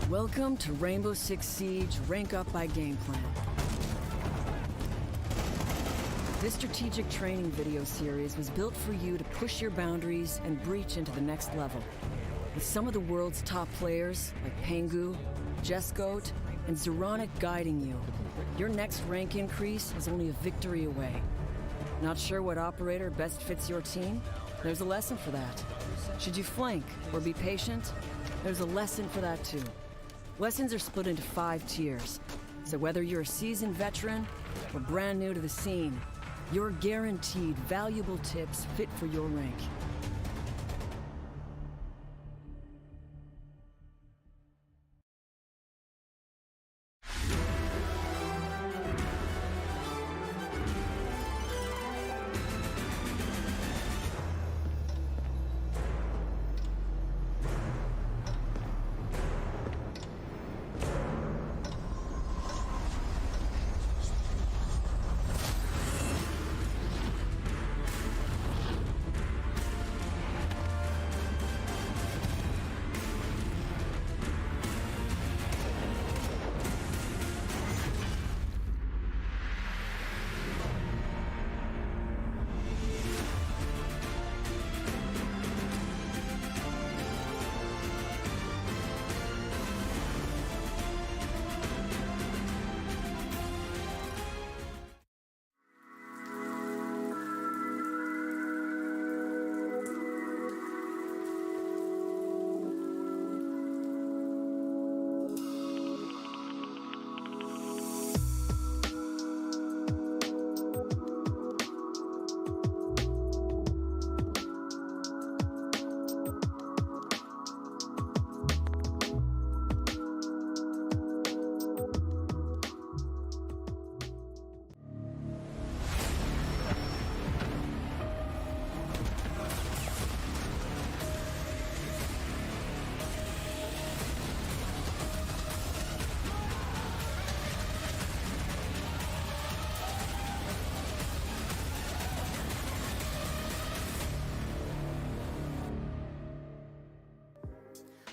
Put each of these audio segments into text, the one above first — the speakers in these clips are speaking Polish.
Welcome to Rainbow Six Siege Rank Up by Game Plan. This strategic training video series was built for you to push your boundaries and breach into the next level. With some of the world's top players, like Pengu, Jesgoat, and Zeronic guiding you, your next rank increase is only a victory away. Not sure what operator best fits your team? There's a lesson for that. Should you flank or be patient? There's a lesson for that too. Lessons are split into 5 tiers, so whether you're a seasoned veteran or brand new to the scene, you're guaranteed valuable tips fit for your rank.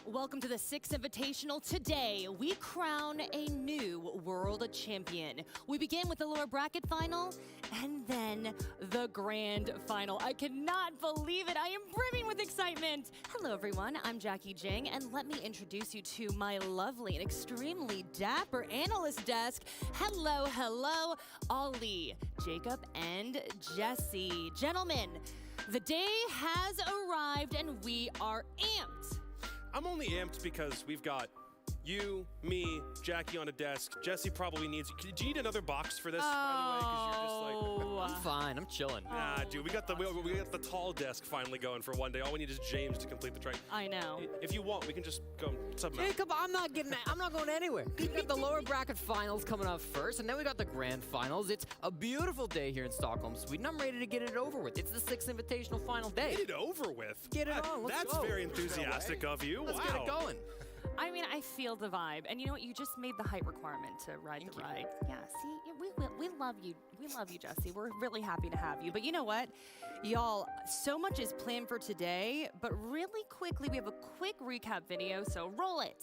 Welcome to the Sixth Invitational. Today, we crown a new world champion. We begin with the lower bracket final, and then the grand final. I cannot believe it. I am brimming with excitement. Hello, everyone. I'm Jackie Jing, and let me introduce you to my lovely and extremely dapper analyst desk. Hello, hello, Ollie, Jacob, and Jesse. Gentlemen, the day has arrived, and we are amped. I'm only amped because we've got you, me, Jackie on a desk. Jesse probably needs. Do you need another box for this? By the way, because you're just like. I'm fine. I'm chilling. Nah, dude, we got the tall desk finally going for one day. All we need is James to complete the train. I know. If you want, we can just go something else. Jacob, I'm not going anywhere. We got the lower bracket finals coming up first, and then we got the grand finals. It's a beautiful day here in Stockholm, Sweden. I'm ready to get it over with. It's the Sixth Invitational final day. Get it over with. Get it on. Let's That's go. very enthusiastic of you. Let's wow. get it going. I mean, I feel the vibe. And you know what? You just made the height requirement to ride the ride. Yeah, see, we love you. We love you, Jesse. We're really happy to have you. But you know what? Y'all, so much is planned for today, but really quickly, we have a quick recap video, so roll it.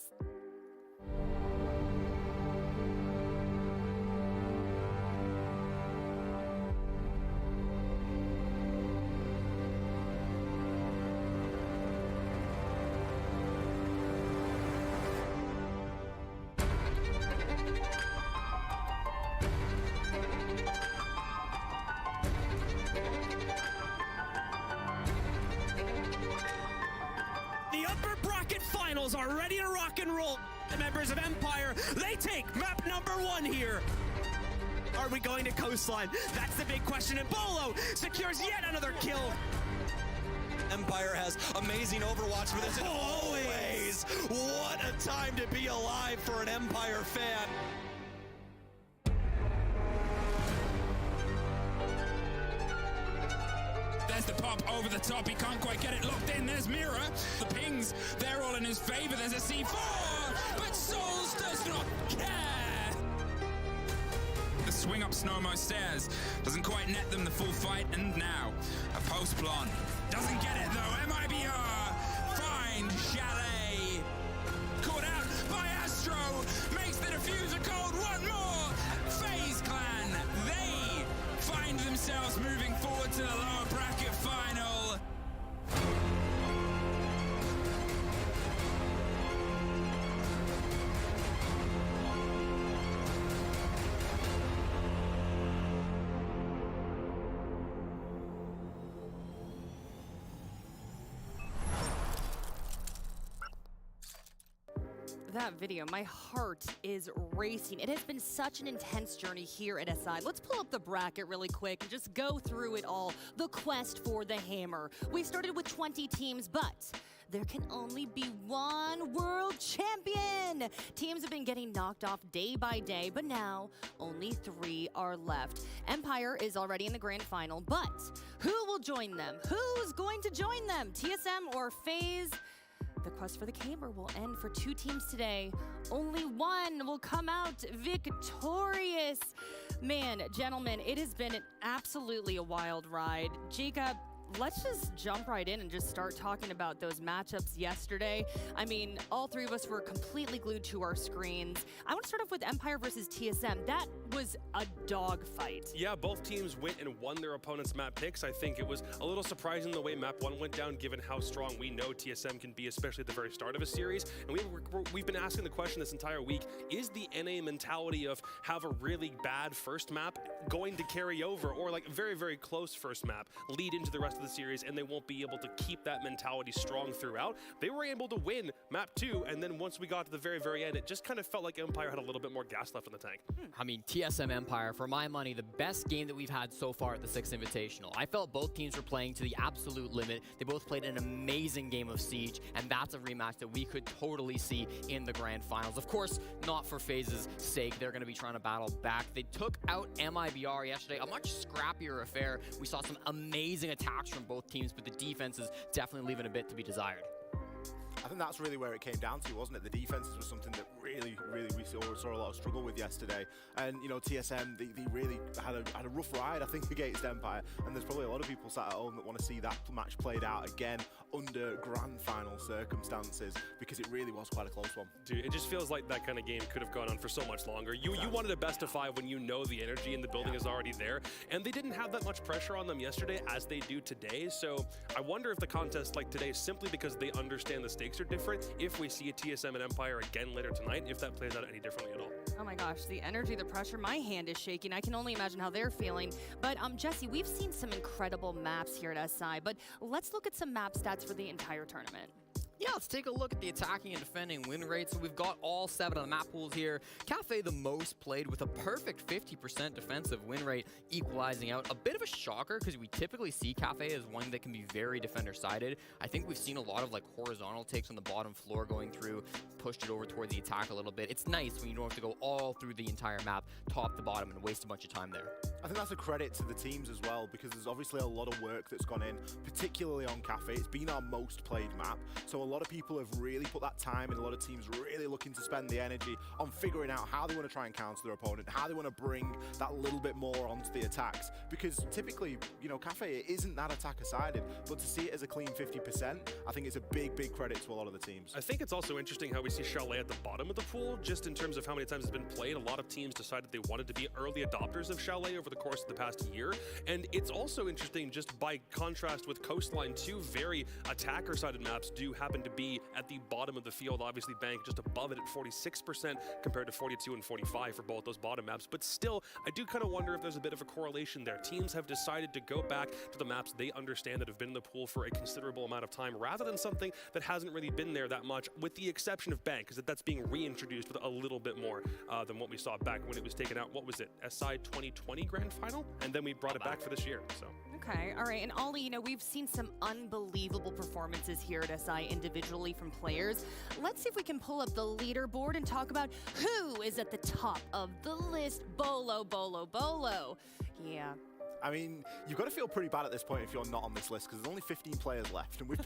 Finals are ready to rock and roll. The members of Empire, they take map number 1 here. Are we going to coastline? That's the big question, and Bolo secures yet another kill. Empire has amazing Overwatch for this, and always, what a time to be alive for an Empire fan. There's the pop over the top. He can't quite get it locked in. There's Mira. The pings, they're all in his favor. There's a C4, but Souls does not care. The swing up Snowmo stairs doesn't quite net them the full fight. And now, a post plan. Doesn't get it though. MIBR find Chalet. Caught out by that video, my heart is racing. It has been such an intense journey here at SI. Let's pull up the bracket really quick and just go through it all. The quest for the hammer. We started with 20 teams, but there can only be one world champion. Teams have been getting knocked off day by day, but now only 3 are left. Empire is already in the grand final, but who will join them? Who's going to join them? TSM or FaZe? The quest for the hammer will end for 2 teams today. Only one will come out victorious. Man, gentlemen, it has been absolutely a wild ride. Jacob, let's just jump right in and just start talking about those matchups yesterday. I mean, all 3 of us were completely glued to our screens. I want to start off with Empire versus TSM. That was a dogfight. Yeah, both teams went and won their opponent's map picks. I think it was a little surprising the way map 1 went down, given how strong we know TSM can be, especially at the very start of a series. And we've been asking the question this entire week, is the NA mentality of have a really bad first map going to carry over, or like a very, very close first map lead into the rest of the series, and they won't be able to keep that mentality strong throughout? They were able to win map 2, and then once we got to the very, very end, it just kind of felt like Empire had a little bit more gas left in the tank. I mean, TSM Empire, for my money, the best game that we've had so far at the 6th Invitational. I felt both teams were playing to the absolute limit. They both played an amazing game of Siege, and that's a rematch that we could totally see in the grand finals. Of course, not for FaZe's sake. They're going to be trying to battle back. They took out MIBR yesterday, a much scrappier affair. We saw some amazing attacks from both teams, but the defense is definitely leaving a bit to be desired. I think that's really where it came down to, wasn't it? The defenses was something that really we saw a lot of struggle with yesterday. And, you know, TSM, they really had a rough ride, I think, against Empire. And there's probably a lot of people sat at home that want to see that match played out again under grand final circumstances, because it really was quite a close one. Dude, it just feels like that kind of game could have gone on for so much longer. You wanted a best of 5 when you know the energy in the building is already there, and they didn't have that much pressure on them yesterday as they do today. So I wonder if the contest like today, simply because they understand the stakes are different, if we see a TSM and Empire again later tonight, if that plays out any differently at all. Oh my gosh, the energy, the pressure, my hand is shaking. I can only imagine how they're feeling. But Jesse, we've seen some incredible maps here at SI, but let's look at some map stats for the entire tournament. Yeah, let's take a look at the attacking and defending win rates. So we've got all 7 of the map pools here. Cafe the most played with a perfect 50% defensive win rate, equalizing out. A bit of a shocker, because we typically see Cafe as one that can be very defender-sided. I think we've seen a lot of like horizontal takes on the bottom floor going through, pushed it over towards the attack a little bit. It's nice when you don't have to go all through the entire map, top to bottom, and waste a bunch of time there. I think that's a credit to the teams as well, because there's obviously a lot of work that's gone in, particularly on Cafe. It's been our most played map, so a lot of people have really put that time in. A lot of teams really looking to spend the energy on figuring out how they want to try and counter their opponent, how they want to bring that little bit more onto the attacks, because typically, you know, Cafe, it isn't that attacker-sided, but to see it as a clean 50%, I think it's a big, big credit to a lot of the teams. I think it's also interesting how we see Chalet at the bottom of the pool, just in terms of how many times it's been played. A lot of teams decided they wanted to be early adopters of Chalet over the course of the past year, and it's also interesting just by contrast with Coastline. 2 very attacker-sided maps do happen to be at the bottom of the field. Obviously, Bank just above it at 46% compared to 42 and 45 for both those bottom maps, but still, I do kind of wonder if there's a bit of a correlation there. Teams have decided to go back to the maps they understand that have been in the pool for a considerable amount of time, rather than something that hasn't really been there that much, with the exception of Bank, because that's being reintroduced with a little bit more than what we saw back when it was taken out. What was it, SI 2020 Grand Final? And then we brought it back for this year, so. Okay, all right, and Ollie, you know, we've seen some unbelievable performances here at SI individually from players. Let's see if we can pull up the leaderboard and talk about who is at the top of the list. Bolo, Bolo, Bolo. Yeah. I mean, you've got to feel pretty bad at this point if you're not on this list, because there's only 15 players left, and we've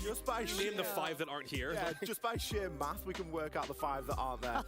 just by name the 5 that aren't here. Yeah, just by sheer math, we can work out the 5 that aren't there.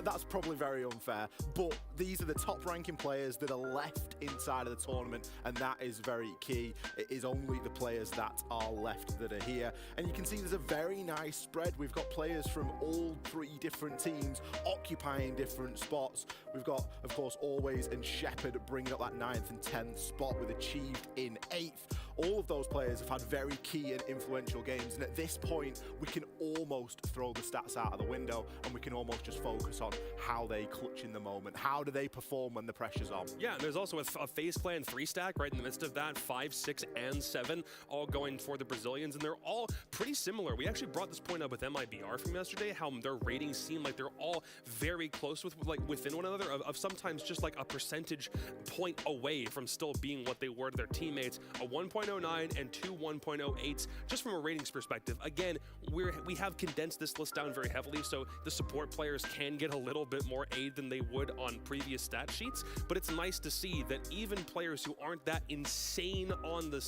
That's probably very unfair. But these are the top-ranking players that are left inside of the tournament, and that is very key. It is only the players that are left that are here, and you can see there's a very nice spread. We've got players from all 3 different teams occupying different spots. We've got, of course, Always and Shepard bringing up that 9th and 10th spot with Achieved in 8th. all of those players have had very key and influential games, and at this point we can almost throw the stats out of the window and we can almost just focus on how they clutch in the moment. How do they perform when the pressure's on? Yeah, there's also a FaZe Clan 3-stack right in the midst of that, 5, 6, and 7, all going for the Brazilians, and they're all pretty similar. We actually brought this point up with MIBR from yesterday, how their ratings seem like they're all very close with, like, within one another, of sometimes just like a percentage point away from still being what they were to their teammates. A 1.09 and 2 1.08s, just from a ratings perspective. Again, we have condensed this list down very heavily, so the support players can get a little bit more aid than they would on previous stat sheets, but it's nice to see that even players who aren't that insane on the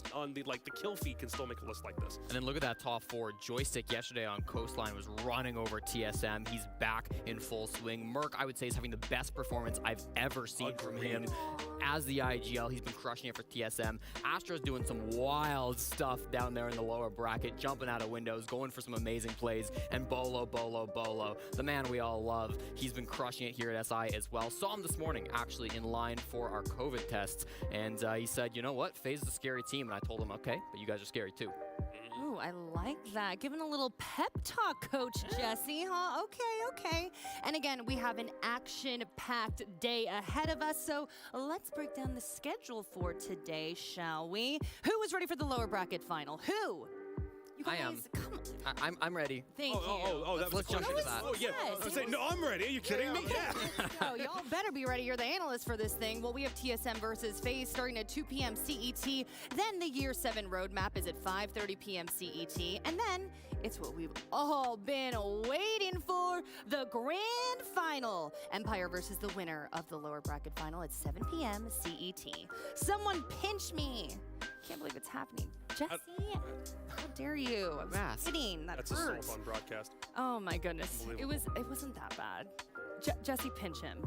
kill feed can still make a list like this. And then look at that top 4. Joystick yesterday on Coastline was running over TSM. He's back in full swing. Merc, I would say, is having the best performance I've ever seen from him as the IGL. He's been crushing it for TSM. Astro's doing some wild stuff down there in the lower bracket, jumping out of windows, going for some amazing plays. And Bolo, the man we all love, he's been crushing it here at SI as well. Saw him this morning, actually, in line for our COVID tests. And he said, you know what, FaZe is a scary team. And I told him, okay, but you guys are scary too. Ooh, I like that. Giving a little pep talk, Coach Jesse, huh? Okay. And again, we have an action-packed day ahead of us, so let's break down the schedule for today, shall we? Who is ready for the lower bracket final? Who? You guys, I am. Come on. I'm ready. Thank you. That was Let's jump into that. Oh, yeah. I was saying, no, I'm ready. Are you kidding me? Yeah. Oh, y'all better be ready. You're the analysts for this thing. Well, we have TSM versus FaZe starting at 2 p.m. CET. Then the Year 7 roadmap is at 5:30 p.m. CET. And then it's what we've all been waiting for, the grand final. Empire versus the winner of the lower bracket final at 7 p.m. CET. Someone pinch me. Can't believe it's happening. Jesse, how dare you? I'm Mask. kidding. That's hurts. assault on broadcast. Oh my goodness. It Unbelievable. wasn't that bad. Jesse, pinch him.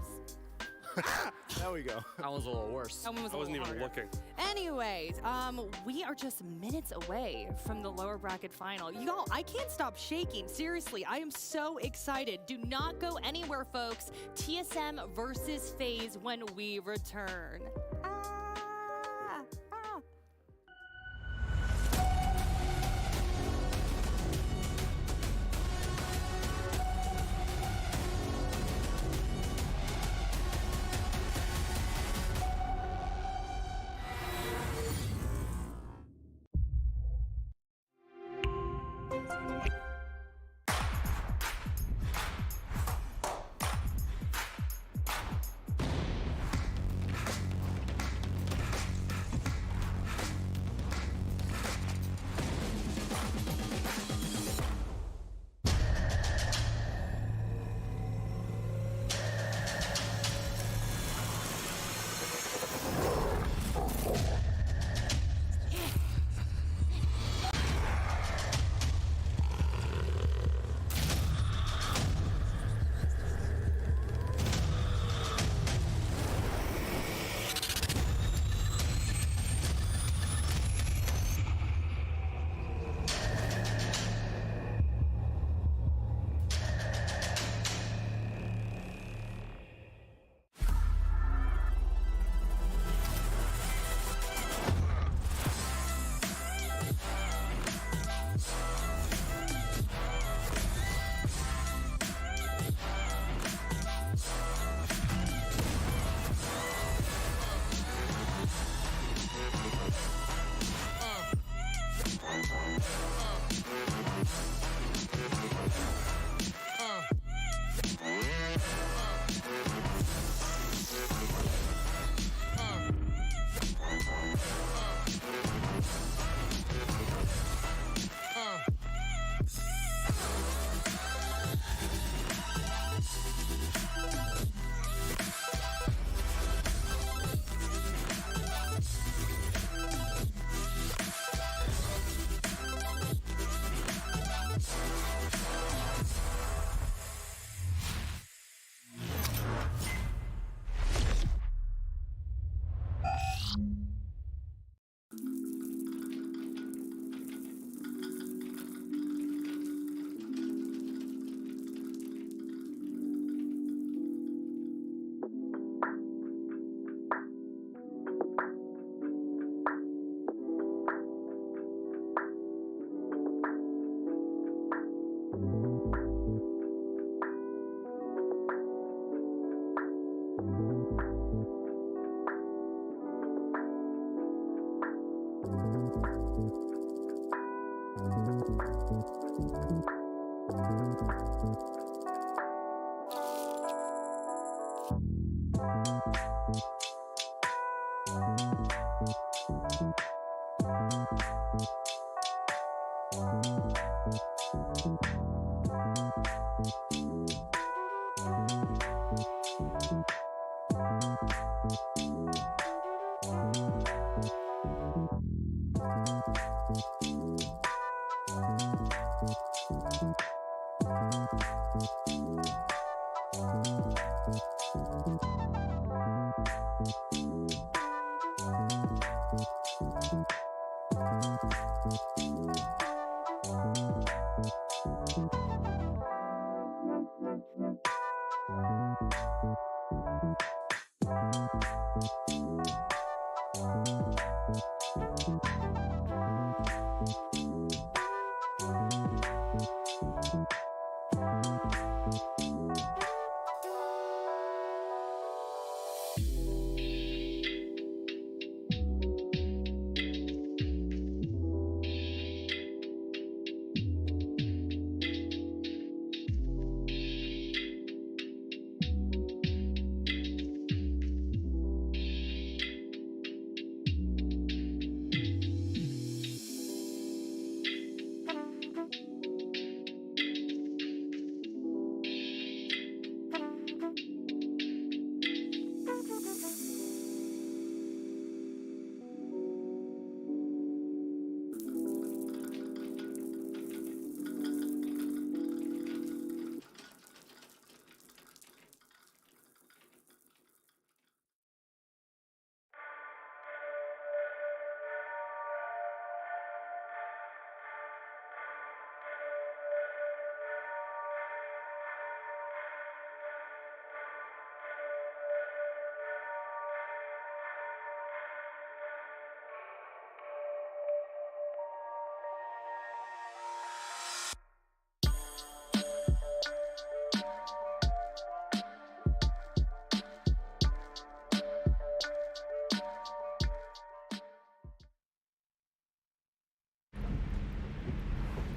There we go. That one's a little worse. That one was I a wasn't little even harder. looking. Anyways, we are just minutes away from the lower bracket final. Y'all, I can't stop shaking. Seriously, I am so excited. Do not go anywhere, folks. TSM versus FaZe when we return.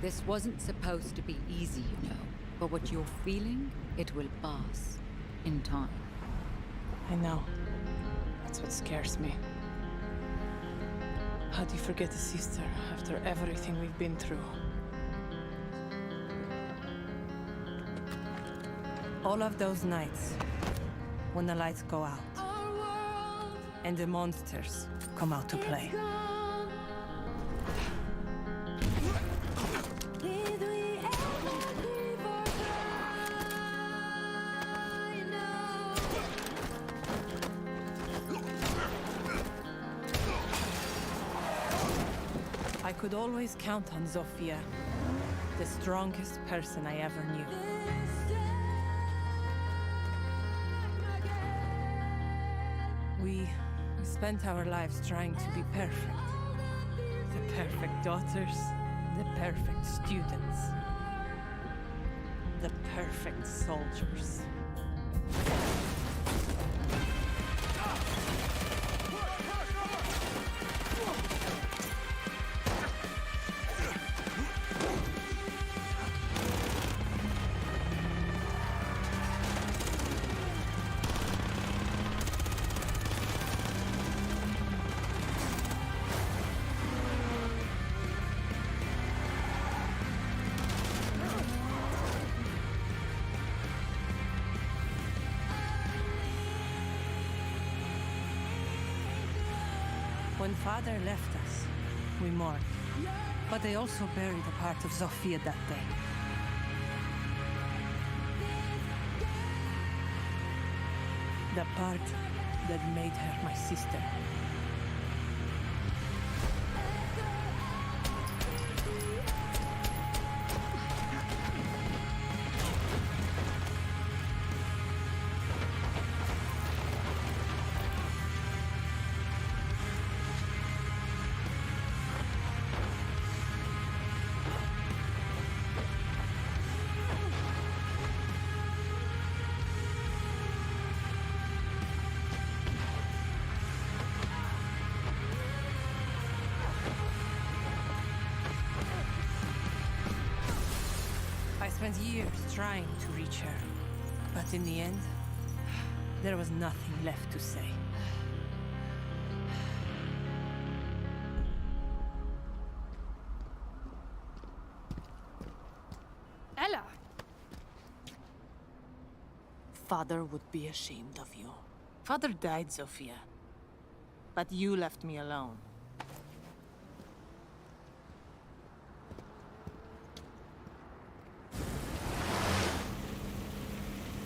This wasn't supposed to be easy, you know. But what you're feeling, it will pass. In time. I know. That's what scares me. How do you forget a sister after everything we've been through? All of those nights, when the lights go out, and the monsters come out to play. I could always count on Zofia, the strongest person I ever knew. We spent our lives trying to be perfect. The perfect daughters, the perfect students, the perfect soldiers. When Father left us, we mourned. But they also buried a part of Zofia that day. The part that made her my sister. spent years trying to reach her. But in the end, there was nothing left to say. Ella! Father would be ashamed of you. Father died, Sophia. But you left me alone.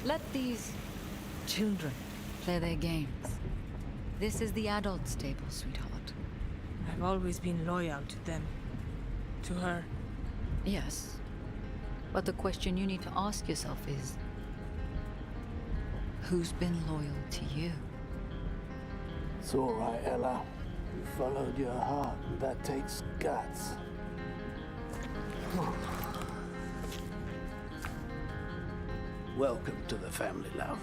Let these children play their games. This is the adults' table, sweetheart. I've always been loyal to them. To her. Yes. But the question you need to ask yourself is, who's been loyal to you? It's all right, Ella. You followed your heart, and that takes guts. Welcome to the family, love.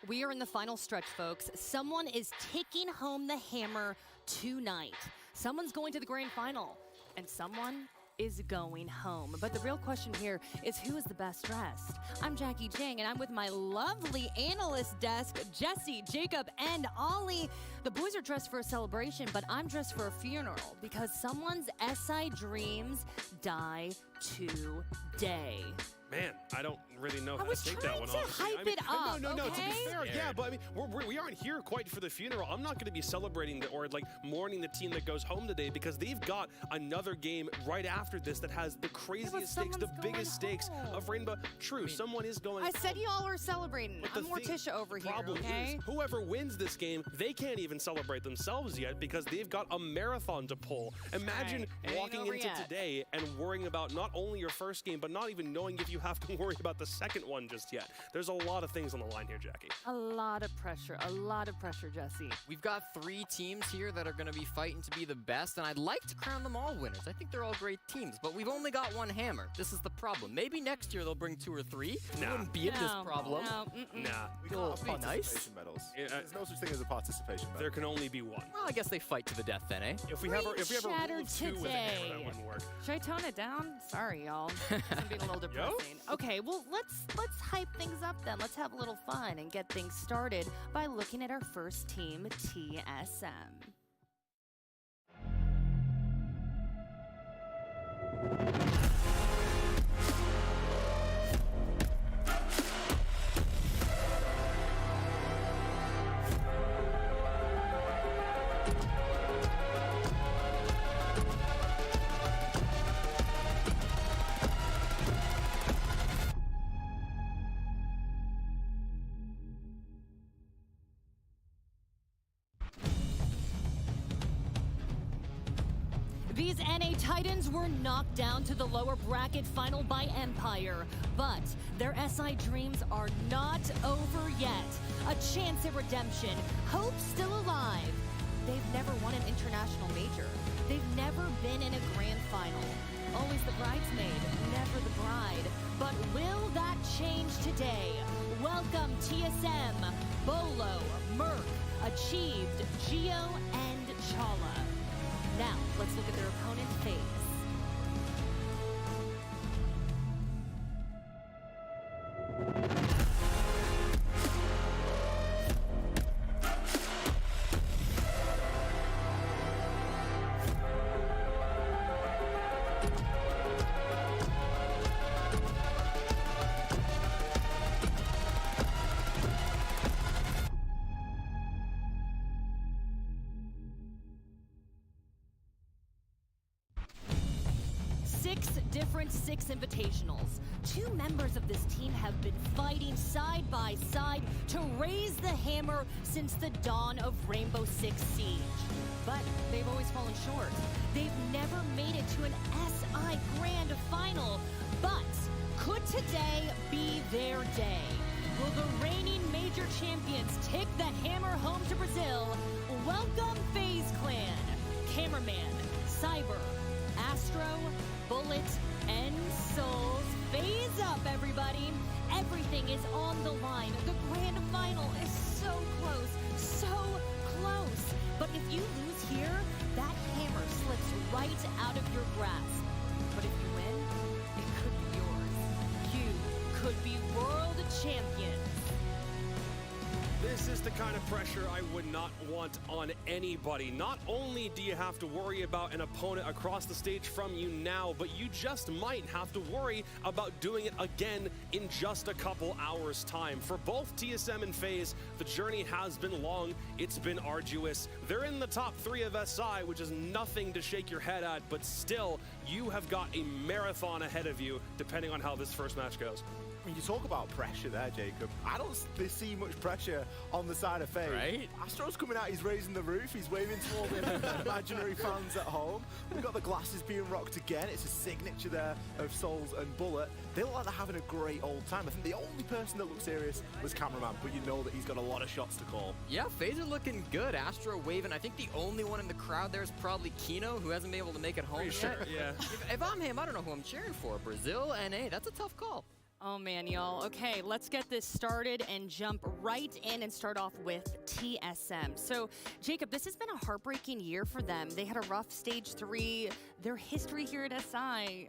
We are in the final stretch, folks. Someone is taking home the hammer tonight. Someone's going to the grand final, and someone is going home. But the real question here is, who is the best dressed? I'm Jackie Chang, and I'm with my lovely analyst desk, Jesse, Jacob, and Ollie. The boys are dressed for a celebration, but I'm dressed for a funeral because someone's SI dreams die today. Man, I don't really know how was to take that one. trying to hype it up, No. To be okay? fair, yeah, but I mean, we aren't here quite for the funeral. I'm not going to be celebrating or like mourning the team that goes home today because they've got another game right after this that has the craziest stakes, the biggest stakes of Rainbow. True, someone is going. I said you all are celebrating. But I'm Morticia over here, problem okay? is, whoever wins this game, they can't even celebrate themselves yet because they've got a marathon to pull. Imagine walking into today and worrying about not only your first game, but not even knowing if you have to worry about the second one just yet. There's a lot of things on the line here, Jackie. A lot of pressure, Jesse. We've got 3 teams here that are going to be fighting to be the best, and I'd like to crown them all winners. I think they're all great teams, but we've only got one hammer. This is the problem. Maybe next year they'll bring 2 or 3. We wouldn't be in this problem. We can't have participation medals. There's no such thing as a participation medal. There can only be one. Well, I guess they fight to the death then, eh? If we have a rule Shattered of 2 with a hammer, that wouldn't work. Should I tone it down? Sorry, y'all. I'm being a little depressing. Okay, well, let's hype things up then. Let's have a little fun and get things started by looking at our first team, TSM. These NA Titans were knocked down to the lower bracket final by Empire, but their SI dreams are not over yet. A chance at redemption, hope still alive. They've never won an international major. They've never been in a grand final. Always the bridesmaid, never the bride. But will that change today? Welcome TSM, Bolo, Merc, Achieved, Geo, and Chala. Now, let's look at their opponent's face. Different 6 invitationals. 2 members of this team have been fighting side by side to raise the hammer since the dawn of Rainbow Six Siege. But they've always fallen short. They've never made it to an SI Grand Final. But could today be their day? Will the reigning major champions take the hammer home to Brazil? Welcome FaZe Clan, Cameraman, Cyber, Astro, Bullet, and Souls. Phase up, everybody. Everything is on the line. The grand final is so close, so close. But if you lose here, right out of your grasp. But if you win, it could be yours. You could be world champions. This is the kind of pressure I would not want on anybody. Not only do you have to worry about an opponent across the stage from you now, but you just might have to worry about doing it again in just a couple hours' time. For both TSM and FaZe, the journey has been long, it's been arduous. They're in the top 3 of SI, which is nothing to shake your head at, but still, you have got a marathon ahead of you, depending on how this first match goes. I mean, you talk about pressure there, Jacob. I don't see much pressure on the side of FaZe. Right? Astro's coming out, he's raising the roof, he's waving to all the imaginary fans at home. We've got the glasses being rocked again. It's a signature there of Souls and Bullet. They look like they're having a great old time. I think the only person that looked serious was Cameraman, but you know that he's got a lot of shots to call. Yeah, FaZe are looking good. Astro waving. I think the only one in the crowd there is probably Kino, who hasn't been able to make it home yet. Sure, yeah. If I'm him, I don't know who I'm cheering for. Brazil, NA, that's a tough call. Oh man, y'all. Okay, let's get this started and jump right in and start off with TSM. So, Jacob, this has been a heartbreaking year for them. They had a rough stage 3. Their history here at SI,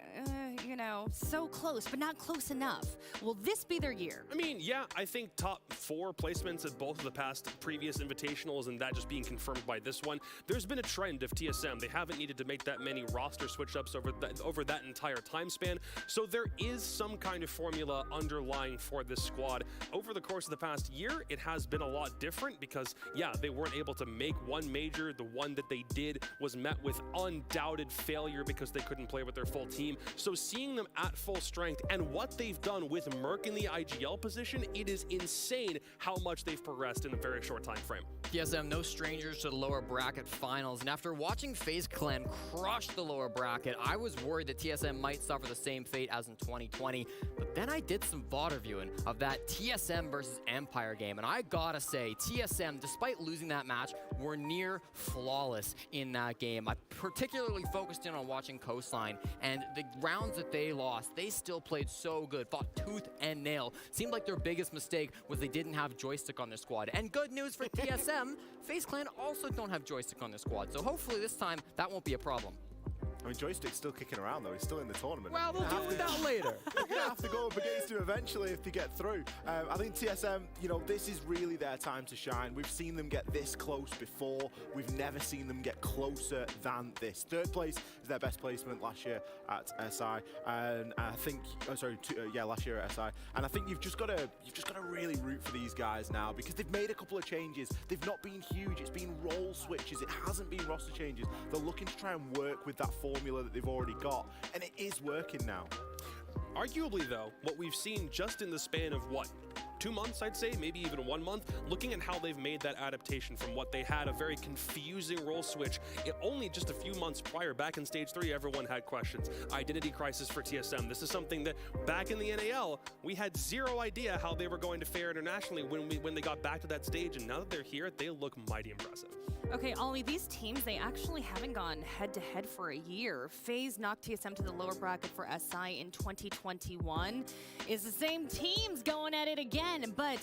you know, so close, but not close enough. Will this be their year? I mean, yeah, I think top 4 placements at both of the past previous invitationals, and that just being confirmed by this one. There's been a trend of TSM. They haven't needed to make that many roster switch-ups over that entire time span, so there is some kind of formula underlying for this squad. Over the course of the past year, it has been a lot different because, yeah, they weren't able to make one major. The one that they did was met with undoubted failure because they couldn't play with their full team. So seeing them at full strength and what they've done with Merc in the IGL position, it is insane how much they've progressed in a very short time frame. TSM, no strangers to the lower bracket finals, and after watching FaZe Clan crush the lower bracket, I was worried that TSM might suffer the same fate as in 2020, but then I did some VOD viewing of that TSM versus Empire game, and I gotta say, TSM, despite losing that match, were near flawless in that game. I particularly focused in on watching Coastline, and the rounds that they lost, they still played so good, fought tooth and nail. Seemed like their biggest mistake was they didn't have Joystick on their squad. And good news for TSM, FaZe Clan also don't have Joystick on their squad, so hopefully this time that won't be a problem. I mean, Joystick's still kicking around, though. He's still in the tournament. Well, we'll deal with that later. They're going to have to go up against him eventually if they get through. I think TSM, you know, this is really their time to shine. We've seen them get this close before. We've never seen them get closer than this. 3rd place is their best placement last year at SI. And I think, last year at SI. And I think you've just got to really root for these guys now because they've made a couple of changes. They've not been huge. It's been role switches. It hasn't been roster changes. They're looking to try and work with that formula that they've already got, and it is working now. Arguably, though, what we've seen just in the span of, 2 months, I'd say, maybe even 1 month, looking at how they've made that adaptation from what they had, a very confusing role switch. Only just a few months prior, back in Stage 3, everyone had questions. Identity crisis for TSM. This is something that back in the NAL, we had zero idea how they were going to fare internationally when they got back to that stage, and now that they're here, they look mighty impressive. Okay, Ollie, these teams, they actually haven't gone head-to-head for a year. FaZe knocked TSM to the lower bracket for SI in 2021. It's the same teams going at it again, but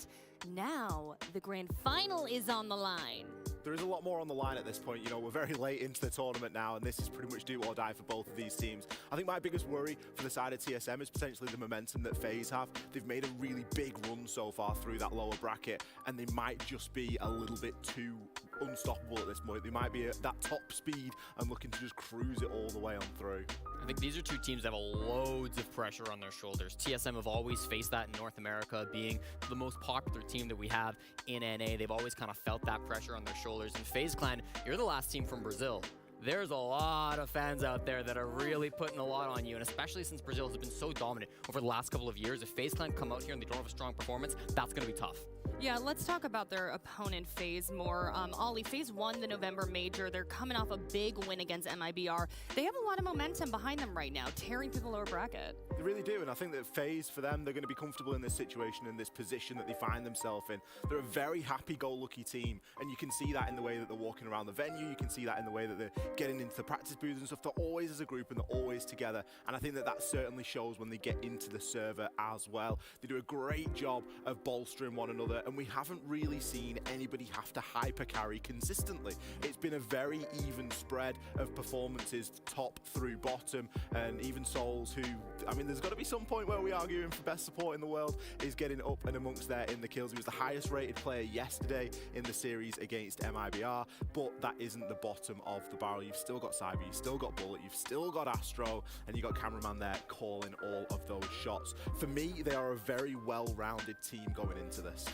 now the grand final is on the line. There is a lot more on the line at this point. You know, we're very late into the tournament now, and this is pretty much do or die for both of these teams. I think my biggest worry for the side of TSM is potentially the momentum that FaZe have. They've made a really big run so far through that lower bracket, and they might just be a little bit too unstoppable at this point. They might be at that top speed and looking to just cruise it all the way on through. I think these are 2 teams that have loads of pressure on their shoulders. TSM have always faced that in North America, being the most popular team that we have in NA. They've always kind of felt that pressure on their shoulders. And FaZe Clan, you're the last team from Brazil. There's a lot of fans out there that are really putting a lot on you, and especially since Brazil has been so dominant over the last couple of years, if FaZe Clan come out here and they don't have a strong performance, that's going to be tough. Yeah, let's talk about their opponent, FaZe, more. Ollie, FaZe won the November Major. They're coming off a big win against MIBR. They have a lot of momentum behind them right now, tearing through the lower bracket. They really do, and I think that FaZe, for them, they're going to be comfortable in this situation, in this position that they find themselves in. They're a very happy-go-lucky team, and you can see that in the way that they're walking around the venue. You can see that in the way that they're getting into the practice booths and stuff. They're always as a group, and they're always together, and I think that that certainly shows when they get into the server as well. They do a great job of bolstering one another together, and we haven't really seen anybody have to hyper carry consistently. It's been a very even spread of performances, top through bottom, and even Souls, who, I mean, there's got to be some point where we arguing for best support in the world, is getting up and amongst there in the kills. He was the highest rated player yesterday in the series against MIBR, but that isn't the bottom of the barrel. You've still got Cyber, you've still got Bullet, you've still got Astro, and you've got Cameraman there calling all of those shots. For me, they are a very well-rounded team going into this.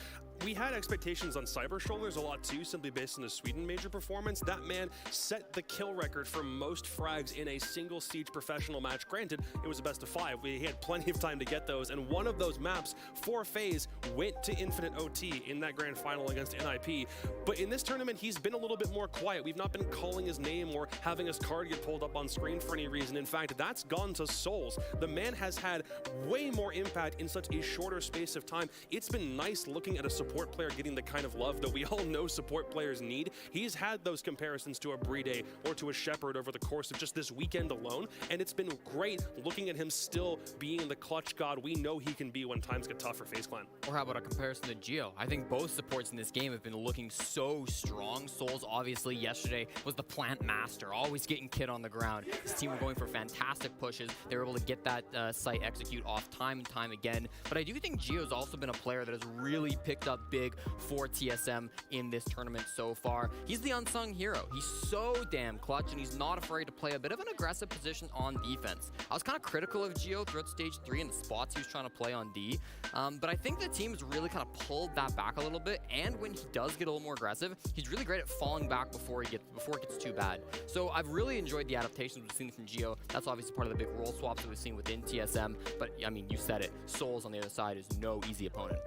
We had expectations on Cyber's shoulders a lot too, simply based on his Sweden major performance. That man set the kill record for most frags in a single Siege professional match. Granted, it was a best of 5. He had plenty of time to get those, and one of those maps for FaZe went to Infinite OT in that grand final against NIP. But in this tournament, he's been a little bit more quiet. We've not been calling his name or having his card get pulled up on screen for any reason. In fact, that's gone to Souls. The man has had way more impact in such a shorter space of time. It's been nice looking at a support player getting the kind of love that we all know support players need. He's had those comparisons to a Brede or to a Shepard over the course of just this weekend alone, and it's been great looking at him still being the clutch god we know he can be when times get tough for FaZe Clan. Or how about a comparison to Geo? I think both supports in this game have been looking so strong. Souls, obviously, yesterday was the plant master, always getting kid on the ground. His team were going for fantastic pushes. They were able to get that site execute off time and time again. But I do think Geo's also been a player that has really picked up big for TSM in this tournament so far. He's the unsung hero. He's so damn clutch, and he's not afraid to play a bit of an aggressive position on defense. I was kind of critical of Geo throughout stage 3 and the spots he was trying to play on D, but I think the team has really kind of pulled that back a little bit, and when he does get a little more aggressive, he's really great at falling back before it gets too bad. So I've really enjoyed the adaptations we've seen from Geo. That's obviously part of the big role swaps that we've seen within TSM, but I mean, you said it, Souls on the other side is no easy opponent.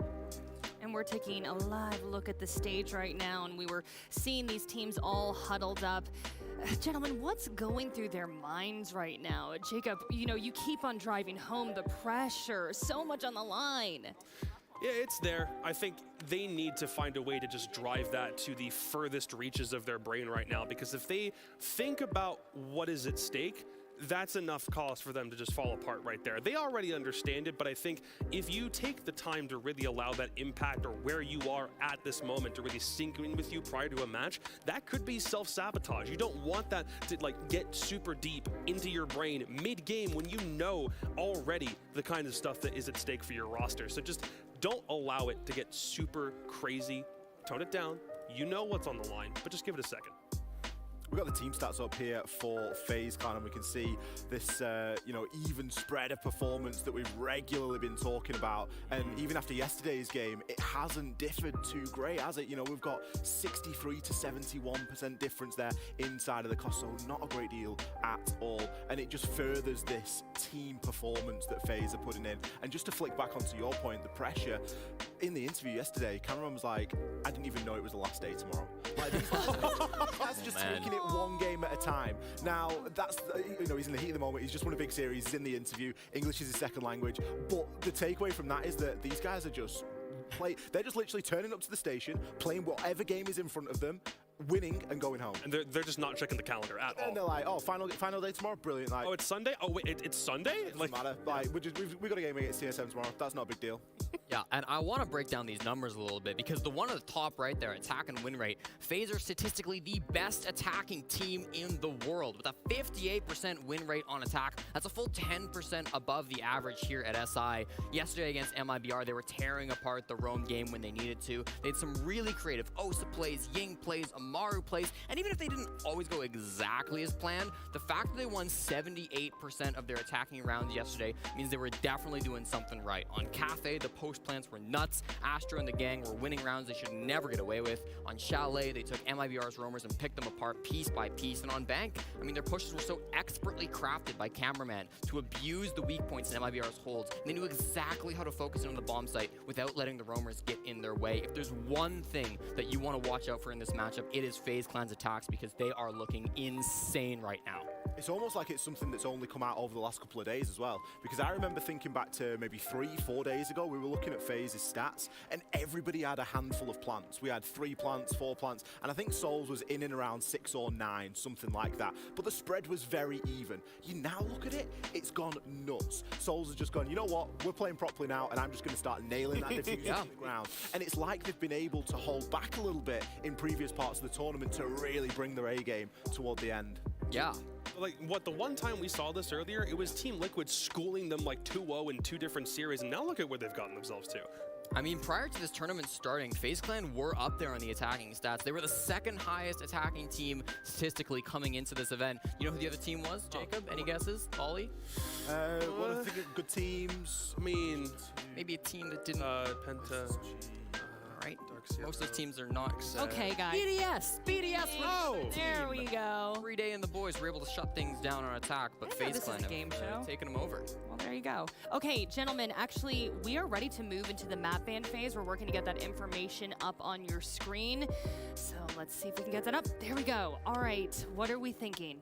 And we're taking a live look at the stage right now, and we were seeing these teams all huddled up. Gentlemen, what's going through their minds right now? Jacob, you know, you keep on driving home the pressure, so much on the line. Yeah, it's there. I think they need to find a way to just drive that to the furthest reaches of their brain right now, because if they think about what is at stake, that's enough cause for them to just fall apart right there. They already understand it, but I think if you take the time to really allow that impact or where you are at this moment to really sink in with you prior to a match, that could be self-sabotage. You don't want that to get super deep into your brain mid-game when you know already the kind of stuff that is at stake for your roster. So just don't allow it to get super crazy. Tone it down. You know what's on the line, but just give it a second. We've got the team stats up here for FaZe Clan, and we can see this, even spread of performance that we've regularly been talking about. And even after yesterday's game, it hasn't differed too great, has it? You know, we've got 63 to 71% difference there inside of the cost, so not a great deal at all. And it just furthers this team performance that FaZe are putting in. And just to flick back onto your point, the pressure, in the interview yesterday, Cameron was like, I didn't even know it was the last day tomorrow. Like, that's just taking it one game at a time. Now, that's, he's in the heat of the moment. He's just won a big series. He's in the interview. English is his second language. But the takeaway from that is that these guys are just they're just literally turning up to the station, playing whatever game is in front of them, winning and going home. And they're just not checking the calendar at all. And they're like, oh, final day tomorrow, brilliant. Like, oh, it's Sunday? Oh, wait, it's Sunday? It doesn't matter. Like, we've got a game against TSM tomorrow. That's not a big deal. Yeah, and I want to break down these numbers a little bit, because the one at the top right there, attack and win rate, FaZe are statistically the best attacking team in the world with a 58% win rate on attack. That's a full 10% above the average here at SI. Yesterday against MIBR, they were tearing apart the roam game when they needed to. They had some really creative Osa plays, Ying plays, Amaru plays, and even if they didn't always go exactly as planned, the fact that they won 78% of their attacking rounds yesterday means they were definitely doing something right. On Cafe, the post plants were nuts. Astro and the gang were winning rounds they should never get away with. On Chalet, they took MIBR's roamers and picked them apart piece by piece. And on Bank, I mean, their pushes were so expertly crafted by Cameraman to abuse the weak points in MIBR's holds. And they knew exactly how to focus in on the bomb site without letting the roamers get in their way. If there's one thing that you want to watch out for in this matchup, it is FaZe Clan's attacks, because they are looking insane right now. It's almost like it's something that's only come out over the last couple of days as well, because I remember thinking back to maybe 3-4 days ago, we were looking at FaZe's stats, and everybody had a handful of plants. We had 3 plants, 4 plants, and I think Souls was in and around 6 or 9, something like that. But the spread was very even. You now look at it, it's gone nuts. Souls has just gone, you know what, we're playing properly now, and I'm just going to start nailing that diffusion on the ground. And it's like they've been able to hold back a little bit in previous parts of the tournament to really bring their A game toward the end. Yeah. Like, what, the one time we saw this earlier, it was Team Liquid schooling them like 2-0 in 2 different series, and now look at where they've gotten themselves to. I mean, prior to this tournament starting, FaZe Clan were up there on the attacking stats. They were the 2nd highest attacking team statistically coming into this event. You know who the other team was, Jacob? Any guesses? Ollie? Well, I think of good teams. I mean, maybe a team that didn't... Penta. Right? Most of those teams are not. Okay, guys. BDS. Oh, there we go. 3 Day and the boys were able to shut things down on attack, but FaZe Clan have taken them over. Well, there you go. Okay, gentlemen, actually, we are ready to move into the map ban phase. We're working to get that information up on your screen. So let's see if we can get that up. There we go. All right, what are we thinking?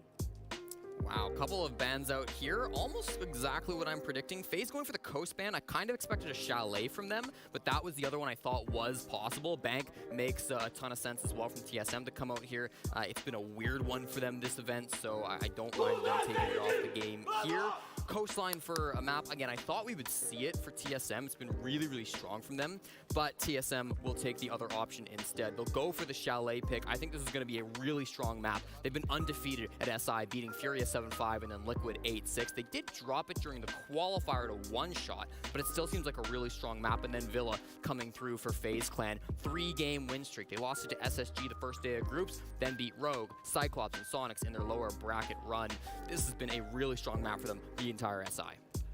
Wow, a couple of bans out here. Almost exactly what I'm predicting. FaZe going for the Coast ban. I kind of expected a Chalet from them, but that was the other one I thought was possible. Bank makes a ton of sense as well from TSM to come out here. It's been a weird one for them this event, so I don't mind them taking it off the game here. Coastline for a map. Again, I thought we would see it for TSM. It's been really, really strong from them, but TSM will take the other option instead. They'll go for the Chalet pick. I think this is going to be a really strong map. They've been undefeated at SI, beating Furia 7-5 and then Liquid 8-6. They did drop it during the qualifier to 1-shot, but it still seems like a really strong map. And then Villa coming through for FaZe Clan. 3-game win streak. They lost it to SSG the first day of groups, then beat Rogue, Cyclops, and Sonics in their lower bracket run. This has been a really strong map for them the entire SI.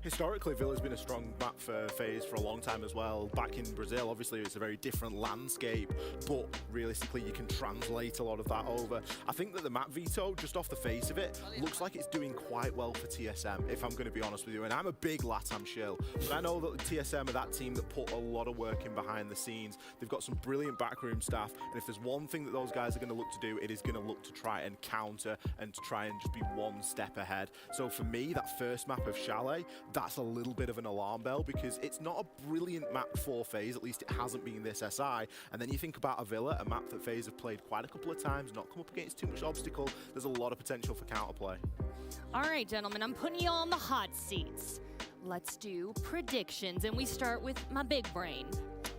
Historically, Villa's been a strong map for FaZe for a long time as well. Back in Brazil, obviously, it's a very different landscape, but realistically, you can translate a lot of that over. I think that the map veto, just off the face of it, looks like it's doing quite well for TSM, if I'm going to be honest with you. And I'm a big LATAM shill, but I know that TSM are that team that put a lot of work in behind the scenes. They've got some brilliant backroom staff, and if there's one thing that those guys are going to look to do, it is going to look to try and counter and to try and just be one step ahead. So for me, that first map of Chalet, that's a little bit of an alarm bell, because it's not a brilliant map for FaZe, at least it hasn't been this SI. And then you think about a Villa, a map that FaZe have played quite a couple of times, not come up against too much obstacle. There's a lot of potential for counterplay. All right, gentlemen, I'm putting you on the hot seats. Let's do predictions, and we start with my big brain.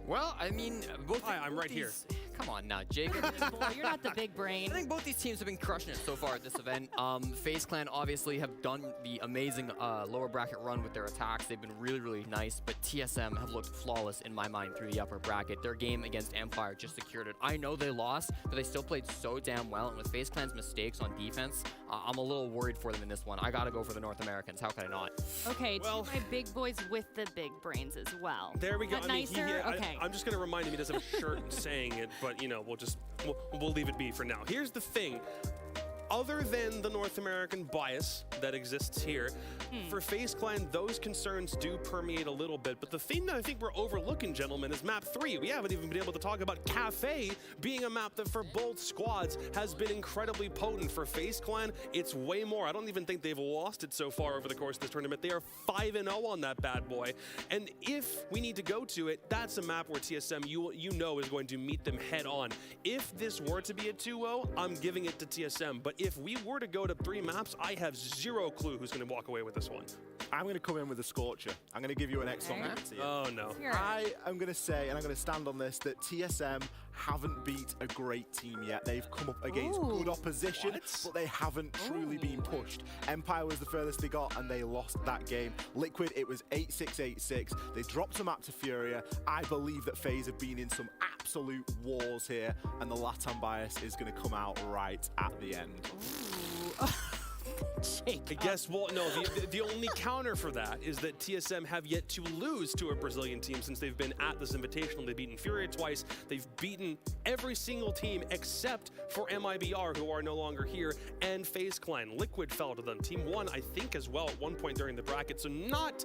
Well, I mean, I'm right here. Come on now, Jacob. Boy, you're not the big brain. I think both these teams have been crushing it so far at this event. FaZe Clan obviously have done the amazing lower bracket run with their attacks. They've been really, really nice, but TSM have looked flawless in my mind through the upper bracket. Their game against Empire just secured it. I know they lost, but they still played so damn well, and with FaZe Clan's mistakes on defense, I'm a little worried for them in this one. I gotta go for the North Americans. How can I not? Okay, well, my big boys with the big brains as well. There we go. Is that nicer? Okay. I'm just going to remind him he doesn't have a shirt saying it, but, you know, we'll leave it be for now. Here's the thing. Other than the North American bias that exists here, for FaZe Clan, those concerns do permeate a little bit. But the thing that I think we're overlooking, gentlemen, is map 3. We haven't even been able to talk about Cafe being a map that for both squads has been incredibly potent. For FaZe Clan, it's way more. I don't even think they've lost it so far over the course of this tournament. They are 5-0 on that bad boy. And if we need to go to it, that's a map where TSM, you know, is going to meet them head on. If this were to be a 2-0, I'm giving it to TSM. But if we were to go to 3 maps, I have zero clue who's going to walk away with this one. I'm going to come in with a scorcher. I'm going to give you an excellent answer. Oh, no. I am going to say, and I'm going to stand on this, that TSM haven't beat a great team yet. They've come up against good opposition, but they haven't truly been pushed. Empire was the furthest they got, and they lost that game. Liquid, it was 8-6, 8-6. They dropped a map to Furia. I believe that FaZe have been in some absolute wars here, and the LATAM bias is going to come out right at the end. I guess, well, no, the only counter for that is that TSM have yet to lose to a Brazilian team since they've been at this Invitational. They've beaten Furia twice. They've beaten every single team except for MIBR, who are no longer here, and FaZe Clan. Liquid fell to them. Team 1, I think, as well at one point during the bracket, so not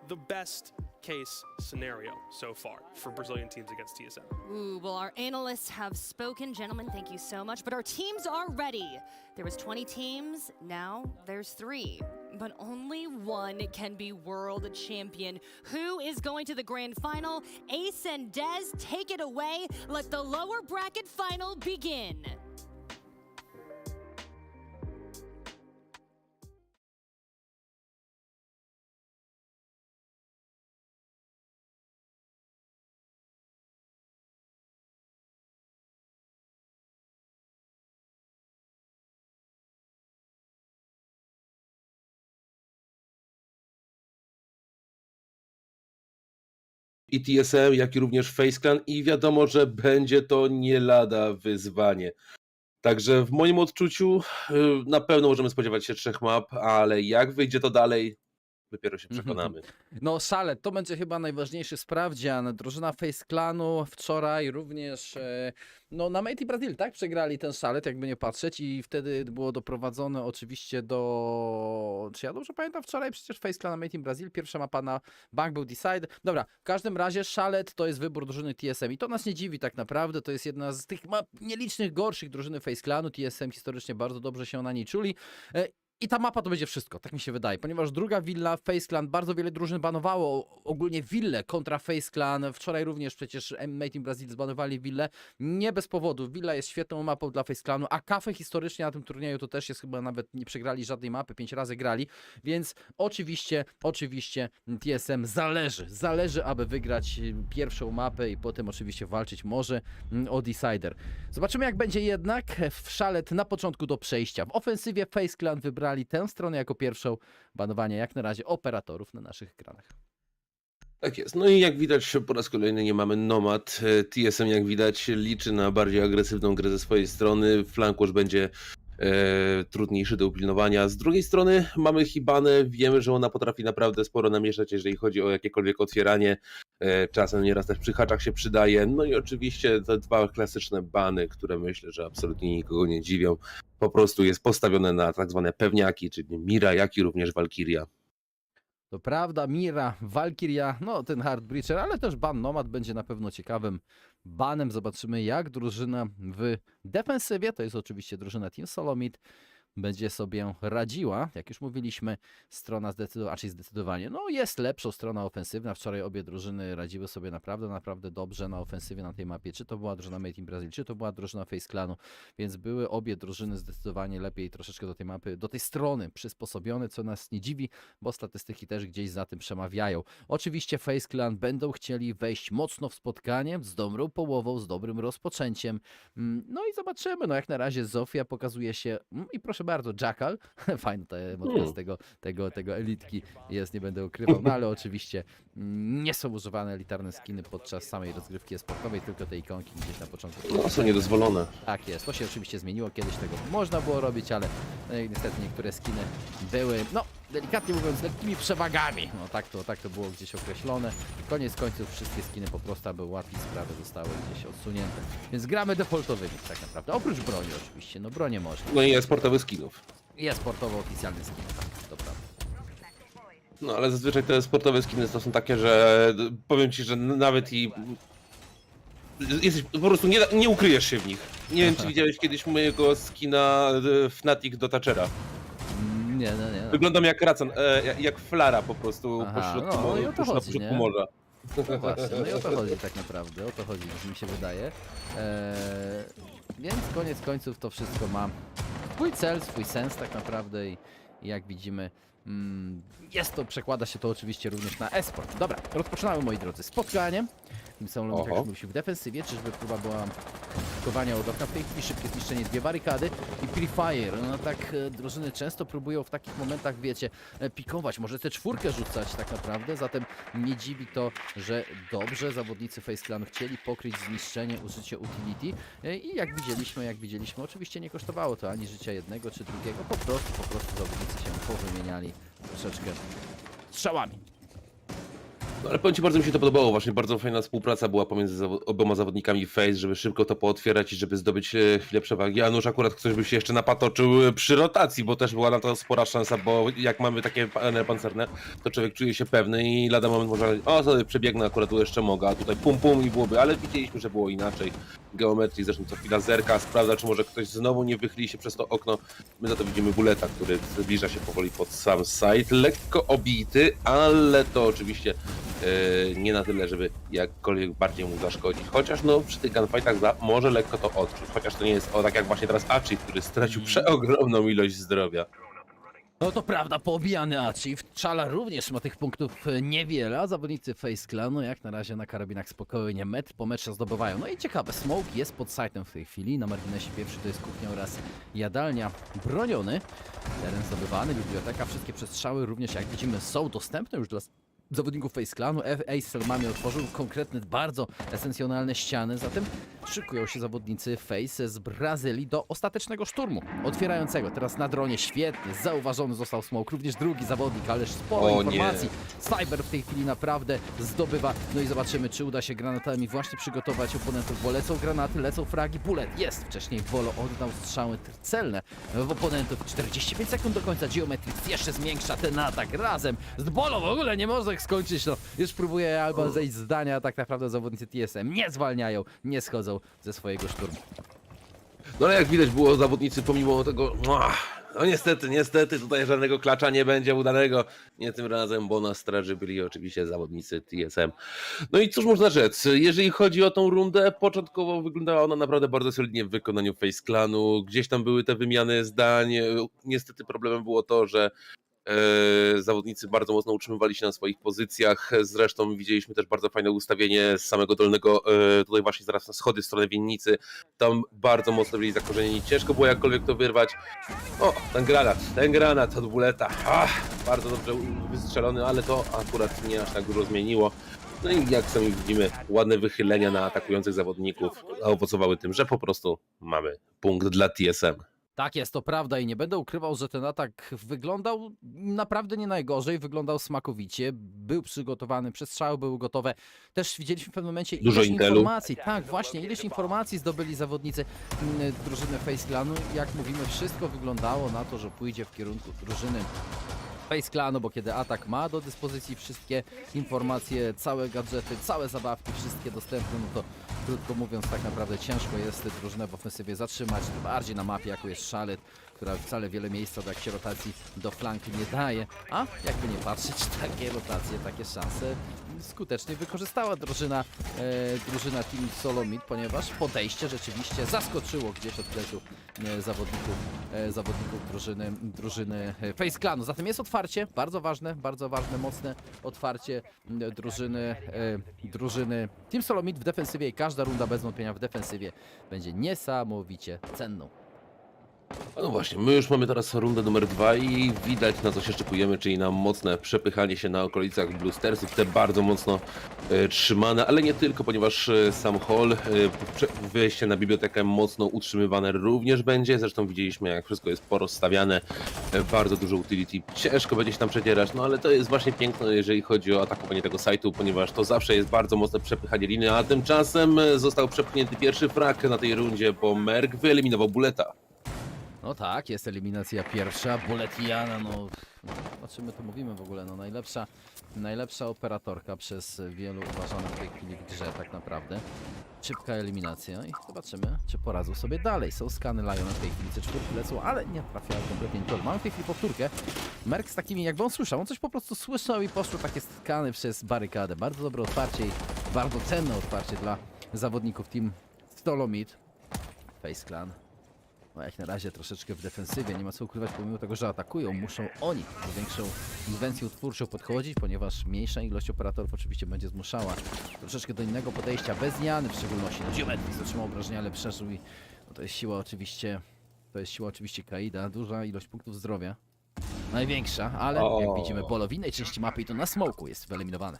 the best case scenario so far for Brazilian teams against TSM. Ooh, well, our analysts have spoken. Gentlemen, thank you so much. But our teams are ready. There was 20 teams, now there's 3. But only one can be world champion. Who is going to the grand final? Ace and Dez, take it away. Let the lower bracket final begin. I TSM, jak i również Face Clan i wiadomo, że będzie to nie lada wyzwanie. Także w moim odczuciu na pewno możemy spodziewać się 3 map, ale jak wyjdzie to dalej, dopiero się przekonamy. No Szalet, to będzie chyba najważniejszy sprawdzian. Drużyna Face Clanu wczoraj również no na Made in Brazil, tak? Przegrali ten Szalet, jakby nie patrzeć i wtedy było doprowadzone oczywiście do... Czy ja dobrze pamiętam? Wczoraj przecież Face Clan na Made in Brazil, pierwsza mapa na bank był Decide. Dobra, w każdym razie Szalet to jest wybór drużyny TSM i to nas nie dziwi tak naprawdę, to jest jedna z tych map nielicznych gorszych drużyny Face Clanu. TSM historycznie bardzo dobrze się na niej czuli. I ta mapa to będzie wszystko, tak mi się wydaje, ponieważ druga willa, Face Clan, bardzo wiele drużyn banowało ogólnie willę kontra Face Clan. Wczoraj również przecież Made in Brazil zbanowali willę, nie bez powodu. Willa jest świetną mapą dla Face Clanu, a Cafe historycznie na tym turnieju to też jest chyba nawet nie przegrali żadnej mapy, 5 razy grali, więc oczywiście TSM zależy, aby wygrać pierwszą mapę i potem oczywiście walczyć może o Decider. Zobaczymy jak będzie jednak w Szalet na początku do przejścia. W ofensywie Face Clan wybrali tę stronę jako pierwszą, banowanie jak na razie operatorów na naszych ekranach. Tak jest. No i jak widać po raz kolejny nie mamy Nomad. TSM jak widać liczy na bardziej agresywną grę ze swojej strony. Flankusz będzie trudniejszy do upilnowania. Z drugiej strony mamy Hibanę. Wiemy, że ona potrafi naprawdę sporo namieszać, jeżeli chodzi o jakiekolwiek otwieranie. Czasem nieraz też przy haczach się przydaje. No i oczywiście te 2 klasyczne bany, które myślę, że absolutnie nikogo nie dziwią. Po prostu jest postawione na tak zwane pewniaki, czyli Mira, jak i również Valkyria. To prawda, Mira, Valkyria, no ten Hard Breacher, ale też ban Nomad będzie na pewno ciekawym banem. Zobaczymy jak drużyna w defensywie, to jest oczywiście drużyna Team Solomid, będzie sobie radziła. Jak już mówiliśmy, strona zdecydowanie, no jest lepszą strona ofensywna. Wczoraj obie drużyny radziły sobie naprawdę dobrze na ofensywie na tej mapie. Czy to była drużyna Made in Brazil, czy to była drużyna Face Clanu, więc były obie drużyny zdecydowanie lepiej troszeczkę do tej mapy, do tej strony przysposobione, co nas nie dziwi, bo statystyki też gdzieś za tym przemawiają. Oczywiście Face Clan będą chcieli wejść mocno w spotkanie, z dobrą połową, z dobrym rozpoczęciem. No i zobaczymy, no jak na razie Zofia pokazuje się i proszę bardzo, Jackal, fajna ta emotka z tego elitki jest, nie będę ukrywał, no ale oczywiście nie są używane elitarne skiny podczas samej rozgrywki sportowej, tylko te ikonki gdzieś na początku. No są niedozwolone. Tak jest, to się oczywiście zmieniło, kiedyś tego można było robić, ale niestety niektóre skiny były, no delikatnie mówiąc, lekkimi przewagami, no tak to było gdzieś określone. Koniec końców wszystkie skiny po prostu, aby ułatwić sprawę, zostały gdzieś odsunięte, więc gramy defaultowymi tak naprawdę, oprócz broni oczywiście, no bronię można. No i sportowych skinów. I sportowo oficjalny skin, tak, to prawda. No ale zazwyczaj te sportowe skiny to są takie, że powiem ci, że nawet i jesteś, po prostu nie ukryjesz się w nich. Nie wiem, czy widziałeś kiedyś mojego skina Fnatic do Thatchera. Nie. Wyglądam jak Racan, jak Flara po prostu pośrodku morza. No właśnie, no i o to chodzi tak naprawdę, o to chodzi, mi się wydaje. Więc koniec końców to wszystko ma swój cel, swój sens tak naprawdę i jak widzimy przekłada się to oczywiście również na e-sport. Dobra, rozpoczynamy moi drodzy spotkanie. Tym samym jak już mówił w defensywie, czyżby próba była blokowania od okna, w tej chwili szybkie zniszczenie, 2 barykady i pre-fire. No tak drużyny często próbują w takich momentach, wiecie, pikować, może tę 4 rzucać tak naprawdę, zatem nie dziwi to, że dobrze zawodnicy Face Clan chcieli pokryć zniszczenie, użycie utility i jak widzieliśmy, oczywiście nie kosztowało to ani życia jednego czy drugiego, po prostu zawodnicy się powymieniali troszeczkę strzałami. No, ale powiem Ci, bardzo mi się to podobało, właśnie bardzo fajna współpraca była pomiędzy oboma zawodnikami Face, żeby szybko to pootwierać i żeby zdobyć chwilę przewagi. A nuż akurat ktoś by się jeszcze napatoczył przy rotacji, bo też była na to spora szansa, bo jak mamy takie panele pancerne, to człowiek czuje się pewny i lada moment może, o sobie przebiegnę, akurat tu jeszcze mogę, a tutaj pum pum i byłoby, ale widzieliśmy, że było inaczej. Geometrii zresztą co chwila zerka, sprawdza, czy może ktoś znowu nie wychyli się przez to okno. My za to widzimy Buleta, który zbliża się powoli pod sam site, lekko obity, ale to oczywiście nie na tyle, żeby jakkolwiek bardziej mu zaszkodzić. Chociaż no przy tych gunfightach może lekko to odczuć, chociaż to nie jest tak jak właśnie teraz Achi, który stracił przeogromną ilość zdrowia. No to prawda, poobijany Achieve. Chala również ma tych punktów niewiele, a zawodnicy Face Clanu jak na razie na karabinach spokojnie metr po metrze zdobywają. No i ciekawe, smoke jest pod sitem w tej chwili. Na marginesie pierwszy to jest kuchnia oraz jadalnia broniony. Teren zdobywany, biblioteka, wszystkie przestrzały również jak widzimy są dostępne już dla zawodników Face Clanu. Ace Selmami otworzył konkretne, bardzo esencjonalne ściany, zatem szykują się zawodnicy Face z Brazylii do ostatecznego szturmu otwierającego. Teraz na dronie świetnie, zauważony został smoke, również drugi zawodnik, ależ sporo informacji. Cyber w tej chwili naprawdę zdobywa, no i zobaczymy, czy uda się granatami właśnie przygotować oponentów, bo lecą granaty, lecą fragi, Bullet jest. Wcześniej Bolo oddał strzały celne w oponentów. 45 sekund do końca, Geometrix jeszcze zwiększa ten atak razem z Bolo, w ogóle nie może skończyć, no już próbuje albo zejść z zdania, a tak naprawdę zawodnicy TSM nie zwalniają, nie schodzą ze swojego szturmu. No ale jak widać było, zawodnicy pomimo tego, no niestety tutaj żadnego klacza nie będzie udanego, nie tym razem, bo na straży byli oczywiście zawodnicy TSM. No i cóż można rzec, jeżeli chodzi o tą rundę, początkowo wyglądała ona naprawdę bardzo solidnie w wykonaniu Face Clanu, gdzieś tam były te wymiany zdań, niestety problemem było to, że zawodnicy bardzo mocno utrzymywali się na swoich pozycjach, zresztą widzieliśmy też bardzo fajne ustawienie z samego dolnego, tutaj właśnie zaraz na schody w stronę winnicy, tam bardzo mocno byli zakorzenieni, ciężko było jakkolwiek to wyrwać. O, ten granat od Buleta, bardzo dobrze wystrzelony, ale to akurat nie aż tak dużo zmieniło. No i jak sami widzimy, ładne wychylenia na atakujących zawodników zaowocowały tym, że po prostu mamy punkt dla TSM. Tak jest, to prawda i nie będę ukrywał, że ten atak wyglądał naprawdę nie najgorzej, wyglądał smakowicie, był przygotowany, przestrzały były gotowe. Też widzieliśmy w pewnym momencie ileś informacji. Tak, właśnie, ileś informacji zdobyli zawodnicy drużyny Face Clanu. Jak mówimy, wszystko wyglądało na to, że pójdzie w kierunku drużyny Face Clanu, bo kiedy atak ma do dyspozycji wszystkie informacje, całe gadżety, całe zabawki, wszystkie dostępne, no to krótko mówiąc tak naprawdę ciężko jest drużynę w ofensywie zatrzymać, bardziej na mapie jako jest Szalet, która wcale wiele miejsca do jakiejś rotacji do flanki nie daje, a jakby nie patrzeć, takie rotacje, takie szanse skutecznie wykorzystała drużyna Team Solo Mid, ponieważ podejście rzeczywiście zaskoczyło gdzieś od pleców zawodników drużyny Face Clanu. Zatem jest otwarcie, bardzo ważne, mocne otwarcie drużyny Team Solo Mid w defensywie i każda runda bez wątpienia w defensywie będzie niesamowicie cenną. No właśnie, my już mamy teraz rundę numer 2 i widać na co się szykujemy, czyli na mocne przepychanie się na okolicach Bluestersów, te bardzo mocno trzymane, ale nie tylko, ponieważ sam hall, wejście na bibliotekę mocno utrzymywane również będzie, zresztą widzieliśmy jak wszystko jest porozstawiane, bardzo dużo utility, ciężko będzie się tam przedzierać, no ale to jest właśnie piękne, jeżeli chodzi o atakowanie tego sajtu, ponieważ to zawsze jest bardzo mocne przepychanie liny, a tymczasem został przepchnięty pierwszy frag na tej rundzie, bo Merk wyeliminował Bulleta. No tak, jest eliminacja pierwsza, Bulletiana, no o czym my tu mówimy w ogóle, no najlepsza operatorka przez wielu uważana w tej chwili w grze tak naprawdę. Szybka eliminacja i zobaczymy, czy poradzą sobie dalej. Są skany Liona w tej chwili, C4 lecą, ale nie trafiają kompletnie nikogo. Mamy w tej chwili powtórkę. Merk z takimi, jakby on słyszał, on coś po prostu słyszał i poszły takie skany przez barykadę. Bardzo dobre otwarcie i bardzo cenne otwarcie dla zawodników Team Solo Mid. Face Clan. No jak na razie troszeczkę w defensywie, nie ma co ukrywać, pomimo tego, że atakują, muszą oni z większą inwencją twórczą podchodzić, ponieważ mniejsza ilość operatorów oczywiście będzie zmuszała troszeczkę do innego podejścia, bez zmiany w szczególności. No Geometrix otrzymał obrażenia, ale przeżył i no, to jest siła oczywiście Kaida, duża ilość punktów zdrowia, największa, ale jak widzimy Bolo w innej części mapy i to na smoku jest wyeliminowany.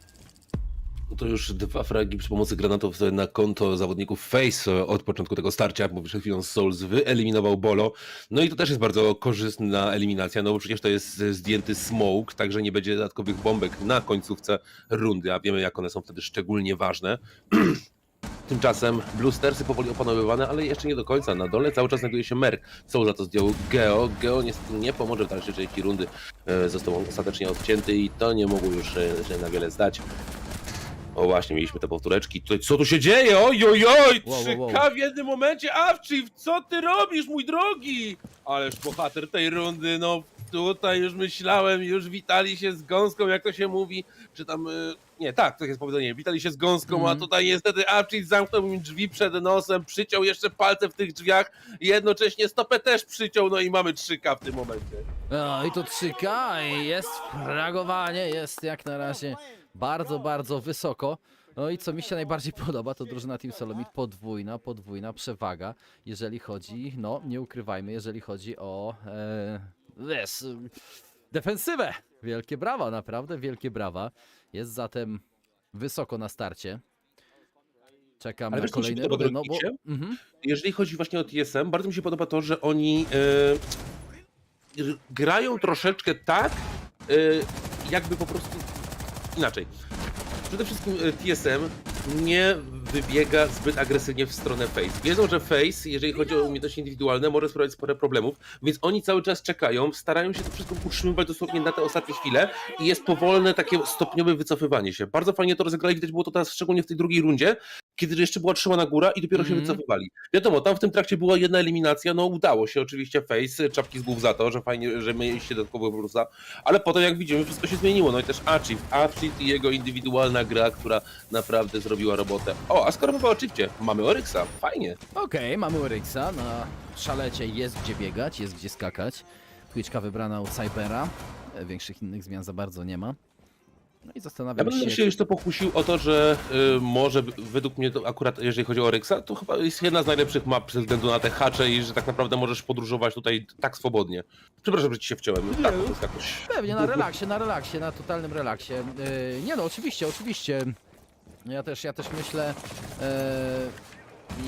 To już 2 fragi przy pomocy granatów na konto zawodników Face od początku tego starcia, bo przed chwilą Souls wyeliminował Bolo. No i to też jest bardzo korzystna eliminacja, no bo przecież to jest zdjęty smoke, także nie będzie dodatkowych bombek na końcówce rundy, a wiemy jak one są wtedy szczególnie ważne. Tymczasem Bluestersy powoli opanowywane, ale jeszcze nie do końca. Na dole cały czas znajduje się Merk. Soul za to zdjął Geo. Geo niestety nie pomoże w dalszej części rundy. Został ostatecznie odcięty i to nie mogło już się na wiele zdać. O właśnie, mieliśmy te powtóreczki. Tutaj, co tu się dzieje? Oj, 3K w jednym momencie. Avchiv, co ty robisz, mój drogi? Ależ bohater tej rundy, no tutaj już myślałem, już witali się z gąską, jak to się mówi. Czy tam... Nie, tak, to jest powiedzenie. Witali się z gąską, a tutaj niestety Avchiv zamknął mi drzwi przed nosem, przyciął jeszcze palce w tych drzwiach i jednocześnie stopę też przyciął, no i mamy 3K w tym momencie. No i to 3K i jest fragowanie, jest jak na razie bardzo, bardzo wysoko. No i co mi się najbardziej podoba, to drużyna Team Solomid podwójna przewaga, jeżeli chodzi, no nie ukrywajmy, jeżeli chodzi o defensywę. Wielkie brawa, naprawdę wielkie brawa. Jest zatem wysoko na starcie. Czekam na kolejny rundy, no bo... Jeżeli chodzi właśnie o TSM, bardzo mi się podoba to, że oni grają troszeczkę tak, jakby po prostu inaczej. Przede wszystkim TSM nie wybiega zbyt agresywnie w stronę Face. Wiedzą, że Face, jeżeli chodzi o umiejętności indywidualne, może sprawiać sporo problemów, więc oni cały czas czekają, starają się to wszystko utrzymywać dosłownie na te ostatnie chwile i jest powolne takie stopniowe wycofywanie się. Bardzo fajnie to rozegrali, widać było to teraz szczególnie w tej drugiej rundzie, kiedy jeszcze była trzymana góra i dopiero się wycofywali. Wiadomo, tam w tym trakcie była jedna eliminacja, no udało się oczywiście Face, czapki z głów za to, że fajnie, że mieliście dodatkowo plusa, ale potem jak widzimy, wszystko się zmieniło, no i też Avchiv i jego indywidualna gra, która naprawdę zrobiła robotę. O, a skoro mowa o Chipcie, mamy Oryxa, fajnie. Okej, mamy Oryxa, na szalecie jest gdzie biegać, jest gdzie skakać. Twitchka wybrana u Cybera, większych innych zmian za bardzo nie ma. No i zastanawiam bym się jeszcze pokusił o to, że może według mnie to akurat jeżeli chodzi o Oryxa, to chyba jest jedna z najlepszych map ze względu na te hacze i że tak naprawdę możesz podróżować tutaj tak swobodnie. Przepraszam, że ci się wciąłem. Tak, to jest jakoś... Pewnie, na relaksie, na totalnym relaksie. Nie no, oczywiście.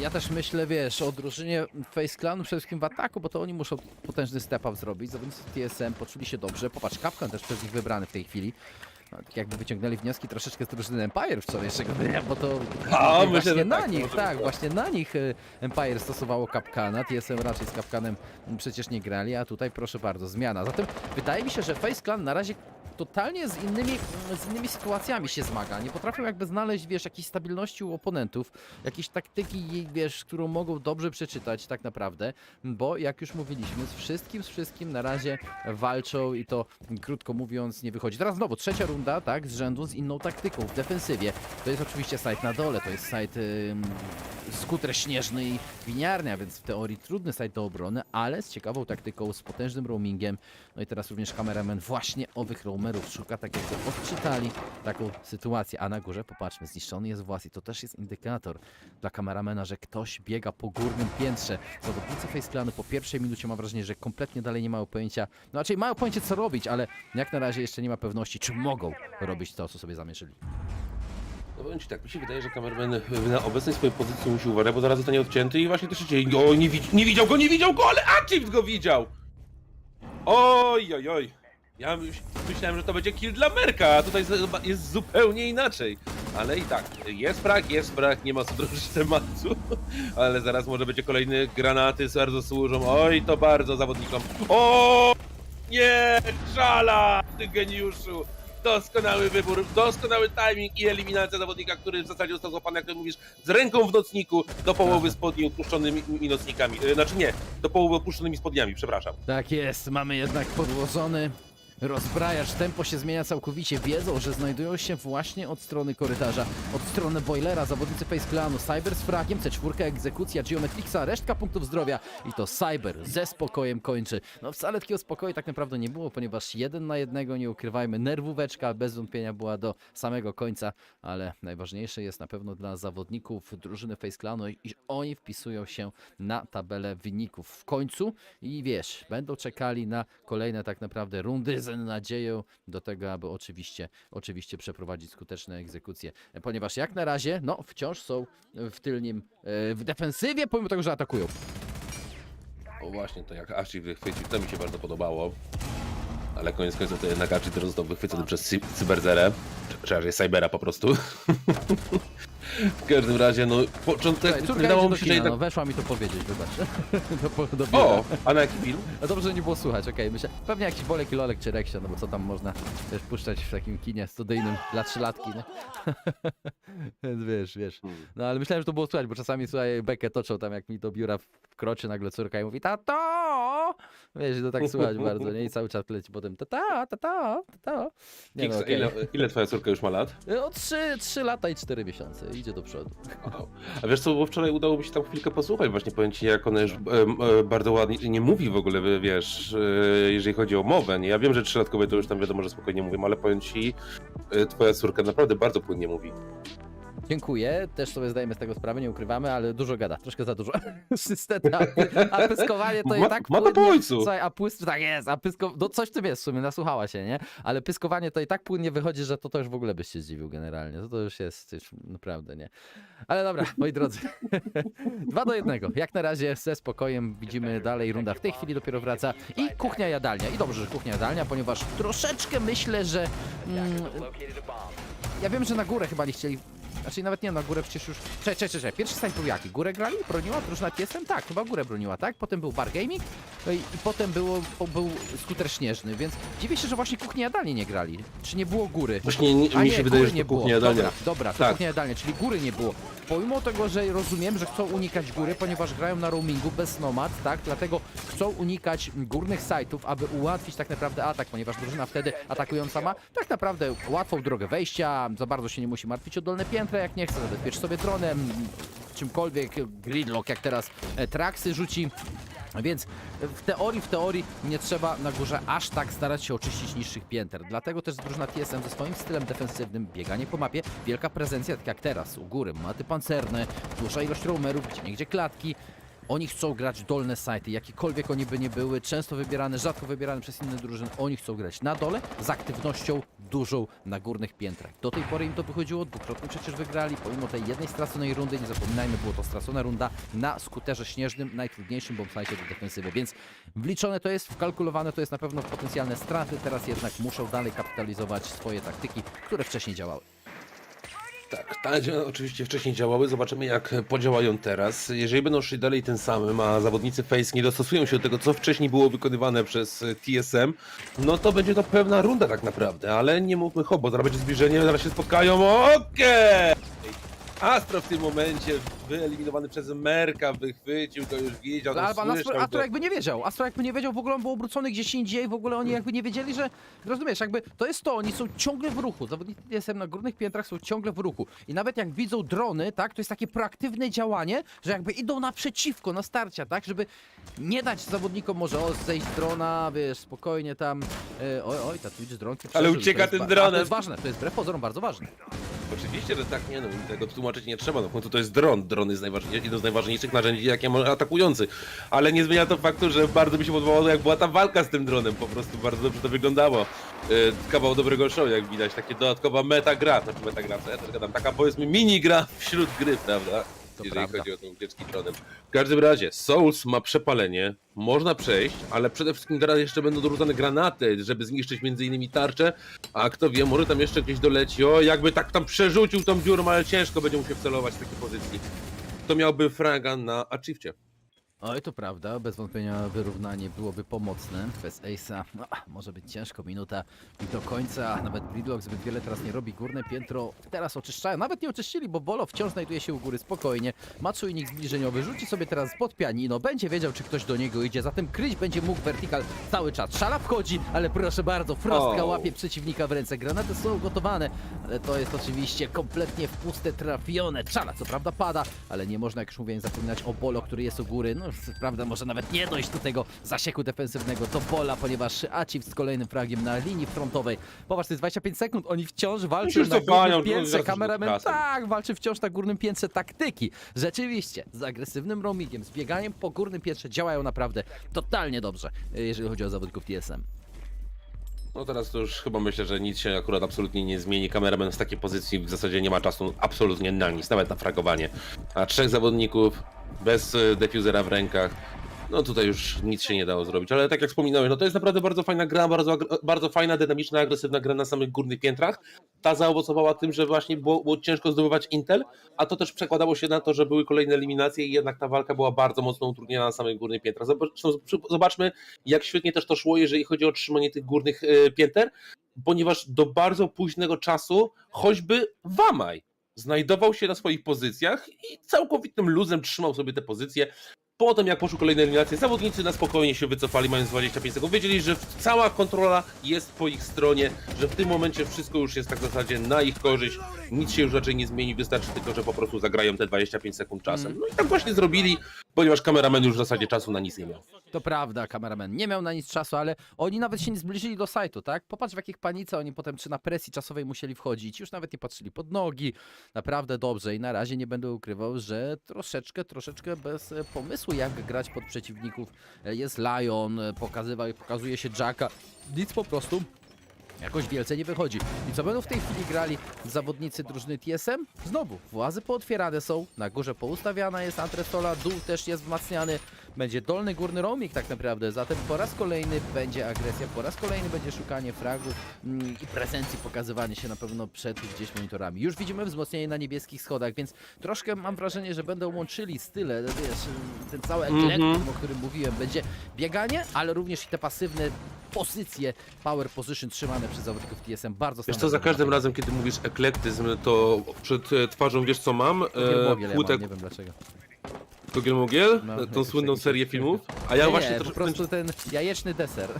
Ja też myślę, wiesz, o drużynie Face Clanu przede wszystkim w ataku, bo to oni muszą potężny step up zrobić. Zawodnicy TSM poczuli się dobrze. Popatrz, Kapkan też przez nich wybrany w tej chwili. No, tak jakby wyciągnęli wnioski troszeczkę z drużyny Empire wczorajszego dnia, bo to właśnie na nich, właśnie na nich Empire stosowało Kapkana. TSM raczej z Kapkanem przecież nie grali, a tutaj proszę bardzo, zmiana. Zatem wydaje mi się, że Face Clan na razie totalnie z innymi sytuacjami się zmaga. Nie potrafią jakby znaleźć, wiesz, jakiejś stabilności u oponentów, jakiejś taktyki, wiesz, którą mogą dobrze przeczytać tak naprawdę, bo jak już mówiliśmy, z wszystkim na razie walczą i to, krótko mówiąc, nie wychodzi. Teraz znowu trzecia runda, tak, z rzędu z inną taktyką w defensywie. To jest oczywiście site na dole, to jest site skuter śnieżny i winiarnia, więc w teorii trudny site do obrony, ale z ciekawą taktyką, z potężnym roamingiem. No i teraz również kameraman właśnie owych roamerów szuka, tak jakby odczytali taką sytuację. A na górze, popatrzmy, zniszczony jest włas i to też jest indykator dla kameramena, że ktoś biega po górnym piętrze. Zawodnicy Face Clanu po pierwszej minucie mam wrażenie, że kompletnie dalej nie mają pojęcia, no raczej mają pojęcie co robić, ale jak na razie jeszcze nie ma pewności, czy mogą robić to, co sobie zamierzyli. No powiem ci tak, mi się wydaje, że kamerman na obecnej swojej pozycji musi uważać, bo zaraz zostanie odcięty i właśnie to się dzieje. O, nie widział go, ale Avchiv go widział! Oj. Ja myślałem, że to będzie kill dla Merka, a tutaj jest zupełnie inaczej. Ale i tak, jest frag, nie ma co drążyć tematu. Ale zaraz może będzie kolejny granaty, bardzo służą. Oj, to bardzo zawodnikom. O, nie, Żala, ty geniuszu. Doskonały wybór, doskonały timing i eliminacja zawodnika, który w zasadzie został złapany, jak ty mówisz, z ręką w nocniku do połowy spodni opuszczonymi nocnikami. Znaczy nie, do połowy opuszczonymi spodniami, przepraszam. Tak jest, mamy jednak podłożony rozbrajacz, tempo się zmienia całkowicie, wiedzą, że znajdują się właśnie od strony korytarza, od strony boilera, zawodnicy Face Clanu, Cyber z fragiem, C4 egzekucja Geometrixa, resztka punktów zdrowia i to Cyber ze spokojem kończy. No wcale takiego spokoju tak naprawdę nie było, ponieważ 1 na 1, nie ukrywajmy, nerwóweczka bez wątpienia była do samego końca, ale najważniejsze jest na pewno dla zawodników drużyny Face Clanu, iż oni wpisują się na tabelę wyników w końcu i wiesz, będą czekali na kolejne tak naprawdę rundy nadzieją do tego, aby oczywiście przeprowadzić skuteczne egzekucje, ponieważ jak na razie, no, wciąż są w tylnym, w defensywie, pomimo tego, że atakują. O właśnie, to jak Archie wychwycił, to mi się bardzo podobało. Ale koniec końców to jednak Archie teraz został wychwycony przez Cyberzerę, czy raczej Cybera po prostu. W każdym razie, no, początek wydawało mi się, że jednak... No, weszła mi to powiedzieć, wybacz. O, a na jaki film? No dobrze, że nie było słuchać, okej, myślę, pewnie jakiś Bolek i Lolek czy Reksia, no bo co tam można też puszczać w takim kinie studyjnym dla 3-latki, nie? Więc wiesz. No ale myślałem, że to było słuchać, bo czasami, słuchaj, bekę toczą tam, jak mi do biura wkroczy nagle córka i mówi tato! Wiesz, to tak słuchać bardzo, nie? I cały czas leci potem tato. Nie, no, okay. Ile twoja córka już ma lat? O 3 lata i 4 miesiące, idzie do przodu. A wiesz co, bo wczoraj udało mi się tam chwilkę posłuchać, właśnie powiem ci, jak ona już bardzo ładnie nie mówi w ogóle, wiesz, jeżeli chodzi o mowę, nie? Ja wiem, że 3-latkowie to już tam wiadomo, że spokojnie mówią, ale powiem ci, twoja córka naprawdę bardzo płynnie mówi. Dziękuję, też sobie zdajemy z tego sprawę, nie ukrywamy, ale dużo gada, troszkę za dużo. Niestety, a pyskowanie to i tak ma to po ojcu. Słuchaj, tak jest, no coś w tym jest w sumie, nasłuchała się, nie? Ale pyskowanie to i tak płynnie wychodzi, że to już w ogóle byś się zdziwił generalnie, to już jest naprawdę, nie? Ale dobra, moi drodzy, 2-1, jak na razie ze spokojem widzimy dalej, runda w tej chwili dopiero wraca i kuchnia jadalnia, i dobrze, że kuchnia jadalnia, ponieważ troszeczkę myślę, że ja wiem, że na górę chyba nie chcieli. Znaczy nawet nie, na górę przecież już... Czekaj. Pierwszy stań był jaki? Górę grali? Broniła? Drużyna TSM? Tak, chyba górę broniła, tak? Potem był Bar Gaming i potem był skuter śnieżny, więc dziwię się, że właśnie kuchnia jadalni nie grali. Czy nie było góry? Właśnie mi się wydaje, że to kuchnia jadalnia. Dobra, to tak. kuchnia jadalnia, czyli góry nie było. Pomimo tego, że rozumiem, że chcą unikać góry, ponieważ grają na roamingu bez nomad, tak? Dlatego chcą unikać górnych sajtów, aby ułatwić tak naprawdę atak, ponieważ drużyna wtedy atakująca ma tak naprawdę łatwą drogę wejścia, za bardzo się nie musi martwić o dolne piętra, jak nie chce, zabezpieczy sobie dronem, czymkolwiek, gridlock, jak teraz traksy rzuci. Więc w teorii nie trzeba na górze aż tak starać się oczyścić niższych pięter. Dlatego też drużyna TSM ze swoim stylem defensywnym, bieganie po mapie, wielka prezencja, tak jak teraz, u góry, maty pancerne, duża ilość roamerów, gdzie klapki. Oni chcą grać dolne sajty, jakiekolwiek oni by nie były, często wybierane, rzadko wybierane przez inne drużyny. Oni chcą grać na dole z aktywnością dużą na górnych piętrach. Do tej pory im to wychodziło, dwukrotnie przecież wygrali, pomimo tej jednej straconej rundy, nie zapominajmy, było to stracona runda na skuterze śnieżnym, najtrudniejszym bombsite do defensywy, więc wliczone to jest, wkalkulowane to jest na pewno w potencjalne straty, teraz jednak muszą dalej kapitalizować swoje taktyki, które wcześniej działały. Tak, oczywiście wcześniej działały, zobaczymy jak podziałają teraz. Jeżeli będą szli dalej tym samym, a zawodnicy FaZe nie dostosują się do tego, co wcześniej było wykonywane przez TSM, no to będzie to pewna runda tak naprawdę, ale nie mówmy bo zaraz będzie zbliżenie, zaraz się spotkają, okej! Astro w tym momencie wyeliminowany przez Merka, wychwycił go, już wiedział, Astro jakby nie wiedział, w ogóle on był obrócony gdzieś indziej, w ogóle oni jakby nie wiedzieli, że, rozumiesz, jakby to jest to, oni są ciągle w ruchu, zawodnicy TSM na górnych piętrach są ciągle w ruchu i nawet jak widzą drony, tak, to jest takie proaktywne działanie, że jakby idą naprzeciwko, na starcia, tak, żeby nie dać zawodnikom może zejść z drona, wiesz, spokojnie tam, ta Twitch dron. Ale ucieka tym dronem. To jest ważne, to jest wbrew pozorom bardzo ważne. Oczywiście, że tak, nie no, tego tłumaczyć nie trzeba, no w końcu to jest dron. Dron jest jedno z najważniejszych narzędzi, jakie ma atakujący. Ale nie zmienia to faktu, że bardzo mi się podobało, jak była ta walka z tym dronem, po prostu bardzo dobrze to wyglądało. Kawał dobrego show, jak widać, takie dodatkowa metagra, co ja też gadam, taka powiedzmy mini gra wśród gry, prawda? Jeżeli chodzi o tą ucieczki dronem. W każdym razie, Souls ma przepalenie, można przejść, ale przede wszystkim teraz jeszcze będą dorzucane granaty, żeby zniszczyć m.in. tarczę, a kto wie, może tam jeszcze gdzieś doleci, jakby tak tam przerzucił tą dziurą, ale ciężko będzie musiał celować z takiej pozycji. To miałby fraga na Achievcie. Oj, to prawda, bez wątpienia wyrównanie byłoby pomocne. Bez Ace'a może być ciężko, minuta do końca, nawet Gridlock zbyt wiele teraz nie robi, górne piętro teraz oczyszczają, nawet nie oczyścili, bo Bolo wciąż znajduje się u góry spokojnie, ma czujnik zbliżeniowy, rzuci sobie teraz pod pianino, będzie wiedział, czy ktoś do niego idzie, zatem kryć będzie mógł vertikal cały czas. Szala wchodzi, ale proszę bardzo, Frostka łapie przeciwnika w ręce, granaty są gotowane, ale to jest oczywiście kompletnie w puste trafione. Szala co prawda pada, ale nie można, jak już mówiłem, zapominać o Bolo, który jest u góry, no prawda, może nawet nie dojść do tego zasieku defensywnego do Bola, ponieważ Achieve z kolejnym fragiem na linii frontowej. Popatrz, to jest 25 sekund, oni wciąż walczą na górnym piętrze, kameraman walczy wciąż na górnym piętrze taktyki. Rzeczywiście, z agresywnym roamingiem, z bieganiem po górnym piętrze działają naprawdę totalnie dobrze, jeżeli chodzi o zawodników TSM. No teraz to już chyba myślę, że nic się akurat absolutnie nie zmieni. Kameraman w takiej pozycji w zasadzie nie ma czasu absolutnie na nic, nawet na fragowanie. A 3 zawodników bez defusera w rękach, no tutaj już nic się nie dało zrobić. Ale tak jak wspominałem, no to jest naprawdę bardzo fajna gra, bardzo fajna, dynamiczna, agresywna gra na samych górnych piętrach. Ta zaowocowała tym, że właśnie było ciężko zdobywać intel, a to też przekładało się na to, że były kolejne eliminacje i jednak ta walka była bardzo mocno utrudniona na samych górnych piętrach. Zobaczmy, jak świetnie też to szło, jeżeli chodzi o trzymanie tych górnych pięter, ponieważ do bardzo późnego czasu choćby Wamaj znajdował się na swoich pozycjach i całkowitym luzem trzymał sobie te pozycje. Potem jak poszły kolejne eliminacje, zawodnicy na spokojnie się wycofali, mając 25 sekund. Wiedzieli, że cała kontrola jest po ich stronie, że w tym momencie wszystko już jest tak w zasadzie na ich korzyść. Nic się już raczej nie zmieni, wystarczy tylko, że po prostu zagrają te 25 sekund czasem. No i tak właśnie zrobili, ponieważ kameraman już w zasadzie czasu na nic nie miał. To prawda, kameraman nie miał na nic czasu, ale oni nawet się nie zbliżyli do sajtu, tak? Popatrz w jakich panice oni potem, czy na presji czasowej musieli wchodzić, już nawet nie patrzyli pod nogi. Naprawdę dobrze i na razie nie będę ukrywał, że troszeczkę bez pomysłu, jak grać pod przeciwników. Jest Lion, pokazuje się Jacka, nic po prostu jakoś wielce nie wychodzi. I co będą w tej chwili grali zawodnicy drużyny TSM? Znowu, włazy pootwierane są, na górze poustawiana jest antresola, dół też jest wzmacniany, będzie dolny, górny roaming tak naprawdę, zatem po raz kolejny będzie agresja, po raz kolejny będzie szukanie fragów i prezencji, pokazywanie się na pewno przed gdzieś monitorami. Już widzimy wzmocnienie na niebieskich schodach, więc troszkę mam wrażenie, że będą łączyli style, wiesz, ten cały eklektyzm, o którym mówiłem, będzie bieganie, ale również i te pasywne pozycje, power position trzymane przez zawodników TSM bardzo Wiesz co, za każdym razem, kiedy mówisz eklektyzm, to przed twarzą wiesz co mam? Nie wiem dlaczego. Kogiel-Mogiel? No, Tą słynną serię filmów? A Nie, ja właśnie po prostu ten jajeczny deser.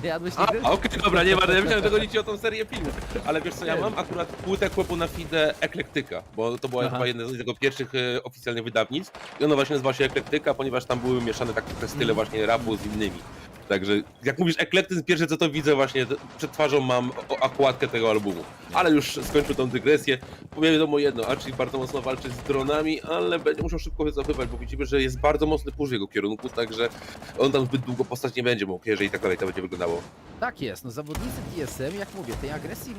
Nie jadłeś A, nigdy? okej, dobra, nie ma, ja myślałem, że chodzi ci o tą serię filmów. Ale wiesz co, ja mam akurat płytę chłopu na feedę Eklektyka, bo to była chyba jedna z jego pierwszych oficjalnych wydawnictw i ona właśnie nazywa się Eklektyka, ponieważ tam były mieszane takie style właśnie rapu z innymi. Także jak mówisz eklektyzm, pierwsze co to widzę właśnie, przed twarzą mam okładkę tego albumu. Ale już skończę tą dygresję. Powiem wiadomo jedno, Archie bardzo mocno walczy z dronami, ale będzie musiał szybko wycofywać, bo widzimy, że jest bardzo mocny push w jego kierunku, także on tam zbyt długo postać nie będzie mógł, jeżeli tak dalej to będzie wyglądało. Tak jest, no zawodnicy TSM, jak mówię, tej agresji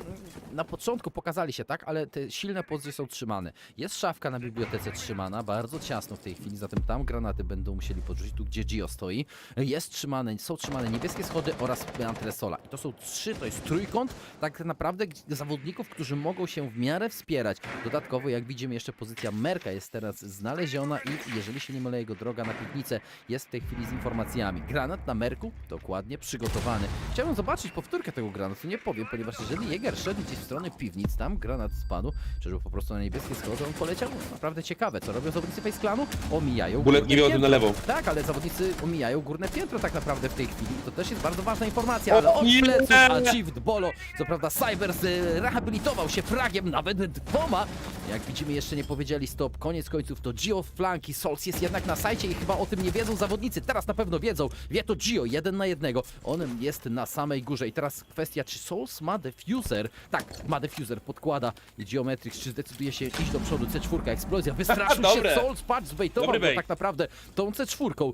na początku pokazali się, tak, ale te silne pozycje są trzymane. Jest szafka na bibliotece trzymana, bardzo ciasno w tej chwili, zatem tam granaty będą musieli podrzucić, tu gdzie Gio stoi. Jest trzymane, są trzymane niebieskie schody oraz antresola. I to są to jest trójkąt tak naprawdę zawodników, którzy mogą się w miarę wspierać. Dodatkowo, jak widzimy, jeszcze pozycja Merka jest teraz znaleziona i jeżeli się nie mylę, jego droga na piwnicę jest w tej chwili z informacjami. Granat na Merku dokładnie przygotowany. Chciałbym zobaczyć powtórkę tego granatu, nie powiem, ponieważ jeżeli Jäger szedł gdzieś w stronę piwnic, tam granat spadł, czyżby po prostu na niebieskie schody on poleciał? Naprawdę ciekawe, co robią zawodnicy Face Clanu? Omijają Bullet nie miał na lewo. Tak, ale zawodnicy omijają górne piętro tak naprawdę w tej chwili. To też jest bardzo ważna informacja, ale od pleców Achieved Bolo. Co prawda Cybers rehabilitował się fragiem, nawet 2. Jak widzimy, jeszcze nie powiedzieli stop. Koniec końców to Gio w flanki. Souls jest jednak na sajcie i chyba o tym nie wiedzą zawodnicy. Teraz na pewno wiedzą. Wie to Gio, 1 na 1. On jest na samej górze. I teraz kwestia, czy Souls ma defuser? Tak, ma defuser, podkłada Geometrix. Czy zdecyduje się iść do przodu? C4, eksplozja. Wystraszył się Souls, patrz, zbejtował go tak naprawdę tą C4.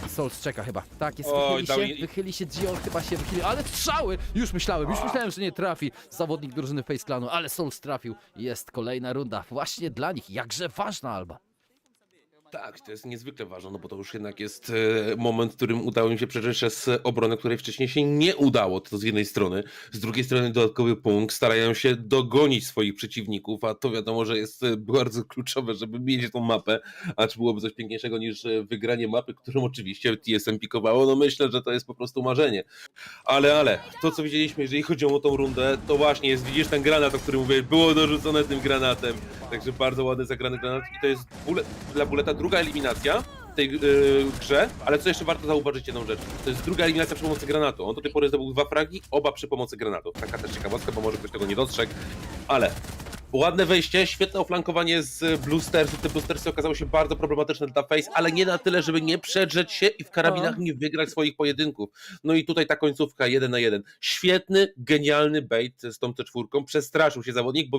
Souls czeka chyba. Tak, jest, wychyli się Gio, chyba się wychyli, ale strzały! Już myślałem, że nie trafi zawodnik drużyny Face Clanu, ale Souls trafił. Jest kolejna runda, właśnie dla nich, jakże ważna, Alba. Tak, to jest niezwykle ważne, no bo to już jednak jest moment, w którym udało im się przeżyć przez obronę, której wcześniej się nie udało, to z jednej strony. Z drugiej strony dodatkowy punkt, starają się dogonić swoich przeciwników, a to wiadomo, że jest bardzo kluczowe, żeby mieć tą mapę, a czy byłoby coś piękniejszego niż wygranie mapy, którą oczywiście TSM pikowało, no myślę, że to jest po prostu marzenie. Ale, to co widzieliśmy, jeżeli chodzi o tą rundę, to właśnie jest, widzisz ten granat, o którym mówię, było dorzucone tym granatem, także bardzo ładny zagrany granat i to jest dla Bulleta druga eliminacja w tej grze, ale co jeszcze warto zauważyć jedną rzecz. To jest druga eliminacja przy pomocy granatu. On do tej pory zdobył 2 fragi, oba przy pomocy granatu. Taka też ciekawostka, bo może ktoś tego nie dostrzegł, ale ładne wejście, świetne oflankowanie z Bluestersów. Te Bluestersy okazały się bardzo problematyczne dla Face, ale nie na tyle, żeby nie przedrzeć się i w karabinach nie wygrać swoich pojedynków. No i tutaj ta końcówka 1 na 1. Świetny, genialny bait z tą C4. Przestraszył się zawodnik,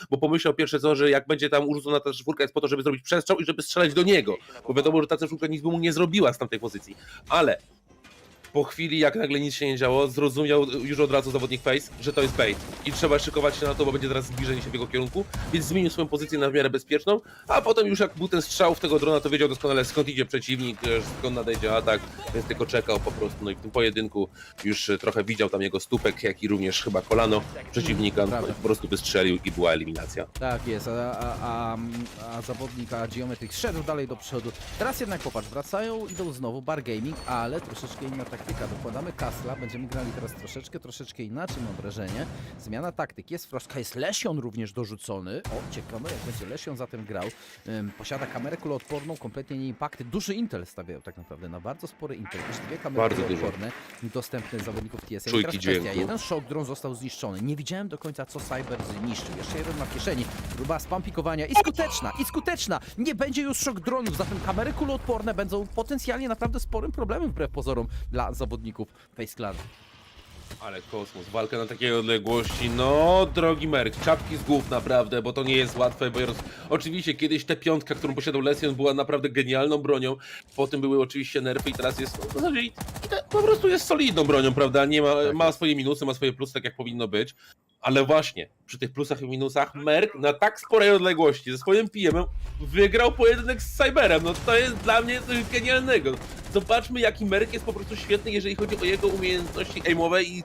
bo pomyślał pierwsze co, że jak będzie tam urzucona ta C4 jest po to, żeby zrobić przestrzał i żeby strzelać do niego. Bo wiadomo, że ta C4 nic by mu nie zrobiła z tamtej pozycji. Ale po chwili, jak nagle nic się nie działo, zrozumiał już od razu zawodnik Face, że to jest bait i trzeba szykować się na to, bo będzie teraz zbliżenie się w jego kierunku, więc zmienił swoją pozycję na w miarę bezpieczną, a potem już jak był ten strzał w tego drona, to wiedział doskonale, skąd idzie przeciwnik, skąd nadejdzie atak, więc tylko czekał po prostu. No i w tym pojedynku już trochę widział tam jego stópek, jak i również chyba kolano przeciwnika, no i po prostu wystrzelił i była eliminacja. Tak jest, a zawodnik Geometryk szedł dalej do przodu. Teraz jednak popatrz, wracają, idą znowu bar gaming, ale troszeczkę inna taktyka. Dokładamy Kastla, będziemy grali teraz troszeczkę inaczej, mam wrażenie. Zmiana taktyk, jest Frostka, jest Lesion również dorzucony. O, ciekawe, jak będzie Lesion zatem grał. Posiada kamerę kuloodporną, kompletnie nie impakty. Duży intel stawiają tak naprawdę, na bardzo spory intel. Już dwie kamery kuloodporne dostępne zawodników TSM. Teraz kwestia, jeden shock drone został zniszczony. Nie widziałem do końca, co Cyber zniszczył. Jeszcze jeden ma w kieszeni. Próba spampikowania i skuteczna! Nie będzie już shock dronów, zatem kamery kuloodporne będą potencjalnie naprawdę sporym problemem wbrew pozorom dla zawodników Face Clan. Ale kosmos, walka na takiej odległości, no drogi Merk, czapki z głów naprawdę, bo to nie jest łatwe, bo oczywiście kiedyś ta piątka, którą posiadał Lesion, była naprawdę genialną bronią, potem były oczywiście nerfy i teraz jest, no, w zasadzie po prostu jest solidną bronią, prawda, nie ma, ma swoje minusy, ma swoje plusy, tak jak powinno być, ale właśnie przy tych plusach i minusach Merk na tak sporej odległości ze swoim PM-em wygrał pojedynek z Cyberem, no to jest dla mnie coś genialnego. Zobaczmy, jaki Merk jest po prostu świetny, jeżeli chodzi o jego umiejętności aimowe i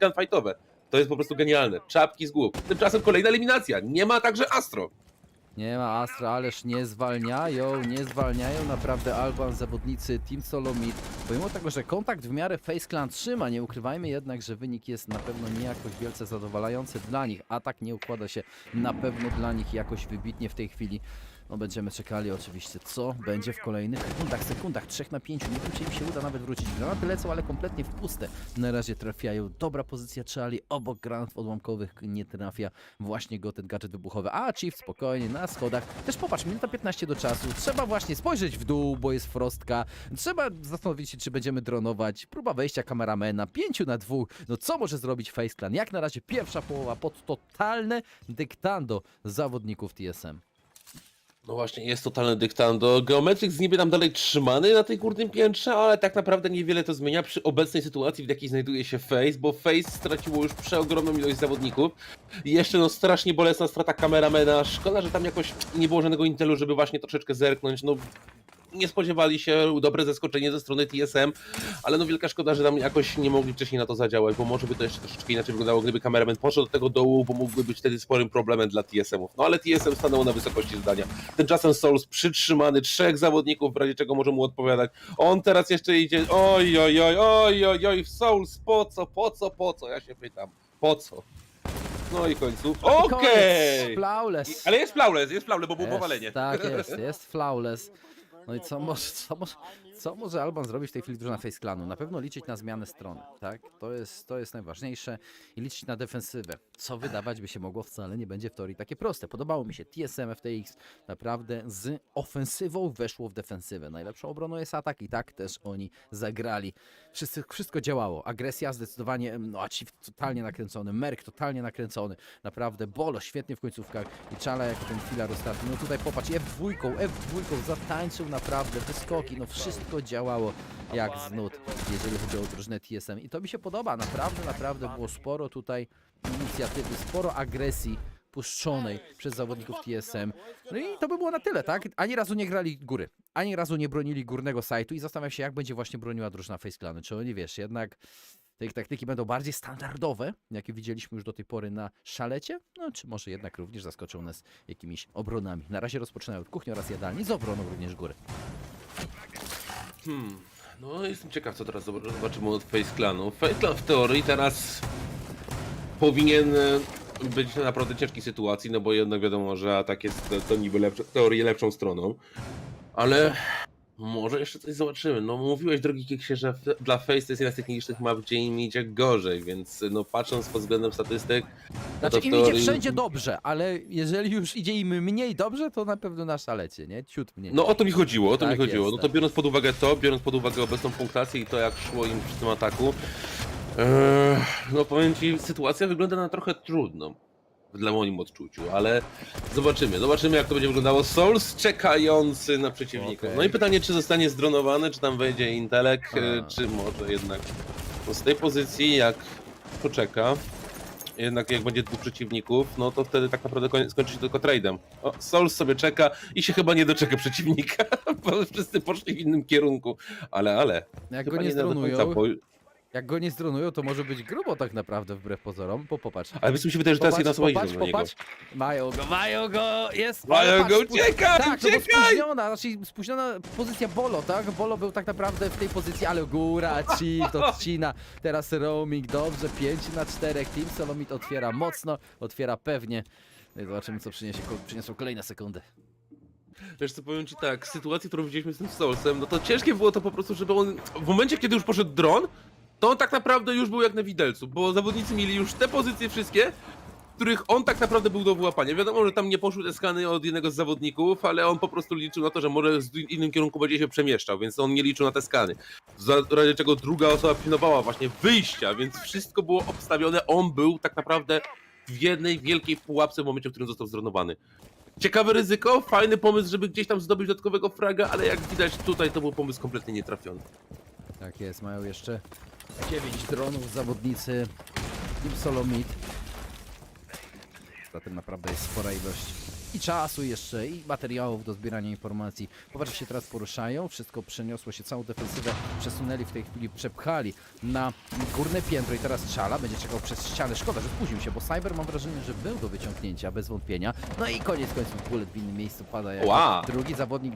gunfightowe. To jest po prostu genialne. Czapki z głów. Tymczasem kolejna eliminacja. Nie ma także Astro. Nie ma Astra, ależ nie zwalniają naprawdę Alban, zawodnicy Team Solo Mid. Pomimo tego, że kontakt w miarę Face Clan trzyma, nie ukrywajmy jednak, że wynik jest na pewno nie jakoś wielce zadowalający dla nich. Atak nie układa się na pewno dla nich jakoś wybitnie w tej chwili. No będziemy czekali oczywiście, co będzie w kolejnych sekundach, 3 na 5, nie wiem, czy im się uda nawet wrócić. Granaty lecą, ale kompletnie w puste. Na razie trafiają. Dobra pozycja Charlie, obok granatów odłamkowych nie trafia właśnie go ten gadżet wybuchowy. A Chief spokojnie na schodach. Też popatrz, minuta 15 do czasu. Trzeba właśnie spojrzeć w dół, bo jest Frostka. Trzeba zastanowić się, czy będziemy dronować. Próba wejścia kameramena, 5 na 2. No co może zrobić Face Clan? Jak na razie pierwsza połowa pod totalne dyktando zawodników TSM. No właśnie, jest totalny dyktando. Geometryk z niby tam dalej trzymany na tej górnym piętrze, ale tak naprawdę niewiele to zmienia przy obecnej sytuacji, w jakiej znajduje się Face, bo Face straciło już przeogromną ilość zawodników. I jeszcze no strasznie bolesna strata kameramena. Szkoda, że tam jakoś nie było żadnego intelu, żeby właśnie troszeczkę zerknąć. No nie spodziewali się, dobre zaskoczenie ze strony TSM, ale no wielka szkoda, że tam jakoś nie mogli wcześniej na to zadziałać, bo może by to jeszcze troszeczkę inaczej wyglądało, gdyby kameraman poszedł do tego dołu, bo mógłby być wtedy sporym problemem dla TSM-ów. No ale TSM stanęło na wysokości zadania. Tymczasem Souls przytrzymany, 3 zawodników, w razie czego może mu odpowiadać. On teraz jeszcze idzie, oj, Souls, po co? Ja się pytam, po co? No i końcu. Okej! Flawless. Ale jest flawless, bo było powalenie. Tak jest flawless. No i co może Alban zrobić w tej chwili drużyna Face Clanu? Na pewno liczyć na zmianę strony, tak? To jest najważniejsze i liczyć na defensywę, co wydawać by się mogło wcale nie będzie w teorii takie proste. Podobało mi się TSMFTX, naprawdę z ofensywą weszło w defensywę. Najlepszą obroną jest atak i tak też oni zagrali. Wszystko działało, agresja zdecydowanie, no a Chief totalnie nakręcony, Merk totalnie nakręcony, naprawdę Bolo świetnie w końcówkach i Czala jako ten filar ostatni. No tutaj popatrz, F2 zatańczył naprawdę, wyskoki, no wszystko działało jak z nut, jeżeli chodzi o drużynę TSM i to mi się podoba, naprawdę było sporo tutaj inicjatywy, sporo agresji puszczonej przez zawodników TSM. No i to by było na tyle, tak? Ani razu nie grali góry, ani razu nie bronili górnego sajtu i zastanawiam się, jak będzie właśnie broniła drużyna Face Clanu. Czy oni, wiesz, jednak te ich taktyki będą bardziej standardowe, jakie widzieliśmy już do tej pory na szalecie? No, czy może jednak również zaskoczą nas jakimiś obronami. Na razie rozpoczynają od kuchni oraz jadalni z obroną również góry. No jestem ciekaw, co teraz zobaczymy od Face Clanu. Face Clan w teorii teraz powinien być na naprawdę ciężkiej sytuacji, no bo jednak wiadomo, że atak jest to niby w teorii lepszą stroną, ale może jeszcze coś zobaczymy. No mówiłeś, drogi Kiksie, że dla Face to jest jedna z tych niższych map, gdzie im idzie gorzej, więc no patrząc pod względem statystyk... Znaczy im idzie wszędzie dobrze, ale jeżeli już idzie im mniej dobrze, to na pewno na szalecie, nie? Ciut mniej. No o to mi chodziło, Tak jest, No to biorąc pod uwagę biorąc pod uwagę obecną punktację i to jak szło im przy tym ataku, no powiem ci, sytuacja wygląda na trochę trudną. dla moim odczuciu, ale zobaczymy jak to będzie wyglądało. Souls czekający na przeciwników. Okej. No i pytanie, czy zostanie zdronowany, czy tam wejdzie Intelek, czy może jednak z tej pozycji, jak poczeka, jednak jak będzie dwóch przeciwników, no to wtedy tak naprawdę skończy się tylko trade'em. O, Souls sobie czeka i się chyba nie doczeka przeciwnika, bo wszyscy poszli w innym kierunku, ale Jak chyba go nie do końca, zdronują, bo... jak go nie zdronują, to może być grubo tak naprawdę wbrew pozorom, bo popatrz. Ale mi się wydaje, że teraz jedna osoba idzie do niego. Popatrz, mają go, jest. Mają ale go, patrz, uciekaj, Tak, to uciekaj! spóźniona pozycja Bolo, tak? Bolo był tak naprawdę w tej pozycji, ale góra, Chief, to odcina. Teraz roaming, dobrze, 5 na 4. Team Solomit otwiera mocno, otwiera pewnie. No i zobaczymy, co przyniosą kolejne sekundy. Wiesz co, powiem ci tak, sytuację, którą widzieliśmy z tym Soulsem, no to ciężkie było to po prostu, żeby on, w momencie, kiedy już poszedł dron, to on tak naprawdę już był jak na widelcu, bo zawodnicy mieli już te pozycje wszystkie, w których on tak naprawdę był do wyłapania. Wiadomo, że tam nie poszły te skany od jednego z zawodników, ale on po prostu liczył na to, że może w innym kierunku będzie się przemieszczał, więc on nie liczył na te skany. W razie czego druga osoba pilnowała właśnie wyjścia, więc wszystko było obstawione, on był tak naprawdę w jednej wielkiej pułapce w momencie, w którym został zdronowany. Ciekawe ryzyko, fajny pomysł, żeby gdzieś tam zdobyć dodatkowego fraga, ale jak widać tutaj to był pomysł kompletnie nietrafiony. Tak jest, mają jeszcze 9 dronów zawodnicy Team Solomit. Zatem naprawdę jest spora ilość i czasu jeszcze, i materiałów do zbierania informacji. Popatrz, jak się teraz poruszają, wszystko przeniosło się, całą defensywę przesunęli, w tej chwili przepchali na górne piętro i teraz Czala będzie czekał przez ścianę. Szkoda, że spóźnił się, bo Cyber mam wrażenie, że był do wyciągnięcia, bez wątpienia. No i koniec końców bullet w innym miejscu pada jako drugi zawodnik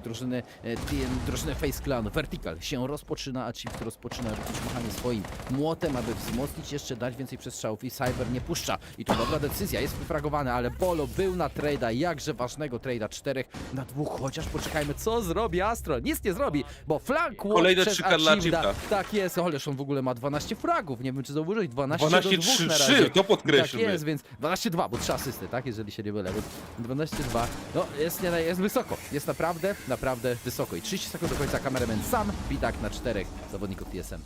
drużyny Face Clanu. Vertical się rozpoczyna, a Chief rozpoczyna rzucić machanie swoim młotem, aby wzmocnić jeszcze, dać więcej przestrzałów i Cyber nie puszcza. I to dobra decyzja, jest wyfragowany, ale Bolo był na trade'a, jakże ważnego trade'a, 4 na 2, chociaż poczekajmy, co zrobi Astro. Nic nie zrobi, bo flank kolejne przez 3 dla Chiefa. Tak jest, ależ on w ogóle ma 12 fragów, nie wiem czy zauważyłeś, 12 do 2 na 12-3, razie. to podkreślmy. Tak jest, więc 12-2, bo 3 asysty, tak, jeżeli się nie mylę, więc 12-2, no jest wysoko, jest naprawdę wysoko i 30 sekund do końca kameraman sam, bidak na 4 zawodników TSM.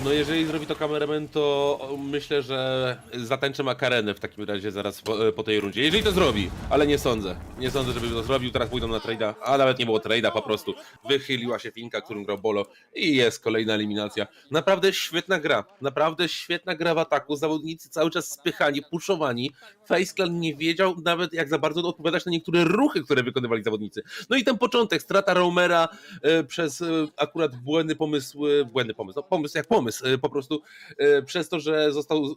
No jeżeli zrobi to kameraman, to myślę, że zatańczę makarenę w takim razie zaraz po tej rundzie. Jeżeli to zrobi, ale nie sądzę. Nie sądzę, żeby to zrobił, teraz pójdą na trade'a, a nawet nie było trade'a, po prostu wychyliła się Finka, którym grał Bolo i jest kolejna eliminacja. Naprawdę świetna gra w ataku, zawodnicy cały czas spychani, puszowani. Face Clan nie wiedział nawet jak za bardzo odpowiadać na niektóre ruchy, które wykonywali zawodnicy. No i ten początek, strata Roamera przez akurat błędny pomysł, po prostu przez to, że został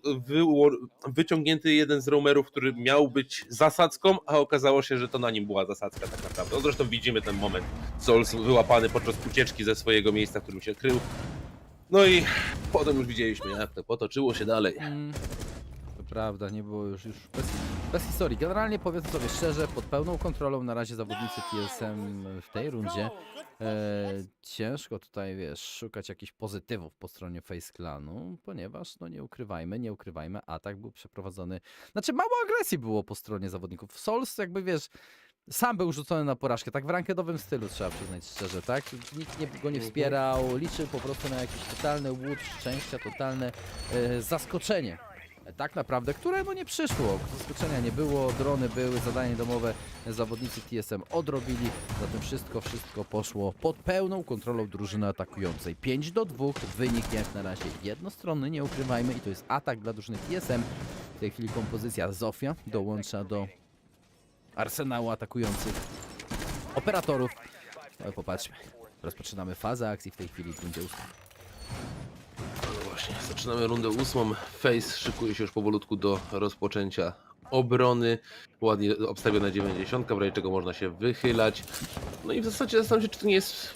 wyciągnięty jeden z roamerów, który miał być zasadzką, a okazało się, że to na nim była zasadzka tak naprawdę. Zresztą widzimy ten moment, Souls wyłapany podczas ucieczki ze swojego miejsca, w którym się krył. No i potem już widzieliśmy, jak to potoczyło się dalej. To prawda, nie było już bez historii. Generalnie powiedzmy sobie szczerze, pod pełną kontrolą na razie zawodnicy TSM w tej rundzie. Ciężko tutaj, wiesz, szukać jakichś pozytywów po stronie Face Clanu, ponieważ, no nie ukrywajmy, atak był przeprowadzony, znaczy mało agresji było po stronie zawodników. Souls jakby, wiesz, sam był rzucony na porażkę, tak w rankedowym stylu, trzeba przyznać szczerze, tak? Nikt go nie wspierał, liczył po prostu na jakiś totalny łód szczęścia, totalne zaskoczenie. Tak naprawdę, które no nie przyszło, zaskoczenia nie było, drony były, zadanie domowe zawodnicy TSM odrobili, zatem wszystko poszło pod pełną kontrolą drużyny atakującej. 5-2, wynik jak na razie jednostronny, nie ukrywajmy, i to jest atak dla drużyny TSM. W tej chwili kompozycja Zofia dołącza do arsenału atakujących operatorów. Ale popatrzmy, rozpoczynamy fazę akcji w tej chwili w rundzie 8. Właśnie, zaczynamy rundę 8. Face szykuje się już powolutku do rozpoczęcia obrony. Ładnie obstawiona 90, w razie czego można się wychylać. No i w zasadzie zastanawiam się, czy to nie jest...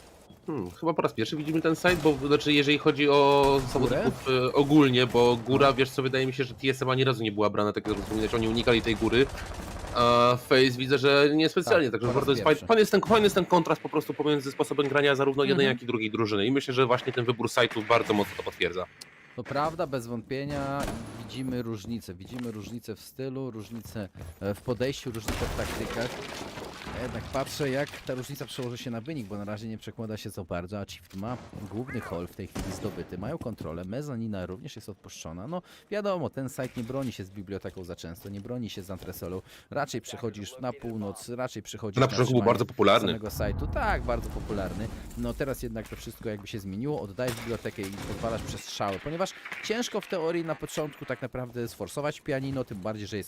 chyba po raz pierwszy widzimy ten site, bo znaczy jeżeli chodzi o zawodników ogólnie, bo góra, wiesz co, wydaje mi się, że TSM ani razu nie była brana, tak jak rozumiem, oni unikali tej góry. A Face widzę, że niespecjalnie, także bardzo jest fajny jest ten kontrast po prostu pomiędzy sposobem grania zarówno jednej, jak i drugiej drużyny i myślę, że właśnie ten wybór site'ów bardzo mocno to potwierdza. To prawda, bez wątpienia widzimy różnice w stylu, różnice w podejściu, różnice w taktykach. Jednak patrzę, jak ta różnica przełoży się na wynik, bo na razie nie przekłada się za bardzo, a Chiefd ma główny hol w tej chwili zdobyty, mają kontrolę, mezanina również jest odpuszczona. No wiadomo, ten site nie broni się z biblioteką za często, nie broni się z antresolą, raczej przechodzisz na północ, raczej przechodzisz Na początku był bardzo popularny. samego sajtu. Tak, bardzo popularny. No teraz jednak to wszystko jakby się zmieniło, oddajesz bibliotekę i pozwalasz przez strzały, ponieważ ciężko w teorii na początku tak naprawdę sforsować pianino, tym bardziej, że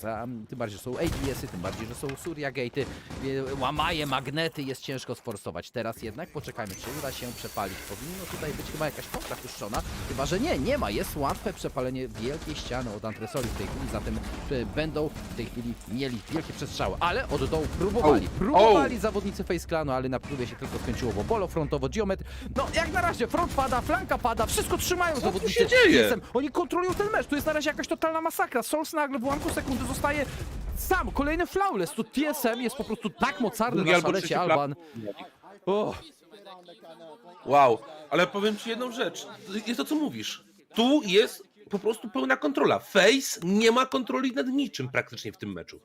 są ABS-y, tym bardziej, że są Surya Gate'y, łamaje, magnety, jest ciężko sforsować. Teraz jednak poczekajmy, czy uda się przepalić. Powinno tutaj być chyba jakaś kontra puszczona, chyba że nie ma. Jest łatwe przepalenie wielkiej ściany od antresoli w tej chwili, zatem będą w tej chwili mieli wielkie przestrzały, ale od dołu próbowali zawodnicy Face Clanu, ale na próbie się tylko skończyło, bo bolo frontowo, geometr, no jak na razie front pada, flanka pada, wszystko trzymają zawodnicy. Co tu się dzieje? Oni kontrolują ten mecz, tu jest na razie jakaś totalna masakra. Souls nagle w ułamku sekundy zostaje sam, kolejny flawless, tu TSM jest po prostu tak mocarny na szalecie, Alban. Wow, ale powiem ci jedną rzecz, jest to co mówisz, tu jest po prostu pełna kontrola. Face nie ma kontroli nad niczym praktycznie w tym meczu.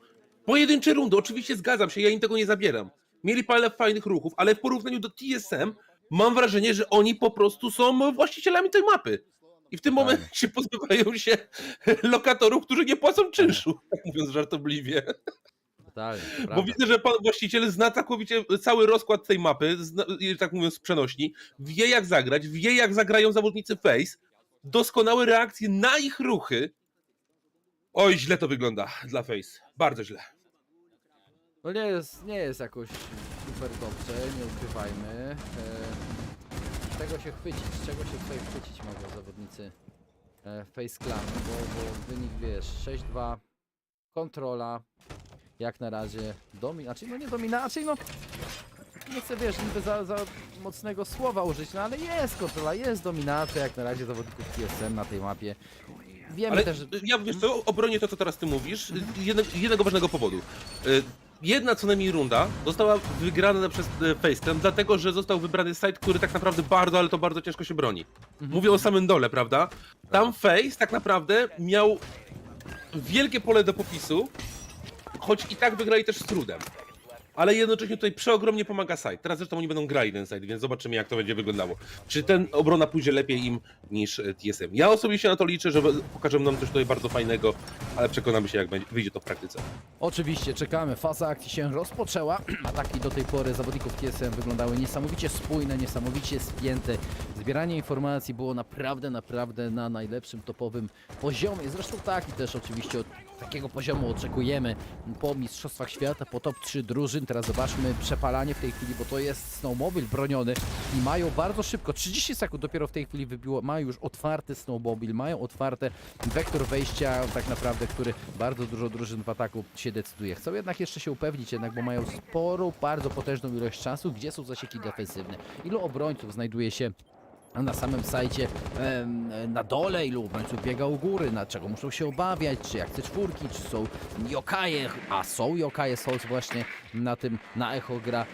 Pojedyncze rundy, oczywiście zgadzam się, ja im tego nie zabieram. Mieli parę fajnych ruchów, ale w porównaniu do TSM mam wrażenie, że oni po prostu są właścicielami tej mapy. I w tym momencie pozbywają się lokatorów, którzy nie płacą czynszu, tak mówiąc żartobliwie. Totalnie, bo widzę, że pan właściciel zna całkowicie cały rozkład tej mapy, tak mówiąc przenośni, wie jak zagrać, wie jak zagrają zawodnicy Face, doskonałe reakcje na ich ruchy. Oj, źle to wygląda dla Face, bardzo źle. No nie jest jakoś super dobrze, nie ukrywajmy. Czego się tutaj chwycić mogą zawodnicy Face Clanu, bo wynik wiesz, 6-2, kontrola, jak na razie, nie chcę wiesz, niby za mocnego słowa użyć, no ale jest kontrola, jest dominacja, jak na razie zawodników TSM na tej mapie. Wiemy ale też, że... ja wiesz co, obronię to, co teraz ty mówisz, jednego ważnego powodu. Jedna co najmniej runda została wygrana przez Face Clan, dlatego że został wybrany site, który tak naprawdę bardzo, ale to bardzo ciężko się broni. Mówię o samym dole, prawda? Tam Face tak naprawdę miał wielkie pole do popisu, choć i tak wygrali też z trudem. Ale jednocześnie tutaj przeogromnie pomaga site. Teraz zresztą oni będą grali ten site, więc zobaczymy jak to będzie wyglądało. Czy ten obrona pójdzie lepiej im niż TSM. Ja osobiście na to liczę, że pokażą nam coś tutaj bardzo fajnego, ale przekonamy się jak wyjdzie to w praktyce. Oczywiście, czekamy. Faza akcji się rozpoczęła. Ataki do tej pory zawodników TSM wyglądały niesamowicie spójne, niesamowicie spięte. Zbieranie informacji było naprawdę na najlepszym, topowym poziomie. Zresztą tak i też oczywiście od takiego poziomu oczekujemy po Mistrzostwach Świata, po top 3 drużyn. Teraz zobaczmy przepalanie w tej chwili, bo to jest snowmobile broniony i mają bardzo szybko, 30 sekund dopiero w tej chwili wybiło, mają już otwarty snowmobile, mają otwarty wektor wejścia tak naprawdę, który bardzo dużo drużyn w ataku się decyduje. Chcą jednak jeszcze się upewnić bo mają sporą, bardzo potężną ilość czasu, gdzie są zasieki defensywne. Ilu obrońców znajduje się na samym sajcie na dole, ilu obrońców biega u góry, na czego muszą się obawiać, czy jak te czwórki, czy są yokaje, a są yokaje Souls właśnie na Echo gra,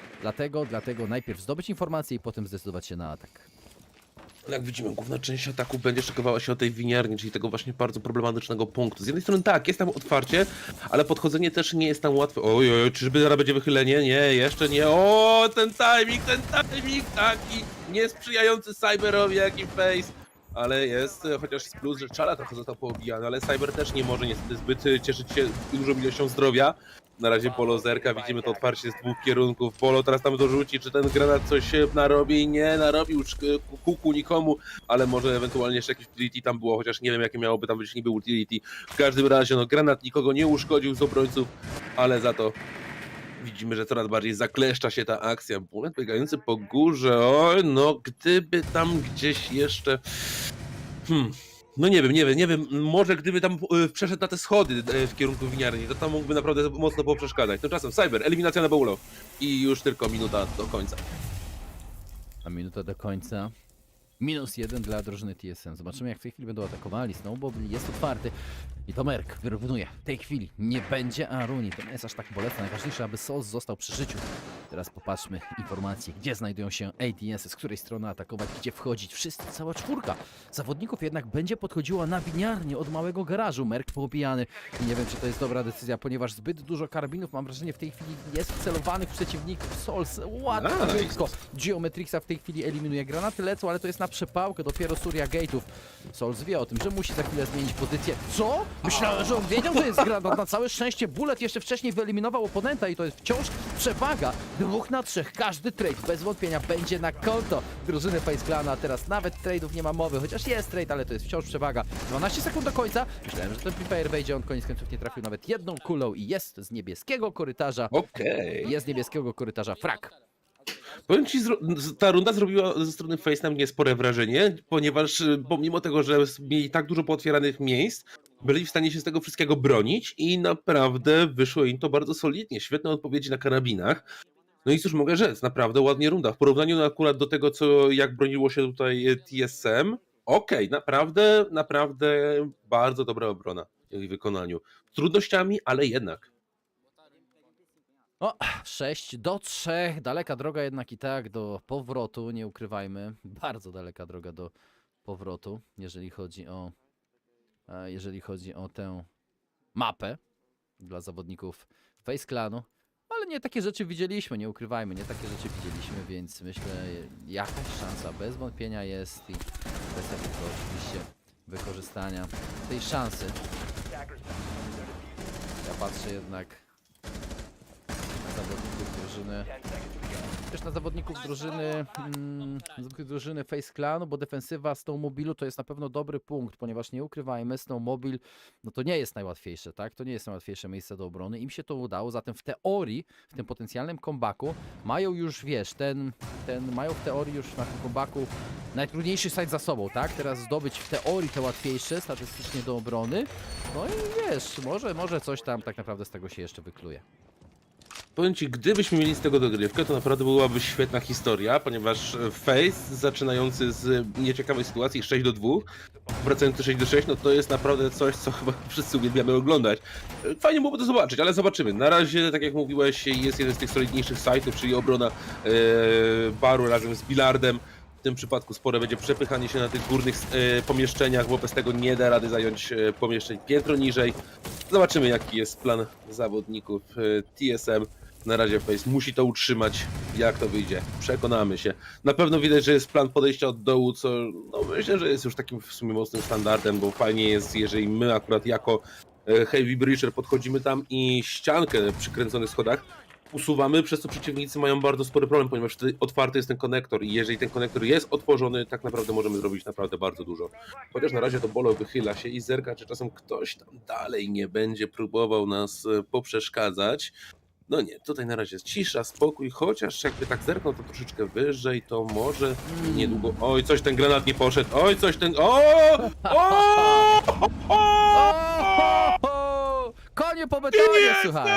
dlatego najpierw zdobyć informacje i potem zdecydować się na atak. Jak widzimy, główna część ataku będzie szykowała się o tej winiarni, czyli tego właśnie bardzo problematycznego punktu. Z jednej strony tak, jest tam otwarcie, ale podchodzenie też nie jest tam łatwe. Oj, czyżby zaraz będzie wychylenie? Nie, jeszcze nie. O, ten timing taki niesprzyjający Cyberowi, jak i Face. Ale jest chociaż plus, że Czala trochę został poobijany, ale Cyber też nie może niestety zbyt cieszyć się dużą ilością zdrowia. Na razie Polo zerka, widzimy to otwarcie z dwóch kierunków. Polo teraz tam dorzuci, czy ten granat coś narobi? Nie narobił już kuku nikomu, ale może ewentualnie jeszcze jakieś utility tam było, chociaż nie wiem jakie miałoby tam być niby utility. W każdym razie granat nikogo nie uszkodził z obrońców, ale za to widzimy, że coraz bardziej zakleszcza się ta akcja. Bullet biegający po górze, oj, no gdyby tam gdzieś jeszcze... No nie wiem, może gdyby tam przeszedł na te schody w kierunku winiarni, to tam mógłby naprawdę mocno poprzeszkadzać. Tymczasem Cyber, eliminacja na Bowlo i już tylko minuta do końca. A minuta do końca. -1 dla drużyny TSM. Zobaczymy jak w tej chwili będą atakowali. Snowball jest otwarty. I to Merk wyrównuje. W tej chwili nie będzie Aruni. To nie jest aż tak bolesne. Najważniejsze, aby Sos został przy życiu. Teraz popatrzmy informacje, gdzie znajdują się ADS, z której strony atakować, gdzie wchodzić. Wszyscy, cała czwórka zawodników jednak będzie podchodziła na winiarnię od małego garażu. Merk poobijany i nie wiem, czy to jest dobra decyzja, ponieważ zbyt dużo karabinów, mam wrażenie, w tej chwili jest wcelowanych w przeciwników. Sols, łatwo. Geometrixa w tej chwili eliminuje. Granaty lecą, ale to jest na przepałkę, dopiero Surya Gate'ów. Sols wie o tym, że musi za chwilę zmienić pozycję. Co? Myślałem, że on wiedział, że jest granat. Na całe szczęście Bullet jeszcze wcześniej wyeliminował oponenta i to jest wciąż przewaga. 2 na 3. Każdy trade bez wątpienia będzie na konto drużyny Face Clanu, a teraz nawet trade'ów nie ma mowy, chociaż jest trade, ale to jest wciąż przewaga. 12 sekund do końca. Myślałem, że ten Free Fire wejdzie, on koniec końców nie trafił nawet jedną kulą i jest z niebieskiego korytarza. Jest z niebieskiego korytarza frag. Powiem ci, ta runda zrobiła ze strony Face na mnie spore wrażenie, ponieważ pomimo tego, że mieli tak dużo pootwieranych miejsc, byli w stanie się z tego wszystkiego bronić i naprawdę wyszło im to bardzo solidnie. Świetne odpowiedzi na karabinach. No i cóż mogę rzec, naprawdę ładnie runda. W porównaniu akurat do tego, jak broniło się tutaj TSM, naprawdę bardzo dobra obrona w jej wykonaniu. Z trudnościami, ale jednak. O, 6 do 3. Daleka droga jednak i tak do powrotu, nie ukrywajmy. Bardzo daleka droga do powrotu, jeżeli chodzi o tę mapę dla zawodników Face Clanu. Ale nie takie rzeczy widzieliśmy, nie ukrywajmy, nie takie rzeczy widzieliśmy, więc myślę, jakaś szansa bez wątpienia jest i kwestia tylko oczywiście wykorzystania tej szansy. Ja patrzę jednak na zawodników drużyny. Na zawodników drużyny Face Clanu, bo defensywa Snowmobilu to jest na pewno dobry punkt, ponieważ nie ukrywajmy, Snowmobile no to nie jest najłatwiejsze, tak? To nie jest najłatwiejsze miejsce do obrony. Im się to udało, zatem w teorii, w tym potencjalnym comebacku mają już, wiesz, mają w teorii już na tym comebacku najtrudniejszy site za sobą, tak? Teraz zdobyć w teorii te łatwiejsze statystycznie do obrony. No i wiesz, może coś tam tak naprawdę z tego się jeszcze wykluje. Powiem ci, gdybyśmy mieli z tego dogrywkę, to naprawdę byłaby świetna historia, ponieważ Face, zaczynający z nieciekawej sytuacji 6 do 2, wracający 6 do 6, no to jest naprawdę coś, co chyba wszyscy uwielbiamy oglądać. Fajnie byłoby to zobaczyć, ale zobaczymy. Na razie, tak jak mówiłeś, jest jeden z tych solidniejszych sajtów, czyli obrona baru razem z bilardem. W tym przypadku spore będzie przepychanie się na tych górnych pomieszczeniach, wobec tego nie da rady zająć pomieszczeń piętro niżej. Zobaczymy, jaki jest plan zawodników TSM. Na razie Face musi to utrzymać, jak to wyjdzie. Przekonamy się. Na pewno widać, że jest plan podejścia od dołu, co no myślę, że jest już takim w sumie mocnym standardem, bo fajnie jest, jeżeli my akurat jako Heavy Breacher podchodzimy tam i ściankę przy kręconych schodach usuwamy, przez co przeciwnicy mają bardzo spory problem, ponieważ wtedy otwarty jest ten konektor i jeżeli ten konektor jest otworzony, tak naprawdę możemy zrobić naprawdę bardzo dużo. Chociaż na razie to Bolo wychyla się i zerka, czy czasem ktoś tam dalej nie będzie próbował nas poprzeszkadzać. No nie, tutaj na razie jest cisza, spokój, chociaż jakby tak zerknął to troszeczkę wyżej, to może niedługo... Oj, coś ten granat nie poszedł, oj, coś ten... Konie po betonie, słuchaj!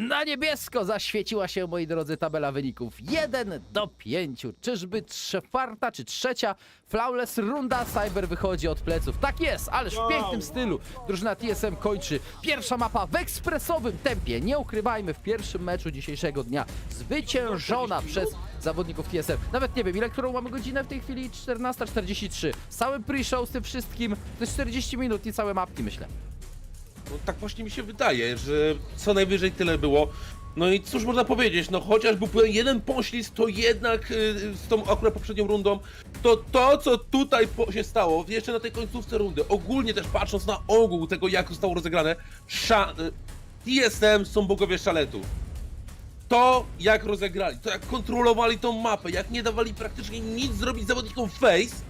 Na niebiesko zaświeciła się, moi drodzy, tabela wyników. 1 do 5. Czyżby czwarta czy trzecia flawless runda? Cyber wychodzi od pleców. Tak jest, ależ w pięknym stylu. Drużyna TSM kończy. Pierwsza mapa w ekspresowym tempie. Nie ukrywajmy, w pierwszym meczu dzisiejszego dnia zwyciężona przez zawodników TSM. Nawet nie wiem, ile którą mamy godzinę w tej chwili? 14:43. Z całym pre-show, z tym wszystkim, to jest 40 minut i całe mapki, myślę. No, tak właśnie mi się wydaje, że co najwyżej tyle było. No i cóż można powiedzieć, no chociaż był jeden poślizg, to jednak z tą akurat poprzednią rundą, to co tutaj się stało, jeszcze na tej końcówce rundy, ogólnie też patrząc na ogół tego, jak zostało rozegrane, TSM są bogowie szaletu. To jak rozegrali, to jak kontrolowali tą mapę, jak nie dawali praktycznie nic zrobić zawodnikom Face,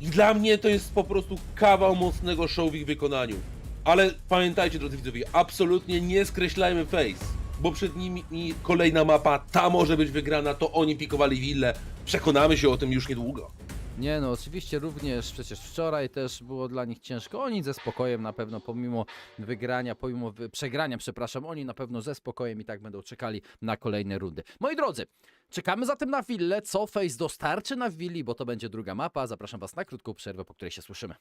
i dla mnie to jest po prostu kawał mocnego show w ich wykonaniu. Ale pamiętajcie, drodzy widzowie, absolutnie nie skreślajmy Face, bo przed nimi kolejna mapa, ta może być wygrana, to oni pikowali willę. Przekonamy się o tym już niedługo. Nie no, oczywiście również przecież wczoraj też było dla nich ciężko. Oni ze spokojem na pewno, pomimo przegrania, przepraszam, oni na pewno ze spokojem i tak będą czekali na kolejne rundy. Moi drodzy, czekamy zatem na willę, co Face dostarczy na willi, bo to będzie druga mapa. Zapraszam was na krótką przerwę, po której się słyszymy.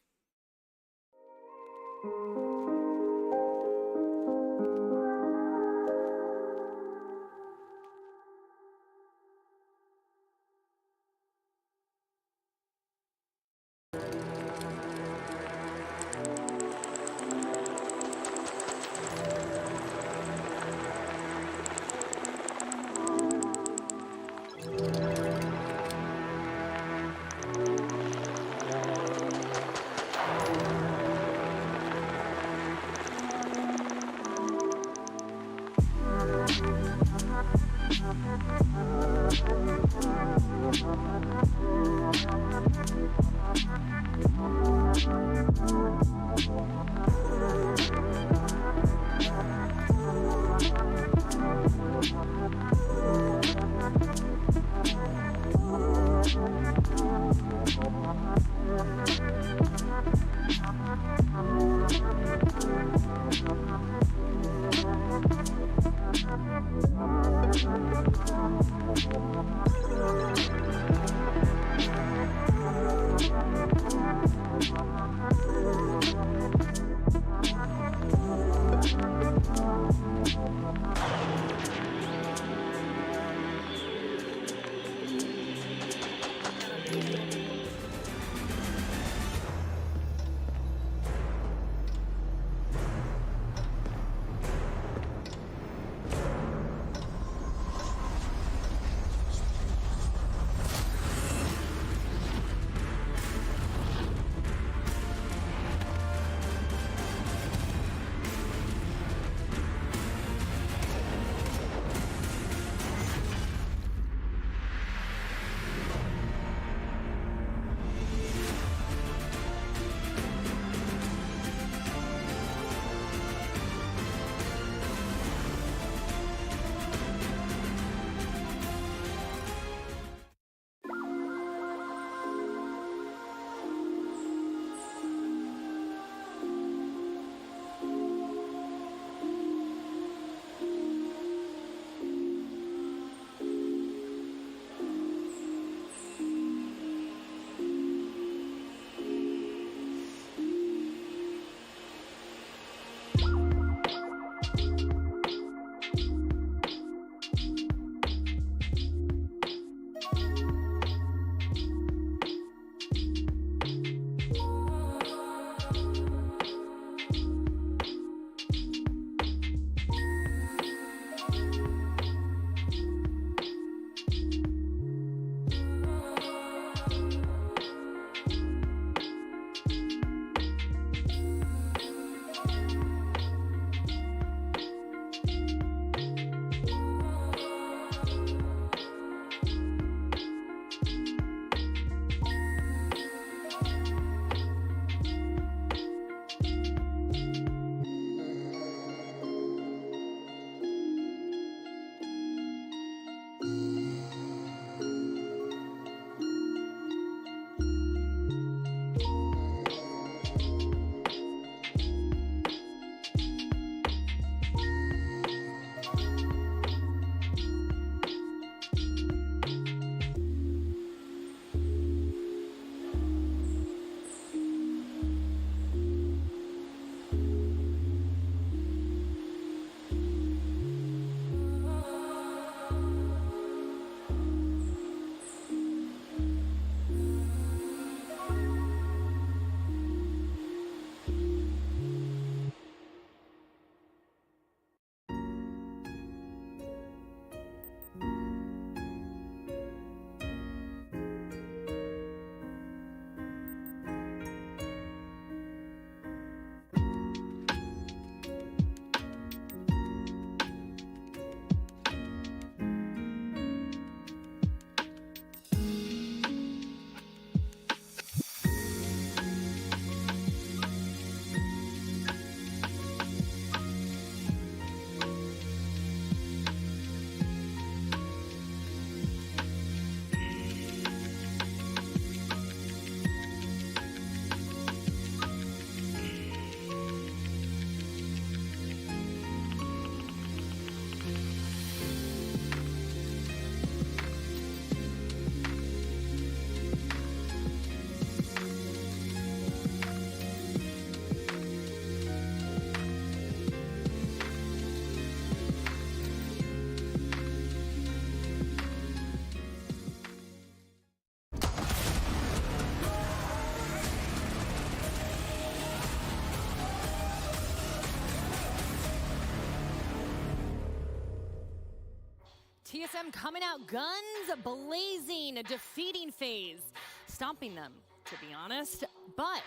TSM coming out guns blazing, defeating FaZe, stomping them, to be honest. But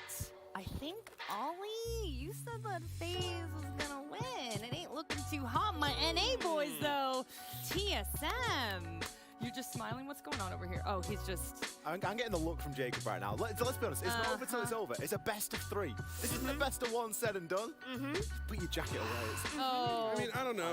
I think, Ollie, you said that FaZe was gonna win. It ain't looking too hot, my NA boys, though. TSM. You're just smiling? What's going on over here? Oh, he's just... I'm getting the look from Jacob right now. Let's be honest, it's not over till it's over. It's a best of 3. This isn't the best of 1 said and done. Put your jacket away. Oh. I mean, I don't know.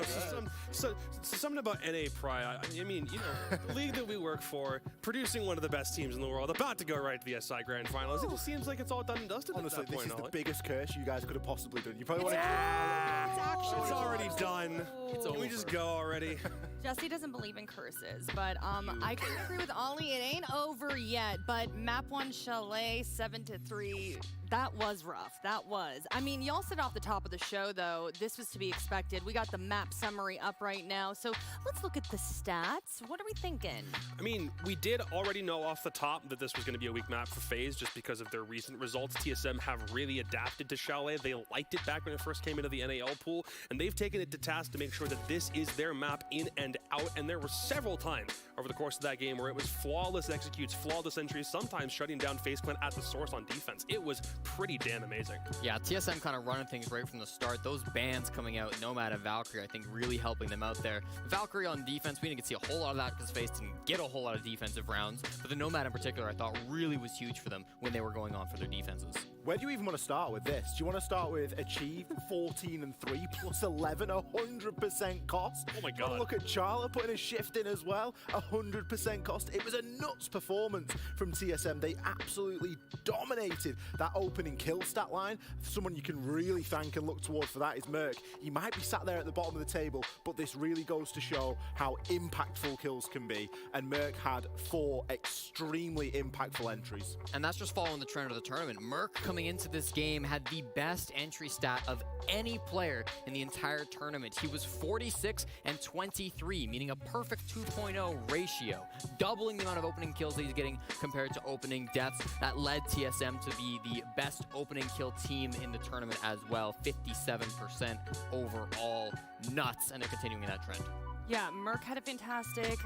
Something about NA pride. I mean, you know, the league that we work for, producing one of the best teams in the world, about to go right to the SI Grand Finals. It just seems like it's all done and dusted. Honestly, at that this point, is the Ollie. biggest curse you guys could have possibly done. You probably want to... It's already done. Can we just go already? Jesse doesn't believe in curses, but I can agree with Ollie. It ain't over yet, but Map 1 Chalet 7-3. That was rough. That was. I mean, y'all said off the top of the show, though, this was to be expected. We got the map summary up right now, so let's look at the stats. What are we thinking? I mean, we did already know off the top that this was going to be a weak map for FaZe just because of their recent results. TSM have really adapted to Chalet. They liked it back when it first came into the NAL pool, and they've taken it to task to make sure that this is their map in and out. And there were several times over the course of that game where it was flawless executes, flawless entries, sometimes shutting down FaZe Clan at the source on defense. It was pretty damn amazing. Yeah, TSM kind of running things right from the start. Those bans coming out, Nomad and Valkyrie, I think really helping them out there. Valkyrie on defense, we didn't get to see a whole lot of that because FaZe didn't get a whole lot of defensive rounds. But the Nomad in particular, I thought really was huge for them when they were going on for their defenses. Where do you even want to start with this? Do you want to start with Achieve 14-3 plus 11, 100% cost? Oh my Do you want God. to look at Charla putting a shift in as well, 100% cost? It was a nuts performance from TSM. They absolutely dominated that opening kill stat line. Someone you can really thank and look toward for that is Merc. He might be sat there at the bottom of the table, but this really goes to show how impactful kills can be. And Merc had 4 extremely impactful entries. And And that's just following the trend of the tournament. Merc coming into this game had the best entry stat of any player in the entire tournament. He was 46 and 23, meaning a perfect 2.0 ratio, doubling the amount of opening kills that he's getting compared to opening deaths. That led TSM to be the best opening kill team in the tournament as well, 57% overall. Nuts, and they're continuing that trend. Yeah, Merc had a fantastic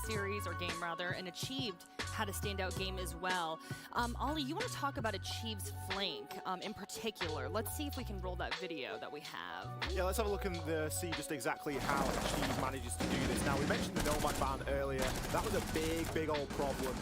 series, or game rather, and Achieved had a standout game as well. Ollie, you want to talk about Achieved's flank in particular. Let's see if we can roll that video that we have. Yeah, let's have a look and see just exactly how Achieve manages to do this. Now, we mentioned the Nomad ban earlier. That was a big old problem.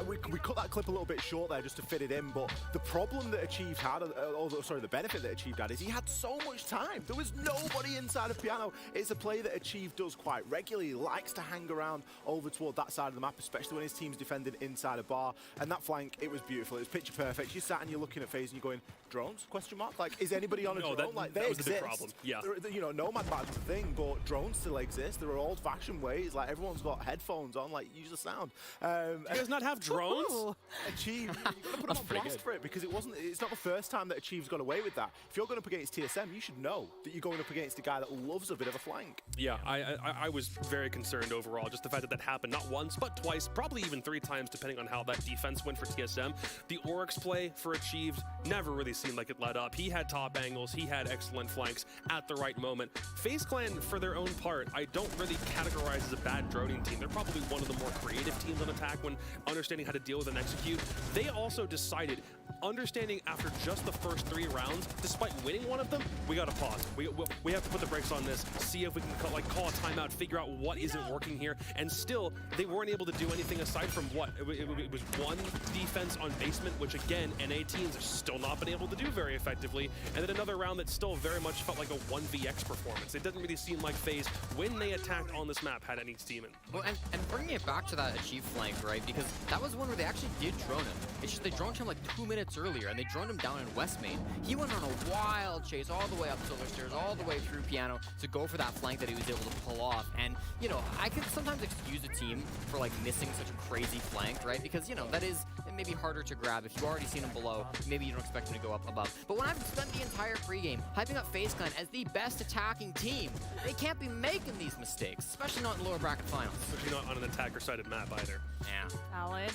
We cut that clip a little bit short there just to fit it in, but the problem that Achieve had, the benefit that Achieve had is he had so much time. There was nobody inside of Piano. It's a play that Achieve does quite regularly. He likes to hang around over toward that side of the map, especially when his team's defending inside a bar. And that flank, it was beautiful. It was picture perfect. You sat and you're looking at FaZe and you're going, drones? Question mark? Like, is anybody on a drone? Like, they was exist. the big problem. Yeah. You know, Nomad ban's a thing, but drones still exist. There are old-fashioned ways. Like, everyone's got headphones on. Like, use the sound. Do you guys not have drones? Achieve, you got to put them on blast for it because it's not the first time that Achieve's got away with that. If you're going up against TSM, you should know that you're going up against a guy that loves a bit of a flank. Yeah, I was very concerned overall. Just the fact that that happened not once, but twice, probably even 3 times, depending on how that defense went for TSM. The Oryx play for Achieved never really seemed like it let up. He had top angles, he had excellent flanks at the right moment. FaZe Clan, for their own part, I don't really categorize as a bad droning team. They're probably one of the more creative teams on attack when understanding how to deal with and execute. They also decided, understanding after just the first 3 rounds, despite winning one of them, we got to pause. We have to put the brakes on this, see if we can call a timeout, figure out what isn't working here, and still, they weren't able to do anything aside from what? It was 1 defense on basement, which again, NA teams have still not been able to do very effectively, and then another round that still very much felt like a 1vx performance. It doesn't really seem like FaZe, when they attacked on this map, had any steam in. Well, and bringing it back to that Achieve flank, right? Because that was one where they actually did drone him. It's just they droned him like 2 minutes earlier, and they droned him down in West Main. He went on a wild chase all the way up Solar Stairs, all the way through Piano to go for that flank that he was able to pull off. And, you know, I could sometimes excuse a team for like missing such a crazy flank, right? Because, you know, that is maybe harder to grab. If you've already seen him below, maybe you don't expect him to go up above. But when I've spent the entire pregame hyping up FaZe Clan as the best attacking team, they can't be making these mistakes, especially not in lower bracket finals. Especially not on an attacker-sided map either. Yeah. Valid.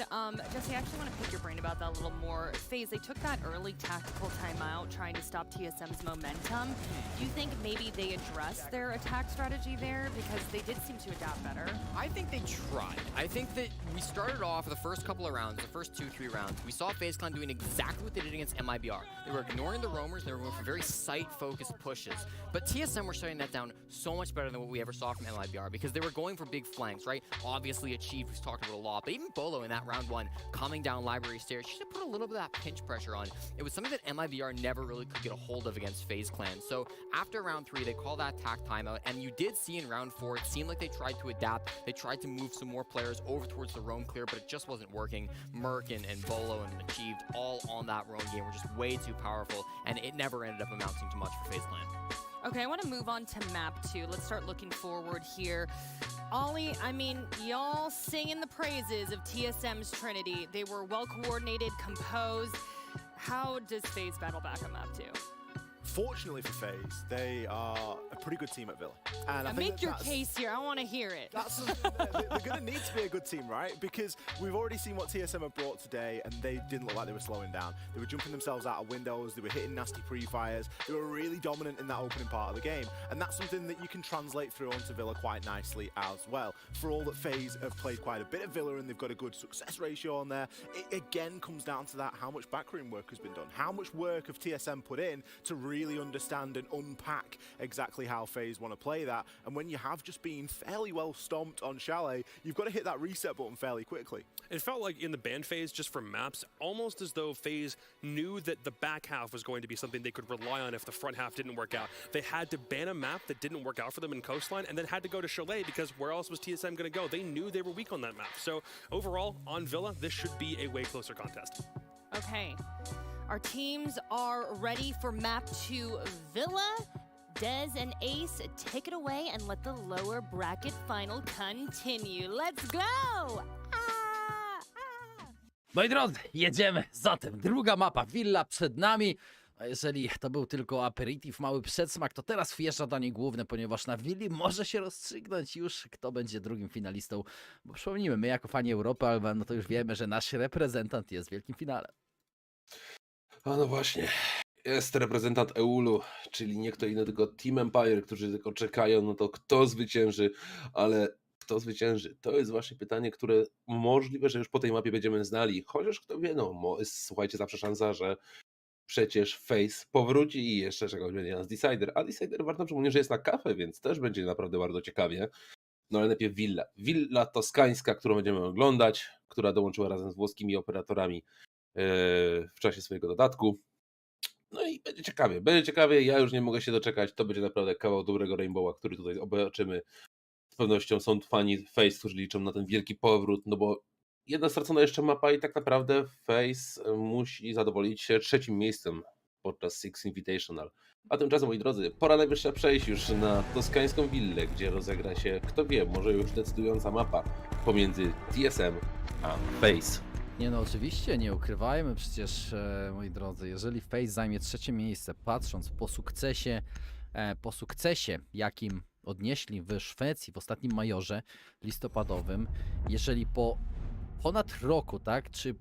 Jesse, I actually want to pick your brain about that a little more. FaZe, they took that early tactical timeout trying to stop TSM's momentum. Do you think maybe they addressed their attack strategy there? Because they did seem to adapt better. I think they tried. I think that we started off the first couple of rounds, the first 2-3 rounds, we saw FaZe Clan doing exactly what they did against MIBR. They were ignoring the roamers, they were going for very site-focused pushes. But TSM were shutting that down so much better than what we ever saw from MIBR because they were going for big flanks, right? Obviously, Achieve, who's talked about a lot, but even Bolo in that round 1, coming down library stairs, she should put a little bit of that pinch pressure on. It was something that MIBR never really could get a hold of against FaZe Clan. So after round 3, they called that attack timeout, and you did see in round 4, it seemed like they tried to adapt. They tried to move some more players over towards the roam clear, but it just wasn't working. Merc and Bolo and Achieved all on that roam game were just way too powerful, and it never ended up amounting to much for FaZe Clan. Okay, I want to move on to map 2. Let's start looking forward here. Ollie, I mean, y'all singing the praises of TSM's Trinity. They were well coordinated, composed. How does FaZe battle back on map 2? Fortunately for FaZe, they are a pretty good team at Villa. And I think make your case here. I want to hear it. That's they're going to need to be a good team, right? Because we've already seen what TSM have brought today, and they didn't look like they were slowing down. They were jumping themselves out of windows. They were hitting nasty pre-fires. They were really dominant in that opening part of the game. And that's something that you can translate through onto Villa quite nicely as well. For all that FaZe have played quite a bit of Villa and they've got a good success ratio on there, it again comes down to that, how much backroom work has been done. How much work have TSM put in to really understand and unpack exactly how FaZe want to play that. And when you have just been fairly well stomped on Chalet, you've got to hit that reset button fairly quickly. It felt like in the ban phase, just for maps, almost as though FaZe knew that the back half was going to be something they could rely on if the front half didn't work out. They had to ban a map that didn't work out for them in Coastline, and then had to go to Chalet because where else was TSM going to go? They knew they were weak on that map. So overall, on Villa, this should be a way closer contest. Okay. Our teams are ready for map 2 Villa. Dez and Ace, take it away and let the lower bracket final continue. Let's go! Moi drodzy, jedziemy. Zatem druga mapa, Villa przed nami. A jeżeli to był tylko aperitif, mały przedsmak, to teraz wjeżdża danie główne, ponieważ na Willi może się rozstrzygnąć już, kto będzie drugim finalistą. Bo przypomnijmy, my jako fani Europy, ale no to już wiemy, że nasz reprezentant jest w wielkim finale. A no właśnie, jest reprezentant EUL-u, czyli nie kto inny, tylko Team Empire, którzy tylko czekają na to, kto zwycięży, ale kto zwycięży? To jest właśnie pytanie, które możliwe, że już po tej mapie będziemy znali, chociaż kto wie, no jest, słuchajcie, zawsze szansa, że przecież FaZe powróci i jeszcze czegoś będzie nas Decider, a Decider warto przypomnieć, że jest na kafę, więc też będzie naprawdę bardzo ciekawie. No ale najpierw Villa. Villa toskańska, którą będziemy oglądać, która dołączyła razem z włoskimi operatorami w czasie swojego dodatku. No i będzie ciekawie, ja już nie mogę się doczekać, to będzie naprawdę kawał dobrego Rainbowa, który tutaj zobaczymy. Z pewnością są fani FaZe, którzy liczą na ten wielki powrót, no bo jedna stracona jeszcze mapa i tak naprawdę FaZe musi zadowolić się 3. miejscem podczas Six Invitational. A tymczasem, moi drodzy, pora najwyższa przejść już na toskańską willę, gdzie rozegra się, kto wie, może już decydująca mapa pomiędzy TSM a FaZe. Nie no, oczywiście, nie ukrywajmy, przecież, moi drodzy, jeżeli FaZe zajmie 3. miejsce, patrząc po sukcesie, jakim odnieśli w Szwecji w ostatnim majorze listopadowym, jeżeli po ponad roku, tak, czy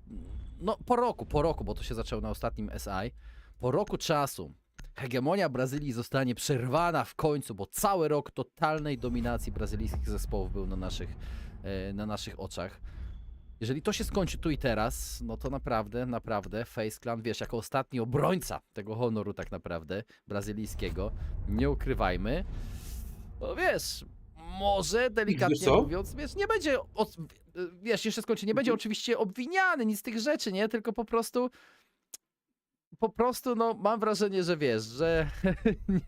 no po roku, bo to się zaczęło na ostatnim SI, po roku czasu hegemonia Brazylii zostanie przerwana w końcu, bo cały rok totalnej dominacji brazylijskich zespołów był na naszych oczach. Jeżeli to się skończy tu i teraz, no to naprawdę FaZe Clan, wiesz, jako ostatni obrońca tego honoru tak naprawdę brazylijskiego, nie ukrywajmy, no wiesz, może delikatnie mówiąc, wiesz, nie będzie, wiesz, jeszcze skończy, nie będzie oczywiście obwiniany, nic z tych rzeczy, nie, tylko po prostu, no, mam wrażenie, że wiesz, że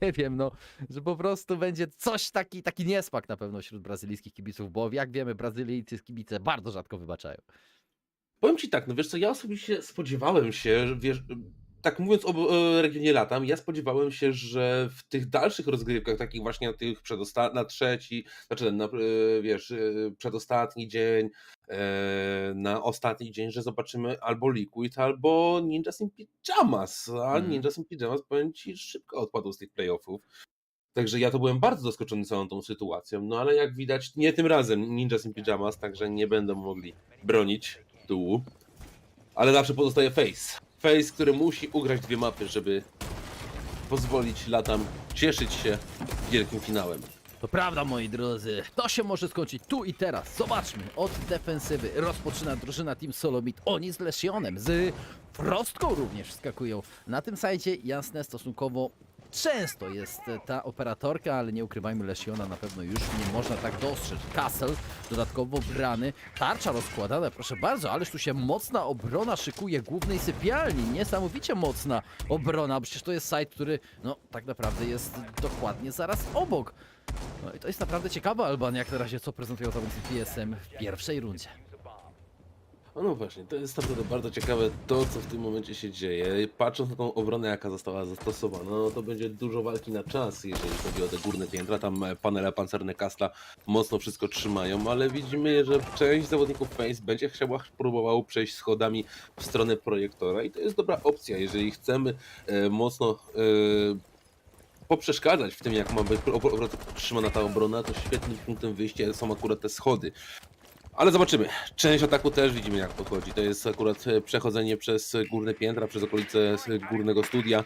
nie wiem, no, że po prostu będzie coś taki niesmak na pewno wśród brazylijskich kibiców, bo jak wiemy, Brazylijcy kibice bardzo rzadko wybaczają. Powiem ci tak, no wiesz co, ja osobiście spodziewałem się, że wiesz, tak mówiąc o regionie latam, ja spodziewałem się, że w tych dalszych rozgrywkach, takich właśnie na tych na trzeci, znaczy na, wiesz, przedostatni dzień, na ostatni dzień, że zobaczymy albo Liquid, albo Ninjas in Pyjamas, a Ninjas in Pyjamas, powiem ci, szybko odpadł z tych playoffów. Także ja to byłem bardzo zaskoczony całą tą sytuacją, no ale jak widać, nie tym razem Ninjas in Pyjamas, także nie będą mogli bronić tyłu. Ale zawsze pozostaje Face. Face, który musi ugrać 2 mapy, żeby pozwolić latam cieszyć się wielkim finałem. To prawda, moi drodzy, to się może skończyć tu i teraz. Zobaczmy, od defensywy rozpoczyna drużyna Team Solomid. Oni z Lesionem, z Frostką również wskakują. Na tym sajcie jasne, stosunkowo często jest ta operatorka, ale nie ukrywajmy, Lesiona na pewno już nie można tak dostrzec. Castle dodatkowo brany, tarcza rozkładana, proszę bardzo, ależ tu się mocna obrona szykuje głównej sypialni. Niesamowicie mocna obrona, przecież to jest site, który no tak naprawdę jest dokładnie zaraz obok. No i to jest naprawdę ciekawe, Alban, jak na razie co prezentują zawodnicy TSM w pierwszej rundzie. No właśnie, to jest naprawdę bardzo ciekawe to, co w tym momencie się dzieje. Patrząc na tą obronę, jaka została zastosowana, no to będzie dużo walki na czas, jeżeli chodzi o te górne piętra. Tam panele pancerne Castla mocno wszystko trzymają, ale widzimy, że część zawodników Face będzie chciała próbowało przejść schodami w stronę projektora i to jest dobra opcja, jeżeli chcemy mocno poprzeszkadzać w tym, jak ma być trzymana ta obrona, to świetnym punktem wyjścia są akurat te schody. Ale zobaczymy. Część ataku też widzimy, jak podchodzi. To jest akurat przechodzenie przez górne piętra, przez okolice górnego studia.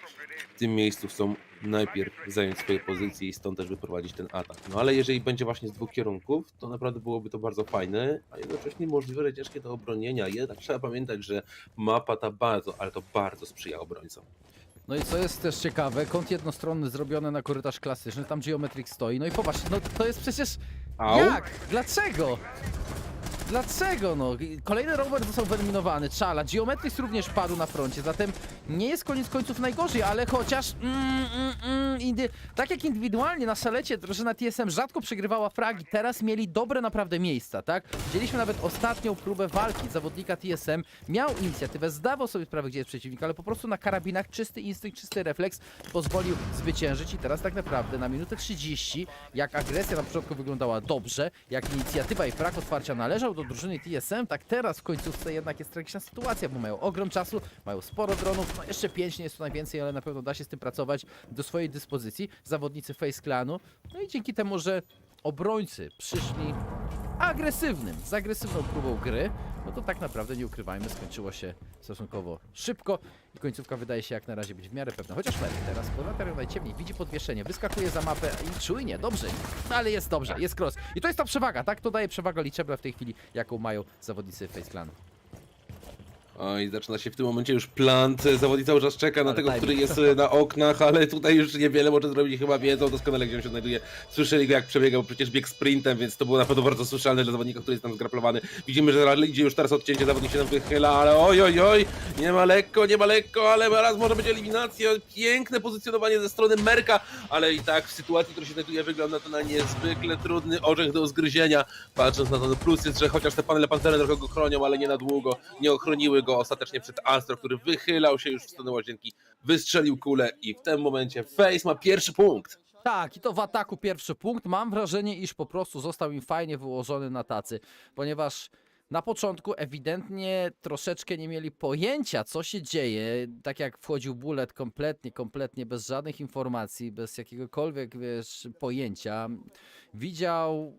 W tym miejscu chcą najpierw zająć swoje pozycje i stąd też wyprowadzić ten atak. No ale jeżeli będzie właśnie z 2 kierunków, to naprawdę byłoby to bardzo fajne, a jednocześnie możliwe ciężkie do obronienia. Jednak trzeba pamiętać, że mapa ta bardzo, ale to bardzo sprzyja obrońcom. No i co jest też ciekawe, kąt jednostronny zrobiony na korytarz klasyczny, tam Geometric stoi. No i popatrz, no to jest przecież... Au? Jak? Dlaczego? Dlaczego no? Kolejny rower został wyeliminowany, Czala, Geometrix również padł na froncie, zatem nie jest koniec końców najgorzej, ale chociaż tak jak indywidualnie na szalecie drużyna TSM rzadko przegrywała fragi, teraz mieli dobre naprawdę miejsca, tak? Widzieliśmy nawet ostatnią próbę walki zawodnika TSM, miał inicjatywę, zdawał sobie sprawę, gdzie jest przeciwnik, ale po prostu na karabinach czysty instynkt, czysty refleks pozwolił zwyciężyć i teraz tak naprawdę na minutę 30, jak agresja na początku wyglądała dobrze, jak inicjatywa i frag otwarcia należał do drużyny TSM, tak teraz w końcówce jednak jest tragiczna sytuacja, bo mają ogrom czasu, mają sporo dronów, no jeszcze 5 nie jest to najwięcej, ale na pewno da się z tym pracować do swojej dyspozycji. Zawodnicy Face Clanu, no i dzięki temu, że obrońcy przyszli z agresywną próbą gry, no to tak naprawdę, nie ukrywajmy, skończyło się stosunkowo szybko i końcówka wydaje się jak na razie być w miarę pewna. Chociaż Mary teraz po latarnią najciemniej widzi podwieszenie, wyskakuje za mapę i czujnie, dobrze, ale jest dobrze, jest cross. I to jest ta przewaga, tak? To daje przewagę liczebna w tej chwili, jaką mają zawodnicy Face Clanu. Oj, zaczyna się w tym momencie już plant. Zawodnik cały czas czeka na tego, który jest na oknach, ale tutaj już niewiele może zrobić, chyba wiedzą doskonale, gdzie on się znajduje. Słyszeli go, jak przebiegał, przecież bieg sprintem, więc to było na pewno bardzo słyszalne dla zawodnika, który jest tam zgraplowany. Widzimy, że idzie już teraz odcięcie, zawodnik się tam wychyla, ale oj, nie ma lekko, ale raz może być eliminacja. Piękne pozycjonowanie ze strony Merka, ale i tak w sytuacji, w której się znajduje, wygląda to na niezwykle trudny orzech do zgryzienia. Patrząc na to, plus jest, że chociaż te panele pancerne trochę go chronią, ale nie na długo, nie ochroniły go ostatecznie przed Astro, który wychylał się już w stronę łazienki, wystrzelił kulę i w tym momencie Face ma pierwszy punkt. Tak, i to w ataku pierwszy punkt. Mam wrażenie, iż po prostu został im fajnie wyłożony na tacy, ponieważ na początku ewidentnie troszeczkę nie mieli pojęcia, co się dzieje. Tak jak wchodził Bullet kompletnie bez żadnych informacji, bez jakiegokolwiek, pojęcia. Widział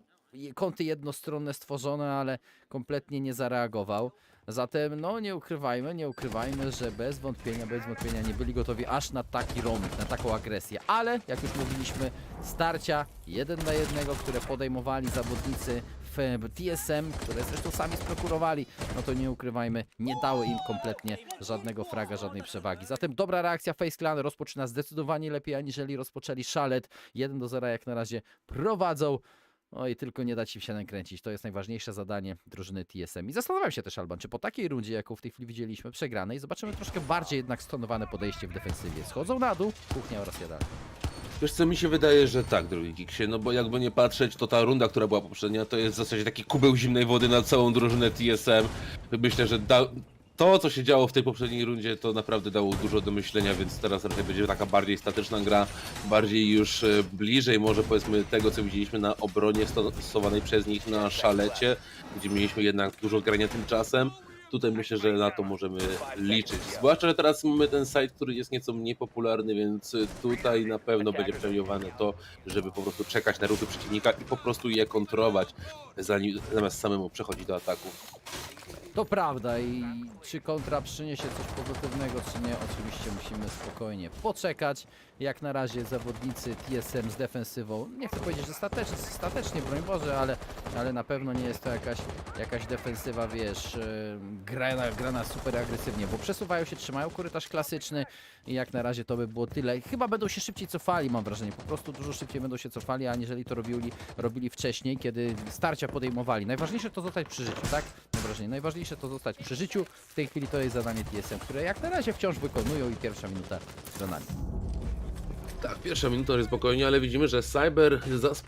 kąty jednostronne stworzone, ale kompletnie nie zareagował. Zatem, no nie ukrywajmy, że bez wątpienia nie byli gotowi aż na taki roaming, na taką agresję. Ale, jak już mówiliśmy, starcia 1 na 1, które podejmowali zawodnicy w TSM, które zresztą sami sprokurowali, no to nie ukrywajmy, nie dały im kompletnie żadnego fraga, żadnej przewagi. Zatem dobra reakcja Face Clan, rozpoczyna zdecydowanie lepiej, aniżeli rozpoczęli Szalet. 1-0 jak na razie prowadzą. No i tylko nie dać im się nakręcić. To jest najważniejsze zadanie drużyny TSM. I zastanawiam się też, Alban, czy po takiej rundzie, jaką w tej chwili widzieliśmy, przegranej, zobaczymy troszkę bardziej jednak stonowane podejście w defensywie. Schodzą na dół, kuchnia oraz jadalnia. Wiesz co, mi się wydaje, że tak, drogi Kiksie, no bo jakby nie patrzeć, to ta runda, która była poprzednia, to jest w zasadzie taki kubeł zimnej wody na całą drużynę TSM. Myślę, że to, co się działo w tej poprzedniej rundzie, to naprawdę dało dużo do myślenia, więc teraz raczej będzie taka bardziej statyczna gra, bardziej już bliżej może powiedzmy tego, co widzieliśmy na obronie stosowanej przez nich na szalecie, gdzie mieliśmy jednak dużo grania tymczasem. Tutaj myślę, że na to możemy liczyć. Zwłaszcza, że teraz mamy ten site, który jest nieco mniej popularny, więc tutaj na pewno będzie premiowane to, żeby po prostu czekać na ruchy przeciwnika i po prostu je kontrolować, zamiast samemu przechodzić do ataku. To prawda i czy kontra przyniesie coś pozytywnego, czy nie, oczywiście musimy spokojnie poczekać. Jak na razie zawodnicy TSM z defensywą, nie chcę powiedzieć, że statecznie, broń Boże, ale na pewno nie jest to jakaś defensywa, wiesz, grana super agresywnie, bo przesuwają się, trzymają korytarz klasyczny i jak na razie to by było tyle. Chyba będą się szybciej cofali, mam wrażenie, po prostu dużo szybciej będą się cofali, aniżeli to robili wcześniej, kiedy starcia podejmowali. Najważniejsze to zostać przy życiu, tak? Mam wrażenie, najważniejsze to zostać przy życiu. W tej chwili to jest zadanie TSM, które jak na razie wciąż wykonują i pierwsza minuta za nami. Tak, pierwsza minuta jest spokojnie, ale widzimy, że Cyber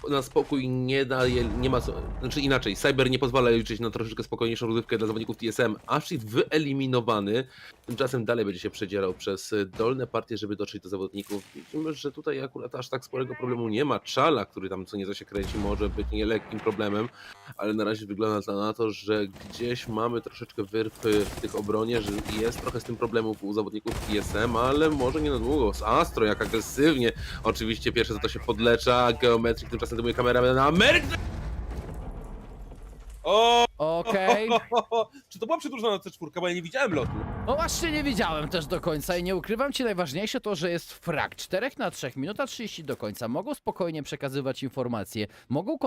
na spokój nie daje, nie ma co, znaczy inaczej, Cyber nie pozwala liczyć na troszeczkę spokojniejszą rozgrywkę dla zawodników TSM, aż jest wyeliminowany, tymczasem dalej będzie się przedzierał przez dolne partie, żeby dotrzeć do zawodników. Widzimy, że tutaj akurat aż tak sporego problemu nie ma. Czala, który tam co nieco się kręci, może być nielekkim problemem, ale na razie wygląda na to, że gdzieś mamy troszeczkę wyrw w tych obronie, że jest trochę z tym problemów u zawodników TSM, ale może nie na długo. Astro jak agresywnie. Oczywiście pierwsze za to się podlecza, Geometrik tymczasem to moja kamera na Amerykę. Okej. Czy to była przedłużona C4, bo ja nie widziałem lotu. No właśnie nie widziałem też do końca i nie ukrywam ci, najważniejsze to, że jest frag 4/3, minuta 30 do końca. Mogą spokojnie przekazywać informacje, mogą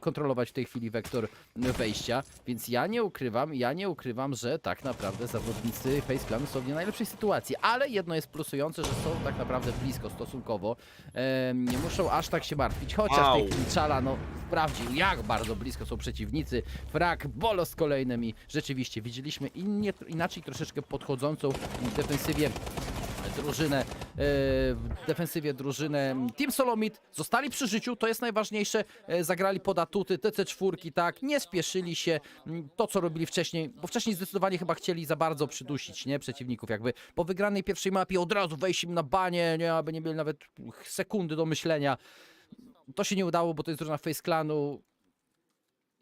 kontrolować w tej chwili wektor wejścia, więc ja nie ukrywam, że tak naprawdę zawodnicy Face Clanu są w nie najlepszej sytuacji, ale jedno jest plusujące, że są tak naprawdę blisko stosunkowo. Nie muszą aż tak się martwić, chociaż w tej chwili Czala sprawdził, jak bardzo blisko są przeciwnicy. Frag, Bolos kolejnym i rzeczywiście widzieliśmy inaczej troszeczkę podchodzącą w defensywie drużynę Team Solomid. Zostali przy życiu, to jest najważniejsze. Zagrali pod atuty, TC4, tak, nie spieszyli się. To, co robili wcześniej, bo wcześniej zdecydowanie chyba chcieli za bardzo przydusić, nie, przeciwników. Jakby po wygranej pierwszej mapie od razu wejść im na banie, nie, aby nie mieli nawet sekundy do myślenia. To się nie udało, bo to jest drużyna Face Clanu.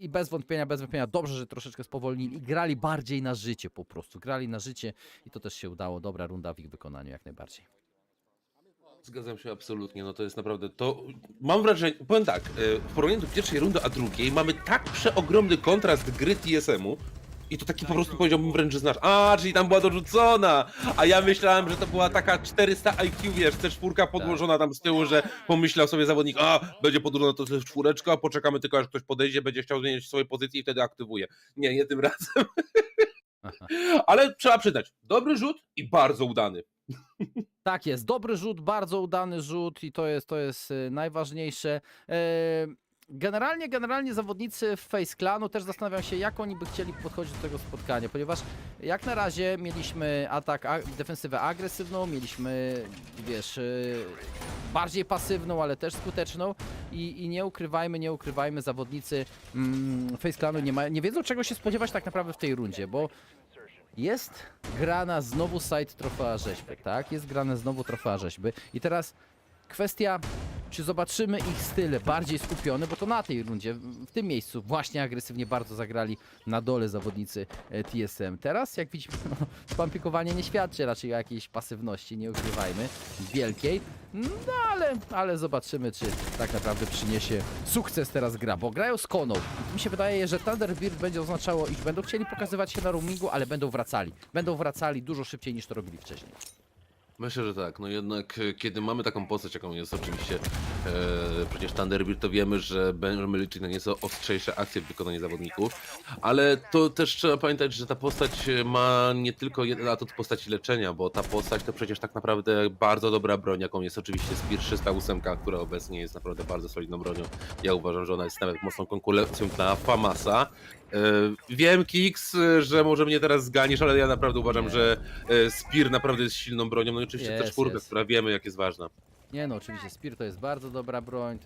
I bez wątpienia dobrze, że troszeczkę spowolnili i grali bardziej na życie po prostu. Grali na życie i to też się udało. Dobra runda w ich wykonaniu jak najbardziej. Zgadzam się absolutnie, no to jest naprawdę to. Mam wrażenie, powiem tak, w porównaniu do pierwszej rundy a drugiej mamy tak przeogromny kontrast gry TSM-u. I to taki po prostu powiedziałbym wręcz, że znasz. Czyli tam była dorzucona! A ja myślałem, że to była taka 400 IQ, wiesz, C4 podłożona tam z tyłu, że pomyślał sobie zawodnik, będzie podłożona to C4, poczekamy tylko aż ktoś podejdzie, będzie chciał zmienić swoje pozycje i wtedy aktywuje. Nie tym razem. Ale trzeba przyznać, dobry rzut i bardzo udany. Tak jest, dobry rzut, bardzo udany rzut i to jest najważniejsze. Generalnie zawodnicy w Face Clanu też zastanawiam się, jak oni by chcieli podchodzić do tego spotkania, ponieważ jak na razie mieliśmy defensywę agresywną, mieliśmy, wiesz, bardziej pasywną, ale też skuteczną i nie ukrywajmy, zawodnicy Face Clanu nie wiedzą, czego się spodziewać tak naprawdę w tej rundzie, bo jest grana znowu side trofea rzeźby, tak? Jest grane znowu trofea rzeźby i teraz kwestia, czy zobaczymy ich styl bardziej skupiony, bo to na tej rundzie, w tym miejscu właśnie agresywnie bardzo zagrali na dole zawodnicy TSM. Teraz, jak widzimy, spampikowanie nie świadczy raczej o jakiejś pasywności, nie ukrywajmy, wielkiej. No ale zobaczymy, czy tak naprawdę przyniesie sukces teraz gra, bo grają z Koną. I mi się wydaje, że Thunderbird będzie oznaczało, iż będą chcieli pokazywać się na roamingu, ale będą wracali. Będą wracali dużo szybciej niż to robili wcześniej. Myślę, że tak. No jednak kiedy mamy taką postać, jaką jest oczywiście przecież Thunderbird, to wiemy, że będziemy liczyć na nieco ostrzejsze akcje w wykonaniu zawodników, ale to też trzeba pamiętać, że ta postać ma nie tylko jeden atut w postaci leczenia, bo ta postać to przecież tak naprawdę bardzo dobra broń, jaką jest oczywiście Spear 308, która obecnie jest naprawdę bardzo solidną bronią. Ja uważam, że ona jest nawet mocną konkurencją dla Famasa. Wiem, Kix, że może mnie teraz zganisz, ale ja naprawdę uważam, że Spear naprawdę jest silną bronią. No i oczywiście też czwórka, która wiemy, jak jest ważna. Nie no, oczywiście Spear to jest bardzo dobra broń,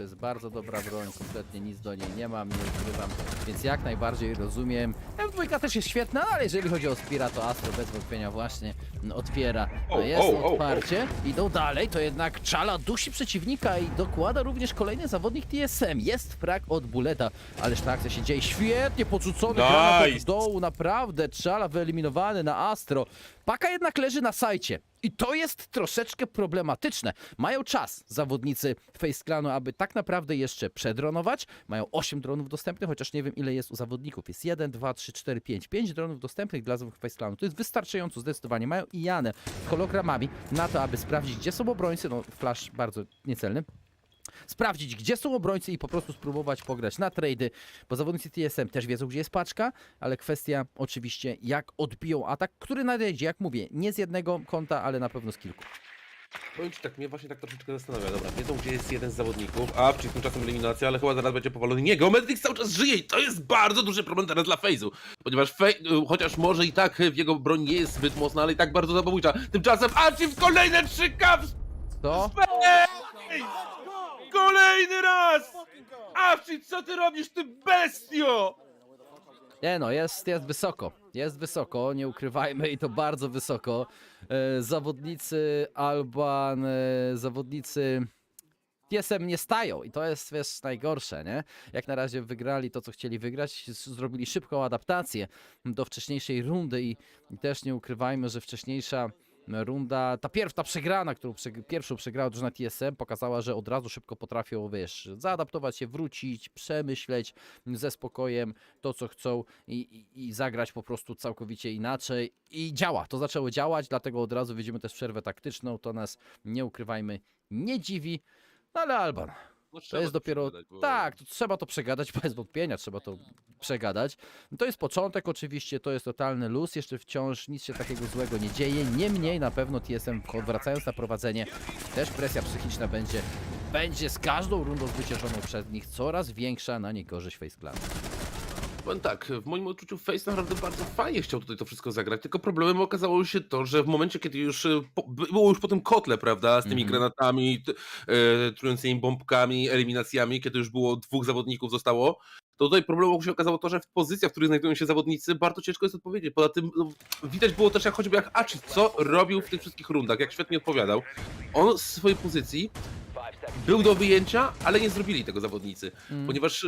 kompletnie nic do niej nie mam, nie ukrywam, więc jak najbardziej rozumiem. M2 też jest świetna, ale jeżeli chodzi o Speara, to Astro bez wątpienia właśnie otwiera. No jest otwarcie, idą dalej, to jednak Czala dusi przeciwnika i dokłada również kolejny zawodnik TSM. Jest frag od Bulleta, ależ ta akcja się dzieje świetnie, podrzucony granat od dołu, naprawdę Czala wyeliminowany na Astro. Paka jednak leży na sajcie. I to jest troszeczkę problematyczne. Mają czas zawodnicy Face Clanu, aby tak naprawdę jeszcze przedronować. Mają 8 dronów dostępnych, chociaż nie wiem ile jest u zawodników. Jest 1, 2, 3, 4, 5. 5 dronów dostępnych dla zawodników Face Clanu. To jest wystarczająco zdecydowanie. Mają i Janę z hologramami na to, aby sprawdzić, gdzie są obrońcy. No, flash bardzo niecelny. Sprawdzić, gdzie są obrońcy i po prostu spróbować pograć na trady, bo zawodnicy TSM też wiedzą, gdzie jest paczka, ale kwestia oczywiście, jak odbiją atak, który nadejdzie, jak mówię, nie z jednego kąta, ale na pewno z kilku. Powiem ci tak, mnie właśnie tak troszeczkę zastanawia. Dobra, wiedzą, gdzie jest jeden z zawodników, a czyli tymczasem eliminacja, ale chyba zaraz będzie powalony. Nie, Geometrix cały czas żyje i to jest bardzo duży problem teraz dla FaZe'u, ponieważ chociaż może i tak w jego broń nie jest zbyt mocna, ale i tak bardzo zabójcza. Tymczasem Achieve kolejne 3K! Co? Kolejny raz! Achieve, co ty robisz, ty bestio? Nie no, jest wysoko, nie ukrywajmy i to bardzo wysoko. Zawodnicy Alban, zawodnicy TSM nie stają i to jest, wiesz, najgorsze, nie? Jak na razie wygrali to, co chcieli wygrać, zrobili szybką adaptację do wcześniejszej rundy i też nie ukrywajmy, że wcześniejsza runda, ta przegrana, którą pierwszą przegrała drużyna TSM, pokazała, że od razu szybko potrafią, wiesz, zaadaptować się, wrócić, przemyśleć ze spokojem to, co chcą i zagrać po prostu całkowicie inaczej. I działa, to zaczęło działać, dlatego od razu widzimy też przerwę taktyczną, to nas, nie ukrywajmy, nie dziwi, no ale Alban. No, to jest dopiero, tak, to trzeba to przegadać, bez wątpienia trzeba to przegadać. To jest początek oczywiście, to jest totalny luz, jeszcze wciąż nic się takiego złego nie dzieje, niemniej na pewno TSM wracając na prowadzenie, też presja psychiczna będzie z każdą rundą zwyciężoną przez nich coraz większa na niekorzyść Face Clanu. Powiem tak, w moim odczuciu Face naprawdę bardzo fajnie chciał tutaj to wszystko zagrać, tylko problemem okazało się to, że w momencie, kiedy już było już po tym kotle, prawda, z tymi granatami, trującymi bombkami, eliminacjami, kiedy już było 2 zawodników zostało, to tutaj problemem się okazało to, że w pozycjach, w których znajdują się zawodnicy, bardzo ciężko jest odpowiedzieć. Poza tym no, widać było też choćby jak Achieve, co robił w tych wszystkich rundach, jak świetnie odpowiadał. On z swojej pozycji był do wyjęcia, ale nie zrobili tego zawodnicy, ponieważ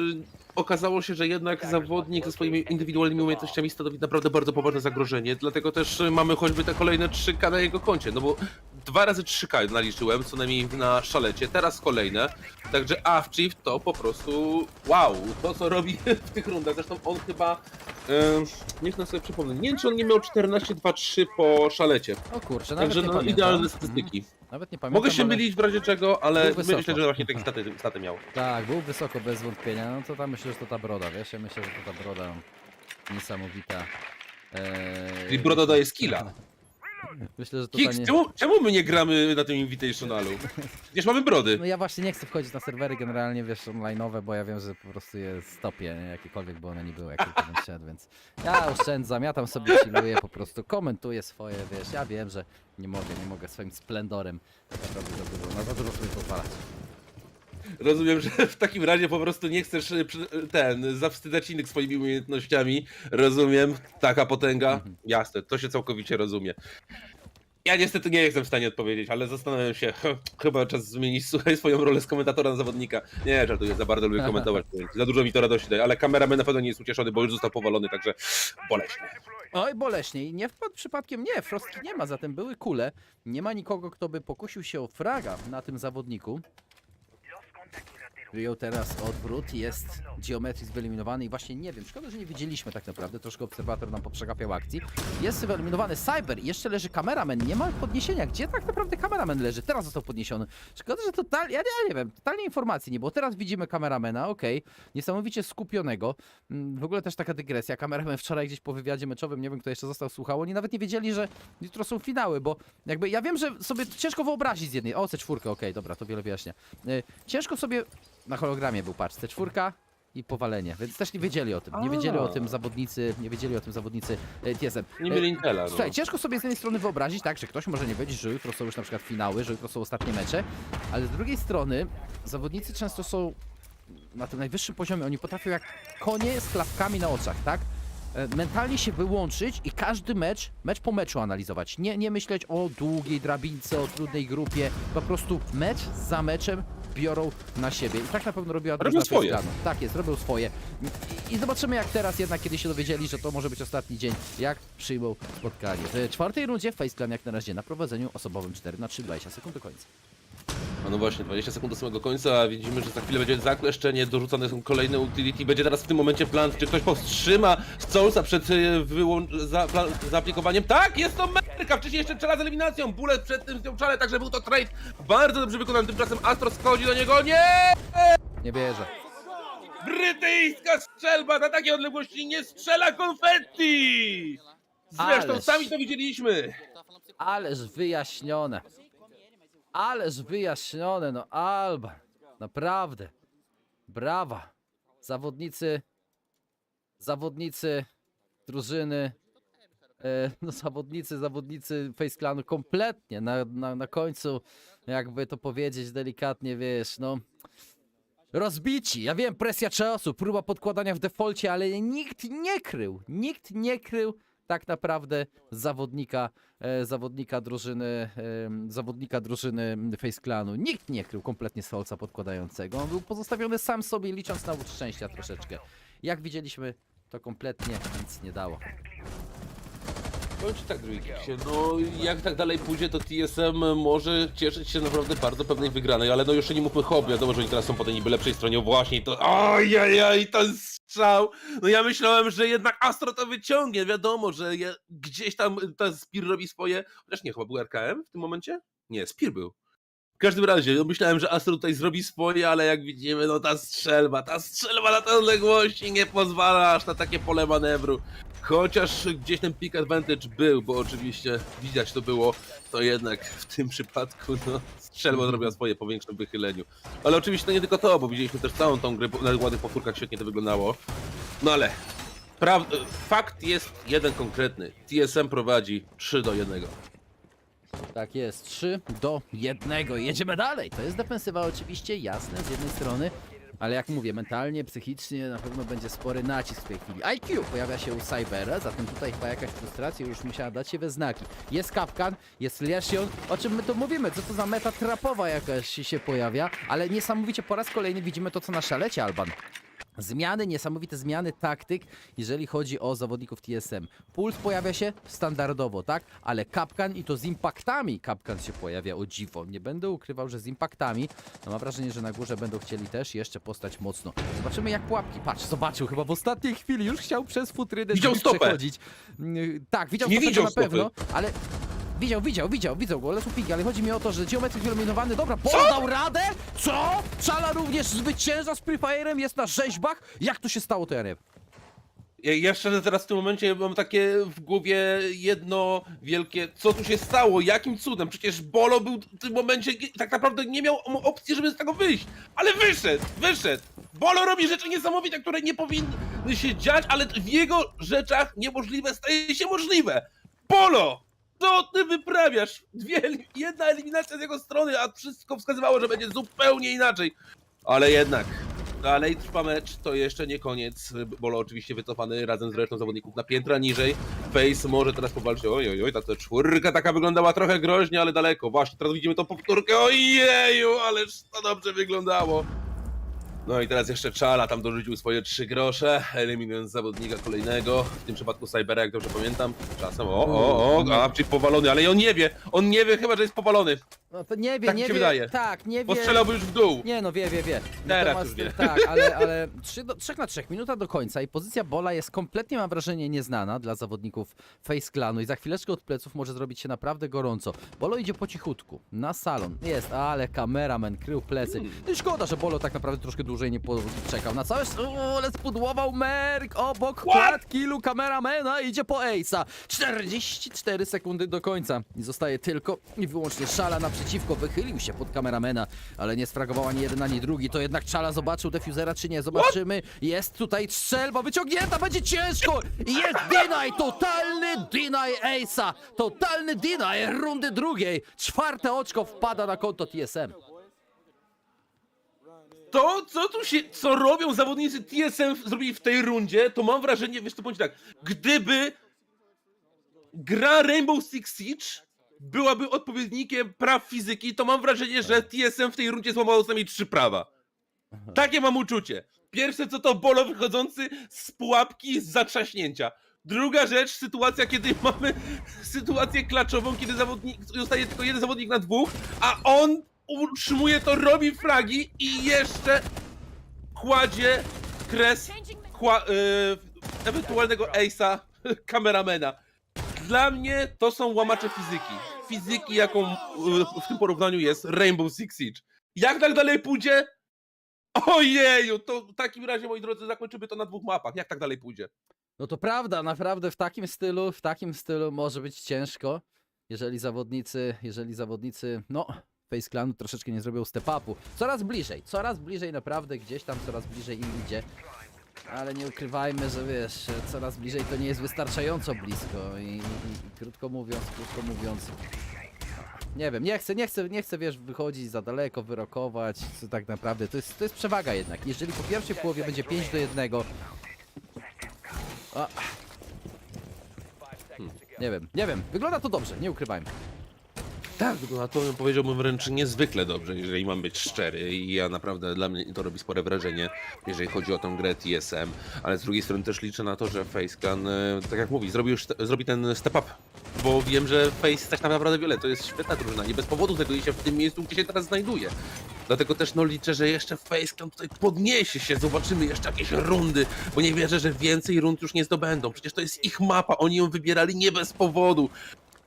okazało się, że jednak zawodnik ze swoimi indywidualnymi umiejętnościami stanowi naprawdę bardzo poważne zagrożenie, dlatego też mamy choćby te kolejne 3K na jego koncie, no bo 2 razy 3K naliczyłem, co najmniej na szalecie, teraz kolejne, także Achieve to po prostu wow, to co robi w tych rundach, zresztą on chyba, niech nas sobie przypomnę, nie wiem czy on nie miał 14-2-3 po szalecie, O kurczę, nawet także nie no pamiętam. idealne statystyki. Nawet nie pamiętam, Mogę się ale mylić w razie czego, ale był wysoko. myślę, że właśnie takie staty miał. tak, był wysoko bez wątpienia, no to tam myślę, że to ta broda, wiesz, ja myślę, że to ta broda niesamowita. Czyli broda daje skilla. Myślę, że to Kix, czemu my nie gramy na tym Invitationalu? Przecież mamy brody. No ja właśnie nie chcę wchodzić na serwery generalnie, wiesz, online'owe, bo ja wiem, że po prostu je stopię, nie? Jakiekolwiek by one nie były, jak tylko bym szedł, więc ja oszczędzam, ja tam sobie chilluję, po prostu komentuję swoje, wiesz, ja wiem, że nie mogę swoim splendorem tak naprawdę za dużo sobie pozwalać. Rozumiem, że w takim razie po prostu nie chcesz zawstydzać innych swoimi umiejętnościami. Rozumiem, taka potęga. Jasne, to się całkowicie rozumie. Ja niestety nie jestem w stanie odpowiedzieć, ale zastanawiam się, chyba czas zmienić, słuchaj, swoją rolę z komentatora na zawodnika. Nie, żartuję, za bardzo lubię komentować, za dużo mi to radości daje, ale kameraman na pewno nie jest ucieszony, bo już został powalony, także boleśnie. Oj, boleśnie. I nie wpadł przypadkiem, nie, Frostki nie ma, zatem były kule. Nie ma nikogo, kto by pokusił się o fraga na tym zawodniku. Rio teraz odwrót, jest Geometrix wyeliminowany i właśnie nie wiem, szkoda, że nie widzieliśmy tak naprawdę, troszkę obserwator nam poprzegapiał akcji. Jest wyeliminowany Cyber, jeszcze leży kameraman, nie ma podniesienia, gdzie tak naprawdę kameraman leży, teraz został podniesiony. Szkoda, że totalnie, ja nie wiem, totalnie informacji nie było, teraz widzimy kameramana, okej, niesamowicie skupionego. W ogóle też taka dygresja, kameraman wczoraj gdzieś po wywiadzie meczowym, nie wiem kto jeszcze został, słuchał, oni nawet nie wiedzieli, że jutro są finały, bo jakby ja wiem, że sobie ciężko wyobrazić z jednej, o C4, okej, dobra, to wiele wyjaśnia. Ciężko sobie, na hologramie był, patrz, C4, i powalenie, więc też nie wiedzieli o tym. Nie wiedzieli o tym zawodnicy, TSM. Nie mieli intela, no. Słuchaj, ciężko sobie z jednej strony wyobrazić, tak, że ktoś może nie wiedzieć, że jutro są już na przykład finały, że jutro są ostatnie mecze, ale z drugiej strony zawodnicy często są na tym najwyższym poziomie, oni potrafią jak konie z klapkami na oczach, tak? Mentalnie się wyłączyć i każdy mecz po meczu analizować. Nie myśleć o długiej drabince, o trudnej grupie, po prostu mecz za meczem biorą na siebie. I tak na pewno robiła drużyna swoje. Tak jest, robią swoje. I zobaczymy jak teraz jednak, kiedy się dowiedzieli, że to może być ostatni dzień, jak przyjmą spotkanie. W czwartej rundzie Face Clan jak na razie na prowadzeniu osobowym 4-3, 20 sekund do końca. A no właśnie, 20 sekund do samego końca, a widzimy, że za chwilę będzie zakleszczenie, dorzucone są kolejne utility. Będzie teraz w tym momencie plan, czy ktoś powstrzyma Soulsa przed zaaplikowaniem. Tak, jest to Merka! Wcześniej jeszcze strzela z eliminacją. Bullet przed tym zdjął czale, także był to trade bardzo dobrze wykonany. Tymczasem Astro schodzi do niego. Nie! Nie bierze. Brytyjska strzelba na takiej odległości nie strzela konfetti! Zresztą Ależ. sami to widzieliśmy. Ależ wyjaśnione. Ależ wyjaśnione, no Alba. Naprawdę. Brawa. Zawodnicy drużyny. No zawodnicy Face Clanu kompletnie na końcu, jakby to powiedzieć delikatnie, wiesz, no rozbici. Ja wiem, presja czasu, próba podkładania w defolcie, ale nikt nie krył tak naprawdę zawodnika drużyny Face Clanu. Nikt nie krył kompletnie Soulsa podkładającego. On był pozostawiony sam sobie, licząc na łódź szczęścia troszeczkę. Jak widzieliśmy, to kompletnie nic nie dało. Powiem ci tak, Druidkiksie, no jak tak dalej pójdzie, to TSM może cieszyć się naprawdę bardzo pewnej wygranej, ale no jeszcze nie mówmy hobby, wiadomo, że oni teraz są po tej niby lepszej stronie, właśnie to ojajaj, ten strzał, no ja myślałem, że jednak Astro to wyciągnie, wiadomo, że gdzieś tam ten Spear robi swoje, chociaż nie, chyba był RKM w tym momencie? Nie, Spear był. W każdym razie, no myślałem, że Astro tutaj zrobi swoje, ale jak widzimy, no ta strzelba na tej odległości nie pozwala aż na takie pole manewru. Chociaż gdzieś ten pick advantage był, bo oczywiście widać to było, to jednak w tym przypadku no, strzelba zrobiła swoje po większym wychyleniu. Ale oczywiście to nie tylko to, bo widzieliśmy też całą tą grę, na ładnych powtórkach świetnie to wyglądało. No ale fakt jest jeden konkretny. TSM prowadzi 3-1. Tak jest, 3-1. Jedziemy dalej. To jest defensywa oczywiście, jasne, z jednej strony, ale jak mówię, mentalnie, psychicznie na pewno będzie spory nacisk w tej chwili. IQ pojawia się u Cybera, zatem tutaj chyba jakaś frustracja już musiała dać się we znaki. Jest Kapkan, jest Lesion, o czym my tu mówimy, co to za meta trapowa jakaś się pojawia, ale niesamowicie po raz kolejny widzimy to, co na szalecie Alban. Niesamowite zmiany taktyk, jeżeli chodzi o zawodników TSM. Puls pojawia się standardowo, tak? Ale Kapkan i to z impaktami Kapkan się pojawia, o dziwo. Nie będę ukrywał, że z impaktami, no mam wrażenie, że na górze będą chcieli też jeszcze postać mocno. Zobaczymy jak pułapki, patrz, zobaczył chyba w ostatniej chwili, już chciał przez futrynę przechodzić. Tak, widział stopę na pewno, ale... Widział go, ale są pigi, ale chodzi mi o to, że Geometry wyeliminowany, dobra, podał radę? Co? Czala również zwycięża z Free Fire'em, jest na rzeźbach? Jak to się stało, to ja nie wiem. Ja szczerze teraz w tym momencie mam takie w głowie jedno wielkie, co tu się stało, jakim cudem, przecież Bolo był w tym momencie, tak naprawdę nie miał opcji, żeby z tego wyjść, ale wyszedł. Bolo robi rzeczy niesamowite, które nie powinny się dziać, ale w jego rzeczach niemożliwe staje się możliwe. Bolo! Co ty wyprawiasz? Jedna eliminacja z jego strony, a wszystko wskazywało, że będzie zupełnie inaczej. Ale jednak, dalej trwa mecz, to jeszcze nie koniec. Bolo oczywiście wycofany razem z resztą zawodników na piętra niżej. Face może teraz powalczyć. Oj, ta czwórka taka wyglądała trochę groźnie, ale daleko. Właśnie, teraz widzimy tą powtórkę. Ojeju, ależ to dobrze wyglądało. No i teraz jeszcze Czala tam dorzucił swoje 3 grosze, eliminując zawodnika kolejnego, w tym przypadku Cybera, jak dobrze pamiętam. Czasem, czyli powalony, ale on nie wie chyba, że jest powalony. No to nie wie, Tak mi się wydaje. Tak, nie wie. Bo strzelałby już w dół. Nie no, wie. Teraz już wie. Tak, ale 3 na 3, minuta do końca i pozycja Bola jest kompletnie, mam wrażenie, nieznana dla zawodników Face Clanu i za chwileczkę od pleców może zrobić się naprawdę gorąco. Bolo idzie po cichutku, na salon, jest, ale kameraman krył plecy. No i szkoda, że Bolo tak naprawdę troszkę dłużej nie poczekał na całe... ale spudłował Merk obok quad killu kameramena, idzie po Ace'a. 44 sekundy do końca i zostaje tylko i wyłącznie Szala naprzeciwko. Wychylił się pod kameramena, ale nie sfragował ani jeden, ani drugi. To jednak Szala zobaczył defuzera, czy nie? Zobaczymy. Jest tutaj strzelba wyciągnięta, będzie ciężko. Jest deny, totalny deny Ace'a. Totalny deny rundy drugiej. 4. oczko wpada na konto TSM. To, co robią zawodnicy TSM zrobili w tej rundzie, to mam wrażenie, wiesz, to bądź tak, gdyby gra Rainbow Six Siege byłaby odpowiednikiem praw fizyki, to mam wrażenie, że TSM w tej rundzie złamało co najmniej 3 prawa. Takie mam uczucie. Pierwsze co to Bolo wychodzący z pułapki z zatrzaśnięcia. Druga rzecz, sytuacja, kiedy mamy sytuację klaczową, kiedy zostaje tylko jeden zawodnik na 2, a on utrzymuje to, robi fragi i jeszcze kładzie kres ewentualnego ace'a kameramena. Dla mnie to są łamacze fizyki. Fizyki, jaką w tym porównaniu jest Rainbow Six Siege. Jak tak dalej pójdzie? Ojeju, to w takim razie, moi drodzy, zakończymy to na 2 mapach. Jak tak dalej pójdzie? No to prawda, naprawdę w takim stylu może być ciężko, jeżeli zawodnicy, no, Face Clanu troszeczkę nie zrobią step-upu. Coraz bliżej naprawdę, gdzieś tam coraz bliżej im idzie. Ale nie ukrywajmy, że wiesz, coraz bliżej to nie jest wystarczająco blisko i krótko mówiąc, nie wiem, nie chcę, wiesz, wychodzić za daleko, wyrokować, co tak naprawdę, to jest przewaga jednak. Jeżeli po pierwszej połowie będzie 5-1, nie wiem, wygląda to dobrze, nie ukrywajmy. Tak, wygląda to, powiedziałbym, wręcz niezwykle dobrze, jeżeli mam być szczery. I ja naprawdę, dla mnie to robi spore wrażenie, jeżeli chodzi o tę grę TSM. Ale z drugiej strony też liczę na to, że Face Clan, tak jak mówi, zrobi ten step up. Bo wiem, że Face tak naprawdę wiele, to jest świetna drużyna. Nie bez powodu znajduje się w tym miejscu, gdzie się teraz znajduje. Dlatego też liczę, że jeszcze Face Clan tutaj podniesie się, zobaczymy jeszcze jakieś rundy, bo nie wierzę, że więcej rund już nie zdobędą. Przecież to jest ich mapa, oni ją wybierali nie bez powodu.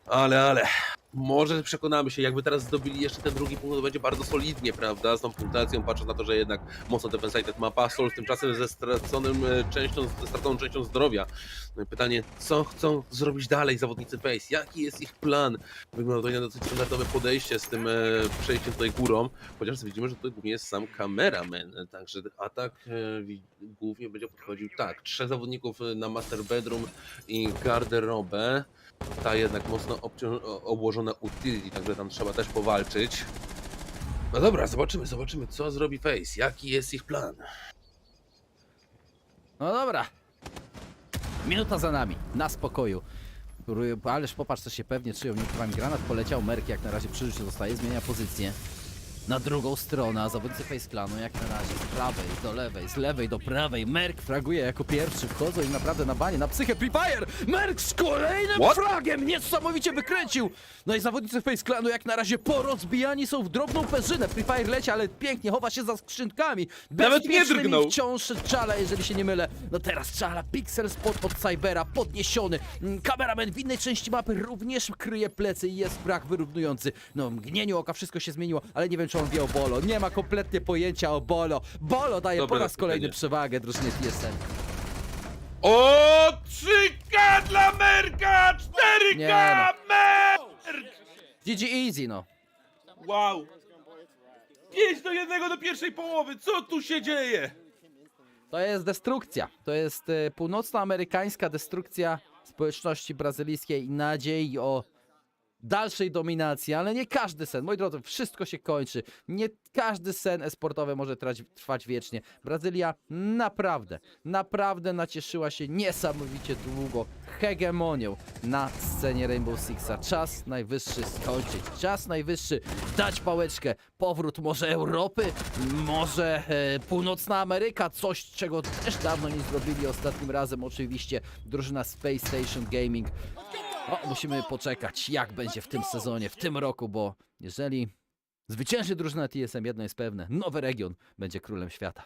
Ale... może przekonamy się, jakby teraz zdobyli jeszcze ten drugi punkt, to będzie bardzo solidnie, prawda, z tą punktacją, patrząc na to, że jednak mocno defensive mapa, Sol tymczasem ze straconą częścią zdrowia. No i pytanie, co chcą zrobić dalej zawodnicy Face? Jaki jest ich plan? Wygląda to na dosyć standardowe podejście z tym przejściem tutaj górą, chociaż widzimy, że tutaj głównie jest sam kameraman, także atak głównie będzie podchodził tak, 3 zawodników na Master Bedroom i garderobę. Ta jednak mocno obłożona utility, także tam trzeba też powalczyć. No dobra, zobaczymy co zrobi Face, jaki jest ich plan. No dobra. Minuta za nami, na spokoju. Ależ popatrz, co się pewnie czują, nie ukrywam, granat poleciał, Merk jak na razie przy życiu zostaje, zmienia pozycję. Na drugą stronę, a zawodnicy Face Clanu jak na razie z prawej do lewej, z lewej do prawej. Merk fraguje jako pierwszy, wchodzą im naprawdę na banie, na psychę. Free Fire! Merk z kolejnym fragiem! Niesamowicie wykręcił! No i zawodnicy Face Clanu jak na razie porozbijani są w drobną perzynę. Free Fire leci, ale pięknie chowa się za skrzynkami. Nawet nie drgnął! Wciąż Czala, jeżeli się nie mylę. No teraz Czala, pixel spot od Cybera, podniesiony. Kameraman w innej części mapy również kryje plecy i jest brak wyrównujący. No w mgnieniu oka wszystko się zmieniło, ale nie wiem, czy on wie o Bolo. Nie ma kompletnie pojęcia o Bolo. Bolo daje po raz kolejny przewagę drużynie TSM. O, 3K dla Merka! 4K Merk! GG easy, no. Wow! 5-1 do pierwszej połowy, co tu się dzieje? To jest destrukcja. To jest północnoamerykańska destrukcja społeczności brazylijskiej i nadziei o dalszej dominacji, ale nie każdy sen, moi drodzy, wszystko się kończy. Nie każdy sen esportowy może trwać wiecznie. Brazylia naprawdę nacieszyła się niesamowicie długo hegemonią na scenie Rainbow Sixa. Czas najwyższy skończyć, czas najwyższy dać pałeczkę. Powrót może Europy, może Północna Ameryka, coś czego też dawno nie zrobili ostatnim razem. Oczywiście drużyna Space Station Gaming. O, musimy poczekać, jak będzie w tym sezonie, w tym roku, bo jeżeli zwycięży drużyna TSM, jedno jest pewne, nowy region będzie królem świata.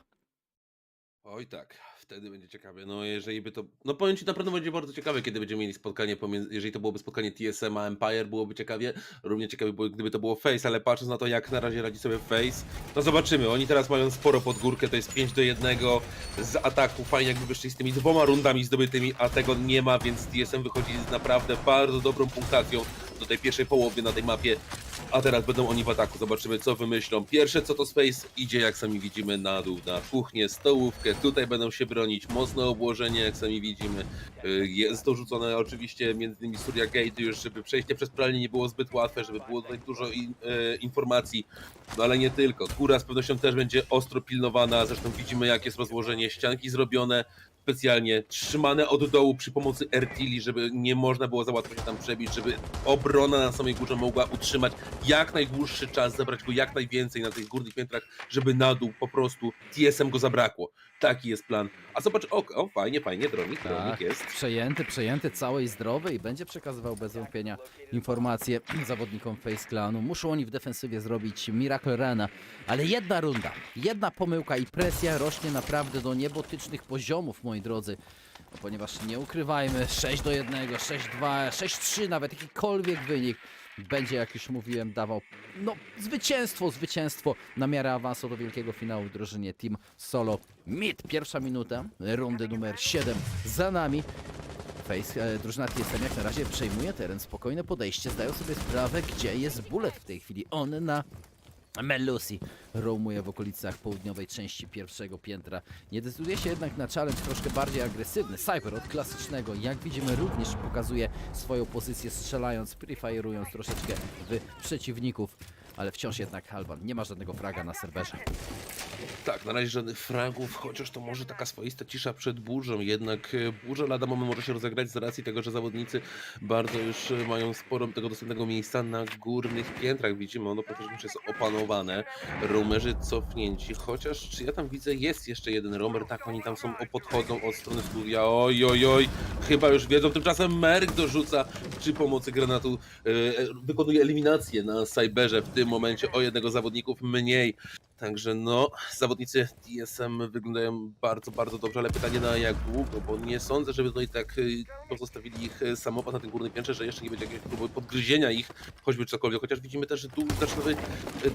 Oj tak, wtedy będzie ciekawie. No jeżeli by to... No powiem Ci, naprawdę będzie bardzo ciekawe, kiedy będziemy mieli spotkanie pomiędzy... Jeżeli to byłoby spotkanie TSM a Empire, byłoby ciekawie. Równie ciekawie było, gdyby to było Face, ale patrząc na to, jak na razie radzi sobie Face, no zobaczymy. Oni teraz mają sporo pod górkę, to jest 5-1 z ataku. Fajnie jakby wyszli z tymi 2 rundami zdobytymi, a tego nie ma, więc TSM wychodzi z naprawdę bardzo dobrą punktacją do tej pierwszej połowy na tej mapie. A teraz będą oni w ataku, zobaczymy co wymyślą. Pierwsze co to Space idzie, jak sami widzimy, na dół, na kuchnię, stołówkę. Tutaj będą się bronić, mocne obłożenie, jak sami widzimy. Jest to rzucone oczywiście między innymi Surya Gate już, żeby przejście przez pralnię nie było zbyt łatwe, żeby było tutaj dużo informacji. No ale nie tylko. Góra z pewnością też będzie ostro pilnowana, zresztą widzimy jak jest rozłożenie ścianki zrobione. Specjalnie trzymane od dołu przy pomocy RTL, żeby nie można było za łatwo się tam przebić, żeby obrona na samej górze mogła utrzymać jak najdłuższy czas, zabrać go jak najwięcej na tych górnych piętrach, żeby na dół po prostu TSM go zabrakło. Taki jest plan. A zobacz, o fajnie, dronik jest. Przejęty, cały i zdrowy i będzie przekazywał bez wątpienia informacje zawodnikom Face Clanu. Muszą oni w defensywie zrobić Miracle Runa, ale jedna runda, jedna pomyłka i presja rośnie naprawdę do niebotycznych poziomów, moi drodzy. No, ponieważ nie ukrywajmy, 6-1, 6-2, 6-3, nawet jakikolwiek wynik będzie, jak już mówiłem, dawał no zwycięstwo na miarę awansu do wielkiego finału w drużynie Team Solo Mid. Pierwsza minuta rundy numer 7 za nami. Drużyna TSM jak na razie przejmuje teren, spokojne podejście, zdają sobie sprawę, gdzie jest Bullet w tej chwili. On na Melusi roamuje w okolicach południowej części pierwszego piętra. Nie decyduje się jednak na challenge troszkę bardziej agresywny. Cyber od klasycznego, jak widzimy, również pokazuje swoją pozycję, strzelając, prefirując troszeczkę w przeciwników. Ale wciąż jednak Alban nie ma żadnego fraga na serwerze. Tak, na razie żadnych fragów, chociaż to może taka swoista cisza przed burzą, jednak burza lada moment może się rozegrać z racji tego, że zawodnicy bardzo już mają sporo tego dostępnego miejsca na górnych piętrach. Widzimy, ono praktycznie już jest opanowane. Roamerzy cofnięci, chociaż czy ja tam widzę, jest jeszcze jeden roamer, tak, oni tam są, podchodzą od strony studia, oj, chyba już wiedzą, tymczasem Merk dorzuca przy pomocy granatu, wykonuje eliminację na Cyberze w tym momencie o jednego zawodników mniej. Także no, zawodnicy TSM wyglądają bardzo dobrze, ale pytanie na jak długo, bo nie sądzę, żeby tutaj tak pozostawili ich samopas na tym górnym piętrze, że jeszcze nie będzie jakiegoś próby podgryzienia ich, choćby cokolwiek, chociaż widzimy też, że dół zaczynowy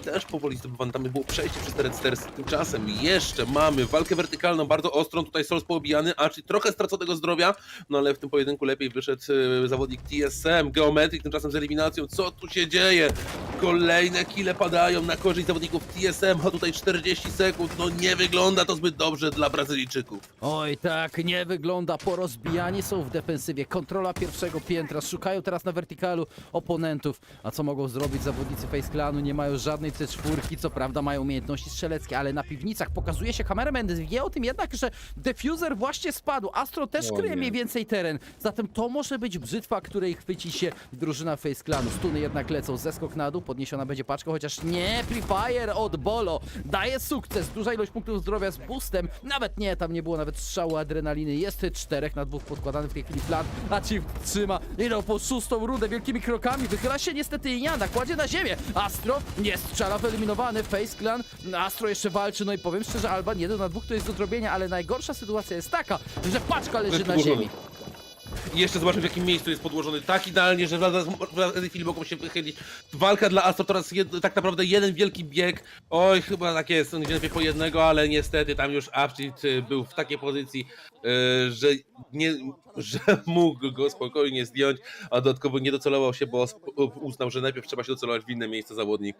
też powoli zdobywany, tam było przejście przez te Red Stairs. Tymczasem jeszcze mamy walkę wertykalną, bardzo ostrą, tutaj Souls poobijany, a czyli trochę straconego zdrowia, no ale w tym pojedynku lepiej wyszedł zawodnik TSM, Geometrik tymczasem z eliminacją, co tu się dzieje? Kolejne kile padają na korzyść zawodników TSM, a tutaj 40 sekund, no nie wygląda to zbyt dobrze dla Brazylijczyków. Oj tak, nie wygląda, porozbijani są w defensywie, kontrola pierwszego piętra, szukają teraz na wertykalu oponentów, a co mogą zrobić zawodnicy Face Clanu? Nie mają żadnej C4, co prawda mają umiejętności strzeleckie, ale na piwnicach pokazuje się kameraman, wie o tym jednak, że defuser właśnie spadł, Astro też kryje mniej więcej teren, zatem to może być brzytwa, której chwyci się drużyna Face Clanu. Stuny jednak lecą, zeskok na dół, podniesiona będzie paczka, chociaż nie, Free Fire od Bolo daje sukces, duża ilość punktów zdrowia z boostem, nawet nie, tam nie było nawet strzału adrenaliny, jest 4 na 2 podkładany w tej chwili plan, a Chief trzyma, idą po 6. rundę wielkimi krokami, wychyla się niestety Inia, kładzie na ziemię, Astro nie strzela, wyeliminowany, Face Clan, Astro jeszcze walczy, no i powiem szczerze, Alban 1 na 2 to jest do zrobienia, ale najgorsza sytuacja jest taka, że paczka leży na ziemi. I jeszcze zobaczmy w jakim miejscu jest podłożony tak idealnie, że w tej chwili mogą się wychylić. Walka dla Astro teraz tak naprawdę jeden wielki bieg. Oj, chyba tak jest, on idzie najpierw po jednego, ale niestety tam już Abschied był w takiej pozycji, że mógł go spokojnie zdjąć, a dodatkowo nie docelował się, bo uznał, że najpierw trzeba się docelować w inne miejsce zawodnik.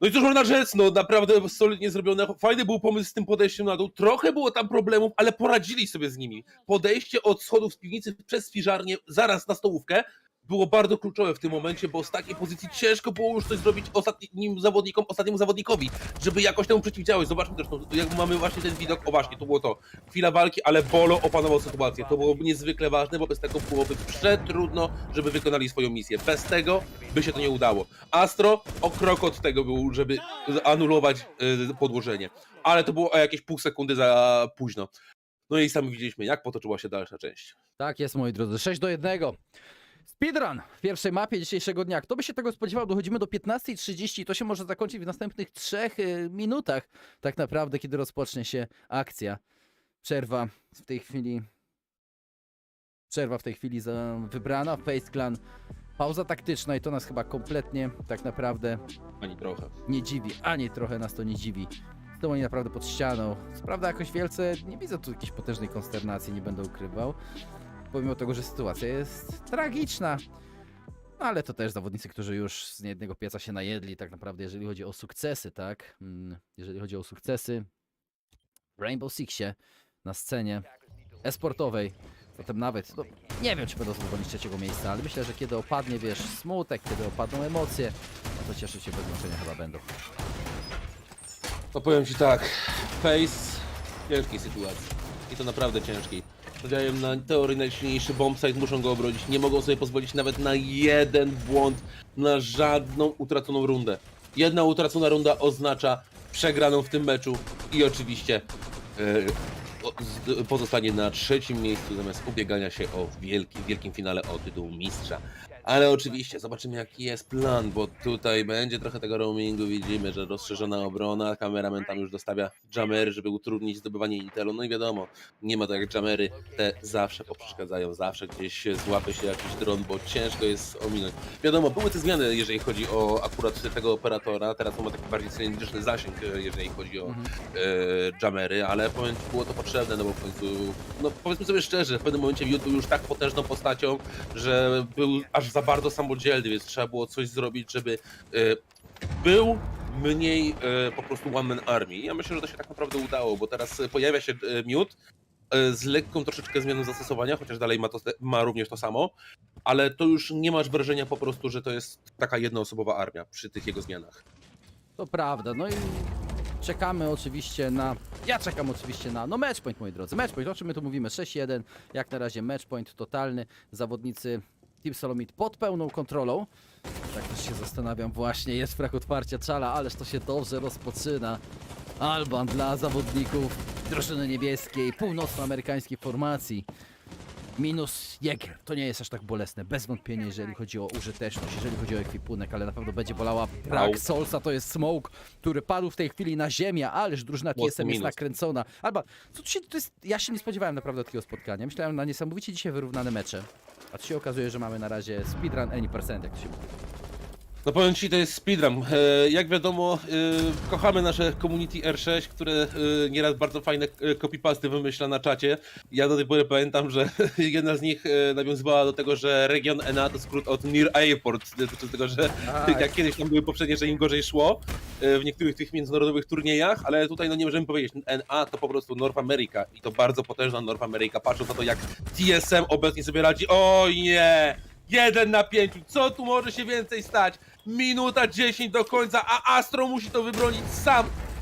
No i cóż można rzec, no naprawdę solidnie zrobione, fajny był pomysł z tym podejściem na dół, trochę było tam problemów, ale poradzili sobie z nimi. Podejście od schodów z piwnicy przez spiżarnię zaraz na stołówkę było bardzo kluczowe w tym momencie, bo z takiej pozycji ciężko było już coś zrobić ostatniemu zawodnikowi, żeby jakoś temu przeciwdziałać. Zobaczmy zresztą, jak mamy właśnie ten widok, o właśnie, to było to, chwila walki, ale Bolo opanował sytuację, to było niezwykle ważne, bo bez tego byłoby przetrudno, żeby wykonali swoją misję. Bez tego by się to nie udało. Astro o krok od tego był, żeby anulować podłożenie, ale to było o jakieś pół sekundy za późno. No i sami widzieliśmy, jak potoczyła się dalsza część. Tak jest, moi drodzy, 6-1. Speedrun w pierwszej mapie dzisiejszego dnia. Kto by się tego spodziewał? Dochodzimy do 15:30 i to się może zakończyć w następnych 3 minutach tak naprawdę, kiedy rozpocznie się akcja. Przerwa w tej chwili wybrana. Face Clan, pauza taktyczna i to nas chyba kompletnie tak naprawdę Ani trochę. nie dziwi, ani trochę nas to nie dziwi. Są oni naprawdę pod ścianą. Co prawda jakoś wielce nie widzę tu jakiejś potężnej konsternacji, nie będę ukrywał. Pomimo tego, że sytuacja jest tragiczna. No ale to też zawodnicy, którzy już z niejednego pieca się najedli, tak naprawdę, jeżeli chodzi o sukcesy, tak? Jeżeli chodzi o sukcesy w Rainbow Sixie na scenie e-sportowej, zatem nawet, no, nie wiem, czy będą zdobędą trzeciego miejsca, ale myślę, że kiedy opadnie, wiesz, smutek, kiedy opadną emocje, no to cieszyć się bez znaczenia chyba będą. No powiem ci tak, Face w ciężkiej sytuacji. I to naprawdę ciężkiej. Stawiają na teorii najsilniejszy bombsite, muszą go obronić. Nie mogą sobie pozwolić nawet na jeden błąd, na żadną utraconą rundę. Jedna utracona runda oznacza przegraną w tym meczu i oczywiście pozostanie na trzecim miejscu zamiast ubiegania się o wielkim finale o tytuł mistrza. Ale oczywiście zobaczymy jaki jest plan, bo tutaj będzie trochę tego roamingu, widzimy, że rozszerzona obrona, kameraman tam już dostawia jamery, żeby utrudnić zdobywanie intelu, no i wiadomo, nie ma tak jak jamery, te zawsze poprzeszkadzają, zawsze gdzieś złapie się jakiś dron, bo ciężko jest ominąć. Wiadomo, były te zmiany, jeżeli chodzi o akurat tego operatora, teraz on ma taki bardziej cylindryczny zasięg, jeżeli chodzi o jamery, ale powiem, było to potrzebne, no bo w końcu, no powiedzmy sobie szczerze, w pewnym momencie Wiut był już tak potężną postacią, że był aż za bardzo samodzielny, więc trzeba było coś zrobić, żeby był mniej po prostu one man army. Ja myślę, że to się tak naprawdę udało, bo teraz pojawia się Miód z lekką troszeczkę zmianą zastosowania, chociaż dalej ma również to samo, ale to już nie masz wrażenia po prostu, że to jest taka jednoosobowa armia przy tych jego zmianach. To prawda, no i czekamy oczywiście na... Ja czekam oczywiście na... No matchpoint, moi drodzy, matchpoint, o czym my tu mówimy, 6-1, jak na razie matchpoint totalny, zawodnicy Team Solomid pod pełną kontrolą. Tak też się zastanawiam właśnie, jest frag otwarcia czala, ależ to się dobrze rozpoczyna. Alban dla zawodników drużyny niebieskiej, północnoamerykańskiej formacji. Minus Jäger, to nie jest aż tak bolesne, bez wątpienia, jeżeli chodzi o użyteczność, jeżeli chodzi o ekwipunek, ale na pewno będzie bolała brak Solsa, to jest smoke, który padł w tej chwili na ziemię, ależ drużyna TSM jest nakręcona. Alba, co tu się, to jest, ja się nie spodziewałem naprawdę takiego spotkania, myślałem na niesamowicie dzisiaj wyrównane mecze, a tu się okazuje, że mamy na razie speedrun any percent, jak to się mówi. No powiem ci, to jest speedrun. Jak wiadomo, kochamy nasze community R6, które nieraz bardzo fajne copypasty wymyśla na czacie. Ja do tej pory pamiętam, że jedna z nich nawiązywała do tego, że region NA to skrót od Near Airport, dotyczący tego, że jak kiedyś tam były poprzednie, że im gorzej szło w niektórych tych międzynarodowych turniejach, ale tutaj no nie możemy powiedzieć, NA to po prostu North America i to bardzo potężna North America, patrząc na to jak TSM obecnie sobie radzi. Oj nie! 1 na 5, co tu może się więcej stać? Minuta 10 do końca, a Astro musi to wybronić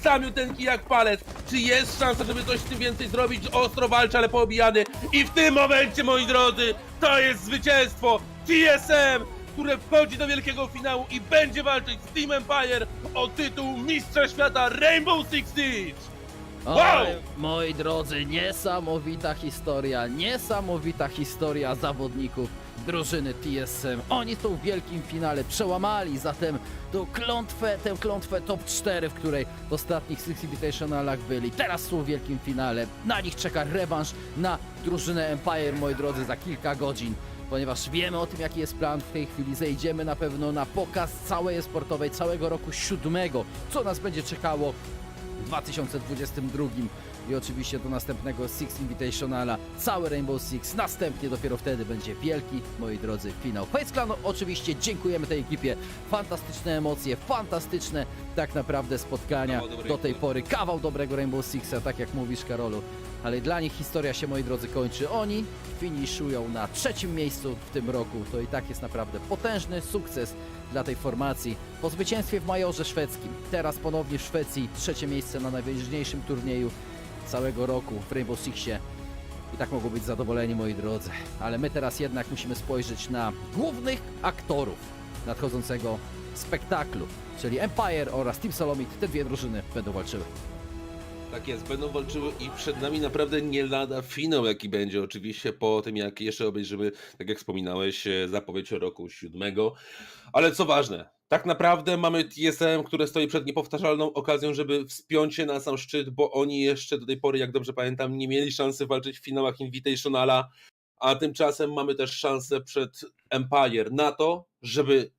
samiuteńki jak palec. Czy jest szansa, żeby coś z tym więcej zrobić? Ostro walczy, ale poobijany. I w tym momencie, moi drodzy, to jest zwycięstwo TSM, które wchodzi do wielkiego finału i będzie walczyć z Team Empire o tytuł Mistrza Świata Rainbow Six Siege. Wow! Oj, moi drodzy, niesamowita historia zawodników drużyny TSM. Oni są w wielkim finale, przełamali zatem tę klątwę top 4, w której w ostatnich Six Invitationalach byli. Teraz są w wielkim finale, na nich czeka rewanż na drużynę Empire, moi drodzy, za kilka godzin. Ponieważ wiemy o tym, jaki jest plan w tej chwili, zejdziemy na pewno na pokaz całej sportowej, całego roku 7, co nas będzie czekało w 2022 i oczywiście do następnego Six Invitationala, cały Rainbow Six, następnie dopiero wtedy będzie wielki, moi drodzy, finał. Face Clan, oczywiście dziękujemy tej ekipie, fantastyczne emocje, fantastyczne tak naprawdę spotkania do tej pory, kawał dobrego Rainbow Sixa, tak jak mówisz, Karolu, ale dla nich historia się, moi drodzy, kończy. Oni finiszują na 3. miejscu w tym roku, to i tak jest naprawdę potężny sukces dla tej formacji. Po zwycięstwie w majorze szwedzkim, teraz ponownie w Szwecji, 3. miejsce na najważniejszym turnieju całego roku w Rainbow Sixie. I tak mogą być zadowoleni, moi drodzy. Ale my teraz jednak musimy spojrzeć na głównych aktorów nadchodzącego spektaklu, czyli Empire oraz Team Solomid. Te dwie drużyny będą walczyły. Tak jest, będą walczyły i przed nami naprawdę nie lada finał, jaki będzie oczywiście po tym, jak jeszcze obejrzymy, tak jak wspominałeś, zapowiedź roku 7. Ale co ważne, Tak naprawdę mamy TSM, które stoi przed niepowtarzalną okazją, żeby wspiąć się na sam szczyt, bo oni jeszcze do tej pory, jak dobrze pamiętam, nie mieli szansy walczyć w finałach Invitationala, a tymczasem mamy też szansę przed Empire na to, żeby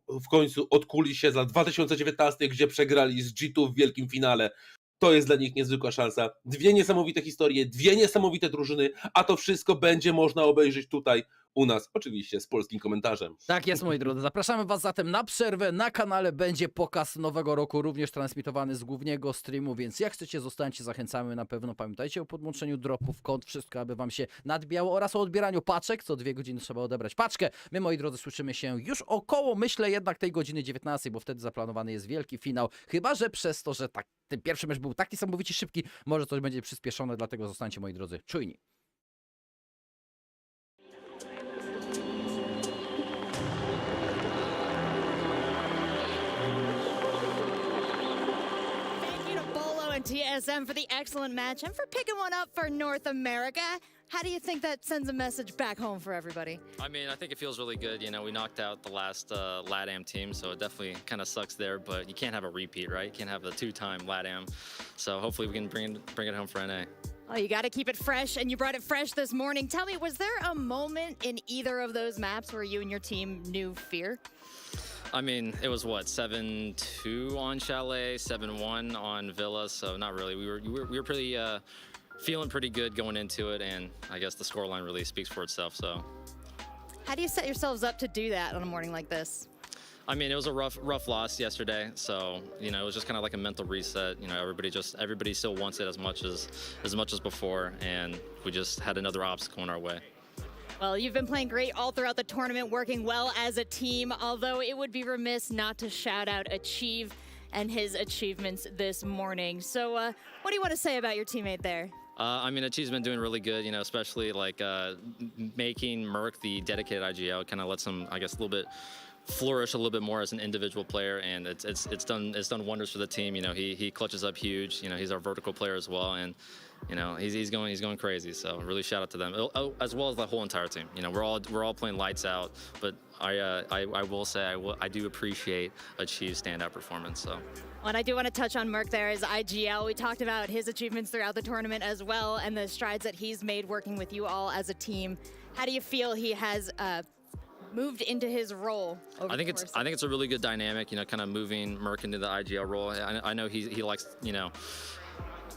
w końcu odkuli się za 2019, gdzie przegrali z G2 w wielkim finale. To jest dla nich niezwykła szansa. Dwie niesamowite historie, dwie niesamowite drużyny, a to wszystko będzie można obejrzeć tutaj u nas, oczywiście z polskim komentarzem. Tak jest, moi drodzy. Zapraszamy Was zatem na przerwę. Na kanale będzie pokaz nowego roku, również transmitowany z głównego streamu, więc jak chcecie, zostańcie, zachęcamy na pewno. Pamiętajcie o podłączeniu dropów, kod, wszystko, aby Wam się nadbijało oraz o odbieraniu paczek. Co 2 godziny trzeba odebrać paczkę. My, moi drodzy, słyszymy się już około, myślę, jednak tej godziny 19, bo wtedy zaplanowany jest wielki finał. Chyba że przez to, że tak, ten pierwszy mecz był tak niesamowicie szybki, może coś będzie przyspieszone, dlatego zostańcie, moi drodzy, czujni. And TSM for the excellent match and for picking one up for North America. How do you think that sends a message back home for everybody? I mean, I think it feels really good. You know, we knocked out the last LATAM team, so it definitely kind of sucks there, but you can't have a repeat, right? You can't have the 2-time LATAM. So hopefully we can bring it home for NA. Oh, you got to keep it fresh, and you brought it fresh this morning. Tell me, was there a moment in either of those maps where you and your team knew fear? I mean, it was what, 7-2 on Chalet, 7-1 on Villa, so not really. We were pretty feeling pretty good going into it, and I guess the scoreline really speaks for itself. So, how do you set yourselves up to do that on a morning like this? I mean, it was a rough loss yesterday, so you know it was just kind of like a mental reset. You know, everybody still wants it as much as before, and we just had another obstacle in our way. Well, you've been playing great all throughout the tournament, working well as a team, although it would be remiss not to shout out Achieve and his achievements this morning. So what do you want to say about your teammate there? I mean, Achieve's been doing really good, you know, especially like making Merc the dedicated IGL kind of lets him, I guess, a little bit flourish a little bit more as an individual player, and it's done wonders for the team. You know, he clutches up huge. You know, he's our vertical player as well, and you know he's going crazy. So really shout out to them, as well as the whole entire team. You know, we're all playing lights out, but I will say I do appreciate Achieve's standout performance. So. And I do want to touch on Merc there as IGL. We talked about his achievements throughout the tournament as well, and the strides that he's made working with you all as a team. How do you feel he has moved into his role? I think it's a really good dynamic, you know, kind of moving Merc into the IGL role. I know he likes, you know,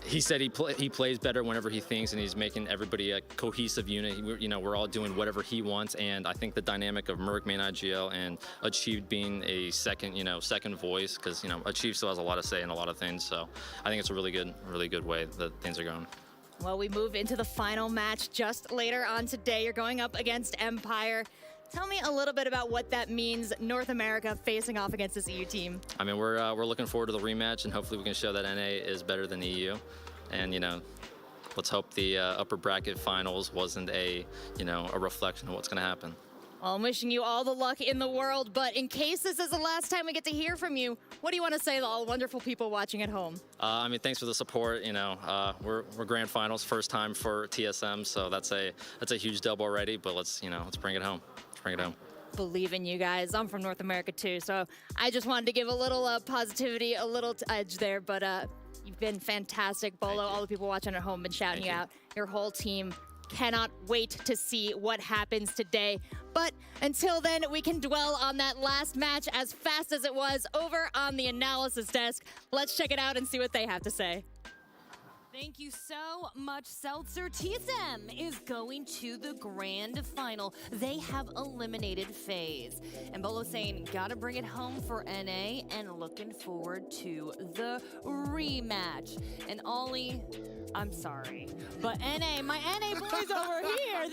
he said he plays better whenever he thinks, and he's making everybody a cohesive unit. You know, we're all doing whatever he wants, and I think the dynamic of Merc main IGL and Achieve being a second voice, because you know Achieve still has a lot to say in a lot of things. So I think it's a really good way that things are going. Well, we move into the final match just later on today. You're going up against Empire. Tell me a little bit about what that means, North America facing off against this EU team. I mean, we're looking forward to the rematch, and hopefully we can show that NA is better than EU. And you know, let's hope the upper bracket finals wasn't a reflection of what's going to happen. Well, I'm wishing you all the luck in the world, but in case this is the last time we get to hear from you, what do you want to say to all the wonderful people watching at home? I mean, thanks for the support. You know, we're grand finals, first time for TSM, so that's a huge dub already. But let's bring it home. Bring it home. Believe in you guys. I'm from North America too, so I just wanted to give a little positivity, a little edge there. But you've been fantastic, Bolo. All the people watching at home been shouting you out. Your whole team cannot wait to see what happens today. But until then, we can dwell on that last match as fast as it was over on the analysis desk. Let's check it out and see what they have to say. Thank you so much, Seltzer. TSM is going to the grand final. They have eliminated FaZe. And Bolo saying, gotta bring it home for NA and looking forward to the rematch. And Ollie, I'm sorry, but NA, my NA boys over here,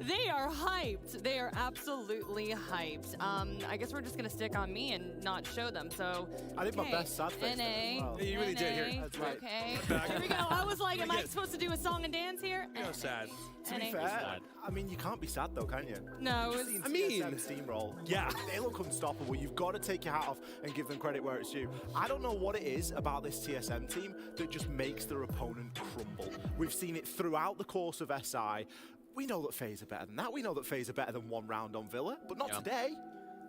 they are hyped. They are absolutely hyped. I guess we're just gonna stick on me and not show them. So I think my best sad face. NA, Well. You really did here. That's right. Okay, here we go. I was like, am I supposed to do a song and dance here? No, sad. To be fair, I mean, you can't be sad though, can you? No, I mean, steamroll. Yeah, they look unstoppable. You've got to take your hat off and give them credit where it's due. I don't know what it is about this TSM team that just makes their opponent crumble. We've seen it throughout the course of SI. We know that FaZe are better than that. We know that FaZe are better than one round on Villa, but not today.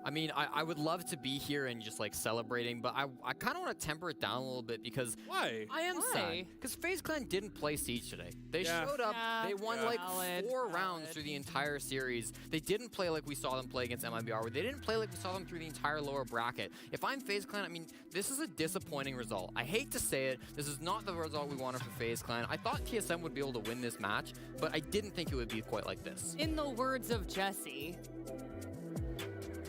I mean, I would love to be here and just like celebrating, but I kind of want to temper it down a little bit because why? I am sad because FaZe Clan didn't play Siege today. They showed up, they won like 4 rounds through the entire series. They didn't play like we saw them play against MIBR. They didn't play like we saw them through the entire lower bracket. If I'm FaZe Clan, I mean, this is a disappointing result. I hate to say it. This is not the result we wanted for FaZe Clan. I thought TSM would be able to win this match, but I didn't think it would be quite like this. In the words of Jesse.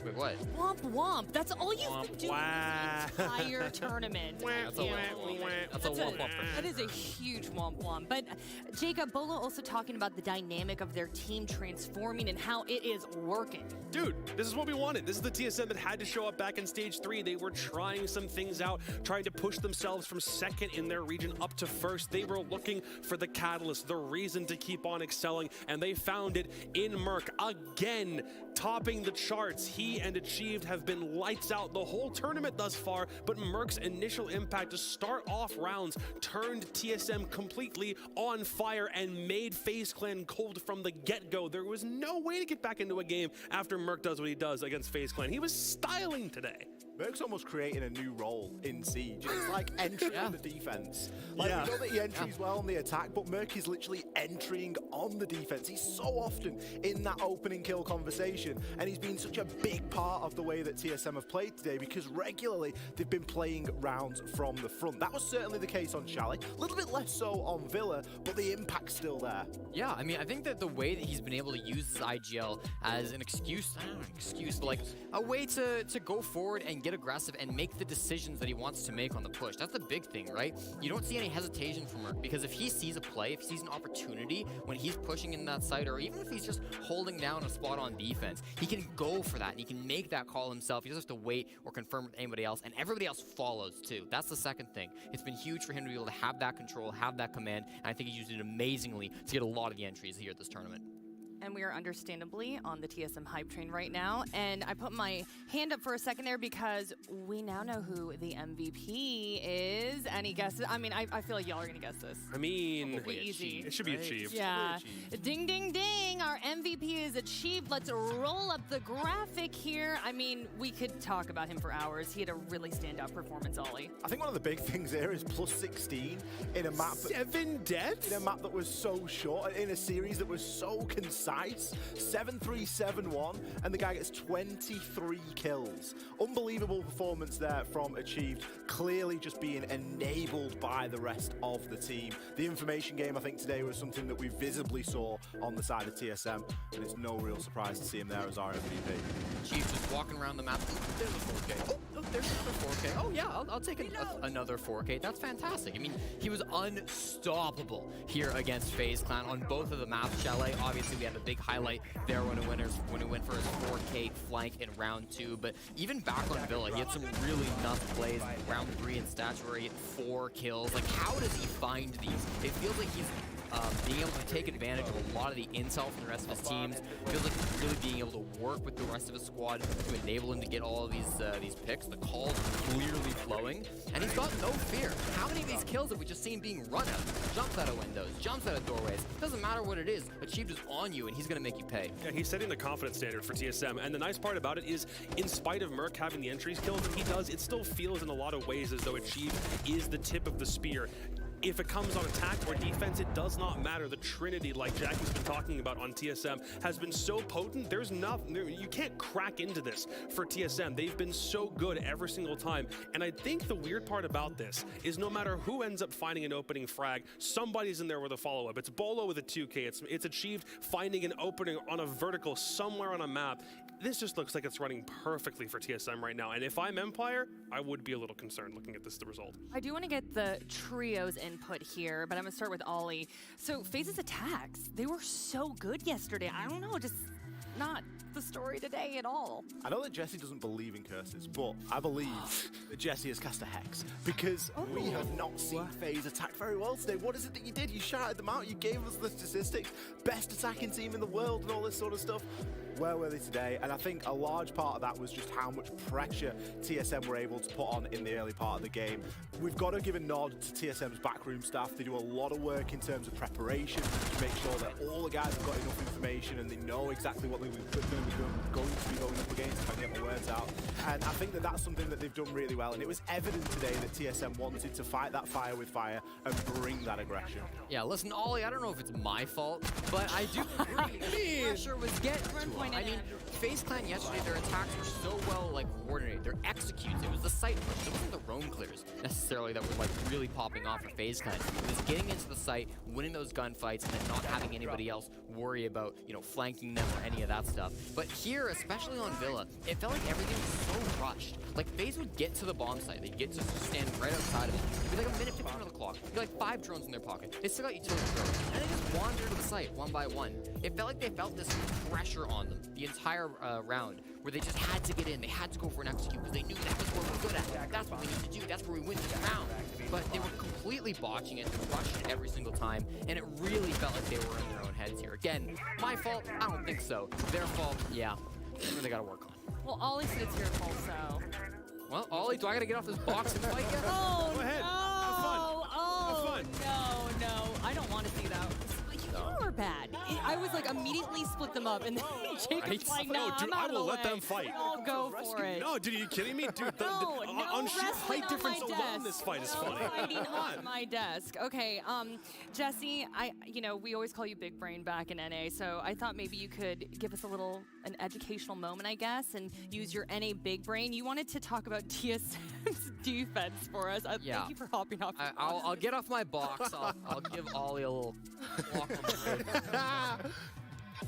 Wait, what? Womp womp. That's all you've been doing this entire tournament. That's a womp. That's a womp womp. That is a huge womp womp. But Jacob, Bolo also talking about the dynamic of their team transforming and how it is working. Dude, this is what we wanted. This is the TSM that had to show up back in stage 3. They were trying some things out, trying to push themselves from second in their region up to first. They were looking for the catalyst, the reason to keep on excelling, and they found it in Merc again, topping the charts. He and Achieved have been lights out the whole tournament thus far, but Merc's initial impact to start off rounds turned TSM completely on fire and made FaZe Clan cold from the get-go. There was no way to get back into a game after Merc does what he does against FaZe Clan. He was styling today. Merc's almost creating a new role in Siege. It's like entry on the defense. Like, we know that he entries well on the attack, but Merc is literally entering on the defense. He's so often in that opening kill conversation, and he's been such a big part of the way that TSM have played today because regularly they've been playing rounds from the front. That was certainly the case on Chalet, a little bit less so on Villa, but the impact's still there. Yeah, I mean, I think that the way that he's been able to use his IGL as an excuse, I don't know, excuse, but like a way to go forward and get aggressive and make the decisions that he wants to make on the push. That's the big thing, right? You don't see any hesitation from Merc because if he sees a play, if he sees an opportunity when he's pushing in that site, or even if he's just holding down a spot on defense, he can go for that and he can make that call himself. He doesn't have to wait or confirm with anybody else, and everybody else follows too. That's the second thing. It's been huge for him to be able to have that control, have that command, and I think he used it amazingly to get a lot of the entries here at this tournament. And we are understandably on the TSM hype train right now. And I put my hand up for a second there because we now know who the MVP is. Any guesses? I mean, I feel like y'all are going to guess this. I mean, probably easy. It should be Achieved. Yeah. Ding, ding, ding. Our MVP is Achieved. Let's roll up the graphic here. I mean, we could talk about him for hours. He had a really standout performance, Ollie. I think one of the big things here is plus 16 in a map. 7 deaths? In a map that was so short, in a series that was so concise. 7-3-7-1, and the guy gets 23 kills. Unbelievable performance there from Achieved, clearly just being enabled by the rest of the team. The information game, I think, today was something that we visibly saw on the side of TSM, and it's no real surprise to see him there as our MVP. Achieved just walking around the map. Ooh, there's a 4K. Oh, there's another 4K. Oh, yeah, I'll take another 4K. That's fantastic. I mean, he was unstoppable here against FaZe Clan on both of the maps. Chalet, obviously, we had a big highlight there when he went for his 4K flank in round 2. But even back on Villa, he had some really nuts plays. Round 3 in Stature where he had 4 kills. Like, how does he find these? It feels like he's being able to take advantage of a lot of the intel from the rest of his teams. It feels like he's really being able to work with the rest of his squad to enable him to get all of these picks. The calls are clearly flowing, and he's got no fear. How many of these kills have we just seen being run at? Jumps out of windows, jumps out of doorways. Doesn't matter what it is. Achieved is on you, and he's going to make you pay. Yeah, he's setting the confidence standard for TSM, and the nice part about it is, in spite of Merc having the entries kills that he does, it still feels in a lot of ways as though Achieved is the tip of the spear. If it comes on attack or defense, it does not matter. The Trinity, like Jackie's been talking about on TSM, has been so potent. There's nothing, you can't crack into this for TSM. They've been so good every single time. And I think the weird part about this is no matter who ends up finding an opening frag, somebody's in there with a follow-up. It's Bolo with a 2K. It's Achieved finding an opening on a vertical somewhere on a map. This just looks like it's running perfectly for TSM right now. And if I'm Empire, I would be a little concerned looking at this, the result. I do want to get the trio's input here, but I'm going to start with Ollie. So FaZe's attacks, they were so good yesterday. I don't know, just not the story today at all. I know that Jesse doesn't believe in curses, but I believe that Jesse has cast a hex because we have not seen FaZe attack very well today. What is it that you did? You shouted them out, you gave us the statistics, best attacking team in the world and all this sort of stuff. Where were they today? And I think a large part of that was just how much pressure TSM were able to put on in the early part of the game. We've got to give a nod to TSM's backroom staff. They do a lot of work in terms of preparation to make sure that all the guys have got enough information and they know exactly what they're going to going to be going up against, if I can get my words out. And I think that that's something that they've done really well. And it was evident today that TSM wanted to fight that fire with fire and bring that aggression. Yeah, listen, Ollie, I don't know if it's my fault, but I do agree. Pressure was getting to him. I mean, FaZe Clan yesterday, their attacks were so well coordinated. Their executes, it was the site push. It wasn't the roam clears necessarily that were really popping off for FaZe Clan. It was getting into the site, winning those gunfights, and then not having anybody else worry about, flanking them or any of that stuff. But here, especially on Villa, it felt like everything was so rushed. Like, FaZe would get to the bomb site. They'd get to stand right outside of it. It'd be like a minute 15 on the clock. It'd be like 5 drones in their pocket. They still got utility drones. And they just wander to the site one by one. It felt like they felt this pressure on them the entire round, where they just had to get in. They had to go for an execute because they knew that was what we're good at. That's what we need to do. That's where we win this round. But they were completely botching it. They rushed it every single time. And it really felt like they were in their own heads here. Again, my fault? I don't think so. Their fault? Yeah. That's what they got to work on. Well, Ollie said it's your fault, so. Well, Ollie, do I got to get off this box and fight you? Oh, Go ahead. No. Have fun. Oh, Have fun. No. I don't want to see that. You were bad. I was like immediately split them up, and then Jacob's like, no, dude, I'm out I of the will let way. them fight. I'll go for it. No, dude, are you kidding me? Dude, No, on sheer wrestling height on difference my alone, desk. this fight is No funny. fighting on my desk. Okay, Jesse, we always call you Big Brain back in NA, so I thought maybe you could give us an educational moment, I guess, and use your NA Big Brain. You wanted to talk about TSM's defense for us. Yeah. Thank you for hopping off. I'll get off my box. I'll give Ollie a little walk from the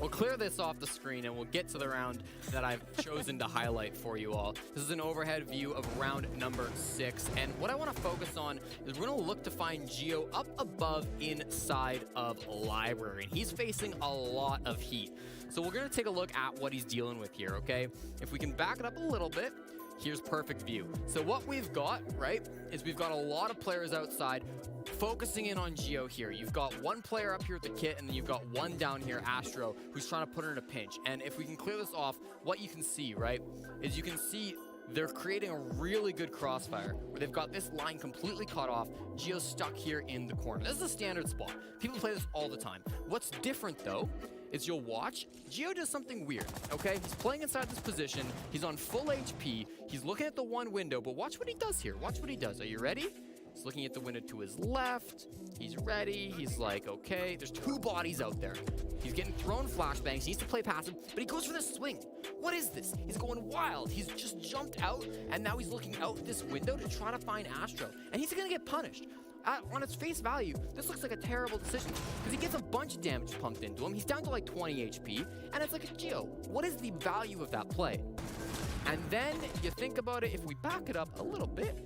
We'll clear this off the screen and we'll get to the round that I've chosen to highlight for you all. This is an overhead view of round number 6. And what I want to focus on is we're going to look to find Geo up above inside of Library. And he's facing a lot of heat. So we're going to take a look at what he's dealing with here, okay? If we can back it up a little bit, here's perfect view. So what we've got, right, is we've got a lot of players outside focusing in on Geo here. You've got one player up here at the kit, and then you've got one down here, Astro, who's trying to put her in a pinch. And if we can clear this off, what you can see, right, is you can see they're creating a really good crossfire where they've got this line completely cut off. Geo's stuck here in the corner. This is a standard spot. People play this all the time. What's different, though, is you'll watch, Geo does something weird, okay? He's playing inside this position. He's on full HP. He's looking at the one window, but watch what he does here. Watch what he does. Are you ready? He's looking at the window to his left. He's ready. He's like, okay, there's 2 bodies out there. He's getting thrown flashbangs. He needs to play passive, but he goes for this swing. What is this? He's going wild. He's just jumped out, and now he's looking out this window to try to find Astro. And he's going to get punished. On its face value, this looks like a terrible decision because he gets a bunch of damage pumped into him. He's down to like 20 HP, and it's like a Geo. What is the value of that play? And then you think about it, if we back it up a little bit,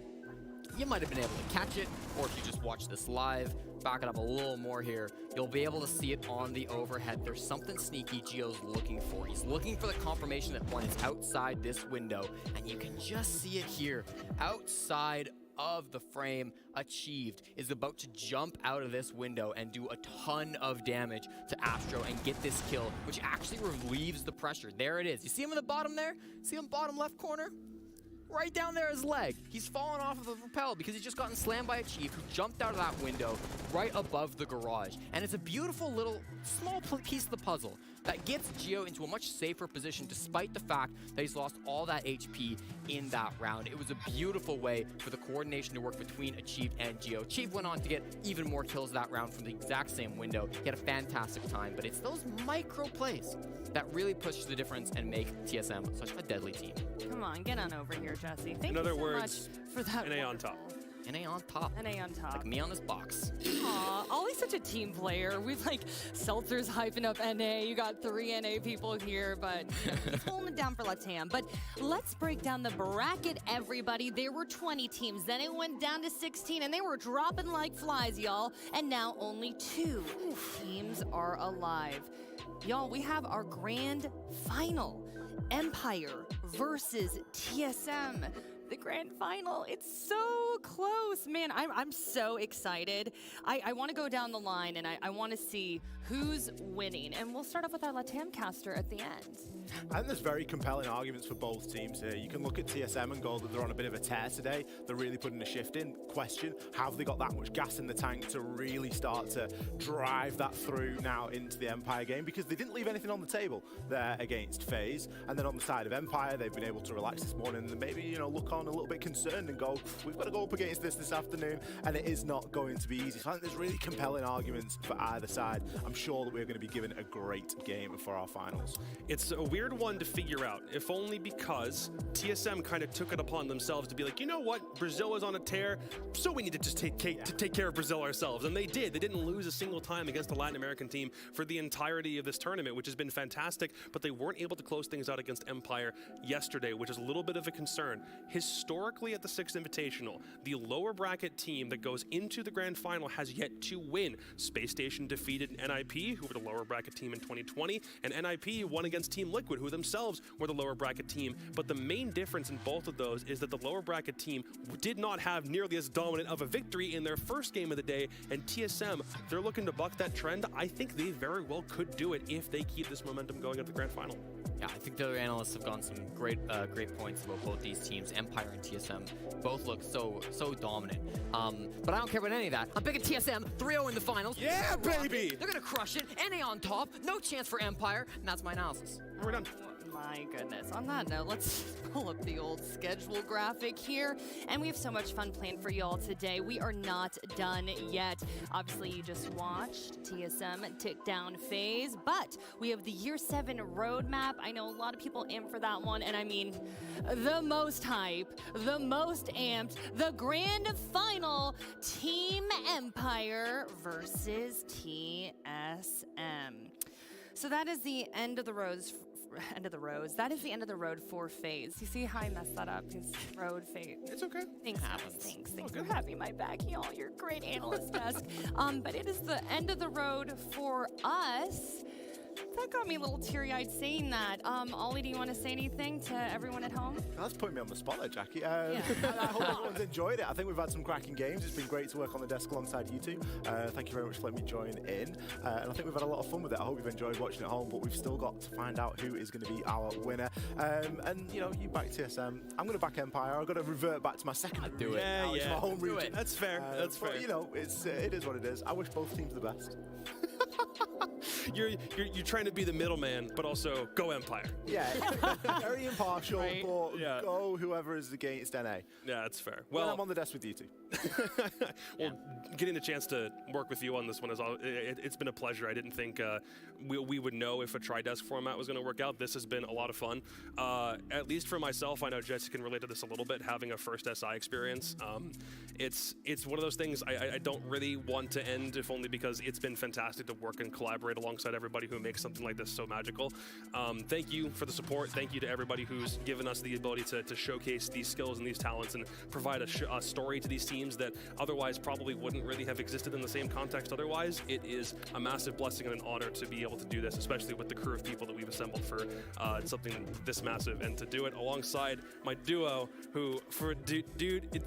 you might have been able to catch it, or if you just watch this live, back it up a little more here, you'll be able to see it on the overhead. There's something sneaky Geo's looking for. He's looking for the confirmation that one is outside this window, and you can just see it here, outside of the frame. Achieved is about to jump out of this window and do a ton of damage to Astro and get this kill, which actually relieves the pressure. There it is. You see him in the bottom there? See him bottom left corner? Right down there, his leg. He's fallen off of the rappel because he's just gotten slammed by a Chief who jumped out of that window right above the garage. And it's a beautiful little small piece of the puzzle that gets Geo into a much safer position despite the fact that he's lost all that HP in that round. It was a beautiful way for the coordination to work between Achieved and Geo. Achieved went on to get even more kills that round from the exact same window. He had a fantastic time, but it's those micro plays that really push the difference and make TSM such a deadly team. Come on, get on over here, Jesse. Thank In you other so words, much for that. NA on top. NA on top. NA on top. Like me on this box. Aw, Ollie's such a team player. We've like Seltzer's hyping up NA. You got 3 NA people here, but he's holding it down for Latam. But let's break down the bracket, everybody. There were 20 teams. Then it went down to 16, and they were dropping like flies, y'all. And now only 2 teams are alive. Y'all, we have our grand final. Empire versus TSM. The grand final. It's so close. man, I'm so excited. I want to go down the line, and I want to see who's winning. And we'll start off with our Latam caster at the end. I think there's very compelling arguments for both teams here. You can look at TSM and go that they're on a bit of a tear today. They're really putting a shift in. Question, have they got that much gas in the tank to really start to drive that through now into the Empire game? Because they didn't leave anything on the table there against FaZe. And then on the side of Empire, they've been able to relax this morning and maybe, you know, look on a little bit concerned and go, we've got to go up against this afternoon, and it is not going to be easy. So I think there's really compelling arguments for either side. I'm sure that we're going to be given a great game for our finals. It's a weird one to figure out, if only because TSM kind of took it upon themselves to be like, you know what, Brazil is on a tear, so we need to just take care of Brazil ourselves. And they did. They didn't lose a single time against a Latin American team for the entirety of this tournament, which has been fantastic, but they weren't able to close things out against Empire yesterday, which is a little bit of a concern. Historically at the Sixth Invitational, the lower bracket team that goes into the grand final has yet to win. Space Station defeated NIP, who were the lower bracket team in 2020, and NIP won against Team Liquid, who themselves were the lower bracket team. But the main difference in both of those is that the lower bracket team did not have nearly as dominant of a victory in their first game of the day, and TSM, they're looking to buck that trend. I think they very well could do it if they keep this momentum going at the grand final. Yeah, I think the other analysts have gotten some great points about both these teams. Empire and TSM both look so dominant. But I don't care about any of that. I'm picking TSM, 3-0 in the finals. Yeah, baby! They're gonna crush it. NA on top, no chance for Empire, and that's my analysis. We're done. My goodness. On that note, let's pull up the old schedule graphic here. And we have so much fun planned for y'all today. We are not done yet. Obviously, you just watched TSM tick down FaZe, but we have the Year 7 roadmap. I know a lot of people amped for that one, and I mean, the most hype, the most amped, the grand final, Team Empire versus TSM. So that is the end of the roads. That is the end of the road for FaZe. You see how I messed that up? It's road FaZe. It's okay. Thanks, guys. Thanks for having my back, y'all. You're a great analyst desk. But it is the end of the road for us. That got me a little teary-eyed saying that. Ollie, do you want to say anything to everyone at home? That's putting me on the spot there, Jackie. I hope everyone's enjoyed it. I think we've had some cracking games. It's been great to work on the desk alongside you two. Thank you very much for letting me join in. And I think we've had a lot of fun with it. I hope you've enjoyed watching at home, but we've still got to find out who is going to be our winner. And, you know, you back TSM. I'm going to back Empire. I've got to revert back to my second region. Yeah. It's my home region. That's fair. That's fair. But, you know, it is what it is. I wish both teams the best. You're trying to be the middleman, but also go Empire. Yeah, very impartial, Right. but go whoever is against NA. Yeah, that's fair. Well, Well, I'm on the desk with you two. well, getting the chance to work with you on this one it's been a pleasure. I didn't think we would know if a tri-desk format was going to work out. This has been a lot of fun. At least for myself, I know Jesse can relate to this a little bit, having a first SI experience. It's one of those things I don't really want to end, if only because it's been fantastic to work and collaborate alongside everybody who makes something like this so magical. Thank you for the support. Thank you to everybody who's given us the ability to showcase these skills and these talents and provide a story to these teams that otherwise probably wouldn't really have existed in the same context otherwise. It is a massive blessing and an honor to be able to do this, especially with the crew of people that we've assembled for something this massive, and to do it alongside my duo who,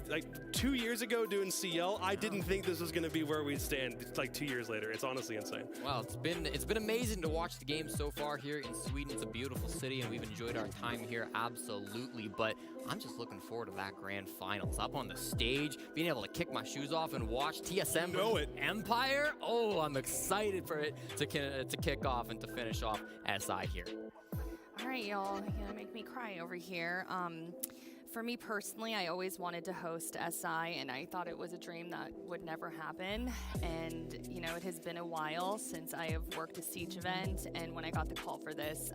like 2 years ago doing CL, I didn't think this was going to be where we stand. It's like 2 years later. It's honestly insane. Well, it's been amazing to watch the game so far here in Sweden. It's a beautiful city, and we've enjoyed our time here absolutely. But I'm just looking forward to that grand finals. Up on the stage, being able to kick my shoes off and watch TSM versus Empire. Oh, I'm excited for it to kick off and to finish off SI here. All right, y'all. You're gonna make me cry over here. For me personally, I always wanted to host SI, and I thought it was a dream that would never happen. And, you know, it has been a while since I have worked a Siege event, and when I got the call for this,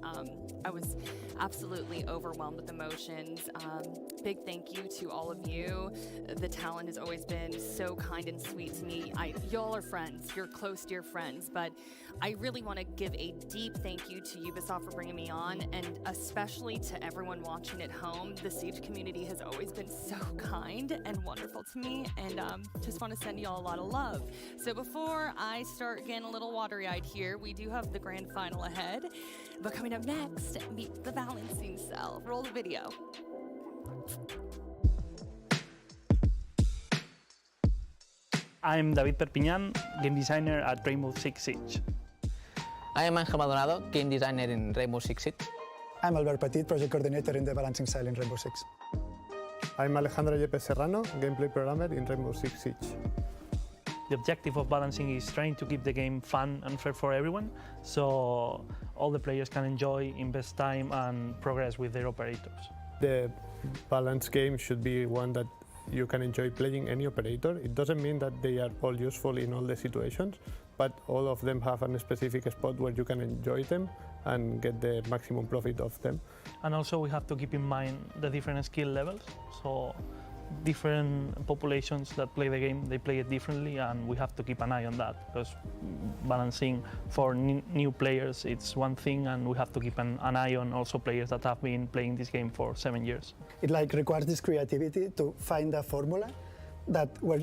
I was absolutely overwhelmed with emotions. Big thank you to all of you. The talent has always been so kind and sweet to me. Y'all are friends. You're close, dear friends, but I really want to give a deep thank you to Ubisoft for bringing me on, and especially to everyone watching at home. The Siege community has always been so kind and wonderful to me, and just want to send y'all a lot of love. So before I start getting a little watery-eyed here, we do have the grand final ahead, but coming up next, meet the balancing cell. Roll the video. I'm David Perpignan, game designer at Rainbow Six Siege. I am Angel Maldonado, game designer in Rainbow Six Siege. I'm Albert Petit, project coordinator in the balancing cell in Rainbow Six. I'm Alejandro Yepes Serrano, gameplay programmer in Rainbow Six Siege. The objective of balancing is trying to keep the game fun and fair for everyone, so all the players can enjoy, invest time and progress with their operators. The balanced game should be one that you can enjoy playing any operator. It doesn't mean that they are all useful in all the situations, but all of them have a specific spot where you can enjoy them and get the maximum profit of them. And also we have to keep in mind the different skill levels. So different populations that play the game, they play it differently, and we have to keep an eye on that, because balancing for new players, it's one thing, and we have to keep an eye on also players that have been playing this game for 7 years. It requires this creativity to find a formula that where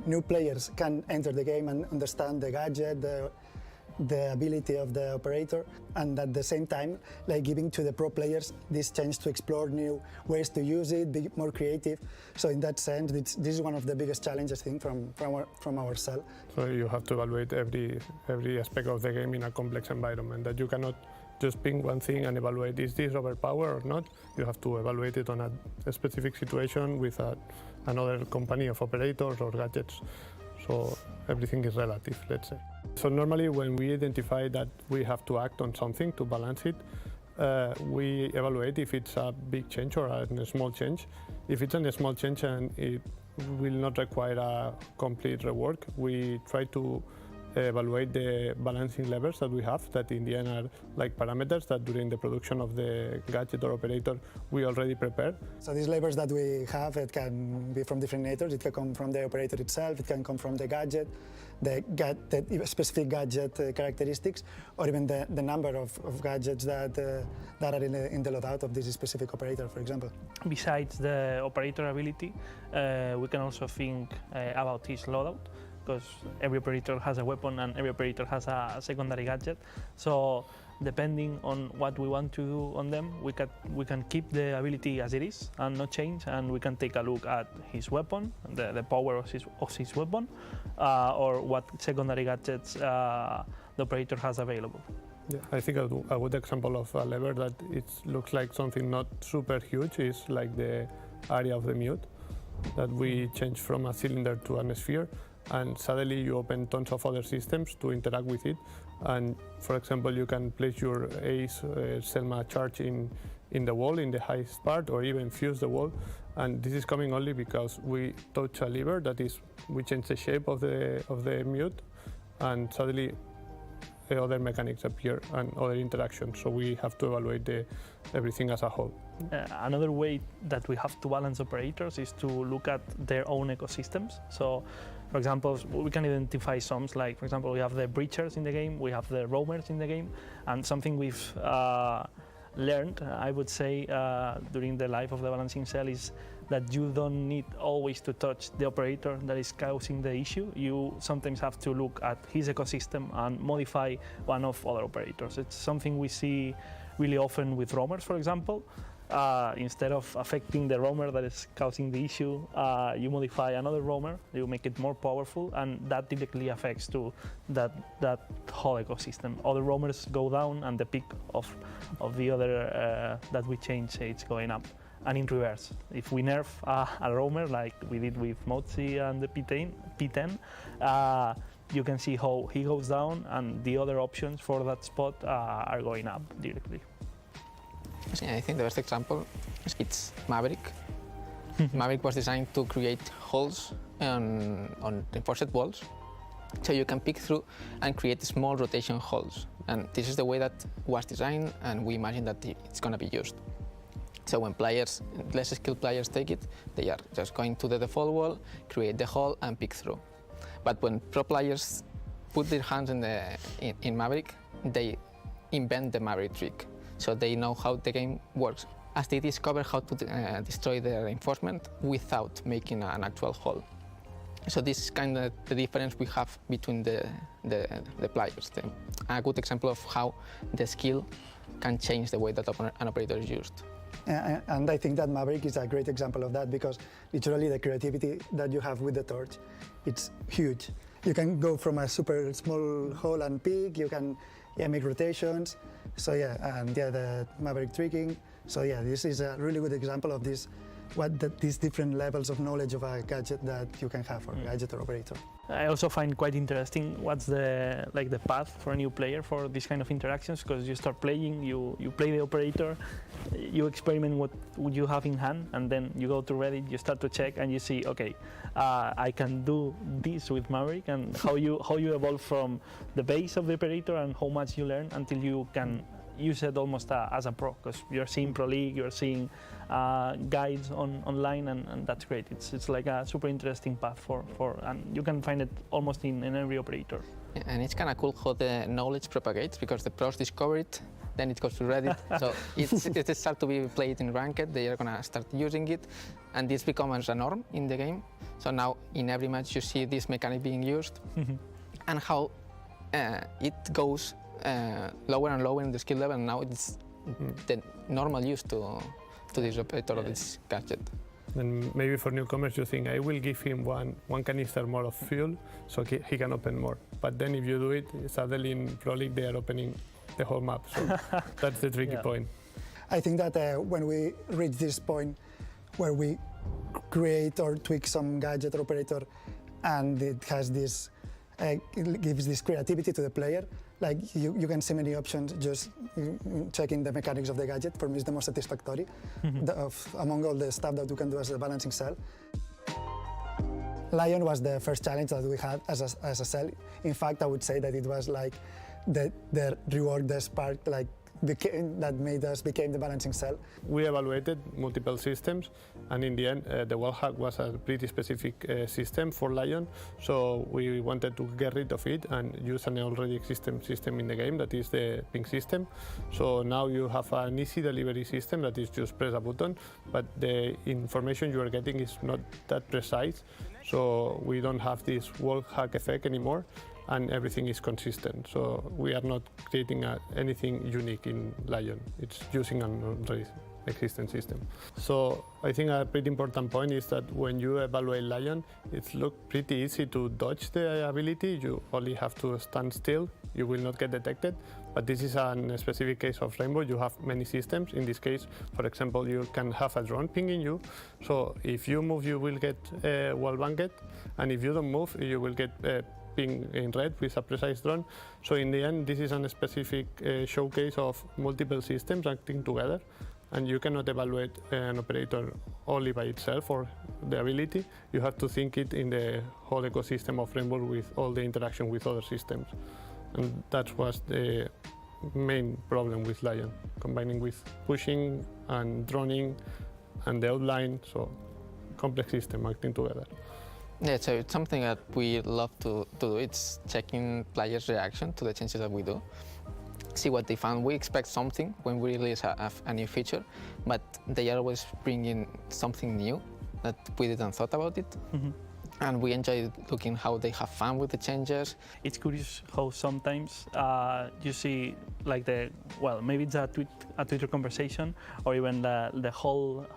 new players can enter the game and understand the gadget, the ability of the operator, and at the same time giving to the pro players this chance to explore new ways to use it, be more creative. So in that sense, this is one of the biggest challenges, I think, from our cell. So you have to evaluate every aspect of the game in a complex environment, that you cannot just pick one thing and evaluate, is this overpowered or not? You have to evaluate it on a specific situation with another company of operators or gadgets. So everything is relative, let's say. So normally when we identify that we have to act on something to balance it, we evaluate if it's a big change or a small change. If it's a small change and it will not require a complete rework, we try to evaluate the balancing levels that we have, that in the end are like parameters that during the production of the gadget or operator we already prepare. So these levels that we have, it can be from different natures. It can come from the operator itself, it can come from the gadget, the specific gadget characteristics, or even the number of gadgets that are in the loadout of this specific operator, for example. Besides the operator ability, we can also think about his loadout, because every operator has a weapon and every operator has a secondary gadget. So depending on what we want to do on them, we can keep the ability as it is and not change, and we can take a look at his weapon, the power of his weapon, or what secondary gadgets the operator has available. Yeah, I think a good example of a lever that it looks like something not super huge is like the area of the mute, that we change from a cylinder to a sphere, and suddenly you open tons of other systems to interact with it. And for example, you can place your ACE Selma charge in the wall, in the highest part, or even fuse the wall. And this is coming only because we touch a lever, that is, we change the shape of the mute, and suddenly other mechanics appear and other interactions. So we have to evaluate everything as a whole. Another way that we have to balance operators is to look at their own ecosystems. So, for example, we can identify some, like, for example, we have the breachers in the game, we have the roamers in the game, and something we've learned, I would say, during the life of the balancing cell is that you don't need always to touch the operator that is causing the issue. You sometimes have to look at his ecosystem and modify one of other operators. It's something we see really often with roamers, for example. Instead of affecting the roamer that is causing the issue, you modify another roamer, you make it more powerful, and that directly affects to that whole ecosystem. Other roamers go down, and the peak of the other that we change, it's going up. And in reverse, if we nerf a roamer like we did with Mozi and the P10, you can see how he goes down, and the other options for that spot are going up directly. I think the best example is Maverick. Maverick was designed to create holes on reinforced walls, so you can pick through and create small rotation holes. And this is the way that was designed, and we imagine that it's going to be used. So when players, less skilled players take it, they are just going to the default wall, create the hole, and pick through. But when pro players put their hands in Maverick, they invent the Maverick trick. So they know how the game works, as they discover how to destroy the reinforcement without making an actual hole. So this is kind of the difference we have between the players. A good example of how the skill can change the way that an operator is used. And I think that Maverick is a great example of that, because literally the creativity that you have with the torch, it's huge. You can go from a super small hole and peak, you can make rotations. So the Maverick tricking. So this is a really good example of this, these different levels of knowledge of a gadget that you can have, or gadget or operator. I also find quite interesting what's the path for a new player for these kind of interactions, because you start playing, you play the operator, you experiment what you have in hand, and then you go to Reddit, you start to check, and you see, okay, I can do this with Maverick, and how you evolve from the base of the operator and how much you learn until you can use it almost as a pro, because you're seeing Pro League, you're seeing guides online, and that's great. It's like a super interesting path for and you can find it almost in every operator. Yeah, and it's kind of cool how the knowledge propagates, because the pros discover it, then it goes to Reddit, so it starts to be played in ranked, they are gonna start using it, and this becomes a norm in the game. So now in every match you see this mechanic being used, and how it goes lower and lower in the skill level, and now it's the normal use to this operator of this gadget. And maybe for newcomers you think, I will give him one canister more of fuel so he can open more. But then if you do it, suddenly in Pro League they are opening the whole map, so that's the tricky point. I think that when we reach this point where we create or tweak some gadget or operator, and it has this, it gives this creativity to the player, like you can see many options just checking the mechanics of the gadget. For me, it's the most satisfactory among all the stuff that you can do as a balancing cell. Lion was the first challenge that we had as a cell. In fact, I would say that it was like the reward, the spark, like that made us became the balancing cell. We evaluated multiple systems, and in the end, the wall hack was a pretty specific system for Lion, so we wanted to get rid of it and use an already existing system in the game, that is the ping system. So now you have an easy delivery system that is just press a button, but the information you are getting is not that precise, so we don't have this wall hack effect anymore, and everything is consistent. So we are not creating anything unique in Lion. It's using an already existing system. So I think a pretty important point is that when you evaluate Lion, it looks pretty easy to dodge the ability. You only have to stand still. You will not get detected. But this is a specific case of Rainbow. You have many systems. In this case, for example, you can have a drone pinging you. So if you move, you will get wall banged. And if you don't move, you will get ping in red with a precise drone. So in the end, this is a specific showcase of multiple systems acting together, and you cannot evaluate an operator only by itself or the ability. You have to think it in the whole ecosystem of Rainbow with all the interaction with other systems. And that was the main problem with Lion, combining with pushing and droning and the outline, so complex system acting together. Yeah, so it's something that we love to do. It's checking players' reaction to the changes that we do. See what they found. We expect something when we release a new feature, but they are always bringing something new that we didn't thought about it. And we enjoy looking how they have fun with the changes. It's curious how sometimes you see like maybe it's a Twitter conversation or even the whole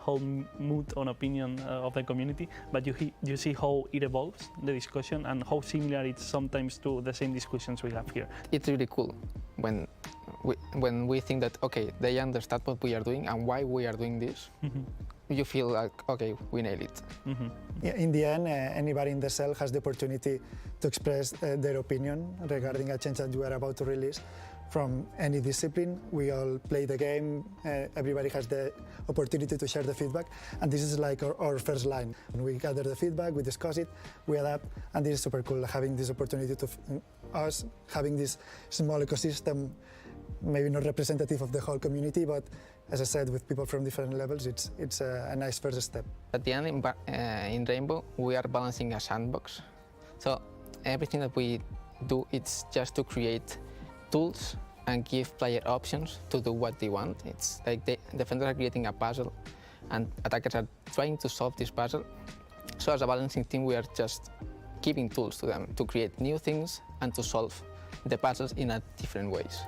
mood on opinion of the community, but you see how it evolves, the discussion, and how similar it's sometimes to the same discussions we have here. It's really cool when we think that, okay, they understand what we are doing and why we are doing this. You feel like, okay, we nailed it. Yeah, in the end, anybody in the cell has the opportunity to express their opinion regarding a change that you are about to release from any discipline. We all play the game, everybody has the opportunity to share the feedback, and this is like our first line. We gather the feedback, we discuss it, we adapt, and this is super cool, having this opportunity to us, having this small ecosystem, maybe not representative of the whole community, but as I said, with people from different levels, it's a nice first step. At the end, in Rainbow, we are balancing a sandbox. So everything that we do, it's just to create tools and give player options to do what they want. It's like the defenders are creating a puzzle and attackers are trying to solve this puzzle. So as a balancing team, we are just giving tools to them to create new things and to solve the puzzles in different ways.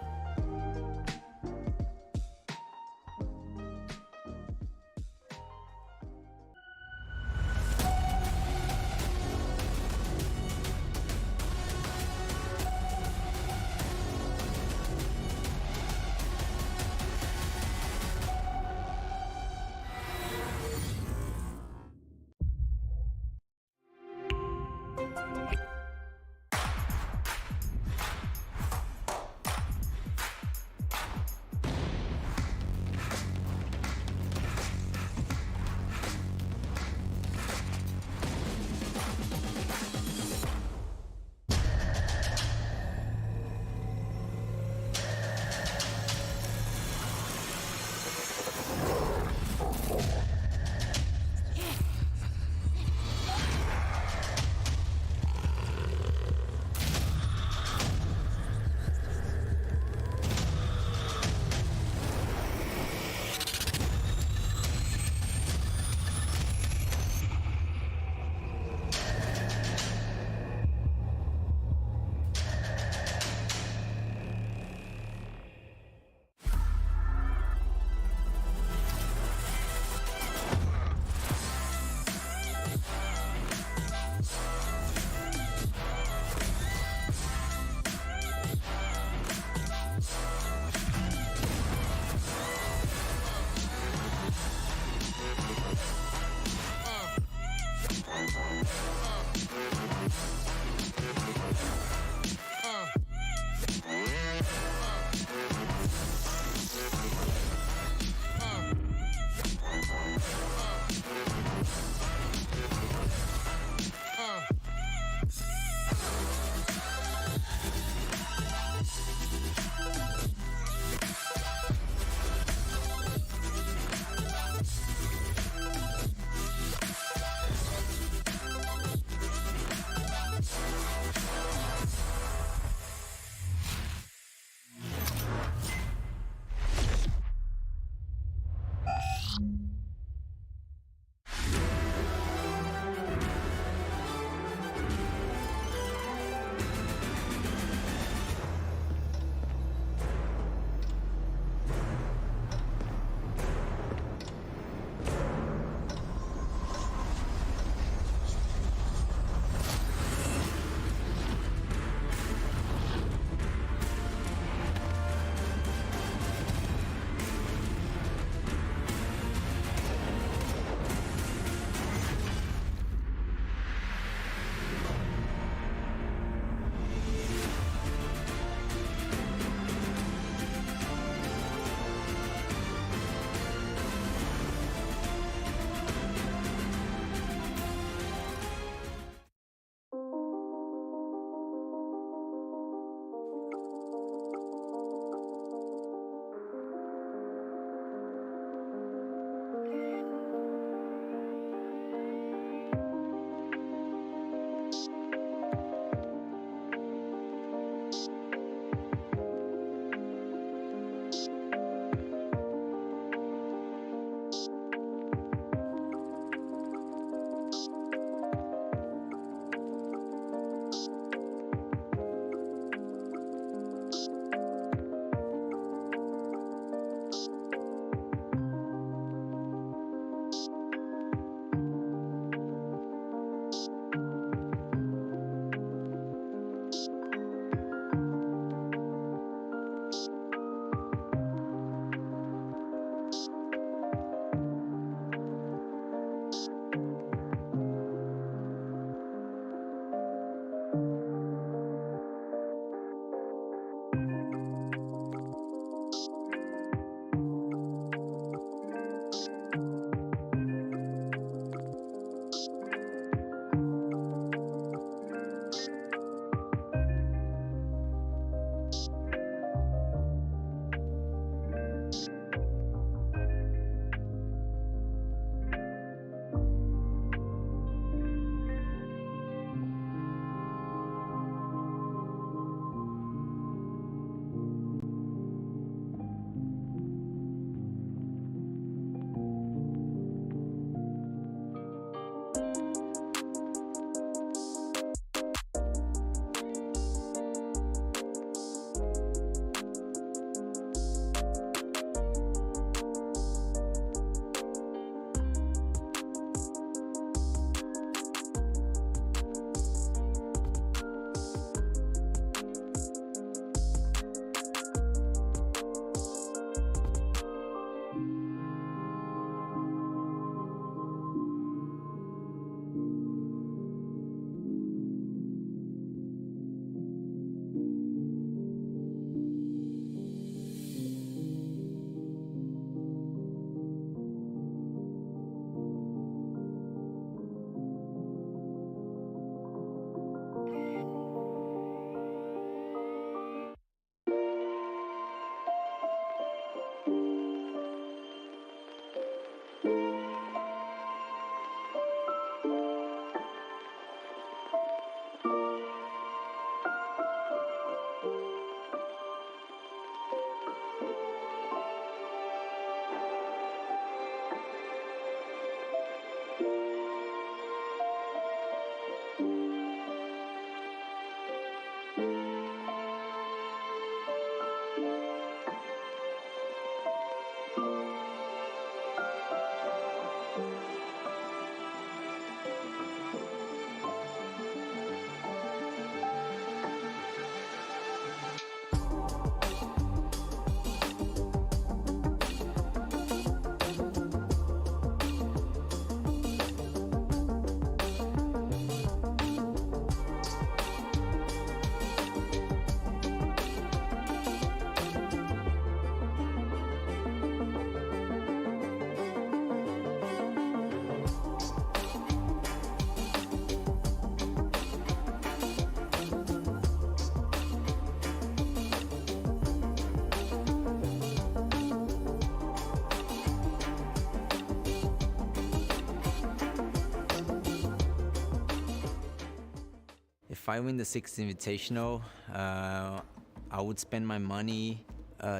If I win the 6th Invitational, I would spend my money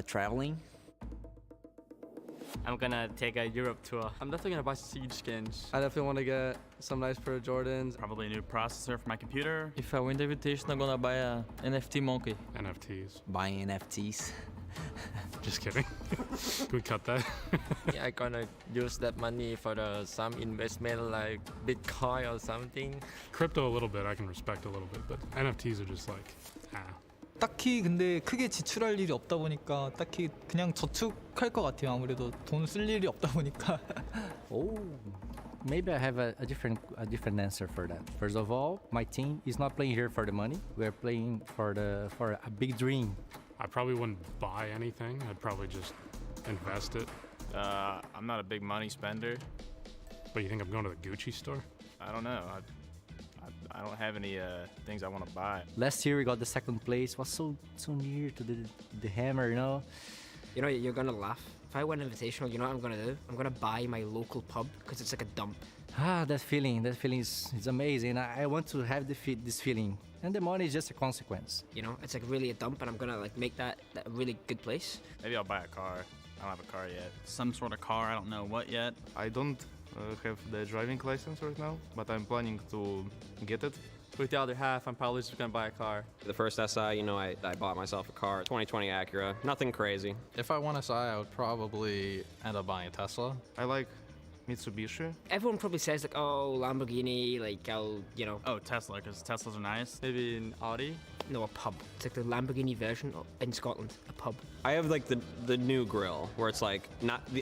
traveling. I'm gonna take a Europe tour. I'm definitely gonna buy Siege skins. I definitely want to get some nice pair of Jordans. Probably a new processor for my computer. If I win the invitation, I'm gonna buy a NFT monkey. NFTs. Buying NFTs. Just kidding. Can we cut that? Yeah, I'm gonna use that money for some investment like Bitcoin or something. Crypto a little bit, I can respect a little bit, but NFTs are just like, 딱히 근데 크게 지출할 일이 없다 보니까 딱히 그냥 저축할 것 같아요. 아무래도 돈 쓸 일이 없다 보니까. Oh, maybe I have a different answer for that. First of all, my team is not playing here for the money. We're playing for a big dream. I probably wouldn't buy anything. I'd probably just invest it. I'm not a big money spender. But you think I'm going to the Gucci store? I don't know. I don't have any things I want to buy. Last year we got the 2nd place. Was so near to the hammer, you know. You know, you're gonna laugh. If I win Invitational, you know what I'm gonna do? I'm gonna buy my local pub because it's like a dump. That feeling is amazing. I want to have this feeling, and the money is just a consequence. You know, it's like really a dump, and I'm gonna like make that a really good place. Maybe I'll buy a car. I don't have a car yet. Some sort of car, I don't know what yet. I don't have the driving license right now, but I'm planning to get it. With the other half, I'm probably just gonna buy a car. The first SI, you know, I bought myself a car, 2020 Acura, nothing crazy. If I won SI, I would probably end up buying a Tesla. I like Mitsubishi. Everyone probably says like, oh, Lamborghini, like, you know. Oh, Tesla, because Teslas are nice. Maybe an Audi. No, a pub. It's like the Lamborghini version in Scotland, a pub. I have like the new grill where it's like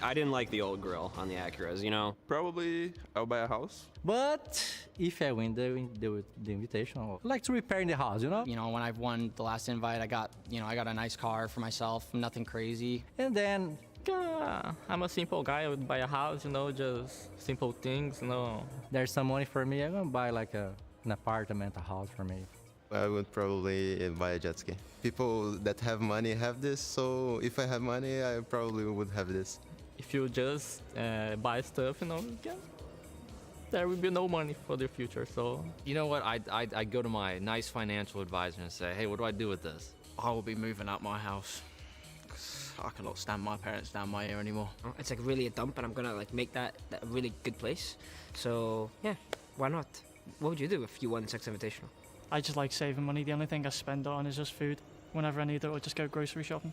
I didn't like the old grill on the Acuras, you know. Probably I'll buy a house. But if I win the invitation, I'd like to repair in the house, you know. You know, when I've won the last invite, I got a nice car for myself, nothing crazy. And then I'm a simple guy. I would buy a house, you know, just simple things, you know. There's some money for me. I'm gonna buy like an apartment, a house for me. I would probably buy a jet ski. People that have money have this, so if I have money, I probably would have this. If you just buy stuff, you know, there will be no money for the future, so... You know what, I'd go to my nice financial advisor and say, hey, what do I do with this? I will be moving out my house. I cannot stand my parents down my ear anymore. It's like really a dump, and I'm gonna like make that a really good place. So yeah, why not? What would you do if you won 6th Invitational? I just like saving money. The only thing I spend on is just food. Whenever I need it, I'll just go grocery shopping.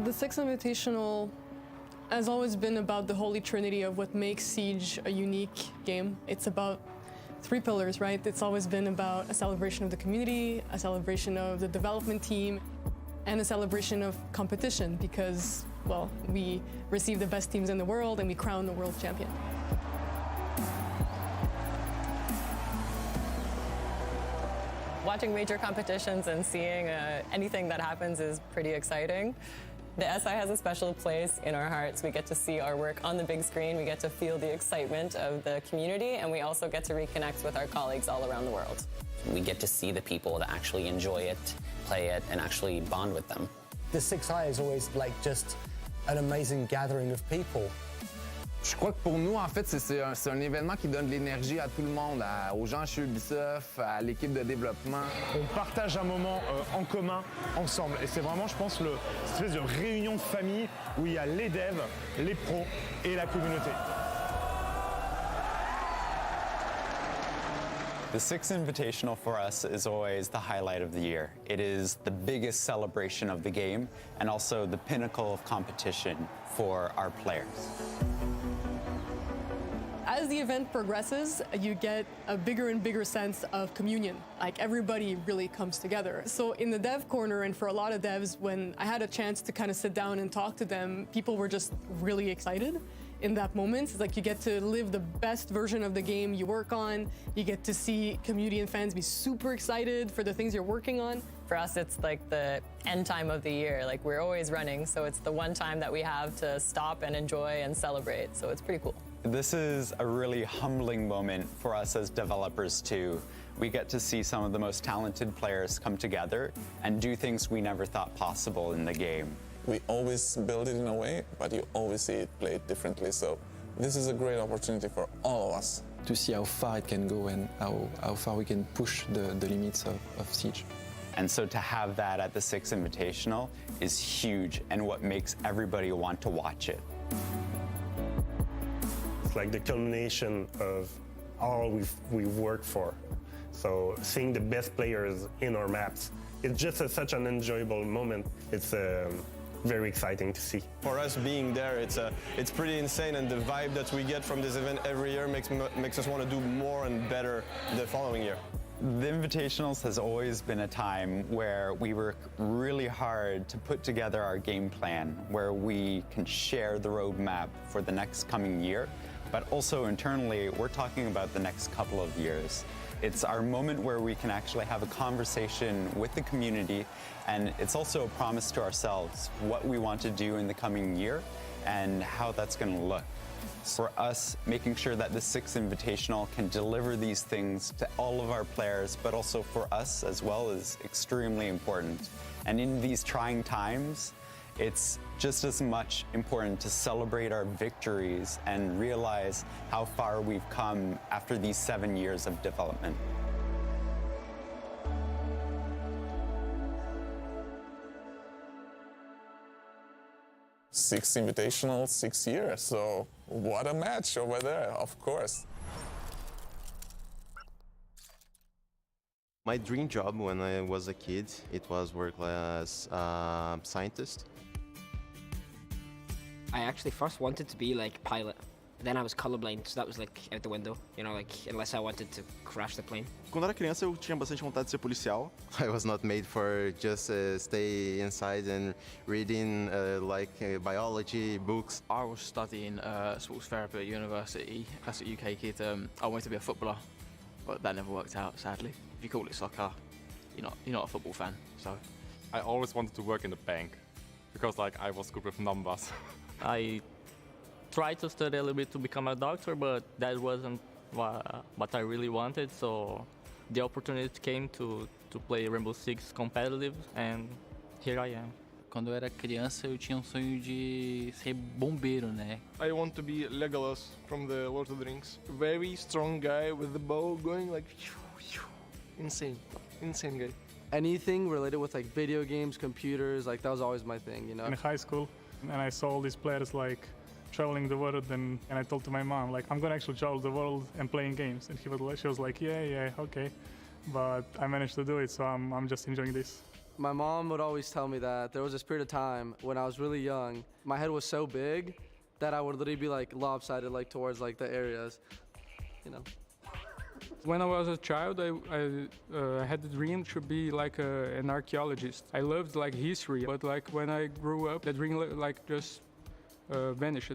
The 6th Invitational has always been about the holy trinity of what makes Siege a unique game. It's about 3 pillars, right? It's always been about a celebration of the community, a celebration of the development team, and a celebration of competition because, well, we receive the best teams in the world and we crown the world champion. Watching major competitions and seeing anything that happens is pretty exciting. The SI has a special place in our hearts. We get to see our work on the big screen. We get to feel the excitement of the community, and we also get to reconnect with our colleagues all around the world. We get to see the people that actually enjoy it, play it, and actually bond with them. The 6i is always like just an amazing gathering of people. Je crois que pour nous, en fait, c'est un événement qui donne de l'énergie à tout le monde, aux gens chez Ubisoft, à l'équipe de développement. On partage un moment en commun, ensemble. Et c'est vraiment, je pense, cette espèce de réunion de famille où il y a les devs, les pros et la communauté. The 6th Invitational for us is always the highlight of the year. It is the biggest celebration of the game and also the pinnacle of competition for our players. As the event progresses, you get a bigger and bigger sense of communion. Like everybody really comes together. So in the dev corner, and for a lot of devs, when I had a chance to kind of sit down and talk to them, people were just really excited in that moment. It's like you get to live the best version of the game you work on. You get to see community and fans be super excited for the things you're working on. For us, it's like the end time of the year. Like we're always running, so it's the one time that we have to stop and enjoy and celebrate. So it's pretty cool. This is a really humbling moment for us as developers too. We get to see some of the most talented players come together and do things we never thought possible in the game. We always build it in a way, but you always see it played differently. So this is a great opportunity for all of us to see how far it can go and how far we can push the limits of Siege. And so to have that at the Six Invitational is huge and what makes everybody want to watch it. It's like the culmination of all we've worked for. So seeing the best players in our maps, it's just such an enjoyable moment. It's very exciting to see. For us being there, it's pretty insane, and the vibe that we get from this event every year makes us want to do more and better the following year. The Invitationals has always been a time where we work really hard to put together our game plan, where we can share the roadmap for the next coming year, but also internally, we're talking about the next couple of years. It's our moment where we can actually have a conversation with the community, and it's also a promise to ourselves what we want to do in the coming year and how that's going to look. For us, making sure that the Six Invitational can deliver these things to all of our players, but also for us as well, is extremely important. And in these trying times, it's just as much important to celebrate our victories and realize how far we've come after these 7 years of development. Six Invitational, 6 years. So what a match over there, of course. My dream job when I was a kid, it was work as a scientist. I actually first wanted to be like pilot. Then I was colorblind, so that was like out the window, you know, like unless I wanted to crash the plane. Quando era criança, eu tinha bastante vontade de ser policial. I was not made for just stay inside and reading biology books. I was studying sports therapy at university. Classic UK kid. I wanted to be a footballer, but that never worked out, sadly. If you call it soccer, you're not a football fan. So, I always wanted to work in the bank because I was good with numbers. I tried to study a little bit to become a doctor, but that wasn't what I really wanted. So the opportunity came to play Rainbow Six competitive, and here I am. Quando eu era criança, eu tinha sonho de ser bombeiro, né? I want to be Legolas from the Lord of the Rings. Very strong guy with the bow going like insane guy. Anything related with video games, computers, that was always my thing, you know. In high school, and I saw all these players traveling the world, and I told to my mom I'm gonna actually travel the world and playing games, and she was like, yeah, okay, but I managed to do it, so I'm just enjoying this. My mom would always tell me that there was this period of time when I was really young, my head was so big that I would literally be lopsided towards the areas, you know. When I was a child, I had the dream to be an archaeologist. I loved history, but when I grew up, the dream just vanished.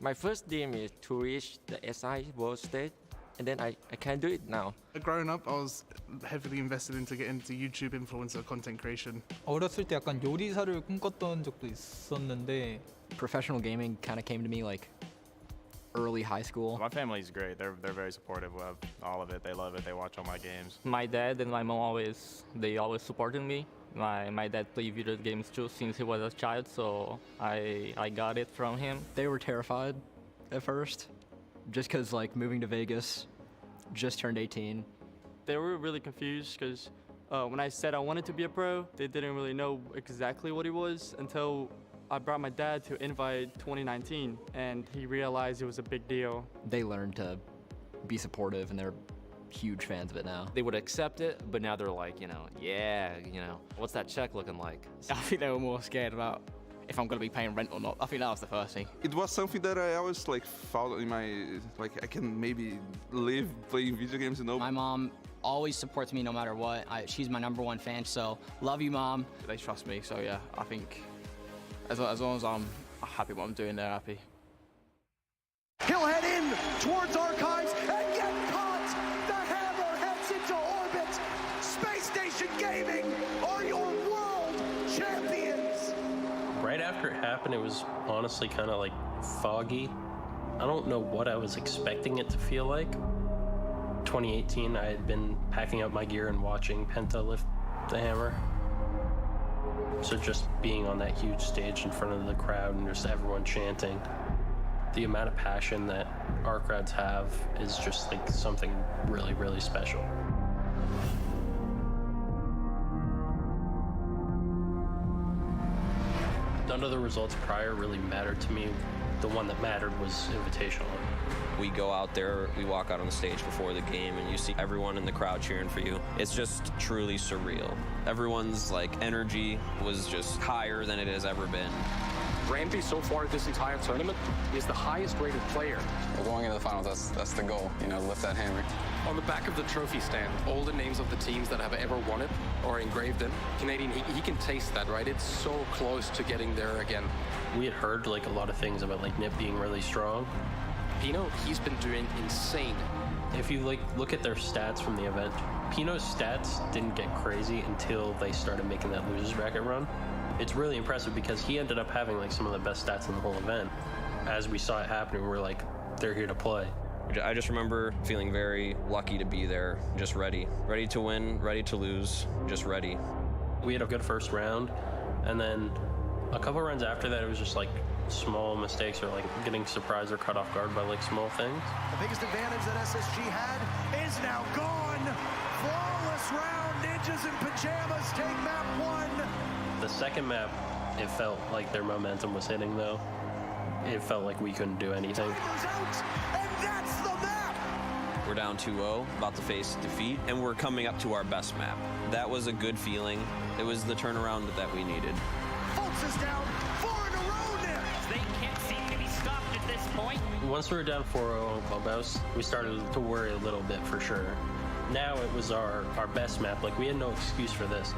My first dream is to reach the SI world stage, and then I can do it now. Growing up, I was heavily invested into getting into YouTube influencer content creation. 어렸을 때 약간 요리사를 꿈꿨던 적도 있었는데. Professional gaming kind of came to me early high school. My family's great. They're very supportive of all of it. They love it. They watch all my games. My dad and my mom always supported me. My dad played video games too since he was a child, so I got it from him. They were terrified at first, just because moving to Vegas, just turned 18. They were really confused because when I said I wanted to be a pro, they didn't really know exactly what it was until I brought my dad to Invite 2019, and he realized it was a big deal. They learned to be supportive, and they're huge fans of it now. They would accept it, but now they're what's that check looking like? I think they were more scared about if I'm going to be paying rent or not. I think that was the first thing. It was something that I always found in my, I can maybe live playing video games, My mom always supports me no matter what. She's my #1 fan, so love you, Mom. They trust me, so yeah, I think as long as I'm happy what I'm doing, they're happy. He'll head in towards Archives and get caught! The hammer heads into orbit! Space Station Gaming are your world champions! Right after it happened, it was honestly kind of foggy. I don't know what I was expecting it to feel like. 2018, I had been packing up my gear and watching Penta lift the hammer. So just being on that huge stage in front of the crowd and just everyone chanting, the amount of passion that our crowds have is just like something really, really special. None of the results prior really mattered to me. The one that mattered was Invitational. We go out there, we walk out on the stage before the game, and you see everyone in the crowd cheering for you. It's just truly surreal. Everyone's like energy was just higher than it has ever been. Randy, so far this entire tournament, is the highest rated player. We're going into the finals, that's the goal, you know, lift that hammer. On the back of the trophy stand, all the names of the teams that have ever won it are engraved in. Canadian, he can taste that, right? It's so close to getting there again. We had heard like a lot of things about like Nip being really strong. Pino, he's been doing insane. If you like look at their stats from the event, Pino's stats didn't get crazy until they started making that losers bracket run. It's really impressive because he ended up having like some of the best stats in the whole event. As we saw it happening, we're like, they're here to play. I just remember feeling very lucky to be there, just ready. Ready to win, ready to lose, just ready. We had a good first round, and then a couple runs after that, it was just like small mistakes or like getting surprised or caught off guard by like small things. The biggest advantage that SSG had is now gone. Flawless round. Ninjas in pajamas take map 1. The second map, it felt like their momentum was hitting though. It felt like we couldn't do anything. And that's the map. We're down 2-0, about to face defeat, and we're coming up to our best map. That was a good feeling. It was the turnaround that we needed. Fultz is down 4 in a row now. They can't seem to be stopped at this point. Once we were down 4-0 on Clubhouse, we started to worry a little bit for sure. Now it was our best map. Like, we had no excuse for this.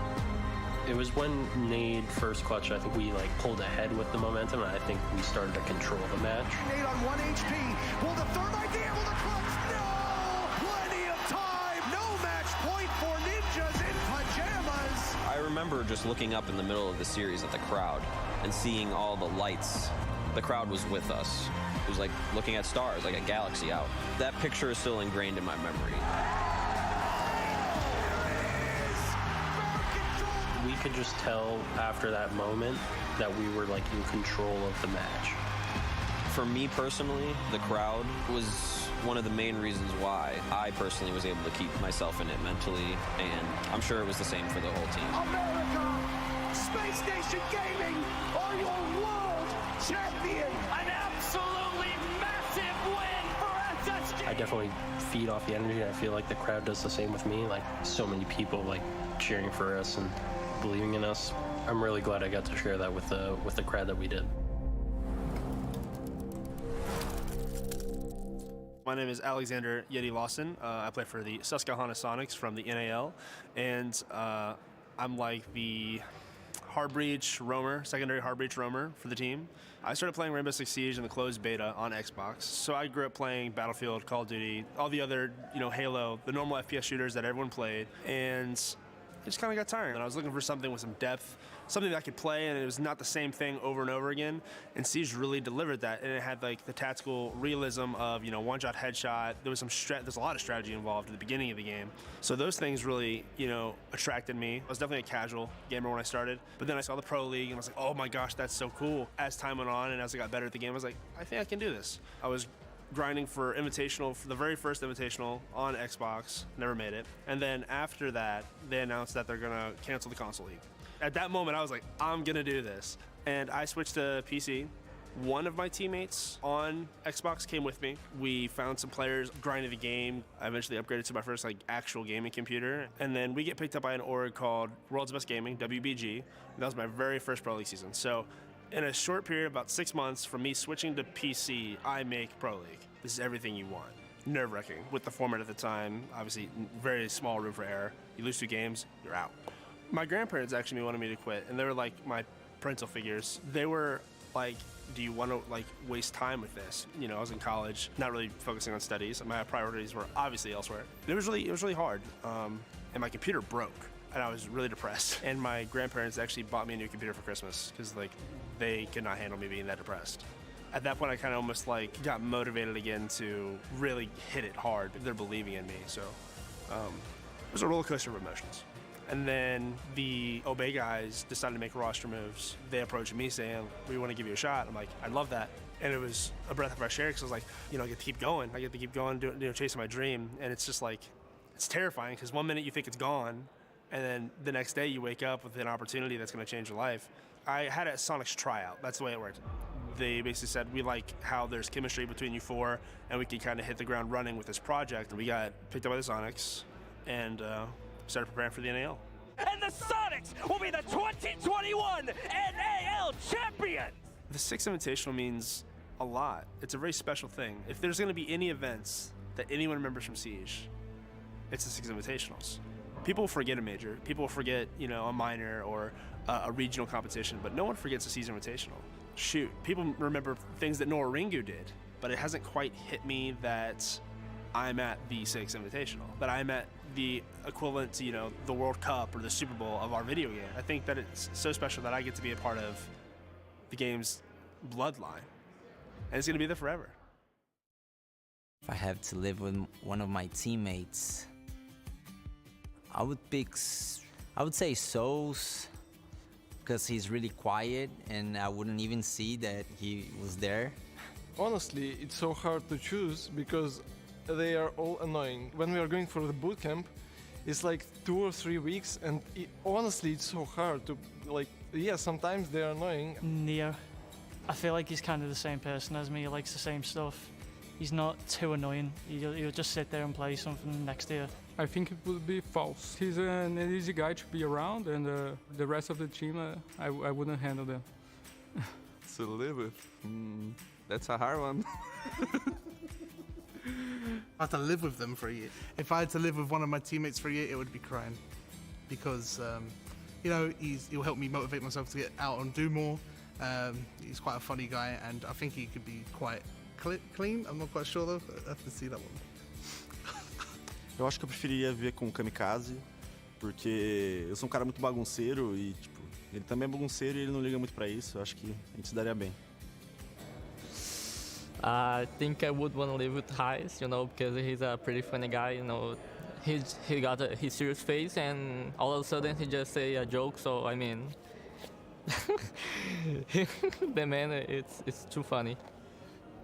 It was when Nade first clutch, I think we like pulled ahead with the momentum, and I think we started to control the match. Nade on 1 HP. Will the Thermite be able to clutch? No! Plenty of time. No match point for Ninjas in pajamas. I remember just looking up in the middle of the series at the crowd and seeing all the lights. The crowd was with us. It was like looking at stars, like a galaxy out. That picture is still ingrained in my memory. We could just tell after that moment that we were like in control of the match. For me personally, the crowd was one of the main reasons why I personally was able to keep myself in it mentally, and I'm sure it was the same for the whole team. America, Space Station Gaming are your world champion. An absolutely massive win for SSG. I definitely feed off the energy. I feel like the crowd does the same with me. Like, so many people like cheering for us and believing in us. I'm really glad I got to share that with the crowd that we did. My name is Alexander Yeti Lawson. I play for the Susquehanna Sonics from the NAL, and I'm like the hard breach roamer, secondary hard breach roamer for the team. I started playing Rainbow Six Siege in the closed beta on Xbox, so I grew up playing Battlefield, Call of Duty, all the other, Halo, the normal FPS shooters that everyone played, and I just kind of got tired, and I was looking for something with some depth, something that I could play, and it was not the same thing over and over again. And Siege really delivered that, and it had like the tactical realism of one-shot headshot. There was there's a lot of strategy involved at the beginning of the game, so those things really attracted me. I was definitely a casual gamer when I started, but then I saw the Pro League, and I was like, oh my gosh, that's so cool. As time went on, and as I got better at the game, I was like, I think I can do this. I was grinding for Invitational, for the very first Invitational on Xbox, never made it. And then after that, they announced that they're gonna cancel the console league. At that moment, I was like, I'm gonna do this. And I switched to PC. One of my teammates on Xbox came with me. We found some players grinding the game. I eventually upgraded to my first actual gaming computer. And then we get picked up by an org called World's Best Gaming, WBG. And that was my very first Pro League season. So in a short period, about 6 months, from me switching to PC, I make Pro League. This is everything you want. Nerve-wracking with the format at the time. Obviously, very small room for error. You lose 2 games, you're out. My grandparents actually wanted me to quit, and they were like my parental figures. They were like, do you want to waste time with this? I was in college, not really focusing on studies. My priorities were obviously elsewhere. It was really hard, and my computer broke. And I was really depressed. And my grandparents actually bought me a new computer for Christmas because they could not handle me being that depressed. At that point, I kind of almost like got motivated again to really hit it hard. They're believing in me, so it was a roller coaster of emotions. And then the Obey guys decided to make roster moves. They approached me saying, "We want to give you a shot." I'm like, "I'd love that." And it was a breath of fresh air because I was like, I get to keep going. I get to keep going, chasing my dream. And it's just like, it's terrifying because one minute you think it's gone, and then the next day you wake up with an opportunity that's going to change your life. I had a Sonics tryout. That's the way it worked. They basically said, "We like how there's chemistry between you four, and we can kind of hit the ground running with this project." And we got picked up by the Sonics and started preparing for the NAL. And the Sonics will be the 2021 NAL champions! The Six Invitational means a lot. It's a very special thing. If there's going to be any events that anyone remembers from Siege, it's the Six Invitationals. People forget a major. People forget, a minor or a regional competition, but no one forgets a Siege Invitational. Shoot, people remember things that Noah Ringu did, but it hasn't quite hit me that I'm at the Six Invitational, that I'm at the equivalent to, the World Cup or the Super Bowl of our video game. I think that it's so special that I get to be a part of the game's bloodline, and it's going to be there forever. If I have to live with one of my teammates, I would say Souls, because he's really quiet and I wouldn't even see that he was there. Honestly, it's so hard to choose because they are all annoying. When we are going for the boot camp, it's like 2 or 3 weeks, and honestly, it's so hard to, sometimes they're annoying. Neo. I feel like he's kind of the same person as me. He likes the same stuff. He's not too annoying. He'll just sit there and play something next to you. I think it would be false. He's an easy guy to be around, and the rest of the team, I wouldn't handle them. To live with, that's a hard one. I had to live with them for a year. If I had to live with one of my teammates for a year, it would be crying. Because, he'll help me motivate myself to get out and do more. He's quite a funny guy, and I think he could be quite clean. I'm not quite sure though. I have to see that one. Eu acho que eu preferiria viver com o Kamikaze, porque eu sou um cara muito bagunceiro e, ele também é bagunceiro e ele não liga muito pra isso. Eu acho que a gente se daria bem. I think I would want to live with Heis, because he's a pretty funny guy, He got his serious face, and all of a sudden he just say a joke, so I mean, the man, it's too funny.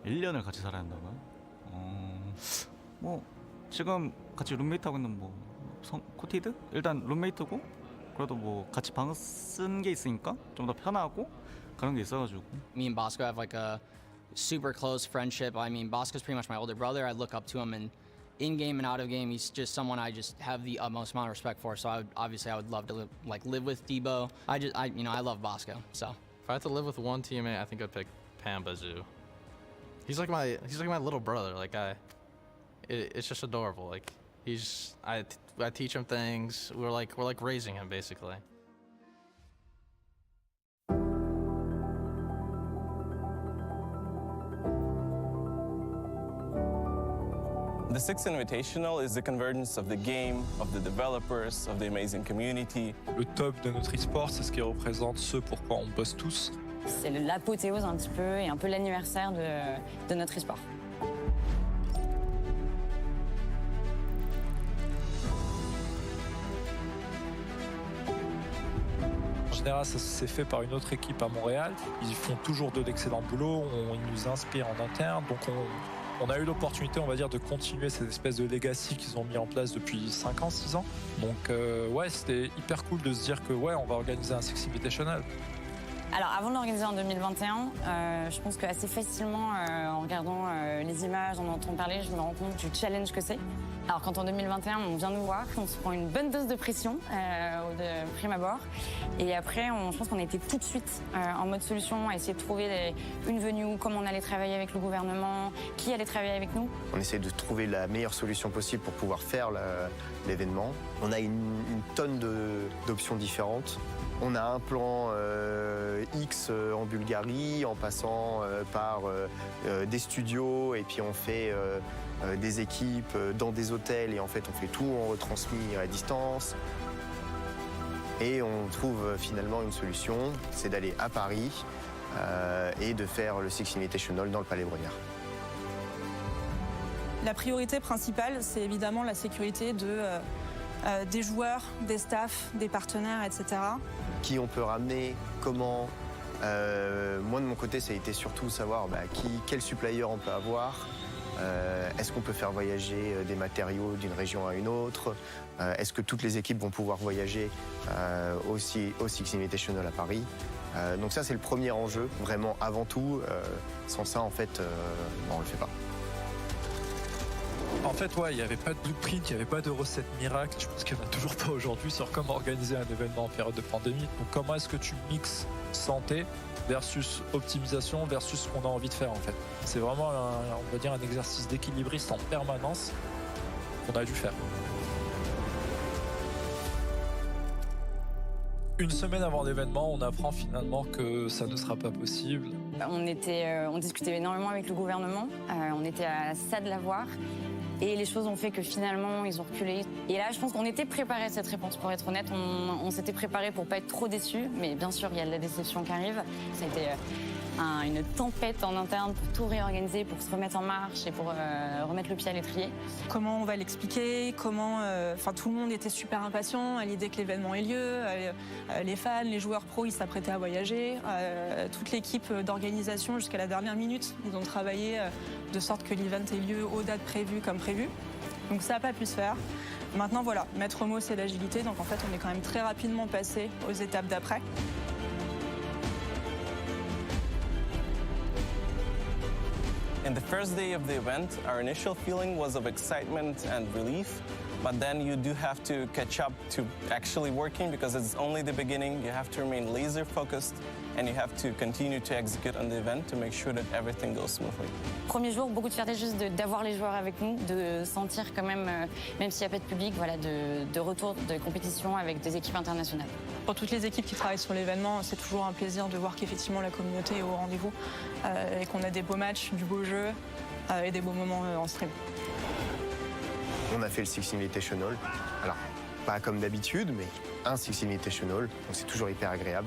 1년을 같이 살아야 한다고요? 지금 같이 룸메이트하고 있는 코티드? 일단 룸메이트고, 그래도 같이 방 쓴 게 있으니까 좀 더 편하고 그런 게 있어가지고. Me and Bosco have a super close friendship. I mean, Bosco's pretty much my older brother. I look up to him in game and out of game. He's just someone I just have the utmost amount of respect for. So I would love to live with Debo. I love Bosco. So if I had to live with one teammate, I think I'd pick Pambazoo. He's like my little brother. It's just adorable. I teach him things. We're like raising him basically. The Six Invitational is the convergence of the game, of the developers, of the amazing community. Le top de notre e-sport, c'est ce qui représente ce pourquoi on bosse tous. C'est l'apothéose un petit peu et un peu l'anniversaire de notre e-sport. En général, ça s'est fait par une autre équipe à Montréal. Ils font toujours de l'excellent boulot, ils nous inspirent en interne, donc on a eu l'opportunité, on va dire, de continuer cette espèce de legacy qu'ils ont mis en place depuis 5 ans, 6 ans. Donc c'était hyper cool de se dire que on va organiser un Six Invitational. Alors avant de l'organiser en 2021, je pense qu'assez facilement, en regardant les images, en entendant parler, je me rends compte du challenge que c'est. Alors quand en 2021 on vient nous voir, on se prend une bonne dose de pression de prime abord. Et après, je pense qu'on a été tout de suite en mode solution, à essayer de trouver une venue, comment on allait travailler avec le gouvernement, qui allait travailler avec nous. On essaie de trouver la meilleure solution possible pour pouvoir faire l'événement. On a une tonne d'options différentes. On a un plan X en Bulgarie, en passant par des studios, et puis on fait des équipes dans des hôtels, et en fait on fait tout, on retransmet à distance. Et on trouve finalement une solution, c'est d'aller à Paris, et de faire le Six Invitational dans le Palais Brongniart. La priorité principale, c'est évidemment la sécurité des joueurs, des staffs, des partenaires, etc. Qui on peut ramener, comment. Moi de mon côté, ça a été surtout savoir quel supplier on peut avoir. Est-ce qu'on peut faire voyager des matériaux d'une région à une autre? Est-ce que toutes les équipes vont pouvoir voyager au Six Invitational à Paris? Donc ça, c'est le premier enjeu, vraiment avant tout. Sans ça, en fait, on ne le fait pas. En fait, ouais, il n'y avait pas de blueprint, il n'y avait pas de recette miracle. Je pense qu'il n'y en a toujours pas aujourd'hui sur comment organiser un événement en période de pandémie. Donc comment est-ce que tu mixes santé versus optimisation versus ce qu'on a envie de faire en fait. C'est vraiment, on va dire, un exercice d'équilibriste en permanence qu'on a dû faire. Une semaine avant l'événement, on apprend finalement que ça ne sera pas possible. On discutait énormément avec le gouvernement, on était à ça de l'avoir. Et les choses ont fait que finalement, ils ont reculé. Et là, je pense qu'on était préparés à cette réponse, pour être honnête. On s'était préparés pour pas être trop déçus. Mais bien sûr, il y a de la déception qui arrive. Ça a été une tempête en interne pour tout réorganiser, pour se remettre en marche et pour remettre le pied à l'étrier. Comment on va l'expliquer? Comment, tout le monde était super impatient à l'idée que l'événement ait lieu. Les fans, les joueurs pros, ils s'apprêtaient à voyager. Toute l'équipe d'organisation, jusqu'à la dernière minute, ils ont travaillé de sorte que l'event ait lieu aux dates prévues comme prévu. Donc ça n'a pas pu se faire. Maintenant, voilà, maître mot, c'est l'agilité. Donc en fait, on est quand même très rapidement passé aux étapes d'après. In the first day of the event, our initial feeling was of excitement and relief, but then you do have to catch up to actually working because it's only the beginning. You have to remain laser focused and you have to continue to execute on the event to make sure that everything goes smoothly. Premier jour, beaucoup de fierté juste d'avoir les joueurs avec nous, de sentir quand même, même s'il n'y a pas de public, voilà, de retour de compétition avec des équipes internationales. Pour toutes les équipes qui travaillent sur l'événement, c'est toujours un plaisir de voir qu'effectivement la communauté est au rendez-vous et qu'on a des beaux matchs, du beau jeu et des beaux moments en stream. On a fait le Six Invitational. Alors, pas comme d'habitude, mais un Six Invitational, donc c'est toujours hyper agréable.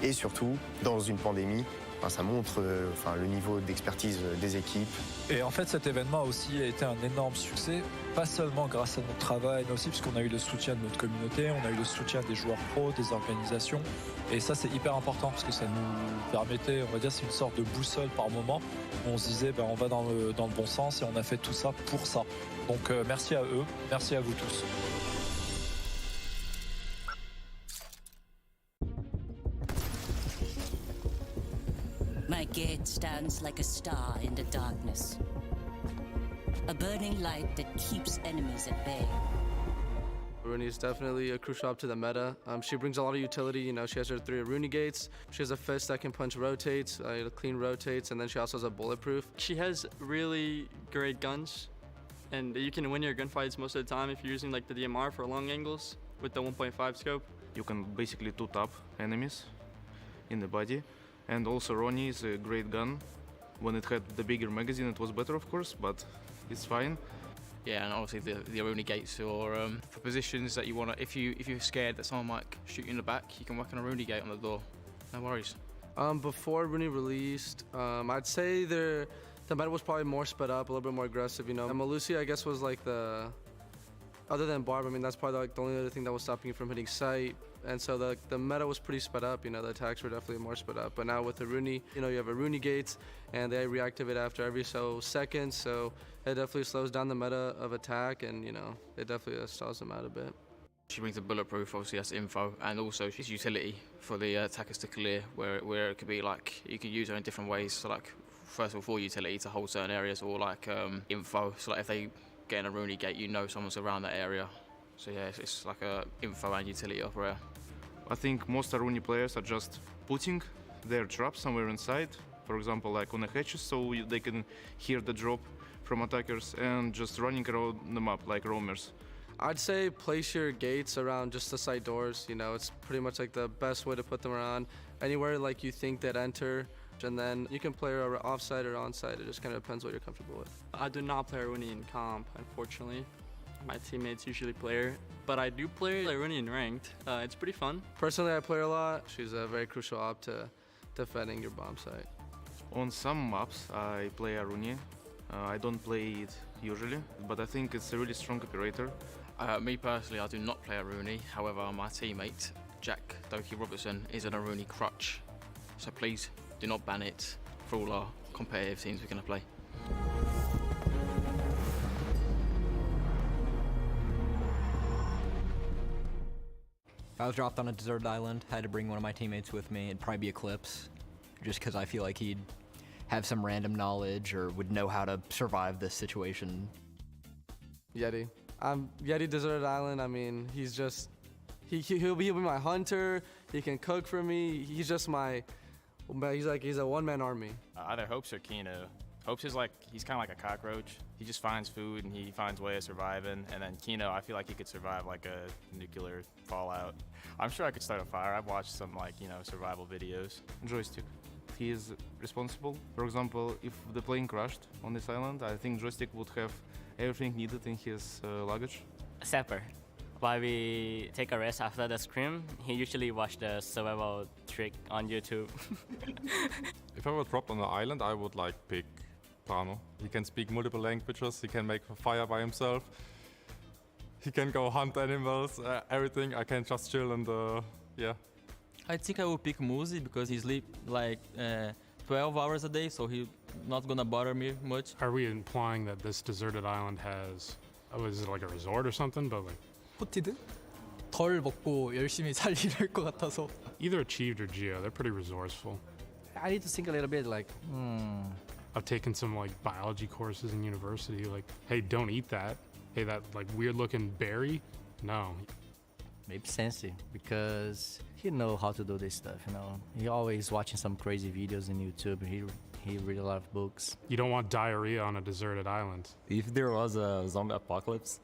Et surtout, dans une pandémie, ça montre le niveau d'expertise des équipes. Et en fait, cet événement aussi a été un énorme succès, pas seulement grâce à notre travail, mais aussi parce qu'on a eu le soutien de notre communauté, on a eu le soutien des joueurs pros, des organisations. Et ça, c'est hyper important parce que ça nous permettait, on va dire, c'est une sorte de boussole par moment. Où on se disait, on va dans le bon sens et on a fait tout ça pour ça. Donc merci à eux, merci à vous tous. My gate stands like a star in the darkness. A burning light that keeps enemies at bay. Rooney is definitely a crucial op to the meta. She brings a lot of utility. You know, she has her 3 Rooney gates. She has a fist that can punch rotates, clean rotates, and then she also has a bulletproof. She has really great guns, and you can win your gunfights most of the time if you're using like the DMR for long angles with the 1.5 scope. You can basically two-tap enemies in the body. And also Ronnie is a great gun. When it had the bigger magazine, it was better, of course, but it's fine. Yeah, and obviously the Rooney gates for positions that you want to. If you're scared that someone might shoot you in the back, you can whack on a Rooney gate on the door. No worries. Before Rooney released, I'd say the meta was probably more sped up, a little bit more aggressive. You know, and Malusi, I guess, was like other than Barb. I mean, that's probably like the only other thing that was stopping you from hitting sight. And so the meta was pretty sped up, you know, the attacks were definitely more sped up. But now with the Rooney, you know, you have a Rooney gates and they reactivate after every so seconds, so it definitely slows down the meta of attack and, you know, it definitely stalls them out a bit. She brings the bulletproof, obviously that's info, and also she's utility for the attackers to clear, where it could be like, you could use her in different ways, so like, first of all, for utility to hold certain areas, or like info, so like if they get in a Rooney gate, you know someone's around that area. So yeah, it's like a info and utility operator. I think most Rooney players are just putting their traps somewhere inside, for example, like on the hatches, so they can hear the drop from attackers, and just running around the map like roamers. I'd say place your gates around just the side doors. You know, it's pretty much like the best way to put them around. Anywhere like you think they'd enter, and then you can play her offside or onside. It just kind of depends what you're comfortable with. I do not play Rooney in comp, unfortunately. My teammates usually play her, but I do play Rooney in ranked. It's pretty fun. Personally, I play her a lot. She's a very crucial op to defending your bomb site? On some maps, I play Aruni. I don't play it usually, but I think it's a really strong operator. Me personally, I do not play Aruni. However, my teammate, Jack Doki Robertson, is an Aruni crutch. So please do not ban it for all our competitive teams we're going to play. If I was dropped on a deserted island, had to bring one of my teammates with me, it'd probably be Eclipse, just because I feel like he'd have some random knowledge or would know how to survive this situation. Yeti. Yeti Deserted Island, I mean, he's just, he'll be my hunter, he can cook for me, he's just he's a one-man army. Either Hopes or Kino. Hopes is he's kind of like a cockroach. He just finds food and he finds a way of surviving. And then Kino, I feel like he could survive like a nuclear fallout. I'm sure I could start a fire. I've watched some survival videos. Joystick. He is responsible. For example, if the plane crashed on this island, I think Joystick would have everything needed in his luggage. Sapper. While we take a rest after the scrim, he usually watch the survival trick on YouTube. If I were dropped on an island, I would pick Prano. He can speak multiple languages, he can make a fire by himself, he can go hunt animals, everything. I can just chill and yeah. I think I will pick Muzi because he sleep 12 hours a day, so he's not gonna bother me much. Are we implying that this deserted island has, is it like a resort or something? But 포티드? 덜 먹고 열심히 살리려 할 것 같아서. Either Achieved or Geo, they're pretty resourceful. I need to think a little bit I've taken some biology courses in university, hey, don't eat that. Hey, that weird looking berry? No. Maybe Sensi, because he know how to do this stuff, He always watching some crazy videos on YouTube. He read a lot of books. You don't want diarrhea on a deserted island. If there was a zombie apocalypse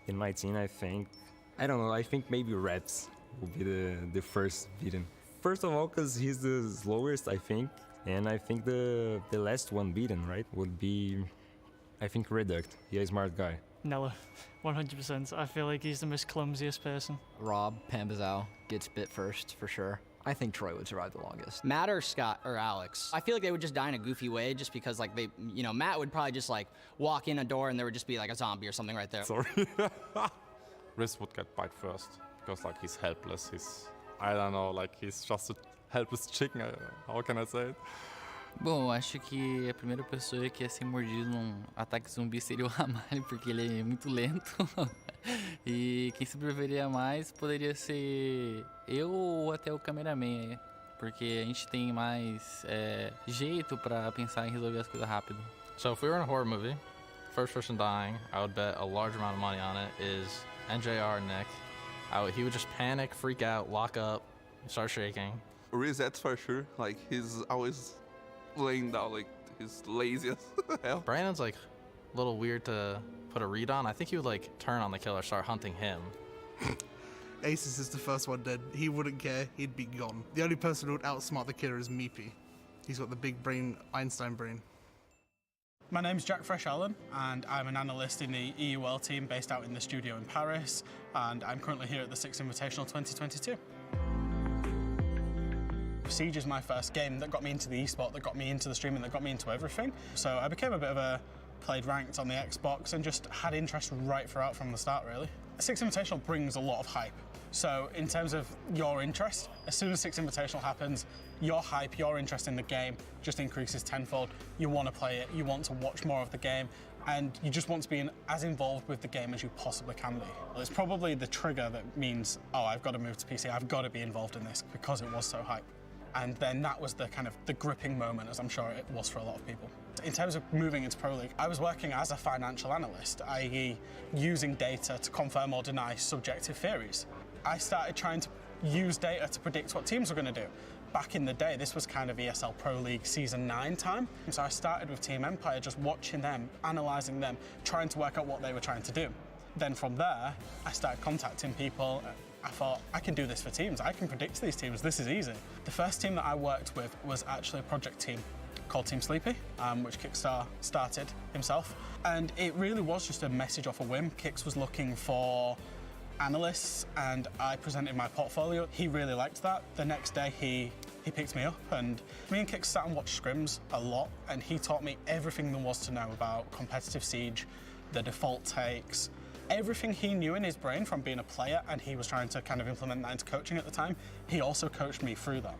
in my team, I think maybe Reps would be the first beaten. First of all, because he's the slowest, I think. And I think the last one beaten, right, would be, I think, Reduct. He's a smart guy. Nella, 100%. I feel like he's the most clumsiest person. Rob Pambazao gets bit first, for sure. I think Troy would survive the longest. Matt or Scott or Alex. I feel like they would just die in a goofy way just because they, Matt would probably just walk in a door and there would just be a zombie or something right there. Sorry. Riz would get bite first because he's helpless. I don't know, he's just a helpless chicken. How can I say it? Bom, acho que a primeira pessoa que ia ser mordido num ataque zumbi seria o Ramalho, porque ele é muito lento. E quem sobreviveria mais poderia ser eu ou até o cameraman, porque a gente tem mais jeito pra pensar em resolver as coisas rápido. So if we were in a horror movie, first person dying, I would bet a large amount of money on it is NJR Nick. He would just panic, freak out, lock up, start shaking. Riz, that's for sure. He's always laying down, he's lazy as hell. Brandon's a little weird to put a read on. I think he would turn on the killer, start hunting him. Aces is the first one dead. He wouldn't care, he'd be gone. The only person who would outsmart the killer is MAPA. He's got the big brain, Einstein brain. My name's Jack Fresh Allen, and I'm an analyst in the EUL team based out in the studio in Paris, and I'm currently here at the Six Invitational 2022. Siege is my first game that got me into the esport, that got me into the streaming, that got me into everything. So I became a bit of played ranked on the Xbox and just had interest right throughout from the start, really. Six Invitational brings a lot of hype. So in terms of your interest, as soon as Six Invitational happens, your hype, your interest in the game just increases tenfold. You want to play it, you want to watch more of the game, and you just want to be as involved with the game as you possibly can be. It's probably the trigger that means, oh, I've got to move to PC, I've got to be involved in this because it was so hype. And then that was the gripping moment, as I'm sure it was for a lot of people. In terms of moving into Pro League, I was working as a financial analyst, i.e. using data to confirm or deny subjective theories. I started trying to use data to predict what teams were going to do. Back in the day, this was kind of ESL Pro League Season 9 time. So I started with Team Empire, just watching them, analysing them, trying to work out what they were trying to do. Then from there, I started contacting people. I thought, I can do this for teams. I can predict these teams. This is easy. The first team that I worked with was actually a project team called Team Sleepy, which Kickstar started himself. And it really was just a message off a whim. Kix was looking for analysts, and I presented my portfolio. He really liked that. The next day, he he picked me up, and me and Kix sat and watched scrims a lot, and he taught me everything there was to know about competitive siege, the default takes, everything he knew in his brain from being a player, and he was trying to kind of implement that into coaching at the time. He also coached me through that.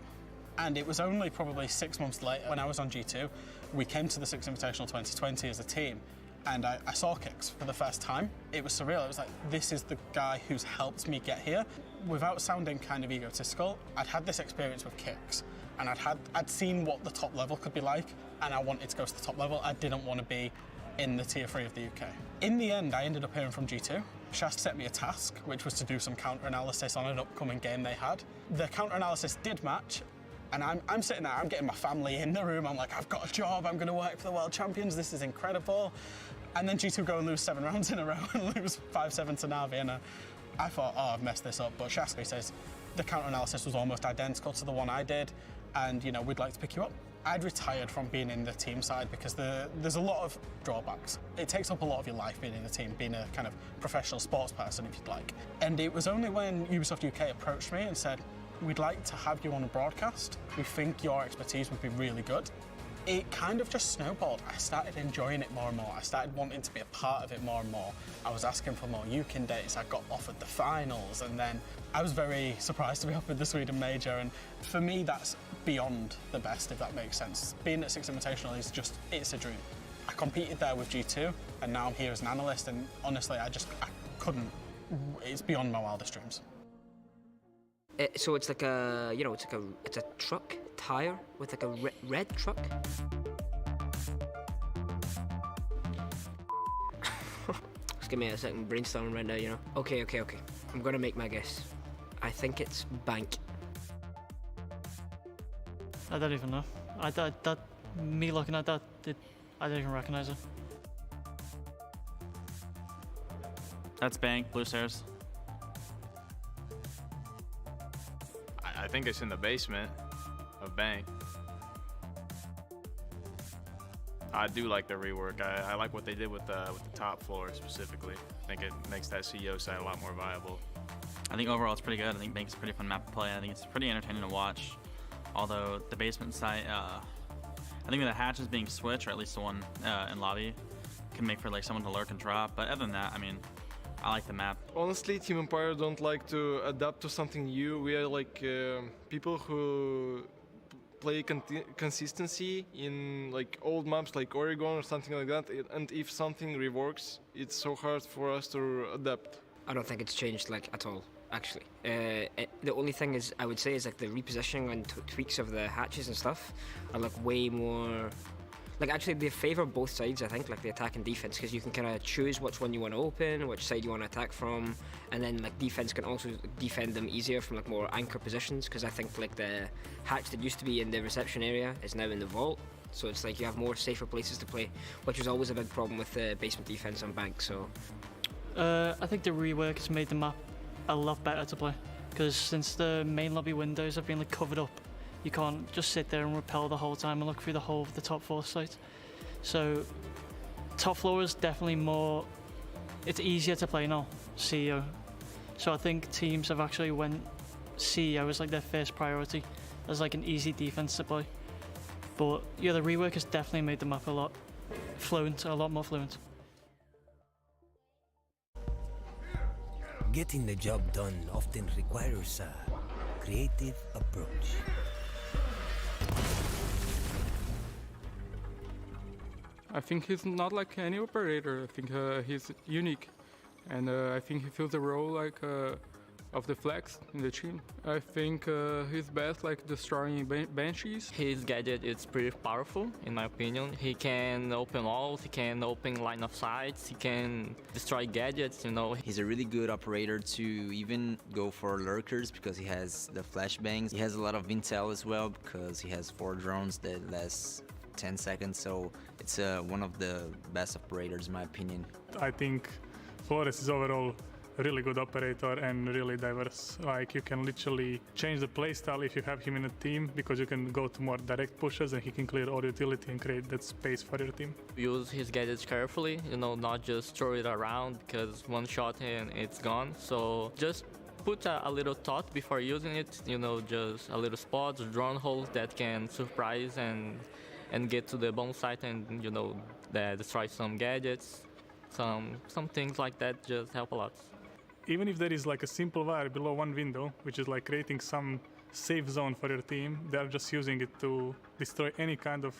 And it was only probably 6 months later, when I was on G2, we came to the Six Invitational 2020 as a team, and I saw Kix for the first time. It was surreal. It was like, this is the guy who's helped me get here. Without sounding kind of egotistical, I'd had this experience with Kix, and I'd seen what the top level could be like, and I wanted to go to the top level. I didn't want to be in the tier 3 of the UK. In the end, I ended up hearing from G2. Shast set me a task, which was to do some counter-analysis on an upcoming game they had. The counter-analysis did match, and I'm sitting there, I'm getting my family in the room, I'm like, I've got a job, I'm gonna work for the World Champions, this is incredible. And then G2 go and lose 7 rounds in a row and lose 5-7 to Navi, and I thought, oh, I've messed this up, but Shaskly says the counter-analysis was almost identical to the one I did, and you know, we'd like to pick you up. I'd retired from being in the team side because there's a lot of drawbacks. It takes up a lot of your life being in the team, being a kind of professional sports person, if you'd like. And it was only when Ubisoft UK approached me and said, we'd like to have you on a broadcast. We think your expertise would be really good. It kind of just snowballed. I started enjoying it more and more. I started wanting to be a part of it more and more. I was asking for more UKIN dates. I got offered the finals, and then I was very surprised to be offered the Sweden Major. And for me, that's beyond the best, if that makes sense. Being at Six Invitational is just, it's a dream. I competed there with G2, and now I'm here as an analyst, and honestly, I couldn't, it's beyond my wildest dreams. So it's like a, you know, it's a truck tire with like a red truck. Just give me a second, brainstorming right now, you know. Okay. I'm gonna make my guess. I think it's bank. I don't even know. Me looking at that, I don't even recognize it. That's bank, blue stairs. I think it's in the basement of bank. I do like the rework. I like what they did with the top floor specifically. I think it makes that CEO side a lot more viable. I think overall it's pretty good. I think Bank is pretty fun map to play. I think it's pretty entertaining to watch. Although the basement side, I think the hatches being switched, or at least the one in lobby, can make for like someone to lurk and drop. But other than that, I mean, I like the map. Honestly, Team Empire don't like to adapt to something new. We are like people who play consistency in like old maps like Oregon or something like that. And if something reworks, it's so hard for us to adapt. I don't think it's changed like at all, actually. The only thing is, I would say, is like the repositioning and tweaks of the hatches and stuff are like way more. Like actually they favor both sides, I think, like the attack and defense, because you can kind of choose which one you want to open, which side you want to attack from, and then like defense can also defend them easier from like more anchor positions, because I think like the hatch that used to be in the reception area is now in the vault, so it's like you have more safer places to play, which was always a big problem with the basement defense on bank. So I think the rework has made the map a lot better to play, because since the main lobby windows have been like covered up, you can't just sit there and rappel the whole time and look through the whole of the top floor site. So top floor is definitely more, it's easier to play now, CEO. So I think teams have actually went CEO as like their first priority, as like an easy defense to play. But yeah, the rework has definitely made the map a lot fluent, a lot more fluent. Getting the job done often requires a creative approach. I think he's not like any operator. I think he's unique, and I think he fills the role like of the flex in the team. I think he's best like destroying banshees. His gadget is pretty powerful, in my opinion. He can open walls, he can open line of sights, he can destroy gadgets, you know. He's a really good operator to even go for lurkers because he has the flashbangs. He has a lot of intel as well because he has 4 drones that last 10 seconds, so it's one of the best operators in my opinion. I think Flores is overall a really good operator and really diverse. Like you can literally change the playstyle if you have him in a team, because you can go to more direct pushes and he can clear all utility and create that space for your team. Use his gadgets carefully, you know, not just throw it around because one shot and it's gone. So just put a little thought before using it, you know, just a little spots, drone holes that can surprise and get to the bomb site and, you know, destroy some gadgets, some things like that just help a lot. Even if there is like a simple wire below one window, which is like creating some safe zone for your team, they're just using it to destroy any kind of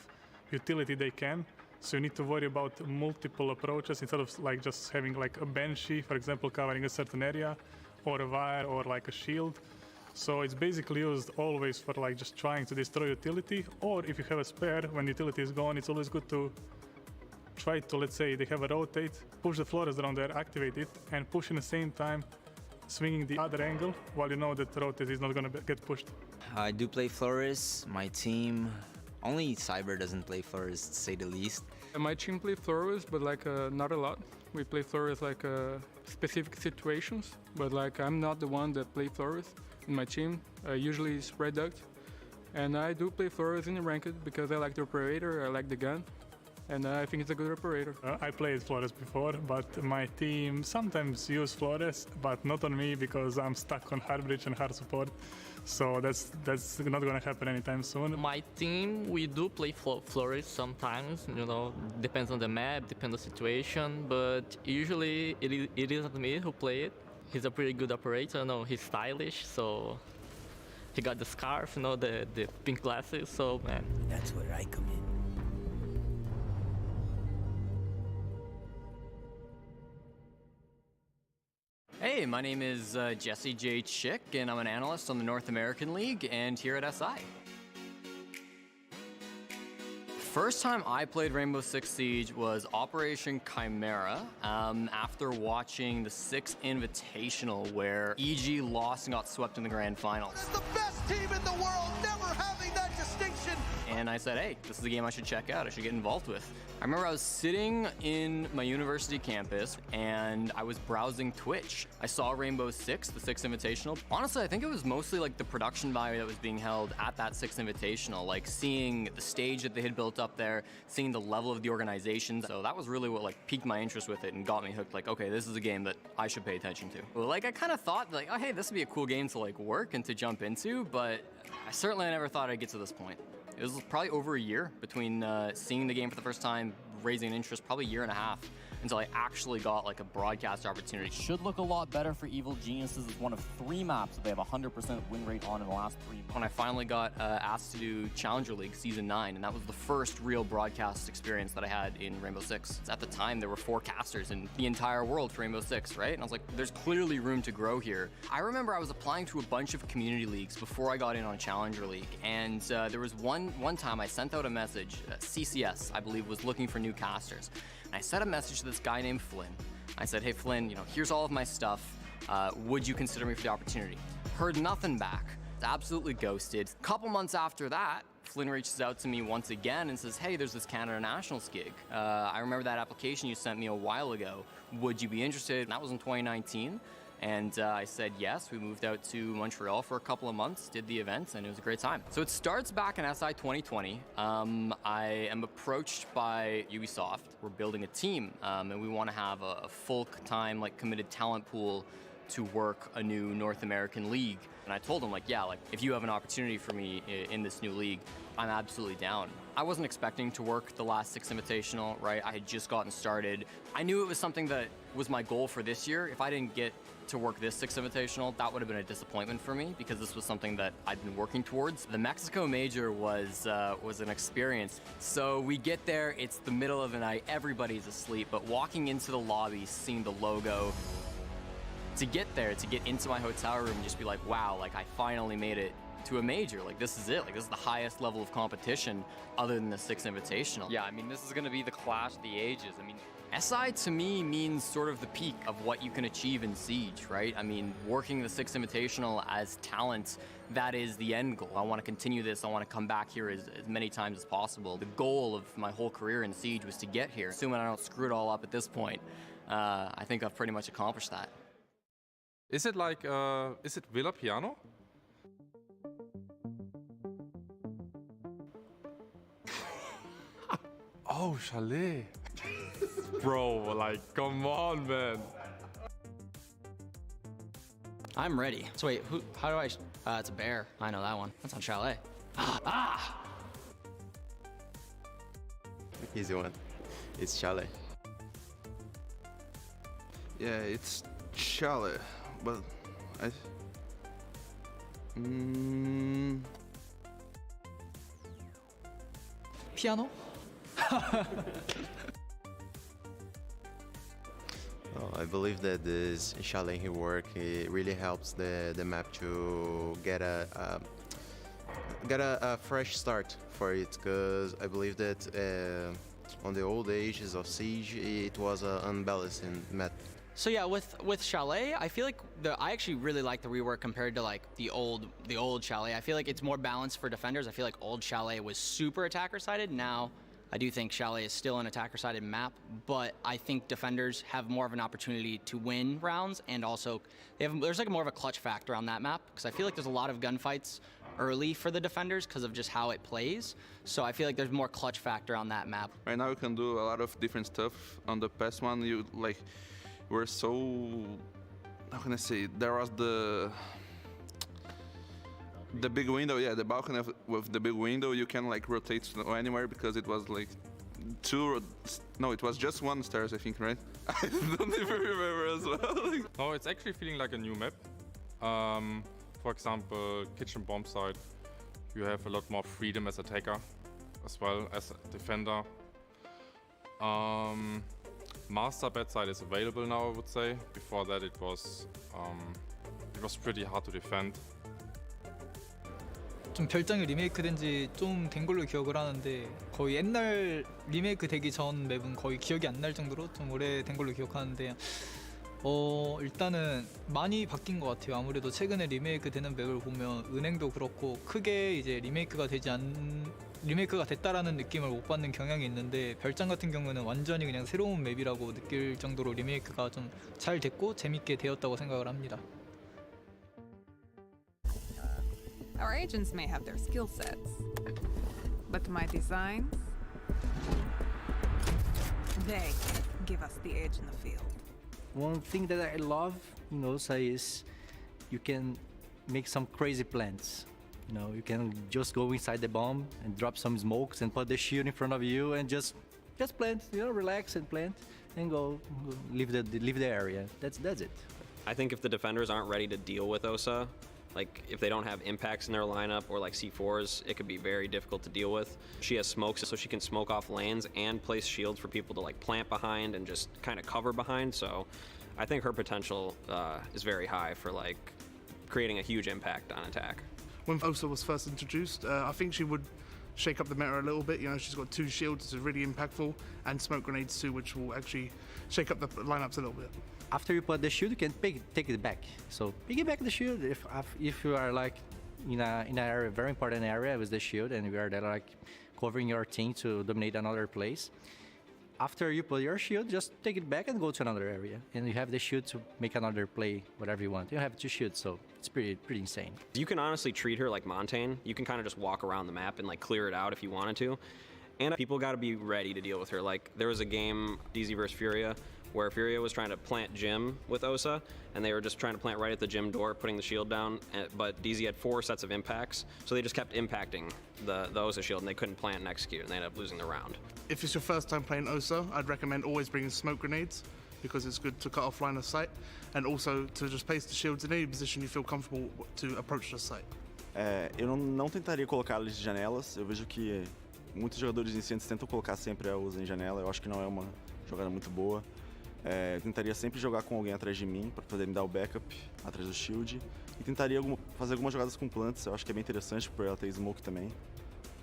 utility they can. So you need to worry about multiple approaches instead of like just having like a banshee, for example, covering a certain area, or a wire, or like a shield. So it's basically used always for like just trying to destroy utility, or if you have a spare, when utility is gone, it's always good to try to, let's say they have a rotate, push the Flores around there, activate it, and push in the same time, swinging the other angle, while you know that the rotate is not going to get pushed. I do play Flores. My team, only Cyber doesn't play Flores, to say the least. My team play Flores, but like not a lot. We play Flores like specific situations, but like I'm not the one that play Flores in my team. Usually it's Red Duct, and I do play Flores in the ranked because I like the operator, I like the gun, and I think it's a good operator. I played Flores before, but my team sometimes use Flores, but not on me because I'm stuck on hard bridge and hard support. So that's not going to happen anytime soon. My team, we do play Flores sometimes, you know, depends on the map, depends on the situation, but usually it isn't me who play it. He's a pretty good operator, you know, he's stylish, so he got the scarf, you know, the pink glasses, so man. That's where I come in. Hey, my name is Jesse J. Chick, and I'm an analyst on the North American League and here at SI. First time I played Rainbow Six Siege was Operation Chimera after watching the Six Invitational where EG lost and got swept in the grand finals. This is the best team in the world, never having that distinction. And I said, hey, this is a game I should check out, I should get involved with. I remember I was sitting in my university campus and I was browsing Twitch. I saw Rainbow Six, the Six Invitational. Honestly, I think it was mostly like the production value that was being held at that Six Invitational, like seeing the stage that they had built up there, seeing the level of the organization. So that was really what like piqued my interest with it and got me hooked, like, okay, this is a game that I should pay attention to. Well, like I kind of thought like, oh, hey, this would be a cool game to like work and to jump into, but I certainly never thought I'd get to this point. It was probably over a year between seeing the game for the first time, raising an interest, probably a year and a half, until I actually got like a broadcast opportunity. Should look a lot better for Evil Geniuses. It's one of 3 maps that they have a 100% win rate on in the last 3 months. When I finally got asked to do Challenger League Season 9, and that was the first real broadcast experience that I had in Rainbow Six. At the time, there were 4 casters in the entire world for Rainbow Six, right? And I was like, there's clearly room to grow here. I remember I was applying to a bunch of community leagues before I got in on Challenger League, and there was one time I sent out a message, CCS, I believe, was looking for new casters. And I sent a message to this guy named Flynn. I said, hey Flynn, you know, here's all of my stuff. Would you consider me for the opportunity? Heard nothing back. Absolutely ghosted. A couple months after that, Flynn reaches out to me once again and says, hey, there's this Canada Nationals gig. I remember that application you sent me a while ago. Would you be interested? And that was in 2019. And I said yes. We moved out to Montreal for a couple of months, did the event, and it was a great time. So it starts back in SI 2020. I am approached by Ubisoft. We're building a team, and we want to have a full-time, like, committed talent pool to work a new North American league. And I told them, like, yeah, like, if you have an opportunity for me in this new league, I'm absolutely down. I wasn't expecting to work the last Six Invitational, right? I had just gotten started. I knew it was something that was my goal for this year. If I didn't get to work this Six Invitational, that would have been a disappointment for me because this was something that I'd been working towards. The Mexico Major was an experience. So we get there, it's the middle of the night, everybody's asleep, but walking into the lobby, seeing the logo, to get there, to get into my hotel room and just be like, wow, like I finally made it to a major. Like this is it. Like this is the highest level of competition other than the Six Invitational. Yeah, I mean, this is gonna be the clash of the ages. I mean, SI to me means sort of the peak of what you can achieve in Siege, right? I mean, working the Six Invitational as talent, that is the end goal. I want to continue this. I want to come back here as many times as possible. The goal of my whole career in Siege was to get here. Assuming I don't screw it all up at this point, I think I've pretty much accomplished that. Is it like, is it Villa Piano? Oh, Chalet. Bro, like, come on, man. I'm ready. So wait, how do I, it's a bear. I know that one. That's on Chalet. Easy one. It's Chalet. Yeah, it's Chalet, but I. 피아노? I believe that this Chalet he work it really helps the map to get a fresh start for it, because I believe that on the old ages of Siege it was an unbalanced map. So yeah, with Chalet, I feel like I actually really like the rework compared to like the old Chalet. I feel like it's more balanced for defenders. I feel like old Chalet was super attacker sided. Now I do think Chalet is still an attacker sided map, but I think defenders have more of an opportunity to win rounds, and also there's like more of a clutch factor on that map, because I feel like there's a lot of gunfights early for the defenders because of just how it plays. So I feel like there's more clutch factor on that map. Right now you can do a lot of different stuff. On the past one, you like were so, how can I say? There was the big window, yeah, the balcony with the big window. You can like rotate to anywhere because it was like it was just one stairs, I think, right? I don't even remember as well. No, it's actually feeling like a new map. For example, kitchen bomb site, you have a lot more freedom as attacker, as well as a defender. Master bed side is available now, I would say. Before that, it was pretty hard to defend. 좀 별장이 리메이크된 지 좀 된 걸로 기억을 하는데, 거의 옛날 리메이크 되기 전 맵은 거의 기억이 안 날 정도로 좀 오래된 걸로 기억하는데, 일단은 많이 바뀐 것 같아요. 아무래도 최근에 리메이크 되는 맵을 보면 은행도 그렇고 크게 이제 리메이크가 됐다라는 느낌을 못 받는 경향이 있는데, 별장 같은 경우는 완전히 그냥 새로운 맵이라고 느낄 정도로 리메이크가 좀 잘 됐고 재밌게 되었다고 생각을 합니다. Our agents may have their skill sets, but my designs, they give us the edge in the field. One thing that I love in OSA is you can make some crazy plans. You know, you can just go inside the bomb and drop some smokes and put the shield in front of you and just plant. You know, relax and plant and go leave the area. That's it. I think if the defenders aren't ready to deal with OSA, like if they don't have impacts in their lineup or like C4s, it could be very difficult to deal with. She has smokes, so she can smoke off lanes and place shields for people to like plant behind and just kind of cover behind. So I think her potential is very high for like creating a huge impact on attack. When OSA was first introduced, I think she would shake up the meta a little bit. You know, she's got 2 shields, which is really impactful, and smoke grenades too, which will actually shake up the lineups a little bit. After you put the shield, you can take it back. So piggyback the shield if you are like in an area, very important area with the shield, and you are there like covering your team to dominate another place. After you put your shield, just take it back and go to another area, and you have the shield to make another play, whatever you want. You have 2 shields, so it's pretty insane. You can honestly treat her like Montaigne. You can kind of just walk around the map and like clear it out if you wanted to. And people got to be ready to deal with her. Like there was a game, DZ versus Furia, where Furia was trying to plant Jim with OSA, and they were just trying to plant right at the gym door, putting the shield down, but DZ had 4 sets of impacts, so they just kept impacting the OSA shield, and they couldn't plant and execute, and they ended up losing the round. If it's your first time playing OSA, I'd recommend always bringing smoke grenades, because it's good to cut off line of sight, and also to just place the shields in any position you feel comfortable to approach the site. Eu não tentaria colocá-los de janelas. Eu vejo que muitos jogadores iniciantes tentam colocar sempre a USA em janela. Eu acho que não é uma jogada muito boa. Eu tentaria sempre jogar com alguém atrás de mim para poder me dar o backup atrás do shield, e tentaria fazer algumas jogadas com plants. Eu acho que é bem interessante por ela ter smoke também.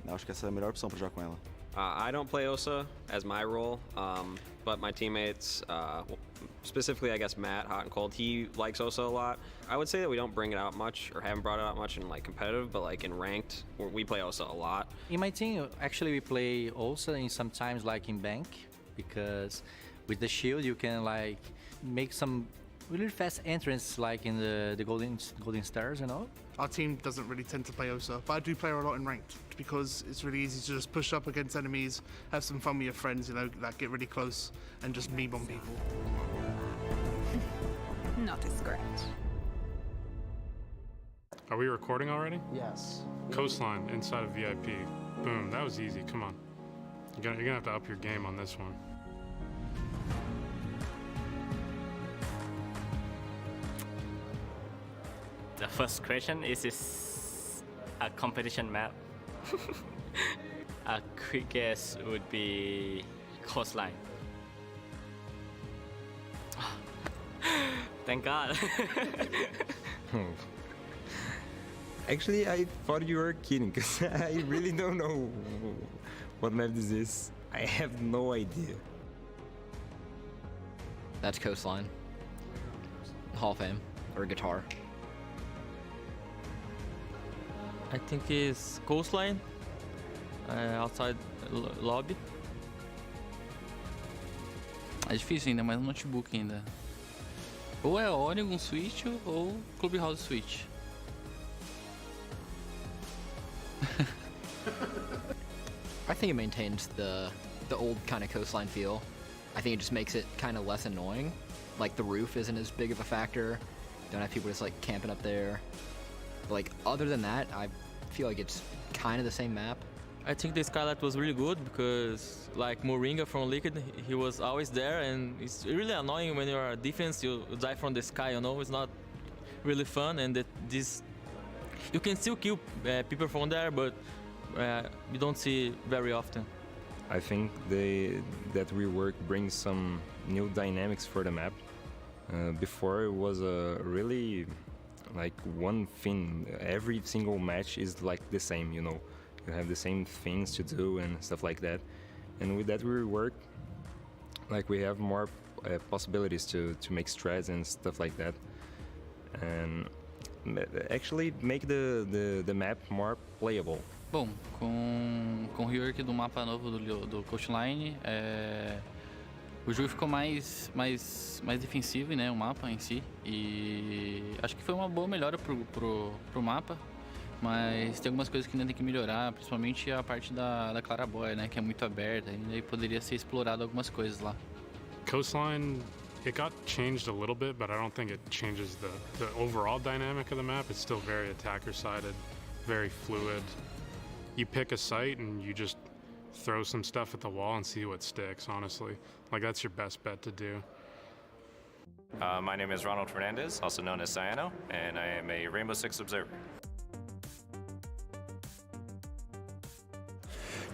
Eu acho que essa é a melhor opção para jogar com ela. I don't play OSA as my role, but my teammates, specifically I guess Matt, Hot and Cold, he likes OSA a lot. I would say that we don't bring it out much, or haven't brought it out much in like competitive, but like in ranked, we play OSA a lot. In my team, actually we play OSA in sometimes like in bank, because with the shield you can like make some really fast entrance like in the golden stars, you know. Our team doesn't really tend to play OSA, but I do play her a lot in ranked, because it's really easy to just push up against enemies, have some fun with your friends, you know, like get really close and just meme on people. Not a scratch. Are we recording already? Yes. Coastline inside of VIP. Boom, that was easy. Come on. You're gonna have to up your game on this one. The first question is a competition map? A quick guess would be Coastline. Thank God. Actually, I thought you were kidding, because I really don't know what map this is. I have no idea. That's Coastline. Hall of Fame. Or guitar. I think it's Coastline. Outside lobby. É difícil ainda, mas no notebook ainda. Ou é Oregon Switch ou Clubhouse Switch. I think it maintains the old kind of Coastline feel. I think it just makes it kind of less annoying. Like the roof isn't as big of a factor. Don't have people just like camping up there. But like other than that, I feel like it's kind of the same map. I think the skylight was really good because like Moringa from Liquid, he was always there, and it's really annoying when you're a defense, you die from the sky, you know, it's not really fun, and this you can still kill people from there, but you don't see very often. I think that rework brings some new dynamics for the map. Before it was a really like one thing. Every single match is like the same, you know. You have the same things to do and stuff like that. And with that rework, like we have more possibilities to make strats and stuff like that. And actually make the map more playable. Bom, com o rework do mapa novo do Coastline, o jogo ficou mais defensivo, né, o mapa em si, e acho que foi uma boa melhora pro mapa, mas tem algumas coisas que ainda tem que melhorar, principalmente a parte da claraboia, né, que é muito aberta, e poderia ser explorado algumas coisas lá. Coastline, it got changed a little bit, but I don't think it changes the overall dynamic of the map. It's still very attacker-sided, very fluid. You pick a site and you just throw some stuff at the wall and see what sticks, honestly. Like, that's your best bet to do. My name is Ronald Fernandez, also known as Cyano, and I am a Rainbow Six observer.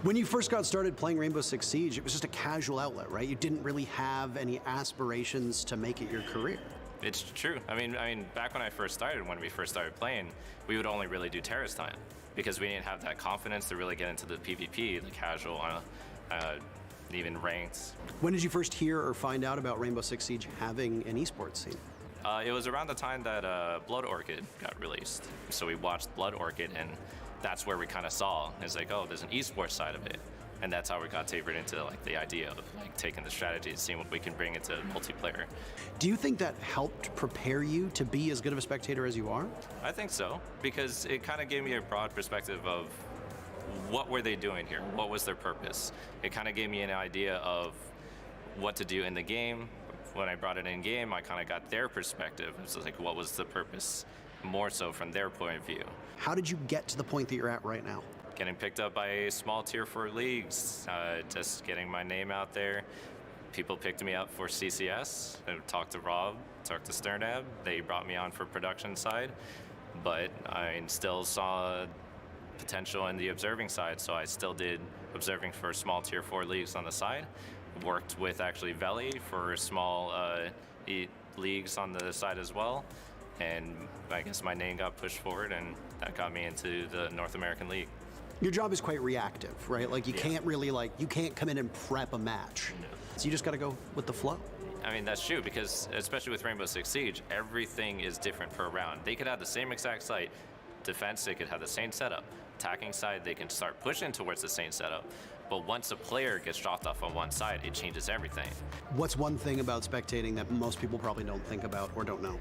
When you first got started playing Rainbow Six Siege, it was just a casual outlet, right? You didn't really have any aspirations to make it your career. It's true. I mean, back when we first started playing, we would only really do terrorist time because we didn't have that confidence to really get into the PvP, the casual, even ranked. When did you first hear or find out about Rainbow Six Siege having an esports scene? It was around the time that Blood Orchid got released. So we watched Blood Orchid, and that's where we kind of saw, it's like, oh, there's an esports side of it. And that's how we got tapered into like the idea of like taking the strategy and seeing what we can bring into multiplayer. Do you think that helped prepare you to be as good of a spectator as you are? I think so, because it kind of gave me a broad perspective of what were they doing here? What was their purpose? It kind of gave me an idea of what to do in the game. When I brought it in game, I kind of got their perspective. It was like, what was the purpose? More so from their point of view. How did you get to the point that you're at right now? Getting picked up by small tier 4 leagues, just getting my name out there. People picked me up for CCS. I talked to Rob, talked to Sternab. They brought me on for production side, but I still saw potential in the observing side, so I still did observing for small tier 4 leagues on the side. Worked with actually WIELI for small leagues on the side as well. And I guess my name got pushed forward, and that got me into the North American League. Your job is quite reactive, right? Like you can't really you can't come in and prep a match. No. So you just got to go with the flow. I mean, that's true, because especially with Rainbow Six Siege, everything is different per round. They could have the same exact site. Defense, they could have the same setup. Attacking side, they can start pushing towards the same setup. But once a player gets dropped off on one side, it changes everything. What's one thing about spectating that most people probably don't think about or don't know?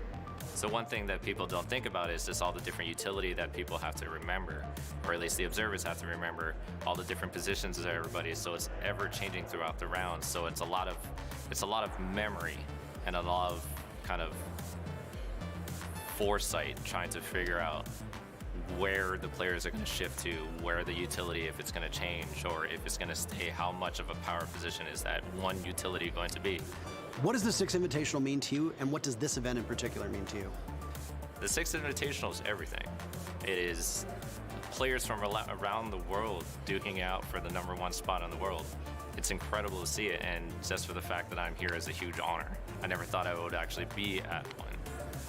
So one thing that people don't think about is just all the different utility that people have to remember, or at least the observers have to remember, all the different positions of everybody. So it's ever changing throughout the rounds. So it's a lot of memory and a lot of kind of foresight trying to figure out where the players are going to shift to, where the utility, if it's going to change, or if it's going to stay, how much of a power position is that one utility going to be. What does the Six Invitational mean to you, and what does this event in particular mean to you? The Six Invitational is everything. It is players from around the world duking out for the #1 spot in the world. It's incredible to see it, and just for the fact that I'm here is a huge honor. I never thought I would actually be at one.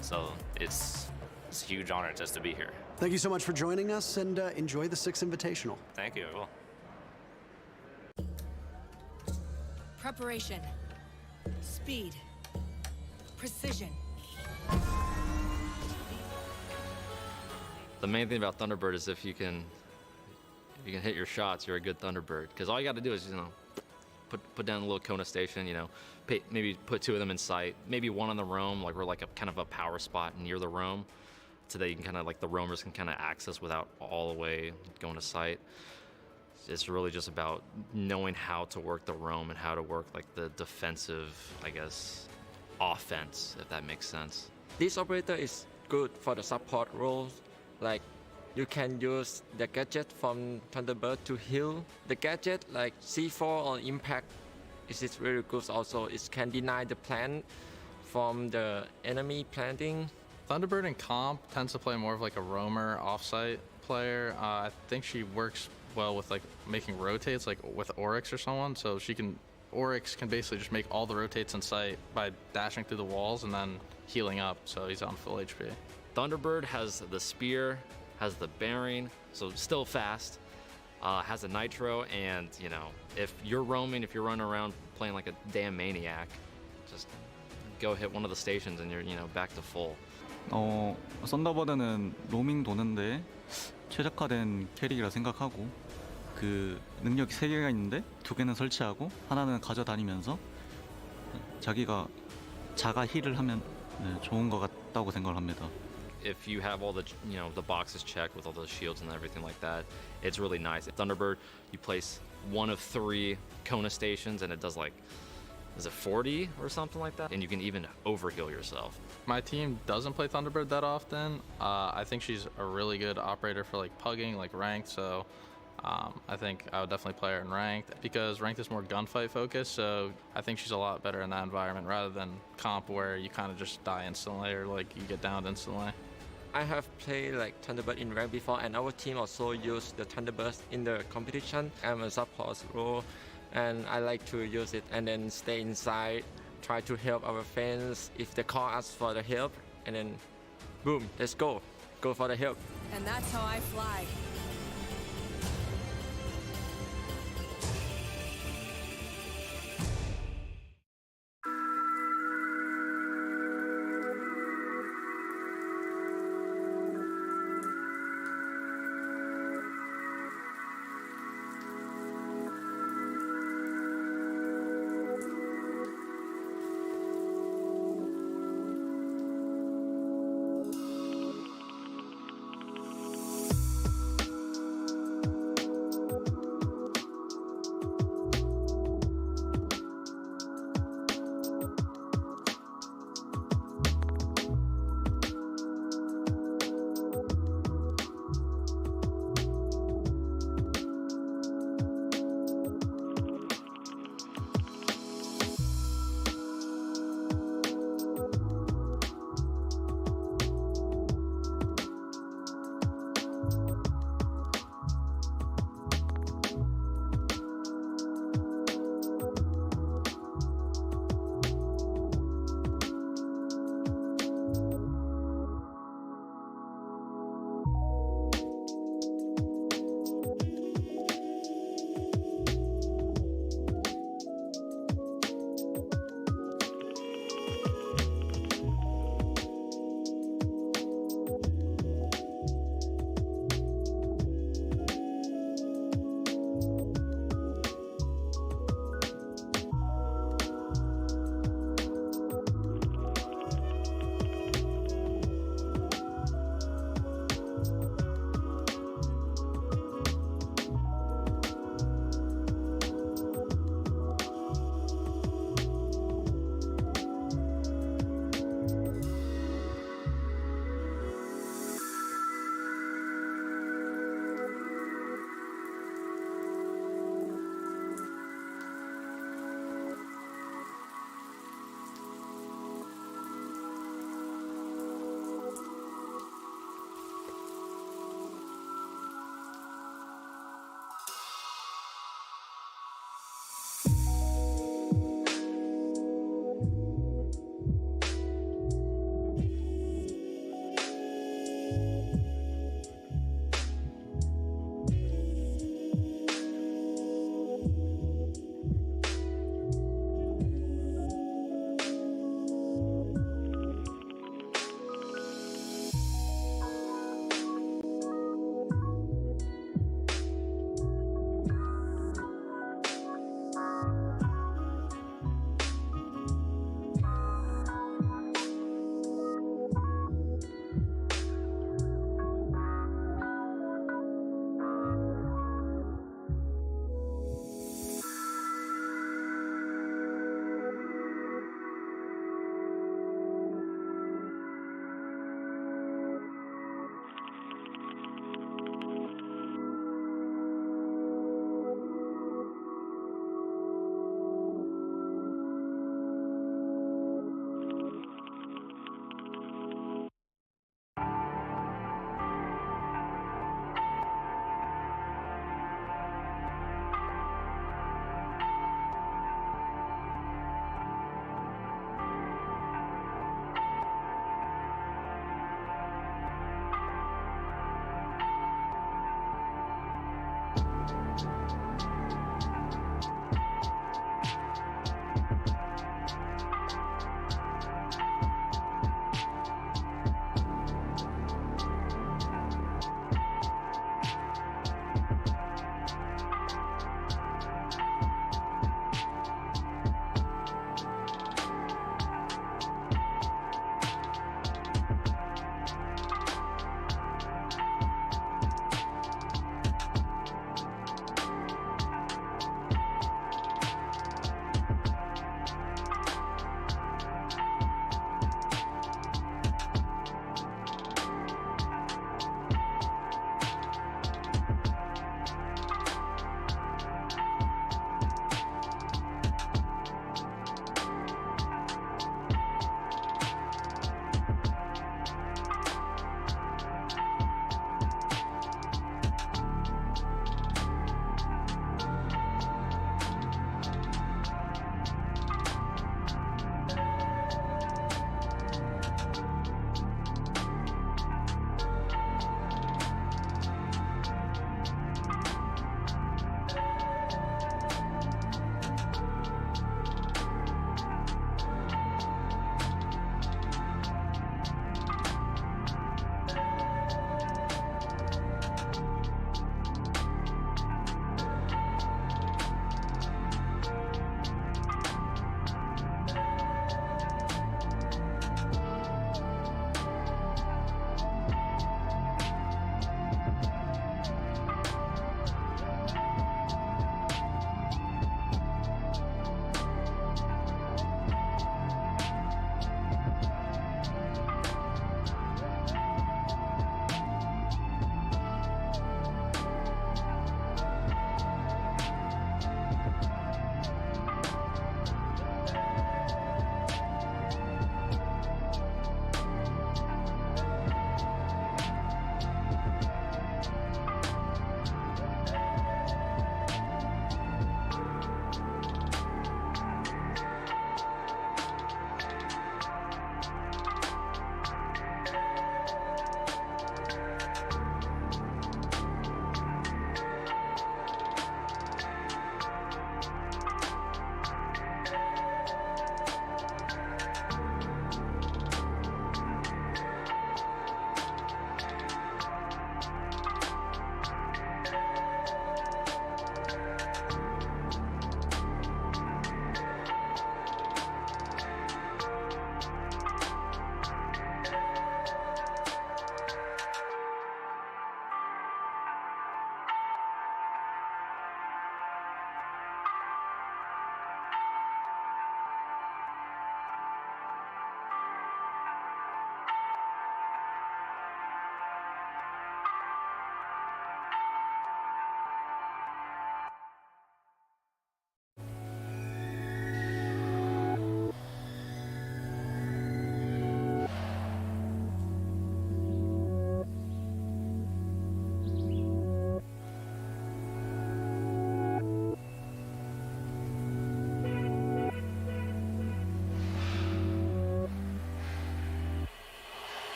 So it's a huge honor just to be here. Thank you so much for joining us, and enjoy the Six Invitational. Thank you. I will. Preparation, speed, precision. The main thing about Thunderbird is if you can hit your shots, you're a good Thunderbird. Because all you got to do is, put down a little Kona station, maybe put 2 of them in sight, maybe 1 on the roam, like we're like a kind of a power spot near the roam, so that you can kind of like the roamers can kind of access without all the way going to sight. It's really just about knowing how to work the roam and how to work like the defensive, I guess, offense, if that makes sense. This operator is good for the support roles. Like, you can use the gadget from Thunderbird to heal. The gadget like C4 or Impact is very good also. It can deny the plant from the enemy planting. Thunderbird in comp tends to play more of like a roamer offsite player. I think she works well with like making rotates like with Oryx or someone. So Oryx can basically just make all the rotates in sight by dashing through the walls and then healing up, so he's on full HP. Thunderbird has the spear, has the bearing, so still fast, has a nitro, and if you're roaming, if you're running around playing like a damn maniac, just go hit one of the stations and you're back to full. 썬더버드는 로밍 도는데 최적화된 캐릭이라 생각하고 그 능력이 3개가 있는데 2개는 설치하고 하나는 가져다니면서 자기가 자가 힐을 하면 좋은 것 같다고 생각을 합니다. If you have all the the boxes checked with all those shields and everything like that, it's really nice. Thunderbird, you place 1 of 3 Kona stations and it does like, is it 40 or something like that? And you can even overheal yourself. My team doesn't play Thunderbird that often. I think she's a really good operator for like pugging, like ranked, so I think I would definitely play her in ranked because ranked is more gunfight focused, so I think she's a lot better in that environment rather than comp where you kind of just die instantly or like you get downed instantly. I have played like Thunderbird in rank before, and our team also use the Thunderbird in the competition. I'm a support role, and I like to use it and then stay inside, try to help our fans if they call us for the help, and then boom, let's go for the help. And that's how I fly.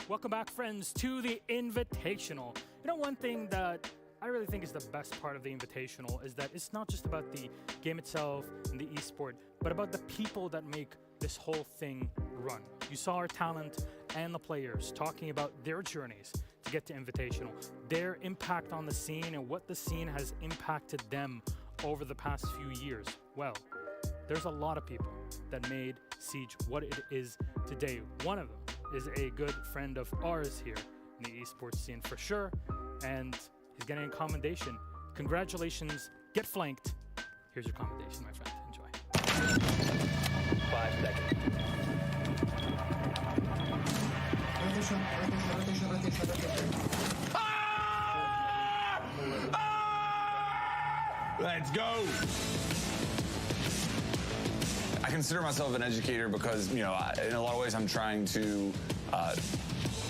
Welcome back, friends, to the Invitational. You know, one thing that I really think is the best part of the Invitational is that it's not just about the game itself and the esport, but about the people that make this whole thing run. You saw our talent and the players talking about their journeys to get to Invitational, their impact on the scene and what the scene has impacted them over the past few years. Well, there's a lot of people that made Siege what it is today. One of them is a good friend of ours here in the esports scene for sure, and he's getting a commendation. Congratulations, get flanked. Here's your commendation, my friend. Enjoy. 5 seconds. Let's go! I consider myself an educator because, you know, in a lot of ways I'm trying to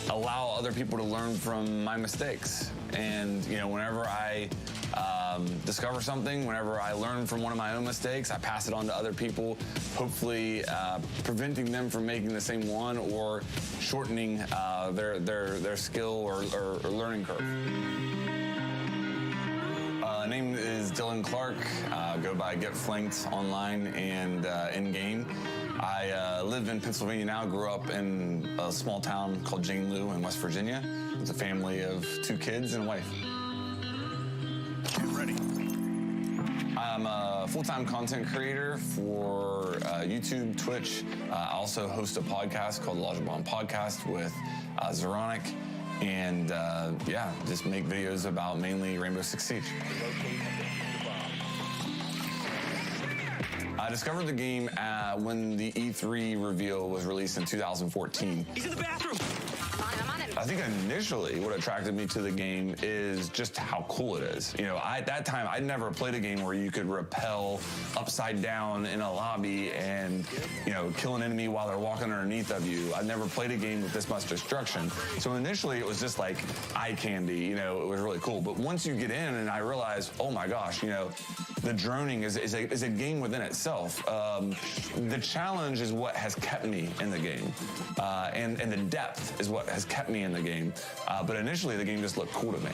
allow other people to learn from my mistakes. And, you know, whenever I discover something, whenever I learn from one of my own mistakes, I pass it on to other people, hopefully preventing them from making the same one or shortening their skill or learning curve. Name is Dylan Clark. Go by Get Flanked online and in-game. I live in Pennsylvania now, grew up in a small town called Jane Lou in West Virginia. It's a family of 2 kids and a wife. Get ready. I'm a full-time content creator for YouTube, Twitch. I also host a podcast called the Lajabon Podcast with Zeronic. And yeah, just make videos about mainly Rainbow Six Siege. I discovered the game when the E3 reveal was released in 2014. He's in the bathroom! I think initially what attracted me to the game is just how cool it is. You know, at that time, I'd never played a game where you could rappel upside down in a lobby and, you know, kill an enemy while they're walking underneath of you. I'd never played a game with this much destruction. So initially it was just like eye candy, you know, it was really cool. But once you get in and I realized, oh my gosh, you know, the droning is a game within itself. The challenge is what has kept me in the game. And the depth is what has kept me in the game. But initially, the game just looked cool to me.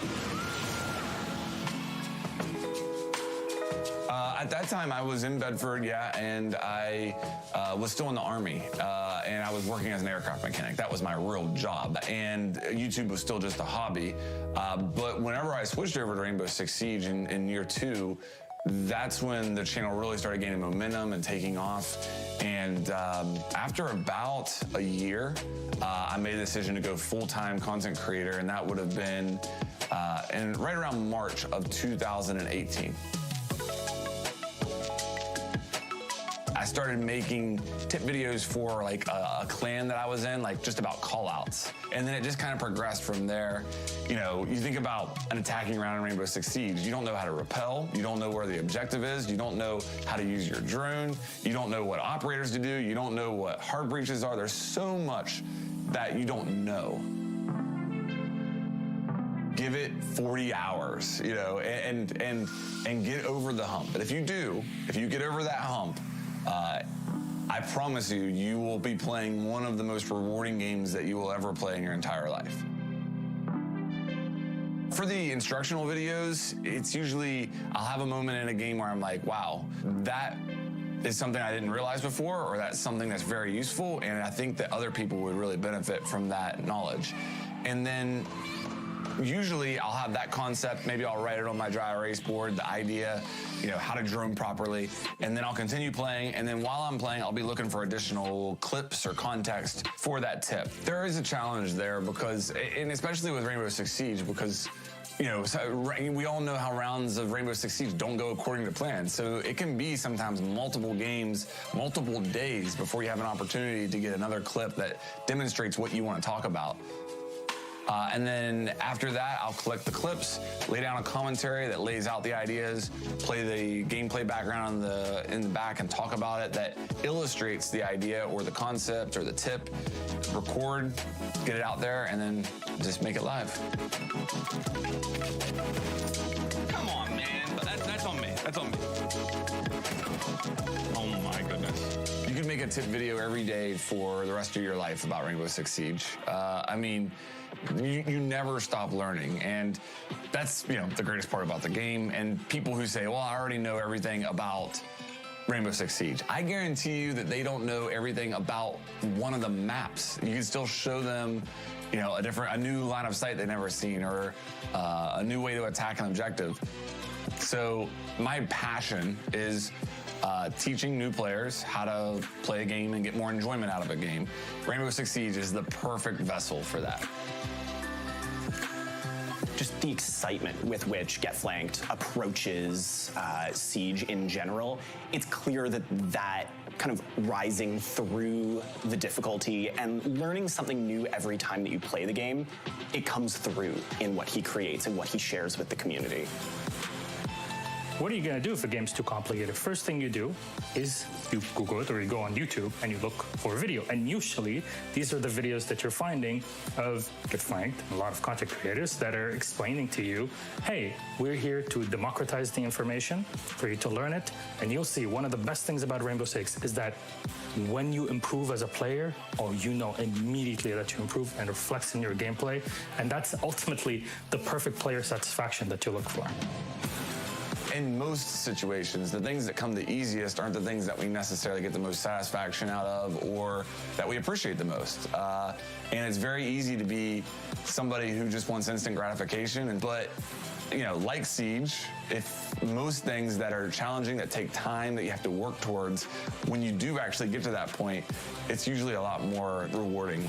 At that time, I was in Bedford, yeah, and I was still in the Army. And I was working as an aircraft mechanic. That was my real job. And YouTube was still just a hobby. But whenever I switched over to Rainbow Six Siege in year 2, that's when the channel really started gaining momentum and taking off. And after about a year, I made a decision to go full-time content creator, and that would have been right around March of 2018. I started making tip videos for like a clan that I was in, like just about call-outs. And then it just kind of progressed from there. You know, you think about an attacking round in Rainbow Six Siege, you don't know how to repel, you don't know where the objective is, you don't know how to use your drone, you don't know what operators to do, you don't know what hard breaches are. There's so much that you don't know. Give it 40 hours, you know, and get over the hump. But if you do, if you get over that hump, I promise you, you will be playing one of the most rewarding games that you will ever play in your entire life. For the instructional videos, it's usually, I'll have a moment in a game where I'm like, wow, that is something I didn't realize before, or that's something that's very useful, and I think that other people would really benefit from that knowledge. And then usually I'll have that concept, maybe I'll write it on my dry erase board, the idea, you know, how to drone properly, and then I'll continue playing, and then while I'm playing, I'll be looking for additional clips or context for that tip. There is a challenge there because, and especially with Rainbow Six Siege, because you know, so we all know how rounds of Rainbow Six Siege don't go according to plan. So it can be sometimes multiple games, multiple days before you have an opportunity to get another clip that demonstrates what you want to talk about. And then after that, I'll collect the clips, lay down a commentary that lays out the ideas, play the gameplay background in the back and talk about it that illustrates the idea or the concept or the tip, record, get it out there, and then just make it live. Come on, man. That's on me. That's on me. Oh my goodness. You can make a tip video every day for the rest of your life about Rainbow Six Siege. I mean, you never stop learning, and that's, you know, the greatest part about the game. And people who say, well, I already know everything about Rainbow Six Siege, I guarantee you that they don't know everything about one of the maps. You can still show them, you know, a new line of sight they've never seen, or a new way to attack an objective. So my passion is teaching new players how to play a game and get more enjoyment out of a game. Rainbow Six Siege is the perfect vessel for that. Just the excitement with which Get Flanked approaches Siege in general, it's clear that that kind of rising through the difficulty and learning something new every time that you play the game, it comes through in what he creates and what he shares with the community. What are you going to do if the game's too complicated? First thing you do is you Google it, or you go on YouTube and you look for a video. And usually, these are the videos that you're finding of Get Flanked, a lot of content creators that are explaining to you, hey, we're here to democratize the information for you to learn it. And you'll see one of the best things about Rainbow Six is that when you improve as a player, you know immediately that you improve, and reflects in your gameplay. And that's ultimately the perfect player satisfaction that you look for. In most situations, the things that come the easiest aren't the things that we necessarily get the most satisfaction out of, or that we appreciate the most. And it's very easy to be somebody who just wants instant gratification. But, you know, like Siege, if most things that are challenging, that take time, that you have to work towards, when you do actually get to that point, it's usually a lot more rewarding.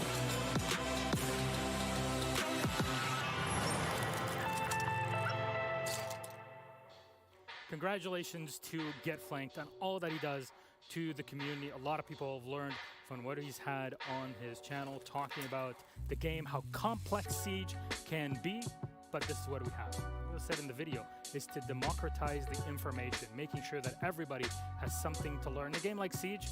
Congratulations to Get Flanked on all that he does to the community. A lot of people have learned from what he's had on his channel, talking about the game, how complex Siege can be. But this is what we have. What I said in the video is to democratize the information, making sure that everybody has something to learn. A game like Siege,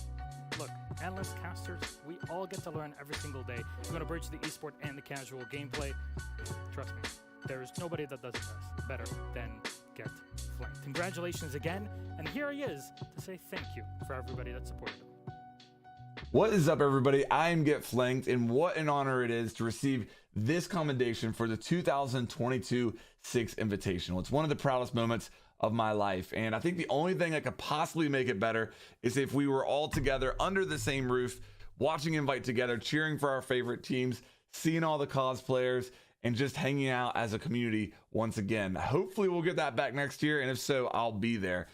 look, analysts, casters, we all get to learn every single day. We're going to bridge the esport and the casual gameplay. Trust me, there's nobody that does it better than Get Flanked. Congratulations again, and here he is to say thank you for everybody that supported him. What is up, everybody? I'm Get Flanked, and what an honor it is to receive this commendation for the 2022 Six Invitational. It's one of the proudest moments of my life, and I think the only thing that could possibly make it better is if we were all together under the same roof, watching Invite together, cheering for our favorite teams, seeing all the cosplayers, and just hanging out as a community once again. Hopefully we'll get that back next year, and if so, I'll be there.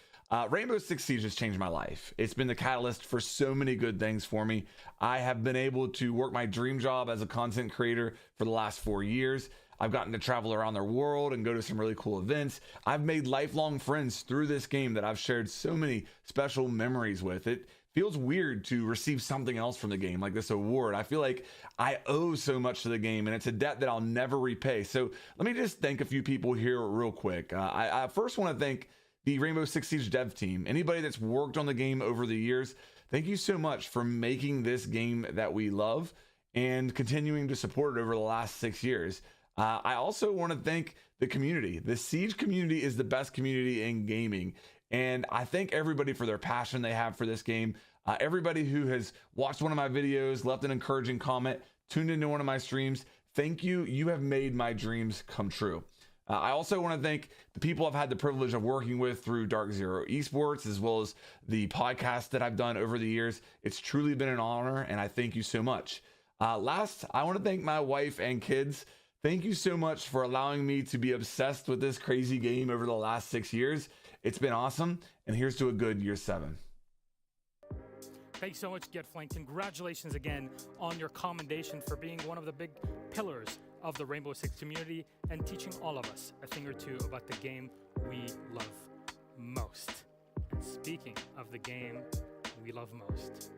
Rainbow Six Siege has changed my life. It's been the catalyst for so many good things for me. I have been able to work my dream job as a content creator for the last 4 years. I've gotten to travel around the world and go to some really cool events. I've made lifelong friends through this game that I've shared so many special memories with. It feels weird to receive something else from the game, like this award. I feel like I owe so much to the game, and it's a debt that I'll never repay. So let me just thank a few people here real quick. I first want to thank the Rainbow Six Siege dev team. Anybody that's worked on the game over the years, thank you so much for making this game that we love and continuing to support it over the last 6 years. I also want to thank the community. The Siege community is the best community in gaming, and I thank everybody for their passion they have for this game. Everybody who has watched one of my videos, left an encouraging comment, tuned into one of my streams, thank you. You have made my dreams come true. I also want to thank the people I've had the privilege of working with through Dark Zero Esports, as well as the podcast that I've done over the years. It's truly been an honor, and I thank you so much. Last, I want to thank my wife and kids. Thank you so much for allowing me to be obsessed with this crazy game over the last 6 years. It's been awesome, and here's to a good year 7. Thanks so much, Get Flanked. Congratulations again on your commendation for being one of the big pillars of the Rainbow Six community and teaching all of us a thing or two about the game we love most. And speaking of the game we love most,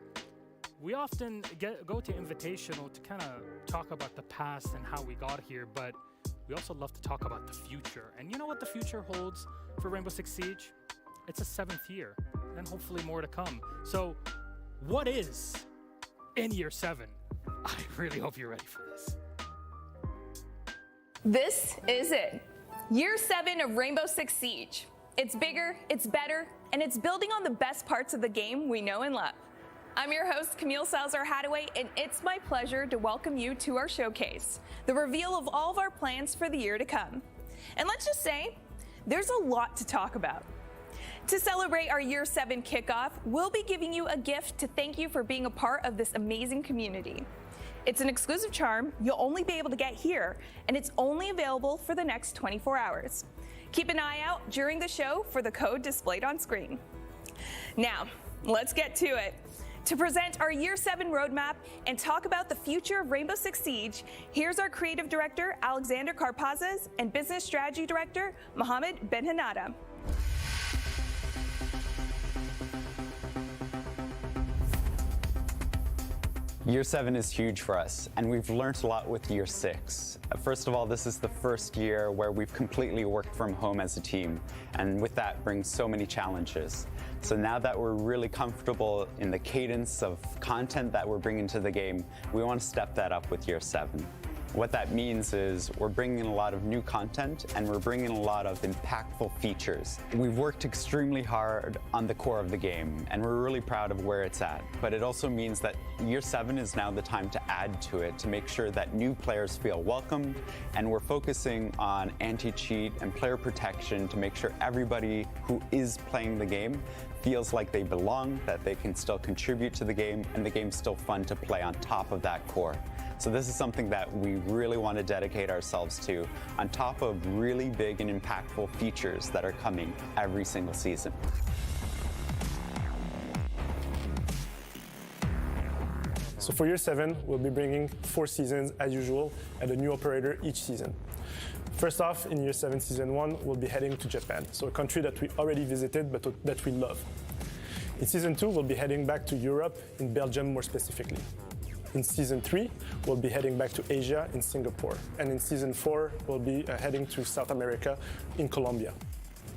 we often go to Invitational to kind of talk about the past and how we got here, but we also love to talk about the future. And you know what the future holds for Rainbow Six Siege? It's a 7th year, and hopefully more to come. So what is in year 7? I really hope you're ready for this. This is it. Year 7 of Rainbow Six Siege. It's bigger, it's better, and it's building on the best parts of the game we know and love. I'm your host, Camille Salazar-Hadaway, and it's my pleasure to welcome you to our showcase, the reveal of all of our plans for the year to come. And let's just say, there's a lot to talk about. To celebrate our Year 7 kickoff, we'll be giving you a gift to thank you for being a part of this amazing community. It's an exclusive charm you'll only be able to get here, and it's only available for the next 24 hours. Keep an eye out during the show for the code displayed on screen. Now, let's get to it. To present our Year 7 roadmap and talk about the future of Rainbow Six Siege, here's our Creative Director, Alexander Karpazes, and Business Strategy Director, Mohammed Benhanada. Year 7 is huge for us, and we've learned a lot with Year 6. First of all, this is the first year where we've completely worked from home as a team, and with that brings so many challenges. So now that we're really comfortable in the cadence of content that we're bringing to the game, we want to step that up with Year 7. What that means is we're bringing a lot of new content and we're bringing a lot of impactful features. We've worked extremely hard on the core of the game and we're really proud of where it's at. But it also means that Year 7 is now the time to add to it to make sure that new players feel welcomed, and we're focusing on anti-cheat and player protection to make sure everybody who is playing the game feels like they belong, that they can still contribute to the game, and the game's still fun to play on top of that core. So this is something that we really want to dedicate ourselves to, on top of really big and impactful features that are coming every single season. So for Year 7, we'll be bringing 4 seasons as usual and a new operator each season. First off, in Year 7 Season 1, we'll be heading to Japan, so a country that we already visited but that we love. In Season 2, we'll be heading back to Europe, in Belgium more specifically. In Season 3, we'll be heading back to Asia in Singapore. And in Season 4, we'll be heading to South America in Colombia.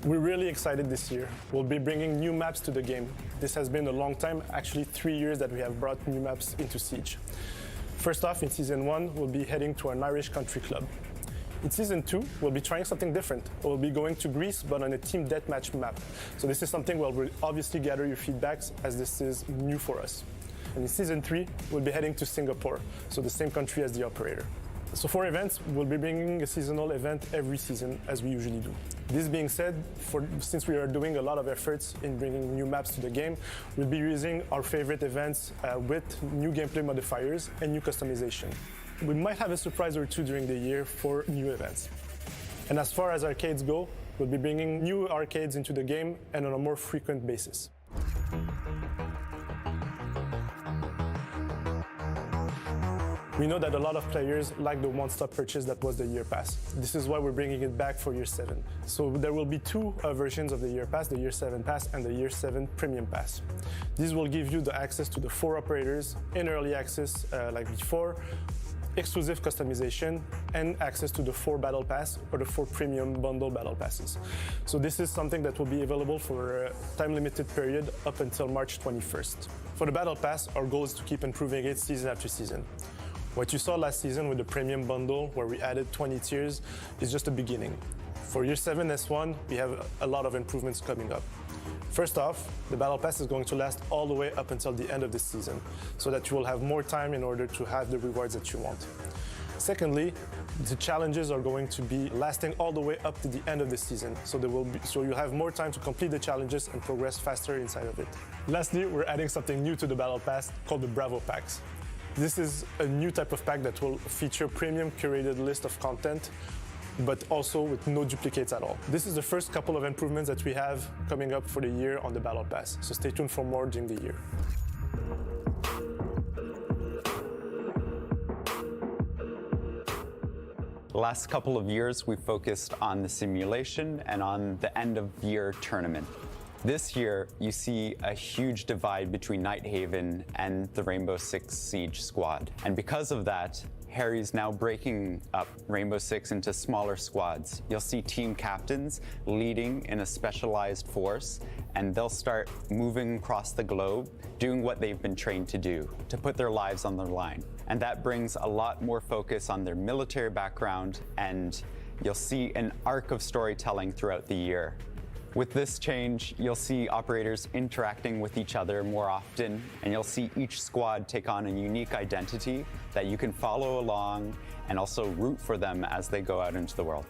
We're really excited this year. We'll be bringing new maps to the game. This has been a long time, actually 3 years that we have brought new maps into Siege. First off, in Season 1, we'll be heading to an Irish country club. In Season 2, we'll be trying something different. We'll be going to Greece, but on a team deathmatch map. So this is something where we'll obviously gather your feedbacks, as this is new for us. And in Season 3, we'll be heading to Singapore, so the same country as the operator. So for events, we'll be bringing a seasonal event every season, as we usually do. This being said, since we are doing a lot of efforts in bringing new maps to the game, we'll be using our favorite events with new gameplay modifiers and new customization. We might have a surprise or two during the year for new events. And as far as arcades go, we'll be bringing new arcades into the game and on a more frequent basis. We know that a lot of players like the one-stop purchase that was the Year Pass. This is why we're bringing it back for Year 7. So there will be 2 versions of the Year Pass, the Year 7 Pass and the Year 7 Premium Pass. These will give you the access to the 4 operators in early access like before, exclusive customization, and access to the 4 Battle Pass or the 4 Premium Bundle Battle Passes. So this is something that will be available for a time-limited period up until March 21st. For the Battle Pass, our goal is to keep improving it season after season. What you saw last season with the Premium Bundle, where we added 20 tiers, is just the beginning. For Year 7 S1, we have a lot of improvements coming up. First off, the Battle Pass is going to last all the way up until the end of this season, so that you will have more time in order to have the rewards that you want. Secondly, the challenges are going to be lasting all the way up to the end of the season, so you'll have more time to complete the challenges and progress faster inside of it. Lastly, we're adding something new to the Battle Pass called the Bravo Packs. This is a new type of pack that will feature premium curated list of content, but also with no duplicates at all. This is the first couple of improvements that we have coming up for the year on the Battle Pass, so stay tuned for more during the year. The last couple of years, we focused on the simulation and on the end-of-year tournament. This year, you see a huge divide between Nighthaven and the Rainbow Six Siege squad. And because of that, Harry's now breaking up Rainbow Six into smaller squads. You'll see team captains leading in a specialized force, and they'll start moving across the globe, doing what they've been trained to do, to put their lives on the line. And that brings a lot more focus on their military background, and you'll see an arc of storytelling throughout the year. With this change, you'll see operators interacting with each other more often, and you'll see each squad take on a unique identity that you can follow along and also root for them as they go out into the world.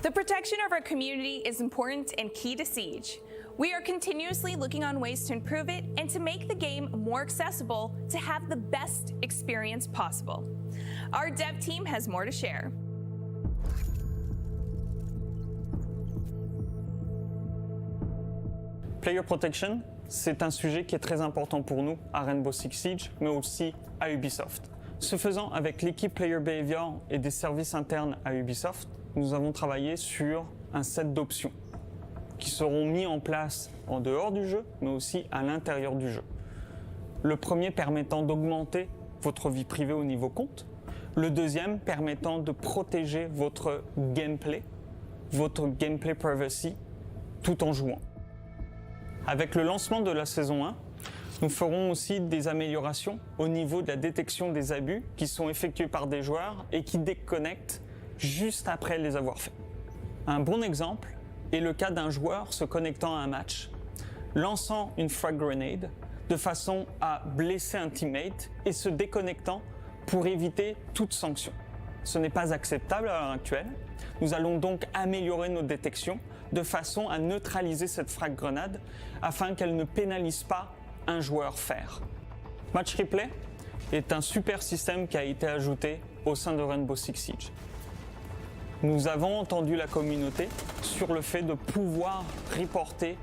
The protection of our community is important and key to Siege. We are continuously looking on ways to improve it and to make the game more accessible to have the best experience possible. Our dev team has more to share. Player protection, c'est un sujet qui est très important pour nous à Rainbow Six Siege, mais aussi à Ubisoft. Ce faisant, avec l'équipe Player Behavior et des services internes à Ubisoft, nous avons travaillé sur un set d'options qui seront mis en place en dehors du jeu, mais aussi à l'intérieur du jeu. Le premier permettant d'augmenter votre vie privée au niveau compte, le deuxième permettant de protéger votre gameplay privacy, tout en jouant. Avec le lancement de la saison 1, nous ferons aussi des améliorations au niveau de la détection des abus qui sont effectués par des joueurs et qui déconnectent juste après les avoir faits. Un bon exemple est le cas d'un joueur se connectant à un match, lançant une frag grenade de façon à blesser un teammate et se déconnectant pour éviter toute sanction. Ce n'est pas acceptable à l'heure actuelle. Nous allons donc améliorer nos détections de façon à neutraliser cette frag grenade afin qu'elle ne pénalise pas un joueur fair. Match replay est un super système qui a été ajouté au sein de Rainbow Six Siege. Nous avons entendu la communauté sur le fait de pouvoir reporter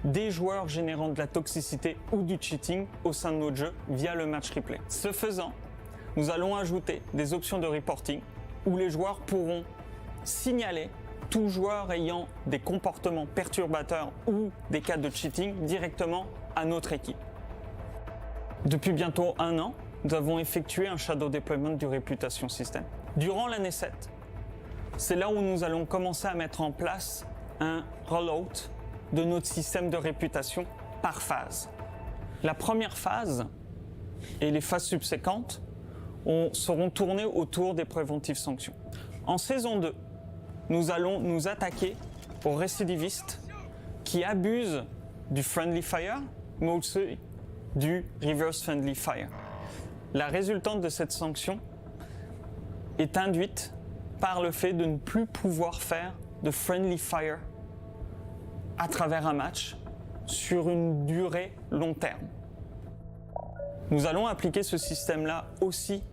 des joueurs générant de la toxicité ou du cheating au sein de notre jeu via le match replay. Ce faisant, nous allons ajouter des options de reporting où les joueurs pourront signaler tout joueur ayant des comportements perturbateurs ou des cas de cheating directement à notre équipe. Depuis bientôt 1 an, nous avons effectué un shadow deployment du Reputation System. Durant l'année 7, c'est là où nous allons commencer à mettre en place un rollout de notre système de réputation par phase. La première phase et les phases subséquentes seront tournées autour des préventives sanctions. En saison 2, nous allons nous attaquer aux récidivistes qui abusent du friendly fire, mais aussi du reverse friendly fire. La résultante de cette sanction est induite par le fait de ne plus pouvoir faire de friendly fire à travers un match sur une durée long terme. Nous allons appliquer ce système-là aussi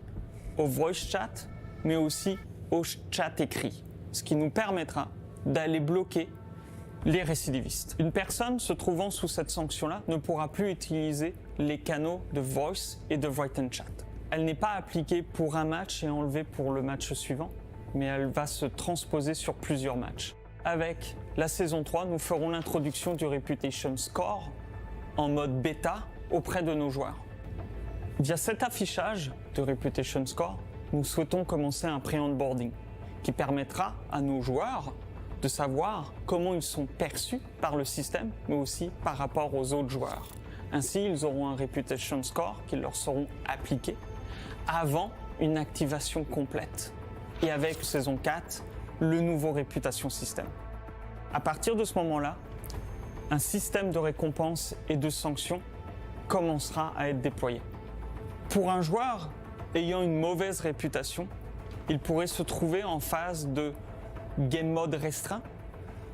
au voice chat, mais aussi au chat écrit, ce qui nous permettra d'aller bloquer les récidivistes. Une personne se trouvant sous cette sanction-là ne pourra plus utiliser les canaux de voice et de written chat. Elle n'est pas appliquée pour un match et enlevée pour le match suivant, mais elle va se transposer sur plusieurs matchs. Avec la saison 3, nous ferons l'introduction du Reputation Score en mode bêta auprès de nos joueurs. Via cet affichage de Reputation Score, nous souhaitons commencer un pré-onboarding qui permettra à nos joueurs de savoir comment ils sont perçus par le système, mais aussi par rapport aux autres joueurs. Ainsi, ils auront un Reputation Score qui leur seront appliqués avant une activation complète. Et avec saison 4, le nouveau Reputation System. À partir de ce moment-là, un système de récompenses et de sanctions commencera à être déployé. Pour un joueur ayant une mauvaise réputation, il pourrait se trouver en phase de game mode restreint,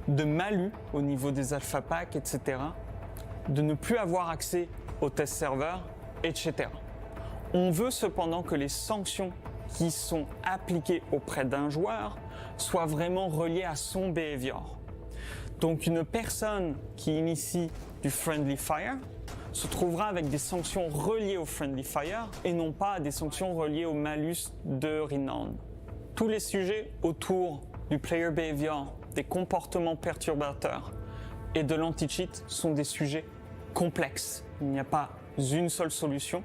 de malus au niveau des alpha packs, etc., de ne plus avoir accès aux test serveurs, etc. On veut cependant que les sanctions qui sont appliquées auprès d'un joueur soient vraiment reliées à son behavior. Donc une personne qui initie du friendly fire se trouvera avec des sanctions reliées au friendly fire et non pas des sanctions reliées au malus de renown. Tous les sujets autour du player behavior, des comportements perturbateurs et de l'anti-cheat sont des sujets complexes. Il n'y a pas une seule solution,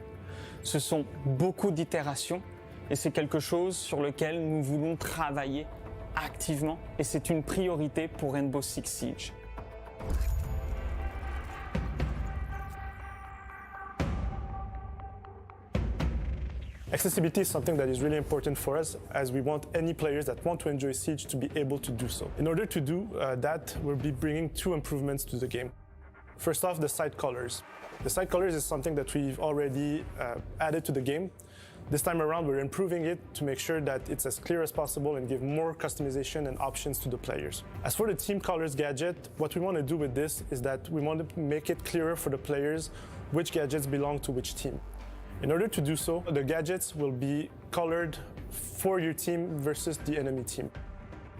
ce sont beaucoup d'itérations et c'est quelque chose sur lequel nous voulons travailler activement et c'est une priorité pour Rainbow Six Siege. Accessibility is something that is really important for us, as we want any players that want to enjoy Siege to be able to do so. In order to do that, we'll be bringing 2 improvements to the game. First off, the side colors. The side colors is something that we've already added to the game. This time around, we're improving it to make sure that it's as clear as possible and give more customization and options to the players. As for the team colors gadget, what we want to do with this is that we want to make it clearer for the players which gadgets belong to which team. In order to do so, the gadgets will be colored for your team versus the enemy team.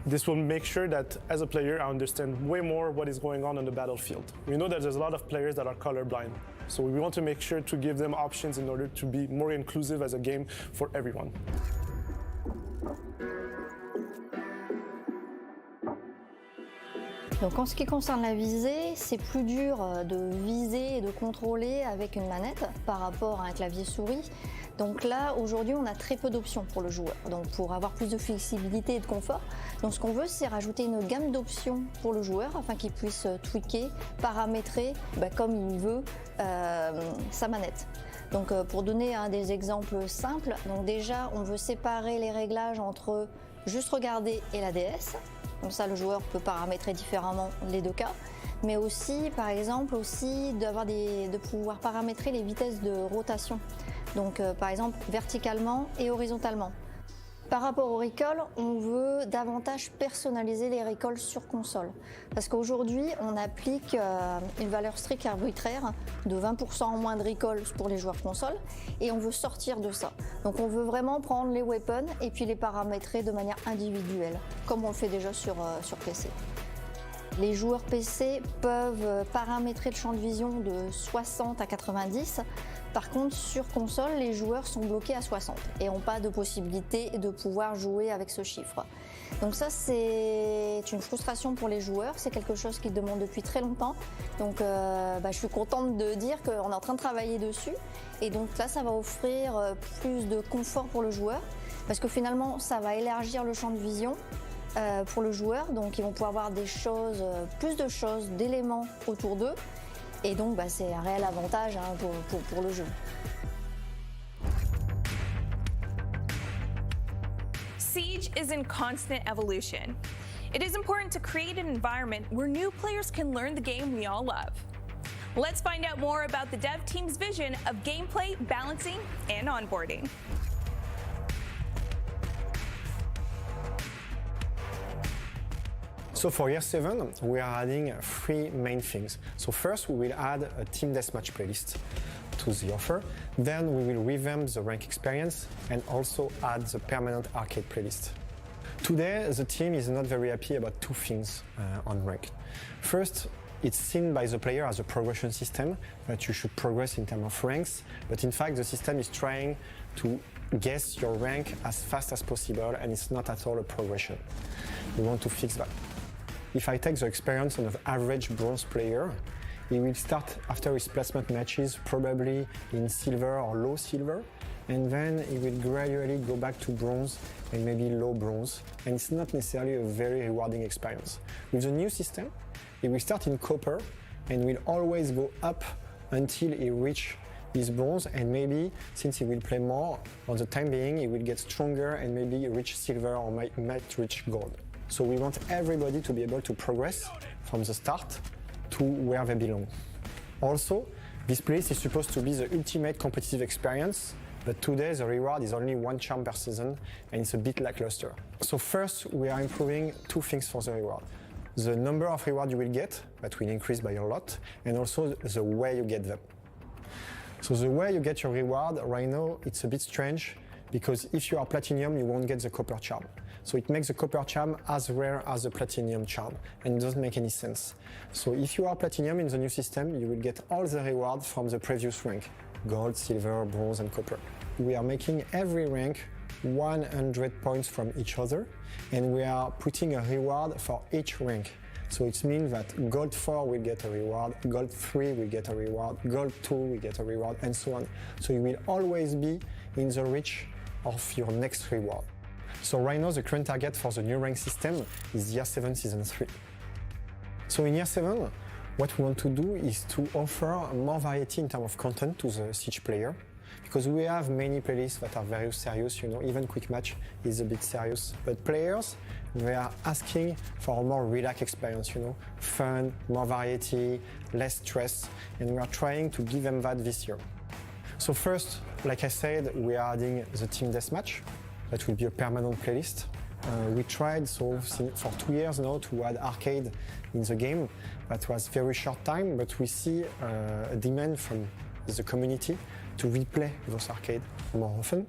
This will make sure that, as a player, I understand way more what is going on the battlefield. We know that there's a lot of players that are colorblind, so we want to make sure to give them options in order to be more inclusive as a game for everyone. Donc en ce qui concerne la visée, c'est plus dur de viser et de contrôler avec une manette par rapport à un clavier souris. Donc là, aujourd'hui, on a très peu d'options pour le joueur. Donc pour avoir plus de flexibilité et de confort, donc ce qu'on veut, c'est rajouter une gamme d'options pour le joueur afin qu'il puisse tweaker, paramétrer comme il veut sa manette. Donc pour donner des exemples simples, donc déjà, on veut séparer les réglages entre juste regarder et la DS. Comme ça, le joueur peut paramétrer différemment les 2 cas, mais aussi, par exemple, de pouvoir paramétrer les vitesses de rotation. Donc, par exemple, verticalement et horizontalement. Par rapport au recall, on veut davantage personnaliser les recalls sur console. Parce qu'aujourd'hui, on applique une valeur stricte arbitraire de 20% en moins de recall pour les joueurs console, et on veut sortir de ça. Donc on veut vraiment prendre les weapons et puis les paramétrer de manière individuelle, comme on le fait déjà sur PC. Les joueurs PC peuvent paramétrer le champ de vision de 60 à 90. Par contre, sur console, les joueurs sont bloqués à 60 et n'ont pas de possibilité de pouvoir jouer avec ce chiffre. Donc ça, c'est une frustration pour les joueurs. C'est quelque chose qu'ils demandent depuis très longtemps. Donc je suis contente de dire qu'on est en train de travailler dessus. Et donc là, ça va offrir plus de confort pour le joueur. Parce que finalement, ça va élargir le champ de vision pour le joueur. Donc ils vont pouvoir voir des choses, plus de choses, d'éléments autour d'eux. Et donc, c'est un réel avantage pour le jeu. Siege is in constant evolution. It is important to create an environment where new players can learn the game we all love. Let's find out more about the dev team's vision of gameplay, balancing, and onboarding. So for year 7, we are adding 3 main things. So first, we will add a team deathmatch playlist to the offer. Then we will revamp the rank experience and also add the permanent arcade playlist. Today, the team is not very happy about 2 things on rank. First, it's seen by the player as a progression system, that you should progress in terms of ranks, but in fact the system is trying to guess your rank as fast as possible, and it's not at all a progression. We want to fix that. If I take the experience of an average bronze player, he will start after his placement matches probably in silver or low silver, and then he will gradually go back to bronze and maybe low bronze, and it's not necessarily a very rewarding experience. With the new system, he will start in copper and will always go up until he reaches his bronze, and maybe, since he will play more, for the time being, he will get stronger and maybe reach silver or might reach gold. So we want everybody to be able to progress from the start to where they belong. Also, this place is supposed to be the ultimate competitive experience, but today the reward is only 1 charm per season and it's a bit lackluster. So first, we are improving 2 things for the reward. The number of rewards you will get, that will increase by a lot, and also the way you get them. So the way you get your reward, right now, it's a bit strange, because if you are platinum, you won't get the copper charm. So it makes the copper charm as rare as the platinum charm, and it doesn't make any sense. So if you are platinum in the new system, you will get all the rewards from the previous rank: gold, silver, bronze, and copper. We are making every rank 100 points from each other, and we are putting a reward for each rank. So it means that gold 4 will get a reward, gold 3 will get a reward, gold 2 will get a reward, and so on. So you will always be in the reach of your next reward. So right now the current target for the new rank system is year 7 season 3. So in year 7, what we want to do is to offer more variety in terms of content to the Siege player. because we have many playlists that are very serious, you know, even quick match is a bit serious. But players, they are asking for a more relaxed experience, you know, fun, more variety, less stress, and we are trying to give them that this year. So first, like I said, we are adding the team deathmatch. That will be a permanent playlist. We tried for 2 years now to add arcade in the game. That was very short time, but we see a demand from the community to replay those arcade more often.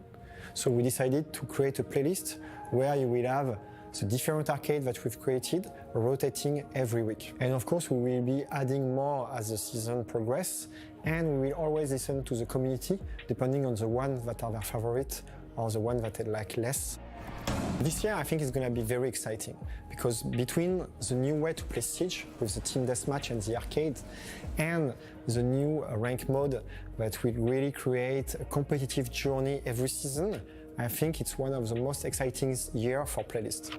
So we decided to create a playlist where you will have the different arcade that we've created rotating every week. And of course, we will be adding more as the season progresses, and we will always listen to the community depending on the ones that are their favorite or the ones that they like less. This year I think it's going to be very exciting because between the new way to play Siege with the team deathmatch and the arcade and the new rank mode that will really create a competitive journey every season, I think it's one of the most exciting years for playlists.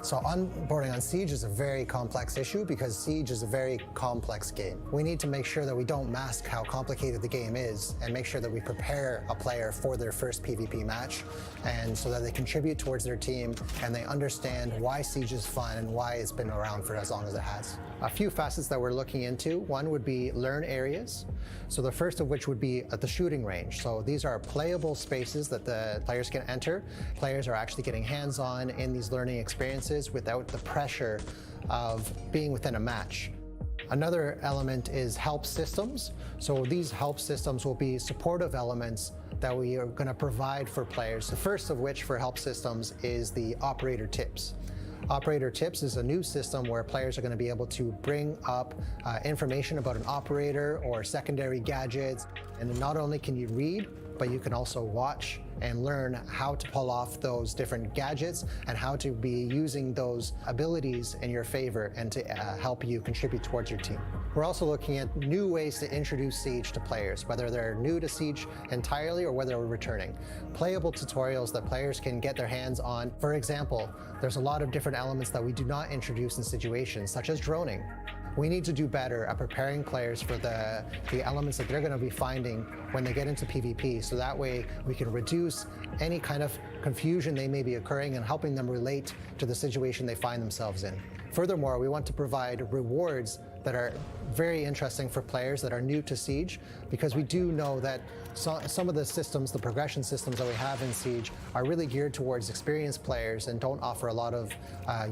So onboarding on Siege is a very complex issue because Siege is a very complex game. We need to make sure that we don't mask how complicated the game is and make sure that we prepare a player for their first PvP match, and so that they contribute towards their team and they understand why Siege is fun and why it's been around for as long as it has. A few facets that we're looking into. One would be learn areas. So the first of which would be at the shooting range. So these are playable spaces that the players can enter. Players are actually getting hands-on in these learning experiences without the pressure of being within a match. Another element is help systems. So these help systems will be supportive elements that we are going to provide for players. The first of which for help systems is the operator tips. Operator tips is a new system where players are going to be able to bring up information about an operator or secondary gadgets. And not only can you read, but you can also watch and learn how to pull off those different gadgets and how to be using those abilities in your favor and to help you contribute towards your team. We're also looking at new ways to introduce Siege to players, whether they're new to Siege entirely or whether we're returning. Playable tutorials that players can get their hands on. For example, there's a lot of different elements that we do not introduce in situations, such as droning. We need to do better at preparing players for the elements that they're going to be finding when they get into PvP, so that way we can reduce any kind of confusion they may be occurring and helping them relate to the situation they find themselves in. Furthermore, we want to provide rewards that are very interesting for players that are new to Siege, because we do know that some of the systems, the progression systems that we have in Siege, are really geared towards experienced players and don't offer a lot of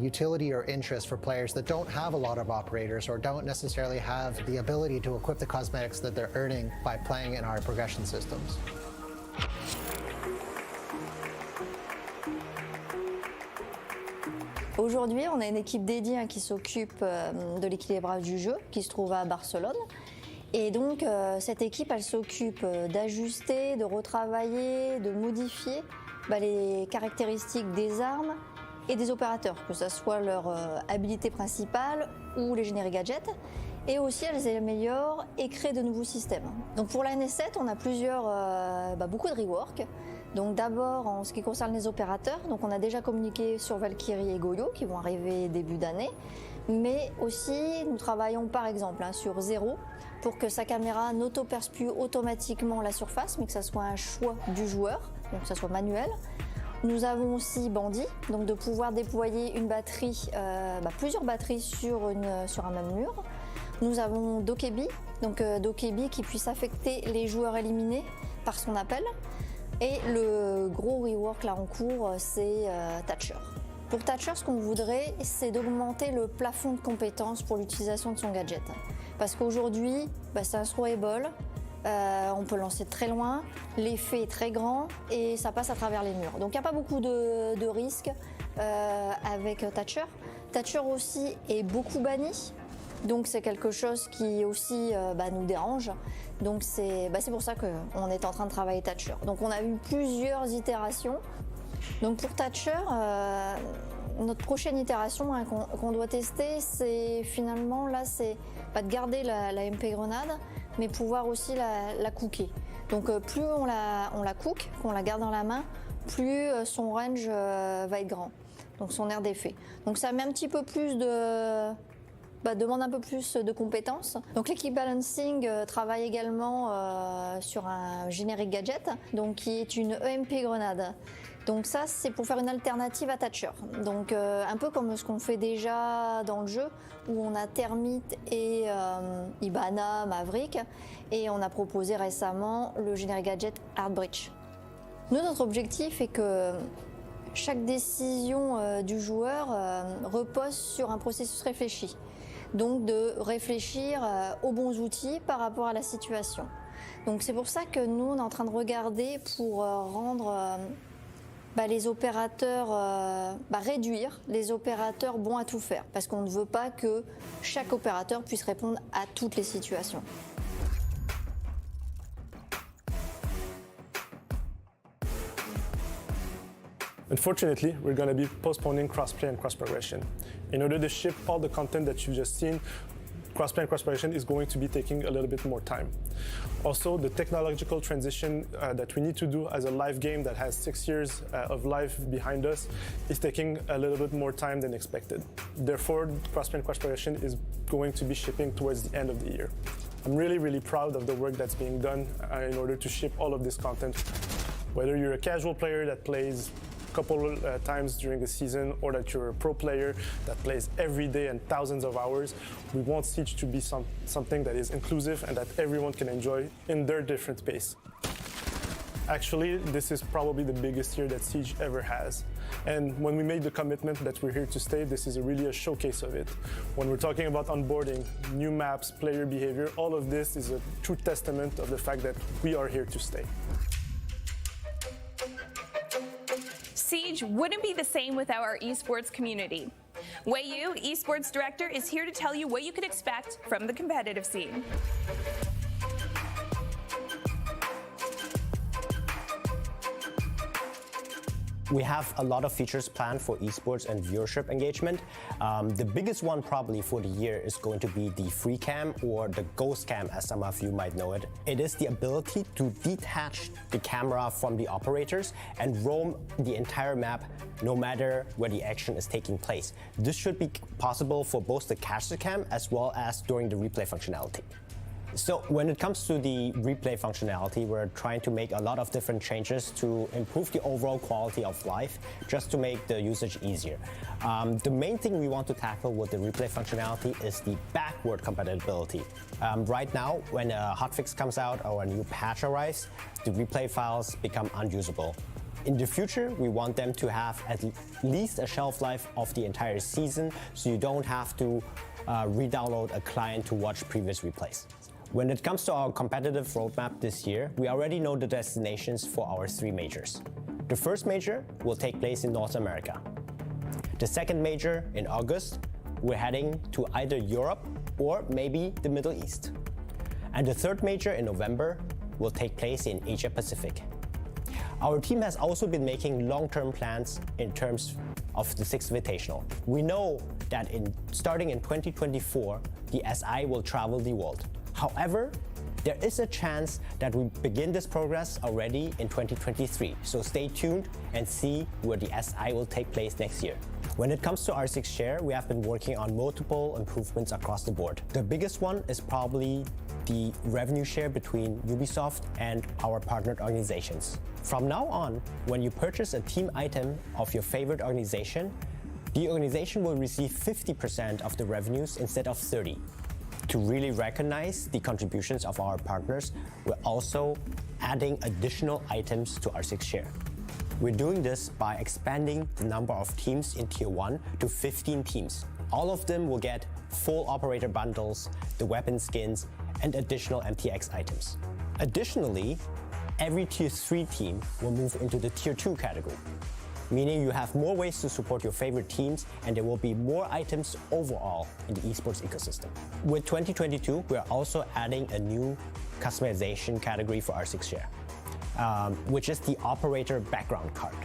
utility or interest for players that don't have a lot of operators or don't necessarily have the ability to equip the cosmetics that they're earning by playing in our progression systems. Aujourd'hui, on a une équipe dédiée qui s'occupe de l'équilibrage du jeu, qui se trouve à Barcelone. Et donc, cette équipe, elle s'occupe d'ajuster, de retravailler, de modifier les caractéristiques des armes et des opérateurs, que ce soit leur habilité principale ou les génériques gadgets. Et aussi, elles améliorent et créent de nouveaux systèmes. Donc pour la NS7, on a beaucoup de rework. Donc d'abord, en ce qui concerne les opérateurs, donc on a déjà communiqué sur Valkyrie et Goyo qui vont arriver début d'année. Mais aussi, nous travaillons par exemple sur Zero pour que sa caméra n'auto-perce plus automatiquement la surface, mais que ça soit un choix du joueur, donc que ça soit manuel. Nous avons aussi Bandit, donc de pouvoir déployer une batterie, plusieurs batteries sur un même mur. Nous avons Dokebi, donc Dokebi qui puisse affecter les joueurs éliminés par son appel. Et le gros rework là en cours, c'est Thatcher. Pour Thatcher, ce qu'on voudrait, c'est d'augmenter le plafond de compétences pour l'utilisation de son gadget. Parce qu'aujourd'hui, c'est un throwable, on peut lancer de très loin, l'effet est très grand et ça passe à travers les murs. Donc il n'y a pas beaucoup de risques avec Thatcher. Thatcher aussi est beaucoup banni. Donc c'est quelque chose qui aussi nous dérange. Donc c'est pour ça qu'on est en train de travailler Thatcher. Donc on a eu plusieurs itérations. Donc pour Thatcher, notre prochaine itération qu'on doit tester, c'est finalement là, c'est pas de garder la MP grenade, mais pouvoir aussi la cooker. Donc plus on la cook, qu'on la garde dans la main, plus son range va être grand. Donc son aire d'effet. Donc ça met un petit peu plus demande un peu plus de compétences. Donc l'équipe Balancing travaille également sur un générique gadget, donc qui est une EMP grenade. Donc ça, c'est pour faire une alternative à Thatcher. Donc un peu comme ce qu'on fait déjà dans le jeu, où on a Termite et Ibana, Maverick, et on a proposé récemment le générique gadget Heartbreach. Nous, notre objectif est que chaque décision du joueur repose sur un processus réfléchi. Donc de réfléchir aux bons outils par rapport à la situation. Donc c'est pour ça que nous, on est en train de regarder pour rendre les opérateurs, réduire les opérateurs bons à tout faire. Parce qu'on ne veut pas que chaque opérateur puisse répondre à toutes les situations. Unfortunately, we're going to be postponing crossplay and cross-progression. In order to ship all the content that you've just seen, crossplay and cross-progression is going to be taking a little bit more time. Also, the technological transition that we need to do as a live game that has 6 years of life behind us is taking a little bit more time than expected. Therefore, crossplay and cross-progression is going to be shipping towards the end of the year. I'm really proud of the work that's being done in order to ship all of this content. Whether you're a casual player that plays couple times during the season, or that you're a pro player that plays every day and thousands of hours, we want Siege to be something that is inclusive and that everyone can enjoy in their different pace. Actually, this is probably the biggest year that Siege ever has. And when we made the commitment that we're here to stay, this is really a showcase of it. When we're talking about onboarding, new maps, player behavior, all of this is a true testament of the fact that we are here to stay. Siege wouldn't be the same without our esports community. WeiYu, esports director, is here to tell you what you can expect from the competitive scene. We have a lot of features planned for esports and viewership engagement. The biggest one probably for the year is going to be the free cam, or the ghost cam as some of you might know it. It is the ability to detach the camera from the operators and roam the entire map no matter where the action is taking place. This should be possible for both the caster cam as well as during the replay functionality. So when it comes to the replay functionality, we're trying to make a lot of different changes to improve the overall quality of life, just to make the usage easier. The main thing we want to tackle with the replay functionality is the backward compatibility. Right now, when a hotfix comes out or a new patch arrives, the replay files become unusable. In the future, we want them to have at least a shelf life of the entire season, so you don't have to re-download a client to watch previous replays. When it comes to our competitive roadmap this year, we already know the destinations for our 3 majors. The first major will take place in North America. The second major in August, we're heading to either Europe or maybe the Middle East. And the third major in November will take place in Asia Pacific. Our team has also been making long-term plans in terms of the 6th Invitational. We know that starting in 2024, the SI will travel the world. However, there is a chance that we begin this progress already in 2023, so stay tuned and see where the SI will take place next year. When it comes to R6 share, we have been working on multiple improvements across the board. The biggest one is probably the revenue share between Ubisoft and our partnered organizations. From now on, when you purchase a team item of your favorite organization, the organization will receive 50% of the revenues instead of 30%. To really recognize the contributions of our partners, we're also adding additional items to R6 share. We're doing this by expanding the number of teams in Tier 1 to 15 teams. All of them will get full operator bundles, the weapon skins, and additional MTX items. Additionally, every Tier 3 team will move into the Tier 2 category, meaning you have more ways to support your favorite teams, and there will be more items overall in the esports ecosystem. With 2022, we are also adding a new customization category for R6 share, which is the operator background card.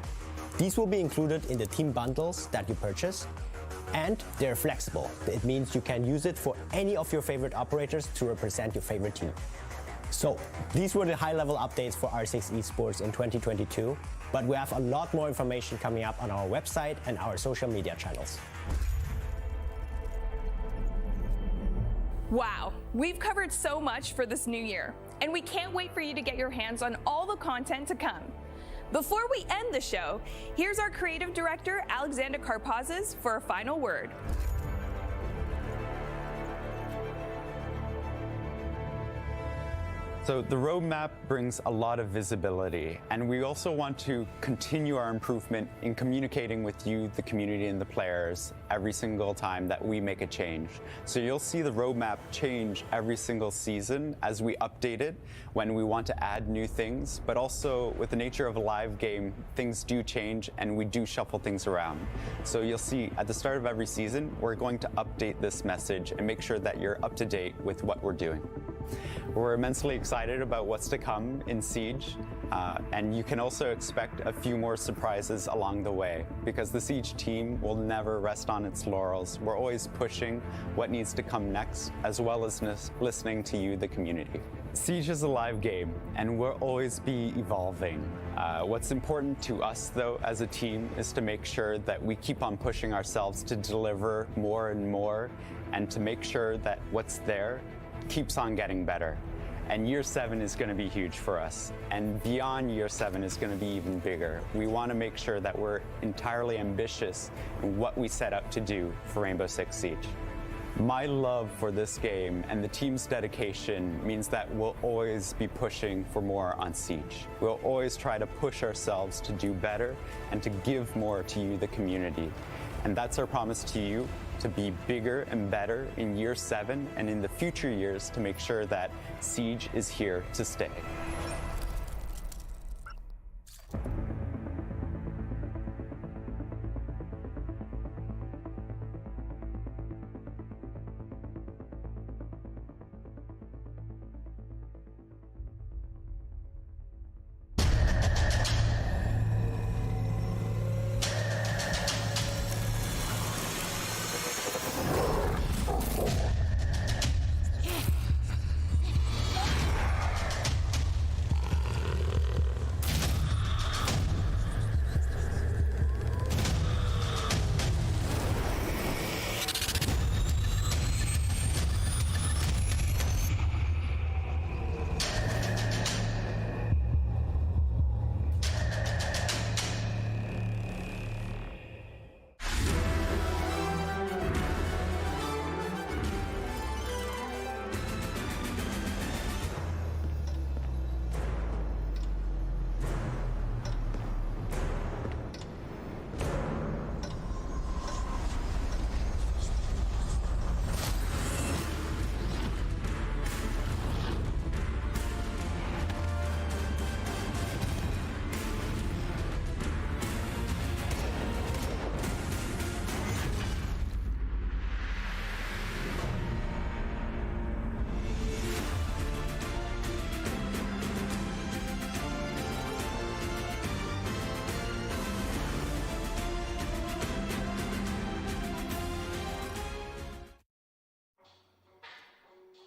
These will be included in the team bundles that you purchase, and they're flexible. It means you can use it for any of your favorite operators to represent your favorite team. So these were the high-level updates for R6 Esports in 2022, but we have a lot more information coming up on our website and our social media channels. Wow, we've covered so much for this new year, and we can't wait for you to get your hands on all the content to come. Before we end the show, here's our creative director, Alexander Karpazes, for a final word. So the roadmap brings a lot of visibility, and we also want to continue our improvement in communicating with you, the community, and the players every single time that we make a change. So you'll see the roadmap change every single season as we update it when we want to add new things, but also with the nature of a live game, things do change and we do shuffle things around. So you'll see at the start of every season, we're going to update this message and make sure that you're up to date with what we're doing. We're immensely excited about what's to come in Siege, and you can also expect a few more surprises along the way, because the Siege team will never rest on its laurels. We're always pushing what needs to come next, as well as listening to you, the community. Siege is a live game, and we'll always be evolving. What's important to us, though, as a team, is to make sure that we keep on pushing ourselves to deliver more and more, and to make sure that what's there keeps on getting better. And year 7 is going to be huge for us, and beyond year 7 is going to be even bigger. We want to make sure that we're entirely ambitious in what we set out to do for Rainbow Six Siege. My love for this game and the team's dedication means that we'll always be pushing for more on Siege. We'll always try to push ourselves to do better and to give more to you, the community. And that's our promise to you, to be bigger and better in year 7 and in the future years, to make sure that Siege is here to stay.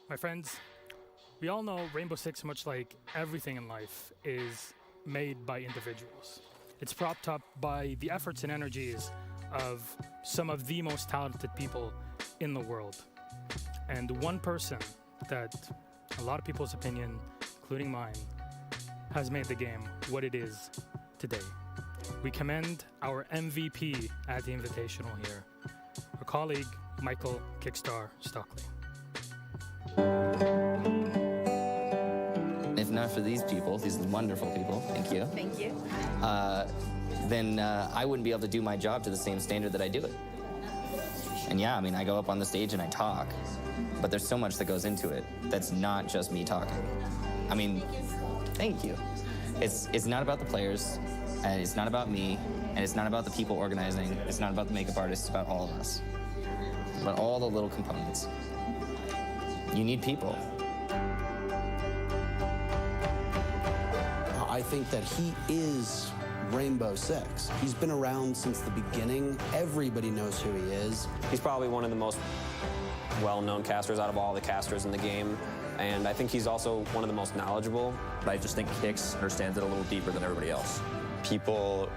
My friends, we all know Rainbow Six, much like everything in life, is made by individuals. It's propped up by the efforts and energies of some of the most talented people in the world. And one person that a lot of people's opinion, including mine, has made the game what it is today. We commend our MVP at the Invitational here, our colleague, Michael Kickstar Stockley. If not for these people, these wonderful people, thank you. Thank you. Then I wouldn't be able to do my job to the same standard that I do it. And yeah, I mean, I go up on the stage and I talk, but there's so much that goes into it that's not just me talking. I mean, thank you. It's not about the players, and it's not about me, and it's not about the people organizing, it's not about the makeup artists, it's about all of us. It's about all the little components. You need people. I think that he is Rainbow Six. He's been around since the beginning. Everybody knows who he is. He's probably one of the most well-known casters out of all the casters in the game, and I think he's also one of the most knowledgeable. I just think Hicks understands it a little deeper than everybody else. People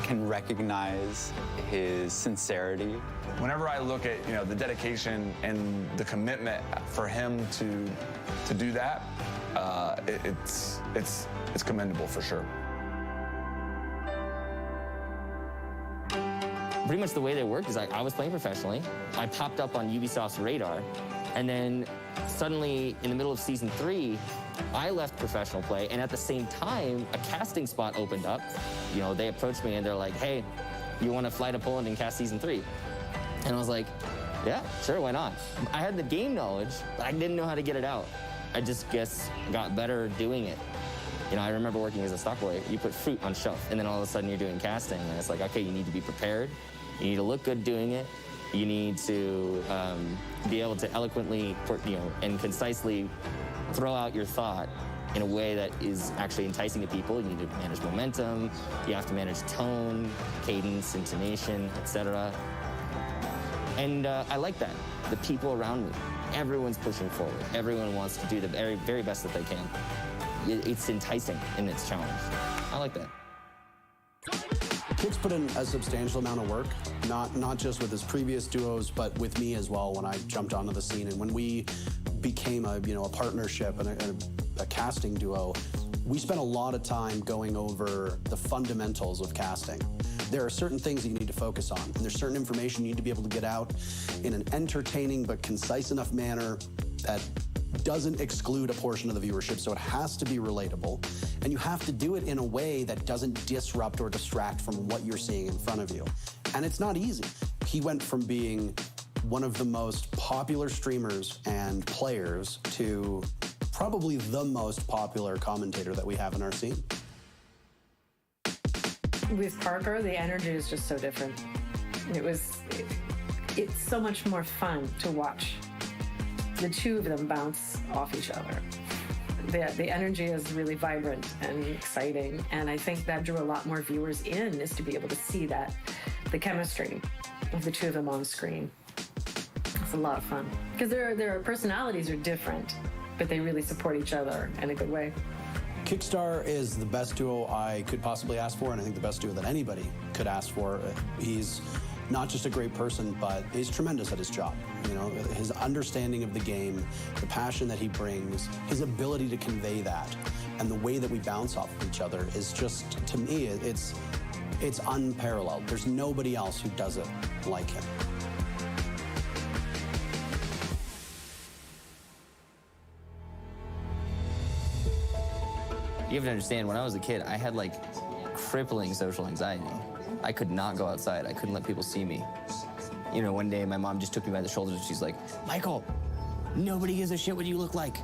can recognize his sincerity. Whenever I look at the dedication and the commitment for him to do that, it's commendable for sure. Pretty much the way they worked is I was playing professionally. I popped up on Ubisoft's radar, and then suddenly in the middle of season 3, I left professional play, and at the same time, a casting spot opened up. They approached me and they're like, "Hey, you want to fly to Poland and cast season 3?" And I was like, "Yeah, sure, why not?" I had the game knowledge, but I didn't know how to get it out. I just guess got better doing it. I remember working as a stock boy. You put fruit on shelf, and then all of a sudden you're doing casting, and it's like, okay, you need to be prepared. You need to look good doing it. You need to be able to eloquently, and concisely throw out your thought in a way that is actually enticing to people. You need to manage momentum. You have to manage tone, cadence, intonation, etc. And I like that. The people around me, everyone's pushing forward. Everyone wants to do the very, very best that they can. It's enticing and it's challenging. I like that. Kix put in a substantial amount of work, not just with his previous duos, but with me as well when I jumped onto the scene. And when we became a partnership and a casting duo, we spent a lot of time going over the fundamentals of casting. There are certain things that you need to focus on, and there's certain information you need to be able to get out in an entertaining but concise enough manner that doesn't exclude a portion of the viewership, so it has to be relatable, and you have to do it in a way that doesn't disrupt or distract from what you're seeing in front of you. And it's not easy. He went from being one of the most popular streamers and players to probably the most popular commentator that we have in our scene. With Parker, the energy is just so different. It's so much more fun to watch the two of them bounce off each other. The energy is really vibrant and exciting, and I think that drew a lot more viewers in, is to be able to see that, the chemistry of the two of them on screen. It's a lot of fun. Because their personalities are different, but they really support each other in a good way. Kickstar is the best duo I could possibly ask for, and I think the best duo that anybody could ask for. He's not just a great person, but he's tremendous at his job. His understanding of the game, the passion that he brings, his ability to convey that, and the way that we bounce off of each other is just, to me, it's unparalleled. There's nobody else who does it like him. You have to understand, when I was a kid, I had crippling social anxiety. I could not go outside. I couldn't let people see me. One day my mom just took me by the shoulders and she's like, "Michael, nobody gives a shit what you look like.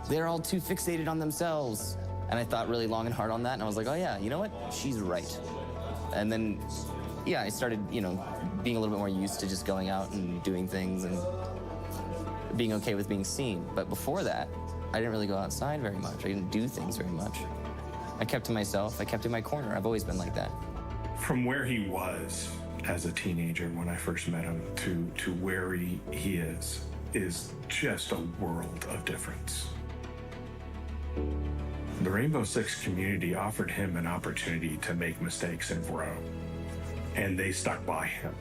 They're all too fixated on themselves." And I thought really long and hard on that, and I was like, oh yeah, you know what? She's right. And then, yeah, I started, being a little bit more used to just going out and doing things and being okay with being seen. But before that, I didn't really go outside very much. I didn't do things very much. I kept to myself. I kept in my corner. I've always been like that. From where he was as a teenager when I first met him to where he is just a world of difference. The Rainbow Six community offered him an opportunity to make mistakes and grow, and they stuck by him.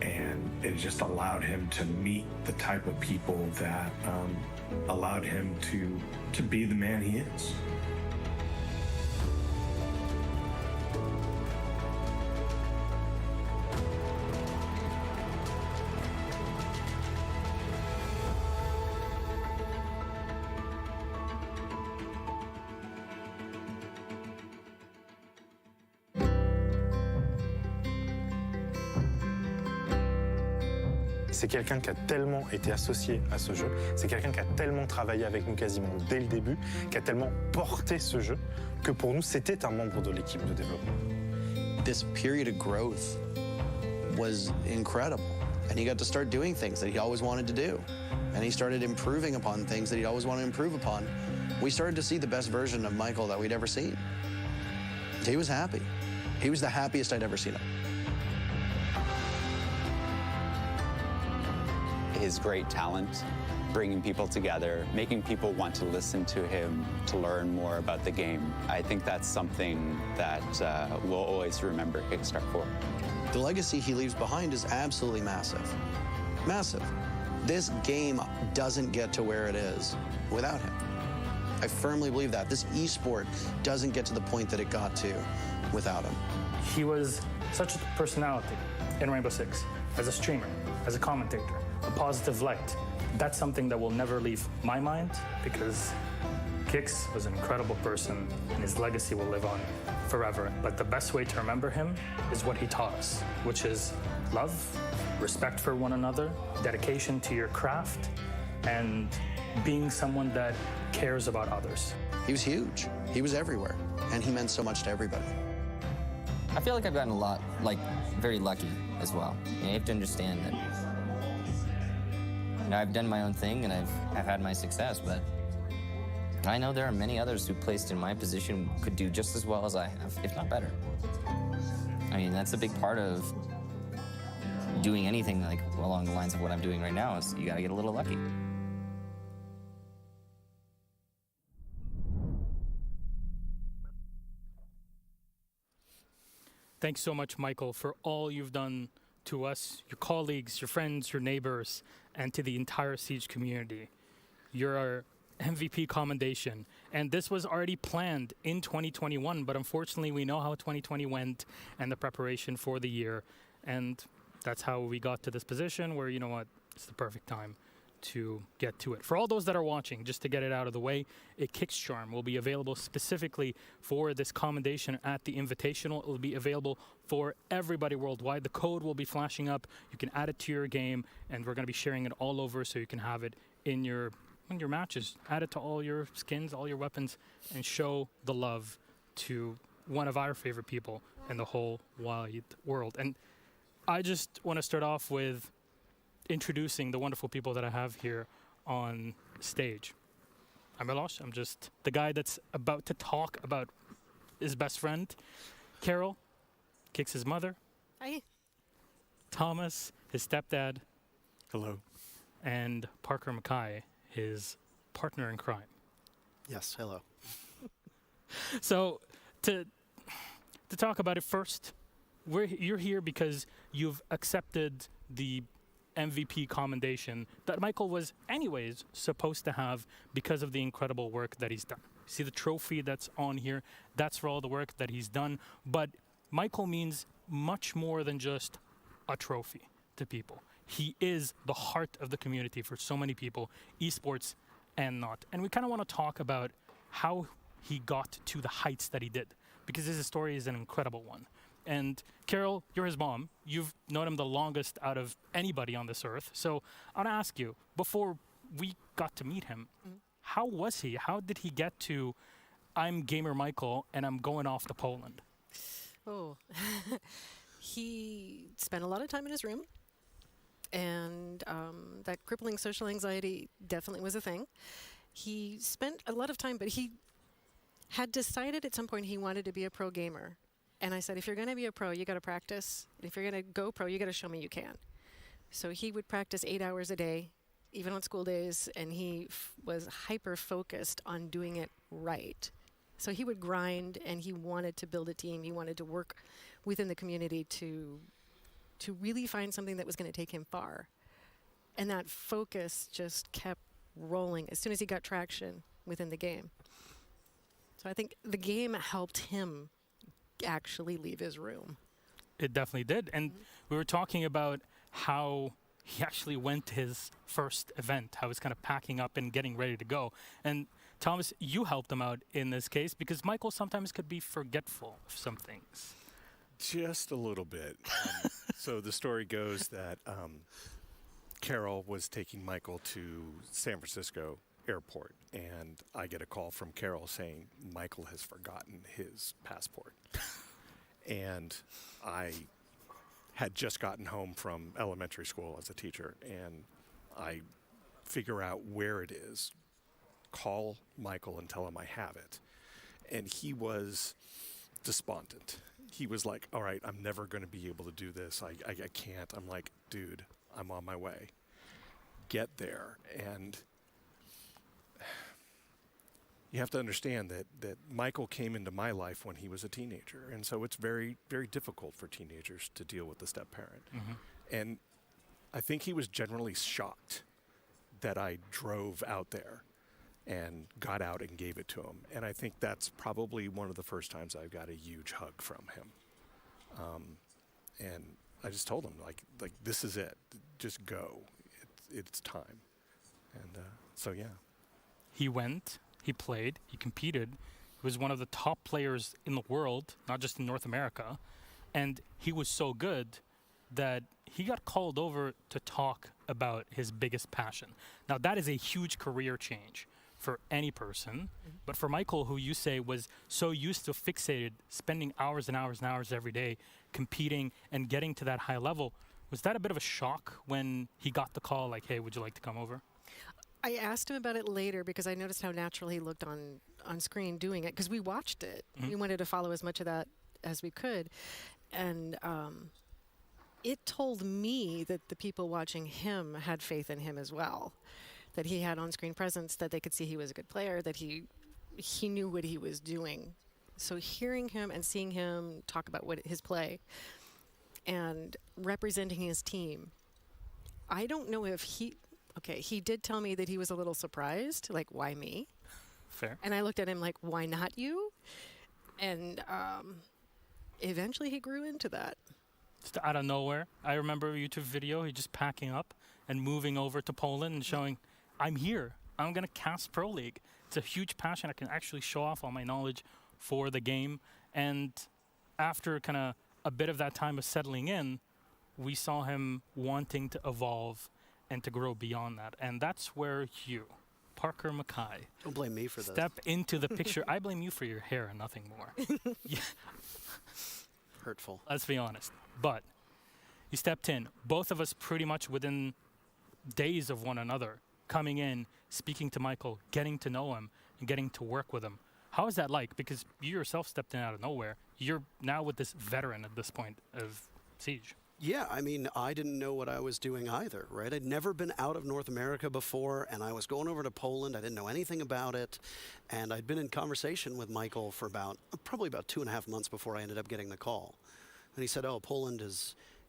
And it just allowed him to meet the type of people that allowed him to be the man he is. C'est quelqu'un qui a tellement été associé à ce jeu, c'est quelqu'un qui a tellement travaillé avec nous quasiment dès le début, qui a tellement porté ce jeu, que pour nous, c'était un membre de l'équipe de développement. This period of growth was incredible, and he got to start doing things that he always wanted to do, and he started improving upon things that he always wanted to improve upon. We started to see the best version of Michael that we'd ever seen. He was happy. He was the happiest I'd ever seen him. His great talent bringing people together, making people want to listen to him, to learn more about the game. I think that's something that we'll always remember Kickstart for. The legacy he leaves behind is absolutely massive. Massive. This game doesn't get to where it is without him. I firmly believe that. This esport doesn't get to the point that it got to without him. He was such a personality in Rainbow Six, as a streamer, as a commentator, a positive light. That's something that will never leave my mind, because Kix was an incredible person and his legacy will live on forever. But the best way to remember him is what he taught us, which is love, respect for one another, dedication to your craft, and being someone that cares about others. He was huge. He was everywhere, and he meant so much to everybody. I feel like I've gotten a lot, very lucky as well. You have to understand that I've done my own thing and I've had my success, but I know there are many others who placed in my position could do just as well as I have, if not better. I mean, that's a big part of doing anything along the lines of what I'm doing right now is you gotta get a little lucky. Thanks so much, Michael, for all you've done to us, your colleagues, your friends, your neighbors, and to the entire Siege community. You're our MVP commendation. And this was already planned in 2021, but unfortunately we know how 2020 went and the preparation for the year. And that's how we got to this position where, you know what, it's the perfect time to get to it. For all those that are watching, just to get it out of the way, a Kix charm will be available specifically for this commendation at the Invitational. It will be available for everybody worldwide. The code will be flashing up. You can add it to your game, and we're going to be sharing it all over so you can have it in your matches. Add it to all your skins, all your weapons, and show the love to one of our favorite people in the whole wide world. And I just want to start off with introducing the wonderful people that I have here on stage. I'm Milosh. I'm just the guy that's about to talk about his best friend. Carol, Kix's mother. Hi. Thomas, his stepdad. Hello. And Parker Mackay, his partner in crime. Yes, hello. So to talk about it first, you're here because you've accepted the MVP commendation that Michael was anyways supposed to have because of the incredible work that he's done. See the trophy that's on here? That's for all the work that he's done. But Michael means much more than just a trophy to people. He is the heart of the community for so many people, esports and not. And we kind of want to talk about how he got to the heights that he did, because his story is an incredible one. And Carol, you're his mom. You've known him the longest out of anybody on this earth. So I want to ask you, before we got to meet him, how was he? How did he get to, I'm Gamer Michael and I'm going off to Poland? Oh, he spent a lot of time in his room. And that crippling social anxiety definitely was a thing. He spent a lot of time, but he had decided at some point he wanted to be a pro gamer. And I said, if you're going to be a pro, you got to practice. If you're going to go pro, you got to show me you can. So he would practice 8 hours a day, even on school days, and he was hyper-focused on doing it right. So he would grind, and he wanted to build a team. He wanted to work within the community to really find something that was going to take him far. And that focus just kept rolling as soon as he got traction within the game. So I think the game helped him actually leave his room. It definitely did. And we were talking about how he actually went to his first event, how he's kind of packing up and getting ready to go. And Thomas, you helped him out in this case because Michael sometimes could be forgetful of some things. Just a little bit. So the story goes that Carol was taking Michael to San Francisco airport, and I get a call from Carol saying Michael has forgotten his passport. And I had just gotten home from elementary school as a teacher, and I figure out where it is, call Michael and tell him I have it. And he was despondent. He was like, all right, I'm never going to be able to do this. I can't. I'm like, dude, I'm on my way. get there. And you have to understand that Michael came into my life when he was a teenager. And so it's very, very difficult for teenagers to deal with the step-parent. And I think he was generally shocked that I drove out there and got out and gave it to him. And I think that's probably one of the first times I got a huge hug from him. And I just told him, like this is it. Just go. It's time. And so, yeah. He went, he played, he competed. He was one of the top players in the world, not just in North America. And he was so good that he got called over to talk about his biggest passion. Now, that is a huge career change for any person. But for Michael, who you say was so used to fixated, spending hours and hours and hours every day competing and getting to that high level, was that a bit of a shock when he got the call, like, hey, would you like to come over? I asked him about it later because I noticed how natural he looked on screen doing it, because we watched it. We wanted to follow as much of that as we could. And it told me that the people watching him had faith in him as well, that he had on-screen presence, that they could see he was a good player, that he knew what he was doing. So hearing him and seeing him talk about his play and representing his team, I don't know if he did tell me that he was a little surprised, like, why me? Fair. And I looked at him like, why not you? And eventually he grew into that. Just out of nowhere, I remember a YouTube video, he just packing up and moving over to Poland and showing, I'm here. I'm going to cast Pro League. It's a huge passion. I can actually show off all my knowledge for the game. And after kind of a bit of that time of settling in, we saw him wanting to evolve and to grow beyond that. And that's where you, Parker Mackay, don't blame me for this. Step into the picture. I blame you for your hair and nothing more. Yeah. Hurtful. Let's be honest. But you stepped in, both of us pretty much within days of one another, coming in, speaking to Michael, getting to know him, and getting to work with him. How is that like? Because you yourself stepped in out of nowhere. You're now with this veteran at this point of Siege. Yeah, I mean, I didn't know what I was doing either, right? I'd never been out of North America before, and I was going over to Poland. I didn't know anything about it, and I'd been in conversation with Michael for probably about 2.5 months before I ended up getting the call. And he said, oh, Poland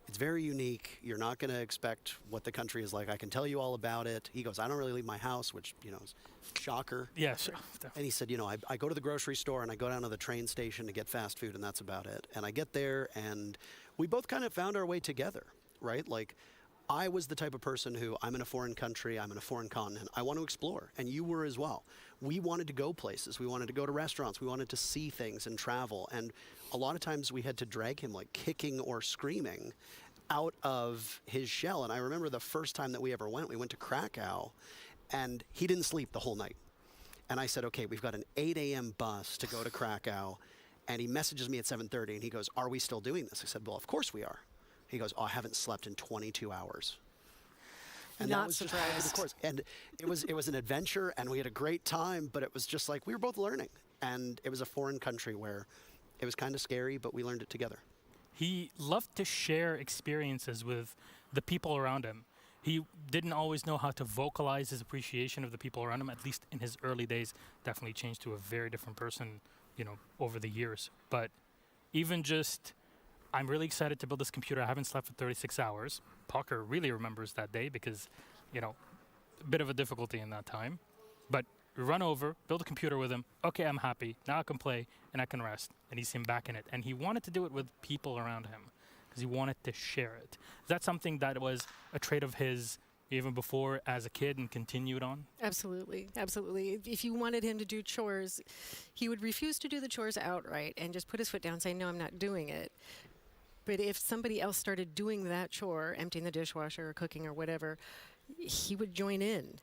it's very unique. You're not going to expect what the country is like. I can tell you all about it. He goes, I don't really leave my house, which, is shocker. Yeah, sure. And he said, I go to the grocery store and I go down to the train station to get fast food, and that's about it. And I get there, and we both kind of found our way together, right? Like, I was the type of person who, I'm in a foreign country, I'm in a foreign continent, I want to explore, and you were as well. We wanted to go places, we wanted to go to restaurants, we wanted to see things and travel, and a lot of times we had to drag him, like kicking or screaming, out of his shell. And I remember the first time that we ever went, we went to Krakow, and he didn't sleep the whole night. And I said, okay, we've got an 8 a.m. bus to go to Krakow, and he messages me at 7:30, and he goes, are we still doing this? I said, well, of course we are. He goes, oh, I haven't slept in 22 hours. And Not that was surprised. Just, of course. And it was an adventure, and we had a great time, but it was just like we were both learning. And it was a foreign country where it was kind of scary, but we learned it together. He loved to share experiences with the people around him. He didn't always know how to vocalize his appreciation of the people around him, at least in his early days. Definitely changed to a very different person, over the years. But even just, I'm really excited to build this computer. I haven't slept for 36 hours. Parker really remembers that day because, a bit of a difficulty in that time. But run over, build a computer with him. Okay, I'm happy. Now I can play and I can rest. And he's back in it. And he wanted to do it with people around him because he wanted to share it. Is that something that was a trait of his even before as a kid and continued on? Absolutely, absolutely. If you wanted him to do chores, he would refuse to do the chores outright and just put his foot down and say, no, I'm not doing it. But if somebody else started doing that chore, emptying the dishwasher or cooking or whatever, he would join in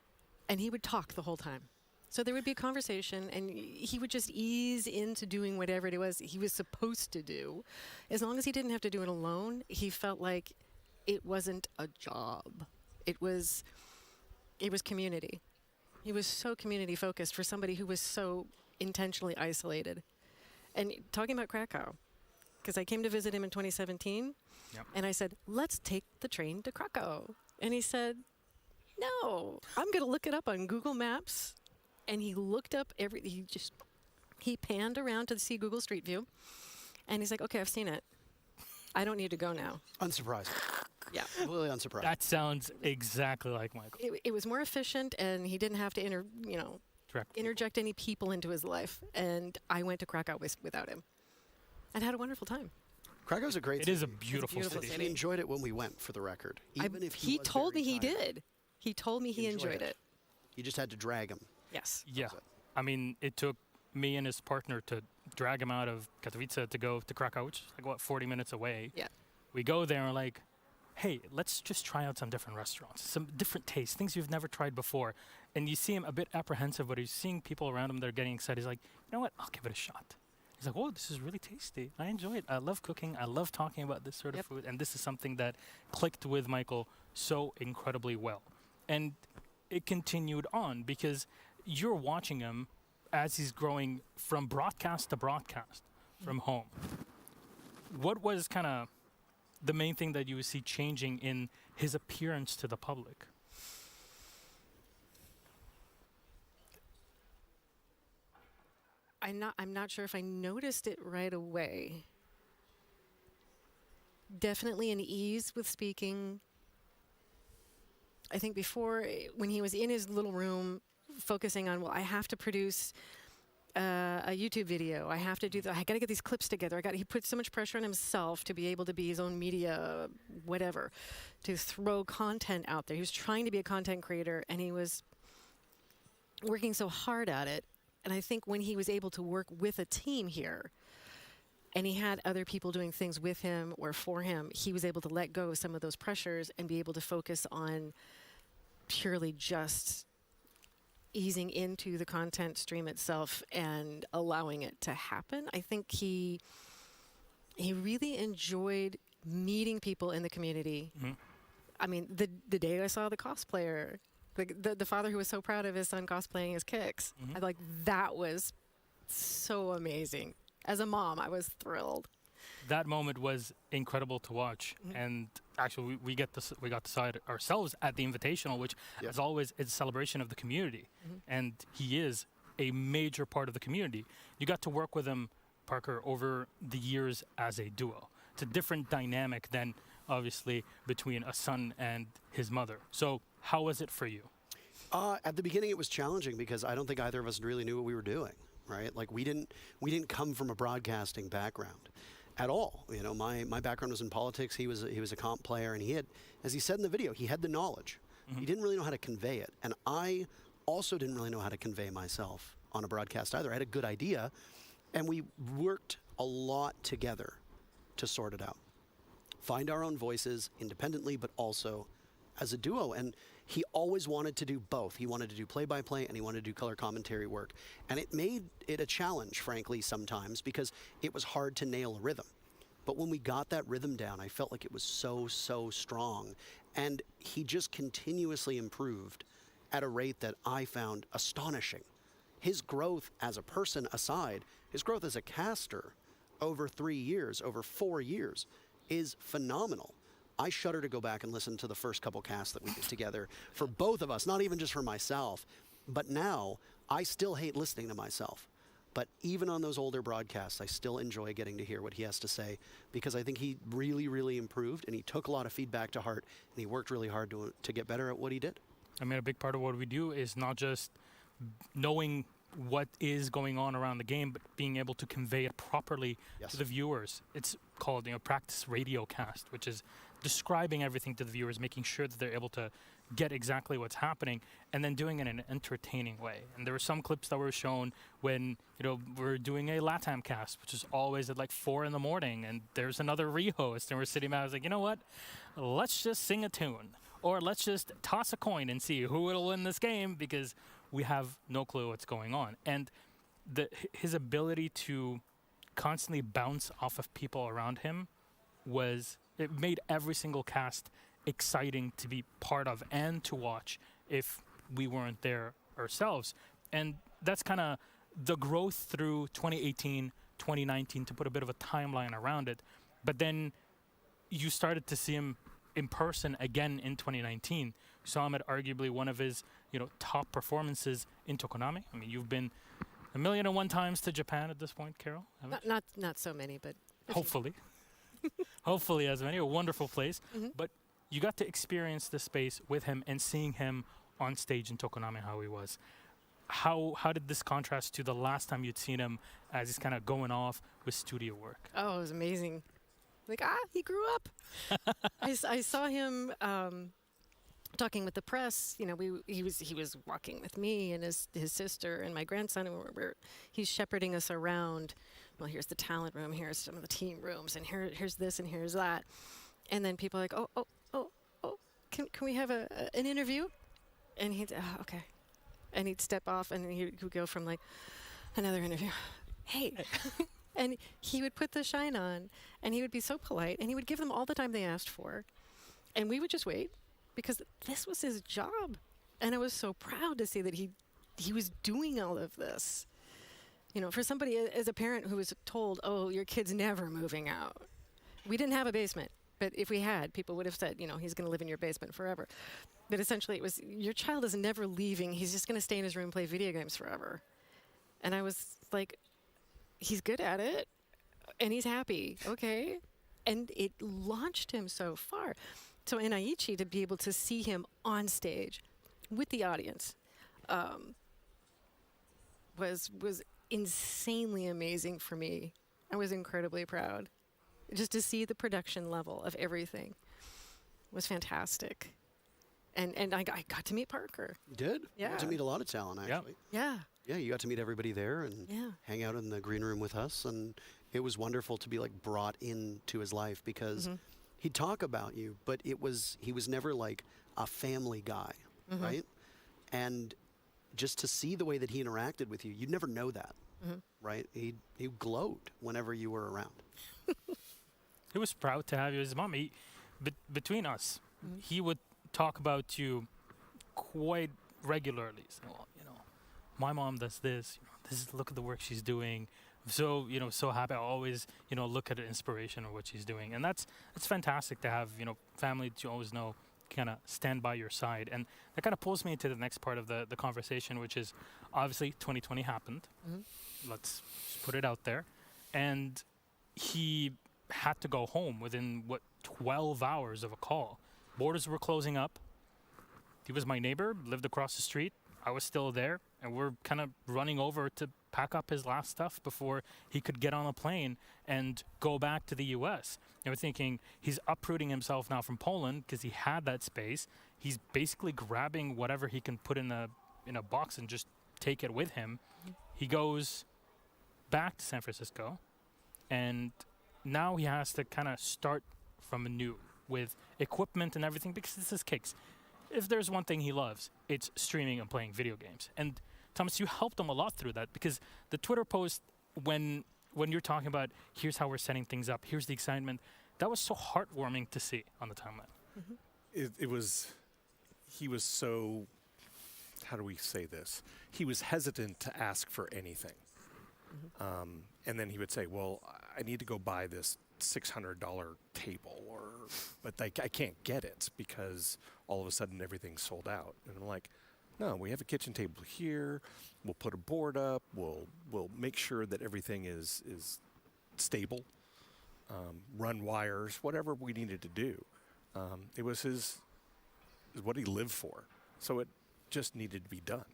and he would talk the whole time. So there would be a conversation, and he would just ease into doing whatever it was he was supposed to do. As long as he didn't have to do it alone, he felt like it wasn't a job. It was community. He was so community focused for somebody who was so intentionally isolated. And talking about Krakow, because I came to visit him in 2017, and I said, let's take the train to Krakow. And he said, No, I'm going to look it up on Google Maps. And he looked up he panned around to see Google Street View. And he's like, okay, I've seen it. I don't need to go now. Unsurprising. Yeah. Completely unsurprising. That sounds exactly like Michael. It was more efficient, and he didn't have to interject any people into his life. And I went to Krakow without him, and had a wonderful time. Krakow's a great It city. is a beautiful city. He enjoyed it when we went, for the record. Even if he was told me very he tired. did. He told me he enjoyed it. You just had to drag him. Yes. Yeah. I mean, it took me and his partner to drag him out of Katowice to go to Krakow, which is like, 40 minutes away. Yeah. We go there and we're like, hey, let's just try out some different restaurants, some different tastes, things you've never tried before. And you see him a bit apprehensive, but he's seeing people around him that are getting excited. He's like, you know what? I'll give it a shot. He's like, whoa, this is really tasty. I enjoy it. I love cooking. I love talking about this sort of food. And this is something that clicked with Michael so incredibly well. And it continued on because you're watching him as he's growing from broadcast to broadcast from home. What was kind of the main thing that you would see changing in his appearance to the public? I'm not sure if I noticed it right away. Definitely an ease with speaking. I think before, when he was in his little room, focusing on, well, I have to produce a YouTube video. I have to do that. I got to get these clips together. He put so much pressure on himself to be able to be his own media, whatever, to throw content out there. He was trying to be a content creator, and he was working so hard at it. And I think when he was able to work with a team here, and he had other people doing things with him or for him, he was able to let go of some of those pressures and be able to focus on purely just easing into the content stream itself and allowing it to happen. I think he really enjoyed meeting people in the community. Mm-hmm. I mean, the day I saw the cosplayer, the father who was so proud of his son cosplaying his kicks, Mm-hmm. I like, that was so amazing. As a mom, I was thrilled. That moment was incredible to watch. And actually, we got to see it ourselves at the Invitational, which, as always, is a celebration of the community. And he is a major part of the community. You got to work with him, Parker, over the years as a duo. It's a different dynamic than, obviously, between a son and his mother. So how was it for you? At the beginning, it was challenging because I don't think either of us really knew what we were doing, right? Like, we didn't come from a broadcasting background at all. You know, my background was in politics. He was a comp player, and he had, as he said in the video, he had the knowledge. He didn't really know how to convey it, and I also didn't really know how to convey myself on a broadcast either. I had a good idea, and we worked a lot together to sort it out, find our own voices independently, but also as a duo. And he always wanted to do both. He wanted to do play-by-play, and he wanted to do color commentary work. And it made it a challenge, frankly, sometimes, because it was hard to nail a rhythm. But when we got that rhythm down, I felt like it was so strong. And he just continuously improved at a rate that I found astonishing. His growth as a person aside, his growth as a caster over 3 years, over 4 years, is phenomenal. I shudder to go back and listen to the first couple casts that we did together for both of us, not even just for myself. But now, I still hate listening to myself. But even on those older broadcasts, I still enjoy getting to hear what he has to say, because I think he really improved, and he took a lot of feedback to heart, and he worked really hard to get better at what he did. I mean, a big part of what we do is not just knowing what is going on around the game, but being able to convey it properly to the viewers. It's called, practice radio cast, which is describing everything to the viewers, making sure that they're able to get exactly what's happening, and then doing it in an entertaining way. And there were some clips that were shown when, we're doing a LATAM cast, which is always at like 4 in the morning, and there's another rehost, and we're sitting back, I was like, you know what? Let's just sing a tune, or let's just toss a coin and see who will win this game, because we have no clue what's going on. And his ability to constantly bounce off of people around him it made every single cast exciting to be part of and to watch if we weren't there ourselves. And that's kind of the growth through 2018, 2019, to put a bit of a timeline around it. But then you started to see him in person again in 2019. Saw him at arguably one of his, top performances in Tokonami. I mean, you've been 1,000,001 times to Japan at this point, Carol. Not so many, but Hopefully. Hopefully as many. A wonderful place. But you got to experience the space with him and seeing him on stage in Tokonami, how he was. How did this contrast to the last time you'd seen him as he's kind of going off with studio work? Oh, it was amazing. Like, he grew up. I saw him talking with the press. He was walking with me and his sister and my grandson, and he's shepherding us around. Well, here's the talent room, here's some of the team rooms, and here's this and here's that. And then people are like, oh, can we have an interview? And he'd, okay. And he'd step off and he would go from like, another interview. Hey. And he would put the shine on and he would be so polite and he would give them all the time they asked for. And we would just wait because this was his job. And I was so proud to see that he was doing all of this. For somebody as a parent who was told, oh, your kid's never moving out. We didn't have a basement. But if we had, people would have said, he's going to live in your basement forever. But essentially it was, your child is never leaving. He's just going to stay in his room and play video games forever. And I was like, he's good at it. And he's happy. Okay. And it launched him so far. So in Aichi, to be able to see him on stage with the audience was insanely amazing for me. I was incredibly proud. Just to see the production level of everything was fantastic. And I got to meet Parker. You did? Yeah. You got to meet a lot of talent, actually. Yeah. Yeah, you got to meet everybody there and hang out in the green room with us. And it was wonderful to be brought into his life because he'd talk about you, but he was never like a family guy, right? And just to see the way that he interacted with you, you'd never know that, right? He glowed whenever you were around. He was proud to have you as his mom. Between us, he would talk about you quite regularly. So, my mom does this. Look at the work she's doing. So, so happy. I always, look at the inspiration of what she's doing. And it's fantastic to have, family that you always know kind of stand by your side. And that kind of pulls me into the next part of the conversation, which is obviously 2020 happened. Let's just put it out there. And he had to go home within 12 hours of a call. Borders were closing up. He was my neighbor, lived across the street. I was still there, and we're kind of running over to pack up his last stuff before he could get on a plane and go back to the US. And we're thinking he's uprooting himself now from Poland because he had that space. He's basically grabbing whatever he can put in a box and just take it with him. He goes back to San Francisco, and now he has to kind of start from anew with equipment and everything because this is Kicks. If there's one thing he loves, it's streaming and playing video games. And Thomas, you helped him a lot through that because the Twitter post when you're talking about here's how we're setting things up, here's the excitement, that was so heartwarming to see on the timeline. He was so, how do we say this? He was hesitant to ask for anything. And then he would say, well, I need to go buy this $600 table, but I can't get it because all of a sudden everything's sold out. And I'm like, no, we have a kitchen table here. We'll put a board up. We'll make sure that everything is stable. Run wires, whatever we needed to do. It was what he lived for. So it just needed to be done.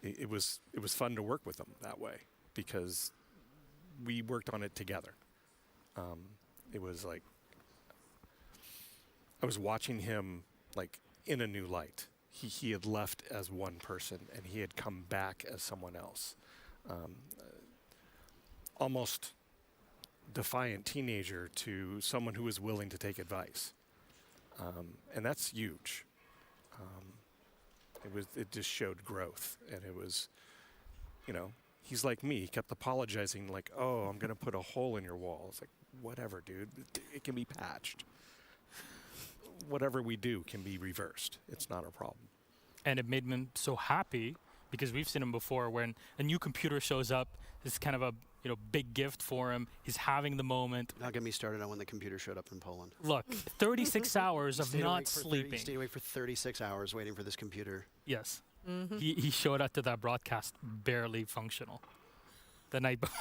It was fun to work with him that way because we worked on it together. It was like I was watching him in a new light. He had left as one person and he had come back as someone else. Almost defiant teenager to someone who was willing to take advice. And that's huge. It just showed growth, and it was, he's like me. He kept apologizing, like, "Oh, I'm gonna put a hole in your wall." It's like, whatever, dude. It can be patched. Whatever we do can be reversed. It's not a problem. And it made me so happy because we've seen him before when a new computer shows up. It's kind of a big gift for him. He's having the moment. Not get me started on when the computer showed up in Poland. Look, 36 hours of not sleeping. Stayed awake for 36 hours waiting for this computer. Yes. He showed up to that broadcast barely functional the night before.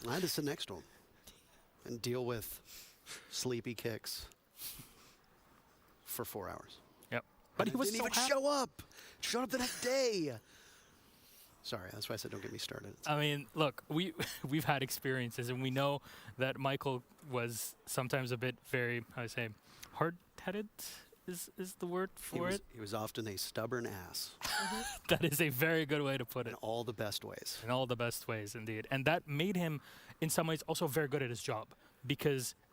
I had to sit next to him and deal with sleepy kicks for 4 hours. Yep. But he was didn't even show up. Showed up the next day. Sorry, that's why I said don't get me started. I mean, look, we've had experiences, and we know that Michael was sometimes a bit very, how do I say, hard-headed is the word for it. He was often a stubborn ass. That is a very good way to put it. In all the best ways. In all the best ways, indeed. And that made him, in some ways, also very good at his job,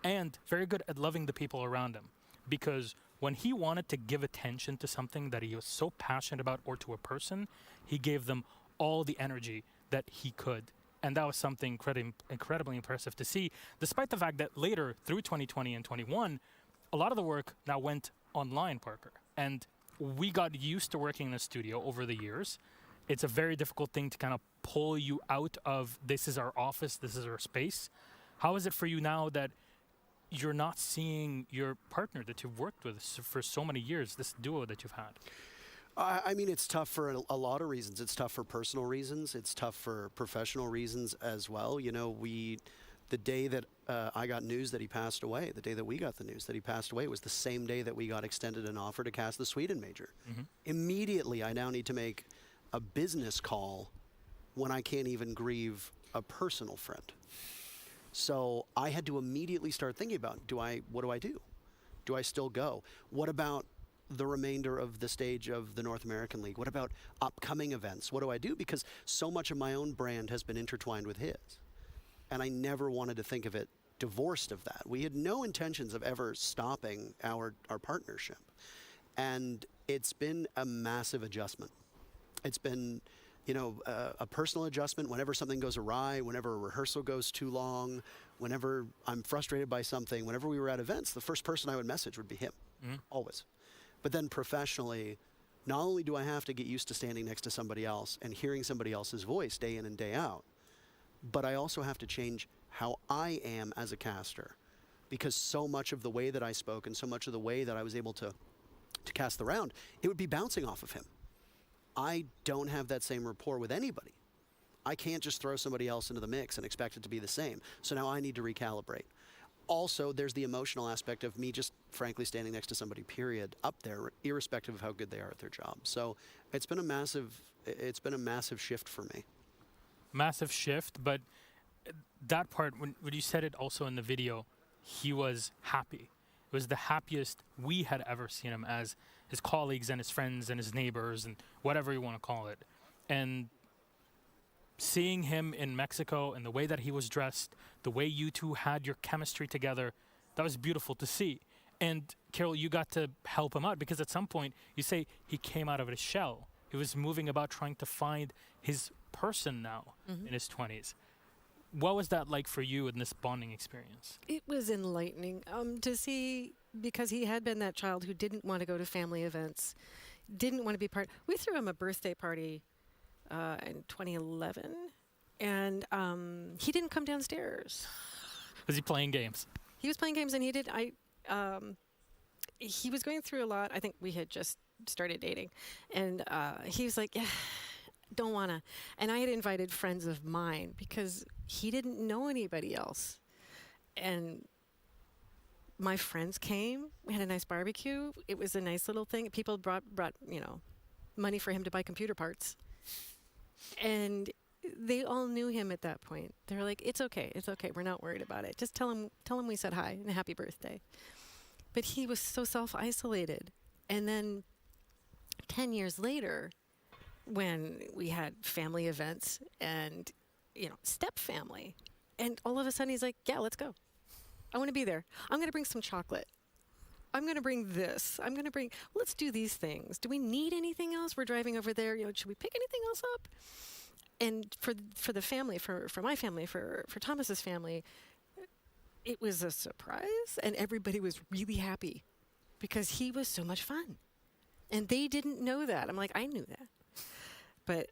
and very good at loving the people around him. Because when he wanted to give attention to something that he was so passionate about or to a person, he gave them all the energy that he could. And that was something incredibly impressive to see, despite the fact that later, through 2020 and 21, a lot of the work now went online, Parker. And we got used to working in a studio over the years. It's a very difficult thing to kind of pull you out of, this is our office, this is our space. How is it for you now that you're not seeing your partner that you've worked with for so many years, this duo that you've had? I mean, it's tough for a lot of reasons. It's tough for personal reasons. It's tough for professional reasons as well. The day that I got news that he passed away, the day that we got the news that he passed away, was the same day that we got extended an offer to cast the Sweden major. Immediately, I now need to make a business call when I can't even grieve a personal friend. So I had to immediately start thinking about, what do I do? Do I still go? What about the remainder of the stage of the North American League? What about upcoming events? What do I do? Because so much of my own brand has been intertwined with his. And I never wanted to think of it divorced of that. We had no intentions of ever stopping our partnership. And it's been a massive adjustment. It's been, a personal adjustment whenever something goes awry, whenever a rehearsal goes too long, whenever I'm frustrated by something, whenever we were at events, the first person I would message would be him, always. But then professionally, not only do I have to get used to standing next to somebody else and hearing somebody else's voice day in and day out, but I also have to change how I am as a caster, because so much of the way that I spoke and so much of the way that I was able to cast the round, it would be bouncing off of him. I don't have that same rapport with anybody. I can't just throw somebody else into the mix and expect it to be the same. So now I need to recalibrate. Also, there's the emotional aspect of me just frankly standing next to somebody, period, up there, irrespective of how good they are at their job. So it's been a massive shift for me. Massive shift, but that part, when you said it also in the video, he was happy. It was the happiest we had ever seen him as his colleagues and his friends and his neighbors and whatever you want to call it. And seeing him in Mexico and the way that he was dressed, the way you two had your chemistry together, that was beautiful to see. And Carol, you got to help him out because at some point you say he came out of his shell. He was moving about trying to find his person now in his 20s. What was that like for you in this bonding experience? It was enlightening to see, because he had been that child who didn't want to go to family events, didn't want to be part. We threw him a birthday party in 2011, and he didn't come downstairs. Was he playing games? He was playing games, and he was going through a lot. I think we had just started dating, and he was like, yeah, don't want to. And I had invited friends of mine because he didn't know anybody else. And my friends came. We had a nice barbecue. It was a nice little thing. People brought money for him to buy computer parts. And they all knew him at that point. They were like, it's okay. We're not worried about it. Just tell him we said hi and happy birthday. But he was so self-isolated. And then 10 years later, when we had family events and, step family, and all of a sudden he's like, yeah, let's go. I want to be there. I'm going to bring some chocolate. I'm going to bring this. Let's do these things. Do we need anything else? We're driving over there. Should we pick anything else up? And for the family, for my family, for Thomas's family, it was a surprise, and everybody was really happy because he was so much fun. And they didn't know that. I'm like, I knew that. But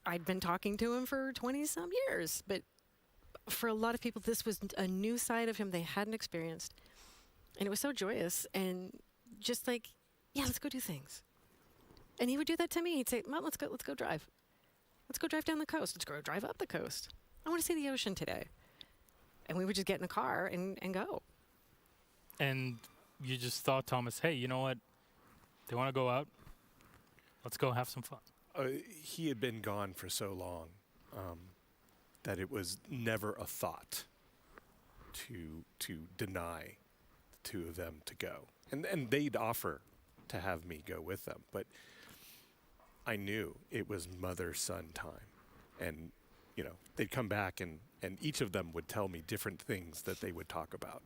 I'd been talking to him for 20-some years, but for a lot of people, this was a new side of him they hadn't experienced. And it was so joyous and just like, yeah, let's go do things. And he would do that to me. He'd say, Mom, let's go drive. Let's go drive down the coast. Let's go drive up the coast. I want to see the ocean today. And we would just get in the car and go. And you just thought, Thomas, hey, you know what? They want to go out. Let's go have some fun. He had been gone for so long that it was never a thought to deny the two of them to go. And they'd offer to have me go with them, but I knew it was mother-son time. And, you know, they'd come back and each of them would tell me different things that they would talk about.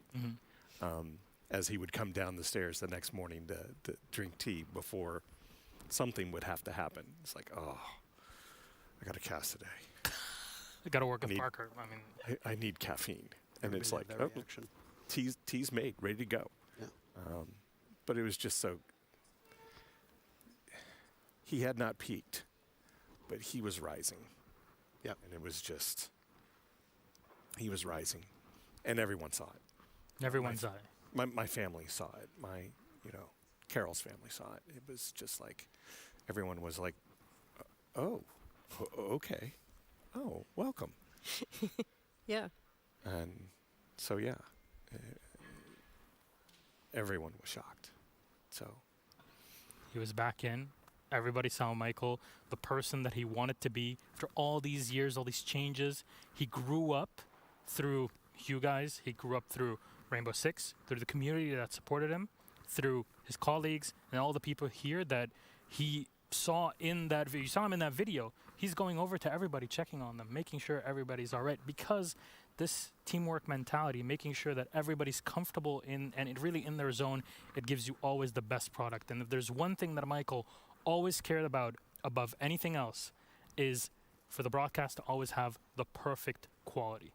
As he would come down the stairs the next morning to drink tea before something would have to happen. It's like, oh, I got a cast today. I got to work with Parker. I mean, I need caffeine. And it's like, oh, tea's made, ready to go. Yeah. But it was just so, he had not peaked, but he was rising. Yeah. And it was just, he was rising. And everyone saw it. Everyone saw it. My family saw it. Carol's family saw it. It was just like, everyone was like, oh, okay. Oh, welcome. Yeah. And so, yeah, everyone was shocked. So he was back in. Everybody saw Michael, the person that he wanted to be. After all these years, all these changes, he grew up through you guys. He grew up through Rainbow Six, through the community that supported him, through his colleagues and all the people here that he saw in that video. You saw him in that video. He's going over to everybody, checking on them, making sure everybody's all right, because this teamwork mentality, making sure that everybody's comfortable in and it really in their zone, it gives you always the best product. And if there's one thing that Michael always cared about above anything else, is for the broadcast to always have the perfect quality.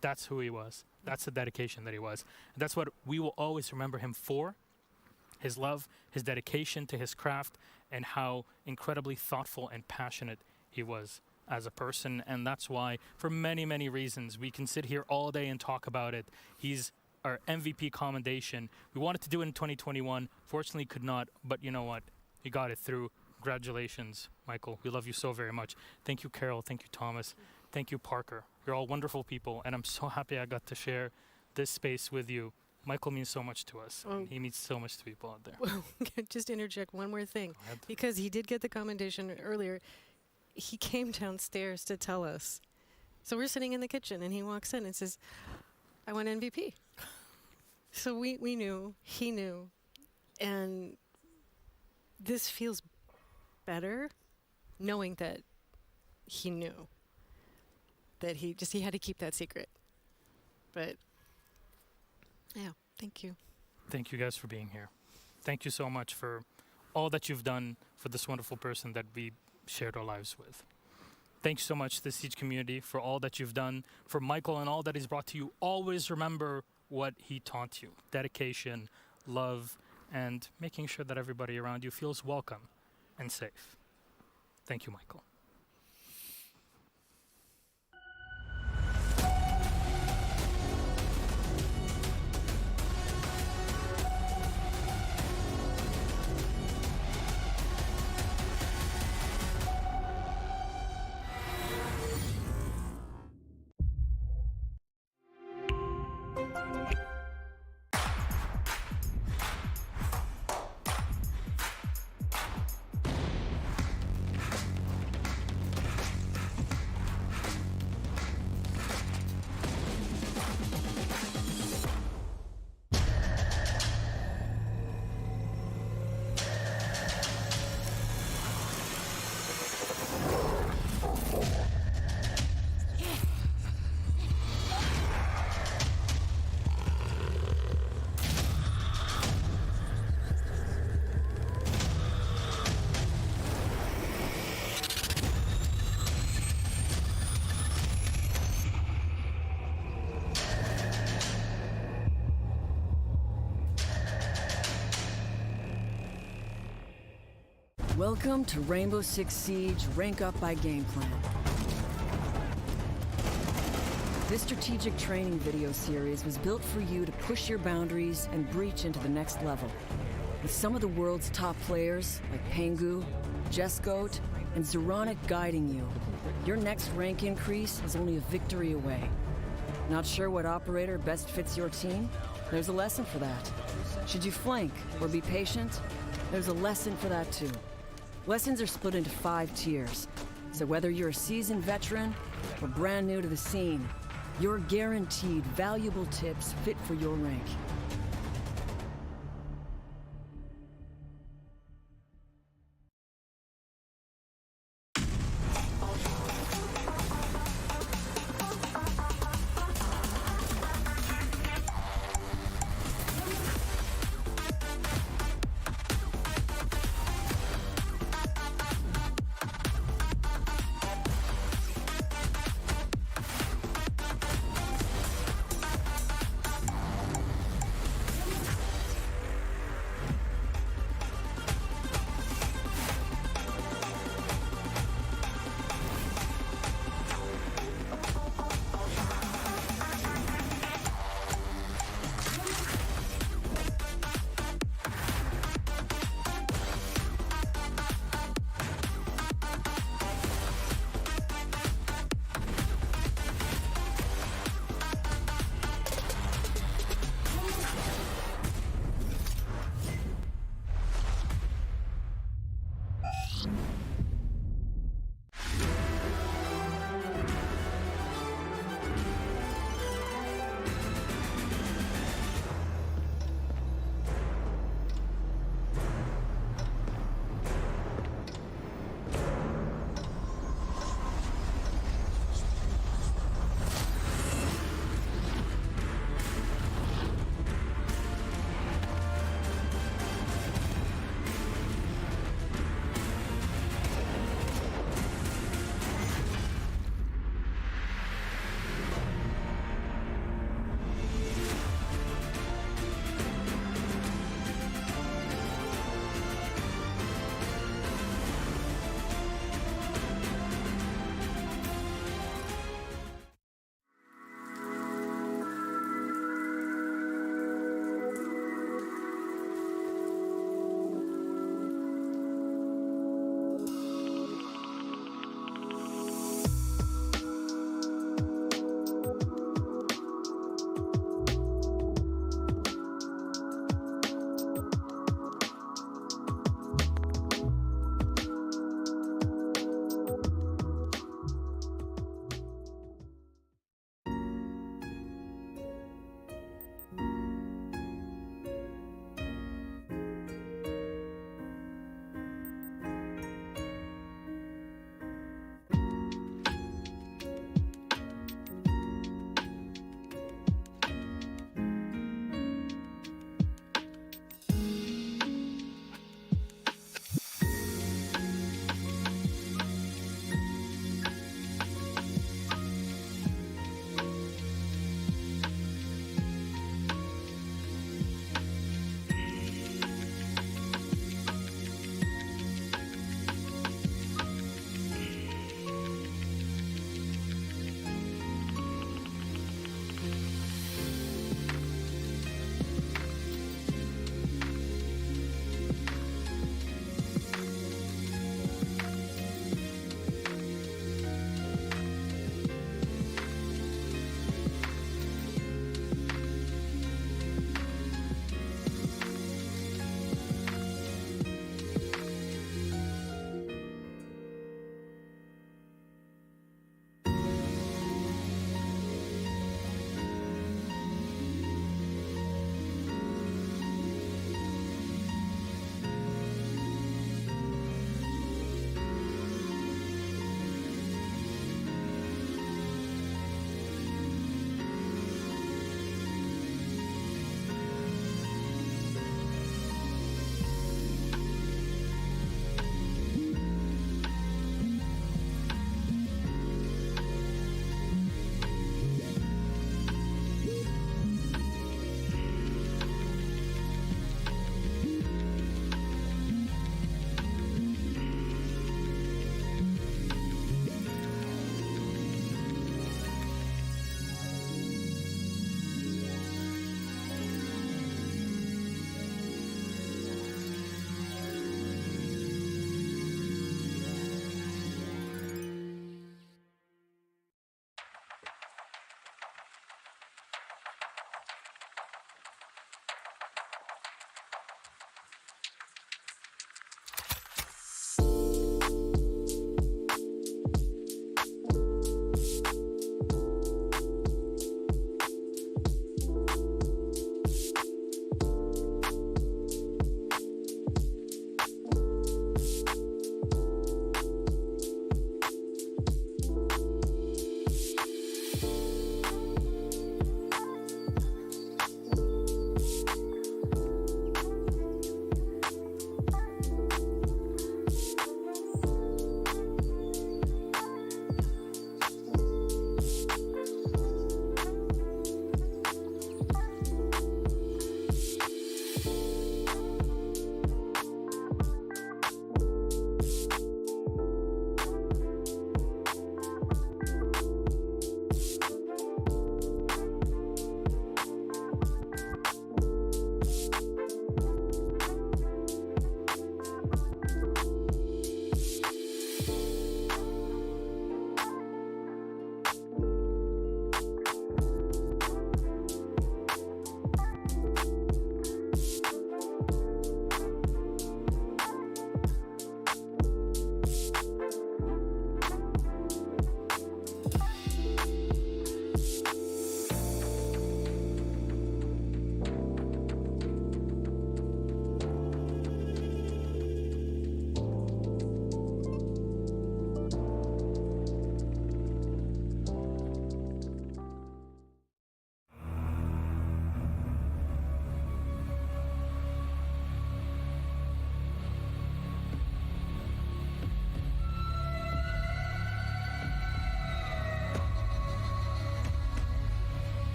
That's who he was. That's the dedication that he was. And that's what we will always remember him for. His love, his dedication to his craft, and how incredibly thoughtful and passionate he was as a person. And that's why, for many, many reasons, we can sit here all day and talk about it. He's our MVP commendation. We wanted to do it in 2021. Fortunately, could not. But you know what? You got it through. Congratulations, Michael. We love you so very much. Thank you, Carol. Thank you, Thomas. Thank you, Parker. You're all wonderful people. And I'm so happy I got to share this space with you. Michael means so much to us. He means so much to people out there. Well, just interject one more thing. Because he did get the commendation earlier. He came downstairs to tell us. So we're sitting in the kitchen, and he walks in and says, I want MVP. So we knew. He knew. And this feels better knowing that he knew. That he had to keep that secret. But yeah, thank you. Thank you guys for being here. Thank you so much for all that you've done for this wonderful person that we shared our lives with. Thank you so much to the Siege community for all that you've done, for Michael and all that he's brought to you. Always remember what he taught you. Dedication, love, and making sure that everybody around you feels welcome and safe. Thank you, Michael. Welcome to Rainbow Six Siege Rank Up by Game Plan. This strategic training video series was built for you to push your boundaries and breach into the next level. With some of the world's top players, like Pengu, Jesgoat, and Zeronic guiding you, your next rank increase is only a victory away. Not sure what operator best fits your team? There's a lesson for that. Should you flank or be patient? There's a lesson for that too. Lessons are split into 5 tiers. So whether you're a seasoned veteran or brand new to the scene, you're guaranteed valuable tips fit for your rank.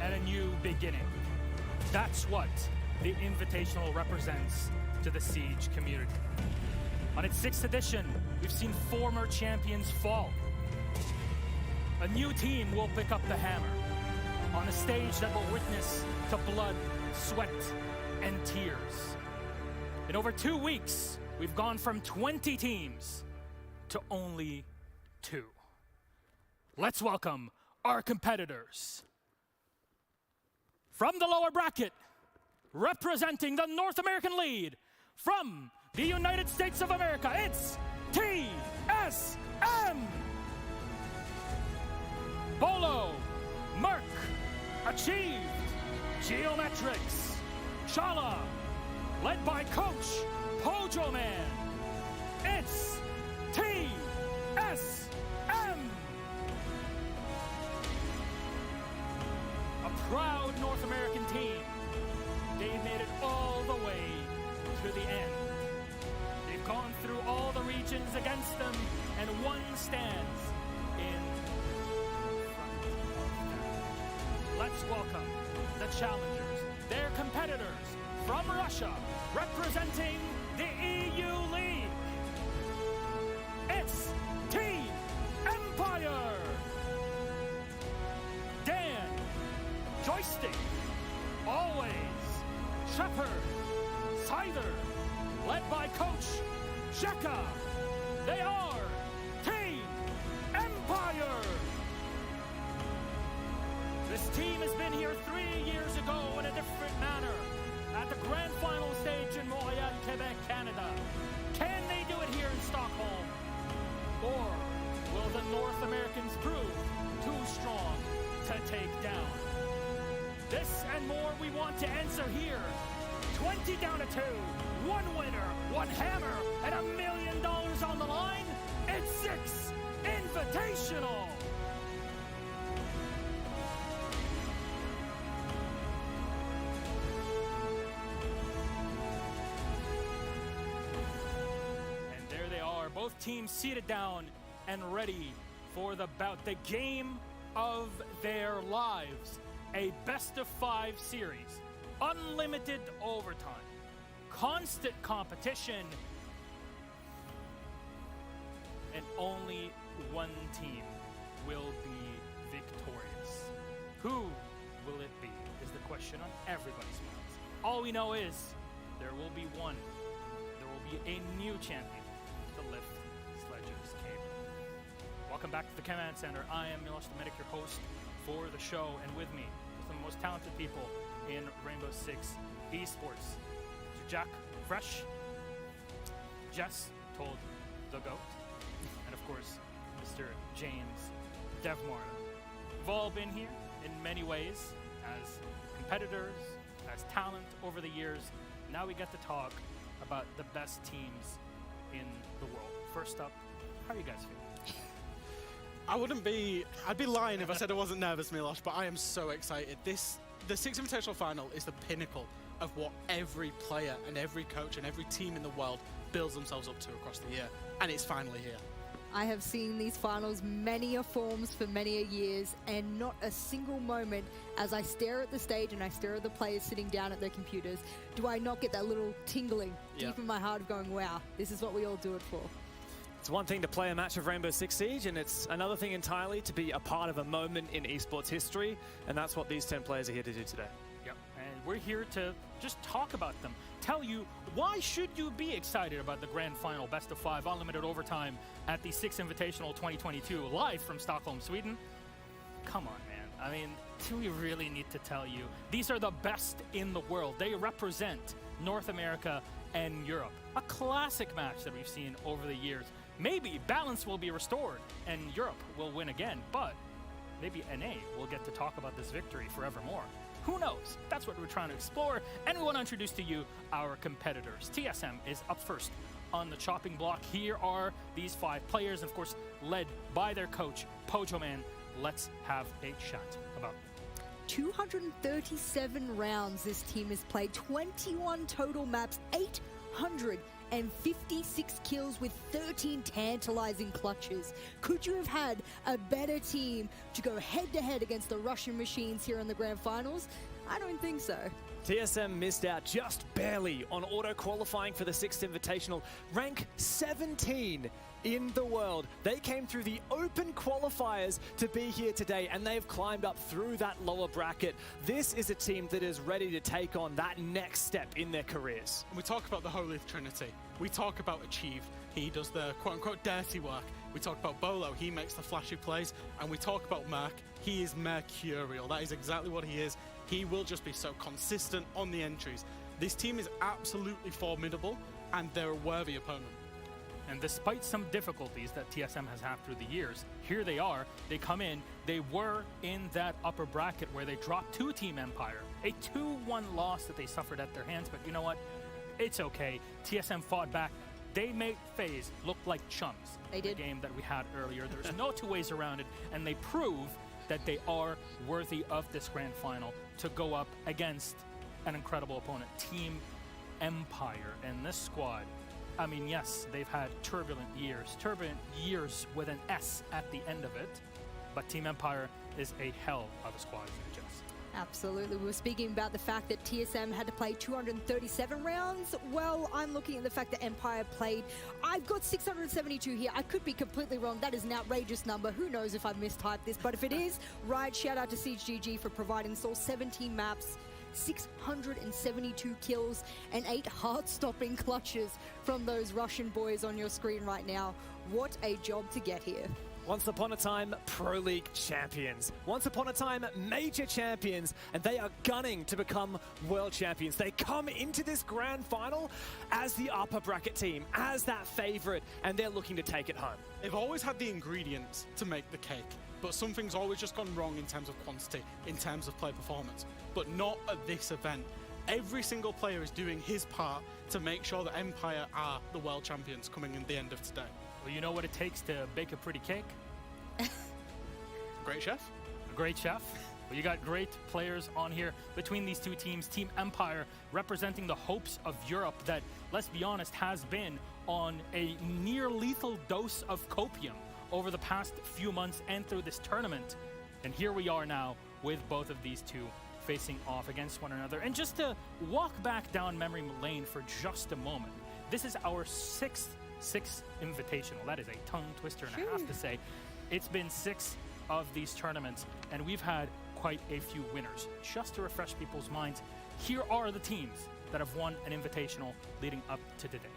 and a new beginning. That's what the Invitational represents to the Siege community. On its 6th edition, we've seen former champions fall. A new team will pick up the hammer on a stage that will witness to blood, sweat, and tears. In over 2 weeks, we've gone from 20 teams to only 2. Let's welcome our competitors. From the lower bracket, representing the North American lead, from the United States of America, it's TSM! Bolo, Merc, Achieved, Geometrics, Shala, led by Coach Pojo Man, it's TSM! A proud North American team. They made it all the way to the end. They've gone through all the regions against them, and one stands in front of them. Let's welcome the challengers, their competitors from Russia, representing the EU League. It's Team Empire! Dan, Joystick, Always, Shepard, Scyther, led by Coach Sheka. They are Team Empire! This team has been here 3 years ago in a different manner at the grand final stage in Montreal, Quebec, Canada. Can they do it here in Stockholm? Or will the North Americans prove too strong to take down? This and more we want to answer here. 20 down to 2, 1 winner, 1 hammer, and $1 million on the line. It's 6 Invitational. And there they are, both teams seated down and ready for the bout, the game of their lives. A best-of-5 series, unlimited overtime, constant competition, and only one team will be victorious. Who will it be is the question on everybody's minds. All we know is there will be one. There will be a new champion to lift Sledge's cape. Welcome back to the Command Center. I am Miloš Dominic, your host for the show, and with me, some of the most talented people in Rainbow Six esports. Mr. Jack Fresh, Jess told the GOAT, and of course, Mr. James Devmarna. We've all been here in many ways as competitors, as talent over the years. Now we get to talk about the best teams in the world. First up, how are you guys feeling? I'd be lying if I said I wasn't nervous, Miloš, but I am so excited. The Six Invitational Final is the pinnacle of what every player and every coach and every team in the world builds themselves up to across the year, and it's finally here. I have seen these finals many a forms for many a years, and not a single moment as I stare at the stage and I stare at the players sitting down at their computers, do I not get that little tingling deep in my heart of going, wow, this is what we all do it for. It's one thing to play a match of Rainbow Six Siege, and it's another thing entirely to be a part of a moment in esports history, and that's what these 10 players are here to do today. Yep, and we're here to just talk about them. Tell you, why should you be excited about the Grand Final Best of 5 Unlimited Overtime at the Six Invitational 2022 live from Stockholm, Sweden? Come on, man. I mean, do we really need to tell you? These are the best in the world. They represent North America and Europe. A classic match that we've seen over the years. Maybe balance will be restored and Europe will win again, but maybe NA will get to talk about this victory forevermore. Who knows? That's what we're trying to explore, and we want to introduce to you our competitors. TSM is up first on the chopping block. Here are these 5 players, and of course, led by their coach, Pojo Man. Let's have a chat about them. 237 rounds this team has played, 21 total maps, 800 and 56 kills with 13 tantalizing clutches. Could you have had a better team to go head-to-head against the Russian machines here in the Grand Finals? I don't think so. TSM missed out just barely on auto-qualifying for the 6th Invitational. Rank 17 in the world. They came through the open qualifiers to be here today, and they've climbed up through that lower bracket. This is a team that is ready to take on that next step in their careers. We talk about the Holy Trinity. We talk about Achieve. He does the quote-unquote dirty work. We talk about Bolo. He makes the flashy plays. And we talk about Merc. He is mercurial. That is exactly what he is. He will just be so consistent on the entries. This team is absolutely formidable, and they're a worthy opponent. And despite some difficulties that TSM has had through the years, here they are. They come in. They were in that upper bracket where they dropped to Team Empire. A 2-1 loss that they suffered at their hands. But you know what? It's okay. TSM fought back. They made FaZe look like chumps. They did. The game that we had earlier. There's no two ways around it. And they prove that they are worthy of this grand final to go up against an incredible opponent, Team Empire. And this squad, I mean, yes, they've had turbulent years with an S at the end of it, but Team Empire is a hell of a squad, Jess. Absolutely. We were speaking about the fact that TSM had to play 237 rounds. Well, I'm looking at the fact that Empire played. I've got 672 here. I could be completely wrong. That is an outrageous number. Who knows if I mistyped this, but if it is, right, shout out to SiegeGG for providing us all 17 maps, 672 kills, and 8 heart-stopping clutches from those Russian boys on your screen right now. What a job to get here. Once upon a time, Pro League champions. Once upon a time, major champions, and they are gunning to become world champions. They come into this grand final as the upper bracket team, as that favorite, and they're looking to take it home. They've always had the ingredients to make the cake, but something's always just gone wrong in terms of quantity, in terms of play performance, but not at this event. Every single player is doing his part to make sure that Empire are the world champions coming in the end of today. Well, you know what it takes to bake a pretty cake? Great chef. A great chef. Well, you got great players on here between these two teams. Team Empire representing the hopes of Europe that, let's be honest, has been on a near lethal dose of copium over the past few months and through this tournament. And here we are now with both of these two facing off against one another. And just to walk back down memory lane for just a moment, this is our sixth invitational. That is a tongue twister, and I have to say, it's been 6 of these tournaments, and we've had quite a few winners. Just to refresh people's minds, here are the teams that have won an invitational leading up to today.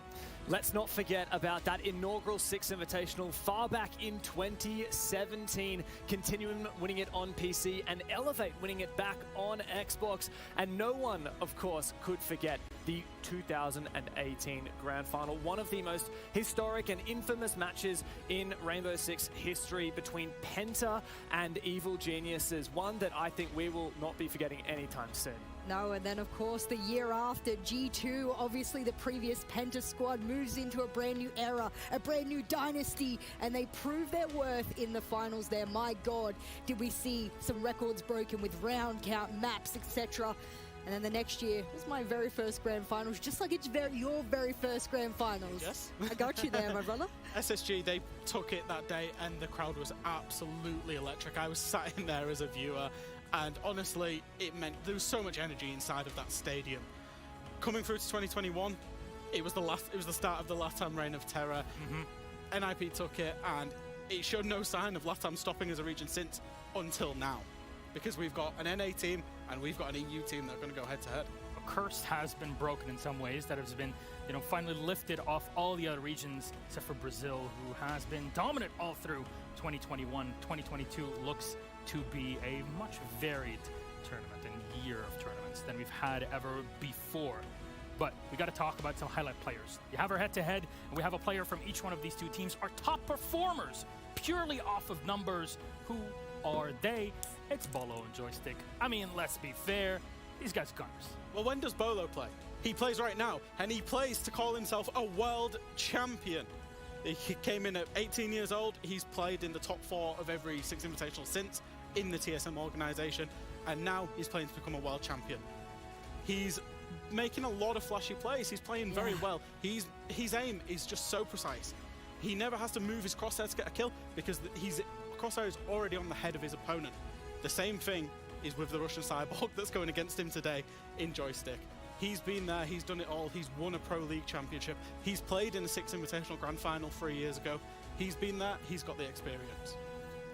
Let's not forget about that inaugural 6th Invitational far back in 2017, Continuum winning it on PC and Elevate winning it back on Xbox. And no one, of course, could forget the 2018 Grand Final, one of the most historic and infamous matches in Rainbow Six history between Penta and Evil Geniuses, one that I think we will not be forgetting anytime soon. No, and then of course the year after, G2, obviously the previous Penta squad, moves into a brand new era, a brand new dynasty, and they prove their worth in the finals there. My God, did we see some records broken with round count, maps, etc. And then the next year was my very first grand finals, just like it's your very first grand finals. Yes. I got you there, my brother. SSG, they took it that day, and the crowd was absolutely electric. I was sat in there as a viewer, and honestly, it meant there was so much energy inside of that stadium. Coming through to 2021, it was the start of the Latam reign of terror. NIP took it, and it showed no sign of Latam stopping as a region since until now, because we've got an NA team and we've got an EU team that are going to go head to head. A curse has been broken in some ways that has been, finally lifted off all the other regions except for Brazil, who has been dominant all through 2021. 2022 looks to be a much varied tournament and year of tournaments than we've had ever before. But we got to talk about some highlight players. You have our head-to-head, and we have a player from each one of these two teams. Our top performers, purely off of numbers. Who are they? It's Bolo and Joystick. I mean, let's be fair. These guys are gunners. Well, when does Bolo play? He plays right now, and he plays to call himself a world champion. He came in at 18 years old. He's played in the top 4 of every 6 Invitational since in the TSM organization, and now he's playing to become a world champion. He's making a lot of flashy plays. He's playing very well. His aim is just so precise. He never has to move his crosshair to get a kill because his crosshair is already on the head of his opponent. The same thing is with the Russian Cyborg that's going against him today in Joystick. He's been there, he's done it all, he's won a Pro League championship, he's played in a 6 Invitational Grand Final 3 years ago. He's been there, he's got the experience.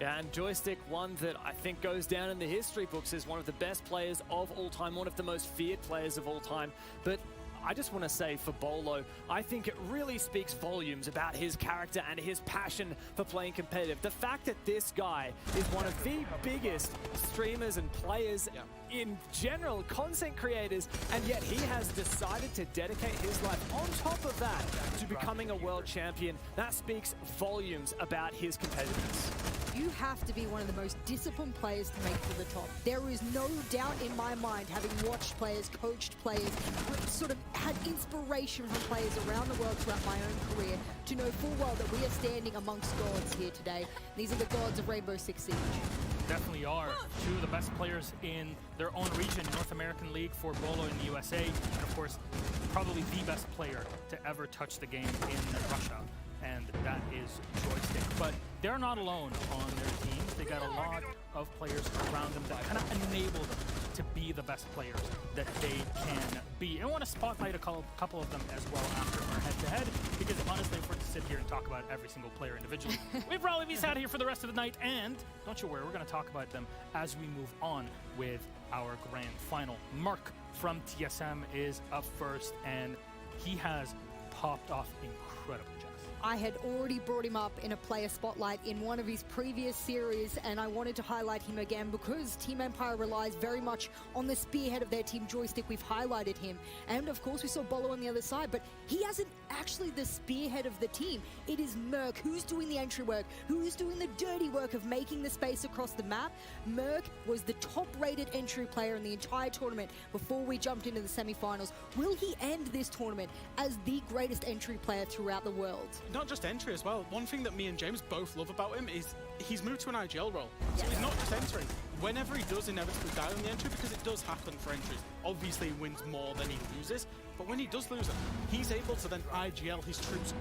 Yeah, and Joystick, one that I think goes down in the history books as one of the best players of all time, one of the most feared players of all time. But I just want to say for Bolo, I think it really speaks volumes about his character and his passion for playing competitive. The fact that this guy is one of the biggest streamers and players in general, content creators, and yet he has decided to dedicate his life on top of that to becoming a world champion. That speaks volumes about his competitiveness. You have to be one of the most disciplined players to make it to the top. There is no doubt in my mind, having watched players, coached players, sort of had inspiration from players around the world throughout my own career, to know full well that we are standing amongst gods here today. These are the gods of Rainbow Six Siege. Definitely are. Two of the best players in their own region, North American League for Bolo in the USA, and of course, probably the best player to ever touch the game in Russia, and that is Joystick. But they're not alone on their teams. They got a lot of players around them that kind of enable them to be the best players that they can be. And I want to spotlight a couple of them as well after our head-to-head, because honestly, if we're to sit here and talk about every single player individually, we'd probably be sat here for the rest of the night, and don't you worry, we're going to talk about them as we move on with our grand final. Mark from TSM is up first, and he has popped off incredible. I had already brought him up in a player spotlight in one of his previous series, and I wanted to highlight him again because Team Empire relies very much on the spearhead of their team, Joystick. We've highlighted him. And of course, we saw Bolo on the other side, but he hasn't actually the spearhead of the team. It is Merc who's doing the entry work, who's doing the dirty work of making the space across the map. Merc was the top-rated entry player in the entire tournament before we jumped into the semifinals. Will he end this tournament as the greatest entry player throughout the world? Not just entry as well. One thing that me and James both love about him is he's moved to an IGL role. So he's not just entering. Whenever he does inevitably die on the entry, because it does happen for entries, obviously he wins more than he loses, but when he does lose it, he's able to then IGL his troops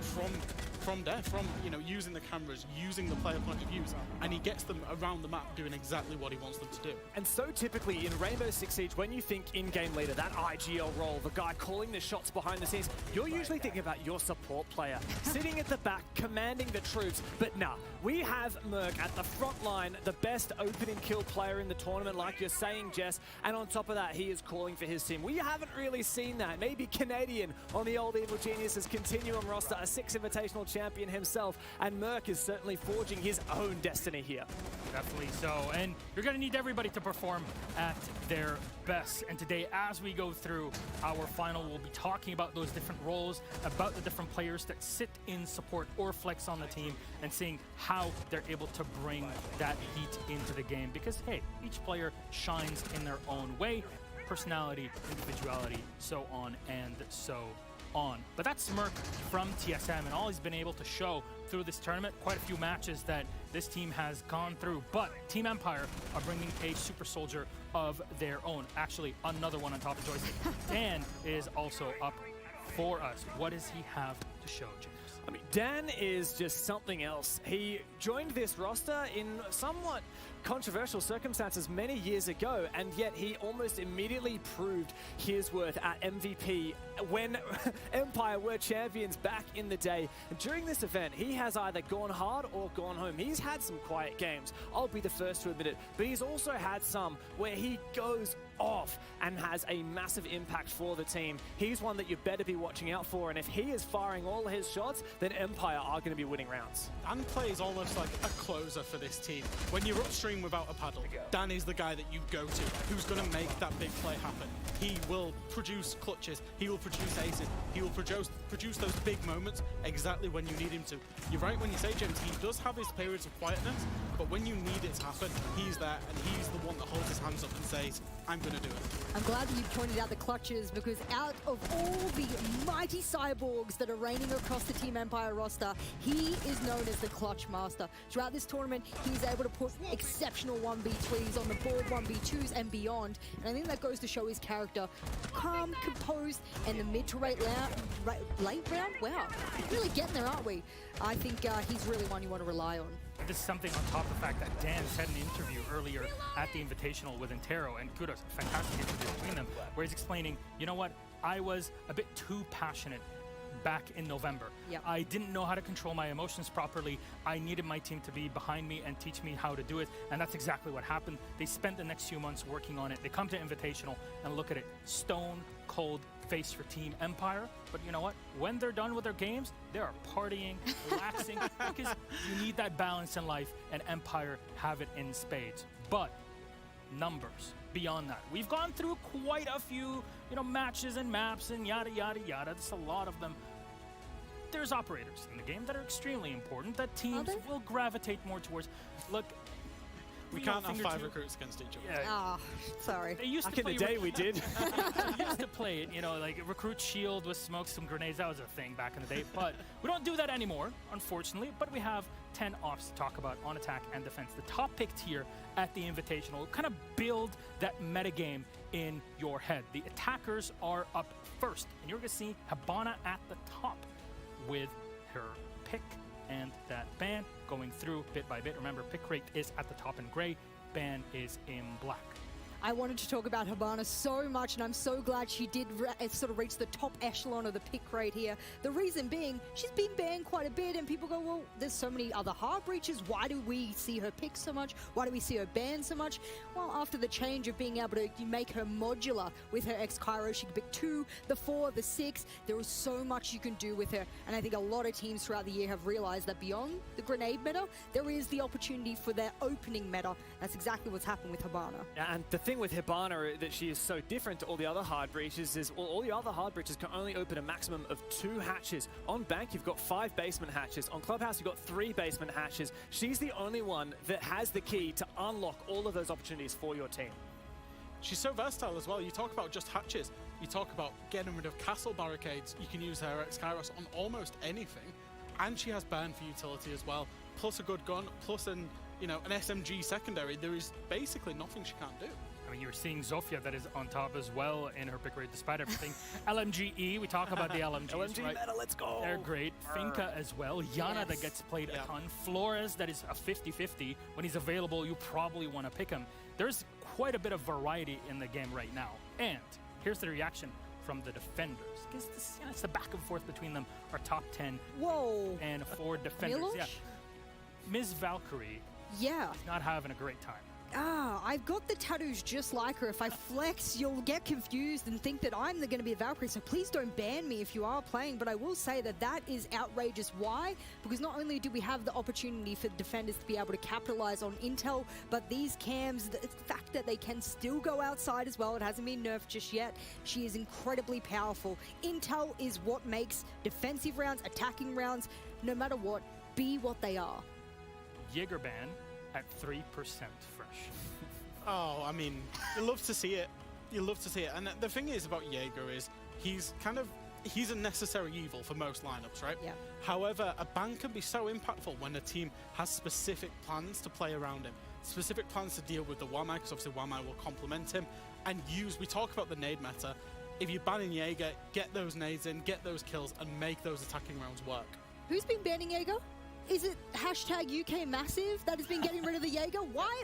from there, you know, using the cameras, using the player point of views, and he gets them around the map doing exactly what he wants them to do. And so typically in Rainbow Six Siege, when you think in-game leader, that IGL role, the guy calling the shots behind the scenes, you're usually thinking about your support player, sitting at the back, commanding the troops. But nah, we have Merc at the front line, the best opening kill player in the tournament, like you're saying, Jess, and on top of that, he is calling for his team. We haven't really seen that. Maybe Canadian on the old Evil Geniuses Continuum roster, a 6 Invitational champion himself, and Merc is certainly forging his own destiny here. Definitely so, and you're going to need everybody to perform at their best. And today, as we go through our final, we'll be talking about those different roles, about the different players that sit in support or flex on the team, and seeing how they're able to bring that heat into the game. Because, hey, each player shines in their own way, personality, individuality, so on and so on. But that's Merc from TSM, and all he's been able to show through this tournament, quite a few matches that this team has gone through. But Team Empire are bringing a super soldier of their own. Actually, another one on top of Joystick. Dan is also up for us. What does he have to show, James? I mean, Dan is just something else. He joined this roster in somewhat controversial circumstances many years ago, and yet he almost immediately proved his worth at MVP when Empire were champions back in the day. And during this event, he has either gone hard or gone home. He's had some quiet games, I'll be the first to admit it, but he's also had some where he goes off and has a massive impact for the team. He's one that you better be watching out for, and if he is firing all his shots, then Empire are going to be winning rounds. Dan plays almost like a closer for this team. When you're upstream without a paddle, Dan is the guy that you go to, who's going to make that big play happen. He will produce clutches, he will produce aces, he will produce produce those big moments exactly when you need him to. You're right when you say, James, he does have his periods of quietness, but when you need it to happen, he's there, and he's the one that holds his hands up and says, I'm going to do it. I'm glad that you pointed out the clutches, because out of all the mighty cyborgs that are reigning across the Team Empire roster, he is known as the clutch master. Throughout this tournament, he's able to put exceptional 1v3s on the board, 1v2s and beyond, and I think that goes to show his character. Calm, composed, and the mid to late round, wow, really getting there, aren't we? I think he's really one you want to rely on. This is something on top of the fact that Dan said in an interview earlier at the Invitational with Intero, and kudos, fantastic interview between them, where he's explaining, you know what, I was a bit too passionate back in November. Yep. I didn't know how to control my emotions properly. I needed my team to be behind me and teach me how to do it, and that's exactly what happened. They spent the next few months working on it. They come to Invitational and look at it, stone cold face for Team Empire. But you know what? When they're done with their games, they are partying, relaxing, because you need that balance in life, and Empire have it in spades. But numbers beyond that. We've gone through quite a few, matches and maps and yada, yada, yada. There's a lot of them. There's operators in the game that are extremely important that teams will gravitate more towards. Look, we can't have 5 recruits against each other. Yeah. Ah, sorry. They used Back to in play the day, we did. They used to play it, like recruit shield with smoke, some grenades. That was a thing back in the day. But we don't do that anymore, unfortunately. But we have 10 offs to talk about on attack and defense. The top picked here at the Invitational kind of build that metagame in your head. The attackers are up first, and you're going to see Hibana at the top with her pick and that ban going through bit by bit. Remember, pick rate is at the top in gray, ban is in black. I wanted to talk about Hibana so much, and I'm so glad she did sort of reach the top echelon of the pick rate here. The reason being, she's been banned quite a bit, and people go, well, there's so many other hard breaches. Why do we see her pick so much? Why do we see her banned so much? Well, after the change of being able to make her modular with her X-Cairo, she can pick 2, the 4, the 6. There is so much you can do with her, and I think a lot of teams throughout the year have realized that beyond the grenade meta, there is the opportunity for their opening meta. That's exactly what's happened with Hibana. And the thing with Hibana that she is so different to all the other hard breaches is all the other hard breaches can only open a maximum of 2 hatches. On Bank, you've got 5 basement hatches. On Clubhouse, you've got 3 basement hatches. She's the only one that has the key to unlock all of those opportunities for your team. She's so versatile as well. You talk about just hatches. You talk about getting rid of castle barricades. You can use her X-Kairos on almost anything. And she has burn for utility as well. Plus a good gun, plus an SMG secondary. There is basically nothing she can't do. I mean, you're seeing Zofia that is on top as well in her pick rate, despite everything. LMGE, we talk about the LMGs, LMG right? meta, let's go! They're great. Finka as well. Yana that gets played a ton. Flores that is a 50-50. When he's available, you probably want to pick him. There's quite a bit of variety in the game right now. And here's the reaction from the defenders. Because it's the back and forth between them. Our top 10 and 4 defenders. Milosh? Yeah. Ms. Valkyrie is not having a great time. I've got the tattoos just like her. If I flex, you'll get confused and think that I'm going to be a Valkyrie, so please don't ban me if you are playing. But I will say that is outrageous. Why? Because not only do we have the opportunity for defenders to be able to capitalize on intel, but these cams, the fact that they can still go outside as well, it hasn't been nerfed just yet. She is incredibly powerful. Intel is what makes defensive rounds, attacking rounds, no matter what, be what they are. Jaeger ban at 3% fresh. Oh, I mean, you love to see it. You love to see it. And the thing is about Jaeger is he's a necessary evil for most lineups, right? Yeah. However, a ban can be so impactful when a team has specific plans to play around him, specific plans to deal with the Wamai, because obviously Wamai will complement him, and we talk about the nade meta. If you're banning Jaeger, get those nades in, get those kills, and make those attacking rounds work. Who's been banning Jaeger? Is it #UK Massive that has been getting rid of the Jaeger? Why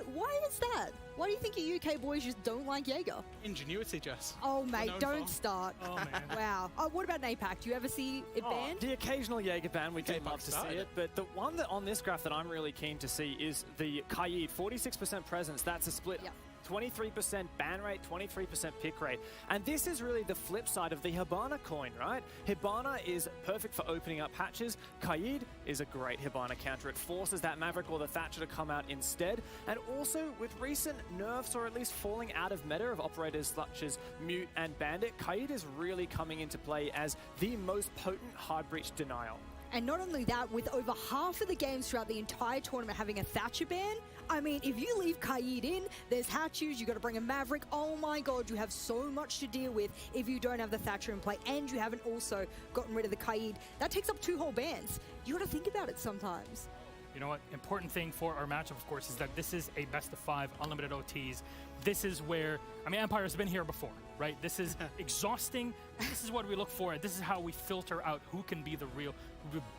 is that? Why do you think you UK boys just don't like Jaeger? Ingenuity, Jess. Oh, mate, don't start. Oh, man. Wow. Oh, what about NAPAC? Do you ever see it banned? The occasional Jaeger ban, we do NAPAC love to see started it, but the one that on this graph that I'm really keen to see is the Kaid, 46% presence. That's a split 23% ban rate, 23% pick rate. And this is really the flip side of the Hibana coin, right? Hibana is perfect for opening up hatches. Kaid is a great Hibana counter. It forces that Maverick or the Thatcher to come out instead. And also with recent nerfs, or at least falling out of meta of operators such as Mute and Bandit, Kaid is really coming into play as the most potent hard breach denial. And not only that, with over half of the games throughout the entire tournament having a Thatcher ban, I mean, if you leave Kaid in, there's hatches, you got to bring a Maverick. Oh my god, you have so much to deal with if you don't have the Thatcher in play, and you haven't also gotten rid of the Kaid. That takes up 2 whole bans. You got to think about it sometimes. You know what? Important thing for our matchup, of course, is that this is a best of 5 unlimited OTs. This is where, I mean, Empire's been here before, right? This is exhausting. This is what we look for. This is how we filter out who can be the real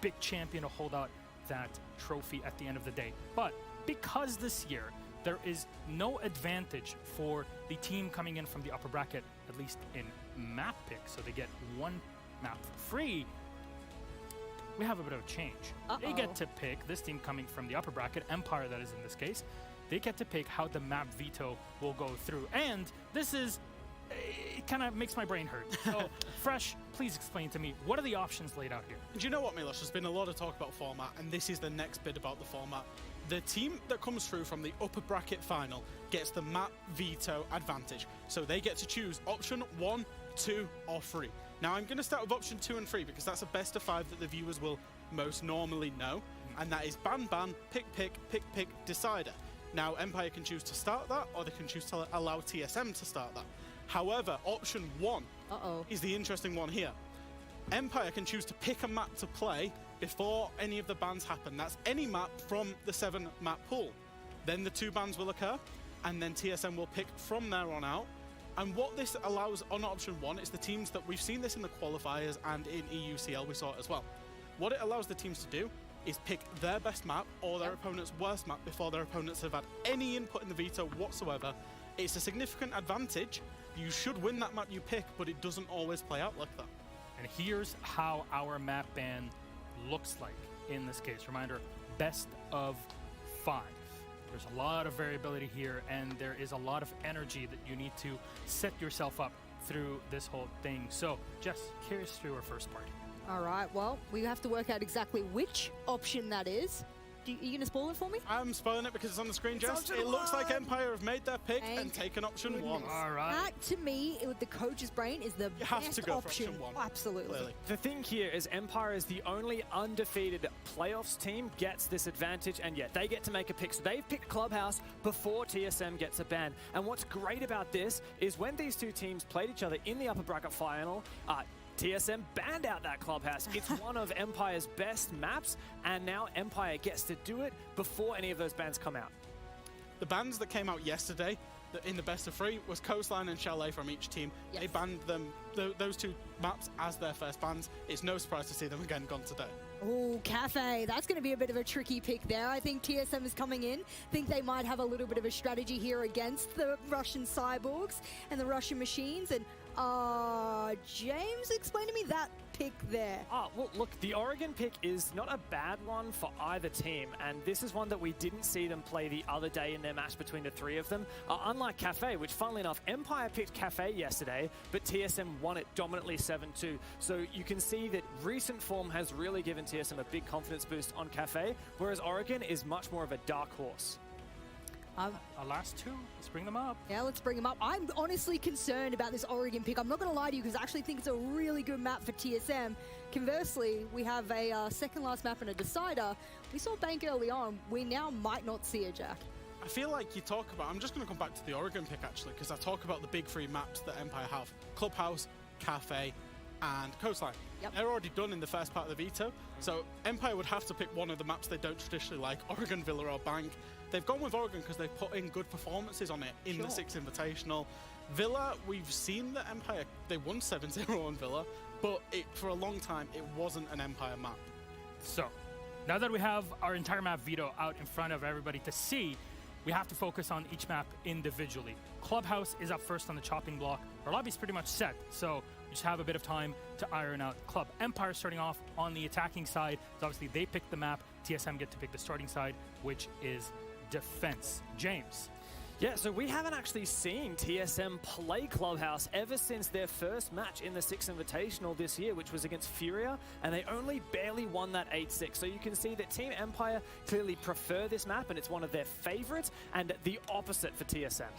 big champion to hold out that trophy at the end of the day. But because this year there is no advantage for the team coming in from the upper bracket, at least in map pick, so they get 1 map for free, we have a bit of a change. They get to pick, this team coming from the upper bracket, Empire that is in this case, they get to pick how the map veto will go through. And this is, it kind of makes my brain hurt. So, Fresh, please explain to me, what are the options laid out here? Do you know what, Milos? There's been a lot of talk about format, and this is the next bit about the format. The team that comes through from the upper bracket final gets the map veto advantage. So they get to choose option 1, 2, or 3. Now, I'm going to start with option 2 and 3 because that's a best of 5 that the viewers will most normally know. And that is ban, ban, pick, pick, pick, pick, decider. Now, Empire can choose to start that, or they can choose to allow TSM to start that. However, option 1 is the interesting one here. Empire can choose to pick a map to play before any of the bans happen. That's any map from the 7 map pool. Then the 2 bans will occur, and then TSM will pick from there on out. And what this allows on option 1 is the teams that we've seen this in the qualifiers and in EUCL we saw it as well. What it allows the teams to do is pick their best map or their opponent's worst map before their opponents have had any input in the veto whatsoever. It's a significant advantage. You should win that map you pick, but it doesn't always play out like that. And here's how our map ban looks like in this case. Reminder, best of 5. There's a lot of variability here, and there is a lot of energy that you need to set yourself up through this whole thing. So, Jess, carry us through our first part. All right, well, we have to work out exactly which option that is. Are you going to spoil it for me? I'm spoiling it because it's on the screen, Jess. It looks like Empire have made their pick and taken option 1. All right. That, to me, with the coach's brain, is the best option. 1. Absolutely. Clearly. The thing here is Empire is the only undefeated playoffs team gets this advantage, and yet they get to make a pick. So they've picked Clubhouse before TSM gets a ban. And what's great about this is when these 2 teams played each other in the upper bracket final, TSM banned out that Clubhouse. It's one of Empire's best maps, and now Empire gets to do it before any of those bans come out. The bans that came out yesterday in the best of 3 was Coastline and Chalet from each team. Yes. They banned them, those 2 maps as their first bans. It's no surprise to see them again gone today. Oh, Cafe. That's going to be a bit of a tricky pick there. I think TSM is coming in. Think they might have a little bit of a strategy here against the Russian cyborgs and the Russian machines. And James, explain to me that pick there. Well, look, the Oregon pick is not a bad one for either team, and this is one that we didn't see them play the other day in their match between the 3 of them. Unlike Cafe, which funnily enough, Empire picked Cafe yesterday, but TSM won it dominantly 7-2. So you can see that recent form has really given TSM a big confidence boost on Cafe, whereas Oregon is much more of a dark horse. Our last 2, let's bring them up. Yeah, let's bring them up. I'm honestly concerned about this Oregon pick. I'm not going to lie to you because I actually think it's a really good map for TSM. Conversely, we have a second last map and a decider. We saw Bank early on. We now might not see it, Jack. I feel like you talk about, I'm just going to come back to the Oregon pick actually, because I talk about the big 3 maps that Empire have. Clubhouse, Cafe, and Coastline. Yep. They're already done in the first part of the veto, so Empire would have to pick one of the maps they don't traditionally like, Oregon, Villa, or Bank. They've gone with Oregon because they've put in good performances on it in the 6 Invitational. Villa, we've seen that Empire, they won 7-0 on Villa, but for a long time, it wasn't an Empire map. So, now that we have our entire map veto out in front of everybody to see, we have to focus on each map individually. Clubhouse is up first on the chopping block. Our lobby's pretty much set, so we just have a bit of time to iron out Club. Empire starting off on the attacking side. So obviously they pick the map. TSM get to pick the starting side, which is defense. James. Yeah, so we haven't actually seen TSM play Clubhouse ever since their first match in the Six Invitational this year, which was against Furia, and they only barely won that 8-6. So you can see that Team Empire clearly prefer this map, and it's one of their favorites, and the opposite for TSM.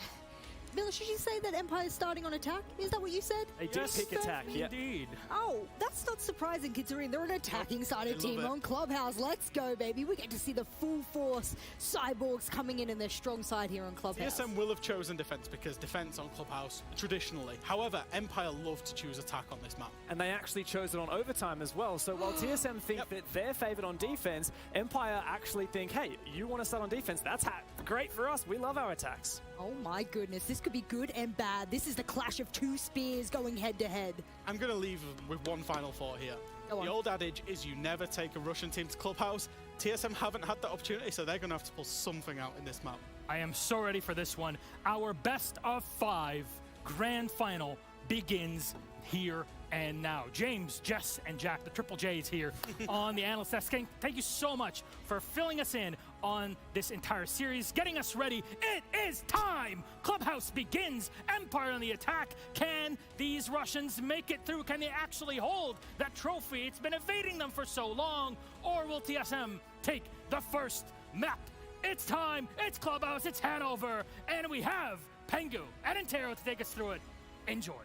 Miller, should you say that Empire is starting on attack? Is that what you said? They did pick attack, yeah. Indeed. Oh, that's not surprising considering they're an attacking-sided team on Clubhouse. Let's go, baby. We get to see the full force Cyborgs coming in their strong side here on Clubhouse. TSM will have chosen defense because defense on Clubhouse traditionally. However, Empire love to choose attack on this map. And they actually chose it on overtime as well. So while TSM think that they're favored on defense, Empire actually think, hey, you want to start on defense? That's great for us. We love our attacks. Oh my goodness, this could be good and bad. This is the clash of two spears going head to head. I'm going to leave with one final thought here. The old adage is you never take a Russian team to Clubhouse. TSM haven't had that opportunity, so they're going to have to pull something out in this map. I am so ready for this one. Our best of 5 grand final begins here and now. James, Jess, and Jack, the Triple J's here on the analyst desk. Thank you so much for filling us in on this entire series, getting us ready. It is time! Clubhouse begins. Empire on the attack. Can these Russians make it through? Can they actually hold that trophy? It's been evading them for so long. Or will TSM take the first map? It's time. It's Clubhouse. It's Hanover. And we have Pengu and Intero to take us through it. Enjoy.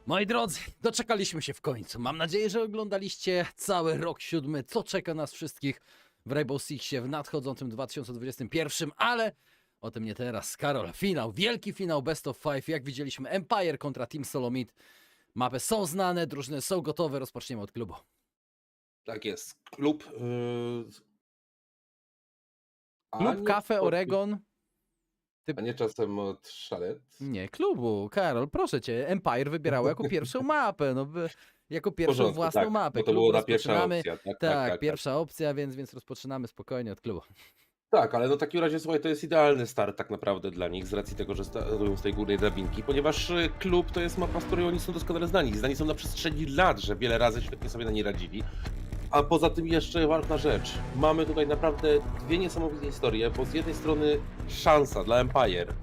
Moi drodzy, doczekaliśmy się w końcu. Mam nadzieję, że oglądaliście cały rok 7, co czeka nas wszystkich w Rainbow Sixie w nadchodzącym 2021, ale o tym nie teraz. Karol, finał, wielki finał Best of 5. Jak widzieliśmy, Empire kontra Team Solomid. Mapy są znane, drużyny są gotowe. Rozpoczniemy od klubu. Tak jest. Klub... Klub Cafe Oregon. A nie czasem od Szalet? Nie, klubu. Karol, proszę cię. Empire wybierało jako pierwszą mapę. No, jako pierwszą własną tak, mapę. Bo to była pierwsza opcja. Tak, pierwsza opcja, więc rozpoczynamy spokojnie od klubu. Tak, ale no w takim razie, słuchaj, to jest idealny start tak naprawdę dla nich, z racji tego, że startują z tej górnej drabinki, ponieważ klub to jest mapa, z której oni są doskonale znani. Znani są na przestrzeni lat, że wiele razy świetnie sobie na niej radzili. A poza tym jeszcze ważna rzecz. Mamy tutaj naprawdę dwie niesamowite historie, bo z jednej strony szansa dla Empire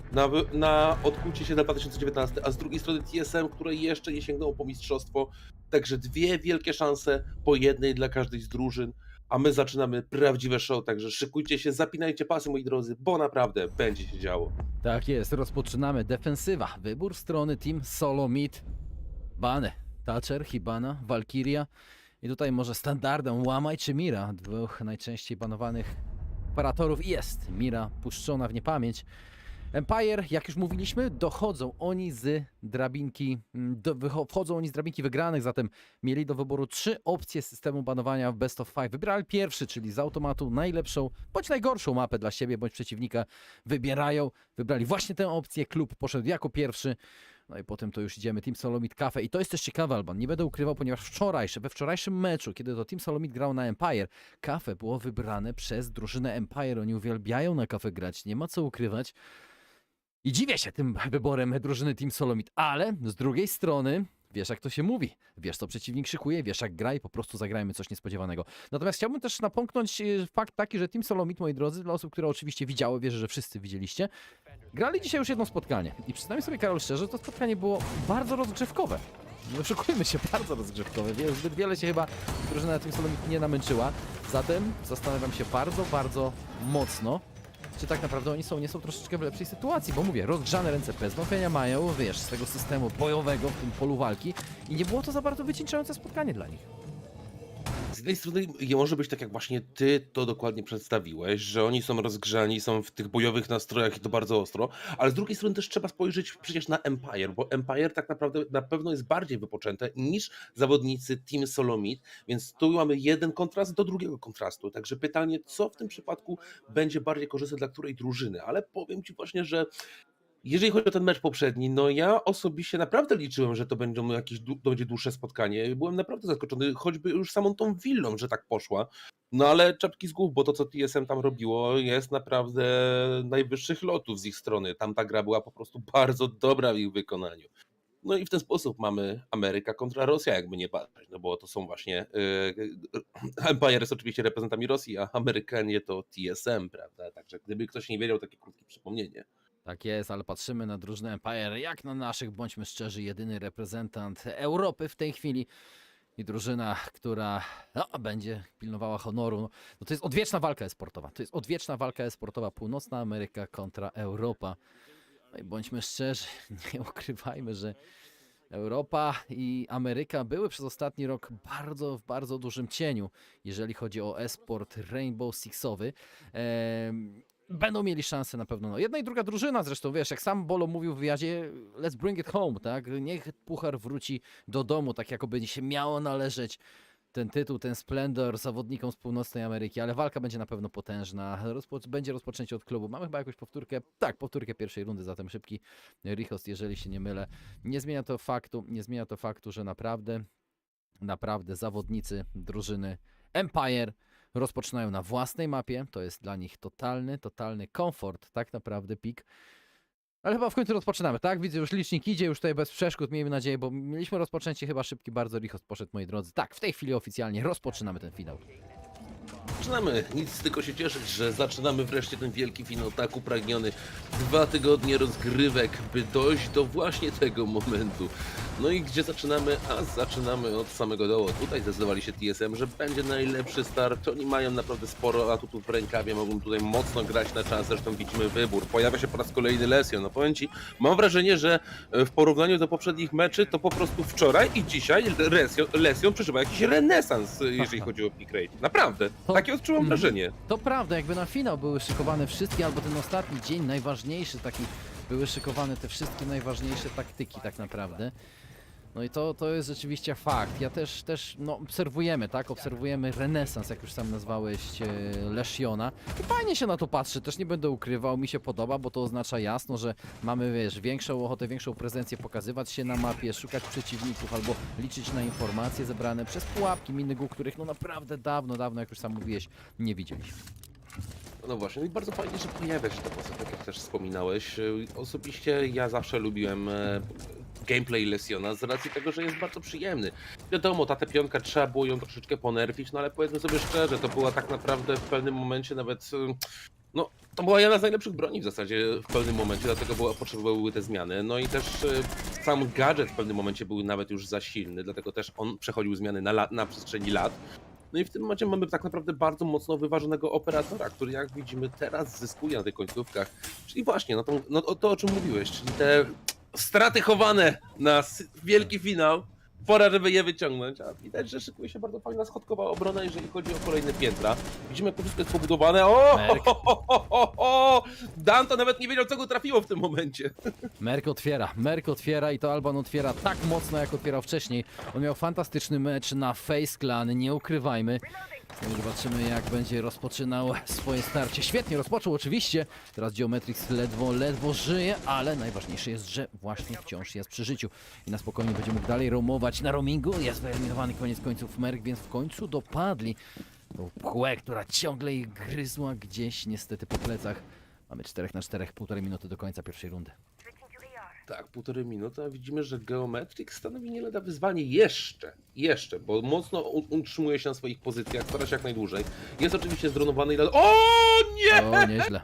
na odkucie się na 2019, a z drugiej strony TSM, które jeszcze nie sięgnęło po mistrzostwo. Także dwie wielkie szanse, po jednej dla każdej z drużyn. A my zaczynamy prawdziwe show, także szykujcie się, zapinajcie pasy, moi drodzy, bo naprawdę będzie się działo. Tak jest, rozpoczynamy defensywa. Wybór strony Team Solomid. Bany, Thatcher, Hibana, Valkyria. I tutaj może standardem Łamaj czy Mira, dwóch najczęściej banowanych operatorów. Jest Mira puszczona w niepamięć. Empire, jak już mówiliśmy, wchodzą oni z drabinki wygranych, zatem mieli do wyboru 3 opcje systemu banowania w Best of 5. Wybrali pierwszy, czyli z automatu najlepszą, bądź najgorszą mapę dla siebie, bądź przeciwnika wybrali właśnie tę opcję, klub poszedł jako pierwszy. No i potem to już idziemy Team Solomid Cafe. I to jest też ciekawe, Alban, nie będę ukrywał, ponieważ we wczorajszym meczu, kiedy to Team Solomid grał na Empire, Cafe było wybrane przez drużynę Empire. Oni uwielbiają na Cafe grać, nie ma co ukrywać. I dziwię się tym wyborem drużyny Team Solomid, ale z drugiej strony wiesz, jak to się mówi, wiesz, co przeciwnik szykuje, wiesz, jak gra i po prostu zagrajmy coś niespodziewanego. Natomiast chciałbym też napomknąć fakt taki, że Team Solomid, moi drodzy, dla osób, które oczywiście widziały, wierzę, że wszyscy widzieliście, grali dzisiaj już jedno spotkanie. I przyznajmy sobie, Karol, szczerze, to spotkanie było bardzo rozgrzewkowe. Nie oszukujmy się, bardzo rozgrzewkowe. Zbyt wiele się chyba drużyna Team Solomid nie namęczyła. Zatem zastanawiam się bardzo mocno, czy tak naprawdę oni nie są troszeczkę w lepszej sytuacji, bo mówię, rozgrzane ręce bez wątpienia mają, wiesz, z tego systemu bojowego w tym polu walki i nie było to za bardzo wycieńczające spotkanie dla nich. Z jednej strony może być tak, jak właśnie ty to dokładnie przedstawiłeś, że oni są rozgrzani, są w tych bojowych nastrojach i to bardzo ostro, ale z drugiej strony też trzeba spojrzeć przecież na Empire, bo Empire tak naprawdę na pewno jest bardziej wypoczęte niż zawodnicy Team Solomid, więc tu mamy jeden kontrast do drugiego kontrastu, także pytanie, co w tym przypadku będzie bardziej korzystne dla której drużyny, ale powiem ci właśnie, że jeżeli chodzi o ten mecz poprzedni, no ja osobiście naprawdę liczyłem, że to będzie dłuższe spotkanie. Byłem naprawdę zaskoczony, choćby już samą tą willą, że tak poszła. No ale czapki z głów, bo to, co TSM tam robiło, jest naprawdę najwyższych lotów z ich strony. Tamta gra była po prostu bardzo dobra w ich wykonaniu. No i w ten sposób mamy Ameryka kontra Rosja, jakby nie patrzeć, no bo to są właśnie Empire jest oczywiście reprezentantami Rosji, a Amerykanie to TSM, prawda? Także gdyby ktoś nie wiedział, takie krótkie przypomnienie. Tak jest, ale patrzymy na drużynę Empire jak na naszych, bądźmy szczerzy, jedyny reprezentant Europy w tej chwili i drużyna, która będzie pilnowała honoru. No to jest odwieczna walka e-sportowa. To jest odwieczna walka e-sportowa. Północna Ameryka kontra Europa. No i bądźmy szczerzy, nie ukrywajmy, że Europa i Ameryka były przez ostatni rok w bardzo dużym cieniu, jeżeli chodzi o e-sport Rainbow Sixowy. Będą mieli szansę na pewno. No, jedna i druga drużyna zresztą, wiesz, jak sam Bolo mówił w wywiadzie, let's bring it home, tak? Niech puchar wróci do domu, tak jakoby się miało należeć ten tytuł, ten splendor zawodnikom z północnej Ameryki, ale walka będzie na pewno potężna. Będzie rozpoczęcie od klubu. Mamy chyba jakąś powtórkę? Tak, powtórkę pierwszej rundy, zatem szybki ripost, jeżeli się nie mylę. Nie zmienia to faktu, że naprawdę zawodnicy drużyny Empire rozpoczynają na własnej mapie. To jest dla nich totalny komfort, tak naprawdę pik. Ale chyba w końcu rozpoczynamy, tak? Widzę, już licznik idzie, już tutaj bez przeszkód, miejmy nadzieję, bo mieliśmy rozpoczęcie chyba szybki, bardzo ripost poszedł, moi drodzy. Tak, w tej chwili oficjalnie rozpoczynamy ten finał. Zaczynamy, nic tylko się cieszyć, że zaczynamy wreszcie ten wielki finał, tak upragniony. 2 tygodnie rozgrywek, by dojść do właśnie tego momentu. No i gdzie zaczynamy? A zaczynamy od samego dołu. Tutaj zdecydowali się TSM, że będzie najlepszy start. Oni mają naprawdę sporo atutów w rękawie, mogą tutaj mocno grać na czas, zresztą widzimy wybór. Pojawia się po raz kolejny Lesion. No powiem Ci, mam wrażenie, że w porównaniu do poprzednich meczy, to po prostu wczoraj i dzisiaj Lesion przeżywa jakiś renesans, jeżeli chodzi o pick rate. Naprawdę, takie odczuwam wrażenie. To prawda, jakby na finał były szykowane wszystkie, albo ten ostatni dzień najważniejszy taki, były szykowane te wszystkie najważniejsze taktyki tak naprawdę. No i to jest rzeczywiście fakt. Ja też no, obserwujemy, tak? Obserwujemy renesans, jak już sam nazwałeś Lesiona. I fajnie się na to patrzy, też nie będę ukrywał, mi się podoba, bo to oznacza jasno, że mamy, wiesz, większą ochotę, większą prezencję pokazywać się na mapie, szukać przeciwników albo liczyć na informacje zebrane przez pułapki, miny, których no naprawdę dawno, jak już sam mówiłeś, nie widzieliśmy. No właśnie, no i bardzo fajnie, że pojawia się ta postać, tak jak też wspominałeś. Osobiście ja zawsze lubiłem gameplay Lesiona z racji tego, że jest bardzo przyjemny. Wiadomo, ta T5 trzeba było ją troszeczkę ponerfić, no ale powiedzmy sobie szczerze, to była tak naprawdę w pewnym momencie nawet, no to była jedna z najlepszych broni w zasadzie w pewnym momencie, dlatego potrzebowały te zmiany. No i też sam gadżet w pewnym momencie był nawet już za silny, dlatego też on przechodził zmiany na przestrzeni lat. No i w tym momencie mamy tak naprawdę bardzo mocno wyważonego operatora, który jak widzimy teraz zyskuje na tych końcówkach. Czyli właśnie, to o czym mówiłeś, czyli te straty chowane na wielki finał. Pora, żeby je wyciągnąć, a widać, że szykuje się bardzo fajna schodkowa obrona, jeżeli chodzi o kolejne piętra. Widzimy, jak to wszystko jest pobudowane. Dan to nawet nie wiedział, co go trafiło w tym momencie. Merk otwiera i to Alban otwiera tak mocno, jak otwierał wcześniej. On miał fantastyczny mecz na Face Clan, nie ukrywajmy. No zobaczymy, jak będzie rozpoczynał swoje starcie. Świetnie rozpoczął oczywiście. Teraz Geometrix ledwo żyje, ale najważniejsze jest, że właśnie wciąż jest przy życiu. I na spokojnie będzie mógł dalej roamować na roamingu. Jest wyeliminowany koniec końców Merk, więc w końcu dopadli tą pchłę, która ciągle ich gryzła gdzieś niestety po plecach. Mamy 4 na 4, 1,5 minuty do końca pierwszej rundy. Tak, 1,5 minuty, a widzimy, że Geometrix stanowi nie lada wyzwanie jeszcze, bo mocno utrzymuje się na swoich pozycjach, stara się jak najdłużej. Jest oczywiście zdronowany i... O nie! O, nieźle.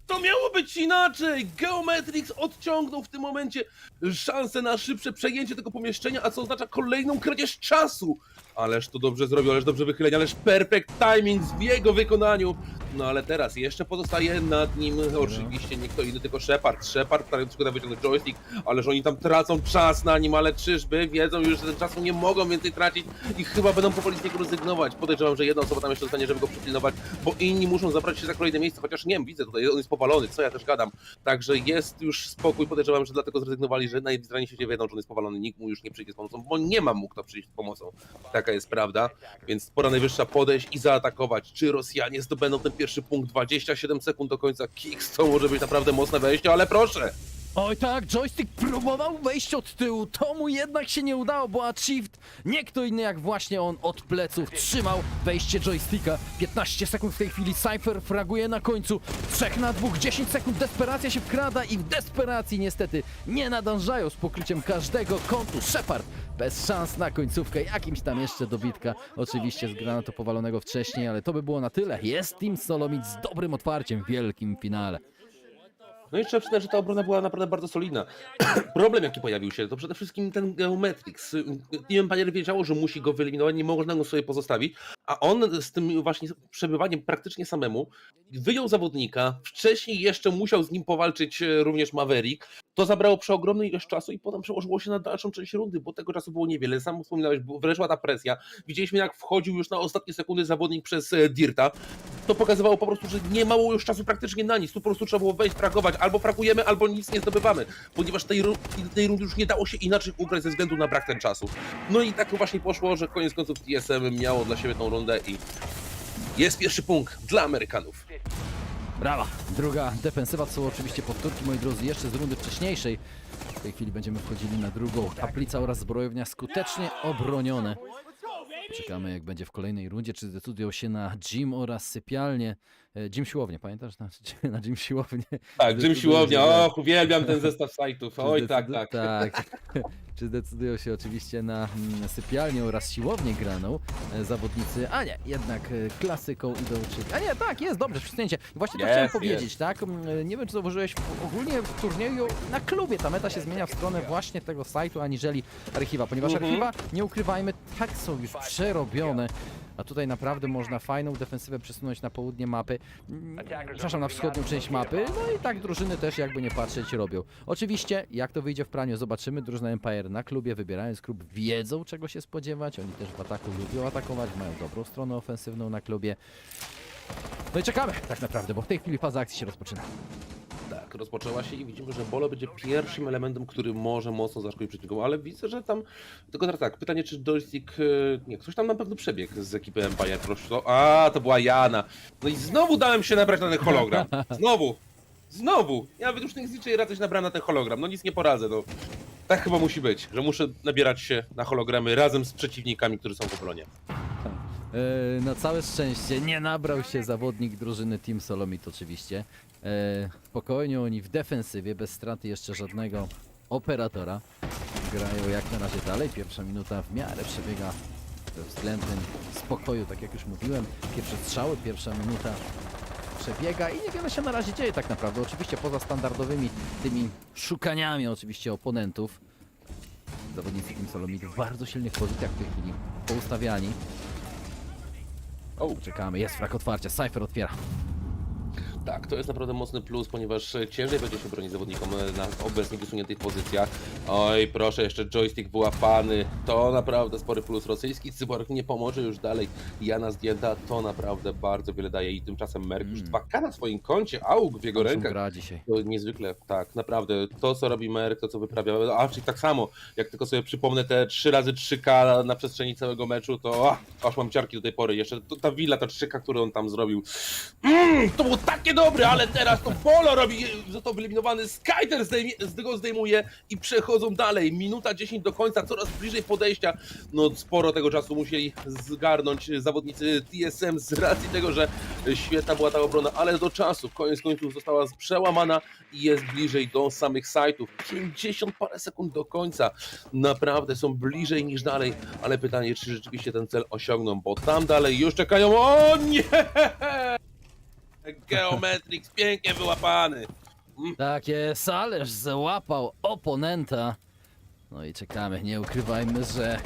To miało być inaczej! Geometrix odciągnął w tym momencie szansę na szybsze przejęcie tego pomieszczenia, a co oznacza kolejną kradzież czasu. Ależ to dobrze zrobił, ależ dobrze wychylenie, ależ perfect timing w jego wykonaniu. No ale teraz jeszcze pozostaje nad nim oczywiście nie kto inny, tylko Shepard. Shepard starając się wyciągnąć joystick, ależ oni tam tracą czas na nim, ale czyżby wiedzą już, że ten czasu nie mogą więcej tracić i chyba będą powoli z niego rezygnować. Podejrzewam, że jedna osoba tam jeszcze zostanie, żeby go przypilnować, bo inni muszą zabrać się za kolejne miejsce, chociaż nie wiem, widzę tutaj, on jest powalony, co ja też gadam. Także jest już spokój, podejrzewam, że dlatego zrezygnowali, że najbliżej na świecie wiedzą, że on jest powalony, nikt mu już nie przyjdzie z pomocą, bo nie ma mu kto przyjść z pomocą. Taka jest prawda, więc pora najwyższa podejść i zaatakować. Czy Rosjanie zdobędą ten pierwszy punkt? 27 sekund do końca. Kicks to może być naprawdę mocne wejście, ale proszę! Oj tak, joystick próbował wejść od tyłu, to mu jednak się nie udało, bo Achieved, nie kto inny jak właśnie on od pleców trzymał wejście joysticka. 15 sekund w tej chwili, Cypher fraguje na końcu, 3 na 2, 10 sekund, desperacja się wkrada i w desperacji niestety nie nadążają z pokryciem każdego kątu. Shepard bez szans na końcówkę, jakimś tam jeszcze dobitka, oczywiście z granatu powalonego wcześniej, ale to by było na tyle. Jest Team Solomid z dobrym otwarciem w wielkim finale. No i trzeba przyznać, że ta obrona była naprawdę bardzo solidna. Problem, jaki pojawił się, to przede wszystkim ten Geometrix. Team Empire wiedziało, że musi go wyeliminować, nie można go sobie pozostawić, a on z tym właśnie przebywaniem praktycznie samemu wyjął zawodnika, wcześniej jeszcze musiał z nim powalczyć również Maverick. To zabrało przeogromną ilość czasu i potem przełożyło się na dalszą część rundy, bo tego czasu było niewiele. Sam wspominałeś, weszła ta presja. Widzieliśmy, jak wchodził już na ostatnie sekundy zawodnik przez Dirta. To pokazywało po prostu, że nie mało już czasu praktycznie na nic. Tu po prostu trzeba było wejść, fragować. Albo fragujemy, albo nic nie zdobywamy. Ponieważ tej rundy już nie dało się inaczej ugrać ze względu na brak ten czasu. No i tak właśnie poszło, że koniec końców TSM miało dla siebie tą rundę i jest pierwszy punkt dla Amerykanów. Brawa! Druga defensywa, to są oczywiście powtórki, moi drodzy, jeszcze z rundy wcześniejszej. W tej chwili będziemy wchodzili na drugą. Kaplica oraz zbrojownia skutecznie obronione. Czekamy, jak będzie w kolejnej rundzie, czy zdecydują się na gym oraz sypialnię. Gym siłownię, pamiętasz? Na gym siłownię. Tak, gym siłownia, och, uwielbiam ten zestaw sajtów, oj tak. Czy zdecydują się oczywiście na sypialnię oraz siłownię graną zawodnicy, a nie, jednak klasyką idą, czyli... A nie, tak, jest, dobrze, przysunięcie. Właśnie to chciałem powiedzieć, tak? Nie wiem, czy zauważyłeś, ogólnie w turnieju na klubie ta meta się zmienia w stronę właśnie tego sajtu, aniżeli archiwa, ponieważ archiwa, nie ukrywajmy, tak są już przerobione. A tutaj naprawdę można fajną defensywę przesunąć na południe mapy, przepraszam, na wschodnią część mapy, no i tak drużyny też jakby nie patrzeć robią. Oczywiście, jak to wyjdzie w praniu, zobaczymy. Drużyna Empire na klubie, wybierając klub, wiedzą czego się spodziewać, oni też w ataku lubią atakować, mają dobrą stronę ofensywną na klubie. No i czekamy tak naprawdę, bo w tej chwili faza akcji się rozpoczyna. Tak, rozpoczęła się i widzimy, że Bolo będzie pierwszym elementem, który może mocno zaszkodzić przeciwnikom, ale widzę, że tam... Tylko teraz tak, pytanie, czy joystick... Nie, ktoś tam na pewno przebiegł z ekipy Empire. To była Jana. No i znowu dałem się nabrać na ten hologram. Znowu! Ja nawet już nie zliczę raz nabrałem na ten hologram. No nic nie poradzę, no. Tak chyba musi być, że muszę nabierać się na hologramy razem z przeciwnikami, którzy są w obronie. Na całe szczęście nie nabrał się zawodnik drużyny Team Solomid oczywiście. Spokojnie oni w defensywie, bez straty jeszcze żadnego operatora. Grają jak na razie dalej. Pierwsza minuta w miarę przebiega we względnym spokoju, tak jak już mówiłem. Pierwsze strzały, pierwsza minuta przebiega i niewiele się na razie dzieje tak naprawdę. Oczywiście poza standardowymi tymi szukaniami oczywiście oponentów. Zawodnicy Team Solomid w bardzo silnych pozycjach w tej chwili poustawiani. Czekamy, jest frak otwarcia, Cypher otwiera. Tak, to jest naprawdę mocny plus, ponieważ ciężej będzie się bronić zawodnikom na obecnie wysuniętych pozycjach. Oj, proszę, jeszcze joystick wyłapany. To naprawdę spory plus. Rosyjski cyborg nie pomoże już dalej. Jana zdjęta, to naprawdę bardzo wiele daje. I tymczasem Merk już 2K na swoim koncie, AUG w jego rękach. Gra dzisiaj. To niezwykle, tak, naprawdę. To, co robi Merk, to, co wyprawia, czyli tak samo, jak tylko sobie przypomnę te 3x3K na przestrzeni całego meczu, to aż mam ciarki do tej pory. Jeszcze ta willa, ta 3K, którą on tam zrobił. To było takie dobre, ale teraz to Bolo robi, został wyeliminowany, Skyter go zdejmuje i przechodzą dalej. Minuta 10 do końca, coraz bliżej podejścia. No sporo tego czasu musieli zgarnąć zawodnicy TSM z racji tego, że świetna była ta obrona, ale do czasu, koniec końców została przełamana i jest bliżej do samych sajtów. 50 parę sekund do końca. Naprawdę są bliżej niż dalej, ale pytanie, czy rzeczywiście ten cel osiągną, bo tam dalej już czekają, o nie! Geometrix pięknie wyłapany. Tak jest, ależ załapał oponenta. No i czekamy, nie ukrywajmy, że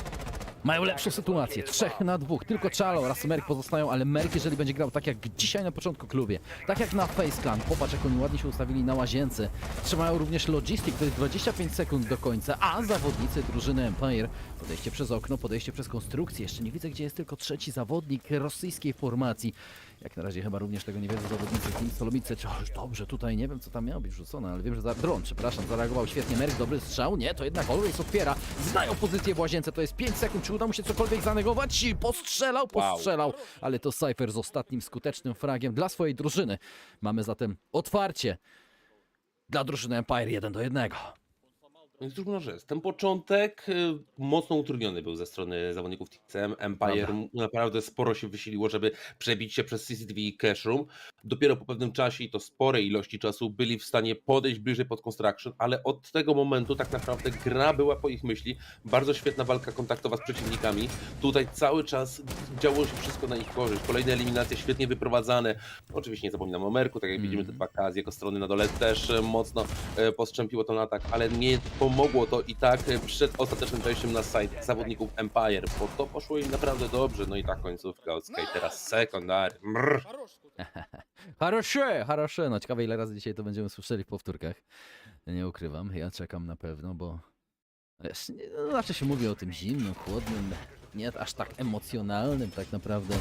mają lepszą sytuację. 3 na 2, tylko Chalo oraz Merk pozostają, ale Merk, jeżeli będzie grał tak jak dzisiaj na początku klubie, tak jak na Face Clan, popatrz jak oni ładnie się ustawili na łazience. Trzymają również Logistic, to jest 25 sekund do końca, a zawodnicy drużyny Empire, podejście przez okno, podejście przez konstrukcję. Jeszcze nie widzę, gdzie jest tylko trzeci zawodnik rosyjskiej formacji. Jak na razie chyba również tego nie wiedzą zawodnicy Team Solomid. Dobrze, tutaj nie wiem co tam miało być rzucone, ale wiem, że zareagował świetnie. Merk, dobry strzał, nie, to jednak Always otwiera. Znają pozycję w łazience, to jest 5 sekund, czy uda mu się cokolwiek zanegować? Postrzelał, ale to Cypher z ostatnim skutecznym fragiem dla swojej drużyny. Mamy zatem otwarcie. dla drużyny Empire 1-1. Więc cóż można rzec, ten początek mocno utrudniony był ze strony zawodników TSM. Empire Prawda. naprawdę sporo się wysiliło, żeby przebić się przez CCTV i Cash Room. Dopiero po pewnym czasie i to sporej ilości czasu byli w stanie podejść bliżej pod Construction, ale od tego momentu tak naprawdę gra była po ich myśli. Bardzo świetna walka kontaktowa z przeciwnikami. Tutaj cały czas działo się wszystko na ich korzyść. Kolejne eliminacje świetnie wyprowadzane. Oczywiście nie zapominam o Merku, tak jak widzimy te 2K z jego strony na dole też mocno postrzępiło ten atak, ale nie pomogło to i tak przed ostatecznym wejściem na site zawodników Empire, bo to poszło im naprawdę dobrze. No i ta końcówka od Sky teraz sekundary. Хороше. No ciekawe ile razy dzisiaj to będziemy słyszeli w powtórkach. Nie ukrywam, ja czekam na pewno, bo wiesz, zawsze się mówi o tym zimnym, chłodnym, nie aż tak emocjonalnym tak naprawdę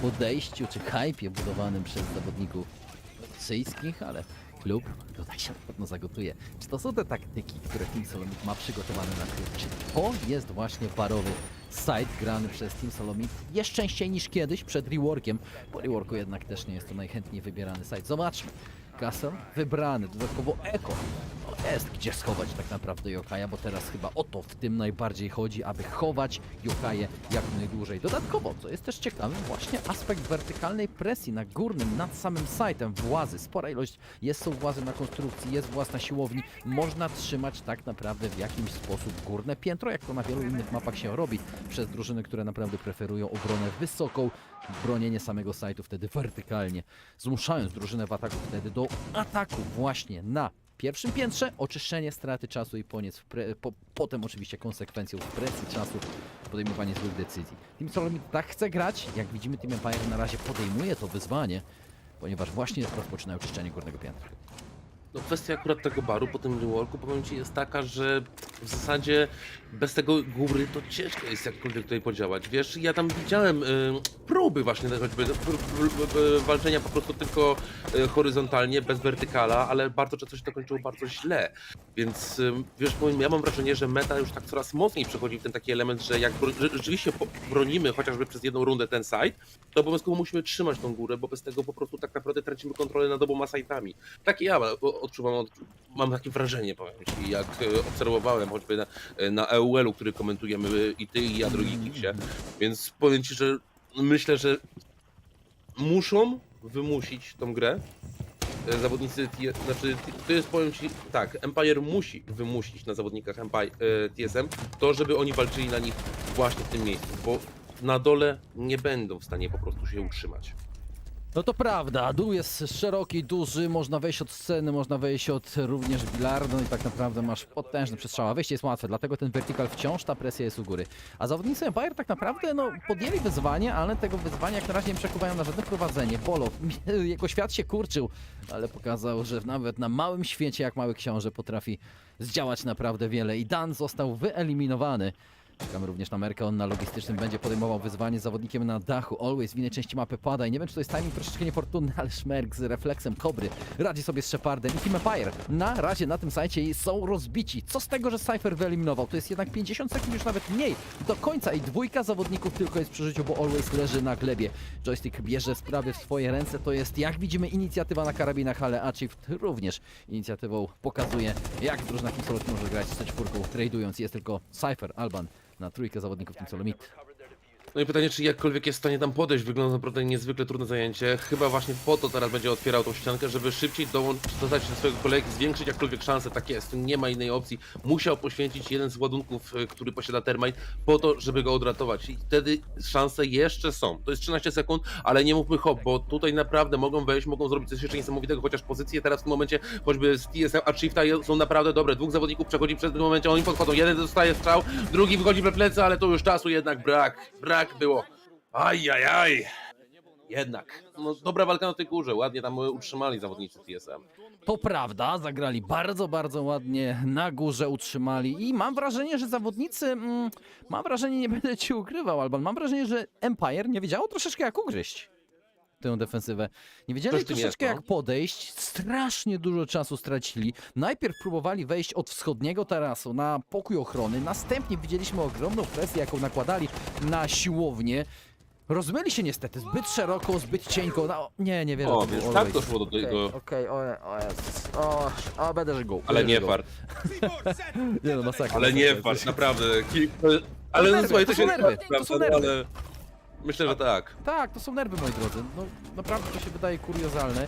podejściu czy hypie budowanym przez zawodników rosyjskich, ale klub tutaj się na pewno zagotuje. Czy to są te taktyki, które Team Solomid ma przygotowane na klub? Czy to jest właśnie barowy site grany przez Team Solomid jeszcze częściej niż kiedyś przed reworkiem? Po reworku jednak też nie jest to najchętniej wybierany site. Zobaczmy. Castle wybrany, dodatkowo Echo. No jest gdzie schować tak naprawdę Yokaja, bo teraz chyba o to w tym najbardziej chodzi, aby chować Yokaję jak najdłużej. Dodatkowo, co jest też ciekawe, właśnie aspekt wertykalnej presji na górnym, nad samym site'em włazy. Spora ilość są włazy na konstrukcji, jest właz na siłowni. Można trzymać tak naprawdę w jakimś sposób górne piętro, jak to na wielu innych mapach się robi przez drużyny, które naprawdę preferują obronę wysoką, bronienie samego site'u wtedy wertykalnie, zmuszając drużynę w ataku wtedy do ataku właśnie na pierwszym piętrze, oczyszczenie straty czasu i potem oczywiście konsekwencją presji czasu, podejmowanie złych decyzji. Team Solomid tak chce grać, jak widzimy Team Empire na razie podejmuje to wyzwanie, ponieważ właśnie rozpoczynają czyszczenie górnego piętra. No kwestia akurat tego baru po tym reworku, powiem Ci, jest taka, że w zasadzie bez tego góry to ciężko jest jakkolwiek tutaj podziałać. Wiesz, ja tam widziałem próby właśnie choćby walczenia po prostu tylko horyzontalnie, bez wertykala, ale bardzo często się to kończyło bardzo źle. Więc wiesz, ja mam wrażenie, że meta już tak coraz mocniej przechodzi w ten taki element, że jak rzeczywiście bronimy chociażby przez jedną rundę ten site, to obowiązkowo musimy trzymać tą górę, bo bez tego po prostu tak naprawdę tracimy kontrolę nad oboma site'ami. Tak ja odczuwam, mam takie wrażenie, powiem Ci, jak obserwowałem choćby na EUL-u, który komentujemy i Ty, i ja, drogi Kiksie, więc powiem Ci, że myślę, że muszą wymusić tą grę zawodnicy, znaczy to jest, powiem Ci, tak, Empire musi wymusić na zawodnikach TSM to, żeby oni walczyli na nich właśnie w tym miejscu, bo na dole nie będą w stanie po prostu się utrzymać. No to prawda, dół jest szeroki, duży, można wejść od sceny, można wejść od również bilardu i tak naprawdę masz potężny przestrzał. Wejście jest łatwe, dlatego ten vertical wciąż, ta presja jest u góry. A zawodnicy Empire tak naprawdę podjęli wyzwanie, ale tego wyzwania jak na razie nie przekuwają na żadne prowadzenie. Bolo, jego świat się kurczył, ale pokazał, że nawet na małym świecie jak Mały Książę potrafi zdziałać naprawdę wiele i Dan został wyeliminowany. Czekamy również na Merkę, on na logistycznym będzie podejmował wyzwanie z zawodnikiem na dachu. Always w innej części mapy pada i nie wiem, czy to jest timing troszeczkę niefortunny, ale Szmerk z refleksem Kobry radzi sobie z Shepardem i Team Empire na razie na tym sajcie są rozbici. Co z tego, że Cypher wyeliminował? To jest jednak 50 sekund, już nawet mniej do końca i dwójka zawodników tylko jest przy życiu, bo Always leży na glebie. Joystick bierze sprawy w swoje ręce, to jest, jak widzimy, inicjatywa na karabinach, ale Achieved również inicjatywą pokazuje, jak drużyna Team Solomid może grać z C4, tradując. Jest tylko Cypher, Alban na trójkę zawodników Team Solomid. No i pytanie, czy jakkolwiek jest w stanie tam podejść, wygląda naprawdę niezwykle trudne zajęcie. Chyba właśnie po to teraz będzie otwierał tą ściankę, żeby szybciej dostać się do swojego kolegi, zwiększyć jakkolwiek szanse, tak jest, nie ma innej opcji. Musiał poświęcić jeden z ładunków, który posiada Termite, po to, żeby go odratować i wtedy szanse jeszcze są. To jest 13 sekund, ale nie mówmy hop, bo tutaj naprawdę mogą wejść, mogą zrobić coś jeszcze niesamowitego, chociaż pozycje teraz w tym momencie, choćby z TSM Achieve'a są naprawdę dobre. Dwóch zawodników przechodzi przed tym momencie, oni podchodzą, jeden dostaje strzał, drugi wychodzi we plecy, ale to już czasu jednak brak było. Ajajaj. Jednak. No, dobra walka na tej górze, ładnie tam utrzymali zawodnicy TSM. To prawda, zagrali bardzo, bardzo ładnie na górze, utrzymali i mam wrażenie, że zawodnicy, nie będę Ci ukrywał, Alban, mam wrażenie, że Empire nie wiedziało troszeczkę jak ugryźć tę defensywę. Nie wiedzieli troszeczkę jak podejść, strasznie dużo czasu stracili. Najpierw próbowali wejść od wschodniego tarasu na pokój ochrony, następnie widzieliśmy ogromną presję, jaką nakładali na siłownię. Rozmyli się niestety, zbyt szeroko, zbyt cienko, no nie wierzę. O, to był więc tak always. doszło do tego. Okej, o jest. O, będę żygł. Ale nie fart. Nie no, masakra. Ale nie fart, naprawdę. Ale no słuchaj, to się nerwy, to są nerwy. ale myślę, że tak. Tak, to są nerwy, moi drodzy. No naprawdę to się wydaje kuriozalne,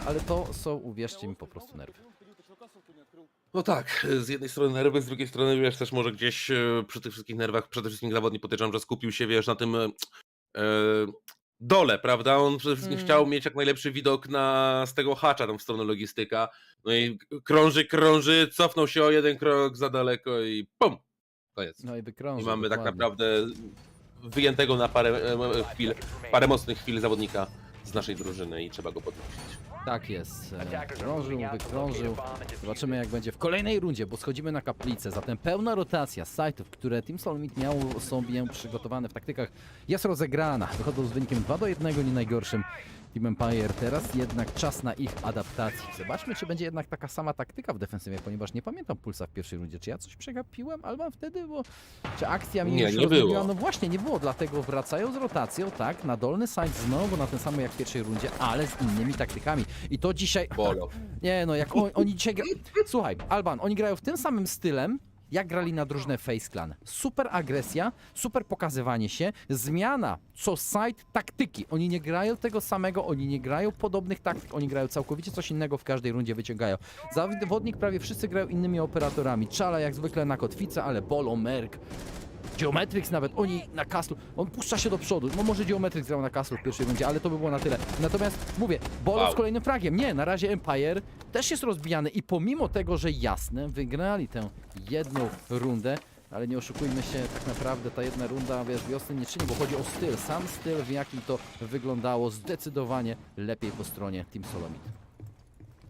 ale to są, uwierzcie mi, po prostu nerwy. No tak, z jednej strony nerwy, z drugiej strony wiesz, też może gdzieś przy tych wszystkich nerwach przede wszystkim zawodnik podejrzewam, że skupił się, wiesz, na tym dole, prawda? On przede wszystkim chciał mieć jak najlepszy widok z tego hacza tam w stronę logistyka. No i krąży, cofnął się o jeden krok za daleko i pum! Koniec. No i wykrążył. I mamy tak dokładnie. naprawdę wyjętego na parę mocnych chwil zawodnika z naszej drużyny i trzeba go podnosić. Tak jest. Wykrążył. Zobaczymy jak będzie w kolejnej rundzie, bo schodzimy na kaplicę. Zatem pełna rotacja site'ów, które Team Solomid miał sobie przygotowane w taktykach, jest rozegrana. Wychodzą z wynikiem 2-1, nie najgorszym. Team Empire teraz jednak czas na ich adaptacji. Zobaczmy, czy będzie jednak taka sama taktyka w defensywie, ponieważ nie pamiętam pulsa w pierwszej rundzie. Czy ja coś przegapiłem, albo wtedy, bo czy akcja mi już nie rozmówiła? było. No właśnie, nie było, dlatego wracają z rotacją, tak, na dolny side znowu na ten sam jak w pierwszej rundzie, ale z innymi taktykami. I to dzisiaj... Bolo. Nie no, jak oni dzisiaj Słuchaj, Alban, oni grają w tym samym stylem, jak grali na drużynę Face Clan. Super agresja, super pokazywanie się, zmiana co side taktyki. Oni nie grają tego samego, oni nie grają podobnych taktyk, oni grają całkowicie coś innego w każdej rundzie wyciągają. Zawodnik prawie wszyscy grają innymi operatorami. Czala jak zwykle na kotwicę, ale Bolo, Merk, Geometrix nawet, oni na Castle, on puszcza się do przodu, no może Geometrix grał na Castle w pierwszej rundzie, ale to by było na tyle. Natomiast mówię, Bolo z kolejnym fragiem, nie, na razie Empire też jest rozbijany i pomimo tego, że jasne, wygrali tę jedną rundę, ale nie oszukujmy się, tak naprawdę ta jedna runda, wiesz, wiosny nie czyni, bo chodzi o styl, sam styl, w jakim to wyglądało zdecydowanie lepiej po stronie Team Solomid.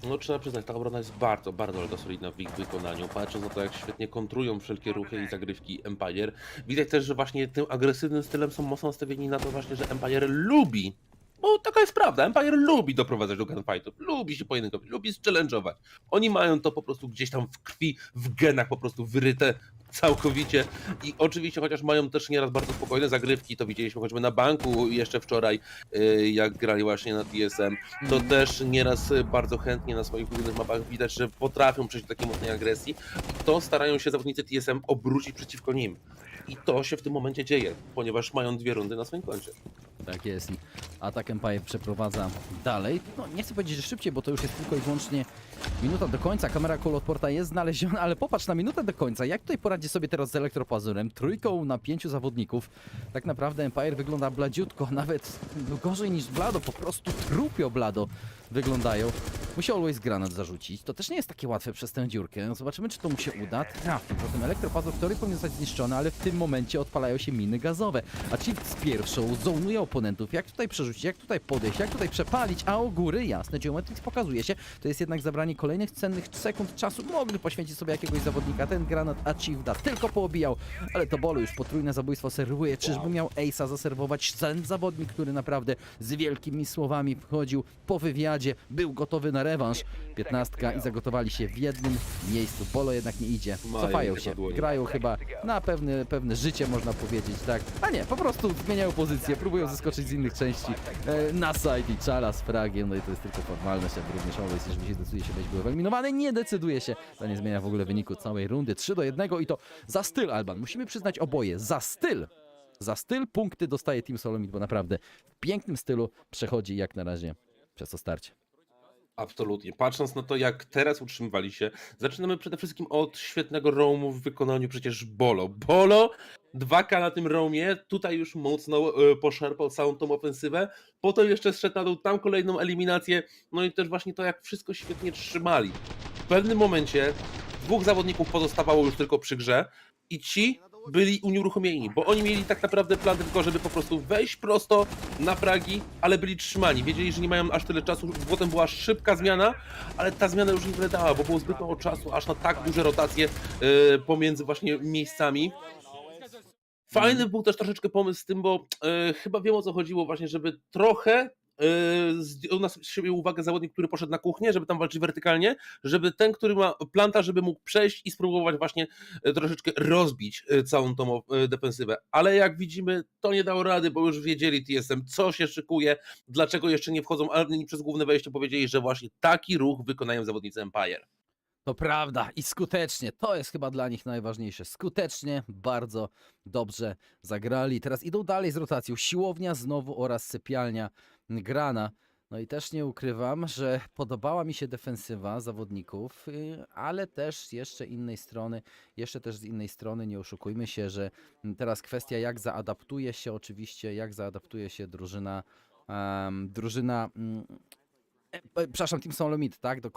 No trzeba przyznać, ta obrona jest bardzo, bardzo solidna w ich wykonaniu. Patrząc na to, jak świetnie kontrują wszelkie ruchy i zagrywki Empire. Widać też, że właśnie tym agresywnym stylem są mocno nastawieni na to właśnie, że Empire lubi, bo taka jest prawda, Empire lubi doprowadzać do gunfightów, lubi się pojedynkować, lubi challenge'ować. Oni mają to po prostu gdzieś tam w krwi, w genach po prostu wyryte całkowicie i oczywiście, chociaż mają też nieraz bardzo spokojne zagrywki, to widzieliśmy choćby na banku jeszcze wczoraj, jak grali właśnie na TSM, to też nieraz bardzo chętnie na swoich ulubionych mapach widać, że potrafią przejść do takiej mocnej agresji i to starają się zawodnicy TSM obrócić przeciwko nim. I to się w tym momencie dzieje, ponieważ mają 2 rundy na swoim koncie. Tak jest i atak Empire przeprowadza dalej. No nie chcę powiedzieć, że szybciej, bo to już jest tylko i wyłącznie minuta do końca. Kamera kolodporta jest znaleziona, ale popatrz na minutę do końca. Jak tutaj poradzi sobie teraz z elektropazurem? Trójką na 5 zawodników. Tak naprawdę Empire wygląda bladziutko, nawet gorzej niż Blado, po prostu trupio Blado wyglądają. Musi always granat zarzucić. To też nie jest takie łatwe przez tę dziurkę. Zobaczymy, czy to mu się uda. Trafi. Zatem elektropazur w teorii powinien zostać zniszczony, ale w tym momencie odpalają się miny gazowe. A Chief z pierwszą zonuje oponentów. Jak tutaj przerzucić, jak tutaj podejść, jak tutaj przepalić, a o góry jasne. Geometrix pokazuje się. To jest jednak zabranie kolejnych cennych sekund czasu. Mogli poświęcić sobie jakiegoś zawodnika. Ten granat Chief da tylko poobijał, ale to Bolo już potrójne zabójstwo serwuje. Czyżby miał Ace'a zaserwować? Ten zawodnik, który naprawdę z wielkimi słowami wchodził po wywiadzie, był gotowy na rewanż. 15 i zagotowali się w jednym miejscu. Bolo jednak nie idzie. Cofają się. Grają chyba na pewne życie, można powiedzieć, tak? A nie, po prostu zmieniają pozycję, próbują zeskoczyć z innych części na side i Czala z fragiem. No i to jest tylko formalność, aby również Always, jeżeli się decyduje się być, był wyeliminowany, nie decyduje się. To nie zmienia w ogóle wyniku całej rundy. 3-1 i to za styl, Alban. Musimy przyznać oboje, za styl. Za styl punkty dostaje Team Solomid, bo naprawdę w pięknym stylu przechodzi jak na razie przez to starcie. Absolutnie. Patrząc na to, jak teraz utrzymywali się, zaczynamy przede wszystkim od świetnego roamu w wykonaniu przecież Bolo. Bolo 2K na tym roamie, tutaj już mocno poszarpał całą tą ofensywę, potem jeszcze zszedł na dół, tam kolejną eliminację, no i też właśnie to, jak wszystko świetnie trzymali. W pewnym momencie 2 zawodników pozostawało już tylko przy grze i ci byli unieruchomieni, bo oni mieli tak naprawdę plan tylko, żeby po prostu wejść prosto na fragi, ale byli trzymani. Wiedzieli, że nie mają aż tyle czasu, potem była szybka zmiana, ale ta zmiana już nie dała, bo było zbyt mało czasu, aż na tak duże rotacje pomiędzy właśnie miejscami. Fajny był też troszeczkę pomysł z tym, bo chyba wiem, o co chodziło właśnie, żeby trochę zdjął na siebie uwagę zawodnik, który poszedł na kuchnię, żeby tam walczyć wertykalnie, żeby ten, który ma planta, żeby mógł przejść i spróbować właśnie troszeczkę rozbić całą tą defensywę. Ale jak widzimy, to nie dało rady, bo już wiedzieli TSM, co się szykuje, dlaczego jeszcze nie wchodzą, ale nie przez główne wejście powiedzieli, że właśnie taki ruch wykonają zawodnicy Empire. To prawda i skutecznie, to jest chyba dla nich najważniejsze. Skutecznie, bardzo dobrze zagrali. Teraz idą dalej z rotacją. Siłownia znowu oraz sypialnia grana. No i też nie ukrywam, że podobała mi się defensywa zawodników, ale też jeszcze z innej strony nie oszukujmy się, że teraz kwestia jak zaadaptuje się oczywiście, jak zaadaptuje się przepraszam, Team Solomid, tak, do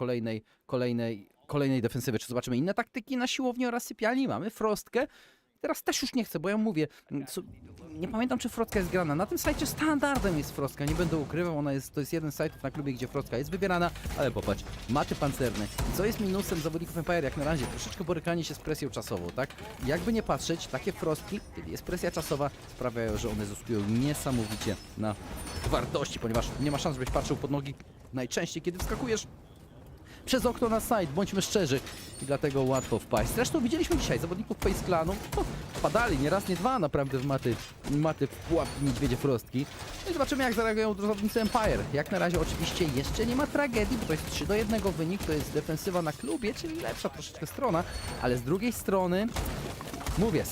kolejnej defensywy. Czy zobaczymy inne taktyki na siłowni oraz sypialni? Mamy Frostkę. Teraz też już nie chcę, bo ja mówię, nie pamiętam, czy Frostka jest grana. Na tym sajcie standardem jest Frostka, nie będę ukrywał, to jest jeden z sajtów na klubie, gdzie Frostka jest wybierana, ale popatrz, maty pancerne. I co jest minusem zawodników Empire, jak na razie? Troszeczkę borykanie się z presją czasową, tak? Jakby nie patrzeć, takie Frostki, kiedy jest presja czasowa, sprawiają, że one zyskują niesamowicie na wartości, ponieważ nie ma szans, żebyś patrzył pod nogi najczęściej, kiedy wskakujesz przez okno na site, bądźmy szczerzy. I dlatego łatwo wpaść. Zresztą widzieliśmy dzisiaj zawodników Face Clanu, wpadali nie raz, nie dwa naprawdę w maty w pułapki niedźwiedzie Frostki. No i zobaczymy, jak zareagują zawodnicy Empire. Jak na razie oczywiście jeszcze nie ma tragedii, bo to jest 3-1 wynik, to jest defensywa na klubie, czyli lepsza troszeczkę strona, ale z drugiej strony mówię,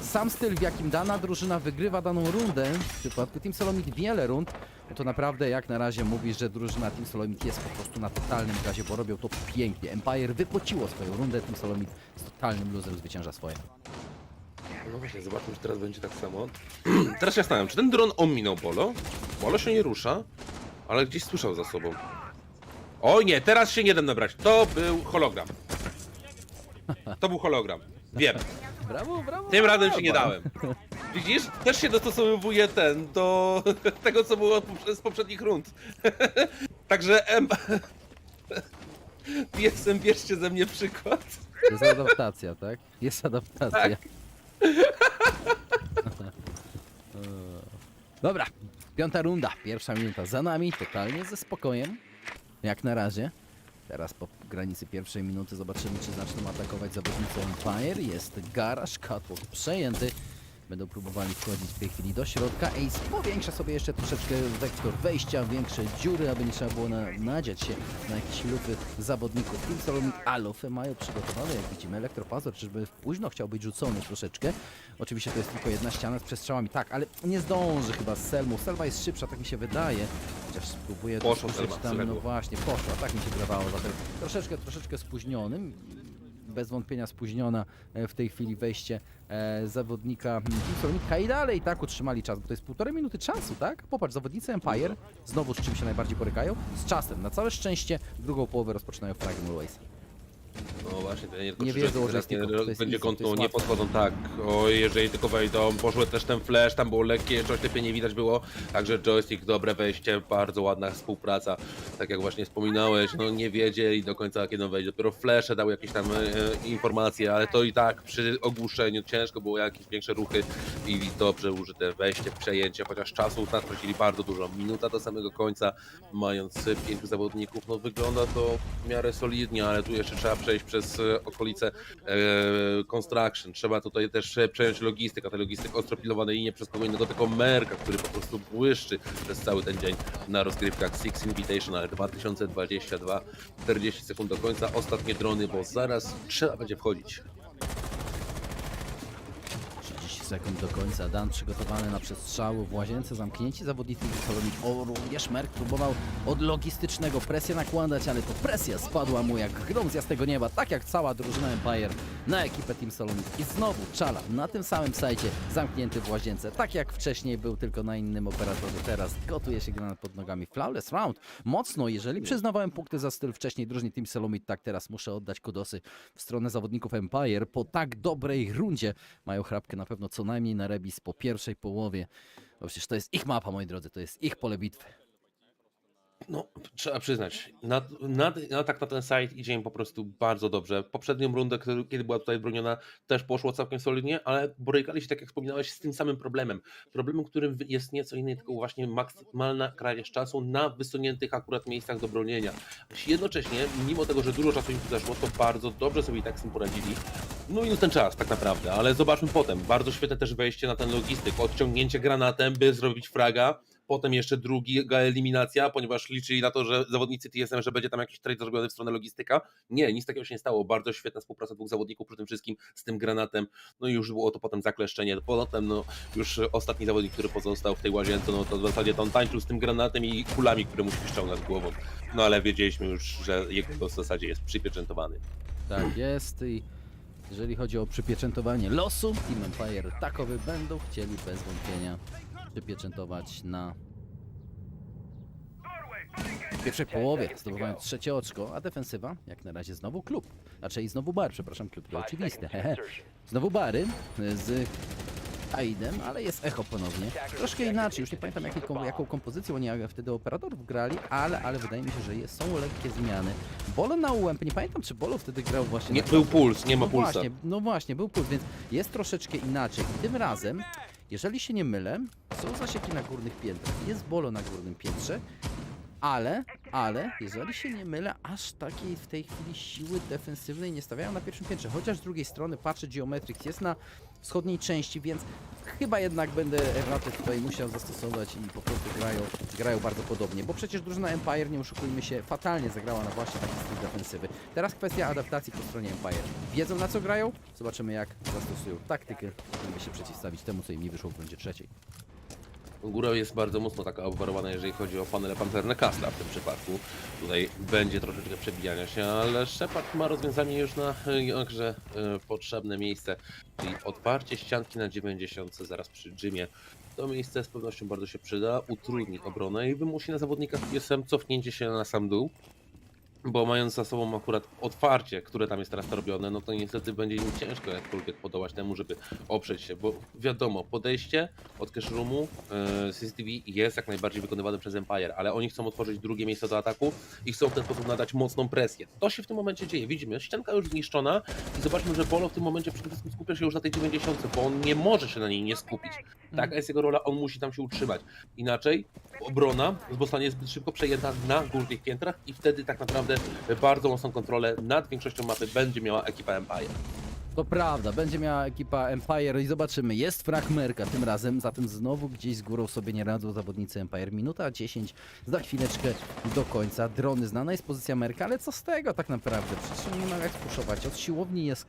sam styl, w jakim dana drużyna wygrywa daną rundę, w przypadku Team Solomid wiele rund, to naprawdę jak na razie mówi, że drużyna Team Solomid jest po prostu na totalnym gazie, bo robią to pięknie. Empire wypociło swoją rundę, Team Solomid z totalnym luzem zwycięża swoje. No właśnie, zobaczmy, czy teraz będzie tak samo. Teraz się zastanawiam, czy ten dron ominął Bolo? Bolo się nie rusza, ale gdzieś słyszał za sobą. O nie, teraz się nie dam nabrać. To był hologram. To był hologram. Wiem. Brawo, brawo. Tym razem się nie dałem. Widzisz? Też się dostosowuje do tego, co było z poprzednich rund. Także TSM, bierzcie ze mnie przykład. Jest adaptacja, tak? Jest adaptacja. Tak. Dobra, 5. runda, 1. minuta za nami, totalnie ze spokojem, jak na razie. Teraz po granicy 1. minuty zobaczymy, czy zaczną atakować zawodnicy Empire. Jest garaż, catwalk przejęty. Będą próbowali wchodzić w tej chwili do środka. Ace powiększa sobie jeszcze troszeczkę wektor wejścia, większe dziury, aby nie trzeba było nadziać się na jakieś lufy zawodników. Team Solomid, a lufy mają przygotowane, jak widzimy. Elektropazor, czyżby późno chciał być rzucony troszeczkę. Oczywiście to jest tylko jedna ściana z przestrzałami, tak, ale nie zdąży chyba z Selmu. Selwa jest szybsza, tak mi się wydaje. Chociaż spróbuję dosłyszeć tam, no właśnie, poszła, tak mi się wydawało, zatem troszeczkę spóźnionym. Bez wątpienia spóźniona w tej chwili wejście zawodnika Team Solomidka i dalej tak utrzymali czas, bo to jest 1,5 minuty czasu, tak? Popatrz, zawodnicy Empire znowu z czym się najbardziej borykają? Z czasem. Na całe szczęście drugą połowę rozpoczynają fragment Always. No właśnie, to Nie wiedzą, że jest będzie kontynuował, nie podchodzą tak. O, jeżeli tylko wejdą, poszły też ten flash, tam było lekkie, coś lepiej nie widać było. Także joystick, dobre wejście, bardzo ładna współpraca. Tak jak właśnie wspominałeś, no nie wiedzieli do końca, kiedy on wejdzie. Dopiero flasze dały jakieś tam informacje, ale to i tak przy ogłuszeniu ciężko było jakieś większe ruchy i dobrze użyte wejście, przejęcie, chociaż czasu stracili bardzo dużo. Minuta do samego końca, mając 5 zawodników, no wygląda to w miarę solidnie, ale tu jeszcze trzeba przejść przez okolice construction. Trzeba tutaj też przejąć logistykę, a ten logistyk ostro pilnowany i nie przez kogo innego, tylko Merka, który po prostu błyszczy przez cały ten dzień na rozgrywkach Six Invitational 2022. 40 sekund do końca, ostatnie drony, bo zaraz trzeba będzie wchodzić. 30 sekund do końca. Dan przygotowany na przestrzały w łazience, zamknięci zawodnicy Solomid. O, również Merk próbował od logistycznego presję nakładać, ale to presja spadła mu jak grom z jasnego nieba, tak jak cała drużyna Empire na ekipę Team Solomid. I znowu Czala na tym samym sajcie, zamknięty w łazience, tak jak wcześniej był, tylko na innym operatorze. Teraz gotuje się granat pod nogami. Flawless round. Mocno, jeżeli przyznawałem punkty za styl wcześniej drużynie Team Solomid, tak teraz muszę oddać kudosy w stronę zawodników Empire. Po tak dobrej rundzie mają chrapkę na pewno co najmniej na remis po pierwszej połowie. Bo przecież to jest ich mapa, moi drodzy, to jest ich pole bitwy. No, trzeba przyznać, atak na ten site idzie im po prostu bardzo dobrze. Poprzednią rundę, kiedy była tutaj broniona, też poszło całkiem solidnie, ale borykali się, tak jak wspominałeś, z tym samym problemem. Problemem, którym jest nieco inny, tylko właśnie maksymalna kradzież czasu na wysuniętych akurat miejscach do bronienia. Jednocześnie, mimo tego, że dużo czasu im tu zeszło, to bardzo dobrze sobie i tak z tym poradzili. No i ten czas tak naprawdę, ale zobaczmy potem. Bardzo świetne też wejście na ten logistyk, odciągnięcie granatem, by zrobić fraga. Potem jeszcze druga eliminacja, ponieważ liczyli na to, że zawodnicy TSM, że będzie tam jakiś trade zrobiony w stronę logistyka. Nie, nic takiego się nie stało. Bardzo świetna współpraca dwóch zawodników przy tym wszystkim z tym granatem. No i już było to potem zakleszczenie. Potem no już ostatni zawodnik, który pozostał w tej łazience, no to w zasadzie to on tańczył z tym granatem i kulami, które musi ściągnąć głową. No ale wiedzieliśmy już, że jego w zasadzie jest przypieczętowany. Tak jest i jeżeli chodzi o przypieczętowanie losu, Team Empire takowy będą chcieli bez wątpienia przypieczętować na pierwszej połowie, zdobywając trzecie oczko, a defensywa jak na razie znowu klub, raczej znowu bar, przepraszam, klub to oczywiste, znowu bary z Aidem, ale jest echo ponownie, troszkę inaczej, już nie pamiętam jaką kompozycją oni wtedy operatorów grali, ale wydaje mi się, że są lekkie zmiany. Bolo na UMP, nie pamiętam czy Bolo wtedy grał właśnie... Nie, był puls, nie ma pulsa. No właśnie, był puls, więc jest troszeczkę inaczej i tym razem, jeżeli się nie mylę, są zasieki na górnych piętrach, jest Bolo na górnym piętrze, ale, jeżeli się nie mylę, aż takiej w tej chwili siły defensywnej nie stawiają na pierwszym piętrze, chociaż z drugiej strony patrzę, Geometrix jest na wschodniej części, więc chyba jednak będę erratę tutaj musiał zastosować i po prostu grają bardzo podobnie, bo przecież drużyna Empire, nie oszukujmy się, fatalnie zagrała na właśnie taki styl defensywy. Teraz kwestia adaptacji po stronie Empire. Wiedzą na co grają? Zobaczymy jak zastosują taktykę, żeby się przeciwstawić temu, co im nie wyszło w rundzie trzeciej. Góra jest bardzo mocno taka obwarowana, jeżeli chodzi o panele pancerne Kastla w tym przypadku. Tutaj będzie troszeczkę przebijania się, ale Shepard ma rozwiązanie już na jakże potrzebne miejsce, czyli otwarcie ścianki na 90 zaraz przy Jimie. To miejsce z pewnością bardzo się przyda, utrudni obronę i wymusi na zawodnikach TSM cofnięcie się na sam dół. Bo mając za sobą akurat otwarcie, które tam jest teraz robione, no to niestety będzie im ciężko jakkolwiek podołać temu, żeby oprzeć się, bo wiadomo, podejście od cash roomu CCTV jest jak najbardziej wykonywane przez Empire, ale oni chcą otworzyć drugie miejsce do ataku i chcą w ten sposób nadać mocną presję. To się w tym momencie dzieje, widzimy, ścianka już zniszczona i zobaczmy, że Bolo w tym momencie przede wszystkim skupia się już na tej 90, bo on nie może się na niej nie skupić. Taka jest jego rola, on musi tam się utrzymać. Inaczej obrona zostanie zbyt szybko przejęta na górnych piętrach i wtedy tak naprawdę bardzo mocną kontrolę nad większością mapy będzie miała ekipa Empire. To prawda, będzie miała ekipa Empire i zobaczymy, jest frag Merka tym razem, zatem znowu gdzieś z górą sobie nie radzą zawodnicy Empire. Minuta 10, za chwileczkę do końca. Drony, znana jest pozycja Merka, ale co z tego tak naprawdę? Przecież nie ma jak spuszować. Od siłowni jest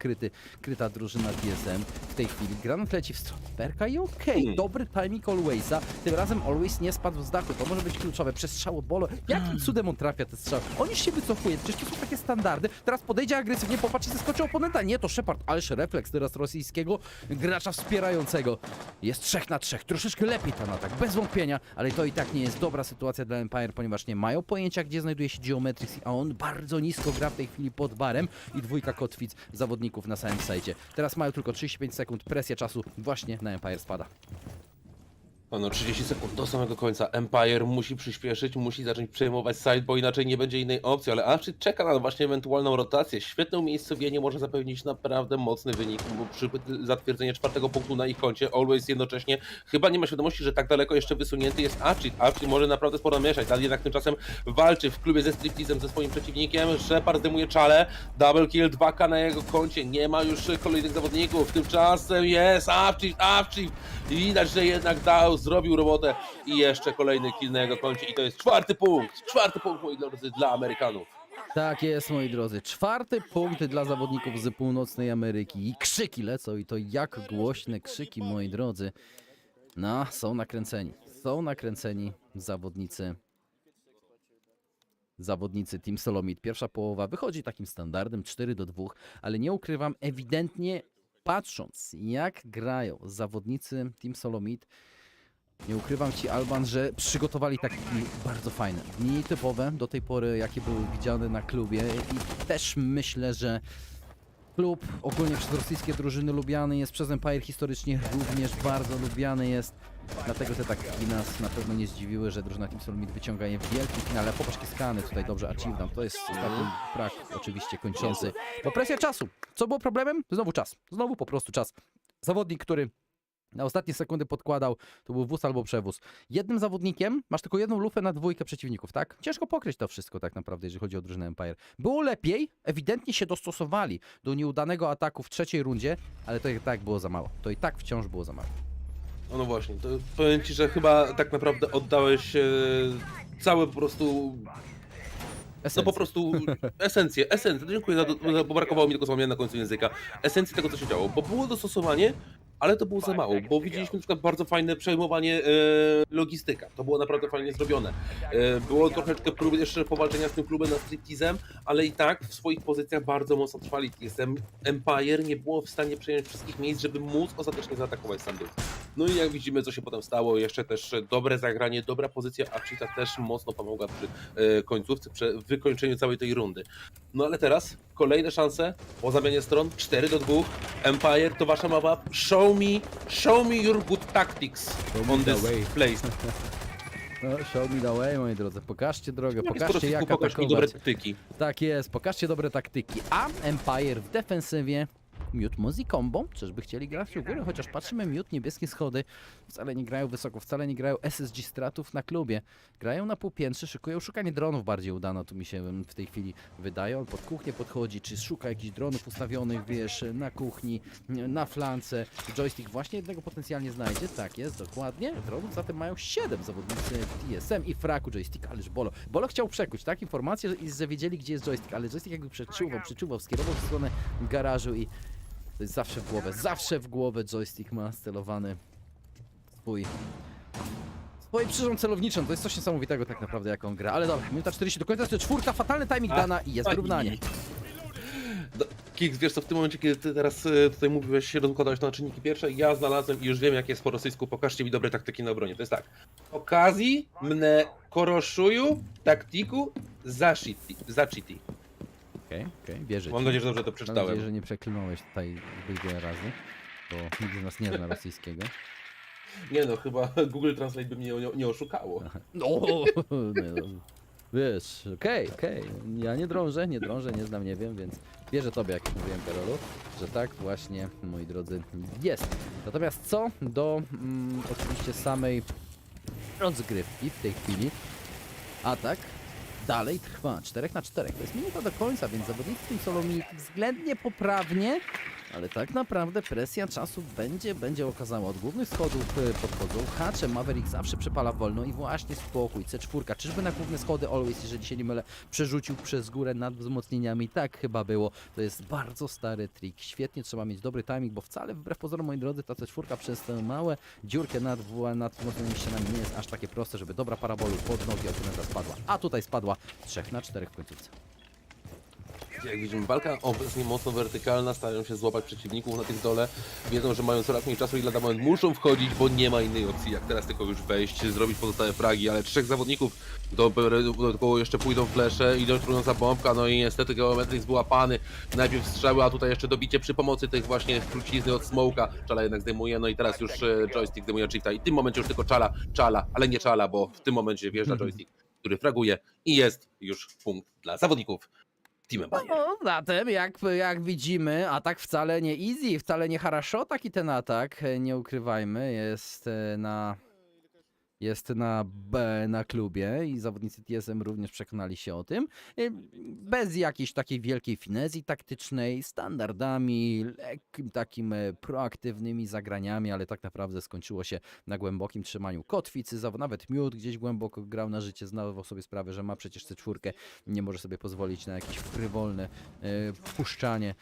kryta drużyna TSM. W tej chwili granat leci w stronę Merka i okej, dobry timing Alwaysa. Tym razem Always nie spadł z dachu, to może być kluczowe. Przestrzał od Bolo. Jakim cudem on trafia te strzały? On już się wycofuje, przecież to są takie standardy. Teraz podejdzie agresywnie, popatrzy, zeskoczy oponenta. Nie, to Shepard. Ależ refleks teraz rosyjskiego gracza wspierającego. Jest 3 na 3, troszeczkę lepiej ten atak, bez wątpienia, ale to i tak nie jest dobra sytuacja dla Empire, ponieważ nie mają pojęcia, gdzie znajduje się Geometrix, a on bardzo nisko gra w tej chwili pod barem i dwójka kotwic zawodników na samym sajcie. Teraz mają tylko 35 sekund, presja czasu właśnie na Empire spada. No 30 sekund do samego końca. Empire musi przyspieszyć, musi zacząć przejmować side, bo inaczej nie będzie innej opcji, ale Archie czeka na właśnie ewentualną rotację. Świetne umiejscowienie może zapewnić naprawdę mocny wynik, bo przy zatwierdzeniu 4. punktu na ich koncie Always jednocześnie chyba nie ma świadomości, że tak daleko jeszcze wysunięty jest Archie. Archie może naprawdę sporo mieszać, ale jednak tymczasem walczy w klubie ze Stripteasem ze swoim przeciwnikiem. Shepard zdejmuje czale, double kill, 2K na jego koncie, nie ma już kolejnych zawodników. Tymczasem jest Archie. Widać, że jednak zrobił robotę i jeszcze kolejny kill na jego koncie i to jest 4. punkt. 4. punkt, moi drodzy, dla Amerykanów. Tak jest, moi drodzy. 4. punkt dla zawodników z północnej Ameryki. I krzyki lecą i to jak głośne krzyki, moi drodzy. No, są nakręceni. Są nakręceni zawodnicy Team Solomid. Pierwsza połowa wychodzi takim standardem 4-2, ale nie ukrywam, ewidentnie patrząc jak grają zawodnicy Team Solomid, nie ukrywam Ci, Alban, że przygotowali takie bardzo fajne, nietypowe do tej pory, jakie były widziane na klubie i też myślę, że klub ogólnie przez rosyjskie drużyny lubiany jest, przez Empire historycznie również bardzo lubiany jest. Dlatego te ataki nas na pewno nie zdziwiły, że drużyna Team Solomid wyciąga je w wielkim finale. Popatrz, jakie skany tutaj dobrze achievement. To jest ostatni frag oczywiście kończący. Bo presja czasu. Co było problemem? Znowu czas. Znowu po prostu czas. Zawodnik, który na ostatnie sekundy podkładał, to był wóz albo przewóz. Jednym zawodnikiem masz tylko jedną lufę na dwójkę przeciwników, tak? Ciężko pokryć to wszystko tak naprawdę, jeżeli chodzi o drużynę Empire. Było lepiej, ewidentnie się dostosowali do nieudanego ataku w trzeciej rundzie, ale to i tak było za mało. To i tak wciąż było za mało. No właśnie, to powiem ci, że chyba tak naprawdę oddałeś całe po prostu... Esencję. No po prostu esencję. Dziękuję, bo brakowało mi tylko złamania na końcu języka. Esencji tego, co się działo, bo było dostosowanie, ale to było za mało, bo widzieliśmy na przykład bardzo fajne przejmowanie logistyka. To było naprawdę fajnie zrobione. Było troszeczkę prób jeszcze powalczenia z tym klubem na stripteasem, ale i tak w swoich pozycjach bardzo mocno trwali. TSM Empire nie było w stanie przejąć wszystkich miejsc, żeby móc ostatecznie zaatakować sam dół. No i jak widzimy, co się potem stało, jeszcze też dobre zagranie, dobra pozycja, a Cheetah też mocno pomogła przy końcówce, przy wykończeniu całej tej rundy. No ale teraz kolejne szanse po zamianie stron, 4-2. Empire to wasza mapa. Show me your good tactics on this place. No, show me the way, moi drodzy. Pokażcie drogę, Pokaż pokażcie jak mi dobre atakować. taktyki. Tak jest, pokażcie dobre taktyki. A Empire w defensywie. Miód Mozi combo, czyżby chcieli grać u góry, chociaż patrzymy, Miód, niebieskie schody, wcale nie grają wysoko, wcale nie grają SSG stratów na klubie, grają na półpiętrze, szykują szukanie dronów bardziej udano, tu mi się w tej chwili wydaje, on pod kuchnię podchodzi, czy szuka jakichś dronów ustawionych, wiesz, na kuchni, na flance, joystick właśnie jednego potencjalnie znajdzie, tak jest, dokładnie, dronów zatem mają 7 zawodnicy TSM i fraku joystick, ależ Bolo chciał przekuć, tak, informację, że wiedzieli gdzie jest joystick, ale joystick jakby przeczuwał, skierował w stronę garażu i to jest zawsze w głowę joystick ma scelowany swoje przyrząd celowniczą. To jest coś niesamowitego tak naprawdę jak on gra. Ale dobra, minuta 40 do końca, to jest czwórka, fatalny timing dana i jest wyrównanie. Kix, wiesz co, w tym momencie, kiedy ty teraz tutaj mówiłeś, rozkładałeś na czynniki pierwsze, ja znalazłem i już wiem jak jest po rosyjsku, pokażcie mi dobre taktyki na obronie. To jest tak. Okazji mnie koroszuju taktiku zacziti. Okej, wierzę ci. Mam nadzieję, że dobrze to Mam przeczytałem. nadzieję, że nie przeklinałeś tutaj zbyt wiele razy, bo nikt z nas nie zna rosyjskiego. Nie no, chyba Google Translate by mnie nie oszukało. No, wiesz, okej. Ja nie drążę, nie znam, nie wiem, więc wierzę tobie, jak mówiłem Karolu, że tak właśnie, moi drodzy, jest. Natomiast co do oczywiście samej rozgrywki w tej chwili, atak dalej trwa, 4-4, to jest minuta do końca, więc zawodnicy Team Solomid względnie poprawnie, ale tak naprawdę presja czasu będzie okazała. Od głównych schodów podchodzą hacze, Maverick zawsze przepala wolno i właśnie spokój, C4, czyżby na główne schody Always, jeżeli się nie mylę, przerzucił przez górę nad wzmocnieniami, tak chyba było. To jest bardzo stary trik, świetnie trzeba mieć dobry timing, bo wcale wbrew pozorom, moi drodzy, ta C4 przez tę małe dziurkę nad wzmocnionymi ścianami nie jest aż takie proste, żeby dobra parabolu pod nogi oponenta spadła, a tutaj spadła 3-4 w końcówce. Jak widzimy, walka obecnie mocno wertykalna, starają się złapać przeciwników na tych dole, wiedzą, że mają coraz mniej czasu i lada moment muszą wchodzić, bo nie ma innej opcji, jak teraz tylko już wejść, zrobić pozostałe fragi, ale 3 zawodników dodatkowo jeszcze pójdą flesze, idą trująca bombka, no i niestety Geometrix wyłapany, najpierw strzały, a tutaj jeszcze dobicie przy pomocy tych właśnie trucizny od Smoka, Czala jednak zdejmuje, no i teraz już joystick zdejmuje Cheetah i w tym momencie już tylko Czala, ale nie Czala, bo w tym momencie wjeżdża joystick, który fraguje i jest już punkt dla zawodników Team Empire. No, zatem jak widzimy, atak wcale nie easy, wcale nie haraszo, taki ten atak, nie ukrywajmy, jest na klubie i zawodnicy TSM również przekonali się o tym. Bez jakiejś takiej wielkiej finezji taktycznej, standardami, lekkim takim proaktywnymi zagraniami, ale tak naprawdę skończyło się na głębokim trzymaniu kotwicy. Nawet Miód gdzieś głęboko grał na życie, zdawał sobie sprawę, że ma przecież C4, nie może sobie pozwolić na jakieś frywolne wpuszczanie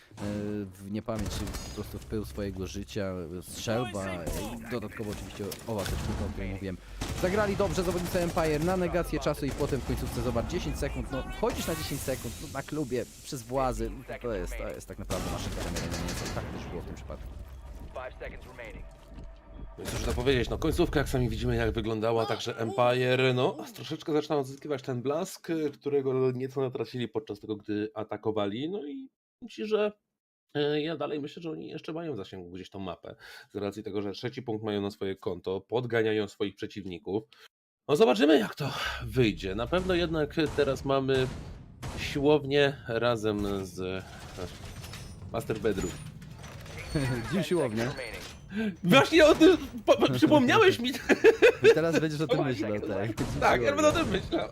w niepamięć, czy po prostu w pył swojego życia, strzelba i dodatkowo oczywiście owa C4, o której mówiłem. Zagrali dobrze zawodnicy Empire na negację czasu i potem w końcówce zobacz 10 sekund, no wchodzisz na 10 sekund no, na klubie przez włazy, to jest tak naprawdę maszynka zamierzenia, tak też było w tym przypadku. No cóż to powiedzieć, no końcówka jak sami widzimy jak wyglądała, także Empire no troszeczkę zaczyna odzyskiwać ten blask, którego nieco natracili podczas tego, gdy atakowali, no i myślę, że Ja dalej myślę, że oni jeszcze mają w zasięgu gdzieś tą mapę, z racji tego, że 3. punkt mają na swoje konto, podganiają swoich przeciwników. No zobaczymy, jak to wyjdzie. Na pewno jednak teraz mamy siłownię razem z Master Bedroom. Dziś siłownia. Właśnie o tym przypomniałeś mi. I teraz będziesz o tym myślał, tak. Tak, ja będę o tym myślał.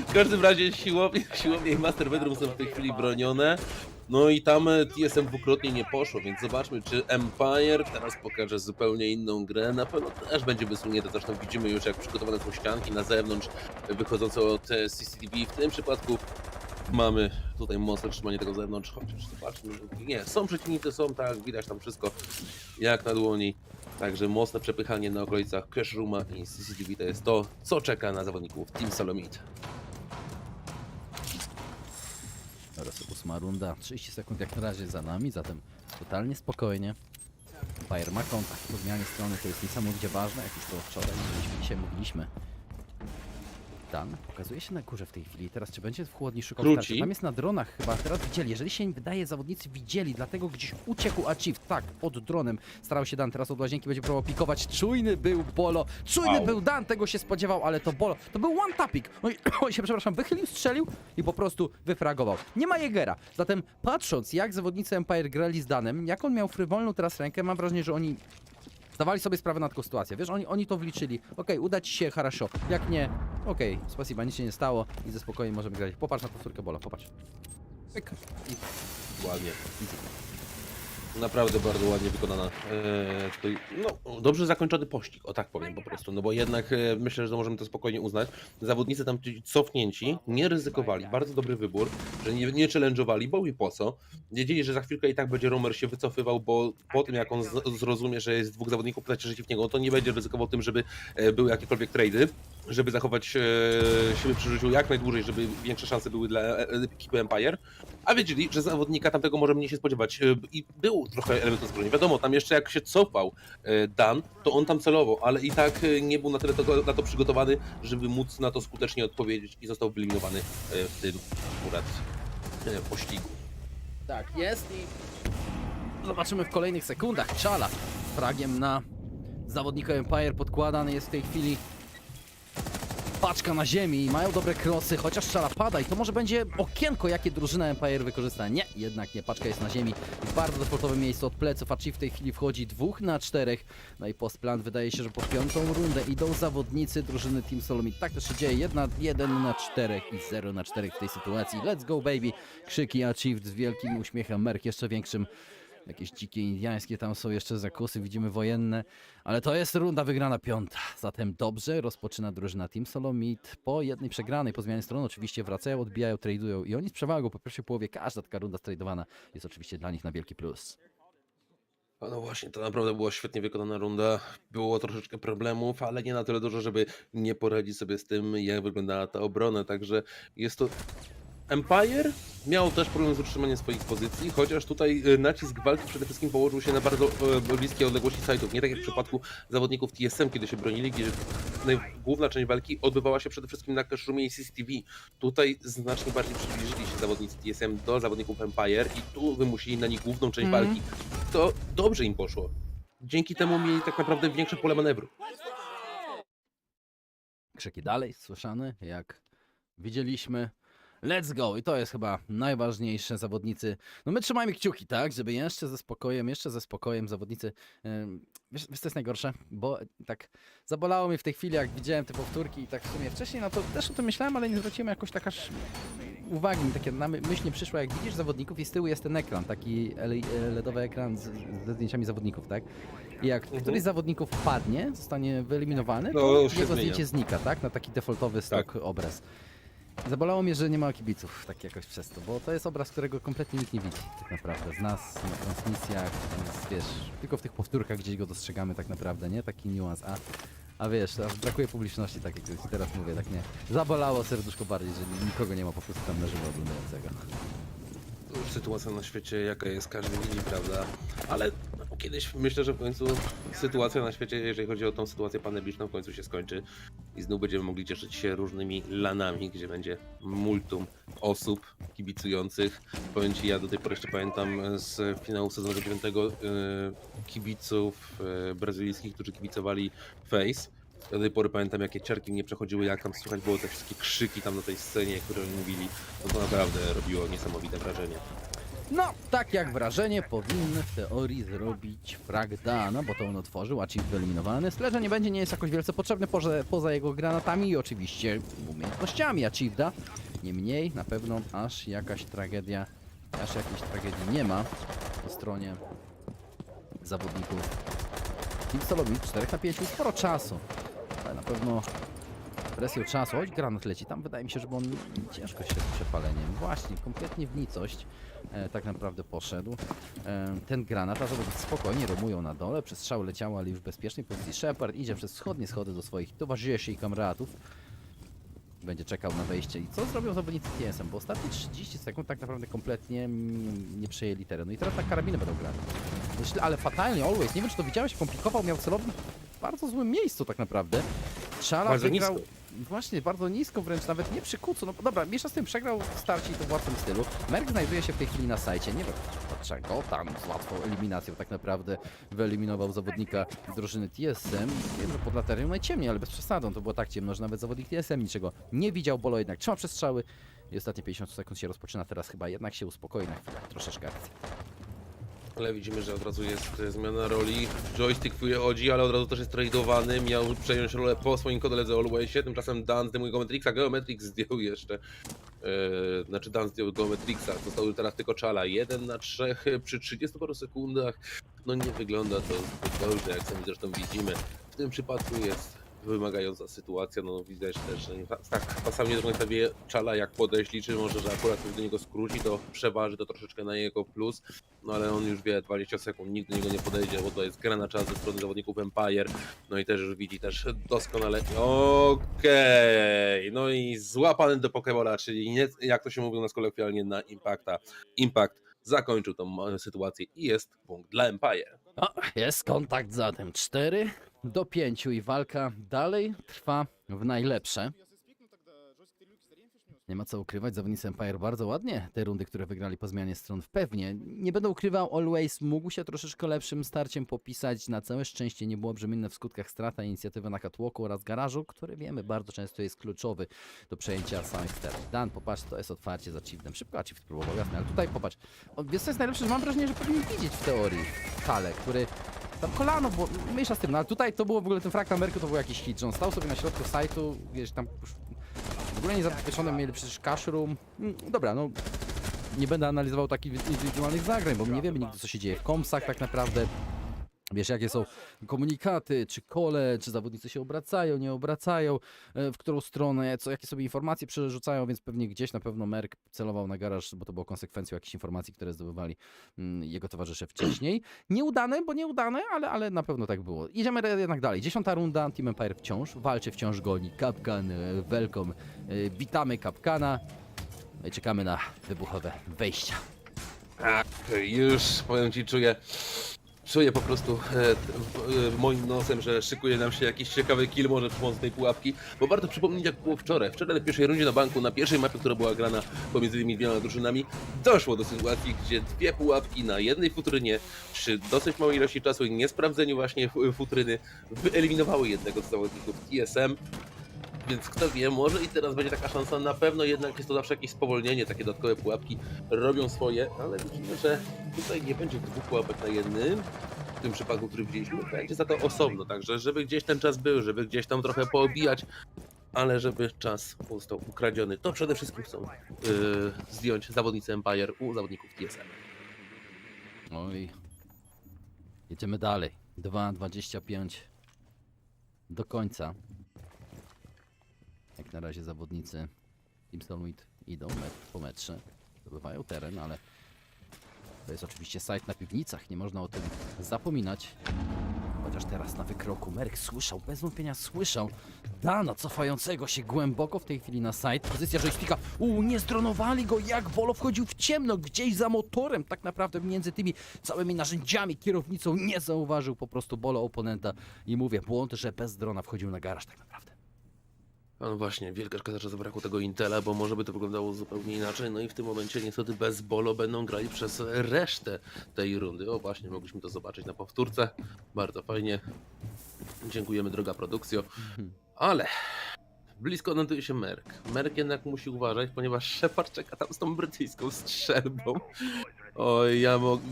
W każdym razie siłownie i Master Bedroom są w tej chwili bronione. No i tam TSM dwukrotnie nie poszło, więc zobaczmy, czy Empire teraz pokaże zupełnie inną grę. Na pewno też będzie wysunięte, zresztą widzimy już, jak przygotowane są ścianki na zewnątrz, wychodzące od CCTV. W tym przypadku mamy tutaj mocne trzymanie tego zewnątrz, chociaż zobaczmy, nie, są przeciwnicy, są, tak, widać tam wszystko jak na dłoni. Także mocne przepychanie na okolicach Cash Rooma i CCTV to jest to, co czeka na zawodników Team Solomid. Teraz 8. runda, 30 sekund jak na razie za nami, zatem totalnie spokojnie. Empire ma kontakt po zmianie strony, to jest niesamowicie ważne, jak już to wczoraj dzisiaj mówiliśmy. Dan pokazuje się na górze w tej chwili. Teraz czy będzie w chłodni szukał starcia? Tam jest na dronach chyba. Teraz widzieli. Jeżeli się im wydaje, zawodnicy widzieli. Dlatego gdzieś uciekł Achieve. Tak, pod dronem starał się Dan. Teraz od łazienki będzie próbował pikować. Czujny był Bolo. Czujny był Dan. Tego się spodziewał, ale to Bolo. To był one tapik. No i on się, przepraszam, wychylił, strzelił i po prostu wyfragował. Nie ma Jägera. Zatem patrząc, jak zawodnicy Empire grali z Danem, jak on miał frywolną teraz rękę, mam wrażenie, że oni zdawali sobie sprawę na taką sytuację, wiesz, oni to wliczyli. Okej, uda ci się, хорошо. Jak nie, okej, spasiba, nic się nie stało i ze spokojem możemy grać. Popatrz na powtórkę Bola, popatrz. Pyk. Ładnie. Naprawdę bardzo ładnie wykonana. Tutaj, no, dobrze zakończony pościg, o tak powiem po prostu, no bo jednak myślę, że możemy to spokojnie uznać. Zawodnicy tam cofnięci, nie ryzykowali, bardzo dobry wybór, że nie challenge'owali, bo i po co. Wiedzieli, że za chwilkę i tak będzie Romer się wycofywał, bo po tym jak on zrozumie, że jest 2 zawodników przeciw niego, to nie będzie ryzykował tym, żeby były jakiekolwiek trady, żeby zachować siebie przy życiu jak najdłużej, żeby większe szanse były dla ekipy Empire, a wiedzieli, że zawodnika tamtego może mniej się spodziewać i był trochę element zbrojenia. Wiadomo, tam jeszcze jak się cofał Dan, to on tam celował, ale i tak nie był na tyle na to przygotowany, żeby móc na to skutecznie odpowiedzieć i został wyeliminowany w tym akurat pościgu. Tak jest i zobaczymy w kolejnych sekundach. Czala z fragiem na zawodnika Empire podkładany jest w tej chwili. Paczka na ziemi i mają dobre krosy, chociaż Czala pada i to może będzie okienko, jakie drużyna Empire wykorzysta. Nie, jednak nie, paczka jest na ziemi. W bardzo defaultowym miejscu od pleców, Achieve w tej chwili wchodzi 2 na 4. No i postplan wydaje się, że po 5. rundę idą zawodnicy drużyny Team Solomid. Tak też się dzieje, 1 na 4 i 0 na 4 w tej sytuacji. Let's go baby! Krzyki Achieve z wielkim uśmiechem, Merk jeszcze większym. Jakieś dzikie indiańskie tam są jeszcze zakusy, widzimy wojenne, ale to jest runda wygrana 5. Zatem dobrze rozpoczyna drużyna Team Solomid po jednej przegranej, po zmianie strony oczywiście wracają, odbijają, tradują i oni z przewagą po pierwszej połowie, każda taka runda stradowana jest oczywiście dla nich na wielki plus. No właśnie, to naprawdę była świetnie wykonana runda. Było troszeczkę problemów, ale nie na tyle dużo, żeby nie poradzić sobie z tym, jak wyglądała ta obrona, także jest to... Empire miał też problem z utrzymaniem swoich pozycji, chociaż tutaj nacisk walki przede wszystkim położył się na bardzo bliskie odległości site'ów. Nie tak jak w przypadku zawodników TSM, kiedy się bronili, gdzie główna część walki odbywała się przede wszystkim na Cash Roomie i CCTV. Tutaj znacznie bardziej przybliżyli się zawodnicy TSM do zawodników Empire i tu wymusili na nich główną część walki. To dobrze im poszło. Dzięki temu mieli tak naprawdę większe pole manewru. Krzyki dalej słyszane, jak widzieliśmy. Let's go! I to jest chyba najważniejsze, zawodnicy. No my trzymajmy kciuki, tak? Żeby jeszcze ze spokojem zawodnicy... Wiesz co jest najgorsze? Bo tak zabolało mnie w tej chwili, jak widziałem te powtórki i tak w sumie wcześniej, no to też o tym myślałem, ale nie zwróciłem jakoś tak aż uwagi. Mi takie myśl nie przyszła, jak widzisz zawodników i z tyłu jest ten ekran, taki LEDowy ekran ze zdjęciami zawodników, tak? I jak któryś z zawodników padnie, zostanie wyeliminowany, to jego zdjęcie znika, tak? Na taki defaultowy stok obraz. Zabolało mnie, że nie ma kibiców tak jakoś przez to, bo to jest obraz, którego kompletnie nikt nie widzi tak naprawdę z nas na transmisjach, wiesz, tylko w tych powtórkach gdzieś go dostrzegamy tak naprawdę, nie? Taki niuans, a wiesz, aż brakuje publiczności, tak jak teraz mówię, tak nie. Zabolało serduszko bardziej, że nikogo nie ma po prostu tam na żywo oglądającego. Sytuacja na świecie jaka jest, każdy widzi, prawda? Ale kiedyś myślę, że w końcu sytuacja na świecie, jeżeli chodzi o tą sytuację pandemiczną, w końcu się skończy i znów będziemy mogli cieszyć się różnymi lanami, gdzie będzie multum osób kibicujących. Powiem Ci, ja do tej pory jeszcze pamiętam z finału sezonu 9 kibiców brazylijskich, którzy kibicowali Face. Do tej pory pamiętam, jakie ciarki mnie przechodziły, jak tam słychać było te wszystkie krzyki tam na tej scenie, które oni mówili. No to naprawdę robiło niesamowite wrażenie. No, tak jak wrażenie powinny w teorii zrobić Fragda, no bo to on otworzył, Achieve wyeliminowany. Sledge nie będzie, nie jest jakoś wielce potrzebny poza jego granatami i oczywiście umiejętnościami Achieve'da. Niemniej, na pewno aż jakiejś tragedii nie ma po stronie zawodników Team Solomid. 4 na 5, sporo czasu, ale na pewno presją czasu, choć granat leci tam, wydaje mi się, że on ciężko się z przepaleniem. Właśnie, kompletnie w nicość tak naprawdę poszedł ten granat, a zawodnicy spokojnie romują na dole, przez strzał leciało, ale już w bezpiecznej pozycji. Shepard idzie przez wschodnie schody do swoich towarzyszy i kamratów. Będzie czekał na wejście. I co zrobią zawodnicy TSM? Bo ostatnie 30 sekund tak naprawdę kompletnie nie przejęli terenu. I teraz tak karabiny będą grać. Ale fatalnie, Always. Nie wiem, czy to widziałeś, komplikował, miał celownik w bardzo złym miejscu tak naprawdę. Czala wygrał... Nisko. Właśnie, bardzo nisko wręcz, nawet nie przy kucu. No dobra, miesza z tym przegrał w starcie i to w łatwym stylu. Merk znajduje się w tej chwili na sajcie. Nie wiem dlaczego, tam z łatwą eliminacją tak naprawdę wyeliminował zawodnika drużyny TSM. Wiem, że pod laterią najciemniej, ale bez przesadą. To było tak ciemno, że nawet zawodnik TSM niczego nie widział. Bolo jednak trzyma przestrzały i ostatnie 50 sekund się rozpoczyna. Teraz chyba jednak się uspokoi na chwilę, troszeczkę akcji. Ale widzimy, że od razu jest zmiana roli. Joystick wychodzi, ale od razu też jest tradowany. Miał przejąć rolę po swoim koledze Alwaysie. Tymczasem Dan zdejmuje Geometrixa. Geometrix zdjął jeszcze. Znaczy Dan zdjął Geometrixa. Został teraz tylko Czala. 1 na 3 przy 30 paru sekundach. No nie wygląda to zbyt dobrze, jak sami zresztą widzimy. W tym przypadku jest wymagająca sytuacja, no widać też, że tak czasami nie wie Czala jak podejść, liczy może, że akurat do niego skróci, to przeważy to troszeczkę na jego plus, no ale on już wie 20 sekund, nikt do niego nie podejdzie, bo to jest gra na czas ze strony zawodników Empire, no i też już widzi też doskonale, okej, no i złapany do Pokebola, czyli nie, jak to się mówi u nas kolokwialnie, na Impacta. Impact zakończył tą sytuację i jest punkt dla Empire. No, jest kontakt zatem 4-5 i walka dalej trwa w najlepsze. Nie ma co ukrywać, zawodnicy Empire bardzo ładnie te rundy, które wygrali po zmianie stron pewnie. Nie będę ukrywał, Always mógł się troszeczkę lepszym starciem popisać. Na całe szczęście nie było brzemienne w skutkach strata inicjatywy na catwalku oraz garażu, który wiemy bardzo często jest kluczowy do przejęcia samych sterów. Dan, popatrz, to jest otwarcie za Chiefem. Szybko Chief spróbował, jasne, ale tutaj popatrz. Wiesz co jest najlepsze, że mam wrażenie, że powinien widzieć w teorii Kale, który tam kolano, bo mniejsza z tym, no ale tutaj to było w ogóle ten frag na Merku, to był jakiś hit, że on stał sobie na środku sajtu, gdzieś tam w ogóle niezabezpieczone, mieli przecież cash room. Dobra, no nie będę analizował takich indywidualnych zagrań, bo my nie wiemy nigdy, co się dzieje w komsach tak naprawdę. Wiesz, jakie są komunikaty, czy kole, czy zawodnicy się obracają, nie obracają, w którą stronę, jakie sobie informacje przerzucają, więc pewnie gdzieś na pewno Merk celował na garaż, bo to było konsekwencją jakichś informacji, które zdobywali jego towarzysze wcześniej. Nieudane, bo nieudane, ale na pewno tak było. Idziemy jednak dalej. 10. runda, Team Empire wciąż walczy, wciąż goni. Kapkan, welcome, witamy Kapkana i czekamy na wybuchowe wejścia. Tak, już powiem Ci, czuję po prostu moim nosem, że szykuje nam się jakiś ciekawy kill może przy pomocy tej pułapki, bo warto przypomnieć, jak było wczoraj. Wczoraj na pierwszej rundzie na banku, na pierwszej mapie, która była grana pomiędzy tymi dwiema drużynami, doszło do sytuacji, gdzie dwie pułapki na jednej futrynie przy dosyć małej ilości czasu i niesprawdzeniu właśnie futryny wyeliminowały jednego z zawodników TSM. Więc kto wie, może i teraz będzie taka szansa, na pewno jednak jest to zawsze jakieś spowolnienie, takie dodatkowe pułapki robią swoje, ale widzimy, że tutaj nie będzie dwóch pułapek na jednym, w tym przypadku, który widzieliśmy, będzie za to osobno, także żeby gdzieś ten czas był, żeby gdzieś tam trochę poobijać, ale żeby czas został ukradziony, to przede wszystkim chcą zdjąć zawodnicy Empire u zawodników TSM. Oj, jedziemy dalej, 2:25 do końca. Jak na razie zawodnicy Team Solomid idą po metrze, zdobywają teren, ale to jest oczywiście site na piwnicach, nie można o tym zapominać. Chociaż teraz na wykroku Merk słyszał, bez wątpienia słyszał Dana cofającego się głęboko w tej chwili na side. Pozycja joysticka, nie zdronowali go, jak Bolo wchodził w ciemno, gdzieś za motorem, tak naprawdę między tymi całymi narzędziami, kierownicą, nie zauważył po prostu Bolo oponenta. I mówię, błąd, że bez drona wchodził na garaż tak naprawdę. No właśnie, wielka szkoda, że zabrakło tego Intela, bo może by to wyglądało zupełnie inaczej. No i w tym momencie niestety bez Bolo będą grali przez resztę tej rundy. O właśnie, mogliśmy to zobaczyć na powtórce. Bardzo fajnie. Dziękujemy, droga produkcjo. Ale blisko notuje się Merk. Merk jednak musi uważać, ponieważ Shepard czeka tam z tą brytyjską strzelbą. Oj, ja mogę...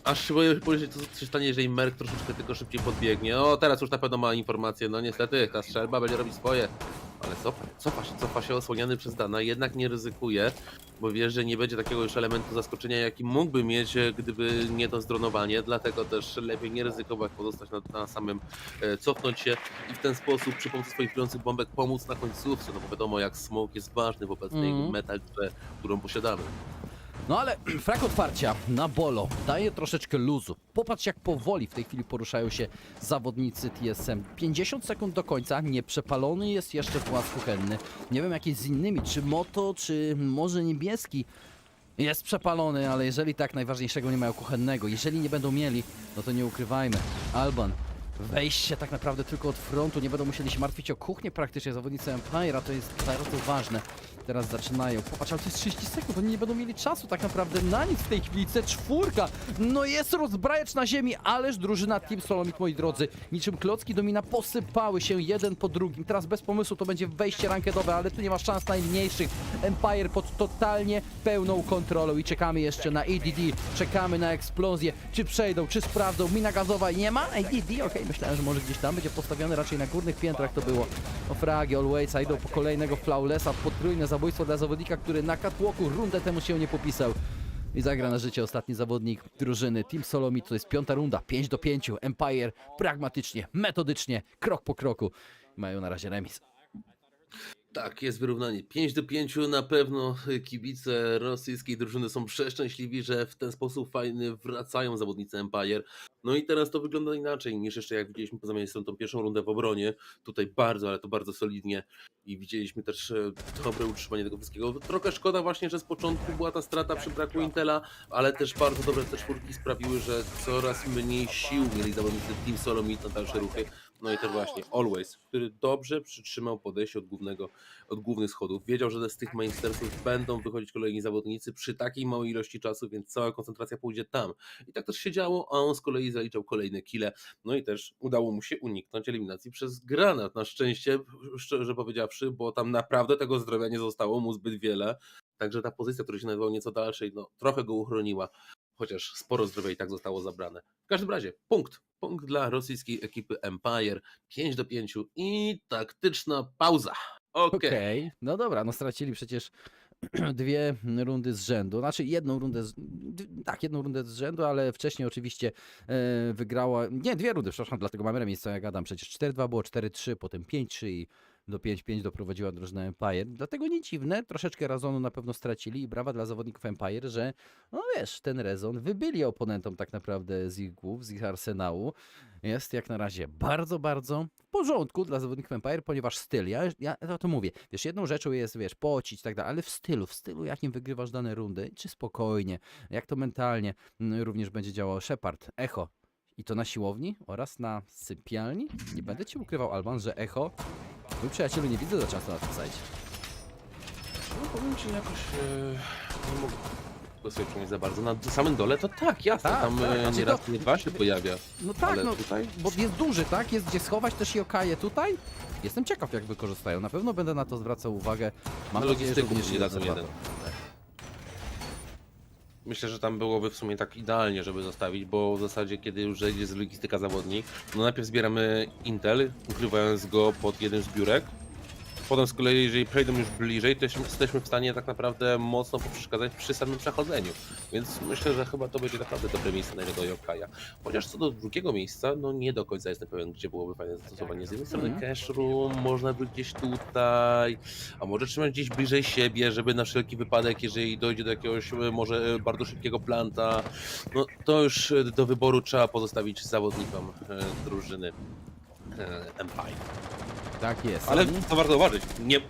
Aż się boję powiedzieć, co się stanie, jeżeli Merk troszeczkę tylko szybciej podbiegnie. O, teraz już na pewno ma informację. No niestety, ta strzelba będzie robić swoje. Ale cofa się osłaniany przez Dana, jednak nie ryzykuje, bo wie, że nie będzie takiego już elementu zaskoczenia, jaki mógłby mieć, gdyby nie to zdronowanie. Dlatego też lepiej nie ryzykować, pozostać na samym, cofnąć się i w ten sposób przy pomocy swoich pijących bombek pomóc na końcówce. No bo wiadomo, jak smoke jest ważny w obecnej metalce, którą posiadamy. No ale frak otwarcia na Bolo daje troszeczkę luzu. Popatrz, jak powoli w tej chwili poruszają się zawodnicy TSM. 50 sekund do końca, nieprzepalony jest jeszcze Włas Kuchenny. Nie wiem jak jest z innymi, czy Moto, czy może Niebieski jest przepalony, ale jeżeli tak, najważniejszego nie mają kuchennego. Jeżeli nie będą mieli, no to nie ukrywajmy. Alban, wejście tak naprawdę tylko od frontu, nie będą musieli się martwić o kuchnię praktycznie. Zawodnicy Empire'a to jest bardzo ważne. Teraz zaczynają. Popatrz, ale to jest 30 sekund, oni nie będą mieli czasu tak naprawdę na nic w tej chwili. C4, no jest rozbrajacz na ziemi, ależ drużyna Team Solomit, moi drodzy, niczym klocki domina posypały się jeden po drugim. Teraz bez pomysłu to będzie wejście rankedowe, ale tu nie ma szans najmniejszych. Empire pod totalnie pełną kontrolą i czekamy jeszcze na ADD, czekamy na eksplozję. Czy przejdą, czy sprawdzą? Mina gazowa nie ma? ADD, okej, myślałem, że może gdzieś tam będzie postawiony, raczej na górnych piętrach to było. O fragi, always, idą po kolejnego flawlessa, potrójne zabójstwo dla zawodnika, który na catwalku rundę temu się nie popisał. I zagra na życie ostatni zawodnik drużyny Team Solomit, to jest 5. runda, 5-5. Empire pragmatycznie, metodycznie, krok po kroku. Mają na razie remis. Tak, jest wyrównanie 5-5. Na pewno kibice rosyjskiej drużyny są przeszczęśliwi, że w ten sposób fajny wracają zawodnicy Empire. No i teraz to wygląda inaczej niż jeszcze jak widzieliśmy poza miejscem tą pierwszą rundę w obronie. Tutaj bardzo, ale to bardzo solidnie i widzieliśmy też dobre utrzymanie tego wszystkiego. Trochę szkoda właśnie, że z początku była ta strata przy braku Intela, ale też bardzo dobre te czwórki sprawiły, że coraz mniej sił mieli zawodnicy Team Solomit na dalsze ruchy. No i też właśnie Always, który dobrze przytrzymał podejście od głównych schodów. Wiedział, że z tych mainstersów będą wychodzić kolejni zawodnicy przy takiej małej ilości czasu, więc cała koncentracja pójdzie tam. I tak też się działo, a on z kolei zaliczał kolejne kile. No i też udało mu się uniknąć eliminacji przez granat. Na szczęście, szczerze powiedziawszy, bo tam naprawdę tego zdrowia nie zostało mu zbyt wiele. Także ta pozycja, która się nazywał nieco dalszej, no trochę go uchroniła. Chociaż sporo zdrowia i tak zostało zabrane. W każdym razie, punkt dla rosyjskiej ekipy Empire, 5-5 i taktyczna pauza. Okej. No dobra, no stracili przecież 2 rundy z rzędu, znaczy jedną rundę z rzędu, ale wcześniej oczywiście wygrała, nie, 2 rundy, przepraszam, dlatego mamy remis, co ja gadam, przecież 4-2 było, 4-3, potem 5-3 i do 5-5 doprowadziła drużyna Empire. Dlatego nie dziwne, troszeczkę rezonu na pewno stracili i brawa dla zawodników Empire, że no wiesz, ten rezon wybili oponentom tak naprawdę z ich głów, z ich arsenału. Jest jak na razie bardzo, bardzo w porządku dla zawodników Empire, ponieważ styl, ja to mówię, wiesz, jedną rzeczą jest, wiesz, pocić i tak dalej, ale w stylu jakim wygrywasz dane rundy, czy spokojnie, jak to mentalnie również będzie działał Shepard, Echo. I to na siłowni oraz na sypialni. Nie będę ci ukrywał, Alban, że Echo, mój przyjacielu, nie widzę za często na tym sajcie. No powiem ci jakoś, nie mogę go sobie przypomnieć za bardzo. Na samym dole to tak, jasne, tam znaczy nie raz, to- nie dwa się pojawia. No tak, Ale no, tutaj? bo jest duży, tak? Jest gdzie schować też Yokaje tutaj. Jestem ciekaw, jak wykorzystają. Na pewno będę na to zwracał uwagę. Mam Na nadzieję, że logistyku również nie dadzą zapadną. jeden. Myślę, że tam byłoby w sumie tak idealnie, żeby zostawić, bo w zasadzie kiedy już zejdzie z logistyka zawodnik, no najpierw zbieramy Intel, ukrywając go pod jeden z biurek, Potem z kolei, jeżeli przejdą już bliżej, to jesteśmy w stanie tak naprawdę mocno poprzeszkadzać przy samym przechodzeniu. Więc myślę, że chyba to będzie naprawdę dobre miejsce na jego Yokaja. Chociaż co do drugiego miejsca, no nie do końca jestem pewien, gdzie byłoby fajne zastosowanie. Z jednej strony cash room, można by gdzieś tutaj, a może trzymać gdzieś bliżej siebie, żeby na wszelki wypadek, jeżeli dojdzie do jakiegoś może bardzo szybkiego planta, no to już do wyboru trzeba pozostawić zawodnikom drużyny Empire. Tak jest. Ale to warto zauważyć,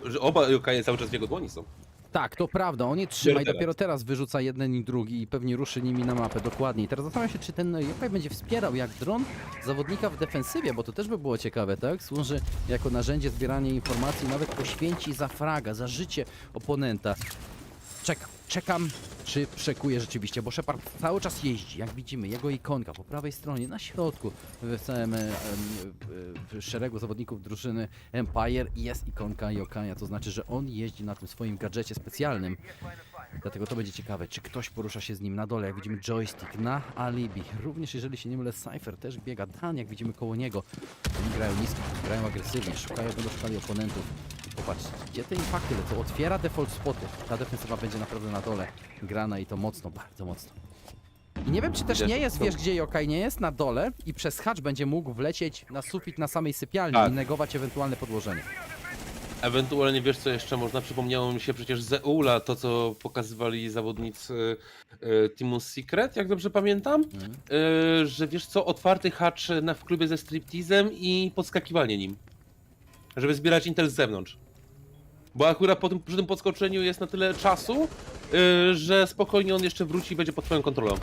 że oba Yokaje cały czas w jego dłoni są. Tak, to prawda, on je trzyma i Teraz. dopiero teraz wyrzuca jeden i drugi i pewnie ruszy nimi na mapę, dokładnie. I teraz zastanawiam się, czy ten Yokai będzie wspierał jak dron zawodnika w defensywie, bo to też by było ciekawe, tak? Służy jako narzędzie zbierania informacji, nawet poświęci za fraga, za życie oponenta. Czekam, czy przekuje rzeczywiście, bo Shepard cały czas jeździ, jak widzimy, jego ikonka po prawej stronie, na środku, w całym szeregu zawodników drużyny Empire jest ikonka Yokaja, to znaczy, że on jeździ na tym swoim gadżecie specjalnym. Dlatego to będzie ciekawe, czy ktoś porusza się z nim na dole, jak widzimy joystick na alibi. Również jeżeli się nie mylę, Cypher też biega, Dan, jak widzimy koło niego. Oni grają nisko, grają agresywnie, będą szukali oponentów. Popatrz, gdzie te impakty lecą? Otwiera default spoty. Ta defensywa będzie naprawdę na dole grana i to mocno, bardzo mocno. I nie wiem, czy też nie jest, wiesz gdzie Yokai nie jest? Na dole i przez hatch będzie mógł wlecieć na sufit na samej sypialni i negować ewentualne podłożenie. Ewentualnie wiesz co jeszcze można? Przypomniało mi się przecież Zeula, to co pokazywali zawodnicy Teamu Secret, jak dobrze pamiętam, że wiesz co, otwarty hatch w klubie ze striptizem i podskakiwanie nim, żeby zbierać intel z zewnątrz. Bo akurat przy tym podskoczeniu jest na tyle czasu, że spokojnie on jeszcze wróci i będzie pod twoją kontrolą.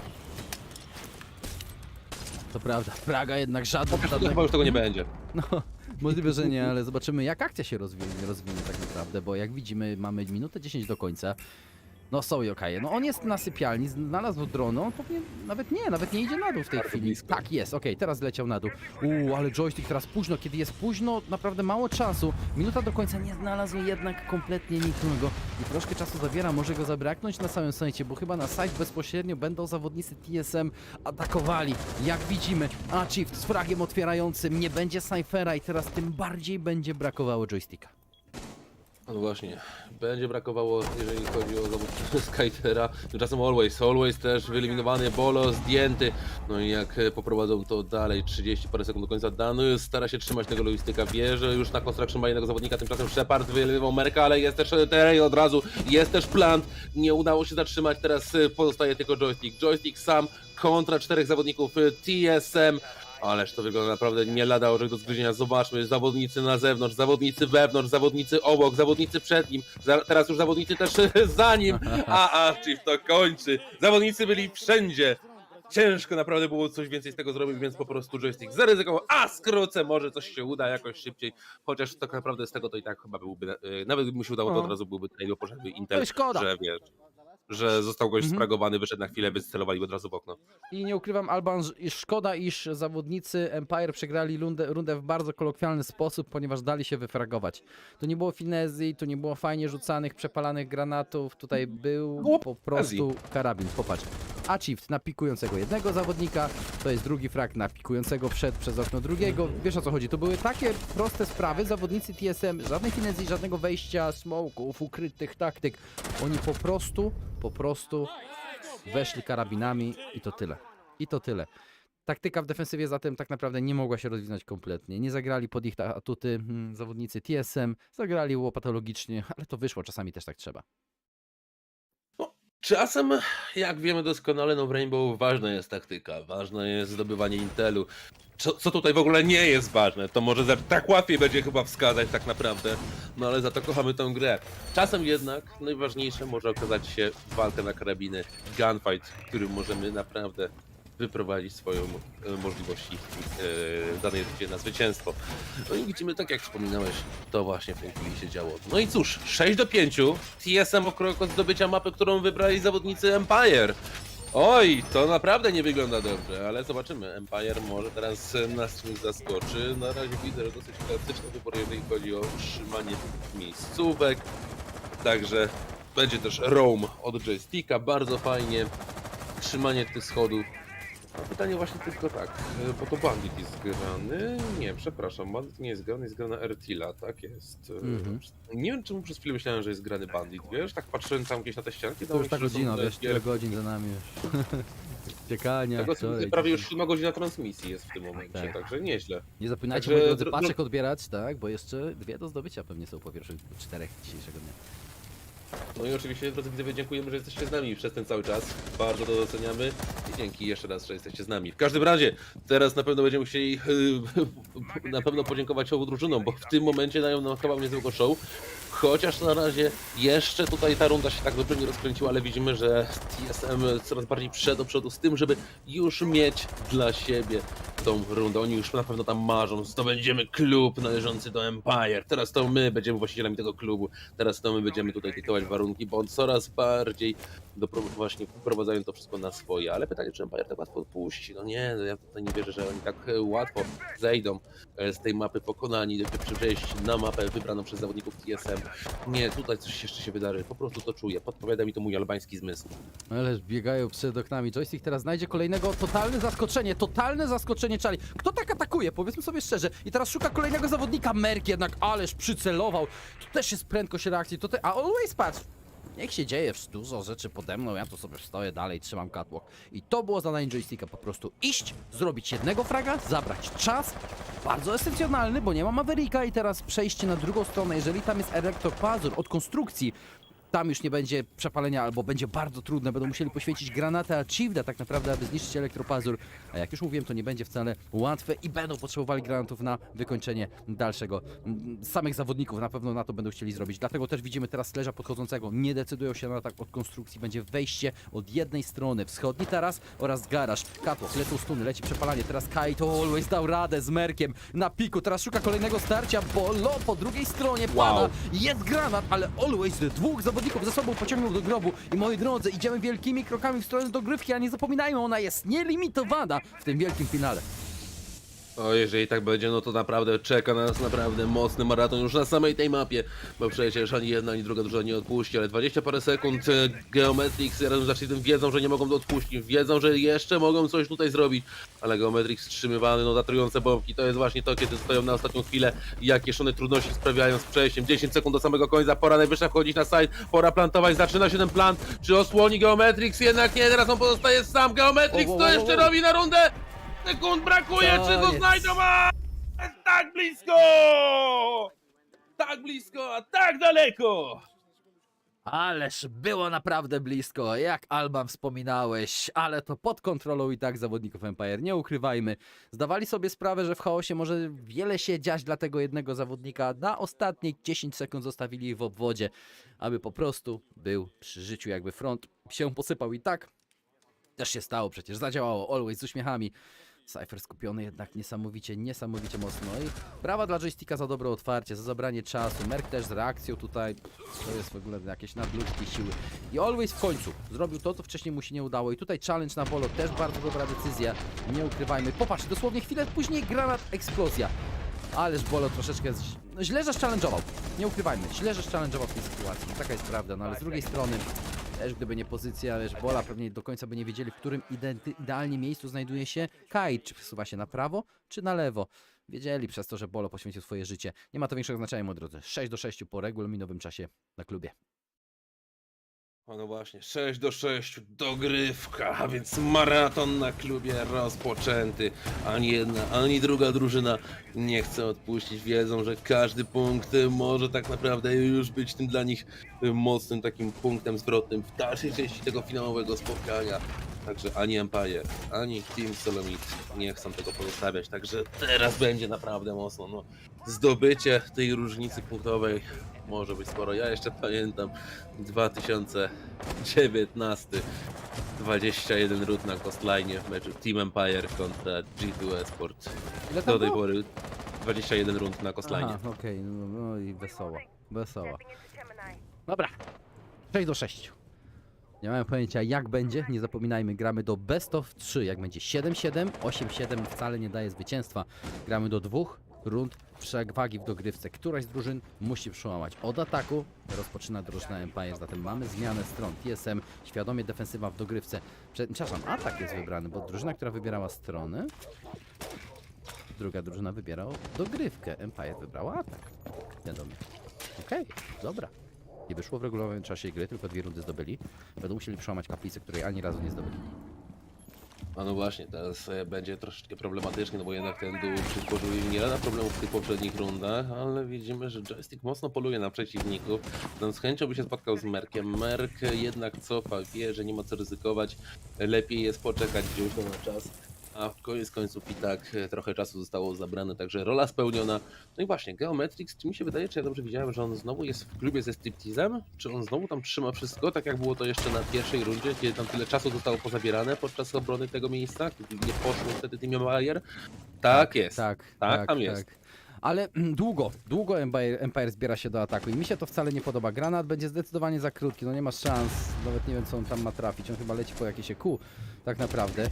To prawda, Praga jednak żadnych... Chyba już tego nie będzie. No, możliwe, że nie, ale zobaczymy jak akcja się rozwinie tak naprawdę, bo jak widzimy mamy minutę 10 do końca. No są Yokaje, no on jest na sypialni, znalazł drona, on powinien, nawet nie idzie na dół w tej chwili. Tak jest, okej, teraz leciał na dół. Ale joystick teraz późno, kiedy jest późno, naprawdę mało czasu. Minuta do końca, nie znalazł jednak kompletnie nikogo. I troszkę czasu zabiera, może go zabraknąć na samym sajcie, bo chyba na site bezpośrednio będą zawodnicy TSM atakowali. Jak widzimy, Achieved z fragiem otwierającym, nie będzie Cyphera i teraz tym bardziej będzie brakowało joysticka. No właśnie, będzie brakowało, jeżeli chodzi o zawód Skytera. Tymczasem Always też wyeliminowany, Bolo zdjęty. No i jak poprowadzą to dalej, 30 parę sekund do końca, Danu stara się trzymać tego logistyka, wie, że już na construction ma jednego zawodnika, tymczasem Shepard wyeliminował Merka, ale jest też Terry od razu, jest też plant, nie udało się zatrzymać, teraz pozostaje tylko joystick sam kontra 4 zawodników TSM. Ależ to wygląda naprawdę nie lada orzech do zgryzienia. Zobaczmy, zawodnicy na zewnątrz, zawodnicy wewnątrz, zawodnicy obok, zawodnicy przed nim, teraz już zawodnicy też za nim, a Chief to kończy. Zawodnicy byli wszędzie. Ciężko naprawdę było coś więcej z tego zrobić, więc po prostu joystick zaryzykował, a skrócę, może coś się uda jakoś szybciej, chociaż tak naprawdę z tego to i tak chyba byłby, nawet gdyby mu się udało, to od razu byłby tutaj poszedłby Intel, że wiesz, że został goś spragowany, wyszedł na chwilę, by celowali go od razu w okno. I nie ukrywam, Alban, szkoda, iż zawodnicy Empire przegrali rundę w bardzo kolokwialny sposób, ponieważ dali się wyfragować. Tu nie było finezji, tu nie było fajnie rzucanych, przepalanych granatów, tutaj był po prostu karabin. Popatrz, Achieved na pikującego jednego zawodnika, to jest drugi frag na pikującego przez okno drugiego. Wiesz o co chodzi, to były takie proste sprawy, zawodnicy TSM, żadnej finezji, żadnego wejścia, smoków, ukrytych taktyk. Oni po prostu weszli karabinami i to tyle. I to tyle. Taktyka w defensywie zatem tak naprawdę nie mogła się rozwinąć kompletnie. Nie zagrali pod ich atuty zawodnicy TSM, zagrali łopatologicznie, ale to wyszło, czasami też tak trzeba. Czasem, jak wiemy doskonale, no w Rainbow ważna jest taktyka, ważne jest zdobywanie intelu. Co tutaj w ogóle nie jest ważne, to może tak łatwiej będzie chyba wskazać tak naprawdę, no ale za to kochamy tę grę. Czasem jednak najważniejsze może okazać się walka na karabiny, gunfight, w którym możemy naprawdę wyprowadzić swoją możliwości w danej rundzie na zwycięstwo. No i widzimy, tak jak wspominałeś, to właśnie w tej chwili się działo. No i cóż, 6-5, TSM o krok od zdobycia mapy, którą wybrali zawodnicy Empire. Oj, to naprawdę nie wygląda dobrze, ale zobaczymy. Empire może teraz nas czymś zaskoczy. Na razie widzę, że dosyć klasyczny wybór, jeżeli chodzi o trzymanie miejscówek. Także będzie też roam od joysticka, bardzo fajnie. Trzymanie tych schodów. A pytanie właśnie tylko tak, bo to Bandit jest grany. Nie, przepraszam, Bandit nie jest grany, jest grana Ertila, tak jest. Nie wiem czemu przez chwilę myślałem, że jest grany Bandit, wiesz? Tak patrzyłem tam gdzieś na te ścianki. To już ta godzina, wiesz, tyle godzin za nami już. Ciekania, Tego wczoraj, prawie już dzisiaj. 7 godzina transmisji jest w tym momencie, Tak. także nieźle. Nie zapominajcie, Także moi drodzy, paczek odbierać, tak? Bo jeszcze 2 do zdobycia pewnie są po pierwszych 4 dzisiejszego dnia. No i oczywiście, drodzy widzowie, dziękujemy, że jesteście z nami przez ten cały czas. Bardzo to doceniamy i dzięki jeszcze raz, że jesteście z nami. W każdym razie, teraz na pewno będziemy chcieli na pewno podziękować obu drużynom, bo w tym momencie dają nam chyba niezłego show. Chociaż na razie jeszcze tutaj ta runda się tak dobrze nie rozkręciła, ale widzimy, że TSM coraz bardziej do przodu z tym, żeby już mieć dla siebie tą rundę. Oni już na pewno tam marzą, zdobędziemy klub należący do Empire. Teraz to my będziemy właścicielami tego klubu. Teraz to my będziemy tutaj dyktować warunki, bo on coraz bardziej właśnie wprowadzają to wszystko na swoje. Ale pytanie, czy Empire tak łatwo odpuści? No nie, no ja tutaj nie wierzę, że oni tak łatwo zejdą z tej mapy pokonani, przejść na mapę wybraną przez zawodników TSM. Nie, tutaj coś jeszcze się wydarzy, po prostu to czuję. Podpowiada mi to mój albański zmysł. Ależ biegają przed oknami. Joystick teraz znajdzie kolejnego totalne zaskoczenie czali. Kto tak atakuje? Powiedzmy sobie szczerze. I teraz szuka kolejnego zawodnika. Merk jednak, ależ przycelował. Tu też jest prędkość reakcji. A always patrz. Niech się dzieje dużo rzeczy pode mną, ja tu sobie stoję dalej, trzymam catwalk. I to było zadanie Joysticka, po prostu iść, zrobić jednego fraga, zabrać czas, bardzo esencjonalny, bo nie ma Mavericka i teraz przejście na drugą stronę, jeżeli tam jest elektropazur od konstrukcji, tam już nie będzie przepalenia, albo będzie bardzo trudne, będą musieli poświęcić granatę Achieve'a tak naprawdę, aby zniszczyć elektropazur, a jak już mówiłem, to nie będzie wcale łatwe i będą potrzebowali granatów na wykończenie dalszego. Samych zawodników na pewno na to będą chcieli zrobić, dlatego też widzimy teraz Sledge'a podchodzącego, nie decydują się na atak od konstrukcji, będzie wejście od jednej strony, wschodni taras oraz garaż. Catwalk, lecą stuny, leci przepalanie, teraz Kai to always dał radę z Merkiem na piku, teraz szuka kolejnego starcia, Bolo po drugiej stronie pada, jest granat, ale always dwóch zawodników ze sobą pociągnął do grobu i moi drodzy, idziemy wielkimi krokami w stronę dogrywki, a nie zapominajmy, ona jest nielimitowana w tym wielkim finale. O, jeżeli tak będzie, no to naprawdę czeka nas naprawdę mocny maraton już na samej tej mapie, bo przecież ani jedna, ani druga drużyna nie odpuści, ale 20 parę sekund Geometrix razem z Achieve'em wiedzą, że nie mogą to odpuścić, wiedzą, że jeszcze mogą coś tutaj zrobić, ale Geometrix wstrzymywany, no zatrujące bombki, to jest właśnie to, kiedy stoją na ostatnią chwilę i jakie szone trudności sprawiają z przejściem, 10 sekund do samego końca, pora najwyższa wchodzić na side, pora plantować, zaczyna się ten plan, czy osłoni Geometrix, jednak nie, teraz on pozostaje sam, Geometrix to jeszcze robi na rundę! Sekund brakuje, czy go znajdą? A tak blisko! Tak blisko, a tak daleko! Ależ było naprawdę blisko, jak Alban wspominałeś, ale to pod kontrolą i tak zawodników Empire, nie ukrywajmy. Zdawali sobie sprawę, że w chaosie może wiele się dziać dla tego jednego zawodnika. Na ostatnie 10 sekund zostawili ich w obwodzie, aby po prostu był przy życiu, jakby front się posypał i tak też się stało przecież, zadziałało, always z uśmiechami. Cypher skupiony jednak niesamowicie mocno i brawa dla Joysticka za dobre otwarcie, za zabranie czasu, Merk też z reakcją tutaj, to jest w ogóle jakieś nadludzkie siły. I always w końcu zrobił to, co wcześniej mu się nie udało i tutaj challenge na Bolo, też bardzo dobra decyzja, nie ukrywajmy. Popatrz, dosłownie chwilę później granat, eksplozja. Ależ Bolo troszeczkę źle zchallenge'ował, nie ukrywajmy, źle zchallenge'ował w tej sytuacji, taka jest prawda, no ale z drugiej strony też gdyby nie pozycja, wiesz, Bola pewnie do końca by nie wiedzieli, w którym idealnie miejscu znajduje się Kai, czy przesuwa się na prawo, czy na lewo. Wiedzieli przez to, że Bolo poświęcił swoje życie. Nie ma to większego znaczenia, moi drodzy. 6-6 po regulaminowym czasie na klubie. O no właśnie, 6-6, dogrywka, a więc maraton na klubie rozpoczęty. Ani jedna, ani druga drużyna nie chce odpuścić. Wiedzą, że każdy punkt może tak naprawdę już być tym dla nich mocnym takim punktem zwrotnym w dalszej części tego finałowego spotkania. Także ani Empire, ani Team Solomit nie chcą tego pozostawiać. Także teraz będzie naprawdę mocno. No, zdobycie tej różnicy punktowej może być sporo. Ja jeszcze pamiętam 2019, 21 rund na Coastline w meczu Team Empire kontra G2 Esport. Do tej pory 21 rund na Coastline. Aha, okej, no i wesoła. Dobra, 6-6. Nie mamy pojęcia jak będzie, nie zapominajmy, gramy do best of 3, jak będzie 7-7, 8-7 wcale nie daje zwycięstwa. Gramy do 2 rund przewagi w dogrywce. Któraś z drużyn musi przełamać. Od ataku rozpoczyna drużyna Empire, zatem mamy zmianę stron. TSM świadomie defensywa w dogrywce. Przepraszam, atak jest wybrany, bo drużyna, która wybierała strony, druga drużyna wybierała dogrywkę. Empire wybrała atak. Wiadomo. Okej, dobra. Nie wyszło w regularnym czasie gry, tylko 2 rundy zdobyli. Będą musieli przełamać kaplicę, której ani razu nie zdobyli. A no właśnie, teraz będzie troszeczkę problematycznie, no bo jednak ten dół przytworzył im nie lada problemów w tych poprzednich rundach, ale widzimy, że joystick mocno poluje na przeciwników. Ten z chęcią by się spotkał z Merkiem. Merk jednak cofa, wie, że nie ma co ryzykować. Lepiej jest poczekać gdzieś na czas. A w koniec końców i tak trochę czasu zostało zabrane, także rola spełniona. No i właśnie, Geometrix, czy mi się wydaje, czy ja dobrze widziałem, że on znowu jest w klubie ze stripteasem? Czy on znowu tam trzyma wszystko, tak jak było to jeszcze na pierwszej rundzie, kiedy tam tyle czasu zostało pozabierane podczas obrony tego miejsca, kiedy nie poszło wtedy Team Empire? Tak jest, tak tam jest. Ale długo Empire zbiera się do ataku i mi się to wcale nie podoba. Granat będzie zdecydowanie za krótki, no nie ma szans, nawet nie wiem co on tam ma trafić, on chyba leci po jakieś EQ tak naprawdę.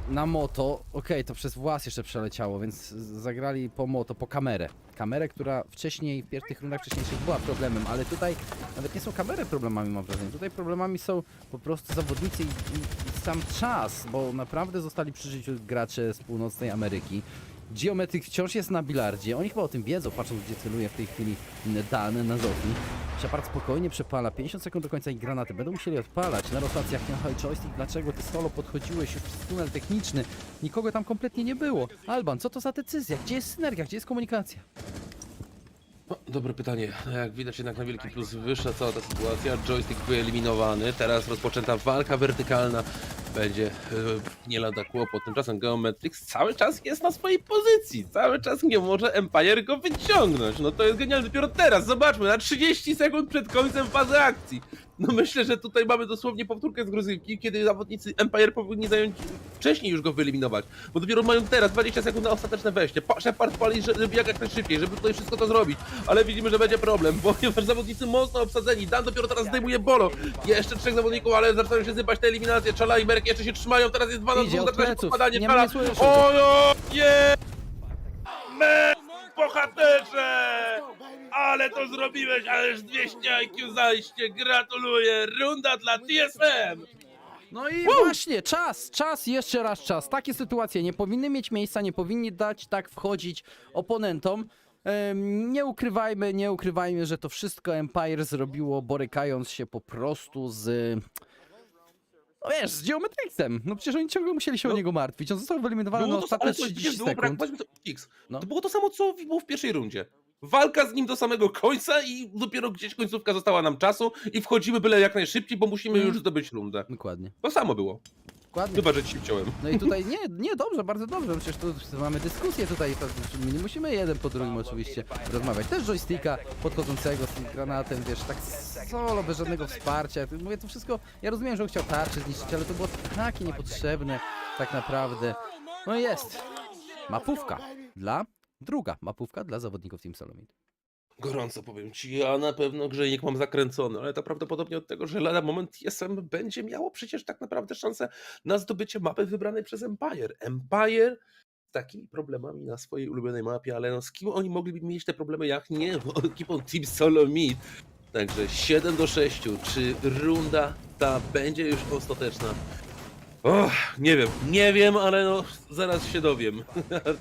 Na moto, okej, to przez włas jeszcze przeleciało, więc zagrali po moto, po kamerę. Kamerę, która wcześniej, w pierwszych rundach wcześniejszych była problemem, ale tutaj nawet nie są kamery problemami, mam wrażenie. Tutaj problemami są po prostu zawodnicy i sam czas, bo naprawdę zostali przy życiu gracze z północnej Ameryki. Geometrix wciąż jest na bilardzie, oni chyba o tym wiedzą, patrząc gdzie celuje w tej chwili Dan na Zofii. Shepard spokojnie przepala, 50 sekund do końca i granaty będą musieli odpalać. Na rotacjach miał joystick, dlaczego ty solo podchodziłeś już przez tunel techniczny? Nikogo tam kompletnie nie było. Alban, co to za decyzja? Gdzie jest synergia? Gdzie jest komunikacja? No, dobre pytanie. Jak widać jednak na wielki plus wyższa cała ta sytuacja. Joystick wyeliminowany. Teraz rozpoczęta walka wertykalna. Będzie nie lada kłopot. Tymczasem Geometrix cały czas jest na swojej pozycji. Cały czas nie może Empire go wyciągnąć. No to jest genialne. Dopiero teraz, zobaczmy, na 30 sekund przed końcem fazy akcji. No myślę, że tutaj mamy dosłownie powtórkę z grozywki, kiedy zawodnicy Empire powinni zająć wcześniej już go wyeliminować. Bo dopiero mają teraz 20 sekund na ostateczne wejście. Shepard pali jak najszybciej, żeby tutaj wszystko to zrobić. Ale widzimy, że będzie problem, ponieważ zawodnicy mocno obsadzeni. Dan dopiero teraz zdejmuje Bolo. Jeszcze 3 zawodników, ale zaczynają się sypać te eliminacje. Czala i Merk jeszcze się trzymają, teraz jest 2 na 2, zaczyna się podpadanie. Czala. Ojo, nie! Merk, bohaterze! Ale to zrobiłeś, ależ 200 IQ zajście, gratuluję, runda dla TSM! No i właśnie, czas, jeszcze raz czas. Takie sytuacje nie powinny mieć miejsca, nie powinni dać tak wchodzić oponentom. Nie ukrywajmy, że to wszystko Empire zrobiło, borykając się po prostu z... No wiesz, z Geometrixem. No przecież oni ciągle musieli się o niego martwić. On został wyeliminowany na ostatnie 30 sekund. To było to samo, co było w pierwszej rundzie. Walka z nim do samego końca i dopiero gdzieś końcówka została nam czasu i wchodzimy byle jak najszybciej, bo musimy już zdobyć rundę. Dokładnie. To samo było. Dokładnie. Chyba, że ci wciąłem. No i tutaj nie, dobrze, bardzo dobrze. Przecież tu mamy dyskusję tutaj. My nie musimy jeden po drugim oczywiście rozmawiać. Też joysticka podchodzącego z tym granatem, wiesz, tak solo, bez żadnego wsparcia. Mówię, to wszystko, ja rozumiem, że on chciał tarczy zniszczyć, ale to było takie niepotrzebne tak naprawdę. No i jest. Druga mapówka dla zawodników Team Solomid. Gorąco powiem ci, ja na pewno grzejnik mam zakręcony, ale to prawdopodobnie od tego, że lada moment TSM będzie miało przecież tak naprawdę szansę na zdobycie mapy wybranej przez Empire. Empire z takimi problemami na swojej ulubionej mapie, ale no z kim oni mogliby mieć te problemy jak nie, bo ekipą Team Solomid. Także 7-6, czy runda ta będzie już ostateczna? Nie wiem, ale no zaraz się dowiem.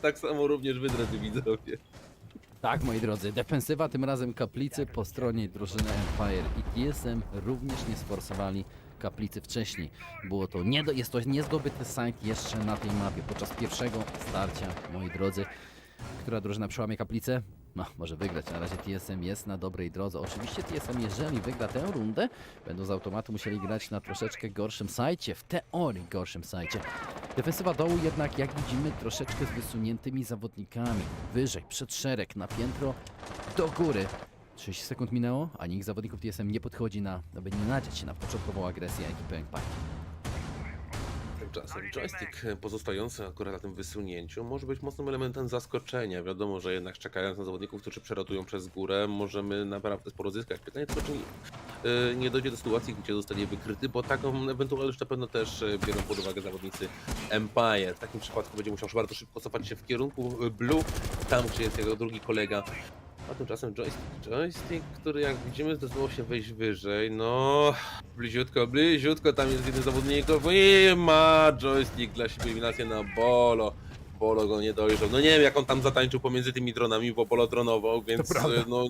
Tak samo również wy, drodzy widzowie. Tak, moi drodzy, defensywa tym razem kaplicy po stronie drużyny Empire i TSM również nie sforsowali kaplicy wcześniej. Jest to niezdobyty site jeszcze na tej mapie podczas pierwszego starcia, moi drodzy. Która drużyna przełamie kaplicę? No, może wygrać. Na razie TSM jest na dobrej drodze. Oczywiście TSM, jeżeli wygra tę rundę, będą z automatu musieli grać na troszeczkę gorszym sajcie. W teorii gorszym sajcie. Defensywa dołu jednak, jak widzimy, troszeczkę z wysuniętymi zawodnikami. Wyżej, przed szereg, na piętro, do góry. 30 sekund minęło, a nikt z zawodników TSM nie podchodzi aby nie nadziać się na początkową agresję ekipy Empire. Tymczasem joystick pozostający akurat na tym wysunięciu może być mocnym elementem zaskoczenia. Wiadomo, że jednak czekając na zawodników, którzy przelatują przez górę, możemy naprawdę sporo zyskać. Pytanie tylko, czy nie dojdzie do sytuacji, gdzie zostanie wykryty, bo taką ewentualność na pewno też biorą pod uwagę zawodnicy Empire. W takim przypadku będzie musiał bardzo szybko cofać się w kierunku Blue, tam gdzie jest jego drugi kolega. A tymczasem joystick, który jak widzimy zdecydował się wejść wyżej, no bliziutko, tam jest jeden z zawodników i ma joystick dla siebie eliminację na Bolo. Bolo go nie dojrzał, no nie wiem jak on tam zatańczył pomiędzy tymi dronami, bo Bolo dronował, więc no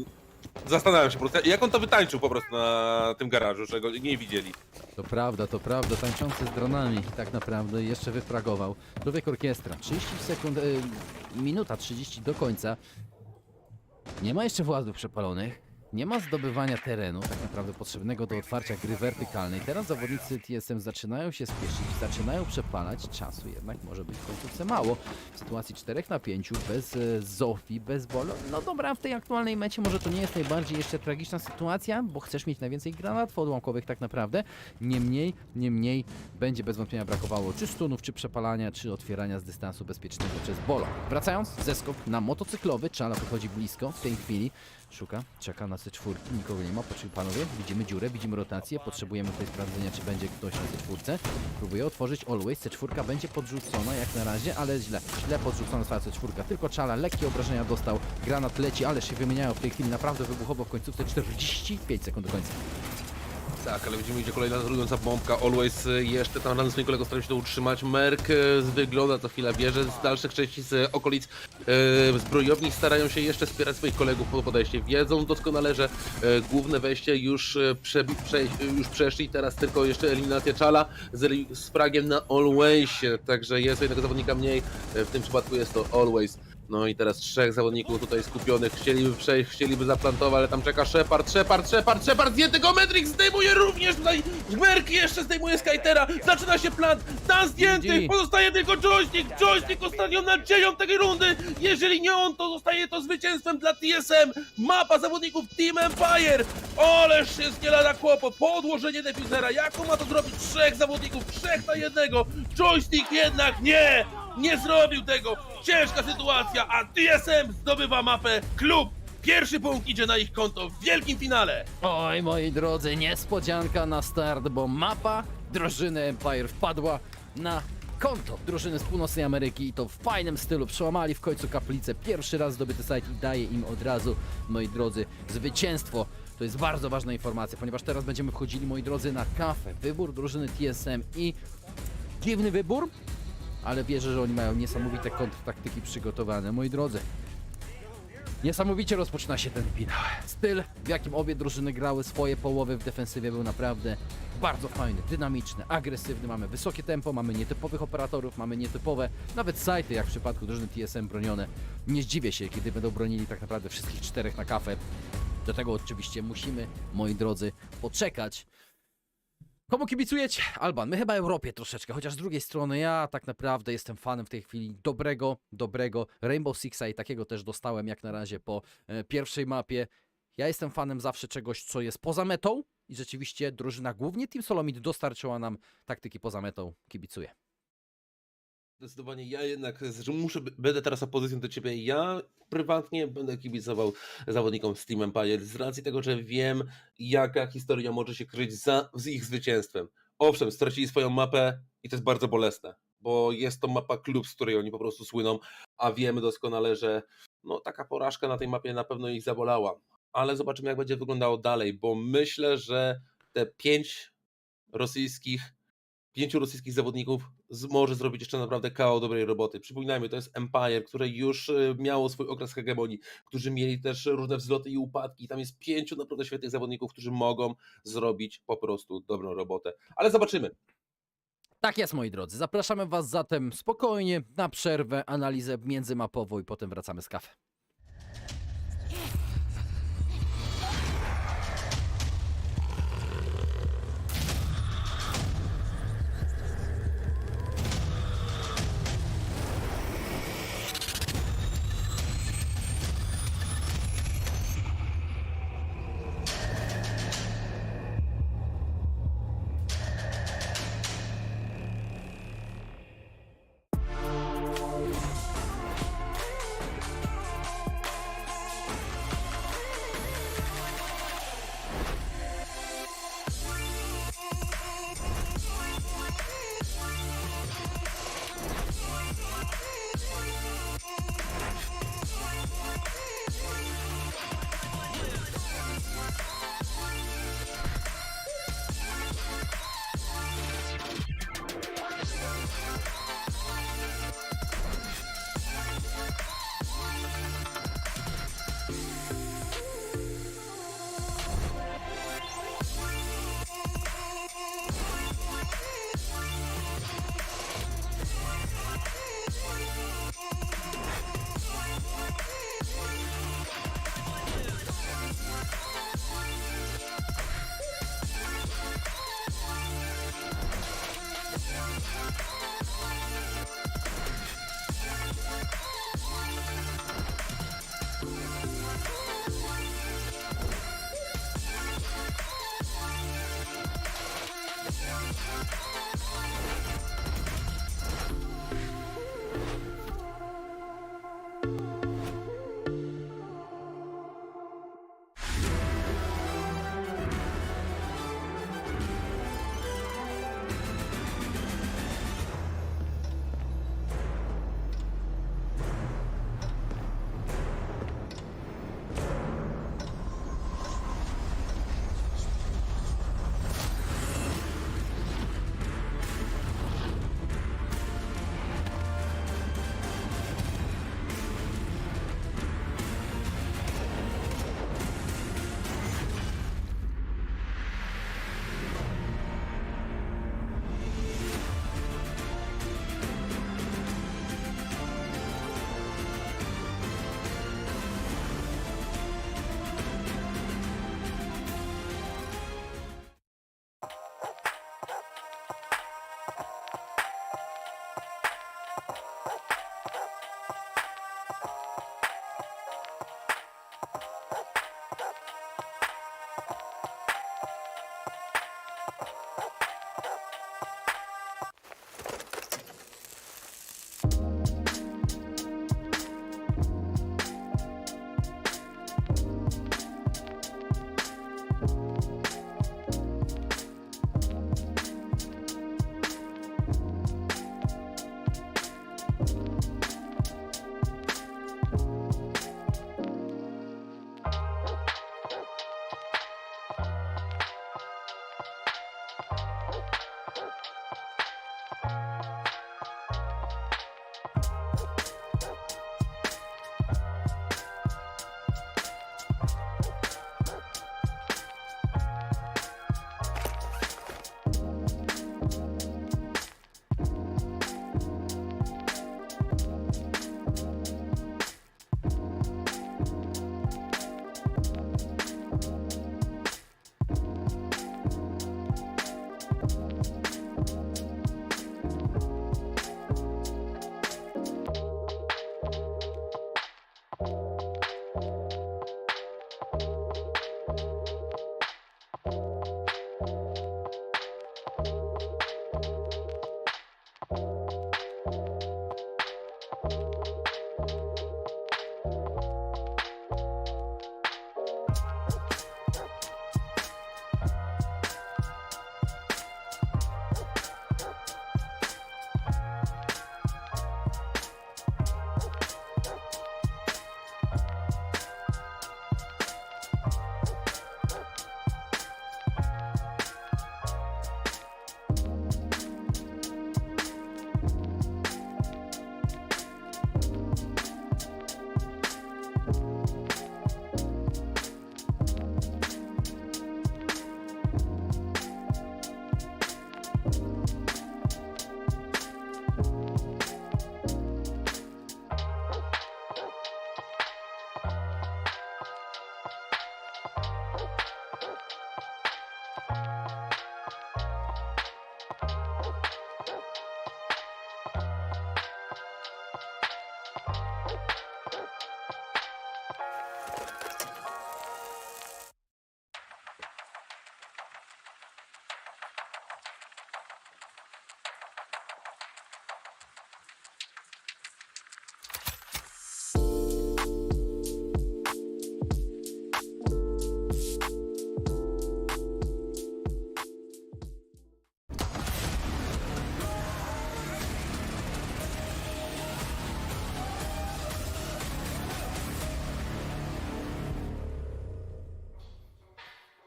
zastanawiam się po prostu, jak on to wytańczył po prostu na tym garażu, że go nie widzieli. To prawda, tańczący z dronami tak naprawdę jeszcze wyfragował. Człowiek orkiestra, 30 sekund, minuta 30 do końca. Nie ma jeszcze włazdów przepalonych, nie ma zdobywania terenu, tak naprawdę potrzebnego do otwarcia gry wertykalnej. Teraz zawodnicy TSM zaczynają się spieszyć, zaczynają przepalać, czasu jednak może być w końcówce mało. W sytuacji 4 na 5, bez Zofii, bez Bolo, no dobra, w tej aktualnej mecie może to nie jest najbardziej jeszcze tragiczna sytuacja, bo chcesz mieć najwięcej granatów odłamkowych tak naprawdę. Niemniej będzie bez wątpienia brakowało czy stunów, czy przepalania, czy otwierania z dystansu bezpiecznego przez Bolo. Wracając, zeskok na motocyklowy, Czala podchodzi blisko w tej chwili. Szuka, czeka na C4, nikogo nie ma, poczekaj panowie, widzimy dziurę, widzimy rotację, potrzebujemy tutaj sprawdzenia, czy będzie ktoś na C4. Próbuję otworzyć always, C4 będzie podrzucona jak na razie, ale źle podrzucona została C4, tylko Czala, lekkie obrażenia dostał, granat leci, ale się wymieniają w tej chwili naprawdę wybuchowo w końcówce, 45 sekund do końca. Tak, ale widzimy, idzie kolejna rująca bombka. Always jeszcze tam razem z swoim kolegą starają się to utrzymać. Merk wygląda co chwila bierze z dalszych części z okolic zbrojowni. Starają się jeszcze wspierać swoich kolegów po podejście. Wiedzą doskonale, że główne wejście już przeszli. Teraz tylko jeszcze eliminacja Czala z fragiem na Alwaysie. Także jest jednego zawodnika mniej. W tym przypadku jest to Always. No i teraz 3 zawodników tutaj skupionych, chcieliby przejść, chcieliby zaplantować, ale tam czeka Shepard, zdjęty go Matrix, zdejmuje również tutaj, Merk jeszcze zdejmuje Skytera, zaczyna się plant, tam zdjęty, pozostaje tylko joystick ostatnią nadzieją tej rundy, jeżeli nie on, to zostaje to zwycięstwem dla TSM, mapa zawodników Team Empire, ależ jest nie lada kłopot, po odłożenie defuzera, jaką ma to zrobić 3 zawodników, 3 na 1, joystick jednak nie zrobił tego, ciężka sytuacja, a TSM zdobywa mapę klub. Pierwszy punkt idzie na ich konto w wielkim finale. Oj, moi drodzy, niespodzianka na start, bo mapa drużyny Empire wpadła na konto drużyny z Północnej Ameryki i to w fajnym stylu. Przełamali w końcu kaplicę. Pierwszy raz zdobyty site i daje im od razu, moi drodzy, zwycięstwo. To jest bardzo ważna informacja, ponieważ teraz będziemy wchodzili, moi drodzy, na kafę. Wybór drużyny TSM i dziwny wybór, ale wierzę, że oni mają niesamowite kontrtaktyki przygotowane. Moi drodzy, niesamowicie rozpoczyna się ten finał. Styl, w jakim obie drużyny grały swoje połowy w defensywie, był naprawdę bardzo fajny, dynamiczny, agresywny. Mamy wysokie tempo, mamy nietypowych operatorów, mamy nietypowe nawet sajty, jak w przypadku drużyny TSM bronione. Nie zdziwię się, kiedy będą bronili tak naprawdę wszystkich 4 na kafę. Do tego oczywiście musimy, moi drodzy, poczekać. Komu kibicujecie? Alban, my chyba Europie troszeczkę, chociaż z drugiej strony ja tak naprawdę jestem fanem w tej chwili dobrego Rainbow Sixa i takiego też dostałem jak na razie po pierwszej mapie. Ja jestem fanem zawsze czegoś, co jest poza metą i rzeczywiście drużyna, głównie Team Solomid, dostarczyła nam taktyki poza metą. Kibicuję. Zdecydowanie ja jednak będę teraz opozycją do ciebie. Ja prywatnie będę kibicował zawodnikom z Team Empire z racji tego, że wiem, jaka historia może się kryć z ich zwycięstwem. Owszem, stracili swoją mapę i to jest bardzo bolesne, bo jest to mapa klub, z której oni po prostu słyną, a wiemy doskonale, że no, taka porażka na tej mapie na pewno ich zabolała. Ale zobaczymy, jak będzie wyglądało dalej, bo myślę, że te 5 rosyjskich zawodników może zrobić jeszcze naprawdę kawał dobrej roboty. Przypominajmy, to jest Empire, które już miało swój okres hegemonii, którzy mieli też różne wzloty i upadki. Tam jest 5 naprawdę świetnych zawodników, którzy mogą zrobić po prostu dobrą robotę. Ale zobaczymy. Tak jest, moi drodzy. Zapraszamy was zatem spokojnie na przerwę, analizę międzymapową i potem wracamy z kawy.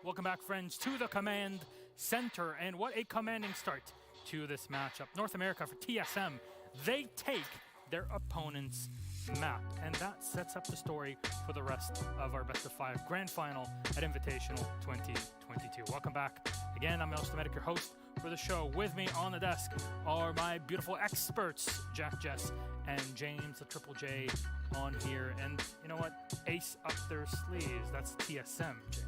Welcome back, friends, to the Command Center. And what a commanding start to this matchup. North America for TSM, they take their opponent's map. And that sets up the story for the rest of our best of 5 grand final at Invitational 2022. Welcome back. Again, I'm Elstomatic, your host for the show. With me on the desk are my beautiful experts, Jack, Jess, and James, the Triple J, on here. And you know what? Ace up their sleeves. That's TSM, James.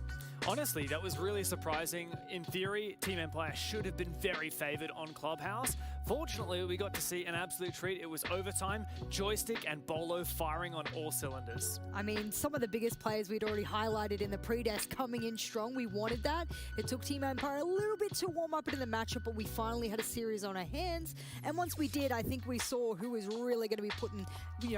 honestly, that was really surprising. In theory, Team Empire should have been very favored on Clubhouse. Fortunately, we got to see an absolute treat. It was overtime, Joystick and Bolo firing on all cylinders. I mean, some of the biggest players we'd already highlighted in the pre-desk coming in strong. We wanted that. It took Team Empire a little bit to warm up into the matchup, but we finally had a series on our hands. And once we did, I think we saw who was really going to be putting,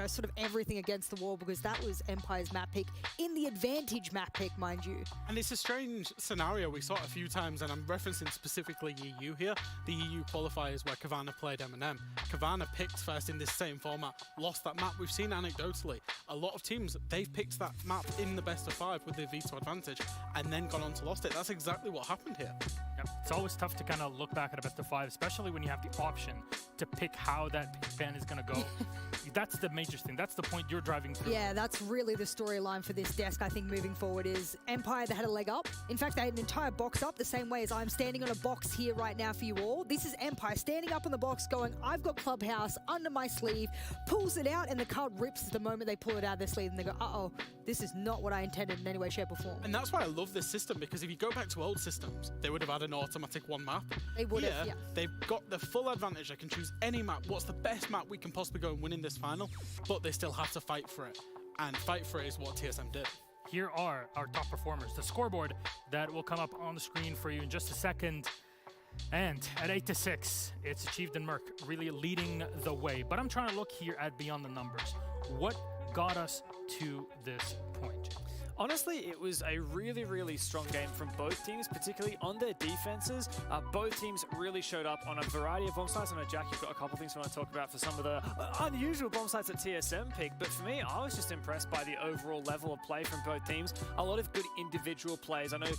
sort of everything against the wall, because that was Empire's map pick in the advantage map pick, mind you. And it's a strange scenario we saw it a few times, and I'm referencing specifically EU here. The EU qualifiers where Kavana played M&M. Kavana picked first in this same format, lost that map. We've seen anecdotally a lot of teams, they've picked that map in the best of 5 with their veto advantage and then gone on to lost it. That's exactly what happened here. Yep. It's always tough to kind of look back at a best of 5, especially when you have the option to pick how that pick ban is going to go. That's the major thing. That's the point you're driving through. Yeah, that's really the storyline for this desk, I think, moving forward is Empire, they had a leg up. In fact, they had an entire box up, the same way as I'm standing on a box here right now for you all. This is Empire standing up on the box going, I've got Clubhouse under my sleeve, pulls it out, and the card rips the moment they pull it out of their sleeve, and they go, uh-oh, this is not what I intended in any way, shape, or form. And that's why I love this system, because if you go back to old systems, they would have had an automatic one map. They would have, yeah. They've got the full advantage. They can choose any map. What's the best map we can possibly go and win in this final? But they still have to fight for it. And fight for it is what TSM did. Here are our top performers. The scoreboard that will come up on the screen for you in just a second. And at 8-6, it's Achieved and Merc really leading the way. But I'm trying to look here at beyond the numbers. What got us to this point? Honestly, it was a really, really strong game from both teams, particularly on their defenses. Both teams really showed up on a variety of bomb sites. I know, Jack, you've got a couple things you want to talk about for some of the unusual bomb sites that TSM picked. But for me, I was just impressed by the overall level of play from both teams. A lot of good individual plays. I know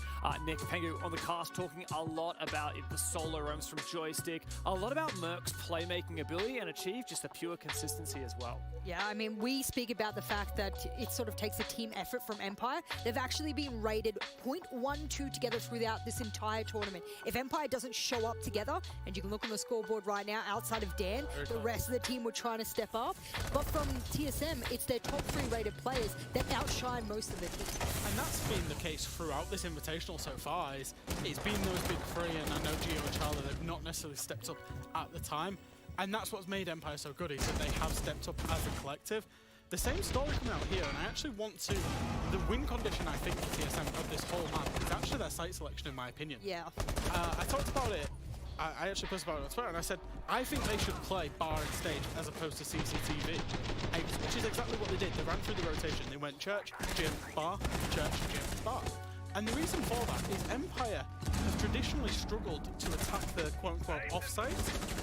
Nick Pengu on the cast talking a lot about the solo roams from Joystick, a lot about Merc's playmaking ability, and Achieve just a pure consistency as well. Yeah, I mean, we speak about the fact that it sort of takes a team effort from Empire. They've actually been rated 0.12 together throughout this entire tournament. If Empire doesn't show up together, and you can look on the scoreboard right now, outside of Dan, the rest of the team were trying to step up. But from TSM, it's their top 3 rated players that outshine most of the team. And that's been the case throughout this invitational so far. It's been those big 3, and I know Gio and Charlie, they've not necessarily stepped up at the time. And that's what's made Empire so good, is that they have stepped up as a collective. The same story coming out here, and I actually want to... The win condition, I think, for TSM of this whole map is actually their site selection, in my opinion. Yeah. I talked about it... I actually posted about it on Twitter, and I said, I think they should play bar and stage as opposed to CCTV, which is exactly what they did. They ran through the rotation. They went church, gym, bar, church, gym, bar. And the reason for that is Empire have traditionally struggled to attack the quote-unquote offsides.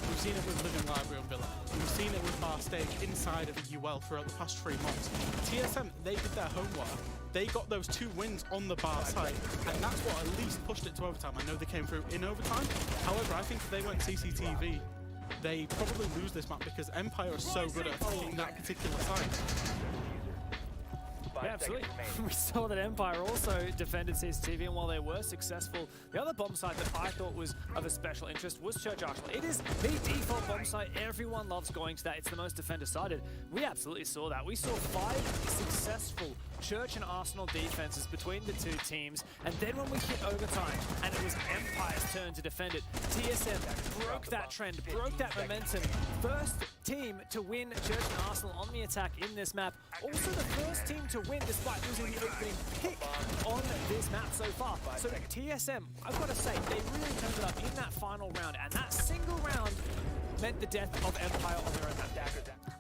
We've seen it with Living Library and Villa. We've seen it with Bar Stage inside of a UL throughout the past 3 months. TSM, they did their homework. They got those 2 wins on the bar side, and that's what at least pushed it to overtime. I know they came through in overtime. However, I think if they went CCTV, they probably lose this map, because Empire are so good at attacking that particular site. Yeah, absolutely. We saw that Empire also defended CCTV, and while they were successful, the other bomb site that I thought was of a special interest was Church Arsenal. It is the default bomb site. Everyone loves going to that. It's the most defender-sided. We absolutely saw that. We saw 5 successful Church and Arsenal defenses between the 2 teams, and then when we hit overtime, and it was Empire's turn to defend it, TSM broke that trend, broke that momentum. First team to win Church and Arsenal on the attack in this map. Also the first team to win despite losing the opening pick on this map so far. So TSM, I've got to say, they really turned it up in that final round, and that single round meant the death of Empire on their own map.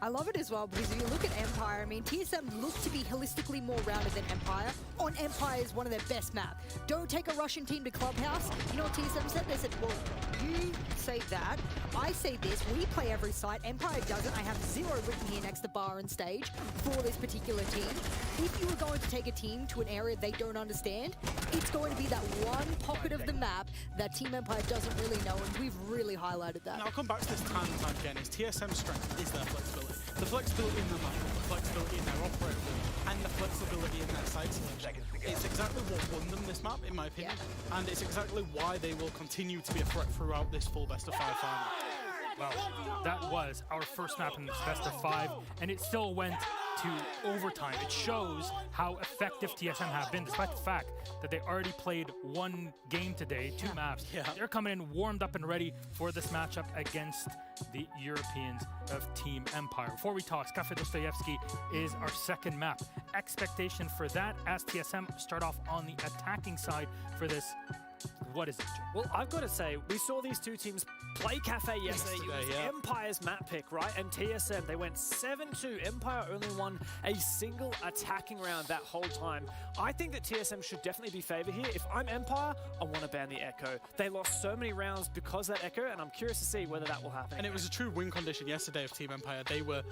I love it as well, because if you look at Empire, I mean, TSM look to be holistically more rounded than Empire. On Empire's one of their best maps. Don't take a Russian team to Clubhouse. You know what TSM said? They said, well, you say that, I say this, we play every site, Empire doesn't. I have 0 written here next to bar and stage for this particular team. If you were going to take a team to an area they don't understand, it's going to be that one pocket of the map that Team Empire doesn't really know, and we've really highlighted that. Now, I'll come back to this time and time again, is TSM's strength is their flexibility. The flexibility in the map, the flexibility in their operation, and the flexibility in their site selection. It's exactly what won them this map, in my opinion, and it's exactly why they will continue to be a threat throughout this full best-of-5 final. Well, that was our first map in this best of 5, and it still went to overtime. It shows how effective TSM have been, despite the fact that they already played 1 game today, 2 maps. They're coming in warmed up and ready for this matchup against the Europeans of Team Empire. Before we talk, Cafe Dostoyevsky is our second map. Expectation for that as TSM start off on the attacking side for this. What is it, Jim? Well, I've got to say, we saw these two teams play Cafe yesterday. It was Empire's map pick, right? And TSM, they went 7-2. Empire only won a single attacking round that whole time. I think that TSM should definitely be favored here. If I'm Empire, I want to ban the Echo. They lost so many rounds because of that Echo, and I'm curious to see whether that will happen. And it was a true win condition yesterday of Team Empire. They were,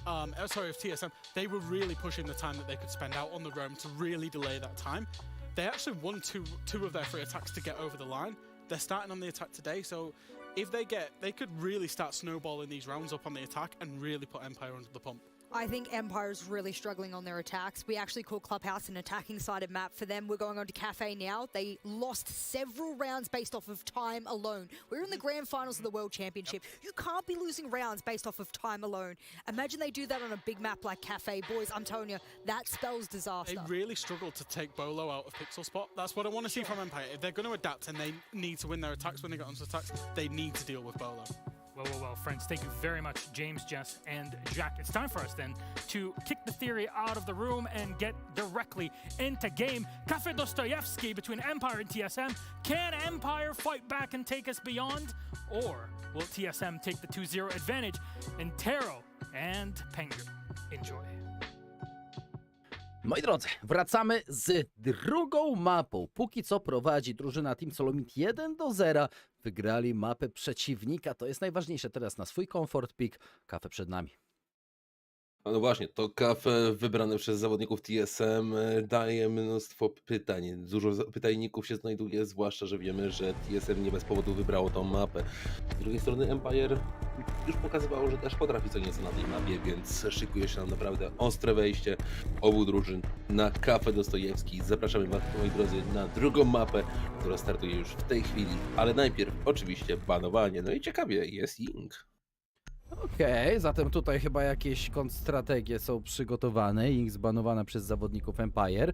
of TSM, they were really pushing the time that they could spend out on the roam to really delay that time. They actually won two of their 3 attacks to get over the line. They're starting on the attack today, so if they could really start snowballing these rounds up on the attack and really put Empire under the pump. I think Empire's really struggling on their attacks. We actually call Clubhouse an attacking-sided map for them. We're going on to Cafe now. They lost several rounds based off of time alone. We're in the grand finals of the World Championship. You can't be losing rounds based off of time alone. Imagine they do that on a big map like Cafe. Boys, I'm telling you, that spells disaster. They really struggled to take Bolo out of Pixel Spot. That's what I want to see from Empire. If they're going to adapt and they need to win their attacks when they get onto attacks, they need to deal with Bolo. Well, friends, thank you very much, James, Jess, and Jack. It's time for us, then, to kick the theory out of the room and get directly into game. Cafe Dostoyevsky between Empire and TSM. Can Empire fight back and take us beyond? Or will TSM take the 2-0 advantage? And Tero and Pengu, enjoy. Moi drodzy, wracamy z drugą mapą. Póki co prowadzi drużyna Team Solomit 1-0. Wygrali mapę przeciwnika. To jest najważniejsze teraz na swój komfort pick. Kafę przed nami. No właśnie, to kafę wybrane przez zawodników TSM daje mnóstwo pytań. Dużo pytajników się znajduje, zwłaszcza, że wiemy, że TSM nie bez powodu wybrało tą mapę. Z drugiej strony Empire już pokazywało, że też potrafi co nieco na tej mapie, więc szykuje się nam naprawdę ostre wejście obu drużyn na Kafę Dostojewski. Zapraszamy Was, moi drodzy, na drugą mapę, która startuje już w tej chwili, ale najpierw oczywiście banowanie. No i ciekawie, jest Ying. Okej, zatem tutaj chyba jakieś kontrstrategie są przygotowane i zbanowane przez zawodników Empire.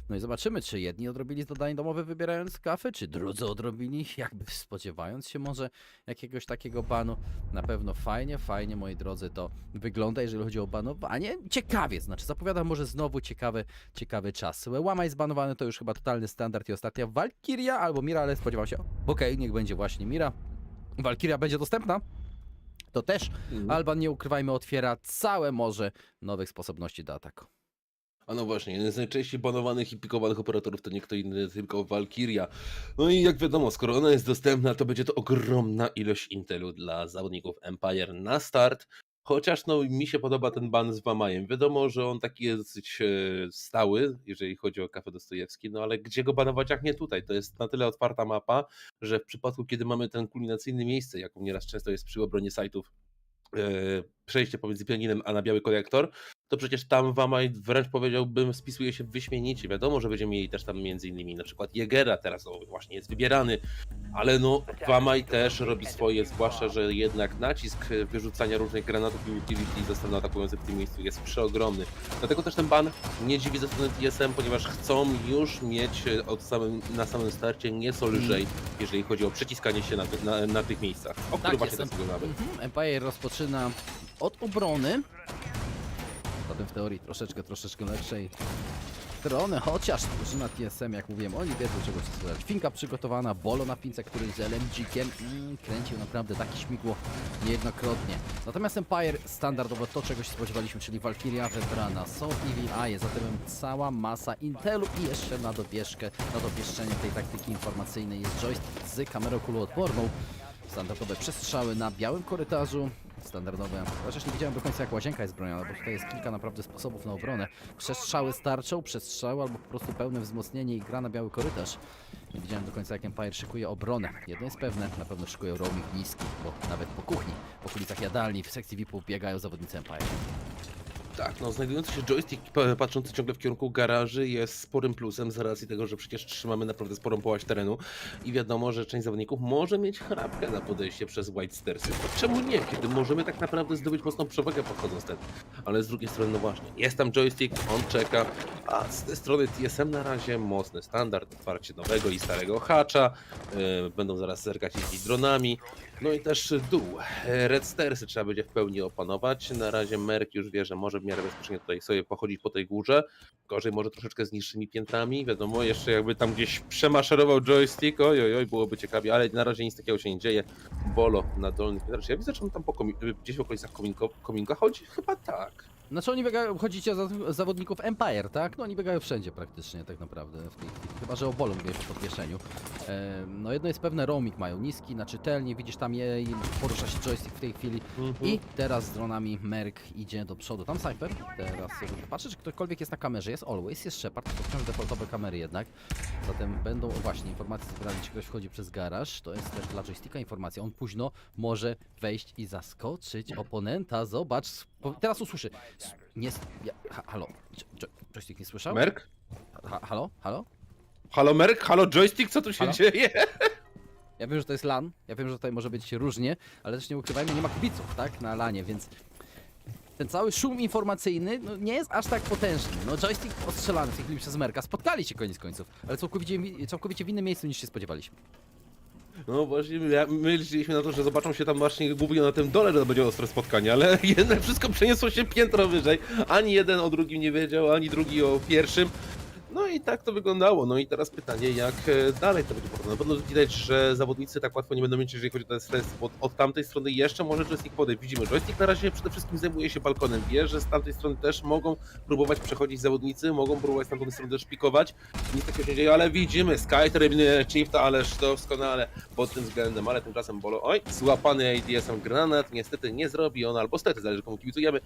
No i zobaczymy, czy jedni odrobili zadanie domowe wybierając kafę, czy drudzy odrobili, jakby spodziewając się może jakiegoś takiego banu. Na pewno fajnie, moi drodzy, to wygląda, jeżeli chodzi o banowanie. Ciekawie, znaczy zapowiadam może znowu ciekawy czas. Łamaj zbanowany to już chyba totalny standard i ostatnia Walkiria albo Mira, ale spodziewam się, okej, niech będzie właśnie Mira. Walkiria będzie dostępna. To też Alban, nie ukrywajmy, otwiera całe morze nowych sposobności do ataku. A no właśnie, jeden z najczęściej banowanych i pikowanych operatorów to nie kto inny, tylko Walkiria. No i jak wiadomo, skoro ona jest dostępna, to będzie to ogromna ilość intelu dla zawodników Empire na start. Chociaż no mi się podoba ten ban z Wamajem. Wiadomo, że on taki jest dosyć stały, jeżeli chodzi o Kafę Dostojewski, no ale gdzie go banować jak nie tutaj? To jest na tyle otwarta mapa, że w przypadku, kiedy mamy ten kulminacyjne miejsce, jaką nieraz często jest przy obronie sajtów, przejście pomiędzy pianinem a na biały konektor, to przecież tam Wamaj wręcz powiedziałbym spisuje się wyśmienicie. Wiadomo, że będziemy mieli też tam między innymi na przykład Jägera, teraz właśnie jest wybierany, ale no Wamaj też robi swoje, zwłaszcza, że jednak nacisk wyrzucania różnych granatów i utility ze strony atakujących w tym miejscu jest przeogromny. Dlatego też ten ban nie dziwi ze strony TSM, ponieważ chcą już mieć na samym starcie nieco lżej, jeżeli chodzi o przeciskanie się na tych miejscach, o których właśnie teraz mówimy. Empire rozpoczyna od obrony. Zatem w teorii troszeczkę lepszej strony, chociaż drużyna TSM, jak mówiłem, oni wiedzą czego się spodziewać. Finka przygotowana, Bolo na fince, który z LMG-kiem kręcił naprawdę takie śmigło niejednokrotnie. Natomiast Empire standardowo to, czego się spodziewaliśmy, czyli Walkiria wybrana, są EVI, zatem cała masa intelu i jeszcze na dopieszczenie tej taktyki informacyjnej jest joystick z kamerą kuloodporną. Standardowe przestrzały na białym korytarzu. Standardowe, chociaż nie widziałem do końca jak łazienka jest broniona, bo tutaj jest kilka naprawdę sposobów na obronę. Przestrzały starczą, przestrzały albo po prostu pełne wzmocnienie i gra na biały korytarz. Nie widziałem do końca jak Empire szykuje obronę. Jedno jest pewne, na pewno szykują roaming niski, bo nawet po kuchni, w okolicach jadalni, w sekcji VIP-ów biegają zawodnicy Empire. tak, no znajdujący się joystick patrzący ciągle w kierunku garaży jest sporym plusem z racji tego, że przecież trzymamy naprawdę sporą połaść terenu i wiadomo, że część zawodników może mieć chrapkę na podejście przez White Starsy. To czemu nie, kiedy możemy tak naprawdę zdobyć mocną przewagę podchodząc ten. Ale z drugiej strony, no właśnie, jest tam joystick, on czeka, a z tej strony TSM na razie mocny standard, otwarcie nowego i starego hatcha, będą zaraz zerkać jeździć dronami, no i też dół. Red Starsy trzeba będzie w pełni opanować, na razie Merk już wie, że może w miarę bezpiecznie tutaj sobie pochodzić po tej górze, gorzej może troszeczkę z niższymi piętrami, wiadomo, jeszcze jakby tam gdzieś przemaszerował joystick, oj, byłoby ciekawie, ale na razie nic takiego się nie dzieje. Bolo na dolnych piętrach, ja widzę, że on tam gdzieś w okolicach kominka chodzi? Chyba tak. Znaczy oni biegają, chodzicie o zawodników Empire, tak? No oni biegają wszędzie praktycznie tak naprawdę w tej chwili. Chyba że obolą gdzieś w podwieszeniu. No jedno jest pewne, roaming mają niski, na czytelni, widzisz tam porusza się joystick w tej chwili. I teraz z dronami Merk idzie do przodu. Tam Cypher, teraz patrzę, czy ktokolwiek jest na kamerze, jest Always, jest Shepard, to wciąż defaultowe kamery jednak. Zatem będą właśnie informacje zebrane, czy ktoś wchodzi przez garaż, to jest też dla joysticka informacja, on późno może wejść i zaskoczyć oponenta, zobacz, teraz usłyszy. Halo, joystick nie słyszał? Merk? Halo? Halo Merk? Halo joystick? Co tu się dzieje? Ja wiem, że to jest LAN, ja wiem, że tutaj może być różnie, ale też nie ukrywajmy, nie ma kibiców, tak, na LANie, więc ten cały szum informacyjny no, nie jest aż tak potężny. No joystick ostrzelany w tej chwili przez Merka, spotkali się koniec końców, ale całkowicie w innym miejscu niż się spodziewaliśmy. No właśnie, my liczyliśmy na to, że zobaczą się tam właśnie głównie na tym dole, że to będzie ostre spotkanie, ale jednak wszystko przeniosło się piętro wyżej. Ani jeden o drugim nie wiedział, ani drugi o pierwszym. No i tak to wyglądało. No i teraz pytanie, jak dalej to będzie potem. Na pewno widać, że zawodnicy tak łatwo nie będą mieć, jeżeli chodzi o ten stres, bo od tamtej strony jeszcze może joystick podejść. Widzimy, joystick na razie przede wszystkim zajmuje się balkonem. Wie, że z tamtej strony też mogą próbować przechodzić zawodnicy, mogą próbować z tamtej strony też pikować. Nic takiego się nie dzieje, ale widzimy, Sky rybnie Chiefta, ależ doskonale pod tym względem, ale tymczasem Bolo, oj, złapany ADS-em granat, niestety nie zrobi on, albo stety, zależy komu kibicujemy,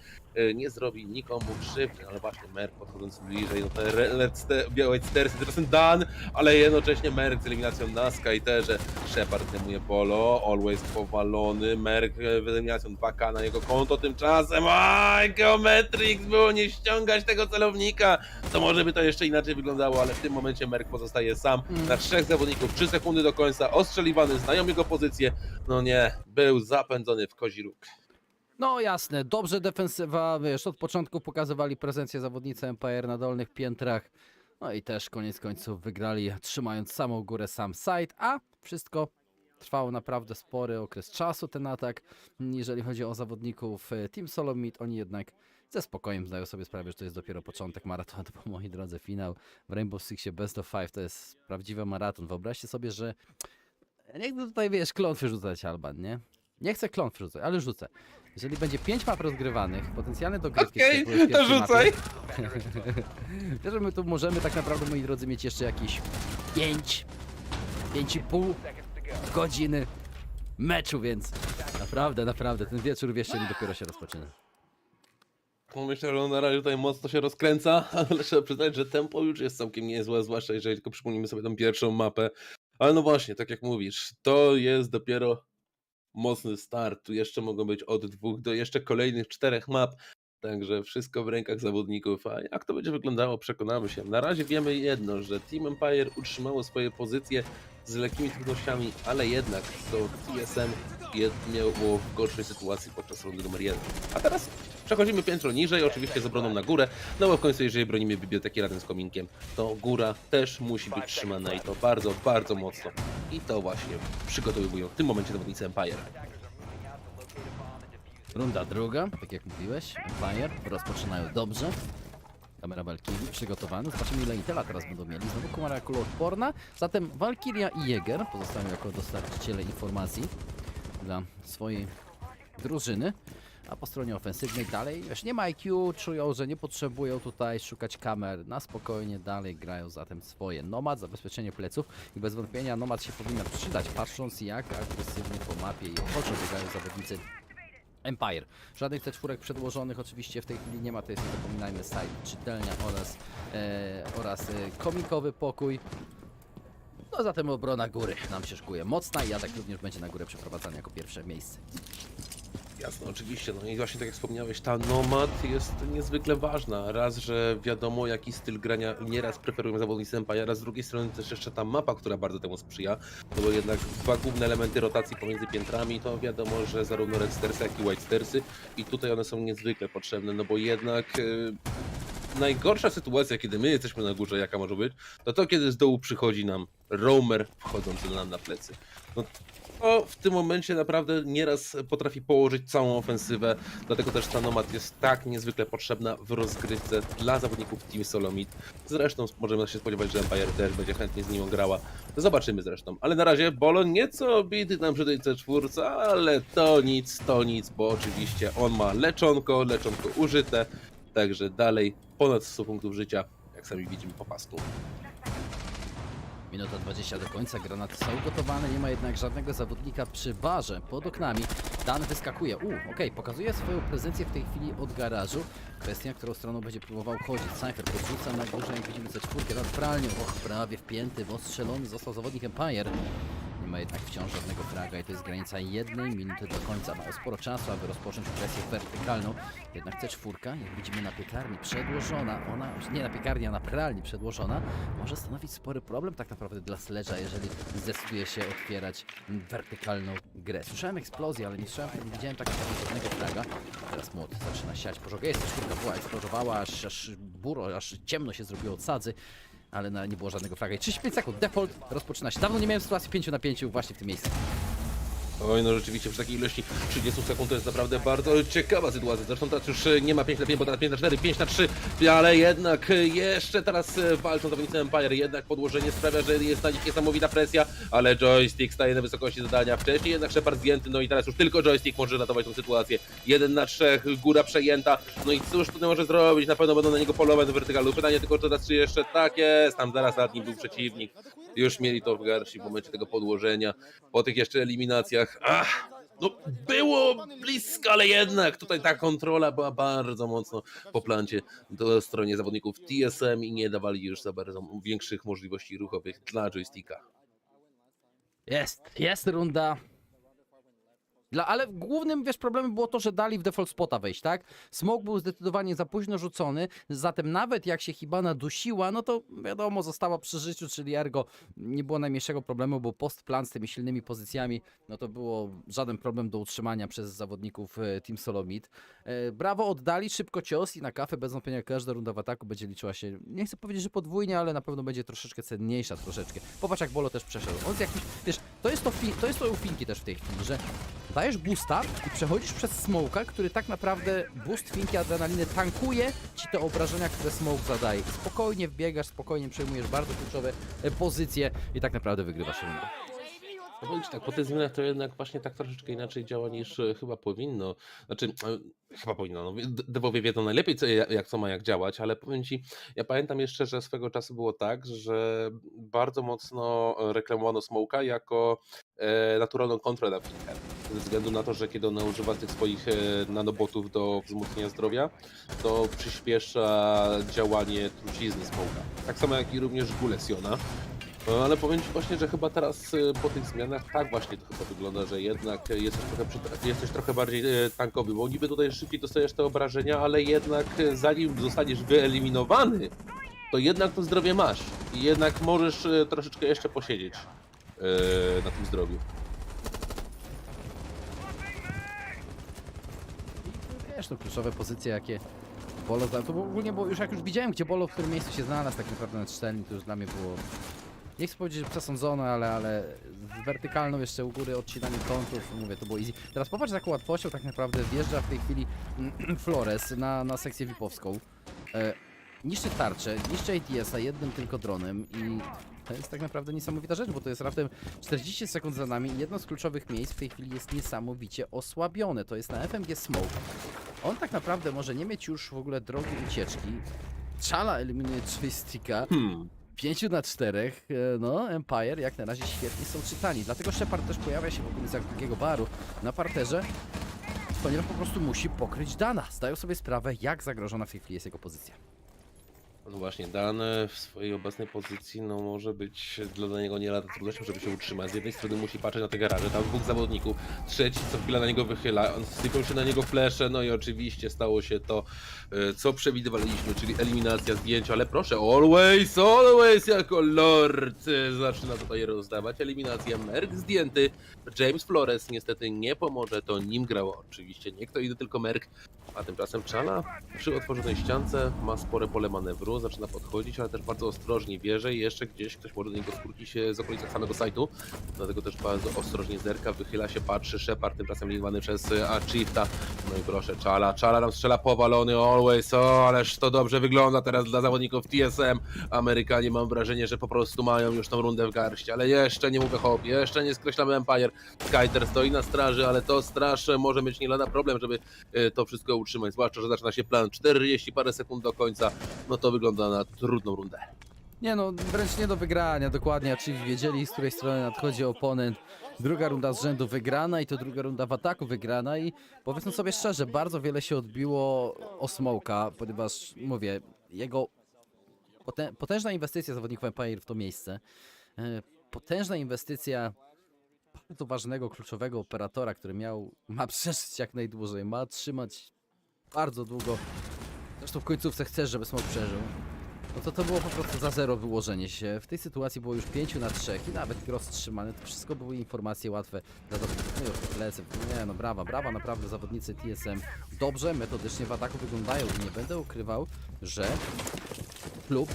nie zrobi nikomu krzywdy, ale właśnie Merk podchodząc bliżej, no ten białe Starsy, tymczasem Dan, ale jednocześnie Merk z eliminacją na Skyterze, Shepard zajmuje Bolo, Always powalony, Merk z eliminacją 2K na jego konto, tymczasem Geometrix było nie ściągać tego celownika, to może by to jeszcze inaczej wyglądało, ale w tym momencie Merk pozostaje sam na 3 zawodników, 3 sekundy do końca, ostrzeliwany, znają jego pozycję, no nie, był zapędzony w kozi róg. No jasne, dobrze defensywa, wiesz, od początku pokazywali prezencję zawodnicy Empire na dolnych piętrach. No i też koniec końców wygrali, trzymając samą górę, sam side, a wszystko trwało naprawdę spory okres czasu, ten atak. Jeżeli chodzi o zawodników Team Solo Mid, oni jednak ze spokojem zdają sobie sprawę, że to jest dopiero początek maratonu, bo moi drodzy, finał w Rainbow Sixie Best of 5 to jest prawdziwy maraton. Wyobraźcie sobie, że nie chcę tutaj, wiesz, klątwy rzucać, Alban, nie? Nie chcę klątwy rzucać, ale rzucę. Jeżeli będzie 5 map rozgrywanych, potencjalne dogrywki... Okej, to rzucaj! Wiesz, że my tu możemy tak naprawdę, moi drodzy, mieć jeszcze jakieś 5,5 godziny meczu, więc naprawdę, ten wieczór wieszczeli dopiero się rozpoczyna. Myślę, że on na razie tutaj mocno się rozkręca, ale trzeba przyznać, że tempo już jest całkiem niezłe, zwłaszcza jeżeli tylko przypomnimy sobie tą pierwszą mapę. Ale no właśnie, tak jak mówisz, to jest dopiero mocny start. Tu jeszcze mogą być od 2 do jeszcze kolejnych 4 map. Także wszystko w rękach zawodników, a jak to będzie wyglądało, przekonamy się. Na razie wiemy jedno, że Team Empire utrzymało swoje pozycje z lekkimi trudnościami, ale jednak to TSM było w gorszej sytuacji podczas rundy numer 1. A teraz przechodzimy piętro niżej, oczywiście z obroną na górę, no bo w końcu jeżeli bronimy biblioteki razem z kominkiem, to góra też musi być trzymana i to bardzo, bardzo mocno. I to właśnie przygotowują w tym momencie zawodnicy Empire. Runda druga, tak jak mówiłeś, Empire rozpoczynają dobrze. Kamera Valkyrii przygotowany. Zobaczymy, ile Intela teraz będą mieli. Znowu kamera kuloodporna. Zatem Valkyria i Jäger pozostają jako dostarczyciele informacji dla swojej drużyny. A po stronie ofensywnej dalej, wiesz, nie ma IQ, czują, że nie potrzebują tutaj szukać kamer. Na spokojnie dalej grają zatem swoje. Nomad, zabezpieczenie pleców i bez wątpienia Nomad się powinna przydać, patrząc jak agresywnie po mapie i ochoczo biegają zawodnicy Empire. Żadnych C4 przedłożonych oczywiście w tej chwili nie ma, to jest, nie zapominajmy, site, czytelnia oraz komikowy pokój. No zatem obrona góry nam się szykuje mocna i atak również będzie na górę przeprowadzany jako pierwsze miejsce. Jasne, oczywiście. No i właśnie tak jak wspomniałeś, ta Nomad jest niezwykle ważna. Raz, że wiadomo jaki styl grania nieraz preferują zawodnicy Empire'a, z drugiej strony też jeszcze ta mapa, która bardzo temu sprzyja. No bo jednak dwa główne elementy rotacji pomiędzy piętrami, to wiadomo, że zarówno Redstersy, jak i Whitestersy i tutaj one są niezwykle potrzebne, no bo jednak najgorsza sytuacja, kiedy my jesteśmy na górze, jaka może być, to kiedy z dołu przychodzi nam roamer wchodzący nam na plecy. No, to w tym momencie naprawdę nieraz potrafi położyć całą ofensywę, dlatego też ta Nomad jest tak niezwykle potrzebna w rozgrywce dla zawodników Team Solomid. Zresztą możemy się spodziewać, że Empire też będzie chętnie z nią grała. Zobaczymy zresztą. Ale na razie Bolo nieco bity nam przy tej C4, ale to nic, bo oczywiście on ma leczonko użyte, także dalej ponad 100 punktów życia, jak sami widzimy po pasku. Minuta 20 do końca, granaty są gotowane, nie ma jednak żadnego zawodnika przy barze pod oknami. Dan wyskakuje, okej, pokazuje swoją prezencję w tej chwili od garażu. Kwestia, którą stroną będzie próbował chodzić. Cypher podrzuca na górze, jak widzimy C4, naturalnie, prawie wpięty, bo strzelony został zawodnik Empire. Nie ma jednak wciąż żadnego fraga i to jest granica 1 minuty do końca. Mają sporo czasu, aby rozpocząć presję wertykalną. Jednak C4, jak widzimy na piekarni przedłożona, nie na piekarni, a na pralni przedłożona, może stanowić spory problem tak naprawdę dla Sledge'a, jeżeli zdecyduje się otwierać wertykalną grę. Słyszałem eksplozję, ale nie widziałem tak naprawdę żadnego fraga. Teraz młot zaczyna siać pożogę. Jest C4 była, eksplodowała, aż ciemno się zrobiło od sadzy. Ale nie było żadnego fraga. I 35 sekund, default rozpoczyna się. Dawno nie miałem sytuacji 5 na 5 właśnie w tym miejscu. Oj, no rzeczywiście przy takiej ilości 30 sekund to jest naprawdę bardzo ciekawa sytuacja. Zresztą teraz już nie ma 5 na 5, bo teraz 5 na 4, 5 na 3, ale jednak jeszcze teraz walczą zawodnicy Empire. Jednak podłożenie sprawia, że jest na nich niesamowita presja, ale joystick staje na wysokości zadania. Wcześniej jednak Shepard zdjęty, no i teraz już tylko joystick może ratować tą sytuację. 1 na 3, góra przejęta. No i cóż tutaj może zrobić? Na pewno będą na niego polować do wertykalu. Pytanie tylko, czy jeszcze tak jest. Tam zaraz nad nim był przeciwnik. Już mieli to w garści w momencie tego podłożenia. Po tych jeszcze eliminacjach. No było blisko, ale jednak tutaj ta kontrola była bardzo mocno po plancie do stronie zawodników TSM i nie dawali już za bardzo większych możliwości ruchowych dla joysticka. Jest runda. Ale głównym, problemem było to, że dali w default spota wejść, tak? Smoke był zdecydowanie za późno rzucony, zatem nawet jak się Hibana dusiła, no to wiadomo, została przy życiu, czyli ergo nie było najmniejszego problemu, bo post-plan z tymi silnymi pozycjami, no to było żaden problem do utrzymania przez zawodników Team Solomid. Brawo, oddali szybko cios i na kafę bez wątpienia każda runda w ataku będzie liczyła się, nie chcę powiedzieć, że podwójnie, ale na pewno będzie troszeczkę cenniejsza, troszeczkę. Popatrz jak Bolo też przeszedł. On z jakimś, to jest to u Finki też w tej chwili, że dajesz boosta i przechodzisz przez smoka, który tak naprawdę boost Finki adrenaliny tankuje ci te obrażenia, które smoke zadaje. Spokojnie wbiegasz, spokojnie przejmujesz bardzo kluczowe pozycje i tak naprawdę wygrywasz rundę. No bo tak, po tych zmianach to jednak właśnie tak troszeczkę inaczej działa niż chyba powinno. Znaczy, chyba powinno, no, devowie wiedzą najlepiej co ma jak działać, ale powiem ci, ja pamiętam jeszcze, że swego czasu było tak, że bardzo mocno reklamowano Smoke'a jako naturalną kontrę na Finkę. Ze względu na to, że kiedy ona używa tych swoich nanobotów do wzmocnienia zdrowia, to przyspiesza działanie trucizny Smoke'a. Tak samo jak i również Gulesiona. Ale powiem ci właśnie, że chyba teraz po tych zmianach tak właśnie to chyba wygląda, że jednak jesteś trochę bardziej tankowy, bo niby tutaj szybciej dostajesz te obrażenia, ale jednak zanim zostaniesz wyeliminowany, to jednak to zdrowie masz i jednak możesz troszeczkę jeszcze posiedzieć na tym zdrowiu. Wiesz, to kluczowe pozycje, jakie Bolo to ogólnie, bo już jak już widziałem, gdzie Bolo w którym miejscu się znalazł, tak naprawdę na cztelni, to już dla mnie było, nie chcę powiedzieć, że przesądzone, ale z wertykalną jeszcze u góry odcinaniem kątów, mówię, to było easy. Teraz popatrz, z jaką łatwością tak naprawdę wjeżdża w tej chwili Flores na sekcję VIP-owską. Niszczy tarczę, niszczy ATS-a jednym tylko dronem i to jest tak naprawdę niesamowita rzecz, bo to jest raptem 40 sekund za nami i jedno z kluczowych miejsc w tej chwili jest niesamowicie osłabione. To jest na FMG Smoke. On tak naprawdę może nie mieć już w ogóle drogi ucieczki. Czala eliminuje joysticka. 5 na 4, no Empire jak na razie świetnie są czytani. Dlatego Shepard też pojawia się w okolicach drugiego baru na parterze, ponieważ po prostu musi pokryć Dana. Zdają sobie sprawę, jak zagrożona w tej chwili jest jego pozycja. No właśnie, Dan w swojej obecnej pozycji no może być dla niego nie lada trudnością, żeby się utrzymać. Z jednej strony musi patrzeć na te garaże, tam dwóch zawodników, trzeci co chwilę na niego wychyla, on sypią się na niego flesze, no i oczywiście stało się to, co przewidywaliśmy, czyli eliminacja, zdjęcia, ale proszę, always jako Lord zaczyna tutaj rozdawać. Eliminacja, Merk zdjęty, James Flores niestety nie pomoże, to nim grał oczywiście nie kto inny, tylko Merk, a tymczasem Czala przy otworzonej ściance ma spore pole manewru, zaczyna podchodzić, ale też bardzo ostrożnie wierzy i jeszcze gdzieś ktoś może do niego skrócić się z okolic samego sajtu, dlatego też bardzo ostrożnie zerka, wychyla się, patrzy, Shepard tymczasem linkowany przez Achievta, no i proszę, Czala nam strzela powalony, always, ależ to dobrze wygląda teraz dla zawodników TSM, Amerykanie mam wrażenie, że po prostu mają już tą rundę w garści, ale jeszcze nie mówię hop, jeszcze nie skreślamy Empire, Skyter stoi na straży, ale to straż może mieć nie lada problem, żeby to wszystko utrzymać, zwłaszcza, że zaczyna się plan 40 parę sekund do końca, no to wygląda na trudną rundę. Nie no, wręcz nie do wygrania, dokładnie, czyli wiedzieli, z której strony nadchodzi oponent. Druga runda z rzędu wygrana i to druga runda w ataku wygrana i powiedzmy sobie szczerze, bardzo wiele się odbiło o Smoke'a, ponieważ, mówię, jego potężna inwestycja zawodników Empire w to miejsce, potężna inwestycja bardzo ważnego, kluczowego operatora, który ma przeżyć jak najdłużej, ma trzymać bardzo długo, zresztą w końcówce chcesz, żeby Smoke przeżył. No to było po prostu za zero wyłożenie się. W tej sytuacji było już 5 na 3 i nawet roztrzymane. To wszystko były informacje łatwe dla zawodników. No już lecę. Nie no, brawa, naprawdę zawodnicy TSM dobrze, metodycznie w ataku wyglądają i nie będę ukrywał, że klub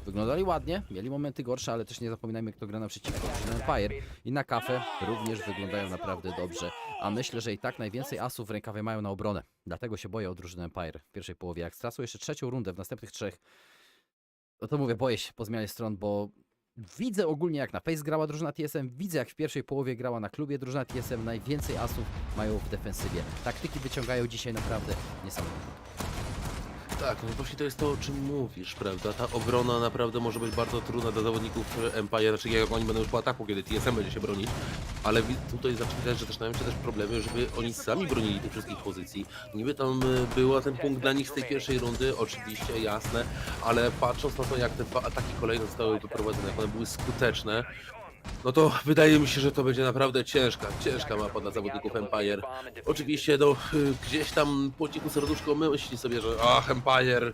wyglądali ładnie, mieli momenty gorsze, ale też nie zapominajmy, kto gra naprzeciwko drużyny Empire i na kafę również wyglądają naprawdę dobrze. A myślę, że i tak najwięcej asów w rękawie mają na obronę. Dlatego się boję o drużynę Empire w pierwszej połowie. Jak stracą jeszcze trzecią rundę w następnych 3, no to mówię, boję się po zmianie stron, bo widzę ogólnie jak na Face grała drużyna TSM, widzę jak w pierwszej połowie grała na klubie drużyna TSM, najwięcej asów mają w defensywie. Taktyki wyciągają dzisiaj naprawdę niesamowite. Tak, no właśnie to jest to, o czym mówisz, prawda? Ta obrona naprawdę może być bardzo trudna dla zawodników Empire, znaczy jak oni będą już po ataku, kiedy TSM będzie się bronić, ale tutaj zaczyna widać, że zaczynają się też problemy, żeby oni sami bronili tych wszystkich pozycji. Niby tam była ten punkt dla nich z tej pierwszej rundy, oczywiście, jasne, ale patrząc na to, jak te dwa ataki kolejne zostały wyprowadzone, jak one były skuteczne, no to wydaje mi się, że to będzie naprawdę ciężka mapa dla zawodników Empire. Oczywiście, no, gdzieś tam po cichu serduszko myśli sobie, że ach, Empire,